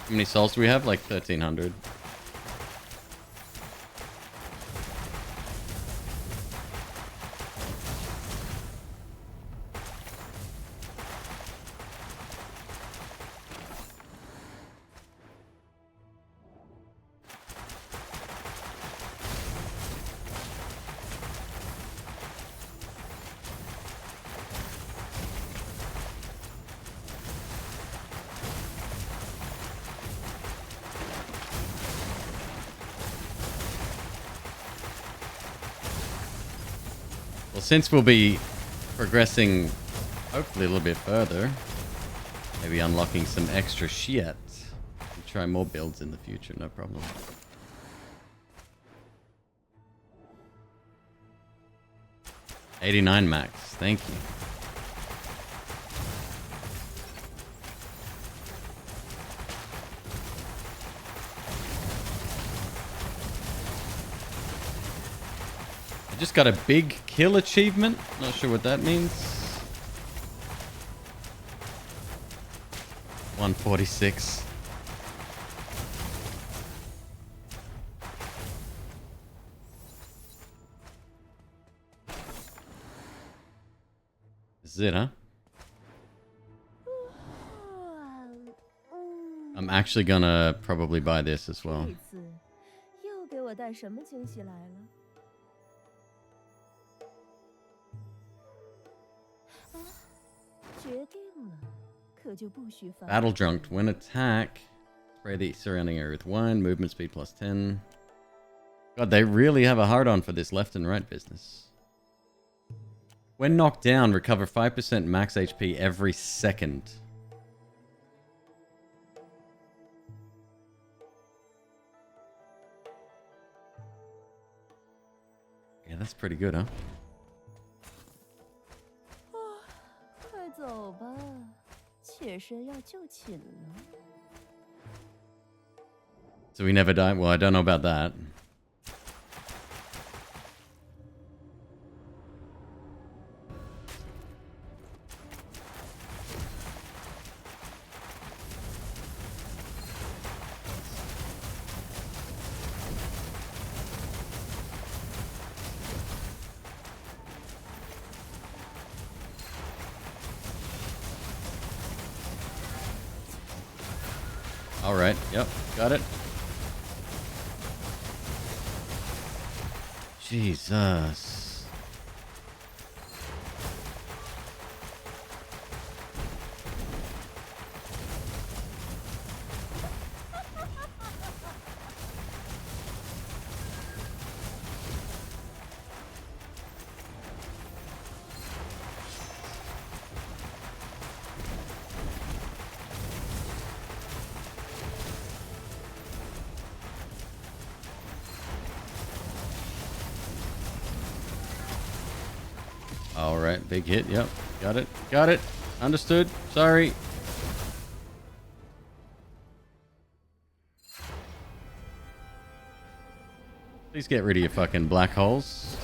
How many souls do we have? Like 1,300. Well, since we'll be progressing hopefully a little bit further, maybe unlocking some extra shit, we'll try more builds in the future, no problem. $89 max, thank you. I just got a big kill achievement. Not sure what that means. 146. This is it, huh? I'm actually gonna probably buy this as well. 又给我带什么惊喜来了？ Battle drunk. When attack, spray the surrounding area with wine. Movement speed plus 10. God, they really have a hard on for this left and right business. When knocked down, recover 5% max HP every second. Yeah, that's pretty good, huh? 快走吧，妾身要就寝了。 So we never die? Well, I don't know about that. All right. Yep. Got it. Jesus. All right, big hit. Yep, got it. Got it. Understood. Sorry. Please get rid of your fucking black holes.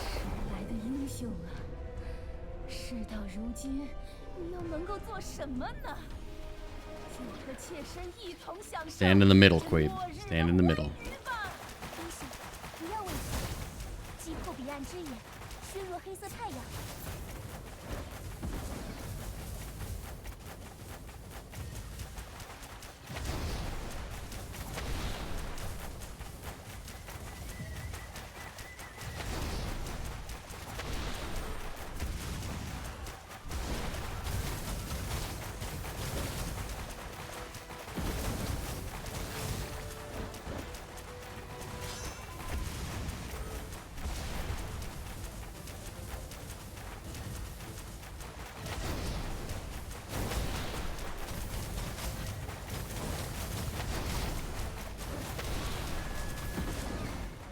来的英雄啊！事到如今，你又能够做什么呢？就和妾身一同享受 Stand in the middle, Queeb. Stand in the middle. 英雄，不要畏惧，击破彼岸之眼，削弱黑色太阳。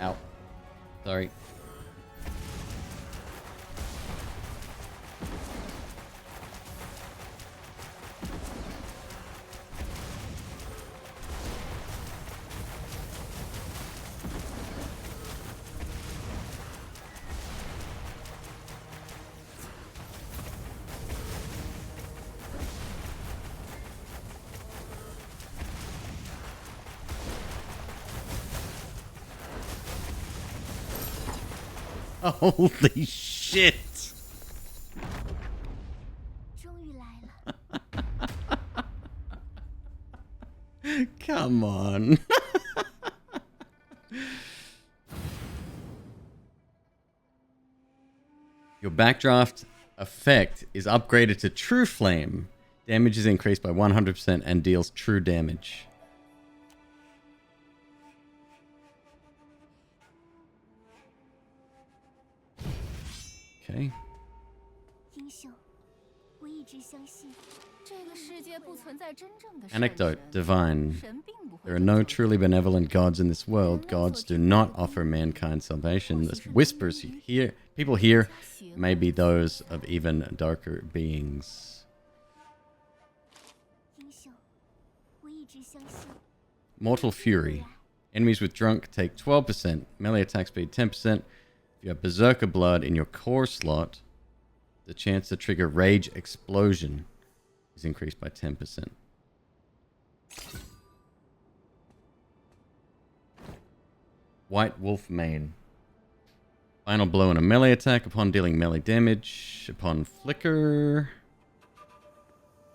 Ow. Sorry. Holy shit! 终于来了。 Come on. Your backdraft effect is upgraded to True Flame. Damage is increased by 100% and deals true damage. Okay. 英雄，我一直相信，这个世界不存在真正的善 Anecdote 神 Divine. 神并不会 There are no 拯救 truly benevolent gods in this world. Gods do not offer mankind salvation. The whispers you hear, people hear, may be those of even darker beings. 英雄，我一直相信。 Mortal Fury. Enemies with Drunk take 12%. Melee attack speed 10%. If you have Berserker Blood in your core slot, the chance to trigger Rage Explosion is increased by 10%. White Wolf Mane. Final blow and a melee attack upon dealing melee damage. Upon flicker.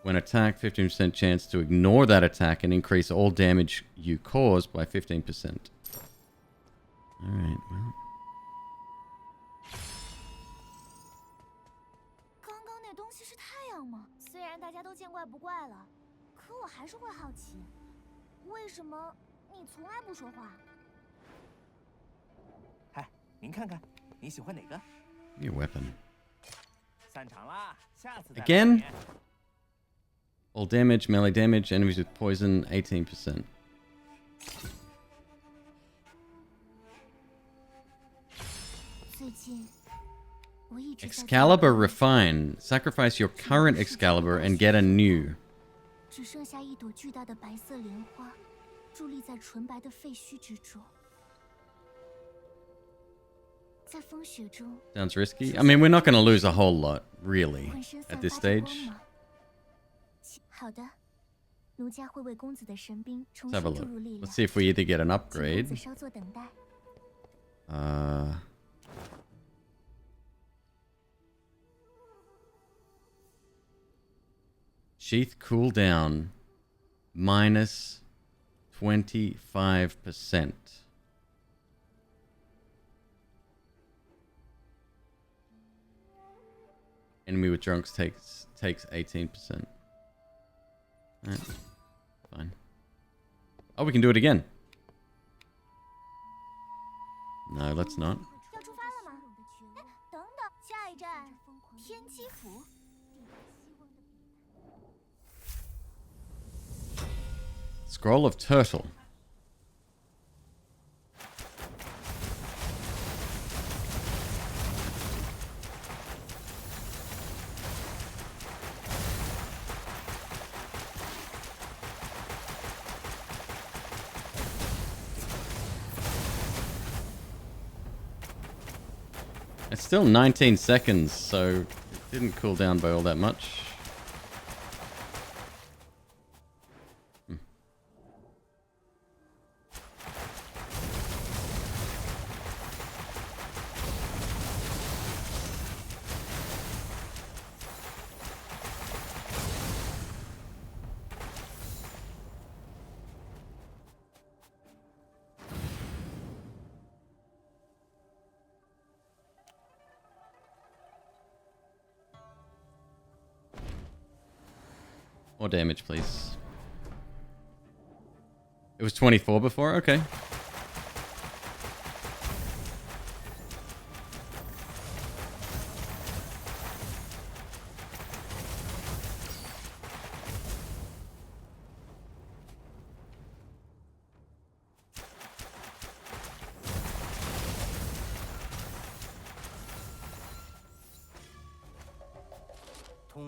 When attacked, 15% chance to ignore that attack and increase all damage you cause by 15%. Alright, well. 刚刚那东西是太阳吗？虽然大家都见怪不怪了，可我还是会好奇，为什么你从来不说话？ 嗨，您看看，你喜欢哪个？ Your weapon. Again? All damage, melee damage, enemies with poison, 18%. Excalibur Refine. Sacrifice your current Excalibur and get a new. 只剩下一朵巨大的白色莲花，伫立在纯白的废墟之中。在风雪中， Sounds risky. I mean, we're not going to lose a whole lot, really, 浑身 at 散 this 发着光 stage. 芒。好的，奴家会为公子的神兵重 Let's 新 have a 注 look. 入力量。 Let's see if we either get an 请公 upgrade. 子稍作等待。 Sheath cooldown minus 25%. Enemy with drunks takes 18%. Alright. Fine. Oh, we can do it again. No, let's not. 要出发了吗？哎，等等，下一站天机府。 Scroll of Turtle. It's still 19 seconds, so it didn't cool down by all that much. More damage, please. It was 24 before? Okay.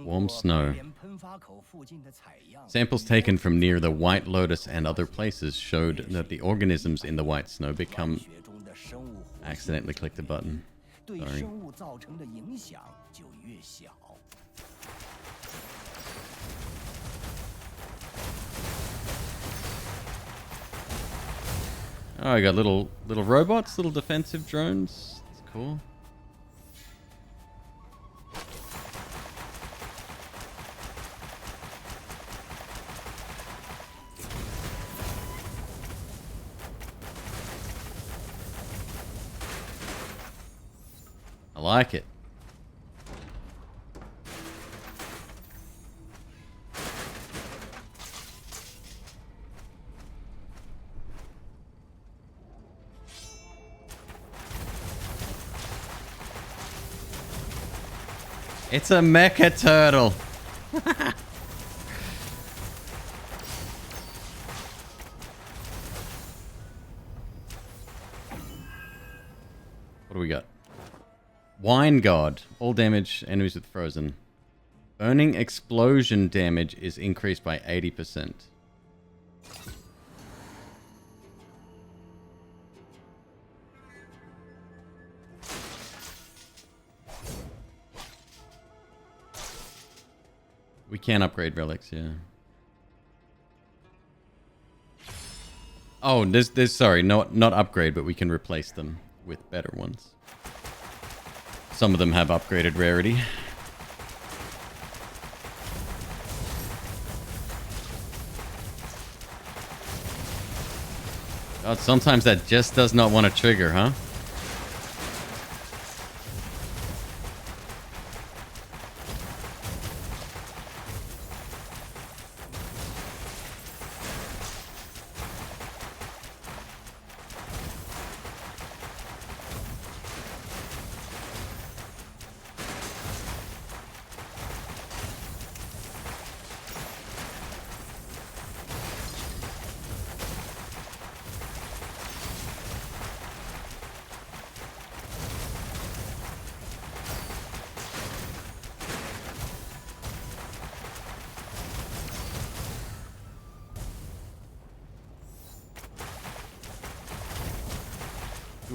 Warm snow. Samples taken from near the White Lotus and other places showed that the organisms in the white snow become... Accidentally clicked the button. Sorry. Oh, I got little robots, little defensive drones. That's cool. I like it. It's a mecha turtle. What do we got? Wine God. All damage, enemies with frozen. Burning explosion damage is increased by 80%. We can upgrade relics, yeah. Oh, there's sorry, not upgrade, but we can replace them with better ones. Some of them have upgraded rarity. God, sometimes that just does not want to trigger, huh?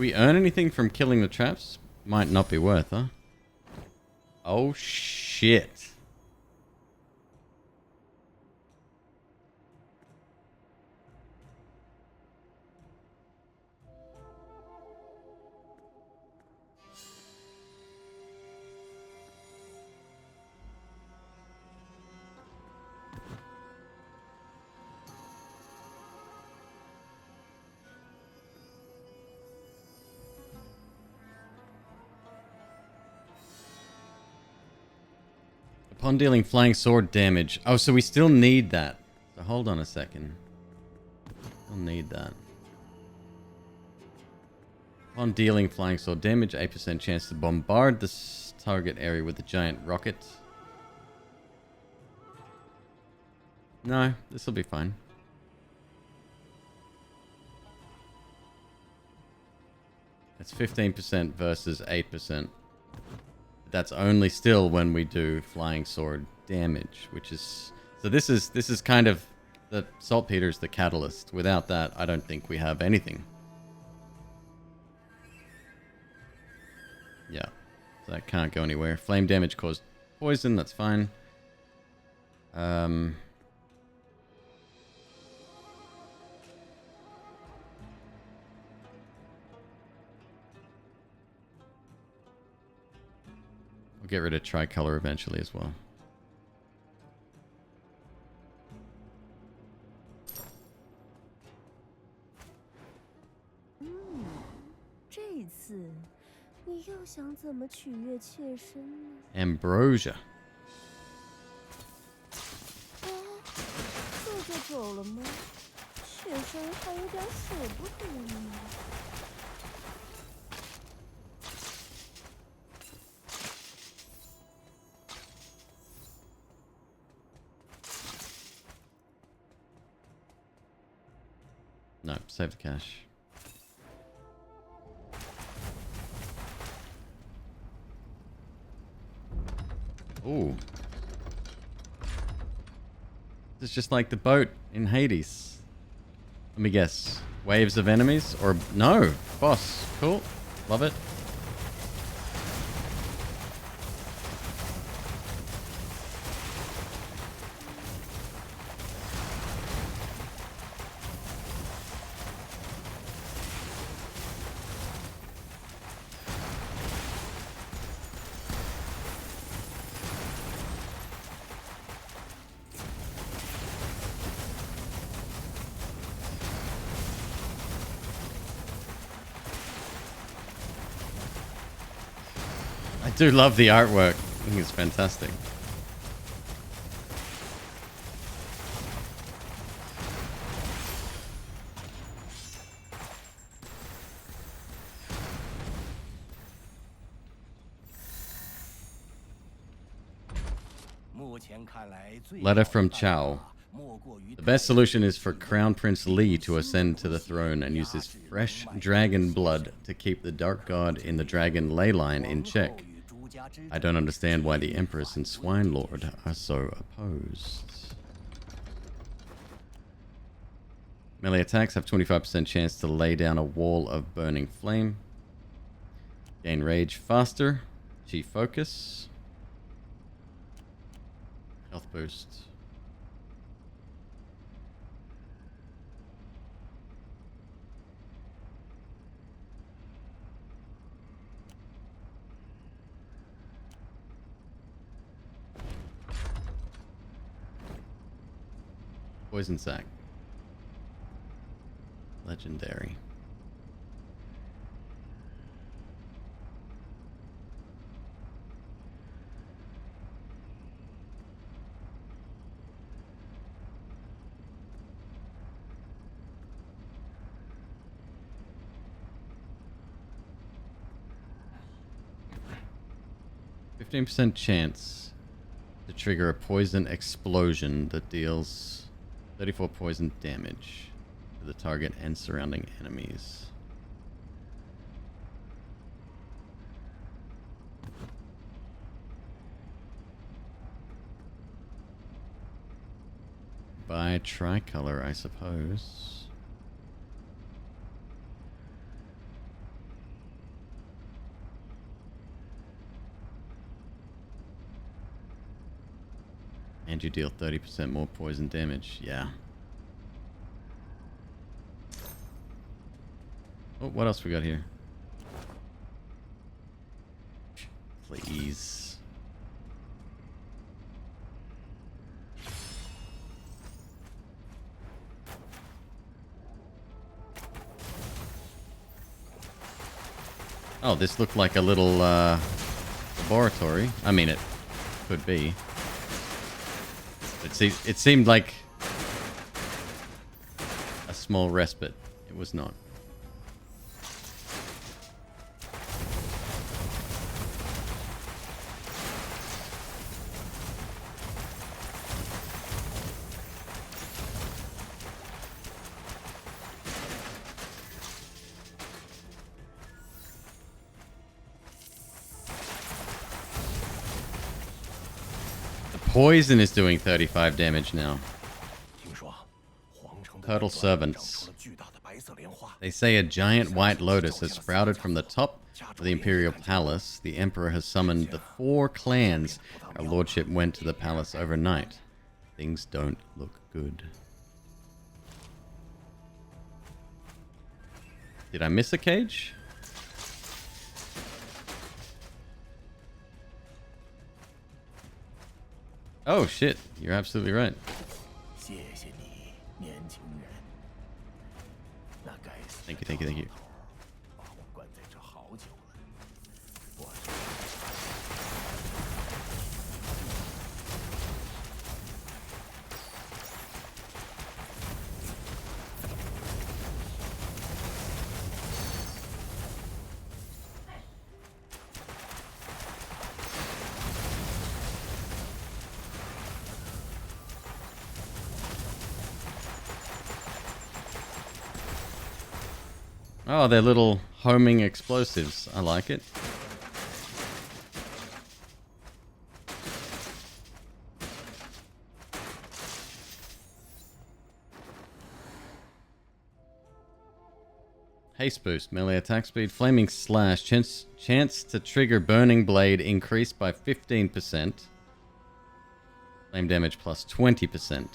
we earn anything from killing the traps? Might not be worth, huh? Oh, shit. Upon dealing flying sword damage. Oh, so we still need that. So hold on a second. We'll need that. Upon dealing flying sword damage, 8% chance to bombard the target area with a giant rocket. No, this will be fine. That's 15% versus 8%. That's only still when we do flying sword damage, which is... So this is kind of... The saltpeter's the catalyst. Without that, I don't think we have anything. Yeah. So that can't go anywhere. Flame damage caused poison, that's fine. We'll get rid of tricolor eventually as well. Ambrosia. 就走了吗？妾身还有点舍不得呢。No, save the cash. Ooh. This is just like the boat in Hades. Let me guess. Waves of enemies? Or no. Boss. Cool. Love it. I do love the artwork. I think it's fantastic. Letter from Chow. The best solution is for Crown Prince Li to ascend to the throne and use his fresh dragon blood to keep the Dark God in the dragon ley line in check. I don't understand why the Empress and Swine Lord are so opposed. Melee attacks have 25% chance to lay down a wall of burning flame. Gain rage faster. Chi focus. Health boost. Poison sac. Legendary. %15 chance to trigger a poison explosion that deals 34 poison damage to the target and surrounding enemies. Buy tricolor, I suppose. And you deal 30% more poison damage. Yeah. Oh, what else we got here? Please. Oh, this looked like a little laboratory. I mean, it could be. It seemed like a small respite. It was not. Poison is doing 35 damage now. Turtle servants. They say a giant white lotus has sprouted from the top of the Imperial Palace. The Emperor has summoned the 4 clans. Our lordship went to the palace overnight. Things don't look good. Did I miss a cage? Oh shit, you're absolutely right. Thank you, thank you, thank you. Oh, they're little homing explosives. I like it. Haste boost, melee attack speed, flaming slash, chance to trigger burning blade increased by 15%. Flame damage plus 20%.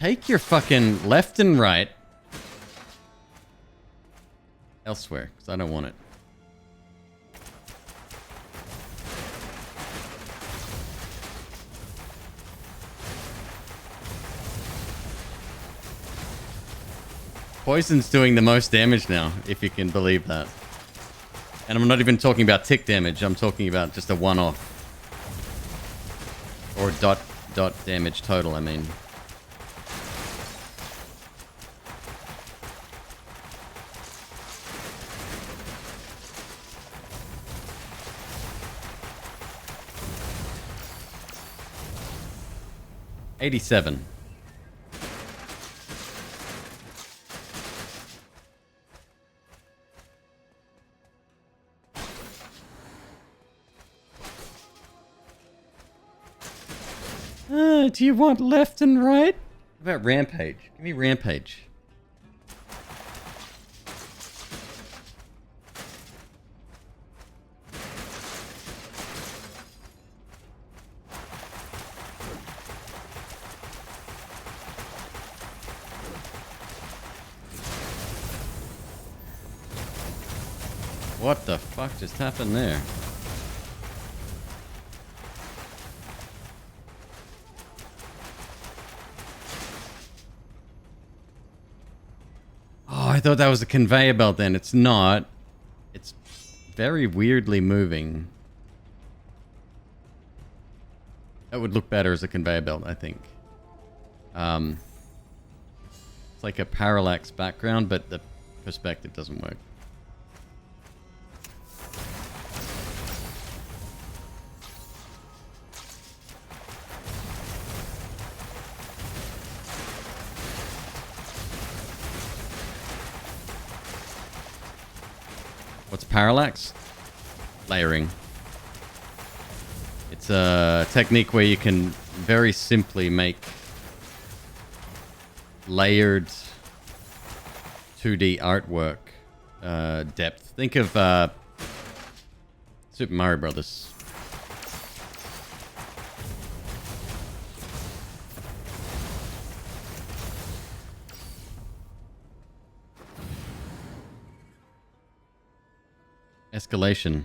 Take your fucking left and right elsewhere, because I don't want it. Poison's doing the most damage now, if you can believe that. And I'm not even talking about tick damage, I'm talking about just a one-off. Or dot damage total, I mean. $87. Do you want left and right? What about rampage? Give me rampage. What the fuck just happened there? Oh, I thought that was a conveyor belt then. It's not. It's very weirdly moving. That would look better as a conveyor belt, I think. It's like a parallax background, but the perspective doesn't work. What's parallax? Layering. It's a technique where you can very simply make layered 2D artwork depth. Think of Super Mario Brothers. Escalation.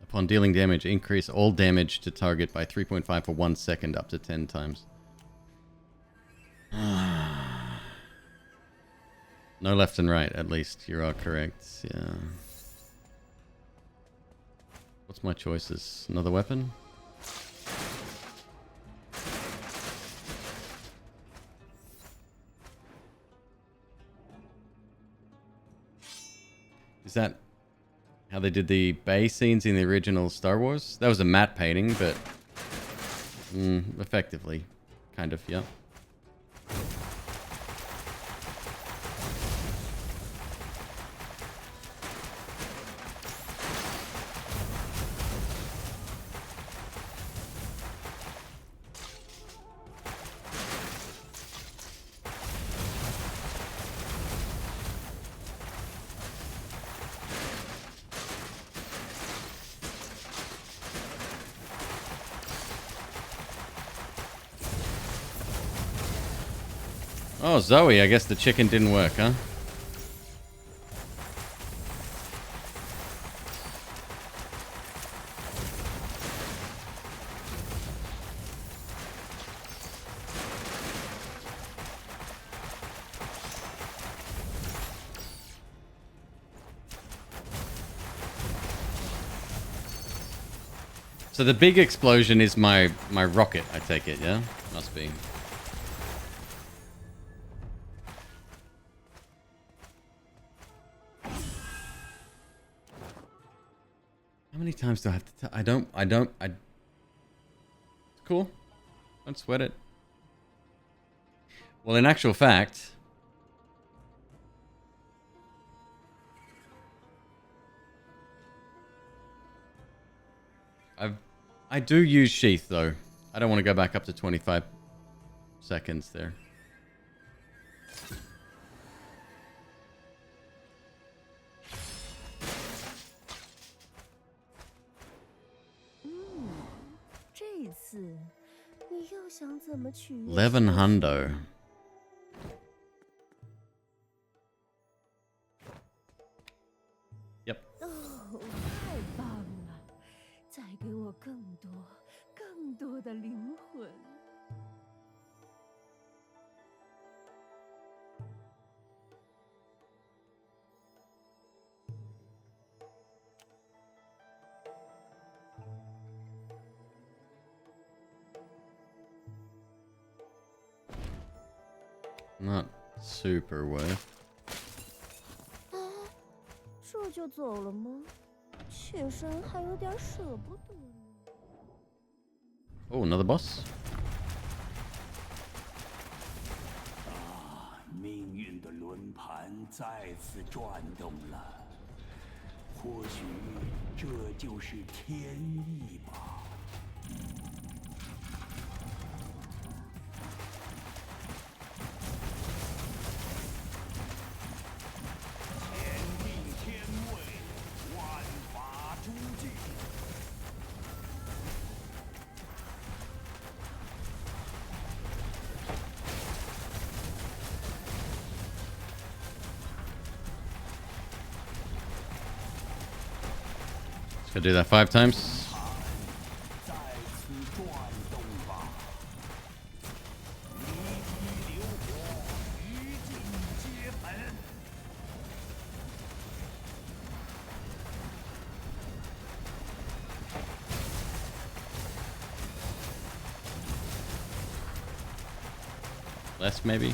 Upon dealing damage, increase all damage to target by 3.5 for 1 second up to 10 times. No left and right, at least. You are correct. Yeah. What's my choices? Another weapon? Is that how they did the bay scenes in the original Star Wars? That was a matte painting, but effectively, kind of, yeah. Oh, Zoe, I guess the chicken didn't work, huh? So the big explosion is my rocket, I take it, yeah? Must be. How many times do I have to tell? It's cool. Don't sweat it. Well, in actual fact, I do use sheath though. I don't want to go back up to 25 seconds there. $1100. Yep. 哦，太棒了！再给我更多、更多的灵魂。Not super worth. 这就走了吗？妾身还有点舍不得呢。Oh, another boss. 命运的轮盘再次转动了，或许这就是天意吧。天定天位，万法诸境。Let's go do that 5 times. Less maybe.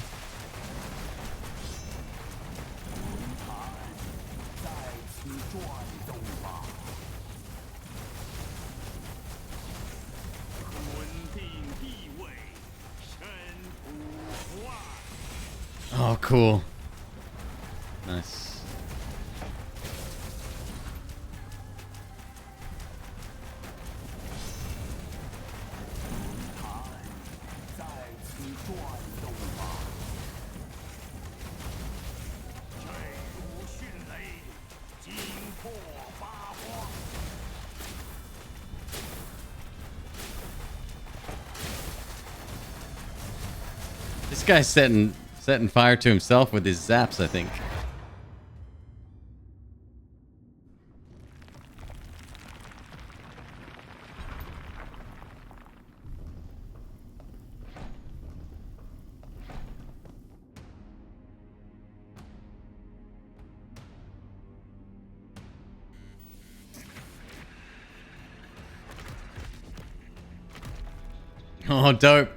Oh, cool. Nice. This guy's setting fire to himself with his zaps, I think. Oh, dope.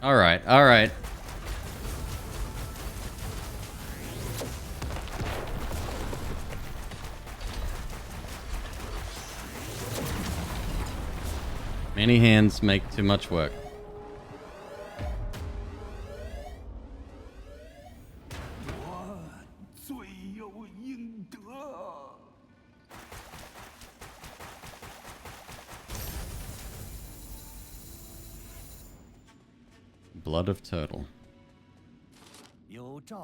All right, all right. Many hands make too much work. Blood of Turtle.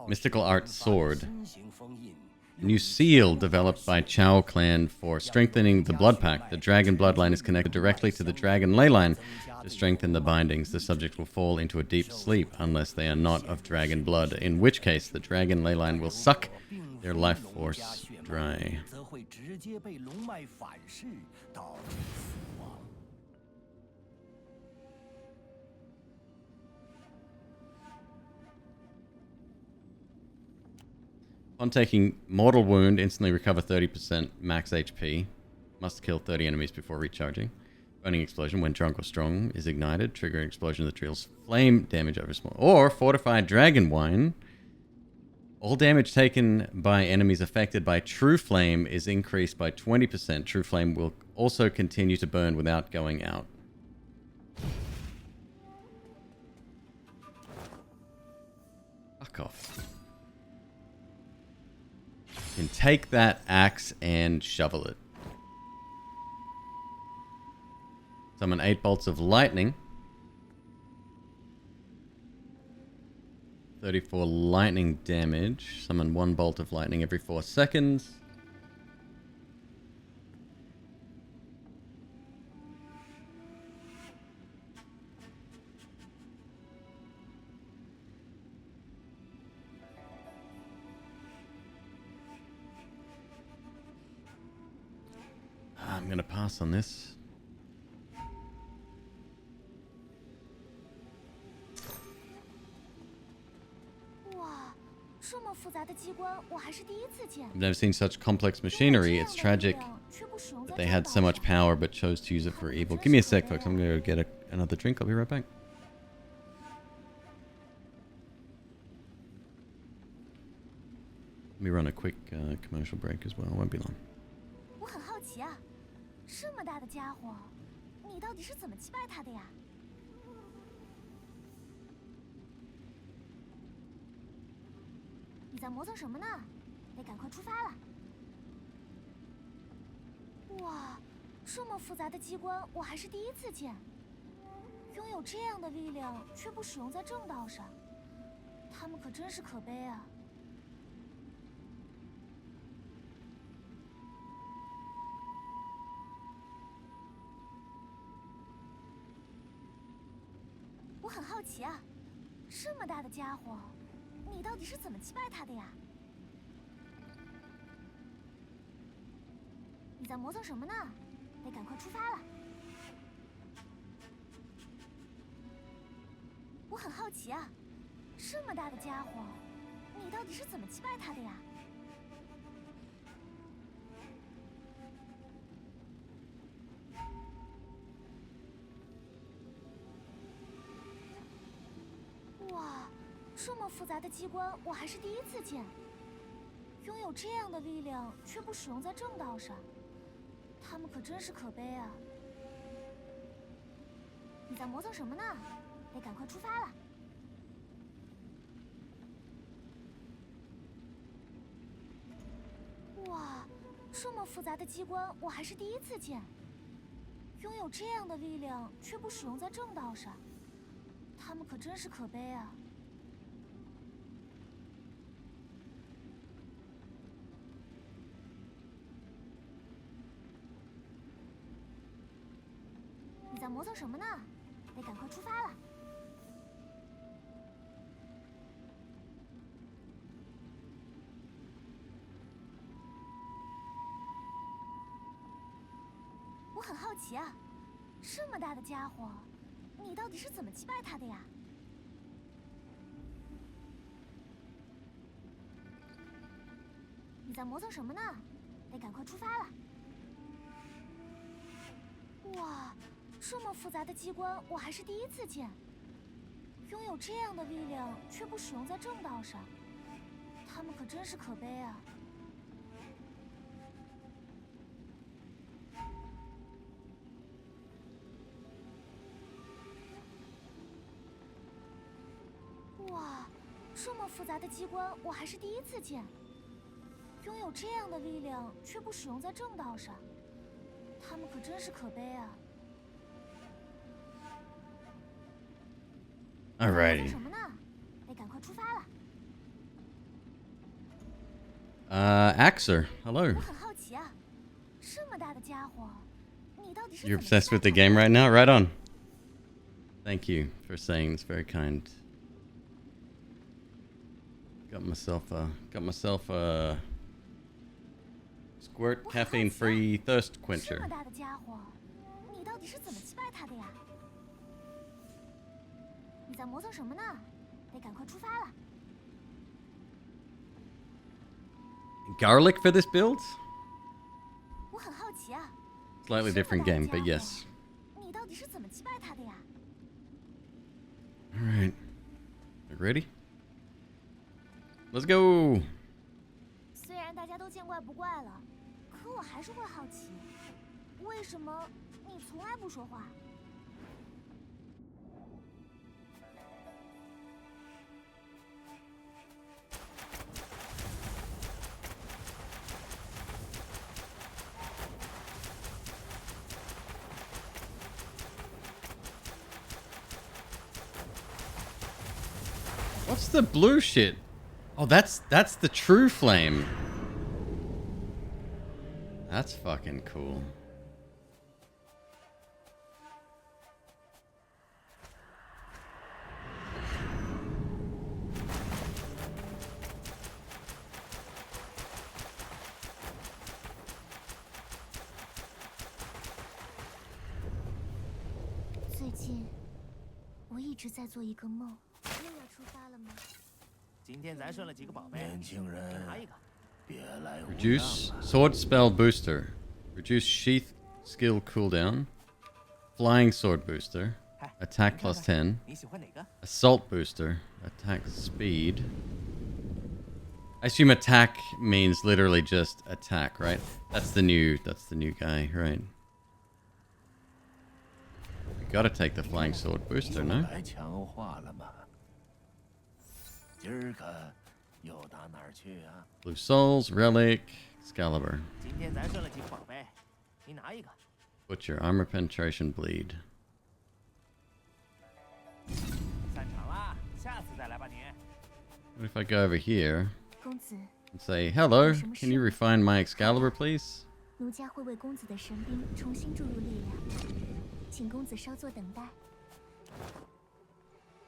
Mystical Art Sword. A new seal developed by Chao Clan for strengthening the blood pact. The dragon bloodline is connected directly to the dragon ley line. To strengthen the bindings, the subject will fall into a deep sleep unless they are not of dragon blood, in which case the dragon ley line will suck their life force dry. On taking Mortal Wound, instantly recover 30% max HP. Must kill 30 enemies before recharging. Burning Explosion, when drunk or strong, is ignited. Triggering explosion that deals flame damage over small. Or Fortified Dragon Wine. All damage taken by enemies affected by True Flame is increased by 20%. True Flame will also continue to burn without going out. Fuck off. Can take that axe and shovel it. Summon 8 bolts of lightning. 34 lightning damage. Summon 1 bolt of lightning every 4 seconds. I'm gonna pass on this. I've never seen such complex machinery. It's tragic that they had so much power but chose to use it for evil. Give me a sec, folks. I'm gonna go get another drink. I'll be right back. Let me run a quick commercial break as well. It won't be long. 我很好奇啊，这么大的家伙，你到底是怎么击败他的呀？你在磨蹭什么呢？得赶快出发了。哇，这么复杂的机关，我还是第一次见。拥有这样的力量，却不使用在正道上，他们可真是可悲啊。 我很好奇啊，这么大的家伙，你到底是怎么击败他的呀？你在磨蹭什么呢？得赶快出发了。我很好奇啊，这么大的家伙，你到底是怎么击败他的呀？ 哇，这么复杂的机关，我还是第一次见。拥有这样的力量，却不使用在正道上，他们可真是可悲啊！你在磨蹭什么呢？得赶快出发了。哇，这么复杂的机关我还是第一次见。拥有这样的力量却不使用在正道上，他们可真是可悲啊！你在磨蹭什么呢？得赶快出发了。我很好奇啊，这么大的家伙，你到底是怎么击败他的呀？你在磨蹭什么呢？得赶快出发了。哇，这么复杂的机关我还是第一次见。拥有这样的力量却不使用在正道上，他们可真是可悲啊！哇，这么复杂的机关我还是第一次见。拥有这样的力量却不使用在正道上，他们可真是可悲啊！ Alrighty. 什么呢？得赶快出发了。Axer, hello. 我很好奇啊，这么大的家伙，你到底是 You're obsessed with the game right now? Right on. Thank you for saying. It's very kind. Got myself a squirt caffeine-free thirst 这 quencher. 么大的家伙，你到底是怎么击败他的呀？你在磨蹭什么呢？得赶快出发了。 Garlic for this build? 我很好奇啊。 Slightly different game, but yes. 你到底是怎么击败他的呀？ Alright. Ready? Let's go! 虽然大家都见怪不怪了，可我还是会好奇，为什么你从来不说话？ What's the blue shit? Oh, that's the true flame. That's fucking cool.最近，我一直在做一个梦。 又要出发了吗？今天咱顺了几个宝贝，年轻人，拿一个。别来无恙 Reduce 了。 sword spell booster. Reduce sheath skill cooldown. Flying sword booster. Attack plus 10. 你喜欢哪个？ Assault booster. Attack speed. I assume attack means literally just attack, right? That's the new guy, right? We gotta take the flying sword booster, 又 no? 来强化了吗？今儿个又打哪儿去啊？ Blue souls, relic, Excalibur. 今天咱顺了几个宝贝，你拿一个。 Butcher, armor penetration, bleed. 散场啦，下次再来吧你。 What if I go over here 公子， and say, hello, can you refine my Excalibur, please? 奴家会为公子的神兵重新注入力量，请公子稍作等待。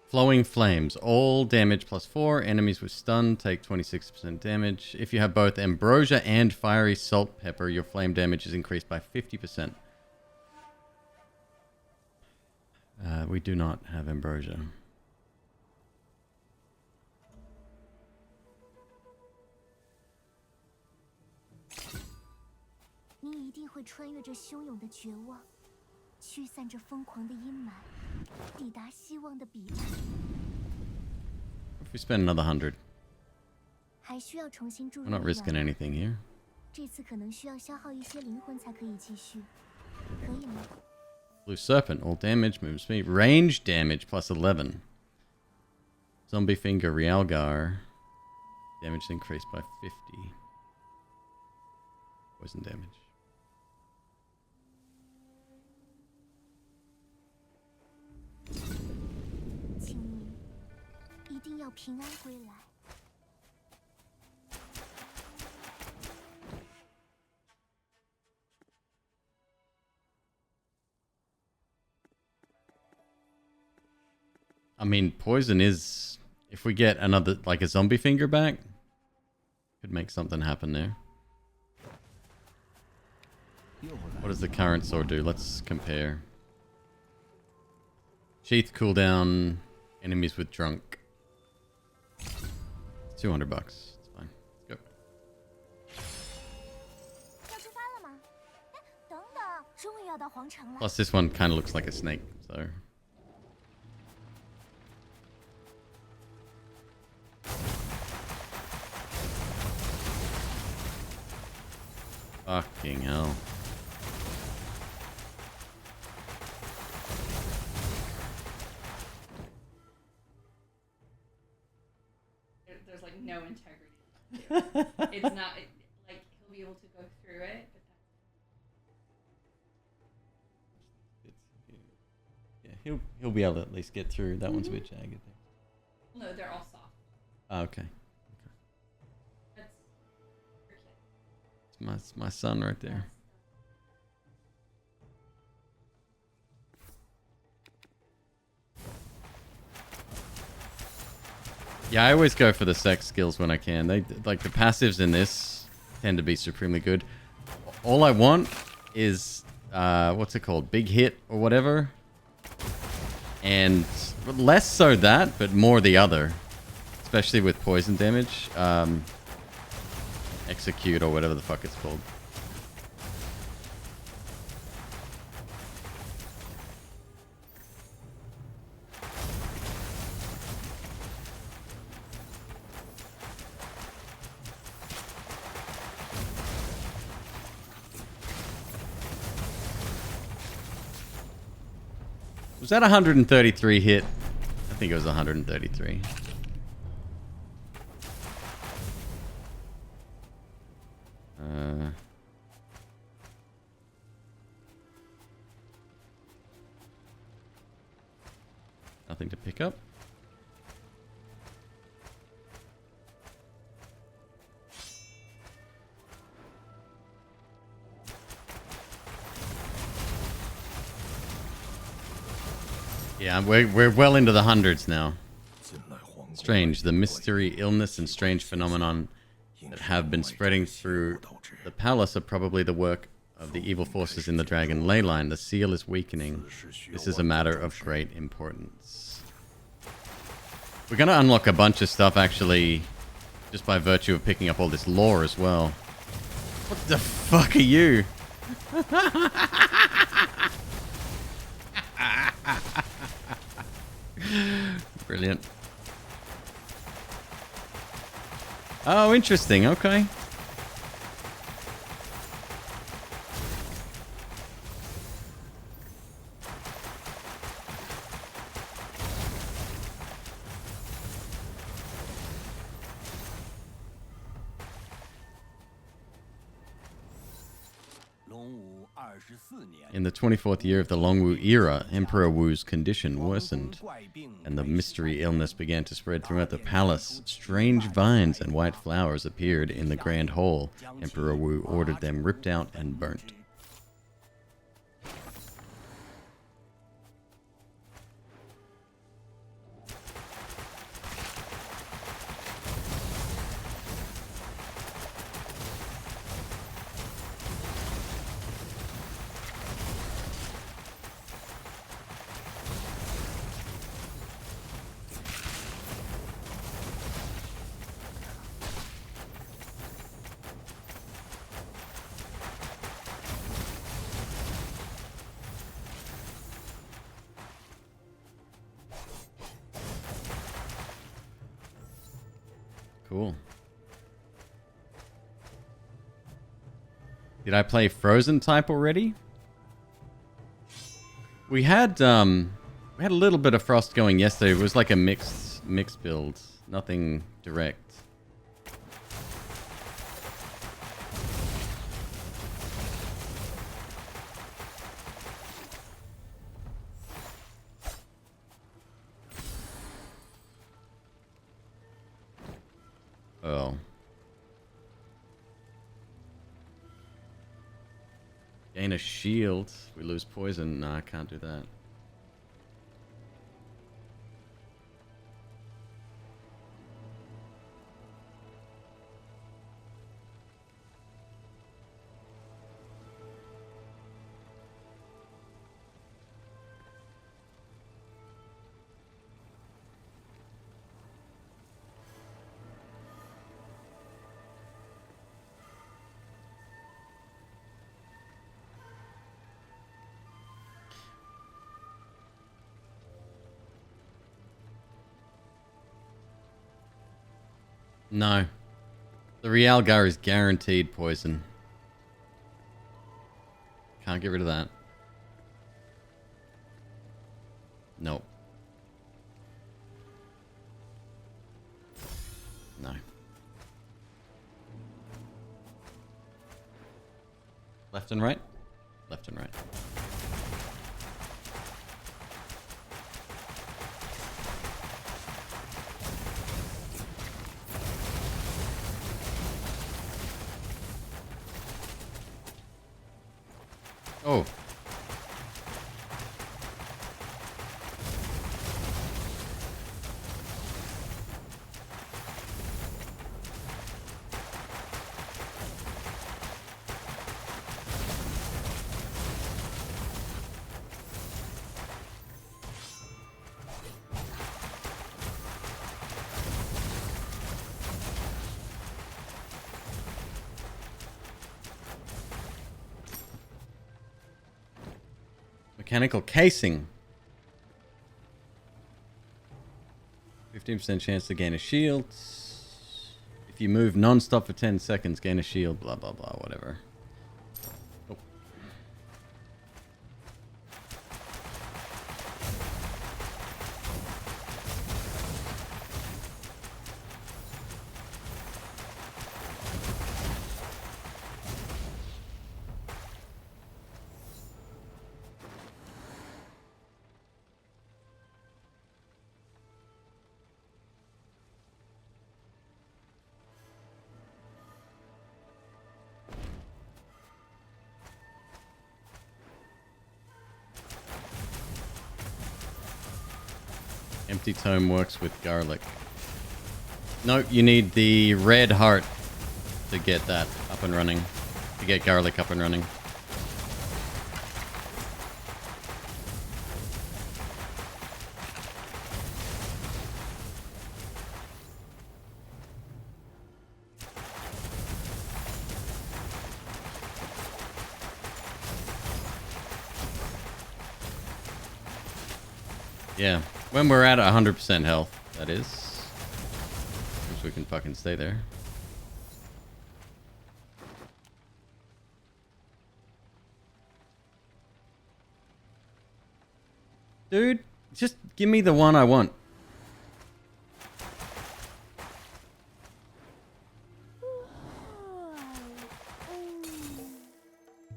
Flowing flames. All damage plus 4. Enemies with stun take 26% damage. If you have both ambrosia and fiery salt pepper, your flame damage is increased by 50%. We do not have ambrosia. 您一定会穿越这汹涌的绝望，驱散这疯狂的阴霾，抵达希望的彼岸。 If we spend another 100, 还需要重新注入 we're not 力 risking 量。 anything here. 这次可能需要消耗一些灵魂才可以继续，可以吗？ Blue serpent. All damage, movement speed. Range damage plus 11. Zombie finger, Realgar. Damage increased by 50. poison damage. 请你一定要平安归来。 I mean, poison is... If we get another, like a zombie finger back, could make something happen there. What does the current sword do? Let's compare. Sheath cooldown, enemies with drunk. $200 bucks. It's fine. Let's go. 要出发了吗？哎，等等，终于要到皇城了。 Plus this one kind of looks like a snake, so... Fucking hell. There's like no integrity. It's not like he'll be able to go through it. But Yeah, he'll be able to at least get through. That one's a bit jagged. no, they're all soft. Oh, okay. That's your kid. It's my son right there. Yeah, I always go for the sex skills when I can. They like the passives in this tend to be supremely good. All I want is what's it called? Big hit or whatever. And less so that, but more the other. Especially with poison damage. Execute or whatever the fuck it's called. Was that 133 hit? I think it was 133. Nothing to pick up. Yeah, we're well into the hundreds now. Strange, the mystery, illness, and strange phenomenon that have been spreading through the palace are probably the work of the evil forces in the Dragon Ley Line. The seal is weakening. This is a matter of great importance. We're gonna unlock a bunch of stuff, actually, just by virtue of picking up all this lore as well. What the fuck are you? Brilliant. Oh, interesting. Okay. In the 24th year of the Longwu era, Emperor Wu's condition worsened, and the mystery illness began to spread throughout the palace. Strange vines and white flowers appeared in the grand hall. Emperor Wu ordered them ripped out and burnt. Cool. Did I play Frozen type already? We had a little bit of Frost going yesterday. It was like a mixed build, nothing direct. pearl. Gain a shield. We lose poison. Nah, I can't do that. No. The Realgar is guaranteed poison. Can't get rid of that. Nope. No. Left and right? Left and right. Oh. Mechanical casing. 15% chance to gain a shield. If you move non-stop for 10 seconds, gain a shield. Blah, blah, blah, whatever. Oh. Empty tome works with garlic. No, you need the red heart to get that up and running. To get garlic up and running. Yeah. When we're at 100% health, that is. Which we can fucking stay there. Dude, just give me the one I want.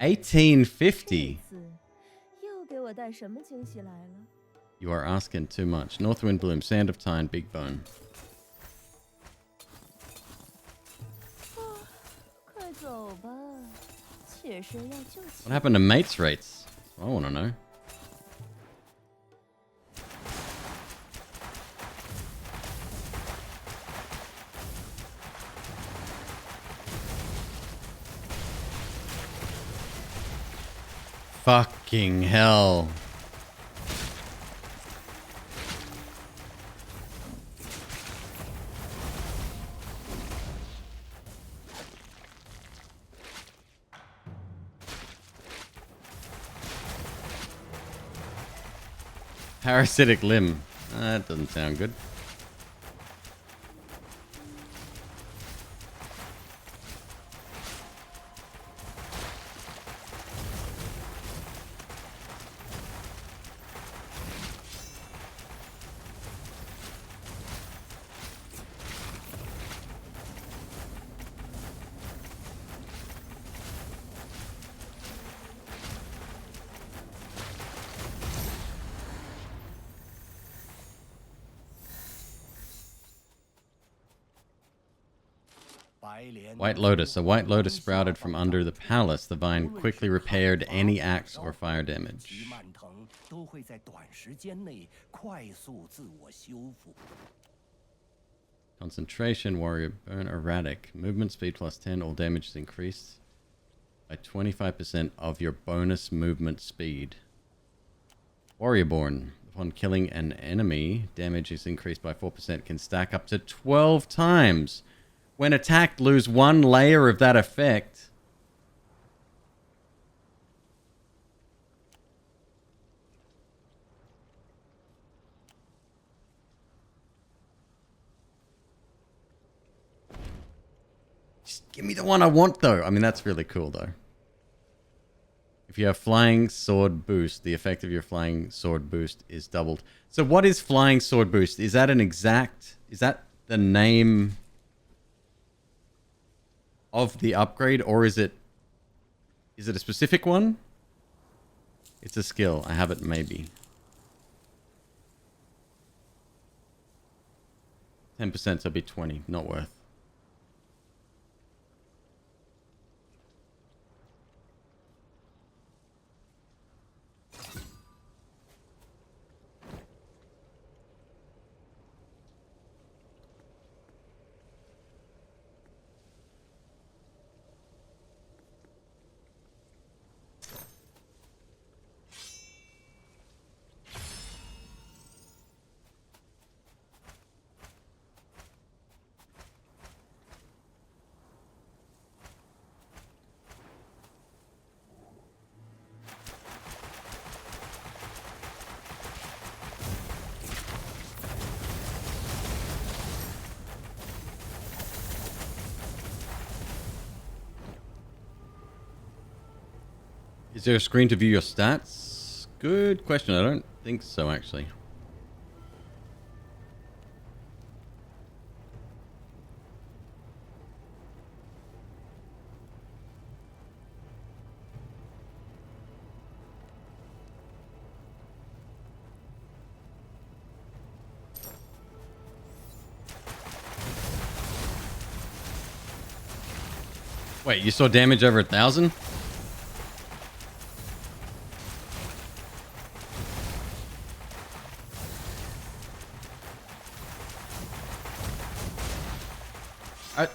$18.50. 又给我带什么惊喜来了？ You are asking too much. Northwind Bloom, Sand of Time, Big Bone. 快走吧，妾身要救起。 What happened to mates rates? I want to know. Fucking hell. Parasitic limb. That doesn't sound good. White Lotus. A white lotus sprouted from under the palace. The vine quickly repaired any axe or fire damage. Concentration, warrior burn, erratic. Movement speed plus 10. All damage is increased by 25% of your bonus movement speed. Warrior born. Upon killing an enemy, damage is increased by 4%. Can stack up to 12 times. When attacked, lose 1 layer of that effect. Just give me the one I want, though. I mean, that's really cool, though. If you have flying sword boost, the effect of your flying sword boost is doubled. So what is flying sword boost? Is that an exact... Is that the name of the upgrade, or is it a specific one? It's a skill. I have it, maybe. 10%, so it'll be 20. Not worth. Is there a screen to view your stats? Good question. I don't think so, actually. Wait, you saw damage over 1,000?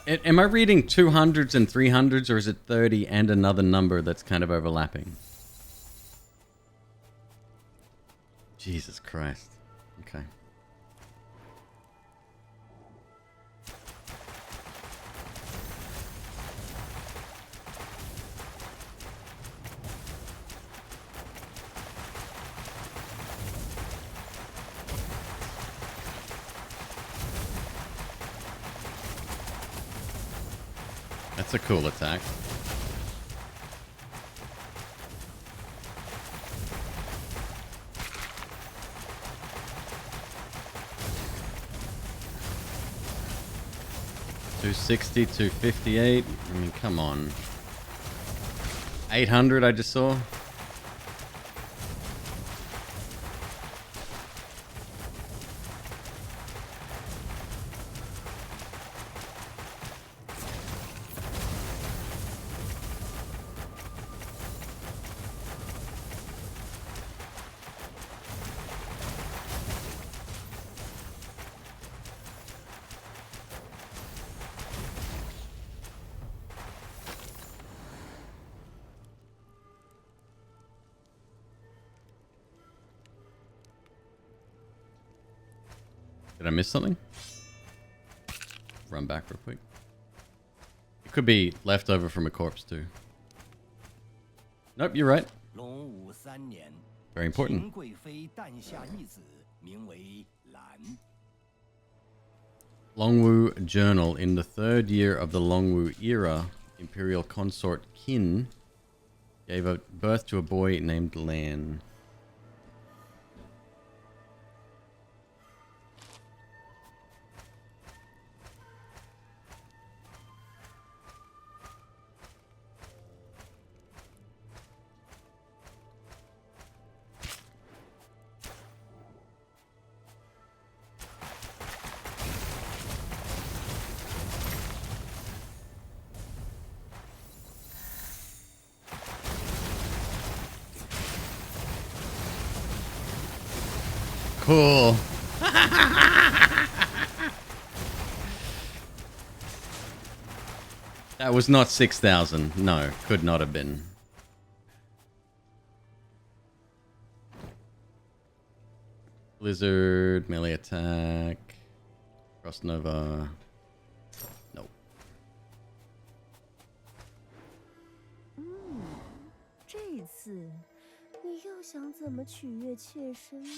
Am I reading 200s and 300s, or is it 30 and another number that's kind of overlapping? Jesus Christ. Okay. That's a cool attack. $260, $258. I mean, come on. 800 I just saw. Did I miss something? Run back real quick. It could be leftover from a corpse too. Nope, you're right. Very important. Longwu Journal. In the 3rd year of the Longwu era, Imperial consort Qin gave birth to a boy named Lan. cool. That was not 6,000. No, could not have been. Blizzard, melee attack, Frost Nova. Nope. 这次你又想怎么取悦妾身呢？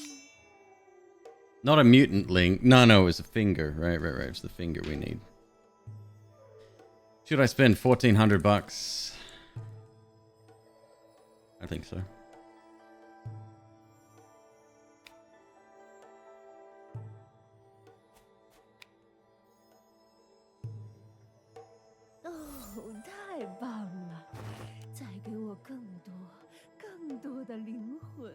Not a mutant link. No, it was a finger. Right. It's the finger we need. Should I spend 1,400 bucks? I think so. Oh, 太棒了！再给我更多的灵魂。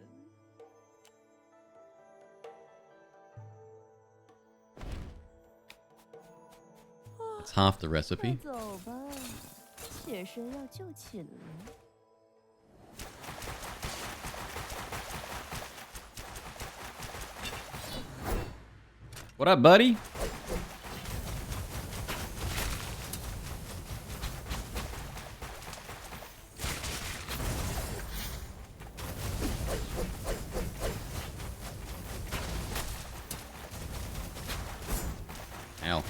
It's half the recipe. 走吧，妾身要就寝了。 What up, buddy? Ow.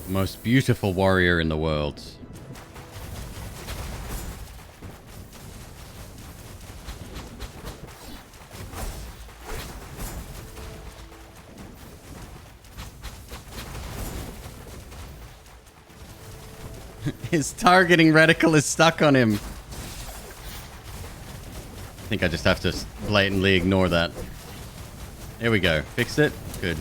Most beautiful warrior in the world. His targeting reticle is stuck on him. I think I just have to blatantly ignore that. There we go. Fixed it? Good.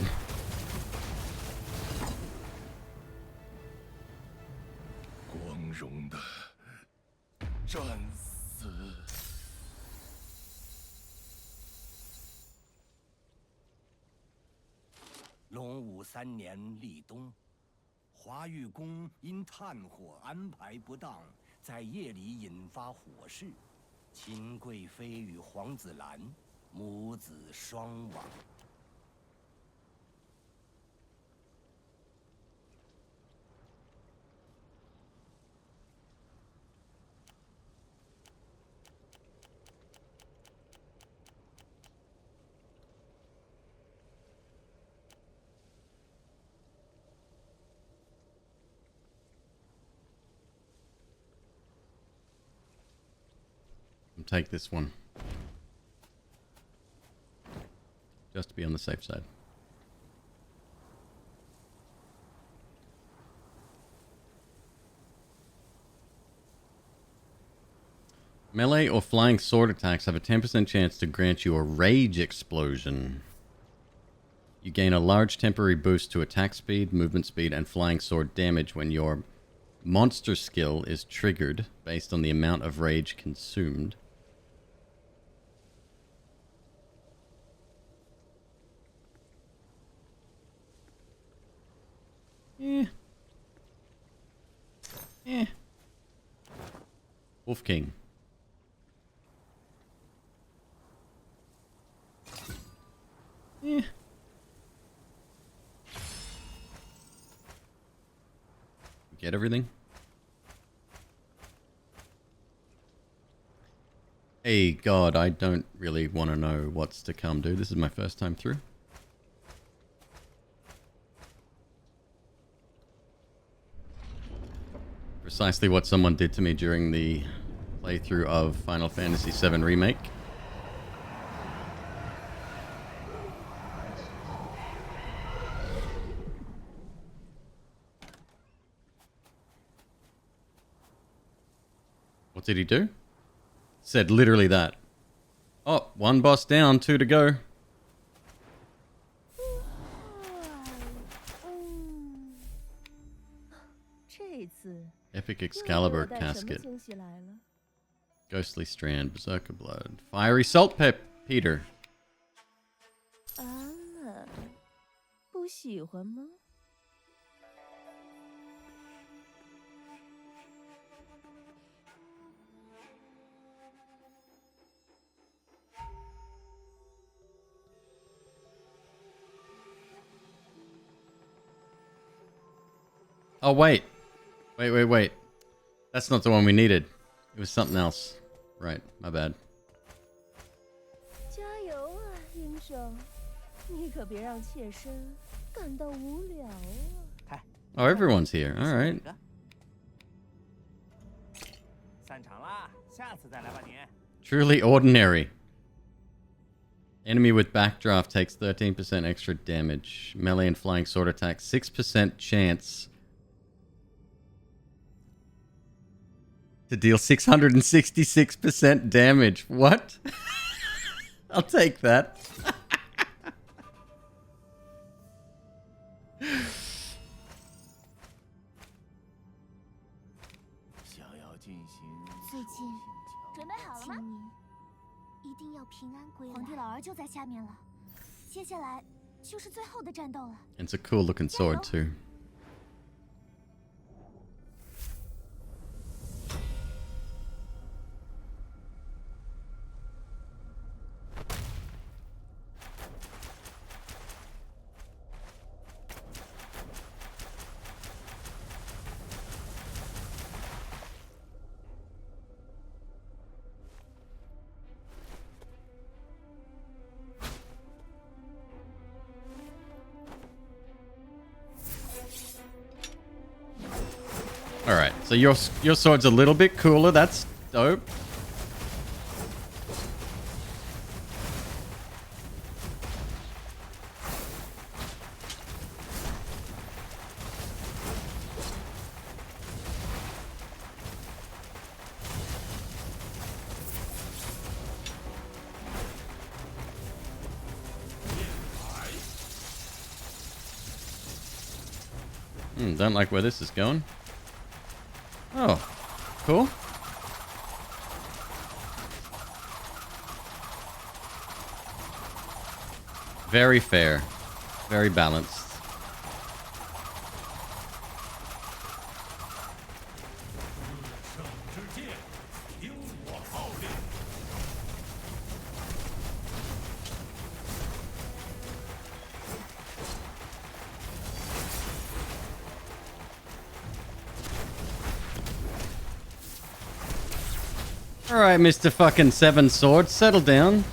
隆武3年立冬，华玉宫因炭火安排不当，在夜里引发火势，秦贵妃与皇子兰母子双亡。Take this one. Just to be on the safe side. Melee or flying sword attacks have a 10% chance to grant you a rage explosion. You gain a large temporary boost to attack speed, movement speed, and flying sword damage when your monster skill is triggered based on the amount of rage consumed. Wolf King. Get everything? Hey, God, I don't really want to know what's to come, dude. This is my first time through. Precisely what someone did to me during the playthrough of Final Fantasy VII Remake. What did he do? Said literally that. Oh, one boss down, 2 to go. Epic Excalibur casket. Ghostly Strand, Berserker Blood, Fiery Salt Peter. 啊，不喜欢吗？ Oh, wait. Wait. That's not the one we needed. It was something else. Right, my bad. 加油啊，英雄！你可别让妾身感到无聊啊。 Oh, everyone's here. All right. 散场啦，下次再来吧你。 Truly ordinary. Enemy with backdraft takes 13% extra damage. Melee and flying sword attack 6% chance to deal 666% damage. What? I'll take that. 想要进行最近准备好了吗？一定要平安归来。皇帝老儿就在下面了，接下来就是最后的战斗了。 It's a cool looking sword too. All right, so your sword's a little bit cooler. That's dope. Don't like where this is going. Oh, cool. Very fair. Very balanced. Alright, Mr. fucking Seven Swords, settle down.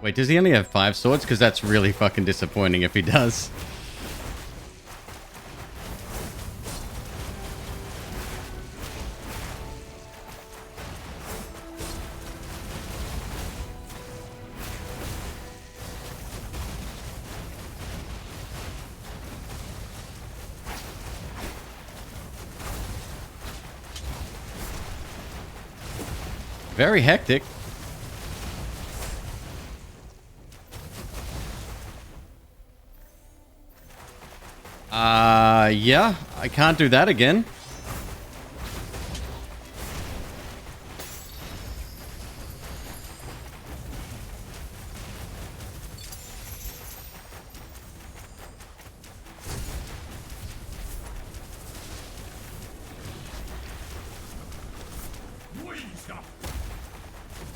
Wait, does he only have 5 swords? Because that's really fucking disappointing if he does. Very hectic. Yeah, I can't do that again.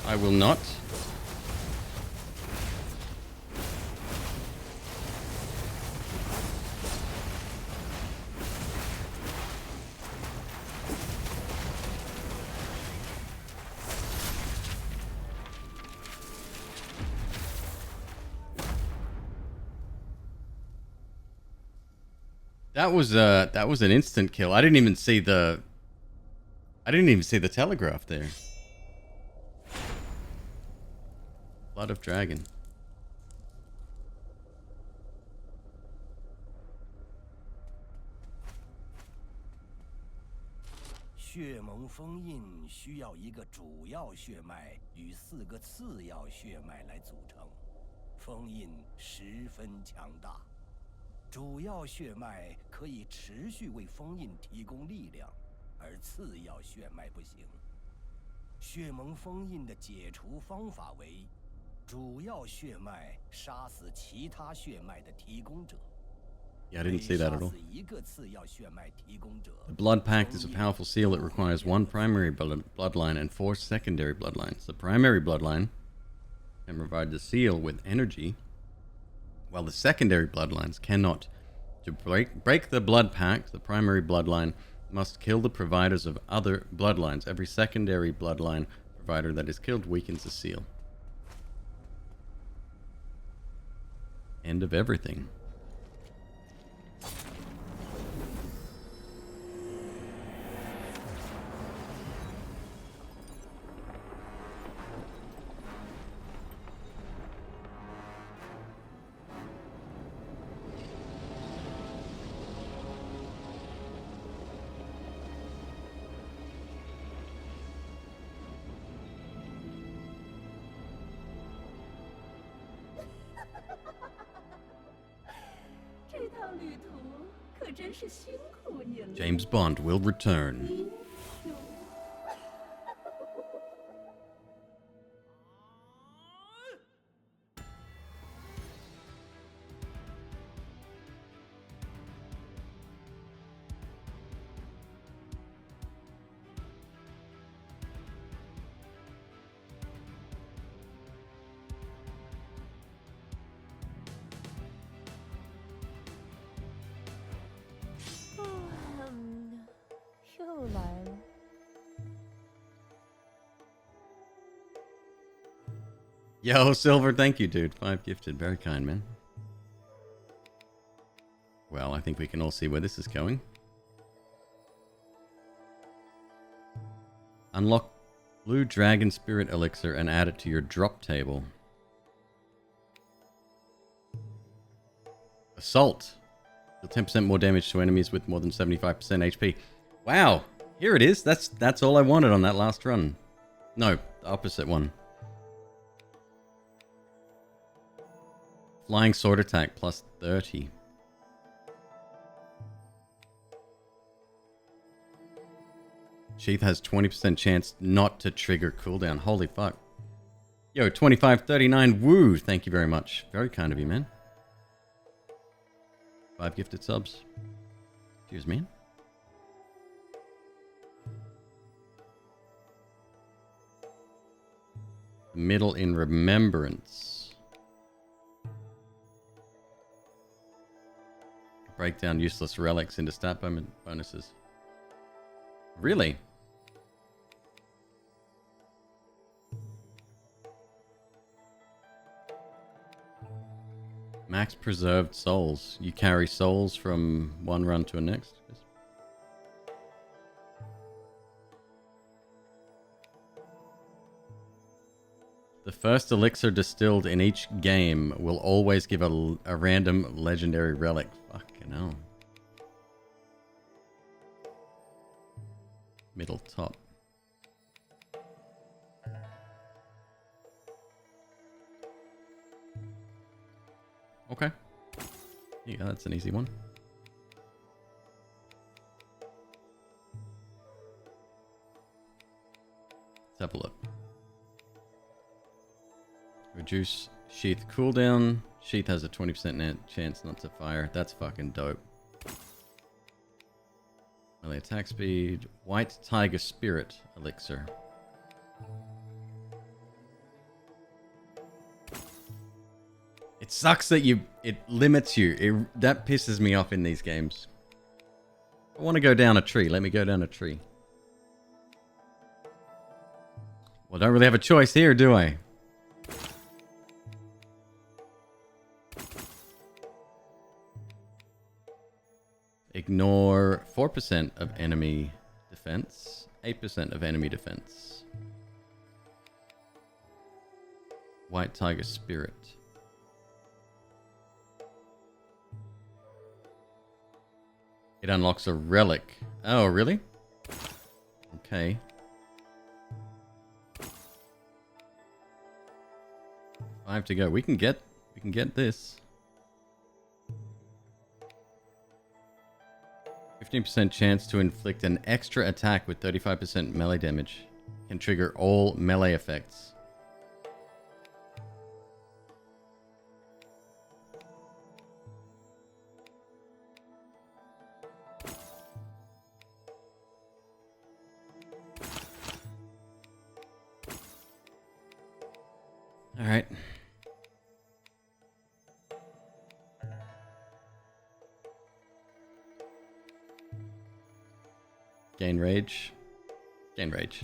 I will not. That was an instant kill. I didn't even see the telegraph there. Blood of Dragon. 血盟封印需要一个主要血脉与4个次要血脉来组成，封印十分强大。主要血脉可以持续为封印提供力量，而次要血脉不行。血盟封印的解除方法为：主要血脉杀死其他血脉的提供者。 Yeah, I didn't see that at all. 每杀死一个次要血脉提供者。 The Blood Pact is a powerful seal that requires 1 primary bloodline and 4 secondary bloodlines. The primary bloodline can provide the seal with energy, while the secondary bloodlines cannot. To break the Blood Pact, the primary bloodline must kill the providers of other bloodlines. Every secondary bloodline provider that is killed weakens the seal. End of everything. James Bond will return. Yo, Silver, thank you, dude. 5 gifted. Very kind, man. Well, I think we can all see where this is going. Unlock Blue Dragon Spirit Elixir and add it to your drop table. Assault. Deal 10% more damage to enemies with more than 75% HP. Wow. Here it is. That's all I wanted on that last run. No, the opposite one. Flying sword attack plus 30. Sheath has 20% chance not to trigger cooldown. Holy fuck. Yo, 2539. Woo. Thank you very much. Very kind of you, man. 5 gifted subs. Cheers, man. Middle in Remembrance. Break down useless relics into stat bonuses. Really? Max preserved souls. You carry souls from one run to the next. The first elixir distilled in each game will always give a random legendary relic. Fucking hell. Middle top. Okay. Yeah, that's an easy one. Let's have a look. Reduce sheath cooldown. Sheath has a 20% chance not to fire. That's fucking dope. Melee attack speed. White Tiger Spirit Elixir. It sucks that it limits you. That pisses me off in these games. I want to go down a tree. Let me go down a tree. Well, I don't really have a choice here, do I? Ignore 4% of enemy defense, 8% of enemy defense. White Tiger Spirit. It unlocks a relic. Oh, really? Okay. Five to go. We can get this. 15% chance to inflict an extra attack with 35% melee damage. Can trigger all melee effects. All right. Gain rage. Gain rage.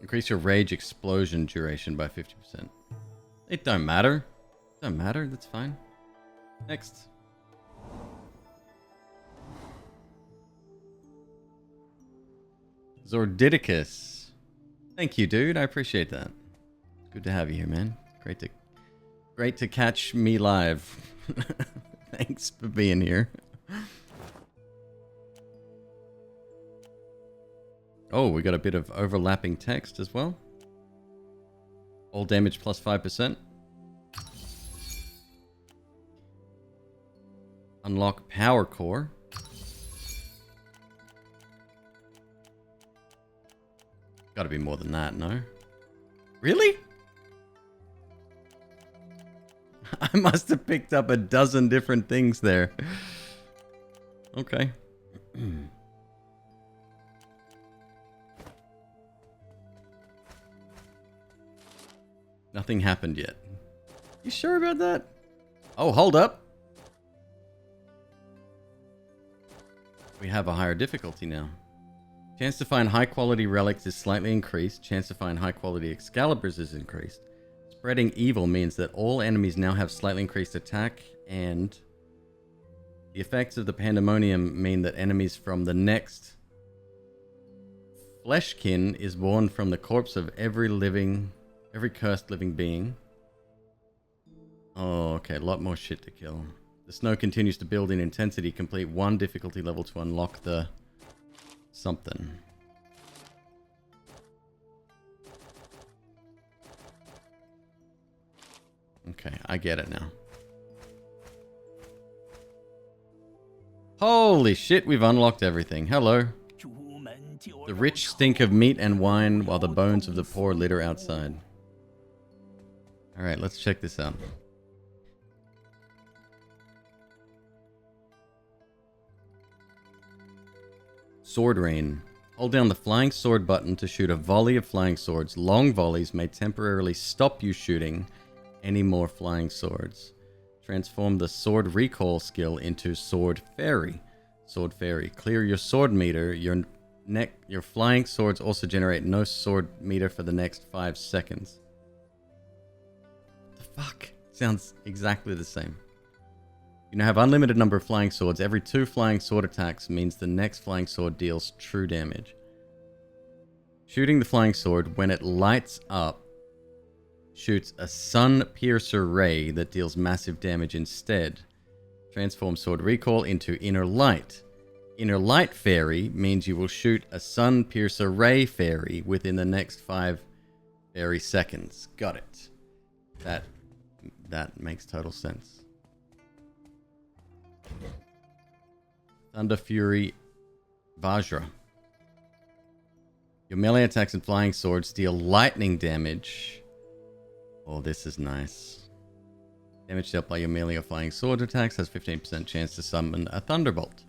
Increase your rage explosion duration by 50%. It don't matter. Don't matter, that's fine. Next. Zordidicus. Thank you, dude. I appreciate that. Good to have you here, man. Great to catch me live. Thanks for being here. Oh, we got a bit of overlapping text as well. All damage plus 5%. Unlock power core. Gotta be more than that, no? Really? I must have picked up a dozen different things there. Okay. Nothing happened yet. You sure about that? Oh, hold up. We have a higher difficulty now. Chance to find high quality relics is slightly increased. Chance to find high quality Excaliburs is increased. Spreading evil means that all enemies now have slightly increased attack, and the effects of the pandemonium mean that enemies from the next fleshkin is born from the corpse of every cursed living being. Oh, okay, a lot more shit to kill. The snow continues to build in intensity. Complete one difficulty level to unlock the something. Okay, I get it now. Holy shit, we've unlocked everything. Hello. The rich stink of meat and wine while the bones of the poor litter outside. Alright, let's check this out. Sword Rain. Hold down the flying sword button to shoot a volley of flying swords. Long volleys may temporarily stop you shooting any more flying swords. Transform the sword recall skill into Sword Fairy. Sword Fairy. Clear your sword meter. Your flying swords also generate no sword meter for the next 5 seconds. The fuck? Sounds exactly the same. You now have unlimited number of flying swords. Every 2 flying sword attacks means the next flying sword deals true damage. Shooting the flying sword, when it lights up, shoots a sun piercer ray that deals massive damage instead. Transform sword recall into Inner Light. Inner Light Fairy means you will shoot a sun piercer ray fairy within the next 5 fairy seconds. Got it. That makes total sense. Thunder Fury Vajra. Your melee attacks and flying swords deal lightning damage. Oh, this is nice. Damage dealt by your melee or flying sword attacks has 15% chance to summon a thunderbolt.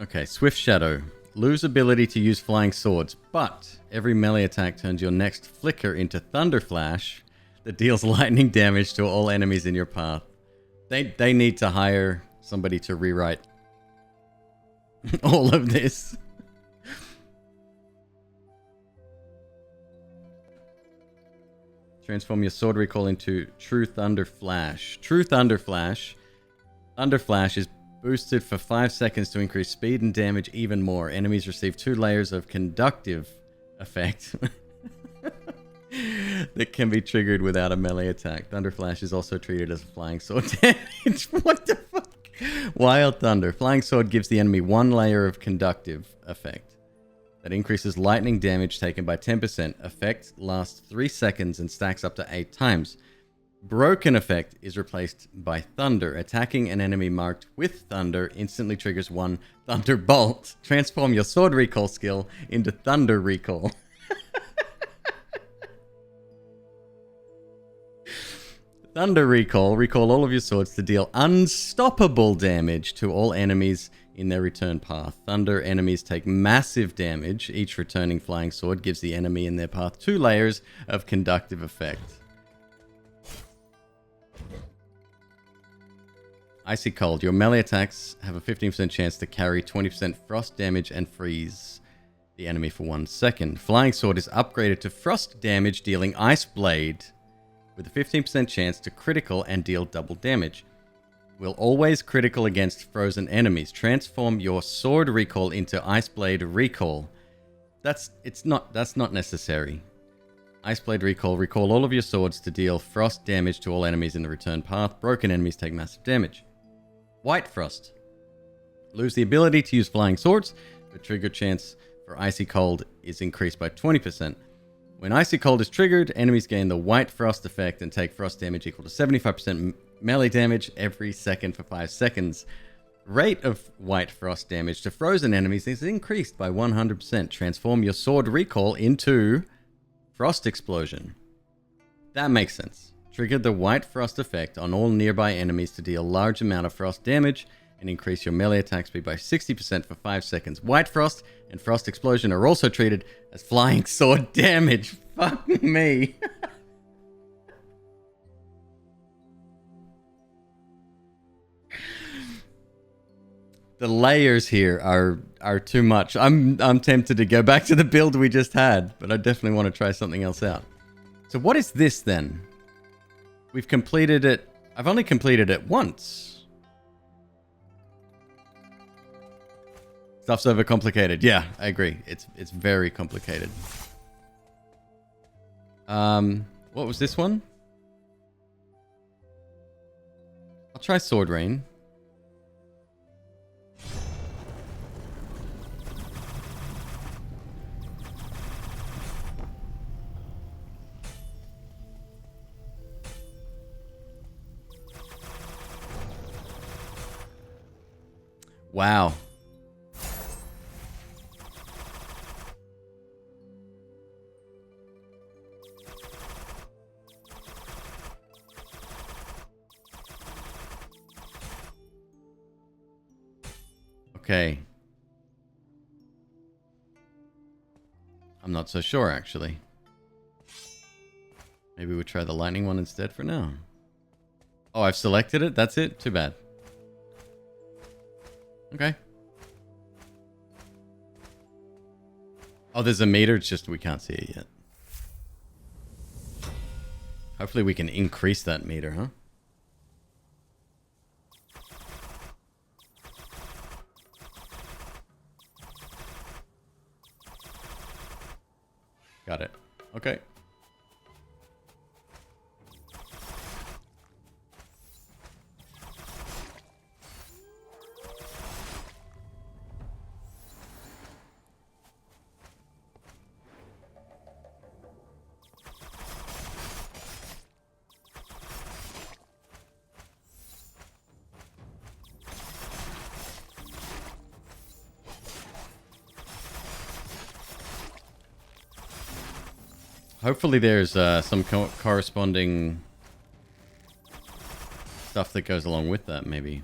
Okay, Swift Shadow. Lose ability to use flying swords, but every melee attack turns your next flicker into Thunder Flash that deals lightning damage to all enemies in your path. They need to hire somebody to rewrite all of this. Transform your sword recall into True Thunder Flash. True Thunder Flash. Thunder Flash is boosted for 5 seconds to increase speed and damage even more. Enemies receive 2 layers of conductive effect that can be triggered without a melee attack. Thunder Flash is also treated as a flying sword damage. What the fuck? Wild Thunder. Flying sword gives the enemy 1 layer of conductive effect that increases lightning damage taken by 10%. Effect lasts 3 seconds and stacks up to 8 times. Broken effect is replaced by Thunder. Attacking an enemy marked with Thunder instantly triggers 1 Thunderbolt. Transform your sword recall skill into Thunder Recall. Thunder Recall. Recall all of your swords to deal unstoppable damage to all enemies in their return path. Thunder enemies take massive damage. Each returning flying sword gives the enemy in their path 2 layers of conductive effect. Icy Cold. Your melee attacks have a 15% chance to carry 20% frost damage and freeze the enemy for 1 second. Flying Sword is upgraded to frost damage, dealing Ice Blade with a 15% chance to critical and deal double damage. Will always critical against frozen enemies. Transform your sword recall into Ice Blade Recall. That's not necessary. Ice Blade Recall. Recall all of your swords to deal frost damage to all enemies in the return path. Broken enemies take massive damage. White Frost. Lose the ability to use flying swords. The trigger chance for Icy Cold is increased by 20%. When Icy Cold is triggered, enemies gain the White Frost effect and take frost damage equal to 75% melee damage every second for 5 seconds. Rate of White Frost damage to frozen enemies is increased by 100%. Transform your sword recall into Frost Explosion. That makes sense. Trigger the White Frost effect on all nearby enemies to deal large amount of frost damage and increase your melee attack speed by 60% for 5 seconds. White Frost and Frost Explosion are also treated as flying sword damage. Fuck me. The layers here are too much. I'm tempted to go back to the build we just had, but I definitely want to try something else out. So what is this then? We've completed it. I've only completed it once. Stuff's overcomplicated. Yeah, I agree. It's very complicated. What was this one? I'll try Sword Rain. Wow. Okay. I'm not so sure, actually. Maybe we'll try the lightning one instead for now. Oh, I've selected it? That's it? Too bad. Okay. Oh, there's a meter. It's just we can't see it yet. Hopefully we can increase that meter, huh? Got it. Okay. Hopefully there's some corresponding stuff that goes along with that, maybe.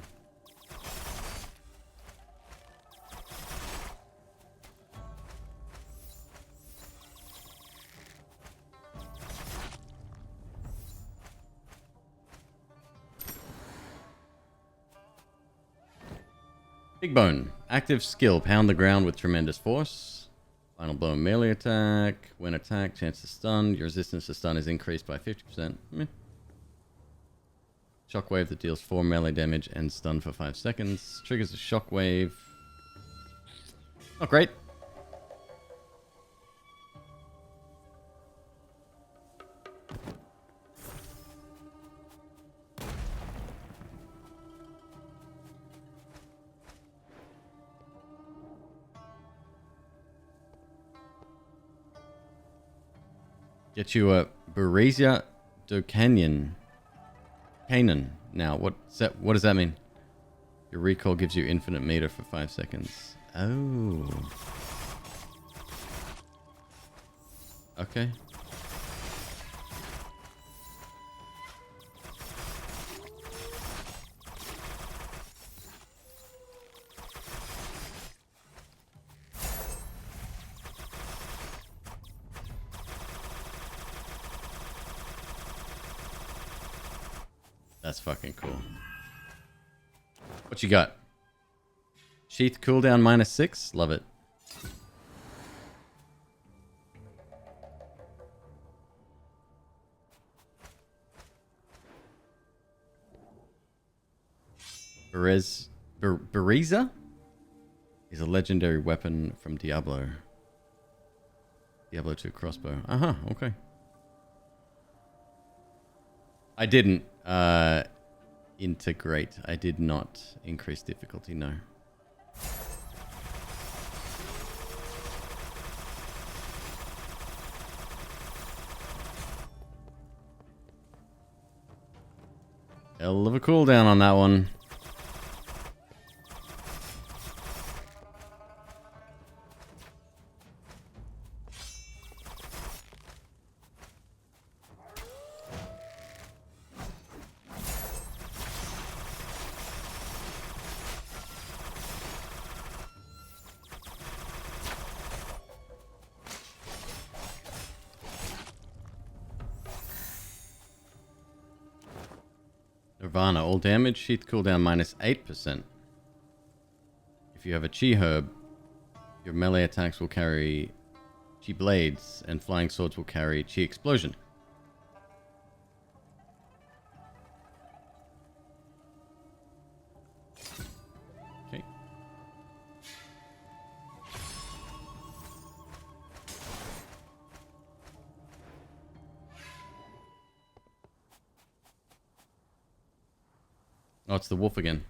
Big Bone. Active skill. Pound the ground with tremendous force. Final blow melee attack. When attacked, chance to stun. Your resistance to stun is increased by 50%. Meh. Shockwave that deals 4 melee damage and stun for 5 seconds. Triggers a shockwave. Not great. Get you a Beresia do Canyon. Canaan. Now, what does that mean? Your recall gives you infinite meter for 5 seconds. Oh. Okay. That's fucking cool. What you got? Sheath cooldown -6? Love it. Bereza is a legendary weapon from Diablo. Diablo 2 crossbow. Okay. I didn't integrate. I did not increase difficulty, no. Hell of a cooldown on that one. Nirvana, all damage, sheath cooldown -8%. If you have a Chi herb, your melee attacks will carry Chi blades, and flying swords will carry Chi explosion. Okay. Oh, it's the wolf again.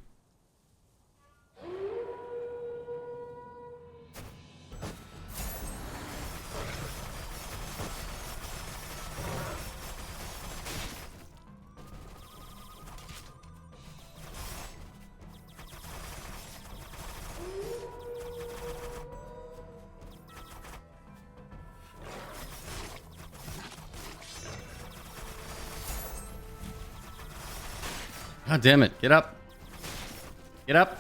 God damn it. Get up. Get up.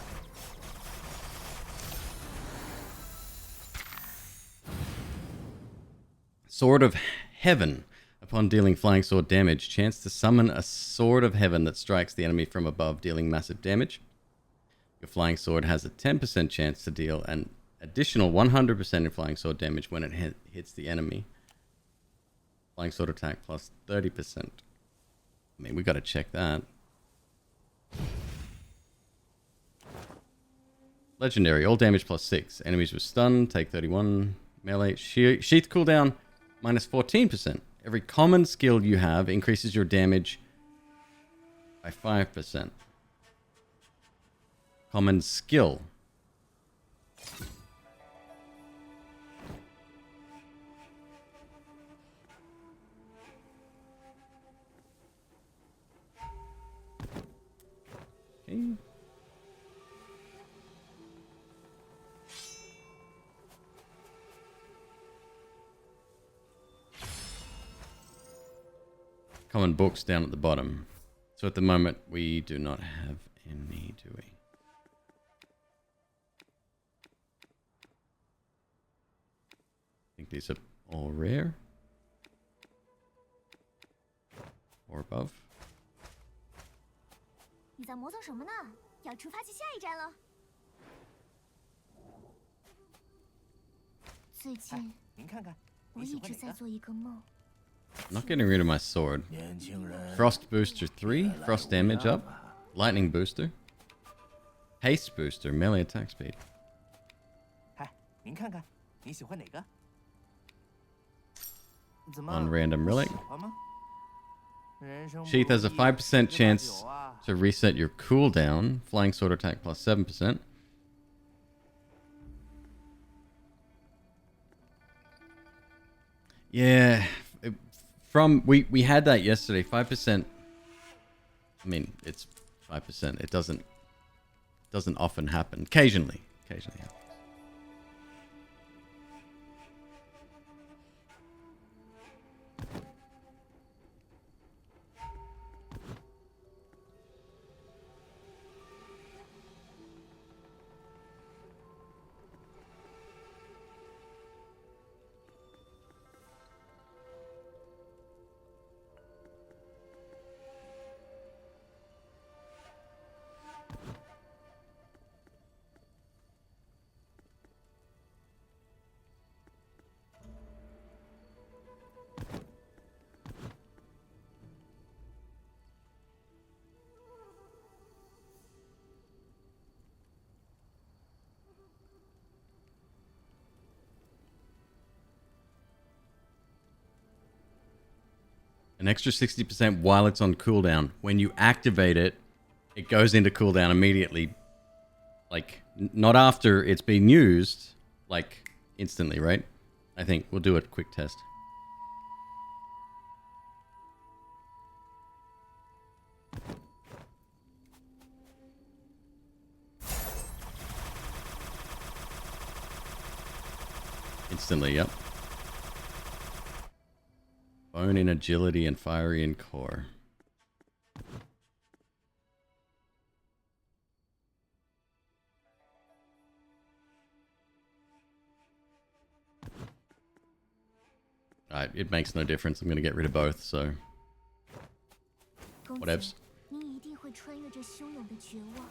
Sword of Heaven. Upon dealing flying sword damage, chance to summon a sword of heaven that strikes the enemy from above, dealing massive damage. Your flying sword has a 10% chance to deal an additional 100% in flying sword damage when it hits the enemy. Flying sword attack plus 30%. I mean, we got to check that. Legendary, all damage plus 6. Enemies with stun, take 31. Melee, sheath cooldown, -14%. Every common skill you have increases your damage by 5%. Common skill. Okay. Common books down at the bottom. So at the moment, we do not have any, do we? I think these are all rare. Or above. 你在磨蹭什么呢？要出发去下一站了。最近您看看，我一直在做一个梦。 I'm not getting rid of my sword. Frost booster 3, frost damage up, lightning booster, haste booster, melee attack speed. 嗨，您看看，你喜欢哪个？怎么 On random relic. 喜欢吗？人生不 Sheath has a 如意 5% 十把 chance 九啊 to reset your cooldown. Flying sword attack plus 7%. Yeah, from we had that yesterday. 5%. I mean, it's 5%. It doesn't often happen. Occasionally happens. An extra 60% while it's on cooldown. When you activate it, it goes into cooldown immediately. Like, not after it's been used, like, instantly, right? I think we'll do a quick test. Instantly, yep. Bone in agility and fiery in core. Alright, it makes no difference. I'm gonna get rid of both, so 公子 whatevs. 你一定会穿越这汹涌的绝望，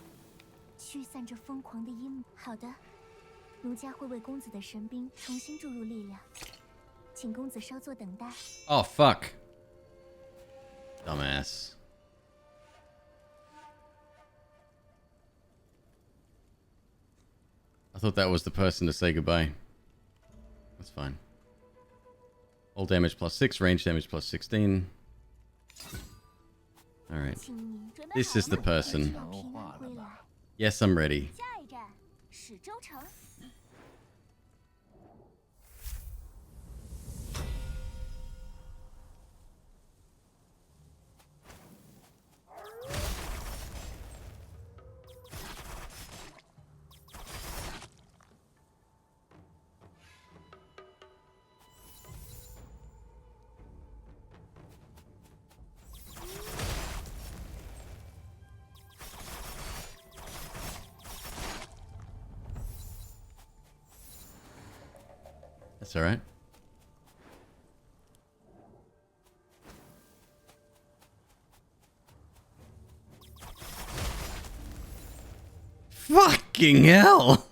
驱散这疯狂的阴谋。好的，奴家会为公子的神兵重新注入力量，请公子稍作等待。 Oh, fuck. Dumbass. I thought that was the person to say goodbye. That's fine. All damage plus 6, range damage plus 16. Alright. 请你准备 This 好 is the 了 person. 要平安归来。 Yes, I'm ready. 下一站，始州城。 That's alright. Fucking hell!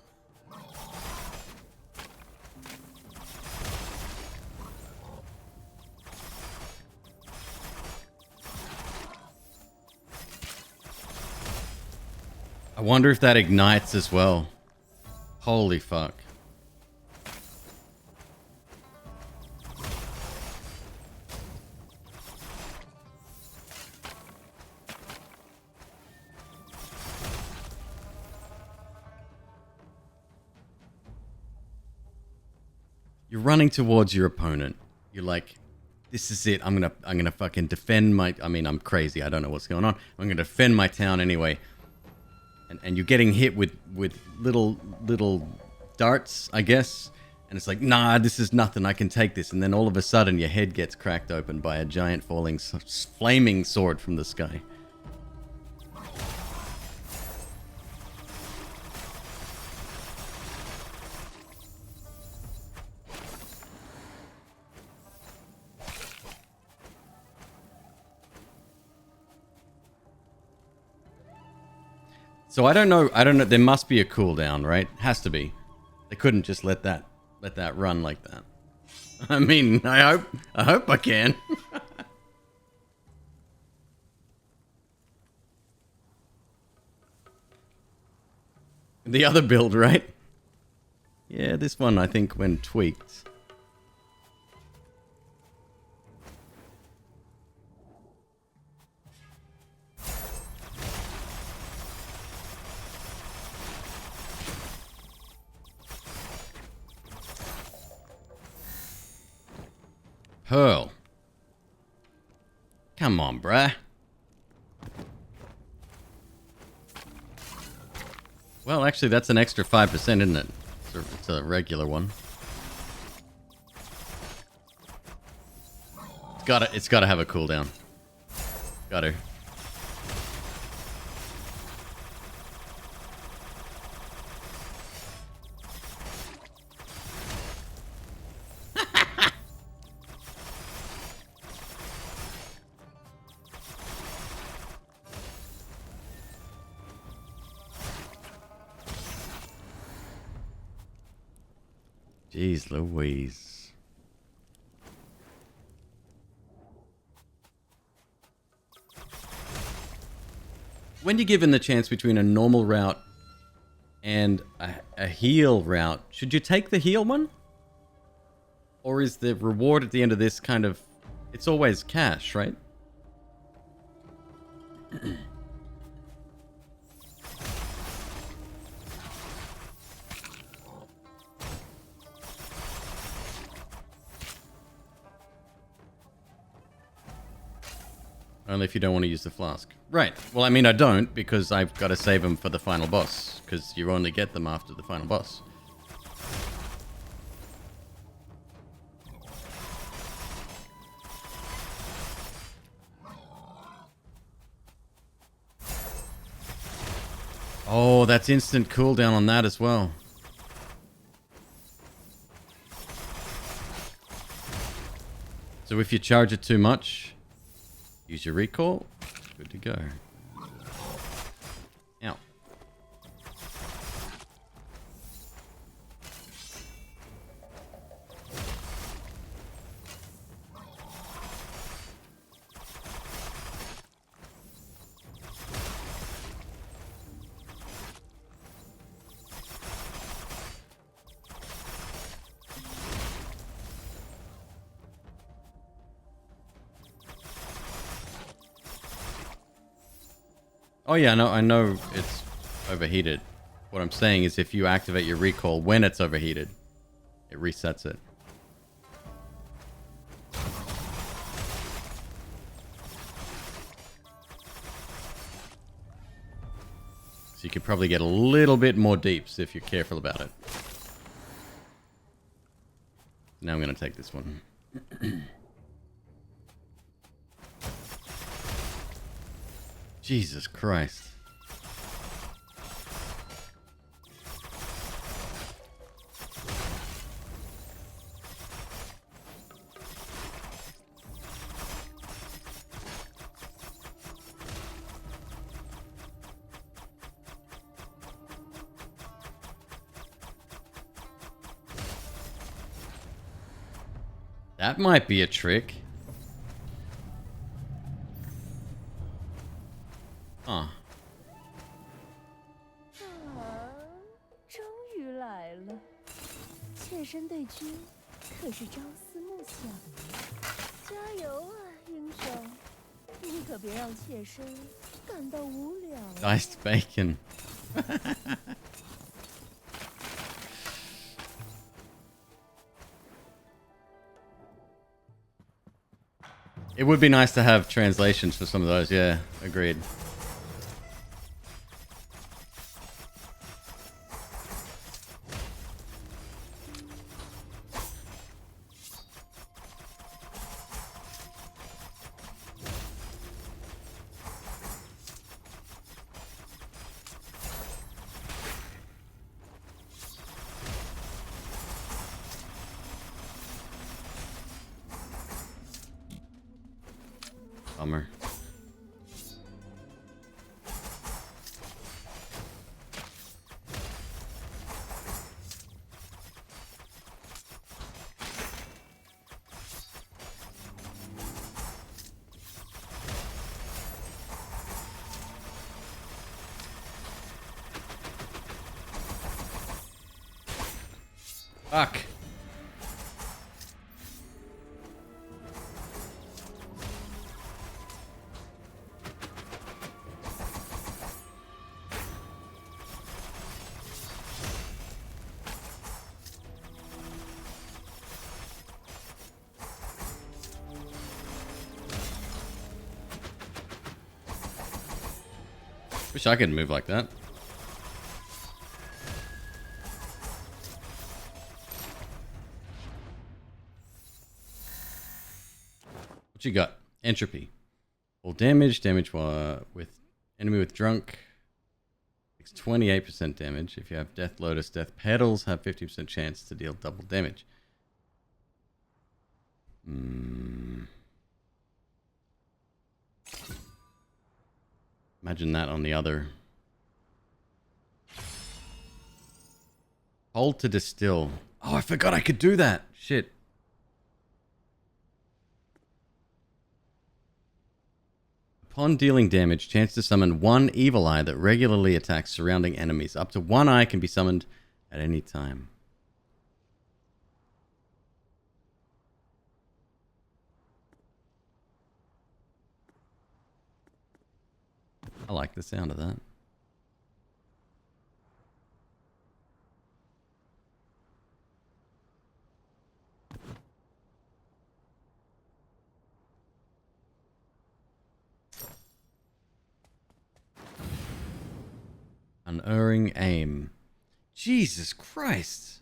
I wonder if that ignites as well. Holy fuck. You're running towards your opponent. You're like, this is it. I'm gonna fucking defend my. I mean, I'm crazy. I don't know what's going on. I'm gonna defend my town anyway. And you're getting hit with little darts, I guess. And it's like, nah, this is nothing. I can take this. And then all of a sudden, your head gets cracked open by a giant flaming sword from the sky. So I don't know. There must be a cooldown, right? Has to be. They couldn't just let that let that run like that. I mean, I hope I can. The other build, right? Yeah, this one, I think, when tweaked. Pearl. Come on, bruh. Well, actually, that's an extra 5%, isn't it? It's a regular one. It's gotta have a cooldown. Gotta. Jeez Louise. When you're given the chance between a normal route and a heal route, should you take the heal one? Or is the reward at the end of this kind of... It's always cash, right? Only if you don't want to use the flask. Right. Well, I mean, I don't, because I've got to save them for the final boss. Because you only get them after the final boss. Oh, that's instant cooldown on that as well. So if you charge it too much... Use your recall. Good to go. Ow. Oh yeah, no, I know it's overheated. What I'm saying is if you activate your recall when it's overheated, it resets it. So you could probably get a little bit more deeps if you're careful about it. Now I'm going to take this one. Jesus Christ. That might be a trick. Huh. 终于来了，妾身对君可是朝思暮想的。加油啊，英雄！你可别让妾身感到无聊。Diced bacon. It would be nice to have translations for some of those, yeah, agreed. Bummer. Fuck. Wish I could move like that. What you got? Entropy. All damage. Damage with enemy with drunk. It's 28% damage. If you have Death Lotus, Death Petals have 50% chance to deal double damage. Imagine that on the other. Hold to distill. Oh, I forgot I could do that. Shit. Upon dealing damage, chance to summon one evil eye that regularly attacks surrounding enemies. Up to one eye can be summoned at any time. I like the sound of that. Unerring aim. Jesus Christ.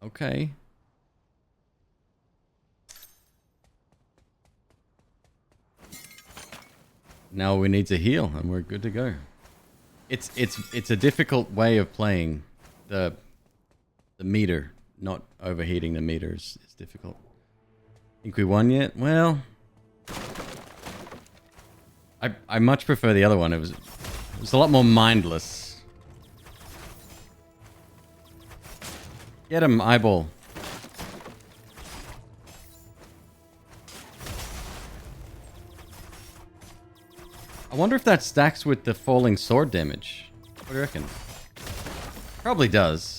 Okay. Now we need to heal and we're good to go. It's a difficult way of playing. The meter, not overheating the meter is difficult. Think we won yet? Well, I much prefer the other one. It was a lot more mindless. Get him, eyeball. I wonder if that stacks with the falling sword damage. What do you reckon? Probably does.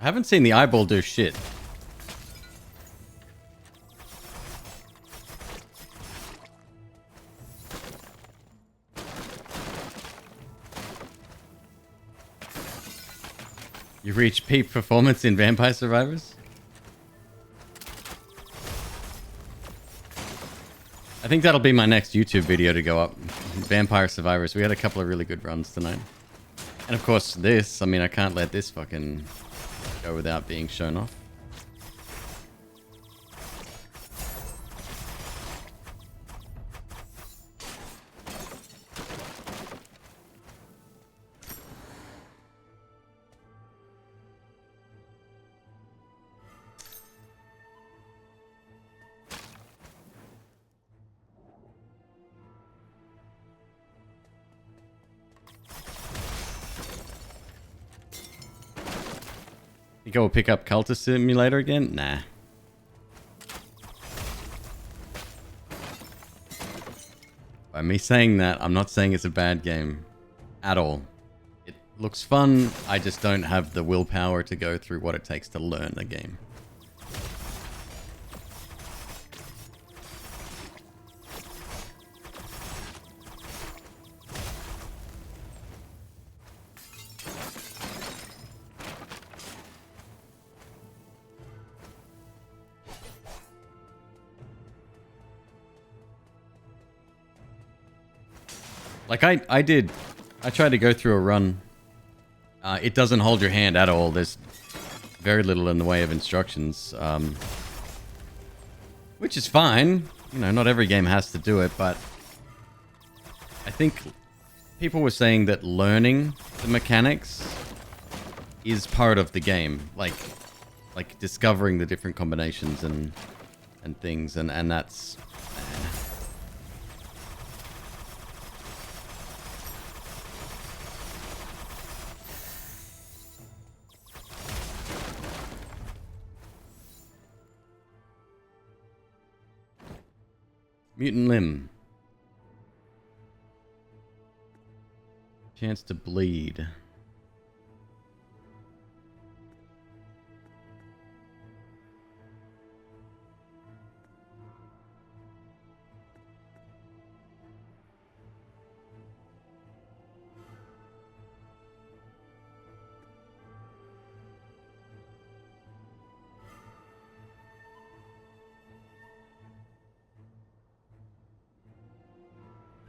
I haven't seen the eyeball do shit. You've reached peak performance in Vampire Survivors? I think that'll be my next YouTube video to go up. Vampire Survivors. We had a couple of really good runs tonight. And of course this. I mean, I can't let this fucking go without being shown off. You go pick up Cultist Simulator again? Nah. By me saying that, I'm not saying it's a bad game at all. It looks fun, I just don't have the willpower to go through what it takes to learn the game. Like I tried to go through a run. It doesn't hold your hand at all. There's very little in the way of instructions. Which is fine. You know, not every game has to do it, but I think people were saying that learning the mechanics is part of the game. Like discovering the different combinations and things, and that's... Mutant limb. Chance to bleed.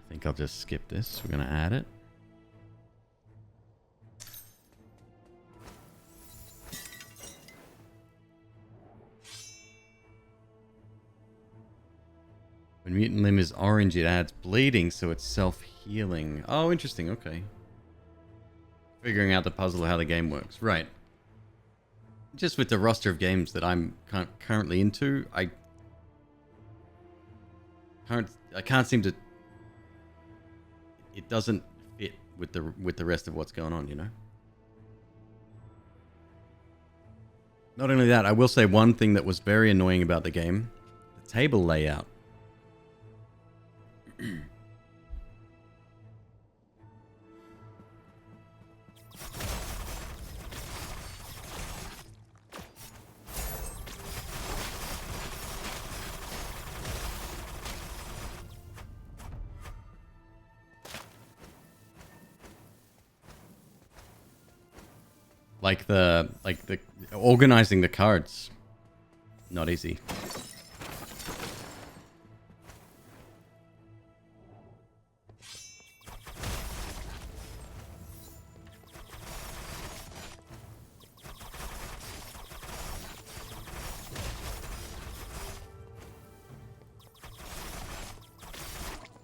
I think I'll just skip this. We're going to add it. When mutant limb is orange, it adds bleeding, so it's self-healing. Oh, interesting. Okay. Figuring out the puzzle of how the game works. Right. Just with the roster of games that I'm currently into, I can't seem to... It doesn't fit with the rest of what's going on, you know? Not only that, I will say one thing that was very annoying about the game. The table layout. Like the organizing the cards. Not easy.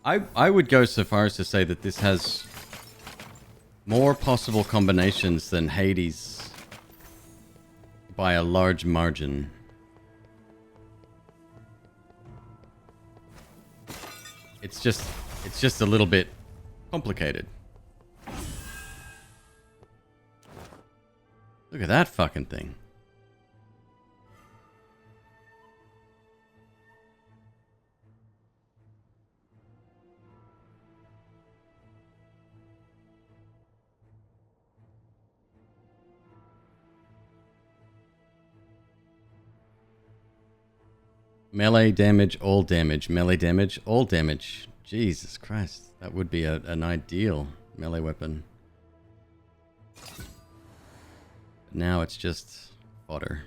I would go so far as to say that this has more possible combinations than Hades by a large margin. It's just a little bit complicated. Look at that fucking thing. Melee damage, all damage. Melee damage, all damage. Jesus Christ. That would be an ideal melee weapon. But now it's just fodder.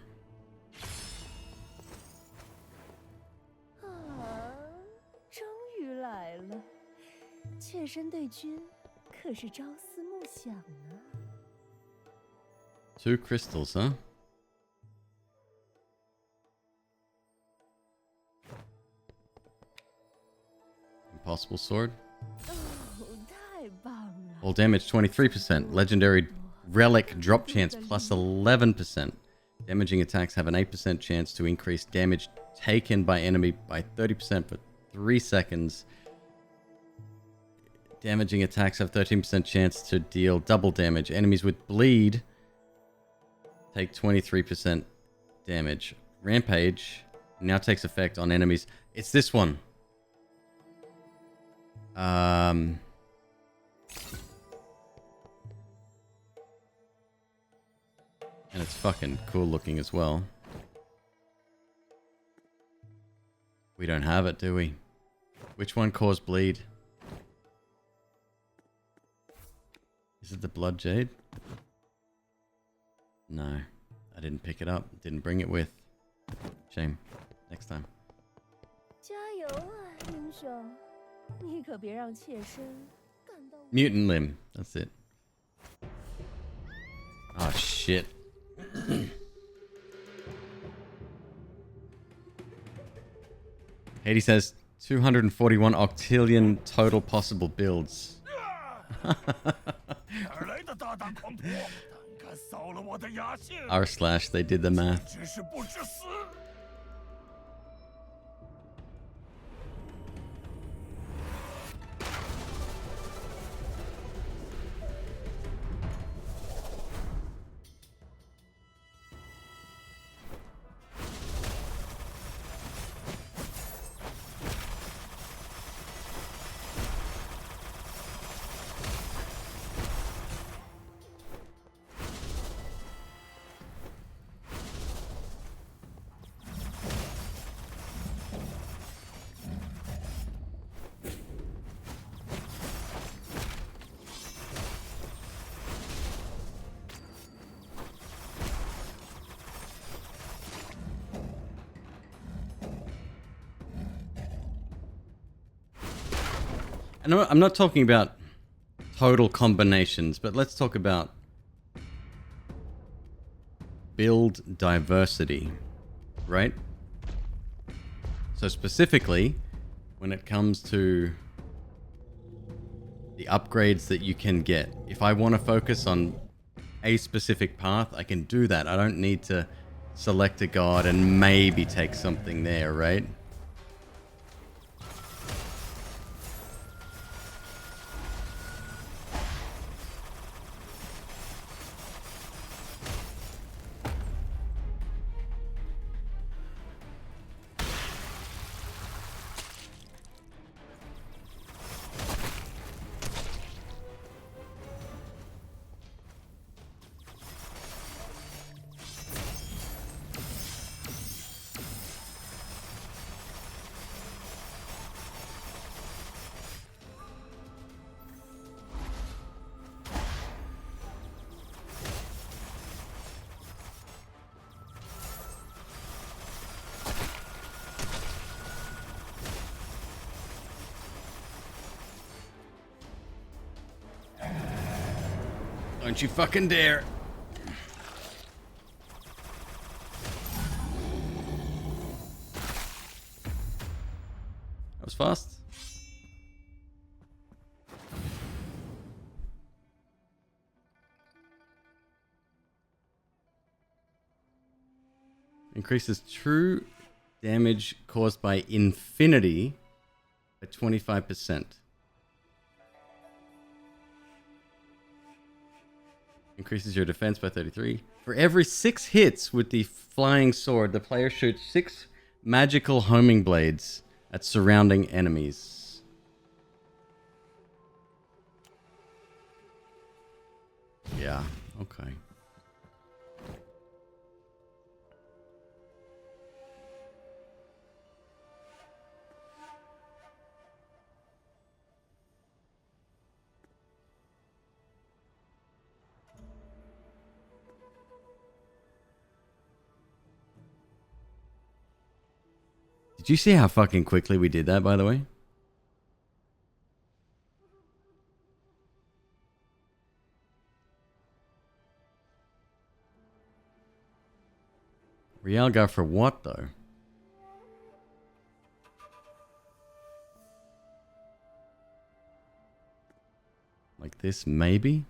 终于来了，妾身对君可是朝思暮想呢。 2 crystals, huh? Impossible sword. 太棒了！ All damage 23%. Legendary relic drop chance plus 11%. Damaging attacks have an 8% chance to increase damage taken by enemy by 30% for 3 seconds. Damaging attacks have 13% chance to deal double damage. Enemies with bleed take 23% damage. Rampage now takes effect on enemies. It's this one. And it's fucking cool looking as well. We don't have it, do we? Which one caused bleed? Is it the Blood Jade? No. I didn't pick it up. Didn't bring it with. Shame. Next time. 加油啊，英雄！你可别让妾身感到。 Mutant limb. That's it. Oh, shit. Katie says 241 octillion total possible builds. 哪儿来的大胆狂徒？胆敢扫了我的牙线！ r/, they did the math. 只是不知死。And I'm not talking about total combinations, but let's talk about build diversity, right? So specifically, when it comes to the upgrades that you can get, if I want to focus on a specific path, I can do that. I don't need to select a god and maybe take something there, right? Don't you fucking dare. That was fast. Increases true damage caused by infinity by 25%. Increases your defense by 33. For every 6 hits with the flying sword, the player shoots 6 magical homing blades at surrounding enemies. Yeah, okay. Did you see how fucking quickly we did that, by the way? Realgar for what, though? Like this, maybe?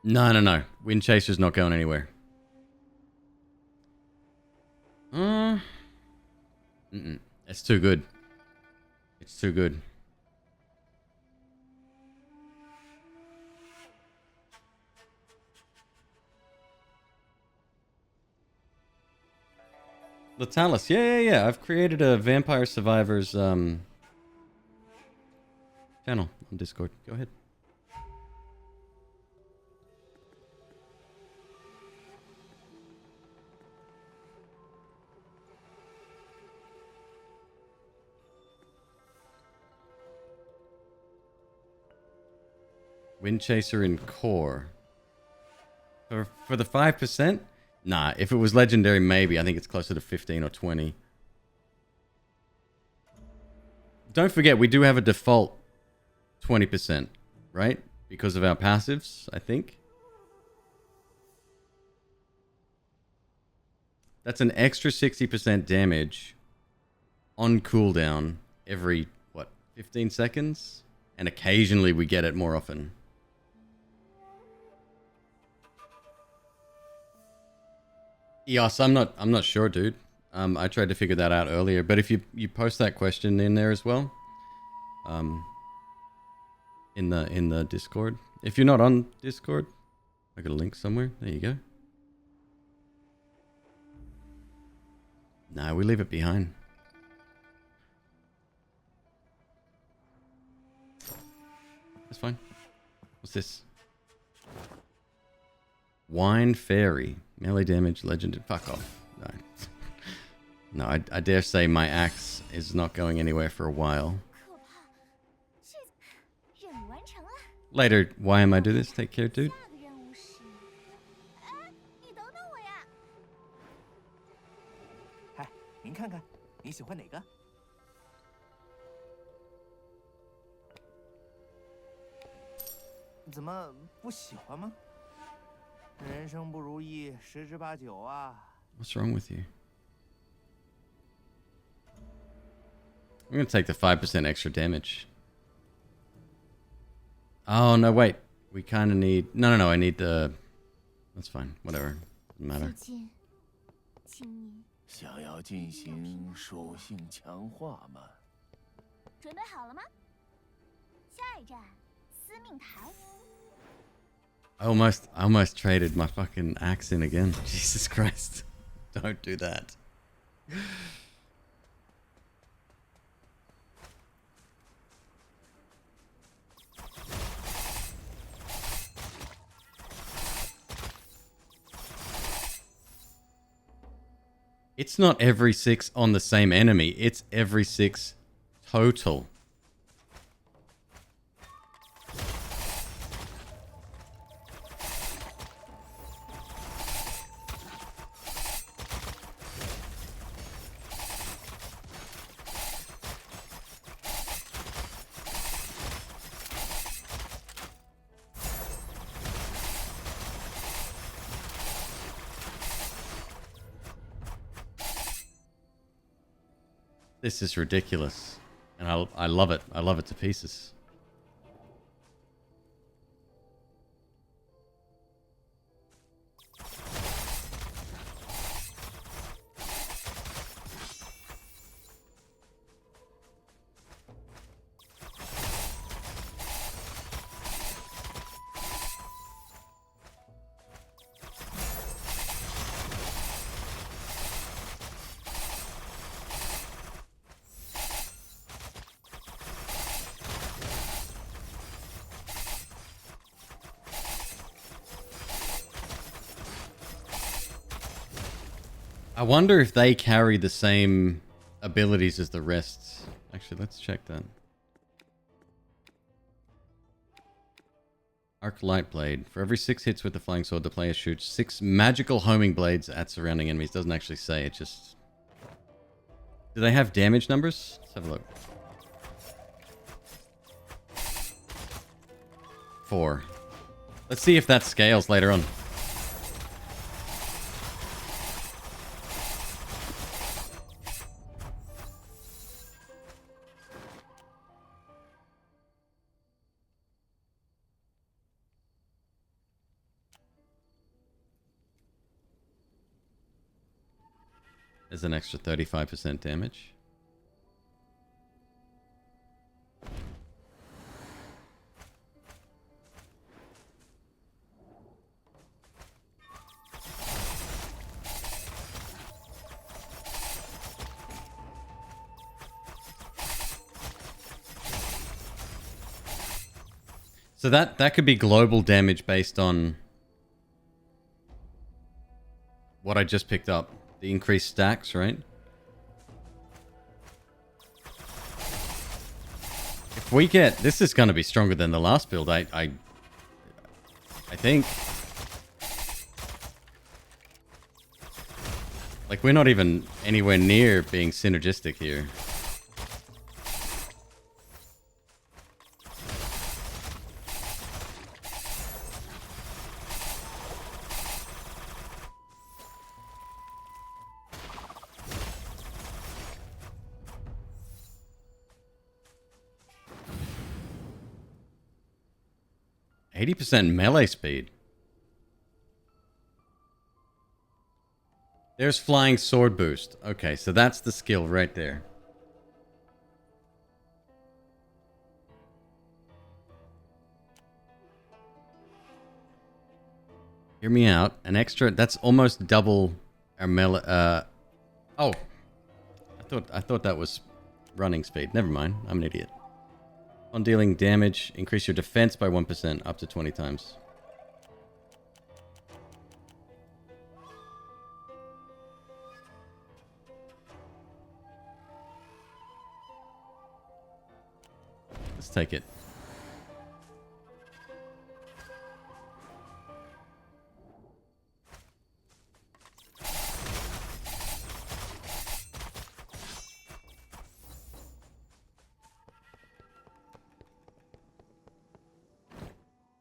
No. Wind Chaser's not going anywhere. It's too good. It's too good. Latalis. Yeah. I've created a Vampire Survivors channel on Discord. Go ahead. Wind Chaser in core. For the 5%? Nah, if it was legendary, maybe. I think it's closer to 15 or 20. Don't forget, we do have a default 20%, right? Because of our passives, I think. That's an extra 60% damage on cooldown every, what, 15 seconds? And occasionally we get it more often. Yes, I'm not sure, dude. I tried to figure that out earlier, but if you post that question in there as well, in the Discord. If you're not on Discord, I got a link somewhere. There you go. Nah, we leave it behind. That's fine. What's this? Wine Fairy. Melee damage, legend. Fuck off. No. No, I dare say my axe is not going anywhere for a while. 可怕，这任务完成了。 Later, why am I do this? Take care, dude. 下个任务是……哎，你等等我呀！嗨，您看看，你喜欢哪个？怎么不喜欢吗？人生不如意十之八九啊。 What's wrong with you? I'm gonna take the 5% extra damage. Oh, no, wait. We kind of need... No, I need the... That's fine. Whatever. Doesn't matter. 最近，请你想要进行属性强化吗？准备好了吗？下一站，司命台。 I almost traded my fucking axe in again. Jesus Christ. Don't do that. It's not every 6 on the same enemy. It's every 6 total. This is ridiculous. And I love it. I love it to pieces. I wonder if they carry the same abilities as the rest. Actually, let's check that. Arc Light Blade. For every 6 hits with the Flying Sword, the player shoots 6 magical homing blades at surrounding enemies. Doesn't actually say, it just... Do they have damage numbers? Let's have a look. 4. Let's see if that scales later on. There's an extra 35% damage. So that could be global damage based on what I just picked up. The increased stacks, right? If we get... This is going to be stronger than the last build, I think. Like, we're not even anywhere near being synergistic here. 80% melee speed. There's flying sword boost. Okay, so that's the skill right there. Hear me out. An extra, that's almost double our melee. Oh, I thought that was running speed. Never mind. I'm an idiot. On dealing damage, increase your defense by 1% up to 20 times. Let's take it.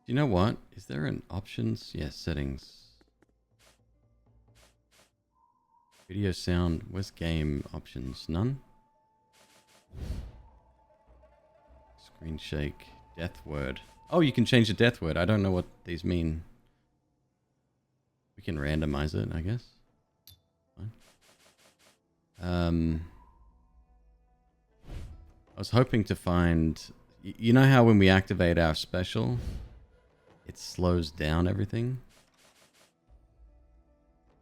You know what? Is there an options? Yes, settings. Video sound. Where's game options? None? Screen shake. Death word. Oh, you can change the death word. I don't know what these mean. We can randomize it, I guess. Fine. I was hoping to find... You know how when we activate our special, it slows down everything?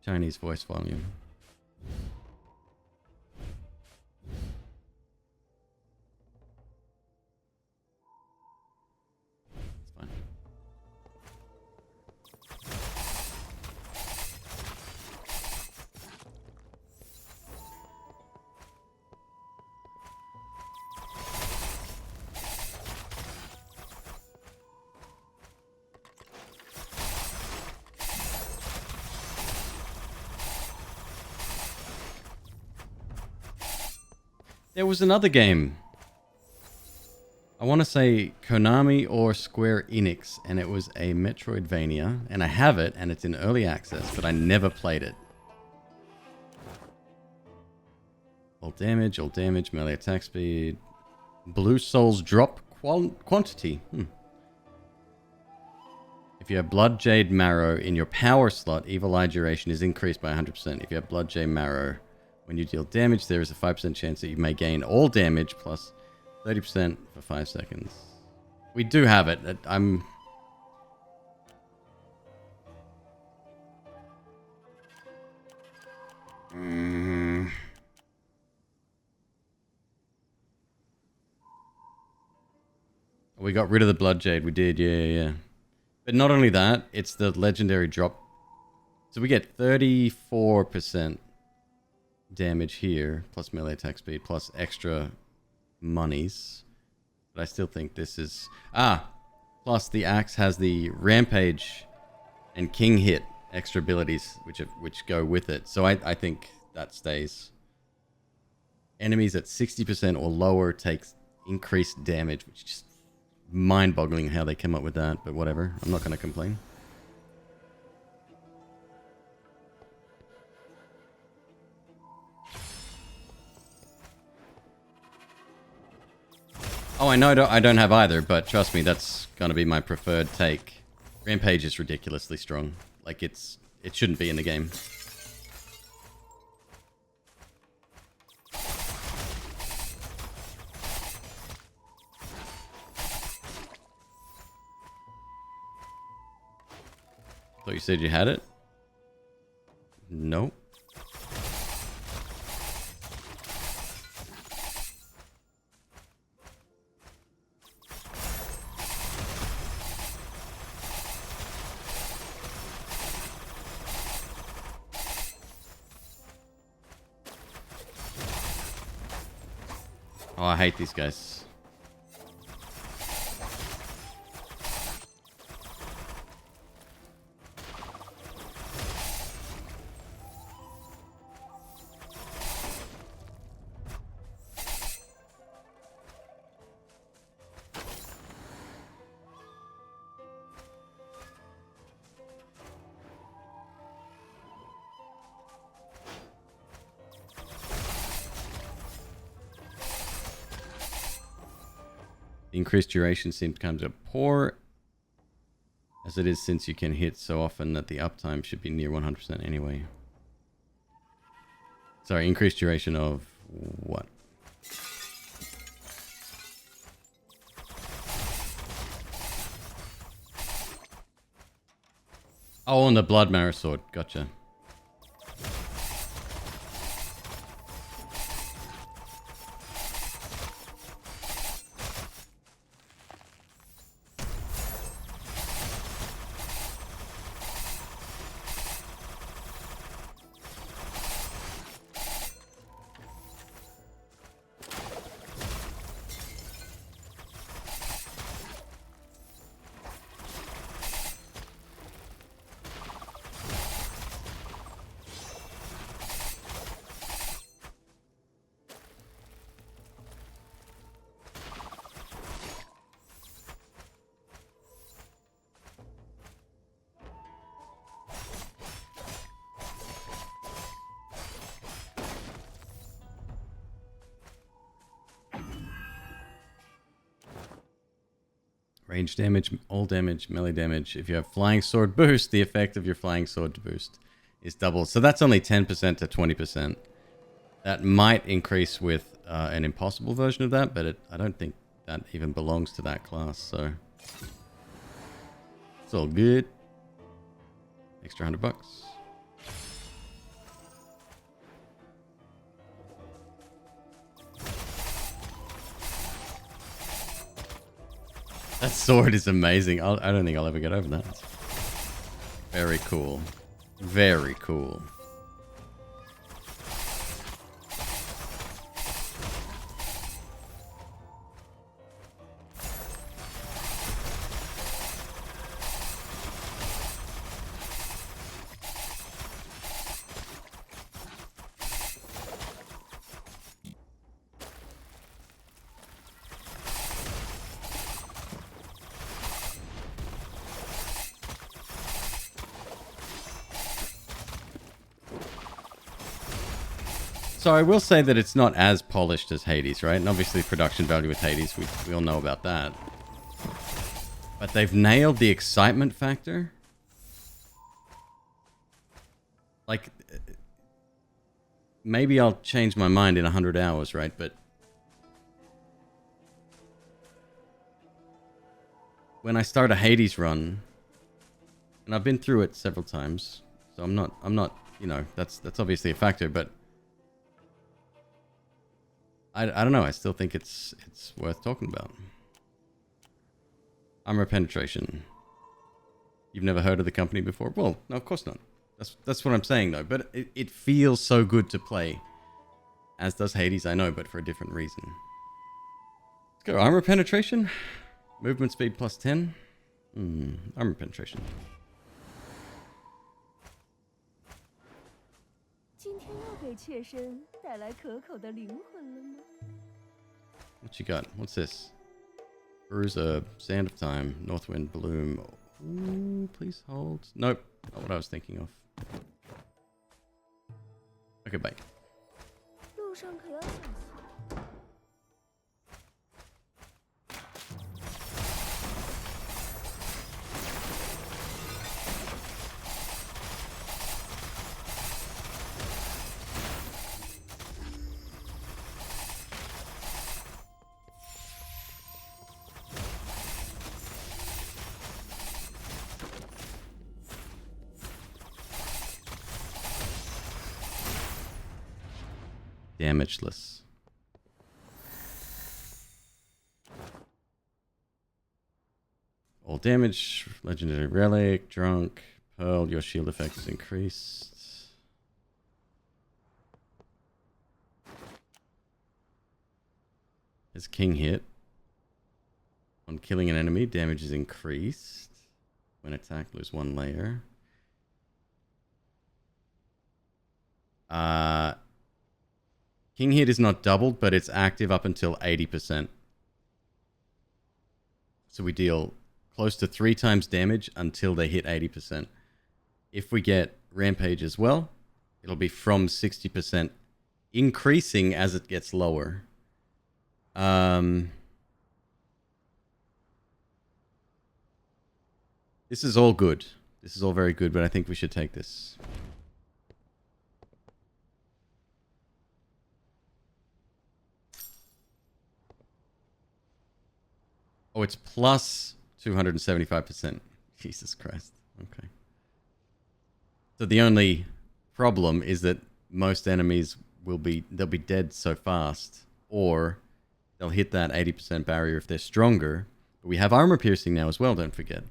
Chinese voice volume. It's fine. There was another game. I want to say Konami or Square Enix, and it was a Metroidvania, and I have it, and it's in early access, but I never played it. All damage, melee attack speed. Blue souls drop quantity. If you have Blood Jade Marrow in your power slot, Evil Eye duration is increased by 100%. If you have Blood Jade Marrow, when you deal damage, there is a 5% chance that you may gain all damage plus 30% for 5 seconds. We do have it. I'm... We got rid of the Blood Jade. We did, yeah. But not only that, it's the legendary drop. So we get 34% damage here, plus melee attack speed, plus extra monies. But I still think this is... plus the axe has the Rampage and King Hit extra abilities, which go with it. So I think that stays. Enemies at 60% or lower takes increased damage, which is just mind-boggling how they came up with that, but whatever. I'm not going to complain. Oh, I know I don't have either, but trust me, that's going to be my preferred take. Rampage is ridiculously strong. Like, it shouldn't be in the game. Thought you said you had it? Nope. Oh, I hate these guys. Increased duration seems kind of poor. as it is since you can hit so often that the uptime should be near 100% anyway. Sorry, increased duration of what? Oh, on the blood marrow sword. Gotcha. Range damage, all damage, melee damage. If you have flying sword boost, the effect of your flying sword boost is doubled. So that's only 10% to 20%. That might increase with an impossible version of that, but I don't think that even belongs to that class. So it's all good. Extra $100. That sword is amazing. I don't think I'll ever get over that. Very cool. Very cool. So I will say that it's not as polished as Hades, right? And obviously production value with Hades, we all know about that. But they've nailed the excitement factor. Like, maybe I'll change my mind in 100 hours, right? But when I start a Hades run, and I've been through it several times, so I'm not, you know, that's obviously a factor, but I don't know. I still think it's worth talking about. Armor penetration. You've never heard of the company before? Well, no, of course not. That's what I'm saying, though. But it feels so good to play. As does Hades, I know, but for a different reason. Let's go. Armor penetration. Movement speed plus 10. Armor penetration. 今天又给妾身带来可口的灵魂了吗？ What you got? What's this? Bruiser, Sand of Time, Northwind Bloom. Ooh, please hold. Nope, not what I was thinking of. Okay, bye. 路上可要小心。 Damageless. All damage, legendary relic, drunk, pearl, your shield effect is increased. As king hit. On killing an enemy, damage is increased. When attacked, lose 1 layer. King hit is not doubled, but it's active up until 80%. So we deal close to 3 times damage until they hit 80%. If we get Rampage as well, it'll be from 60%, increasing as it gets lower. This is all good. This is all very good, but I think we should take this. Oh, it's plus 275%. Jesus Christ. Okay. So the only problem is that most enemies they'll be dead so fast, or they'll hit that 80% barrier if they're stronger. But we have armor piercing now as well, don't forget.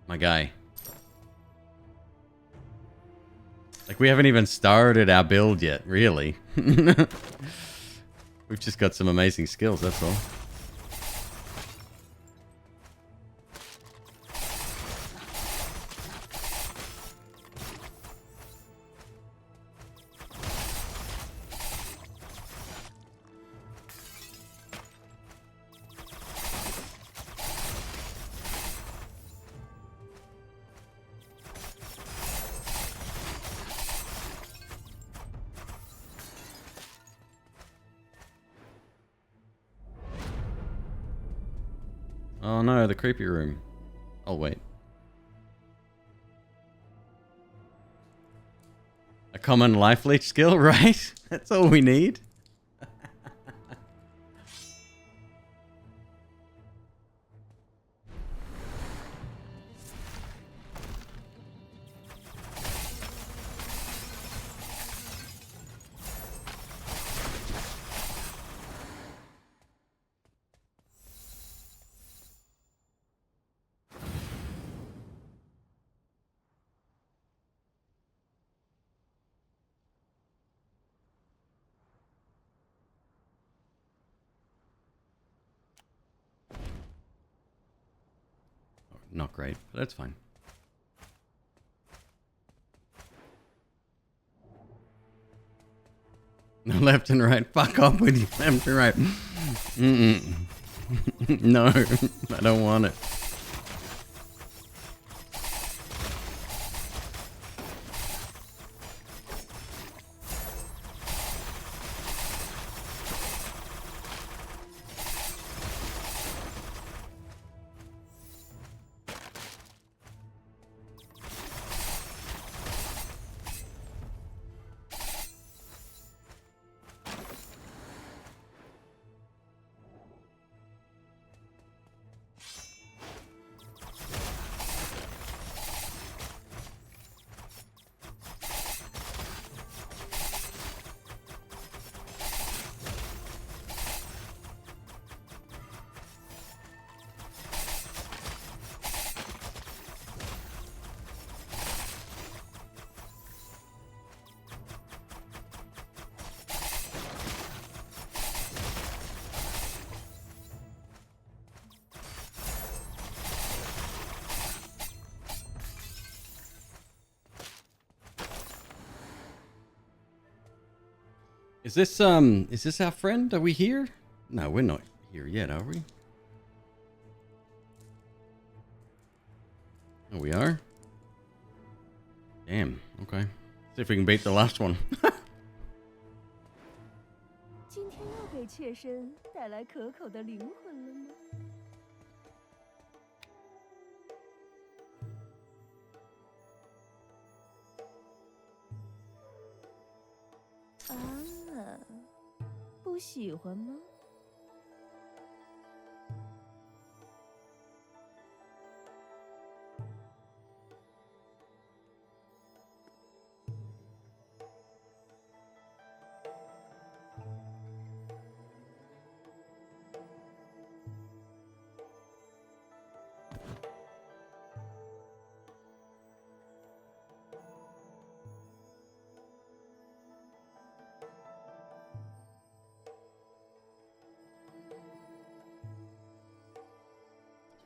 My guy. Like, we haven't even started our build yet, really. We've just got some amazing skills, that's all. Oh no, the creepy room. I'll wait. A common life leech skill, right? That's all we need. Not great, but that's fine. No, left and right. Fuck off with you, left and right. No, I don't want it. Is this our friend? Are we here? No, we're not here yet, are we? Oh, we are? Damn, okay. See if we can beat the last one. 今天又给妾身带来可口的灵魂了吗？啊，不喜欢吗？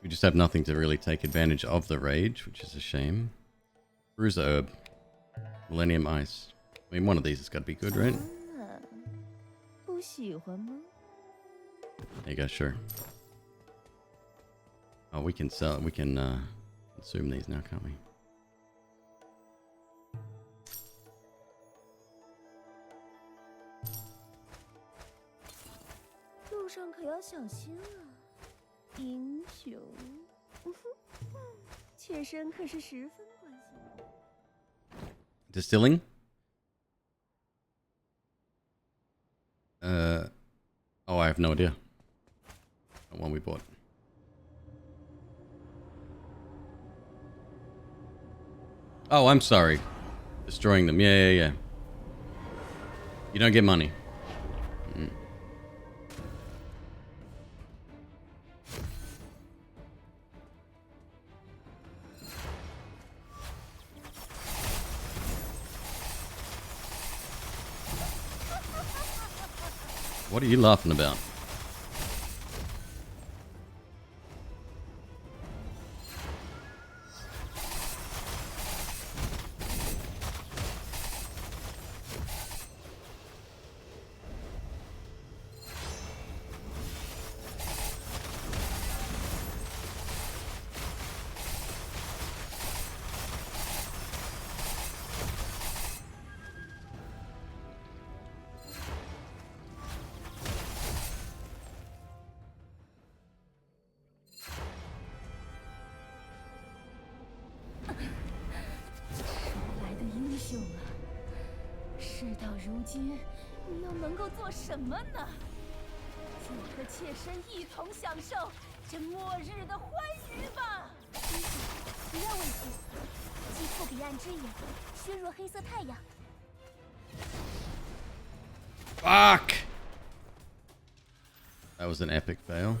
We just have nothing to really take advantage of the rage, which is a shame. Bruiser Herb. Millennium Ice. I mean, one of these has got to be good, right? 啊，不喜欢吗？ There you go, sure. Oh, we can sell. We can consume these now, can't we? 路上可要小心啊，英雄。妾身可是十分关心。 Distilling? Oh, I have no idea. That one we bought. Oh, I'm sorry. Destroying them. Yeah. You don't get money. Mm. What are you laughing about? Fuck! That was an epic fail.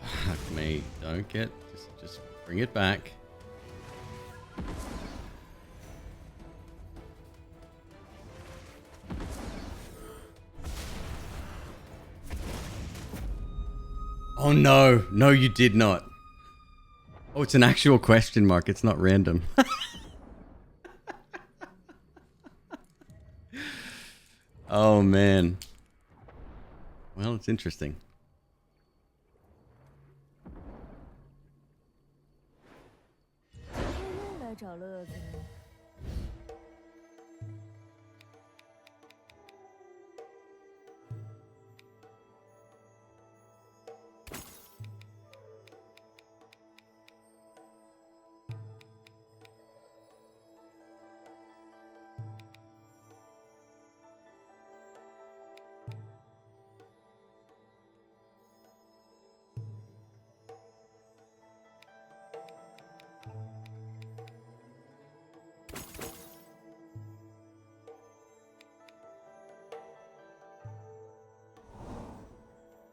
Fuck me. Don't get... Just bring it back. Oh no. No, you did not. Oh, it's an actual question mark. It's not random. Oh man. Well, it's interesting. 天天来找乐子。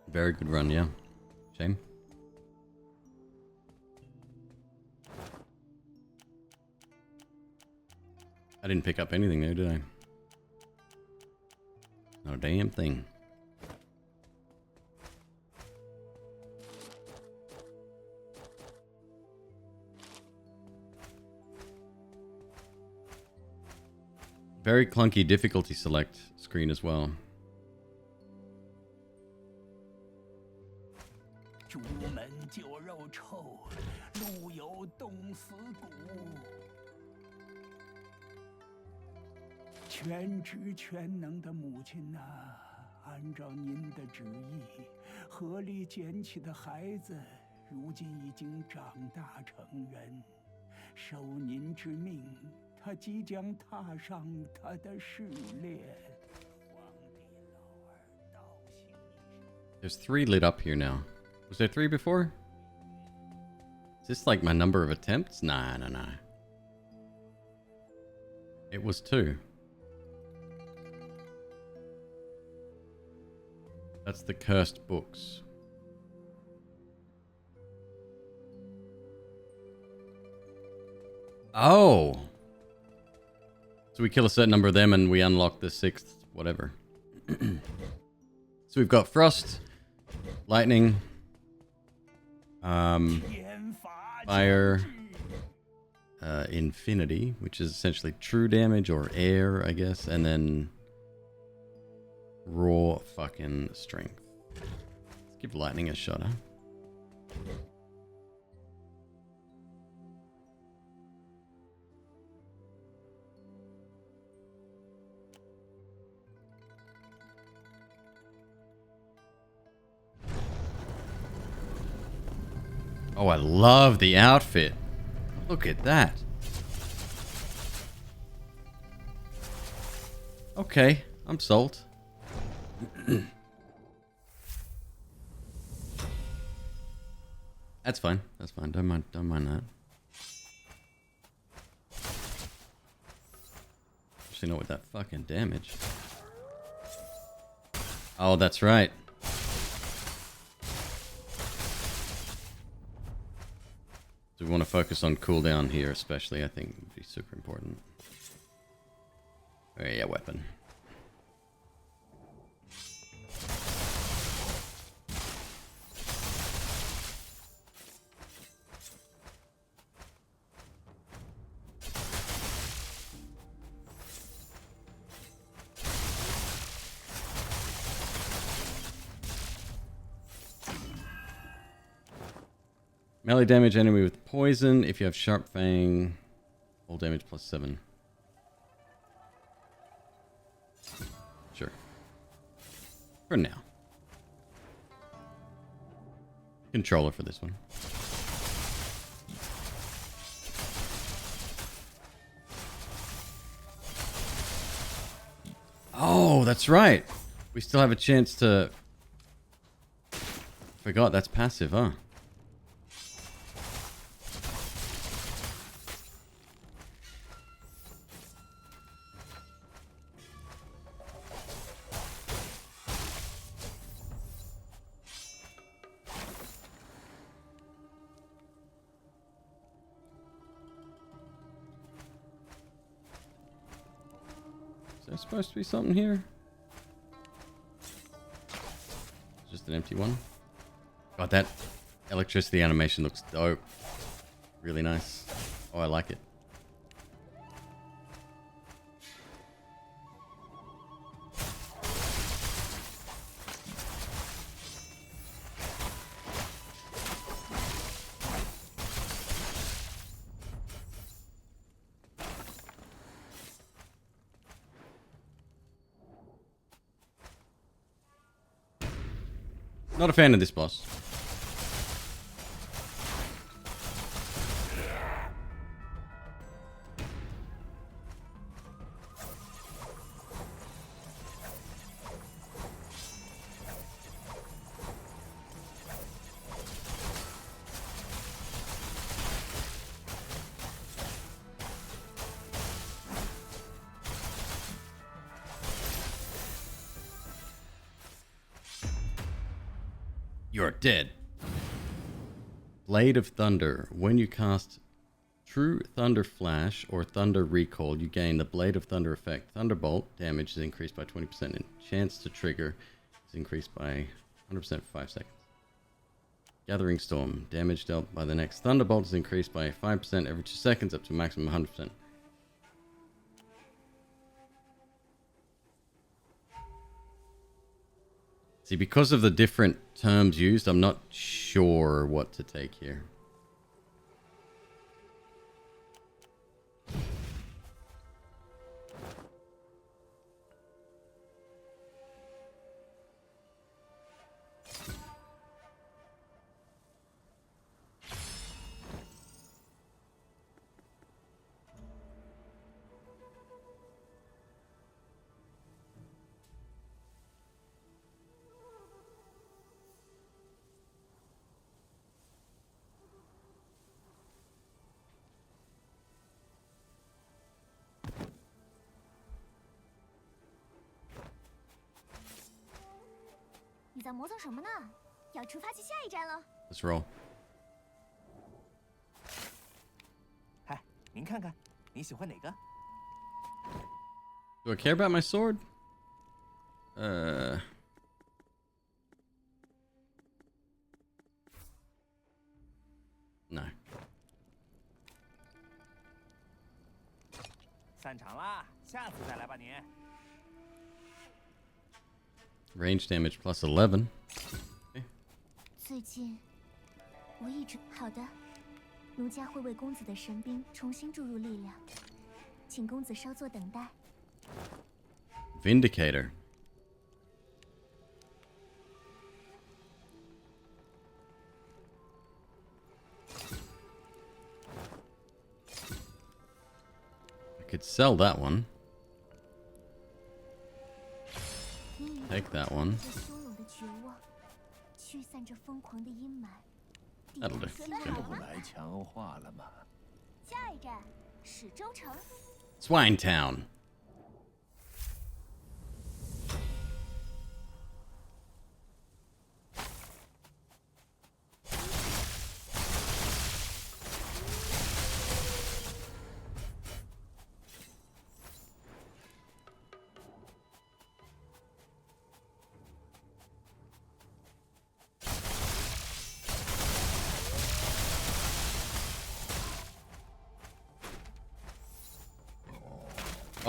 Very good run, yeah. Shame. I didn't pick up anything there, did I? Not a damn thing. Very clunky difficulty select screen as well. 朱门酒肉臭，路有冻死骨。全知全能的母亲呐、按照您的旨意，河里捡起的孩子，如今已经长大成人。受您之命，他即将踏上他的试炼。皇帝老儿道行你。 There's 3 lit up here now. Was there 3 before? Is this like my number of attempts? Nah. It was 2. That's the cursed books. Oh! So we kill a certain number of them and we unlock the 6th, whatever. So we've got frost, lightning, fire, infinity, which is essentially true damage or air, I guess, and then raw fucking strength. Let's give lightning a shot, huh? Oh, I love the outfit. Look at that. Okay, I'm sold. That's fine. That's fine. Don't mind that. Actually, not with that fucking damage. Oh, that's right. So we want to focus on cooldown here, especially. I think would be super important. Oh yeah, weapon. Melee damage enemy with poison. If you have sharp fang, all damage plus 7. Sure. For now. Controller for this one. Oh, that's right. We still have a chance to... Forgot that's passive, huh? Is there supposed to be something here? Just an empty one. God, that electricity animation looks dope. Really nice. Oh, I like it. Not a fan of this boss. You're dead. Blade of Thunder. When you cast True Thunder Flash or Thunder Recall, you gain the Blade of Thunder effect. Thunderbolt damage is increased by 20% and chance to trigger is increased by 100% for 5 seconds. Gathering Storm. Damage dealt by the next Thunderbolt is increased by 5% every 2 seconds up to a maximum 100%. See, because of the different terms used, I'm not sure what to take here. Let's roll. 嗨，您看看，你喜欢哪个？ Do I care about my sword? No. 散场啦，下次再来吧你。Range damage plus 11. 最近，我一直好的，奴家会为公子的神兵重新注入力量，请公子稍作等待。 Vindicator. I could sell that one. Take that one. 这汹涌的绝望，驱散这疯狂的阴霾。 That'll do. 不来强化了吗？下一站，始州城。 Swine Town.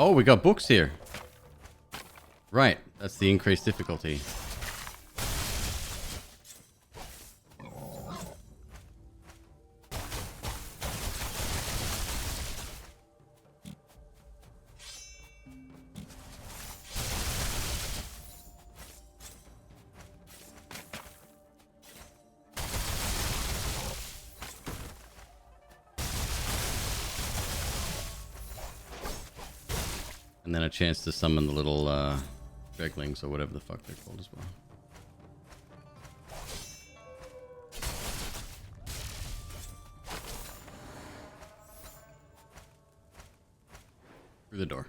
Oh, we got books here. Right, that's the increased difficulty. And then a chance to summon the little dreglings or whatever the fuck they're called as well. Through the door.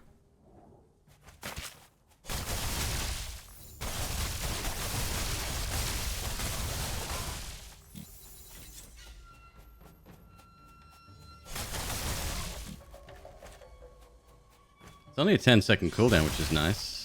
It's only a 10-second cooldown, which is nice.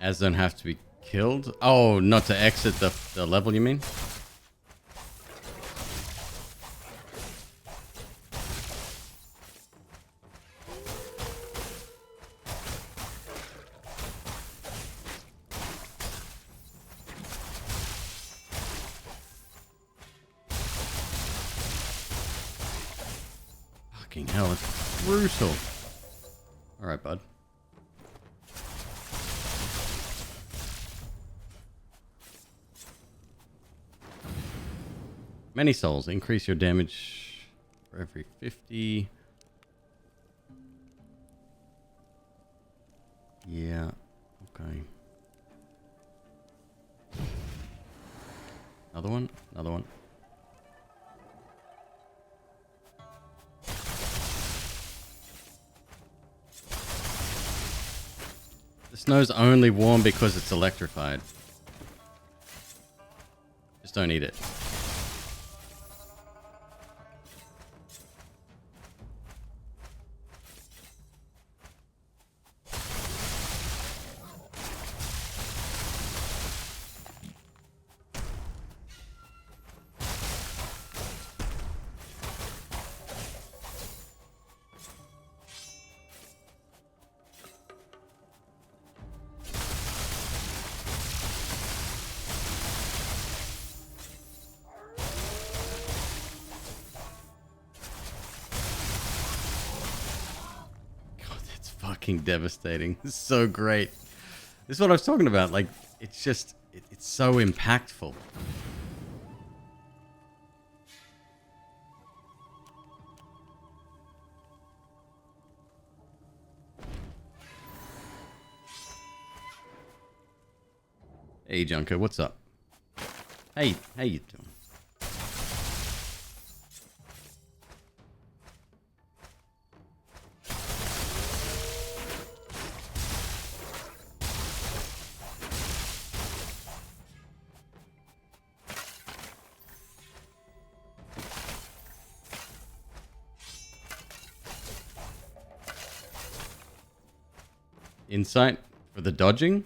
As don't have to be killed? Oh, not to exit the level, you mean? Fucking hell, it's brutal. Alright, bud. Many souls. Increase your damage for every 50. Yeah. Okay. Another one. Another one. The snow's only warm because it's electrified. Just don't eat it. Fucking devastating. This is so great. This is what I was talking about. Like, it's just, it's so impactful. Hey, Junker, what's up? Hey, how you doing? Insight for the dodging?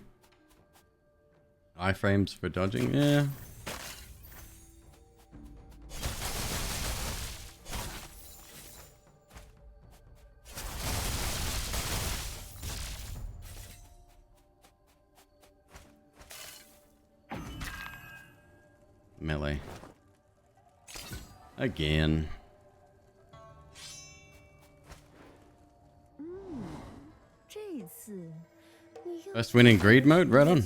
Iframes for dodging? Yeah. Melee. Again. First win in greed mode? Right on.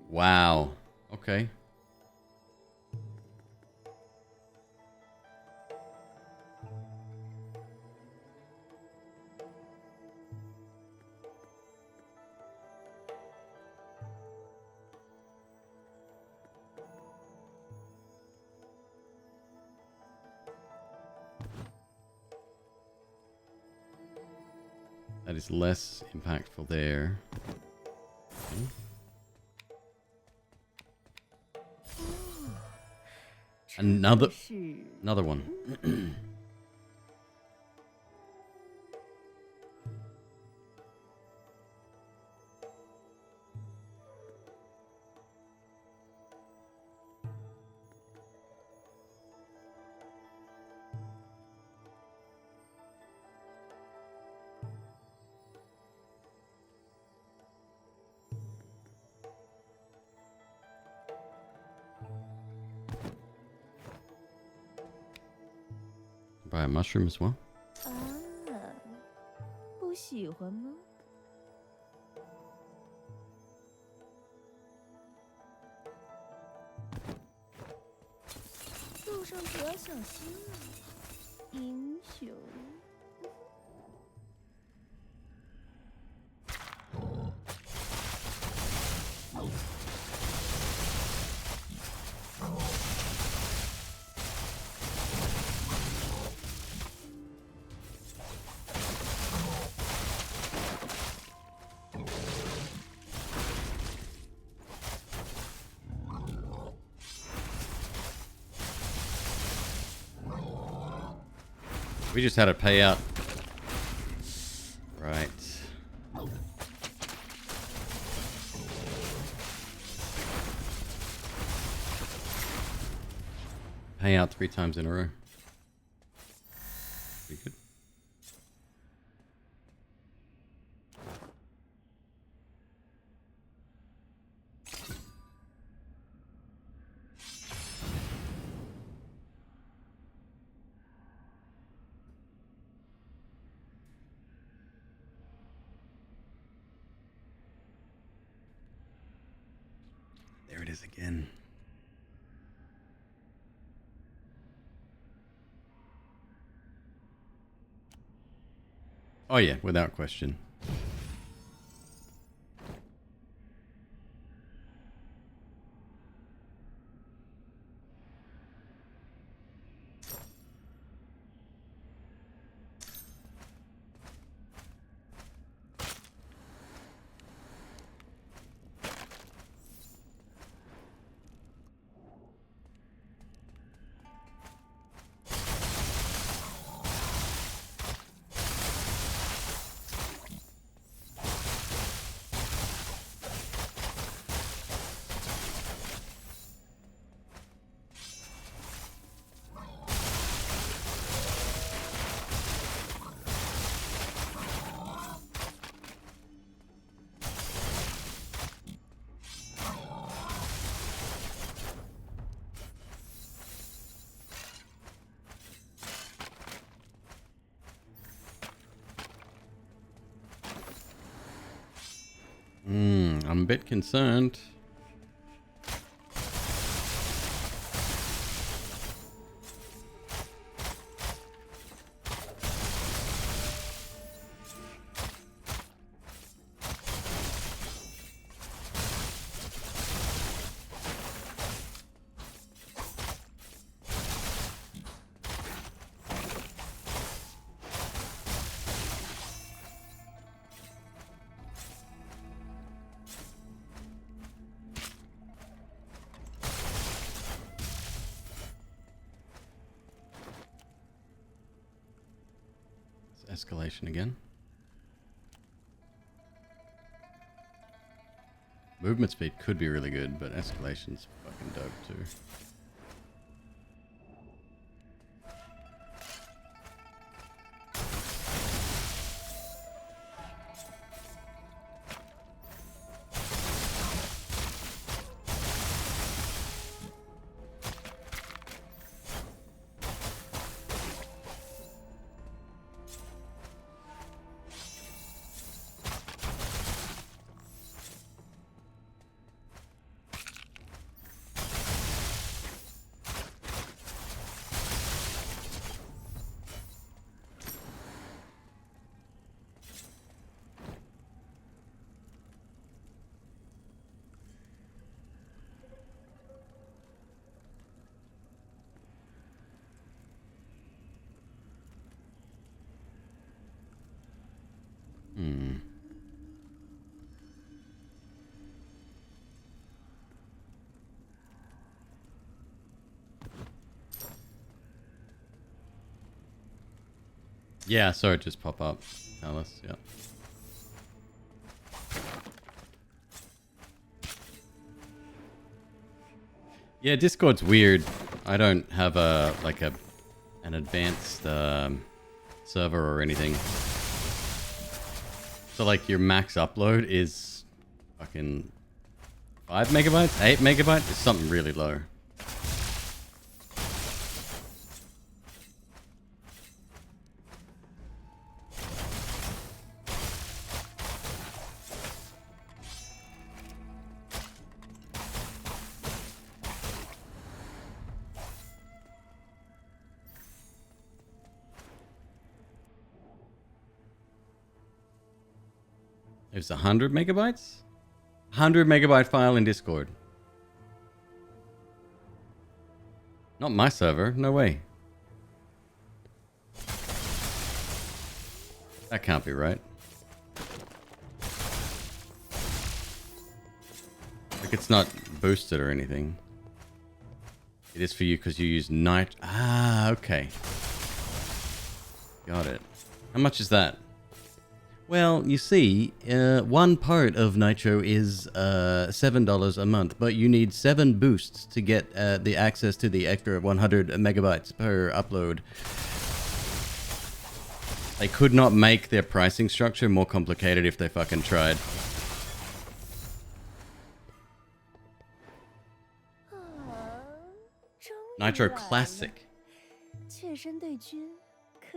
Wow. Okay. That is less impactful there. Okay. Another one. Buy a mushroom as well. 不喜欢吗？路上可要小心啊，英雄。We just had a payout. Right. Payout 3 times in a row. Pretty good. There it is again. Oh yeah, without question. I'm a bit concerned. Escalation again. Movement speed could be really good, but escalation's fucking dope too. Yeah, I saw it just pop up. Alice, yeah. Yeah, Discord's weird. I don't have an advanced server or anything. So like your max upload is fucking 5 megabytes, 8 megabytes. It's something really low. There's 100 megabytes? 100 megabyte file in Discord. Not my server, no way. That can't be right. Like it's not boosted or anything. It is for you because you use night. Ah, okay. Got it. How much is that? Well, you see, one part of Nitro is $7 a month, but you need 7 boosts to get the access to the extra 100 megabytes per upload. They could not make their pricing structure more complicated if they fucking tried. Nitro Classic.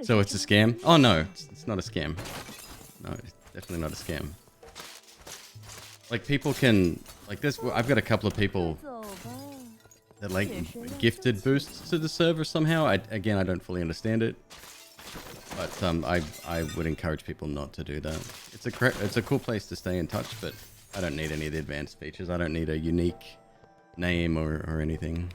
So it's a scam? Oh no, it's not a scam. No, it's definitely not a scam. Like people can, like this, I've got a couple of people that like gifted boosts to the server somehow. Again, I don't fully understand it. But I would encourage people not to do that. It's a cool place to stay in touch, but I don't need any of the advanced features. I don't need a unique name or anything.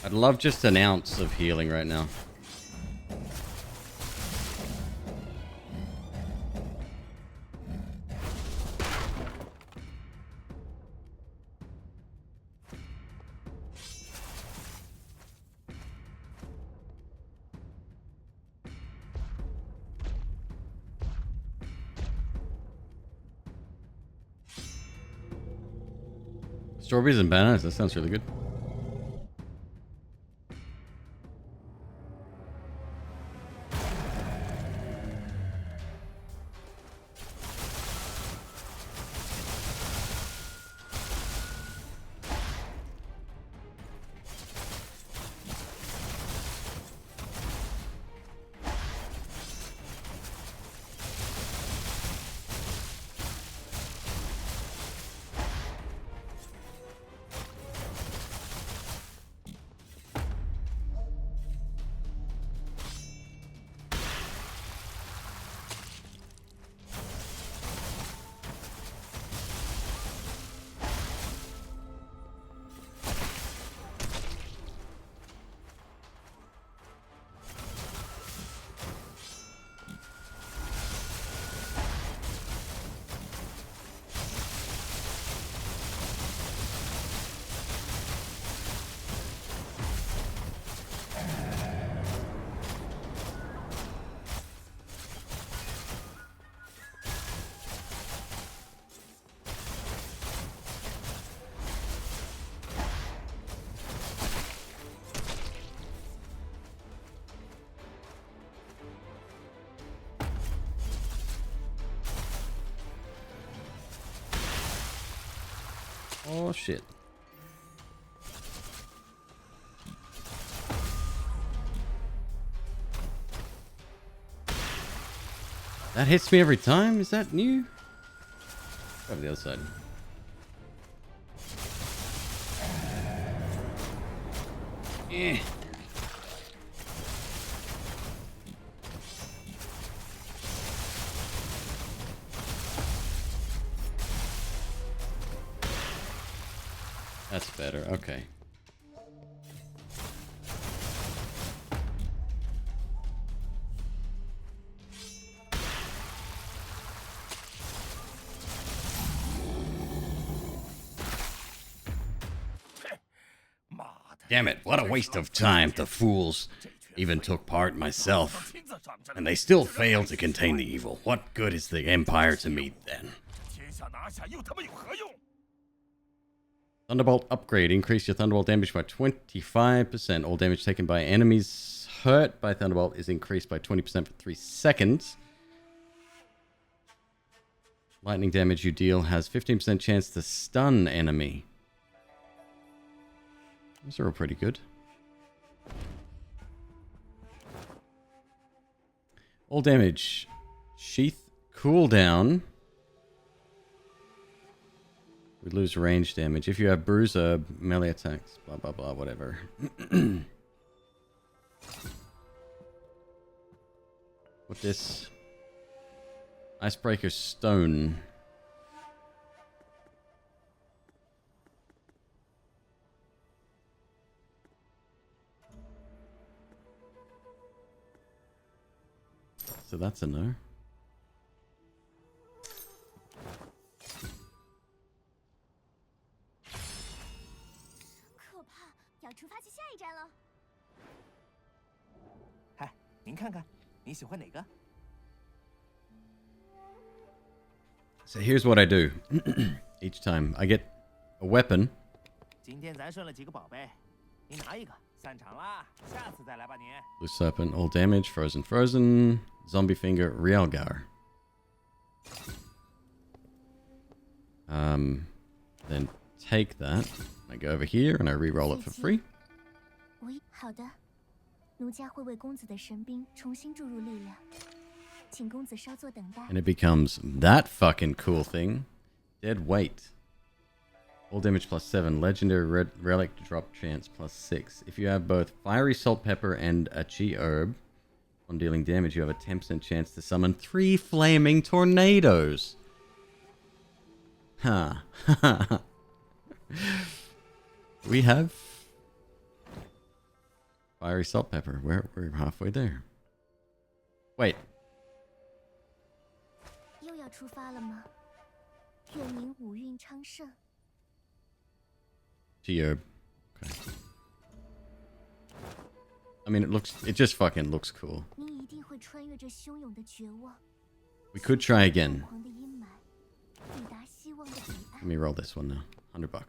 I'd love just an ounce of healing right now. Strawberries and bananas. That sounds really good. Oh shit. That hits me every time? Is that new? Over the other side. Eh. That's better. Okay. Damn it, what a waste of time, the fools. Even took part myself. And they still failed to contain the evil. What good is the Empire to me then? Thunderbolt upgrade. Increase your Thunderbolt damage by 25%. All damage taken by enemies hurt by Thunderbolt is increased by 20% for 3 seconds. Lightning damage you deal has 15% chance to stun enemy. Those are all pretty good. All damage. Sheath cooldown. We lose range damage. If you have bruiser, melee attacks, blah, blah, blah, whatever. What this? Icebreaker stone. So that's a no. 可怕，要出发去下一站了。嗨，您看看，你喜欢哪个？ So here's what I do. Each time I get a weapon. 今天咱顺了几个宝贝，你拿一个，散场啦，下次再来吧你。 Blue Serpent, all damage, frozen, frozen. Zombie Finger, Realgar. Then take that. I go over here and I re-roll it for free. 好的，奴家会为公子的神兵重新注入力量，请公子稍作等待。 And it becomes that fucking cool thing. Dead weight. All damage plus 7. Legendary relic drop chance plus 6. If you have both fiery salt pepper and a chi herb, on dealing damage, you have a 10% chance to summon 3 flaming tornadoes. Huh. We have fiery salt pepper. We're halfway there. Wait. 又要出发了吗？愿您五运昌盛。 Chi herb. Okay. I mean, it just fucking looks cool. 您一定会穿越这汹涌的绝望。 We could try again. 疯狂的阴霾，抵达希望的彼岸。 Let me roll this one now. $100.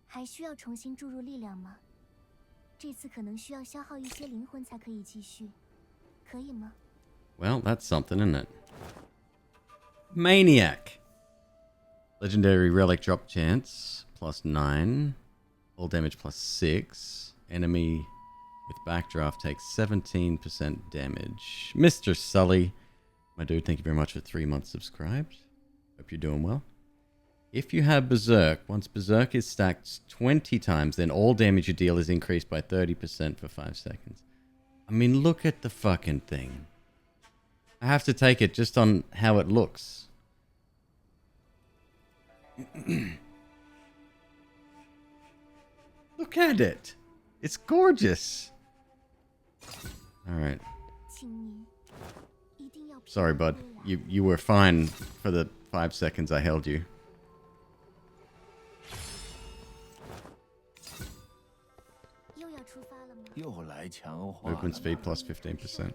还需要重新注入力量吗？这次可能需要消耗一些灵魂才可以继续，可以吗？ Well, that's something, isn't it? Maniac. Legendary relic drop chance +9. All damage +6. Enemy with backdraft takes 17% damage. Mr. Sully. My dude, thank you very much for 3 months subscribed. Hope you're doing well. If you have Berserk, once Berserk is stacked 20 times, then all damage you deal is increased by 30% for 5 seconds. I mean, look at the fucking thing. I have to take it just on how it looks. Look at it. It's gorgeous. Alright. 请你一定要 Sorry, bud. You were fine for the 5 seconds I held you. 又要出发了吗？又来强化 Movement 了 speed 吗 +15%.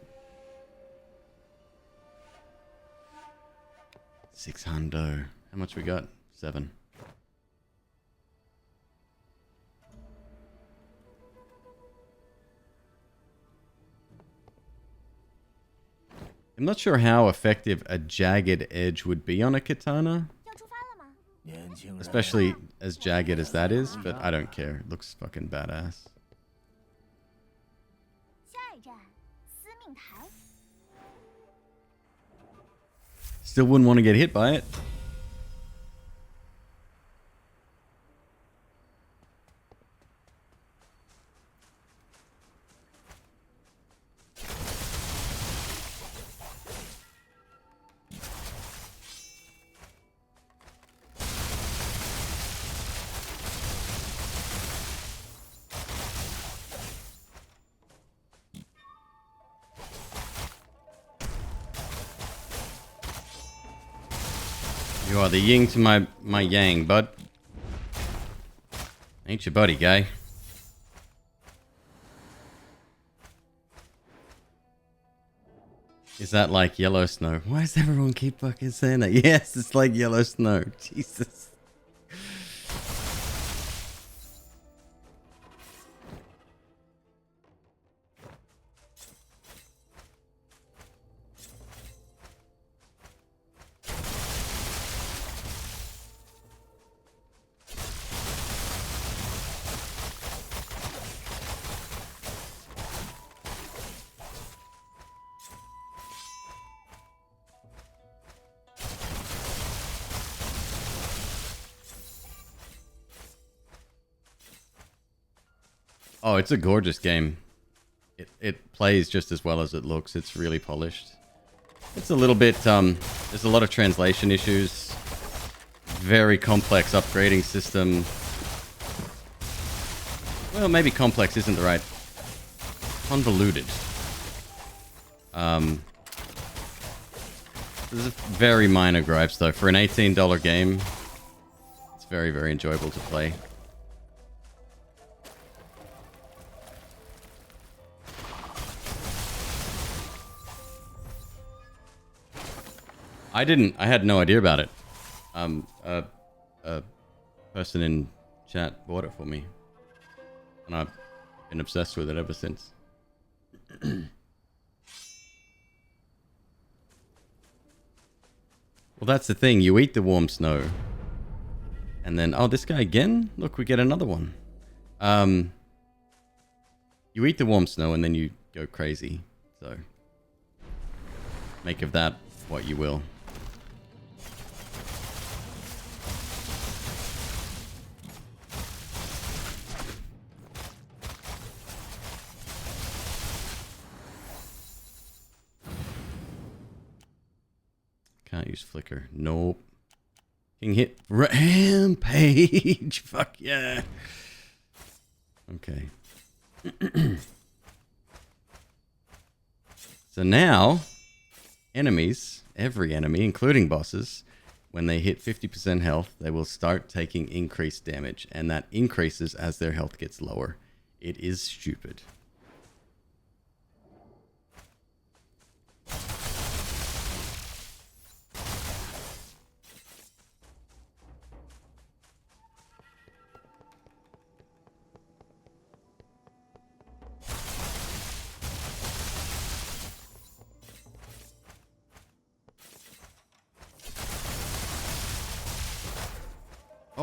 600. How much we got? 7. I'm not sure how effective a jagged edge would be on a katana, 要出发了吗？年轻人 especially as jagged as that is, but I don't care. It looks fucking badass. 下一站，司命台。 Still wouldn't want to get hit by it. You are the yin to my yang, bud. Ain't your buddy, guy. Is that like yellow snow? Why does everyone keep fucking saying that? Yes, it's like yellow snow. Jesus. Oh, it's a gorgeous game. It plays just as well as it looks. It's really polished. It's a little bit, there's a lot of translation issues. Very complex upgrading system. Well, maybe complex isn't the right... Convoluted. There's very minor gripes though. For an $18 game, it's very, very enjoyable to play. I had no idea about it. A person in chat bought it for me. And I've been obsessed with it ever since. Well, that's the thing. You eat the warm snow. And then, oh, this guy again? Look, we get another one. You eat the warm snow and then you go crazy. So, make of that what you will. Can't use flicker. Nope. King hit rampage. Fuck yeah. Okay. So now, enemies, every enemy, including bosses, when they hit 50% health, they will start taking increased damage. And that increases as their health gets lower. It is stupid.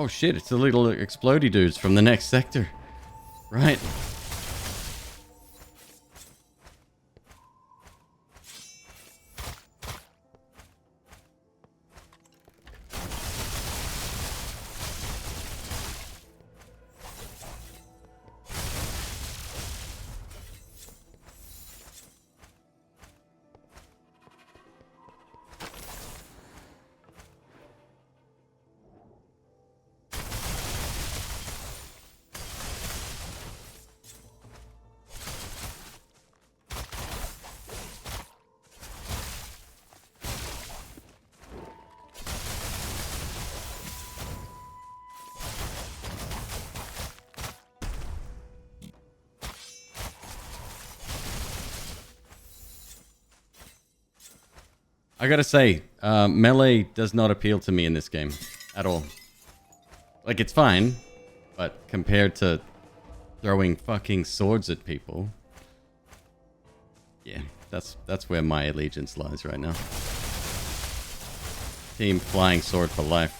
Oh shit, it's the little explodey dudes from the next sector. Right. I gotta say, melee does not appeal to me in this game at all. Like, it's fine, but compared to throwing fucking swords at people, yeah, that's where my allegiance lies right now. Team flying sword for life.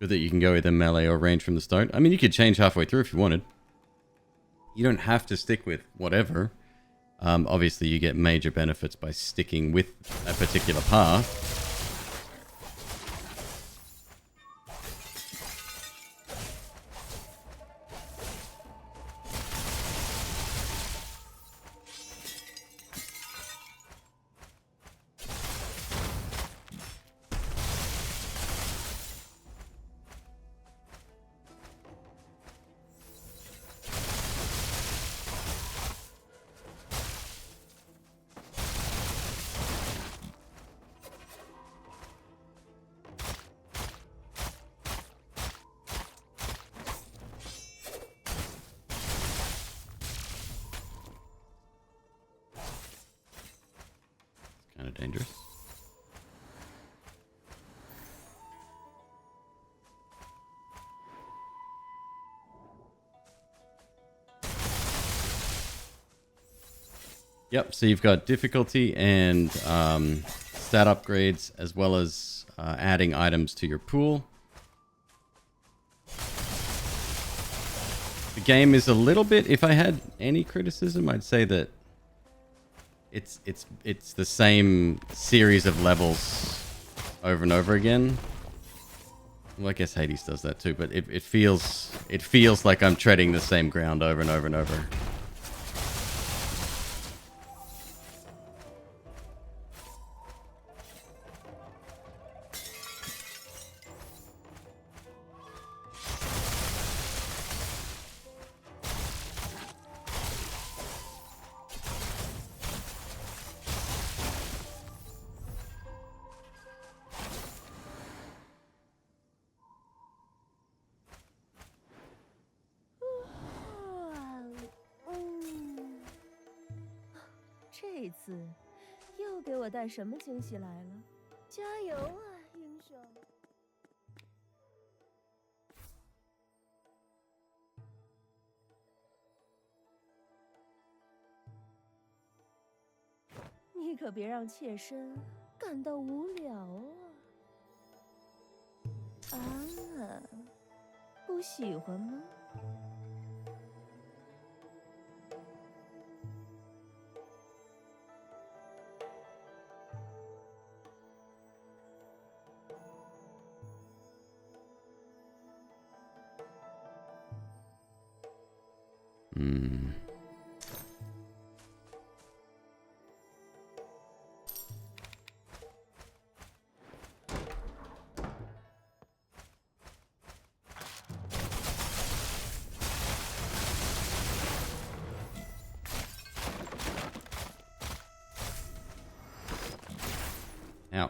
Good that you can go either melee or range from the start. I mean, you could change halfway through if you wanted. You don't have to stick with whatever. Obviously, you get major benefits by sticking with a particular path. Kind of dangerous. Yep, so you've got difficulty and stat upgrades, as well as adding items to your pool. The game is a little bit, if I had any criticism, I'd say that it's the same series of levels over and over again. Well, I guess Hades does that too, but it feels like I'm treading the same ground over and over and over.这次又给我带什么惊喜来了？加油啊，英雄！你可别让妾身感到无聊啊！啊，不喜欢吗？Ow.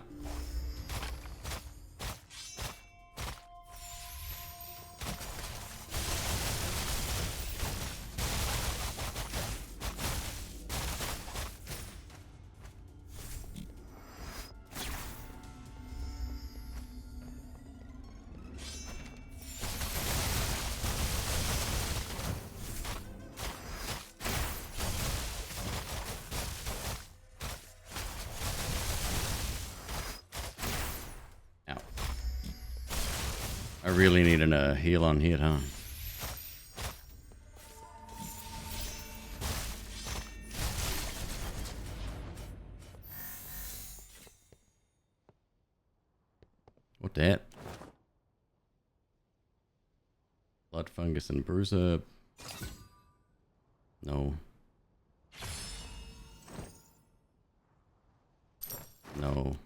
I really need a heal on hit, huh? What that? Blood fungus and bruiser. No. No.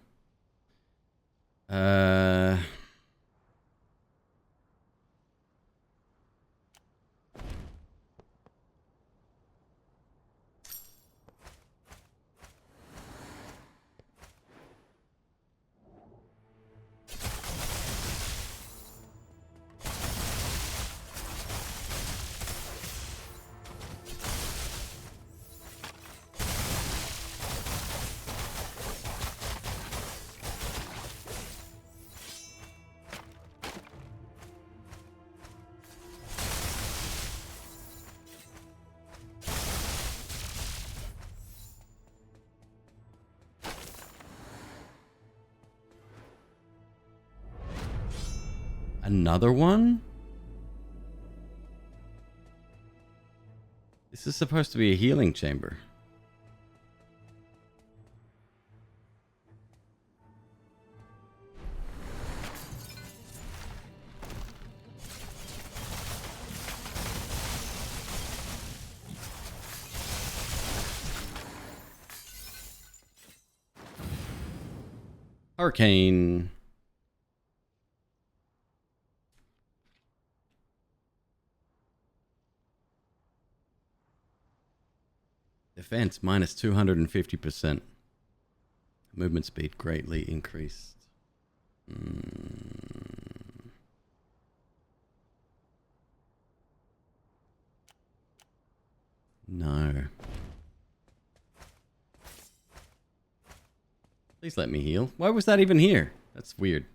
Another one? This is supposed to be a healing chamber. Arcane. Defense minus 250%. Movement speed greatly increased. No. Please let me heal. Why was that even here? That's weird.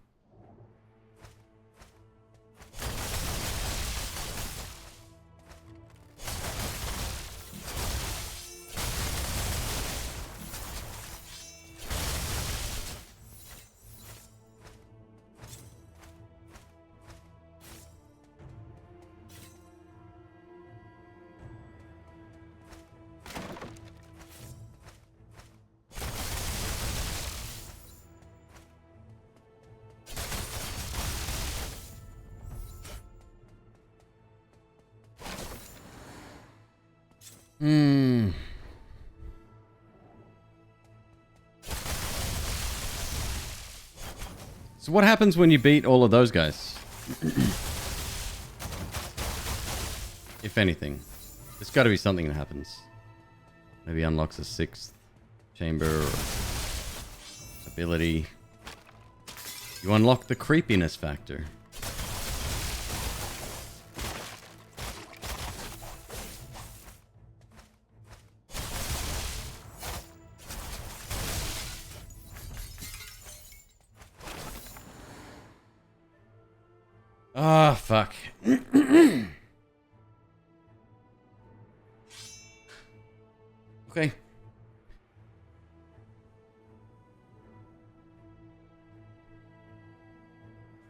So what happens when you beat all of those guys? If anything. There's got to be something that happens. Maybe unlocks a 6th chamber or ability. You unlock the creepiness factor. Ah, fuck. Okay. Here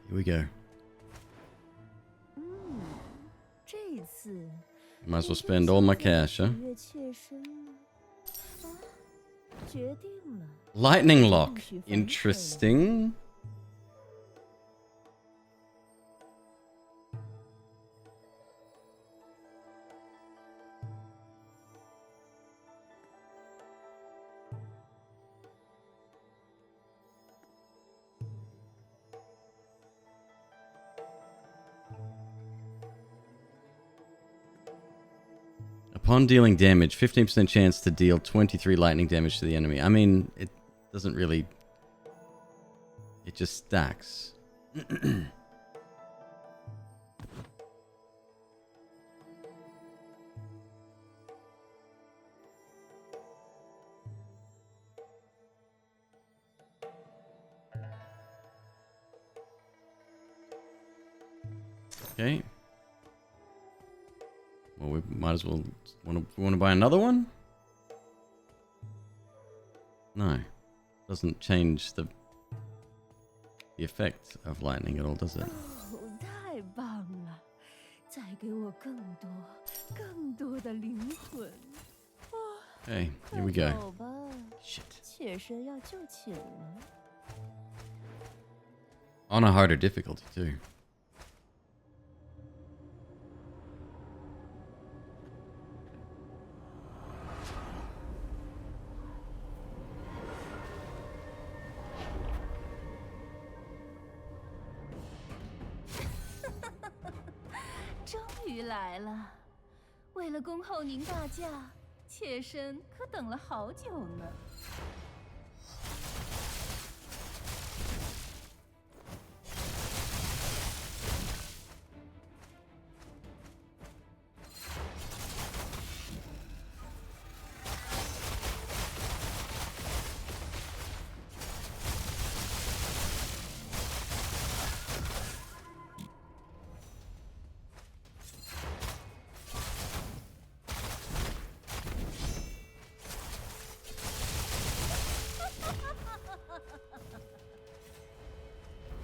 we go. Might as well spend all my cash, huh? Lightning lock. Interesting. Upon dealing damage, 15% chance to deal 23 lightning damage to the enemy. I mean, it doesn't really... It just stacks. Okay. Well, we might as well... Want to buy another one? No. Doesn't change the effect of lightning at all, does it? 更多的灵魂。 Okay, here we go. 走吧， Shit. 妾身要就寝了。 On a harder difficulty, too. "终于来了！为了恭候您大驾，妾身可等了好久呢。"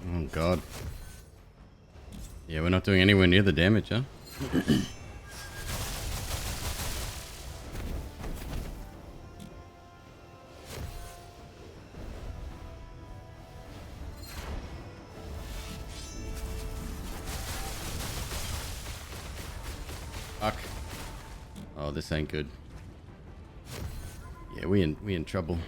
Oh, God. Yeah, we're not doing anywhere near the damage, huh? Fuck. Oh, this ain't good. Yeah, we in trouble.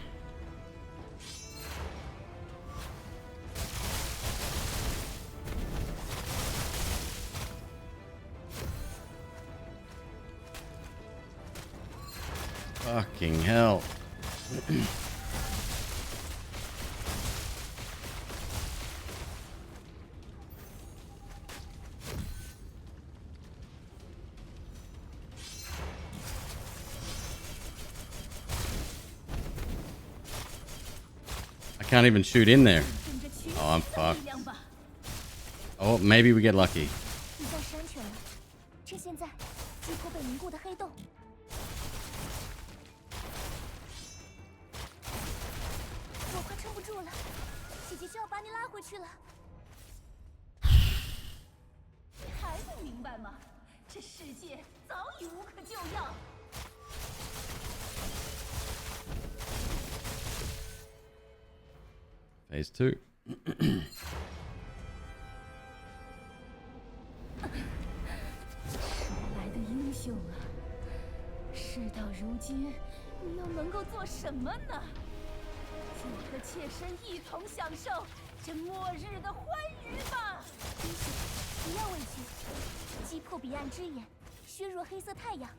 Fucking hell. I can't even shoot in there. Oh, I'm fucked. Oh, maybe we get lucky. 你在山泉了，趁现在击破被凝固的黑洞。我快撑不住了，姐姐就要把你拉回去了。还不明白吗？这世界早已无可救药。 Phase 2. 来的英雄啊！事到如今，你又能够做什么呢？就和妾身一同享受这末日的欢愉吧！英雄，不要畏惧，击破彼岸之眼，削弱黑色太阳。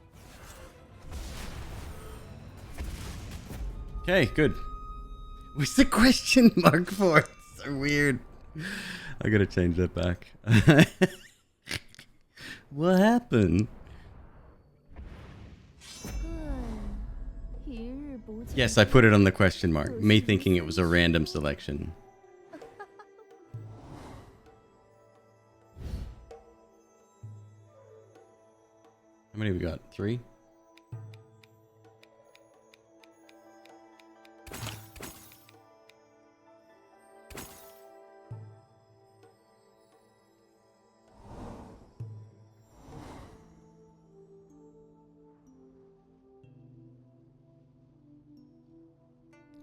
Okay, good. What's the question mark for? It's so weird. I gotta change that back. What happened? 一日不见。 Yes, I put it on the question mark. Me thinking it was a random selection. How many we got? 3?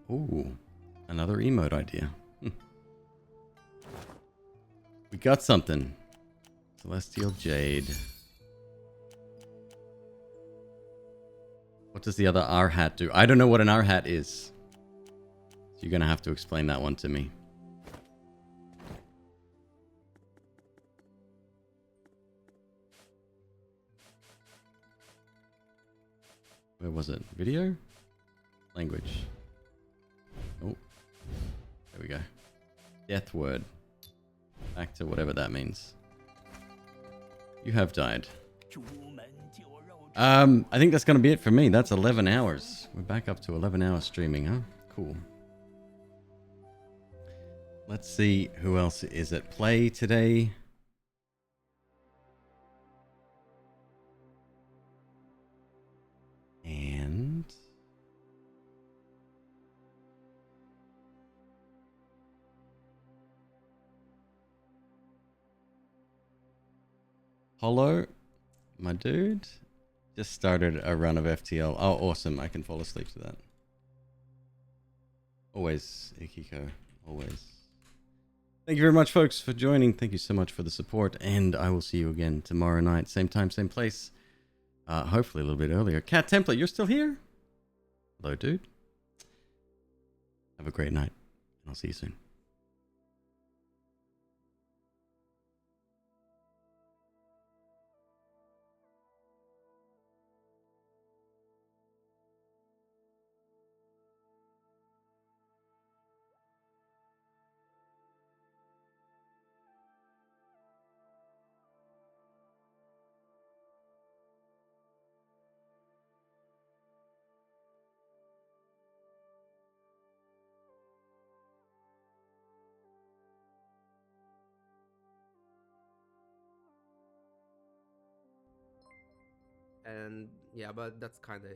Ooh, another emote idea. We got something. Celestial Jade. What does the other R hat do? I don't know what an R hat is. So you're gonna have to explain that one to me. Where was it? Video? Language. Oh. There we go. Death word. Back to whatever that means. You have died. I think that's going to be it for me. That's 11 hours. We're back up to 11 hours streaming, huh? Cool. Let's see who else is at play today. And... Hollow, my dude. Just started a run of FTL. Oh, awesome. I can fall asleep to that. Always, Ikiko. Always. Thank you very much, folks, for joining. Thank you so much for the support. And I will see you again tomorrow night. Same time, same place. Hopefully a little bit earlier. Cat Template, you're still here? Hello, dude. Have a great night. And I'll see you soon. And yeah, but that's kind of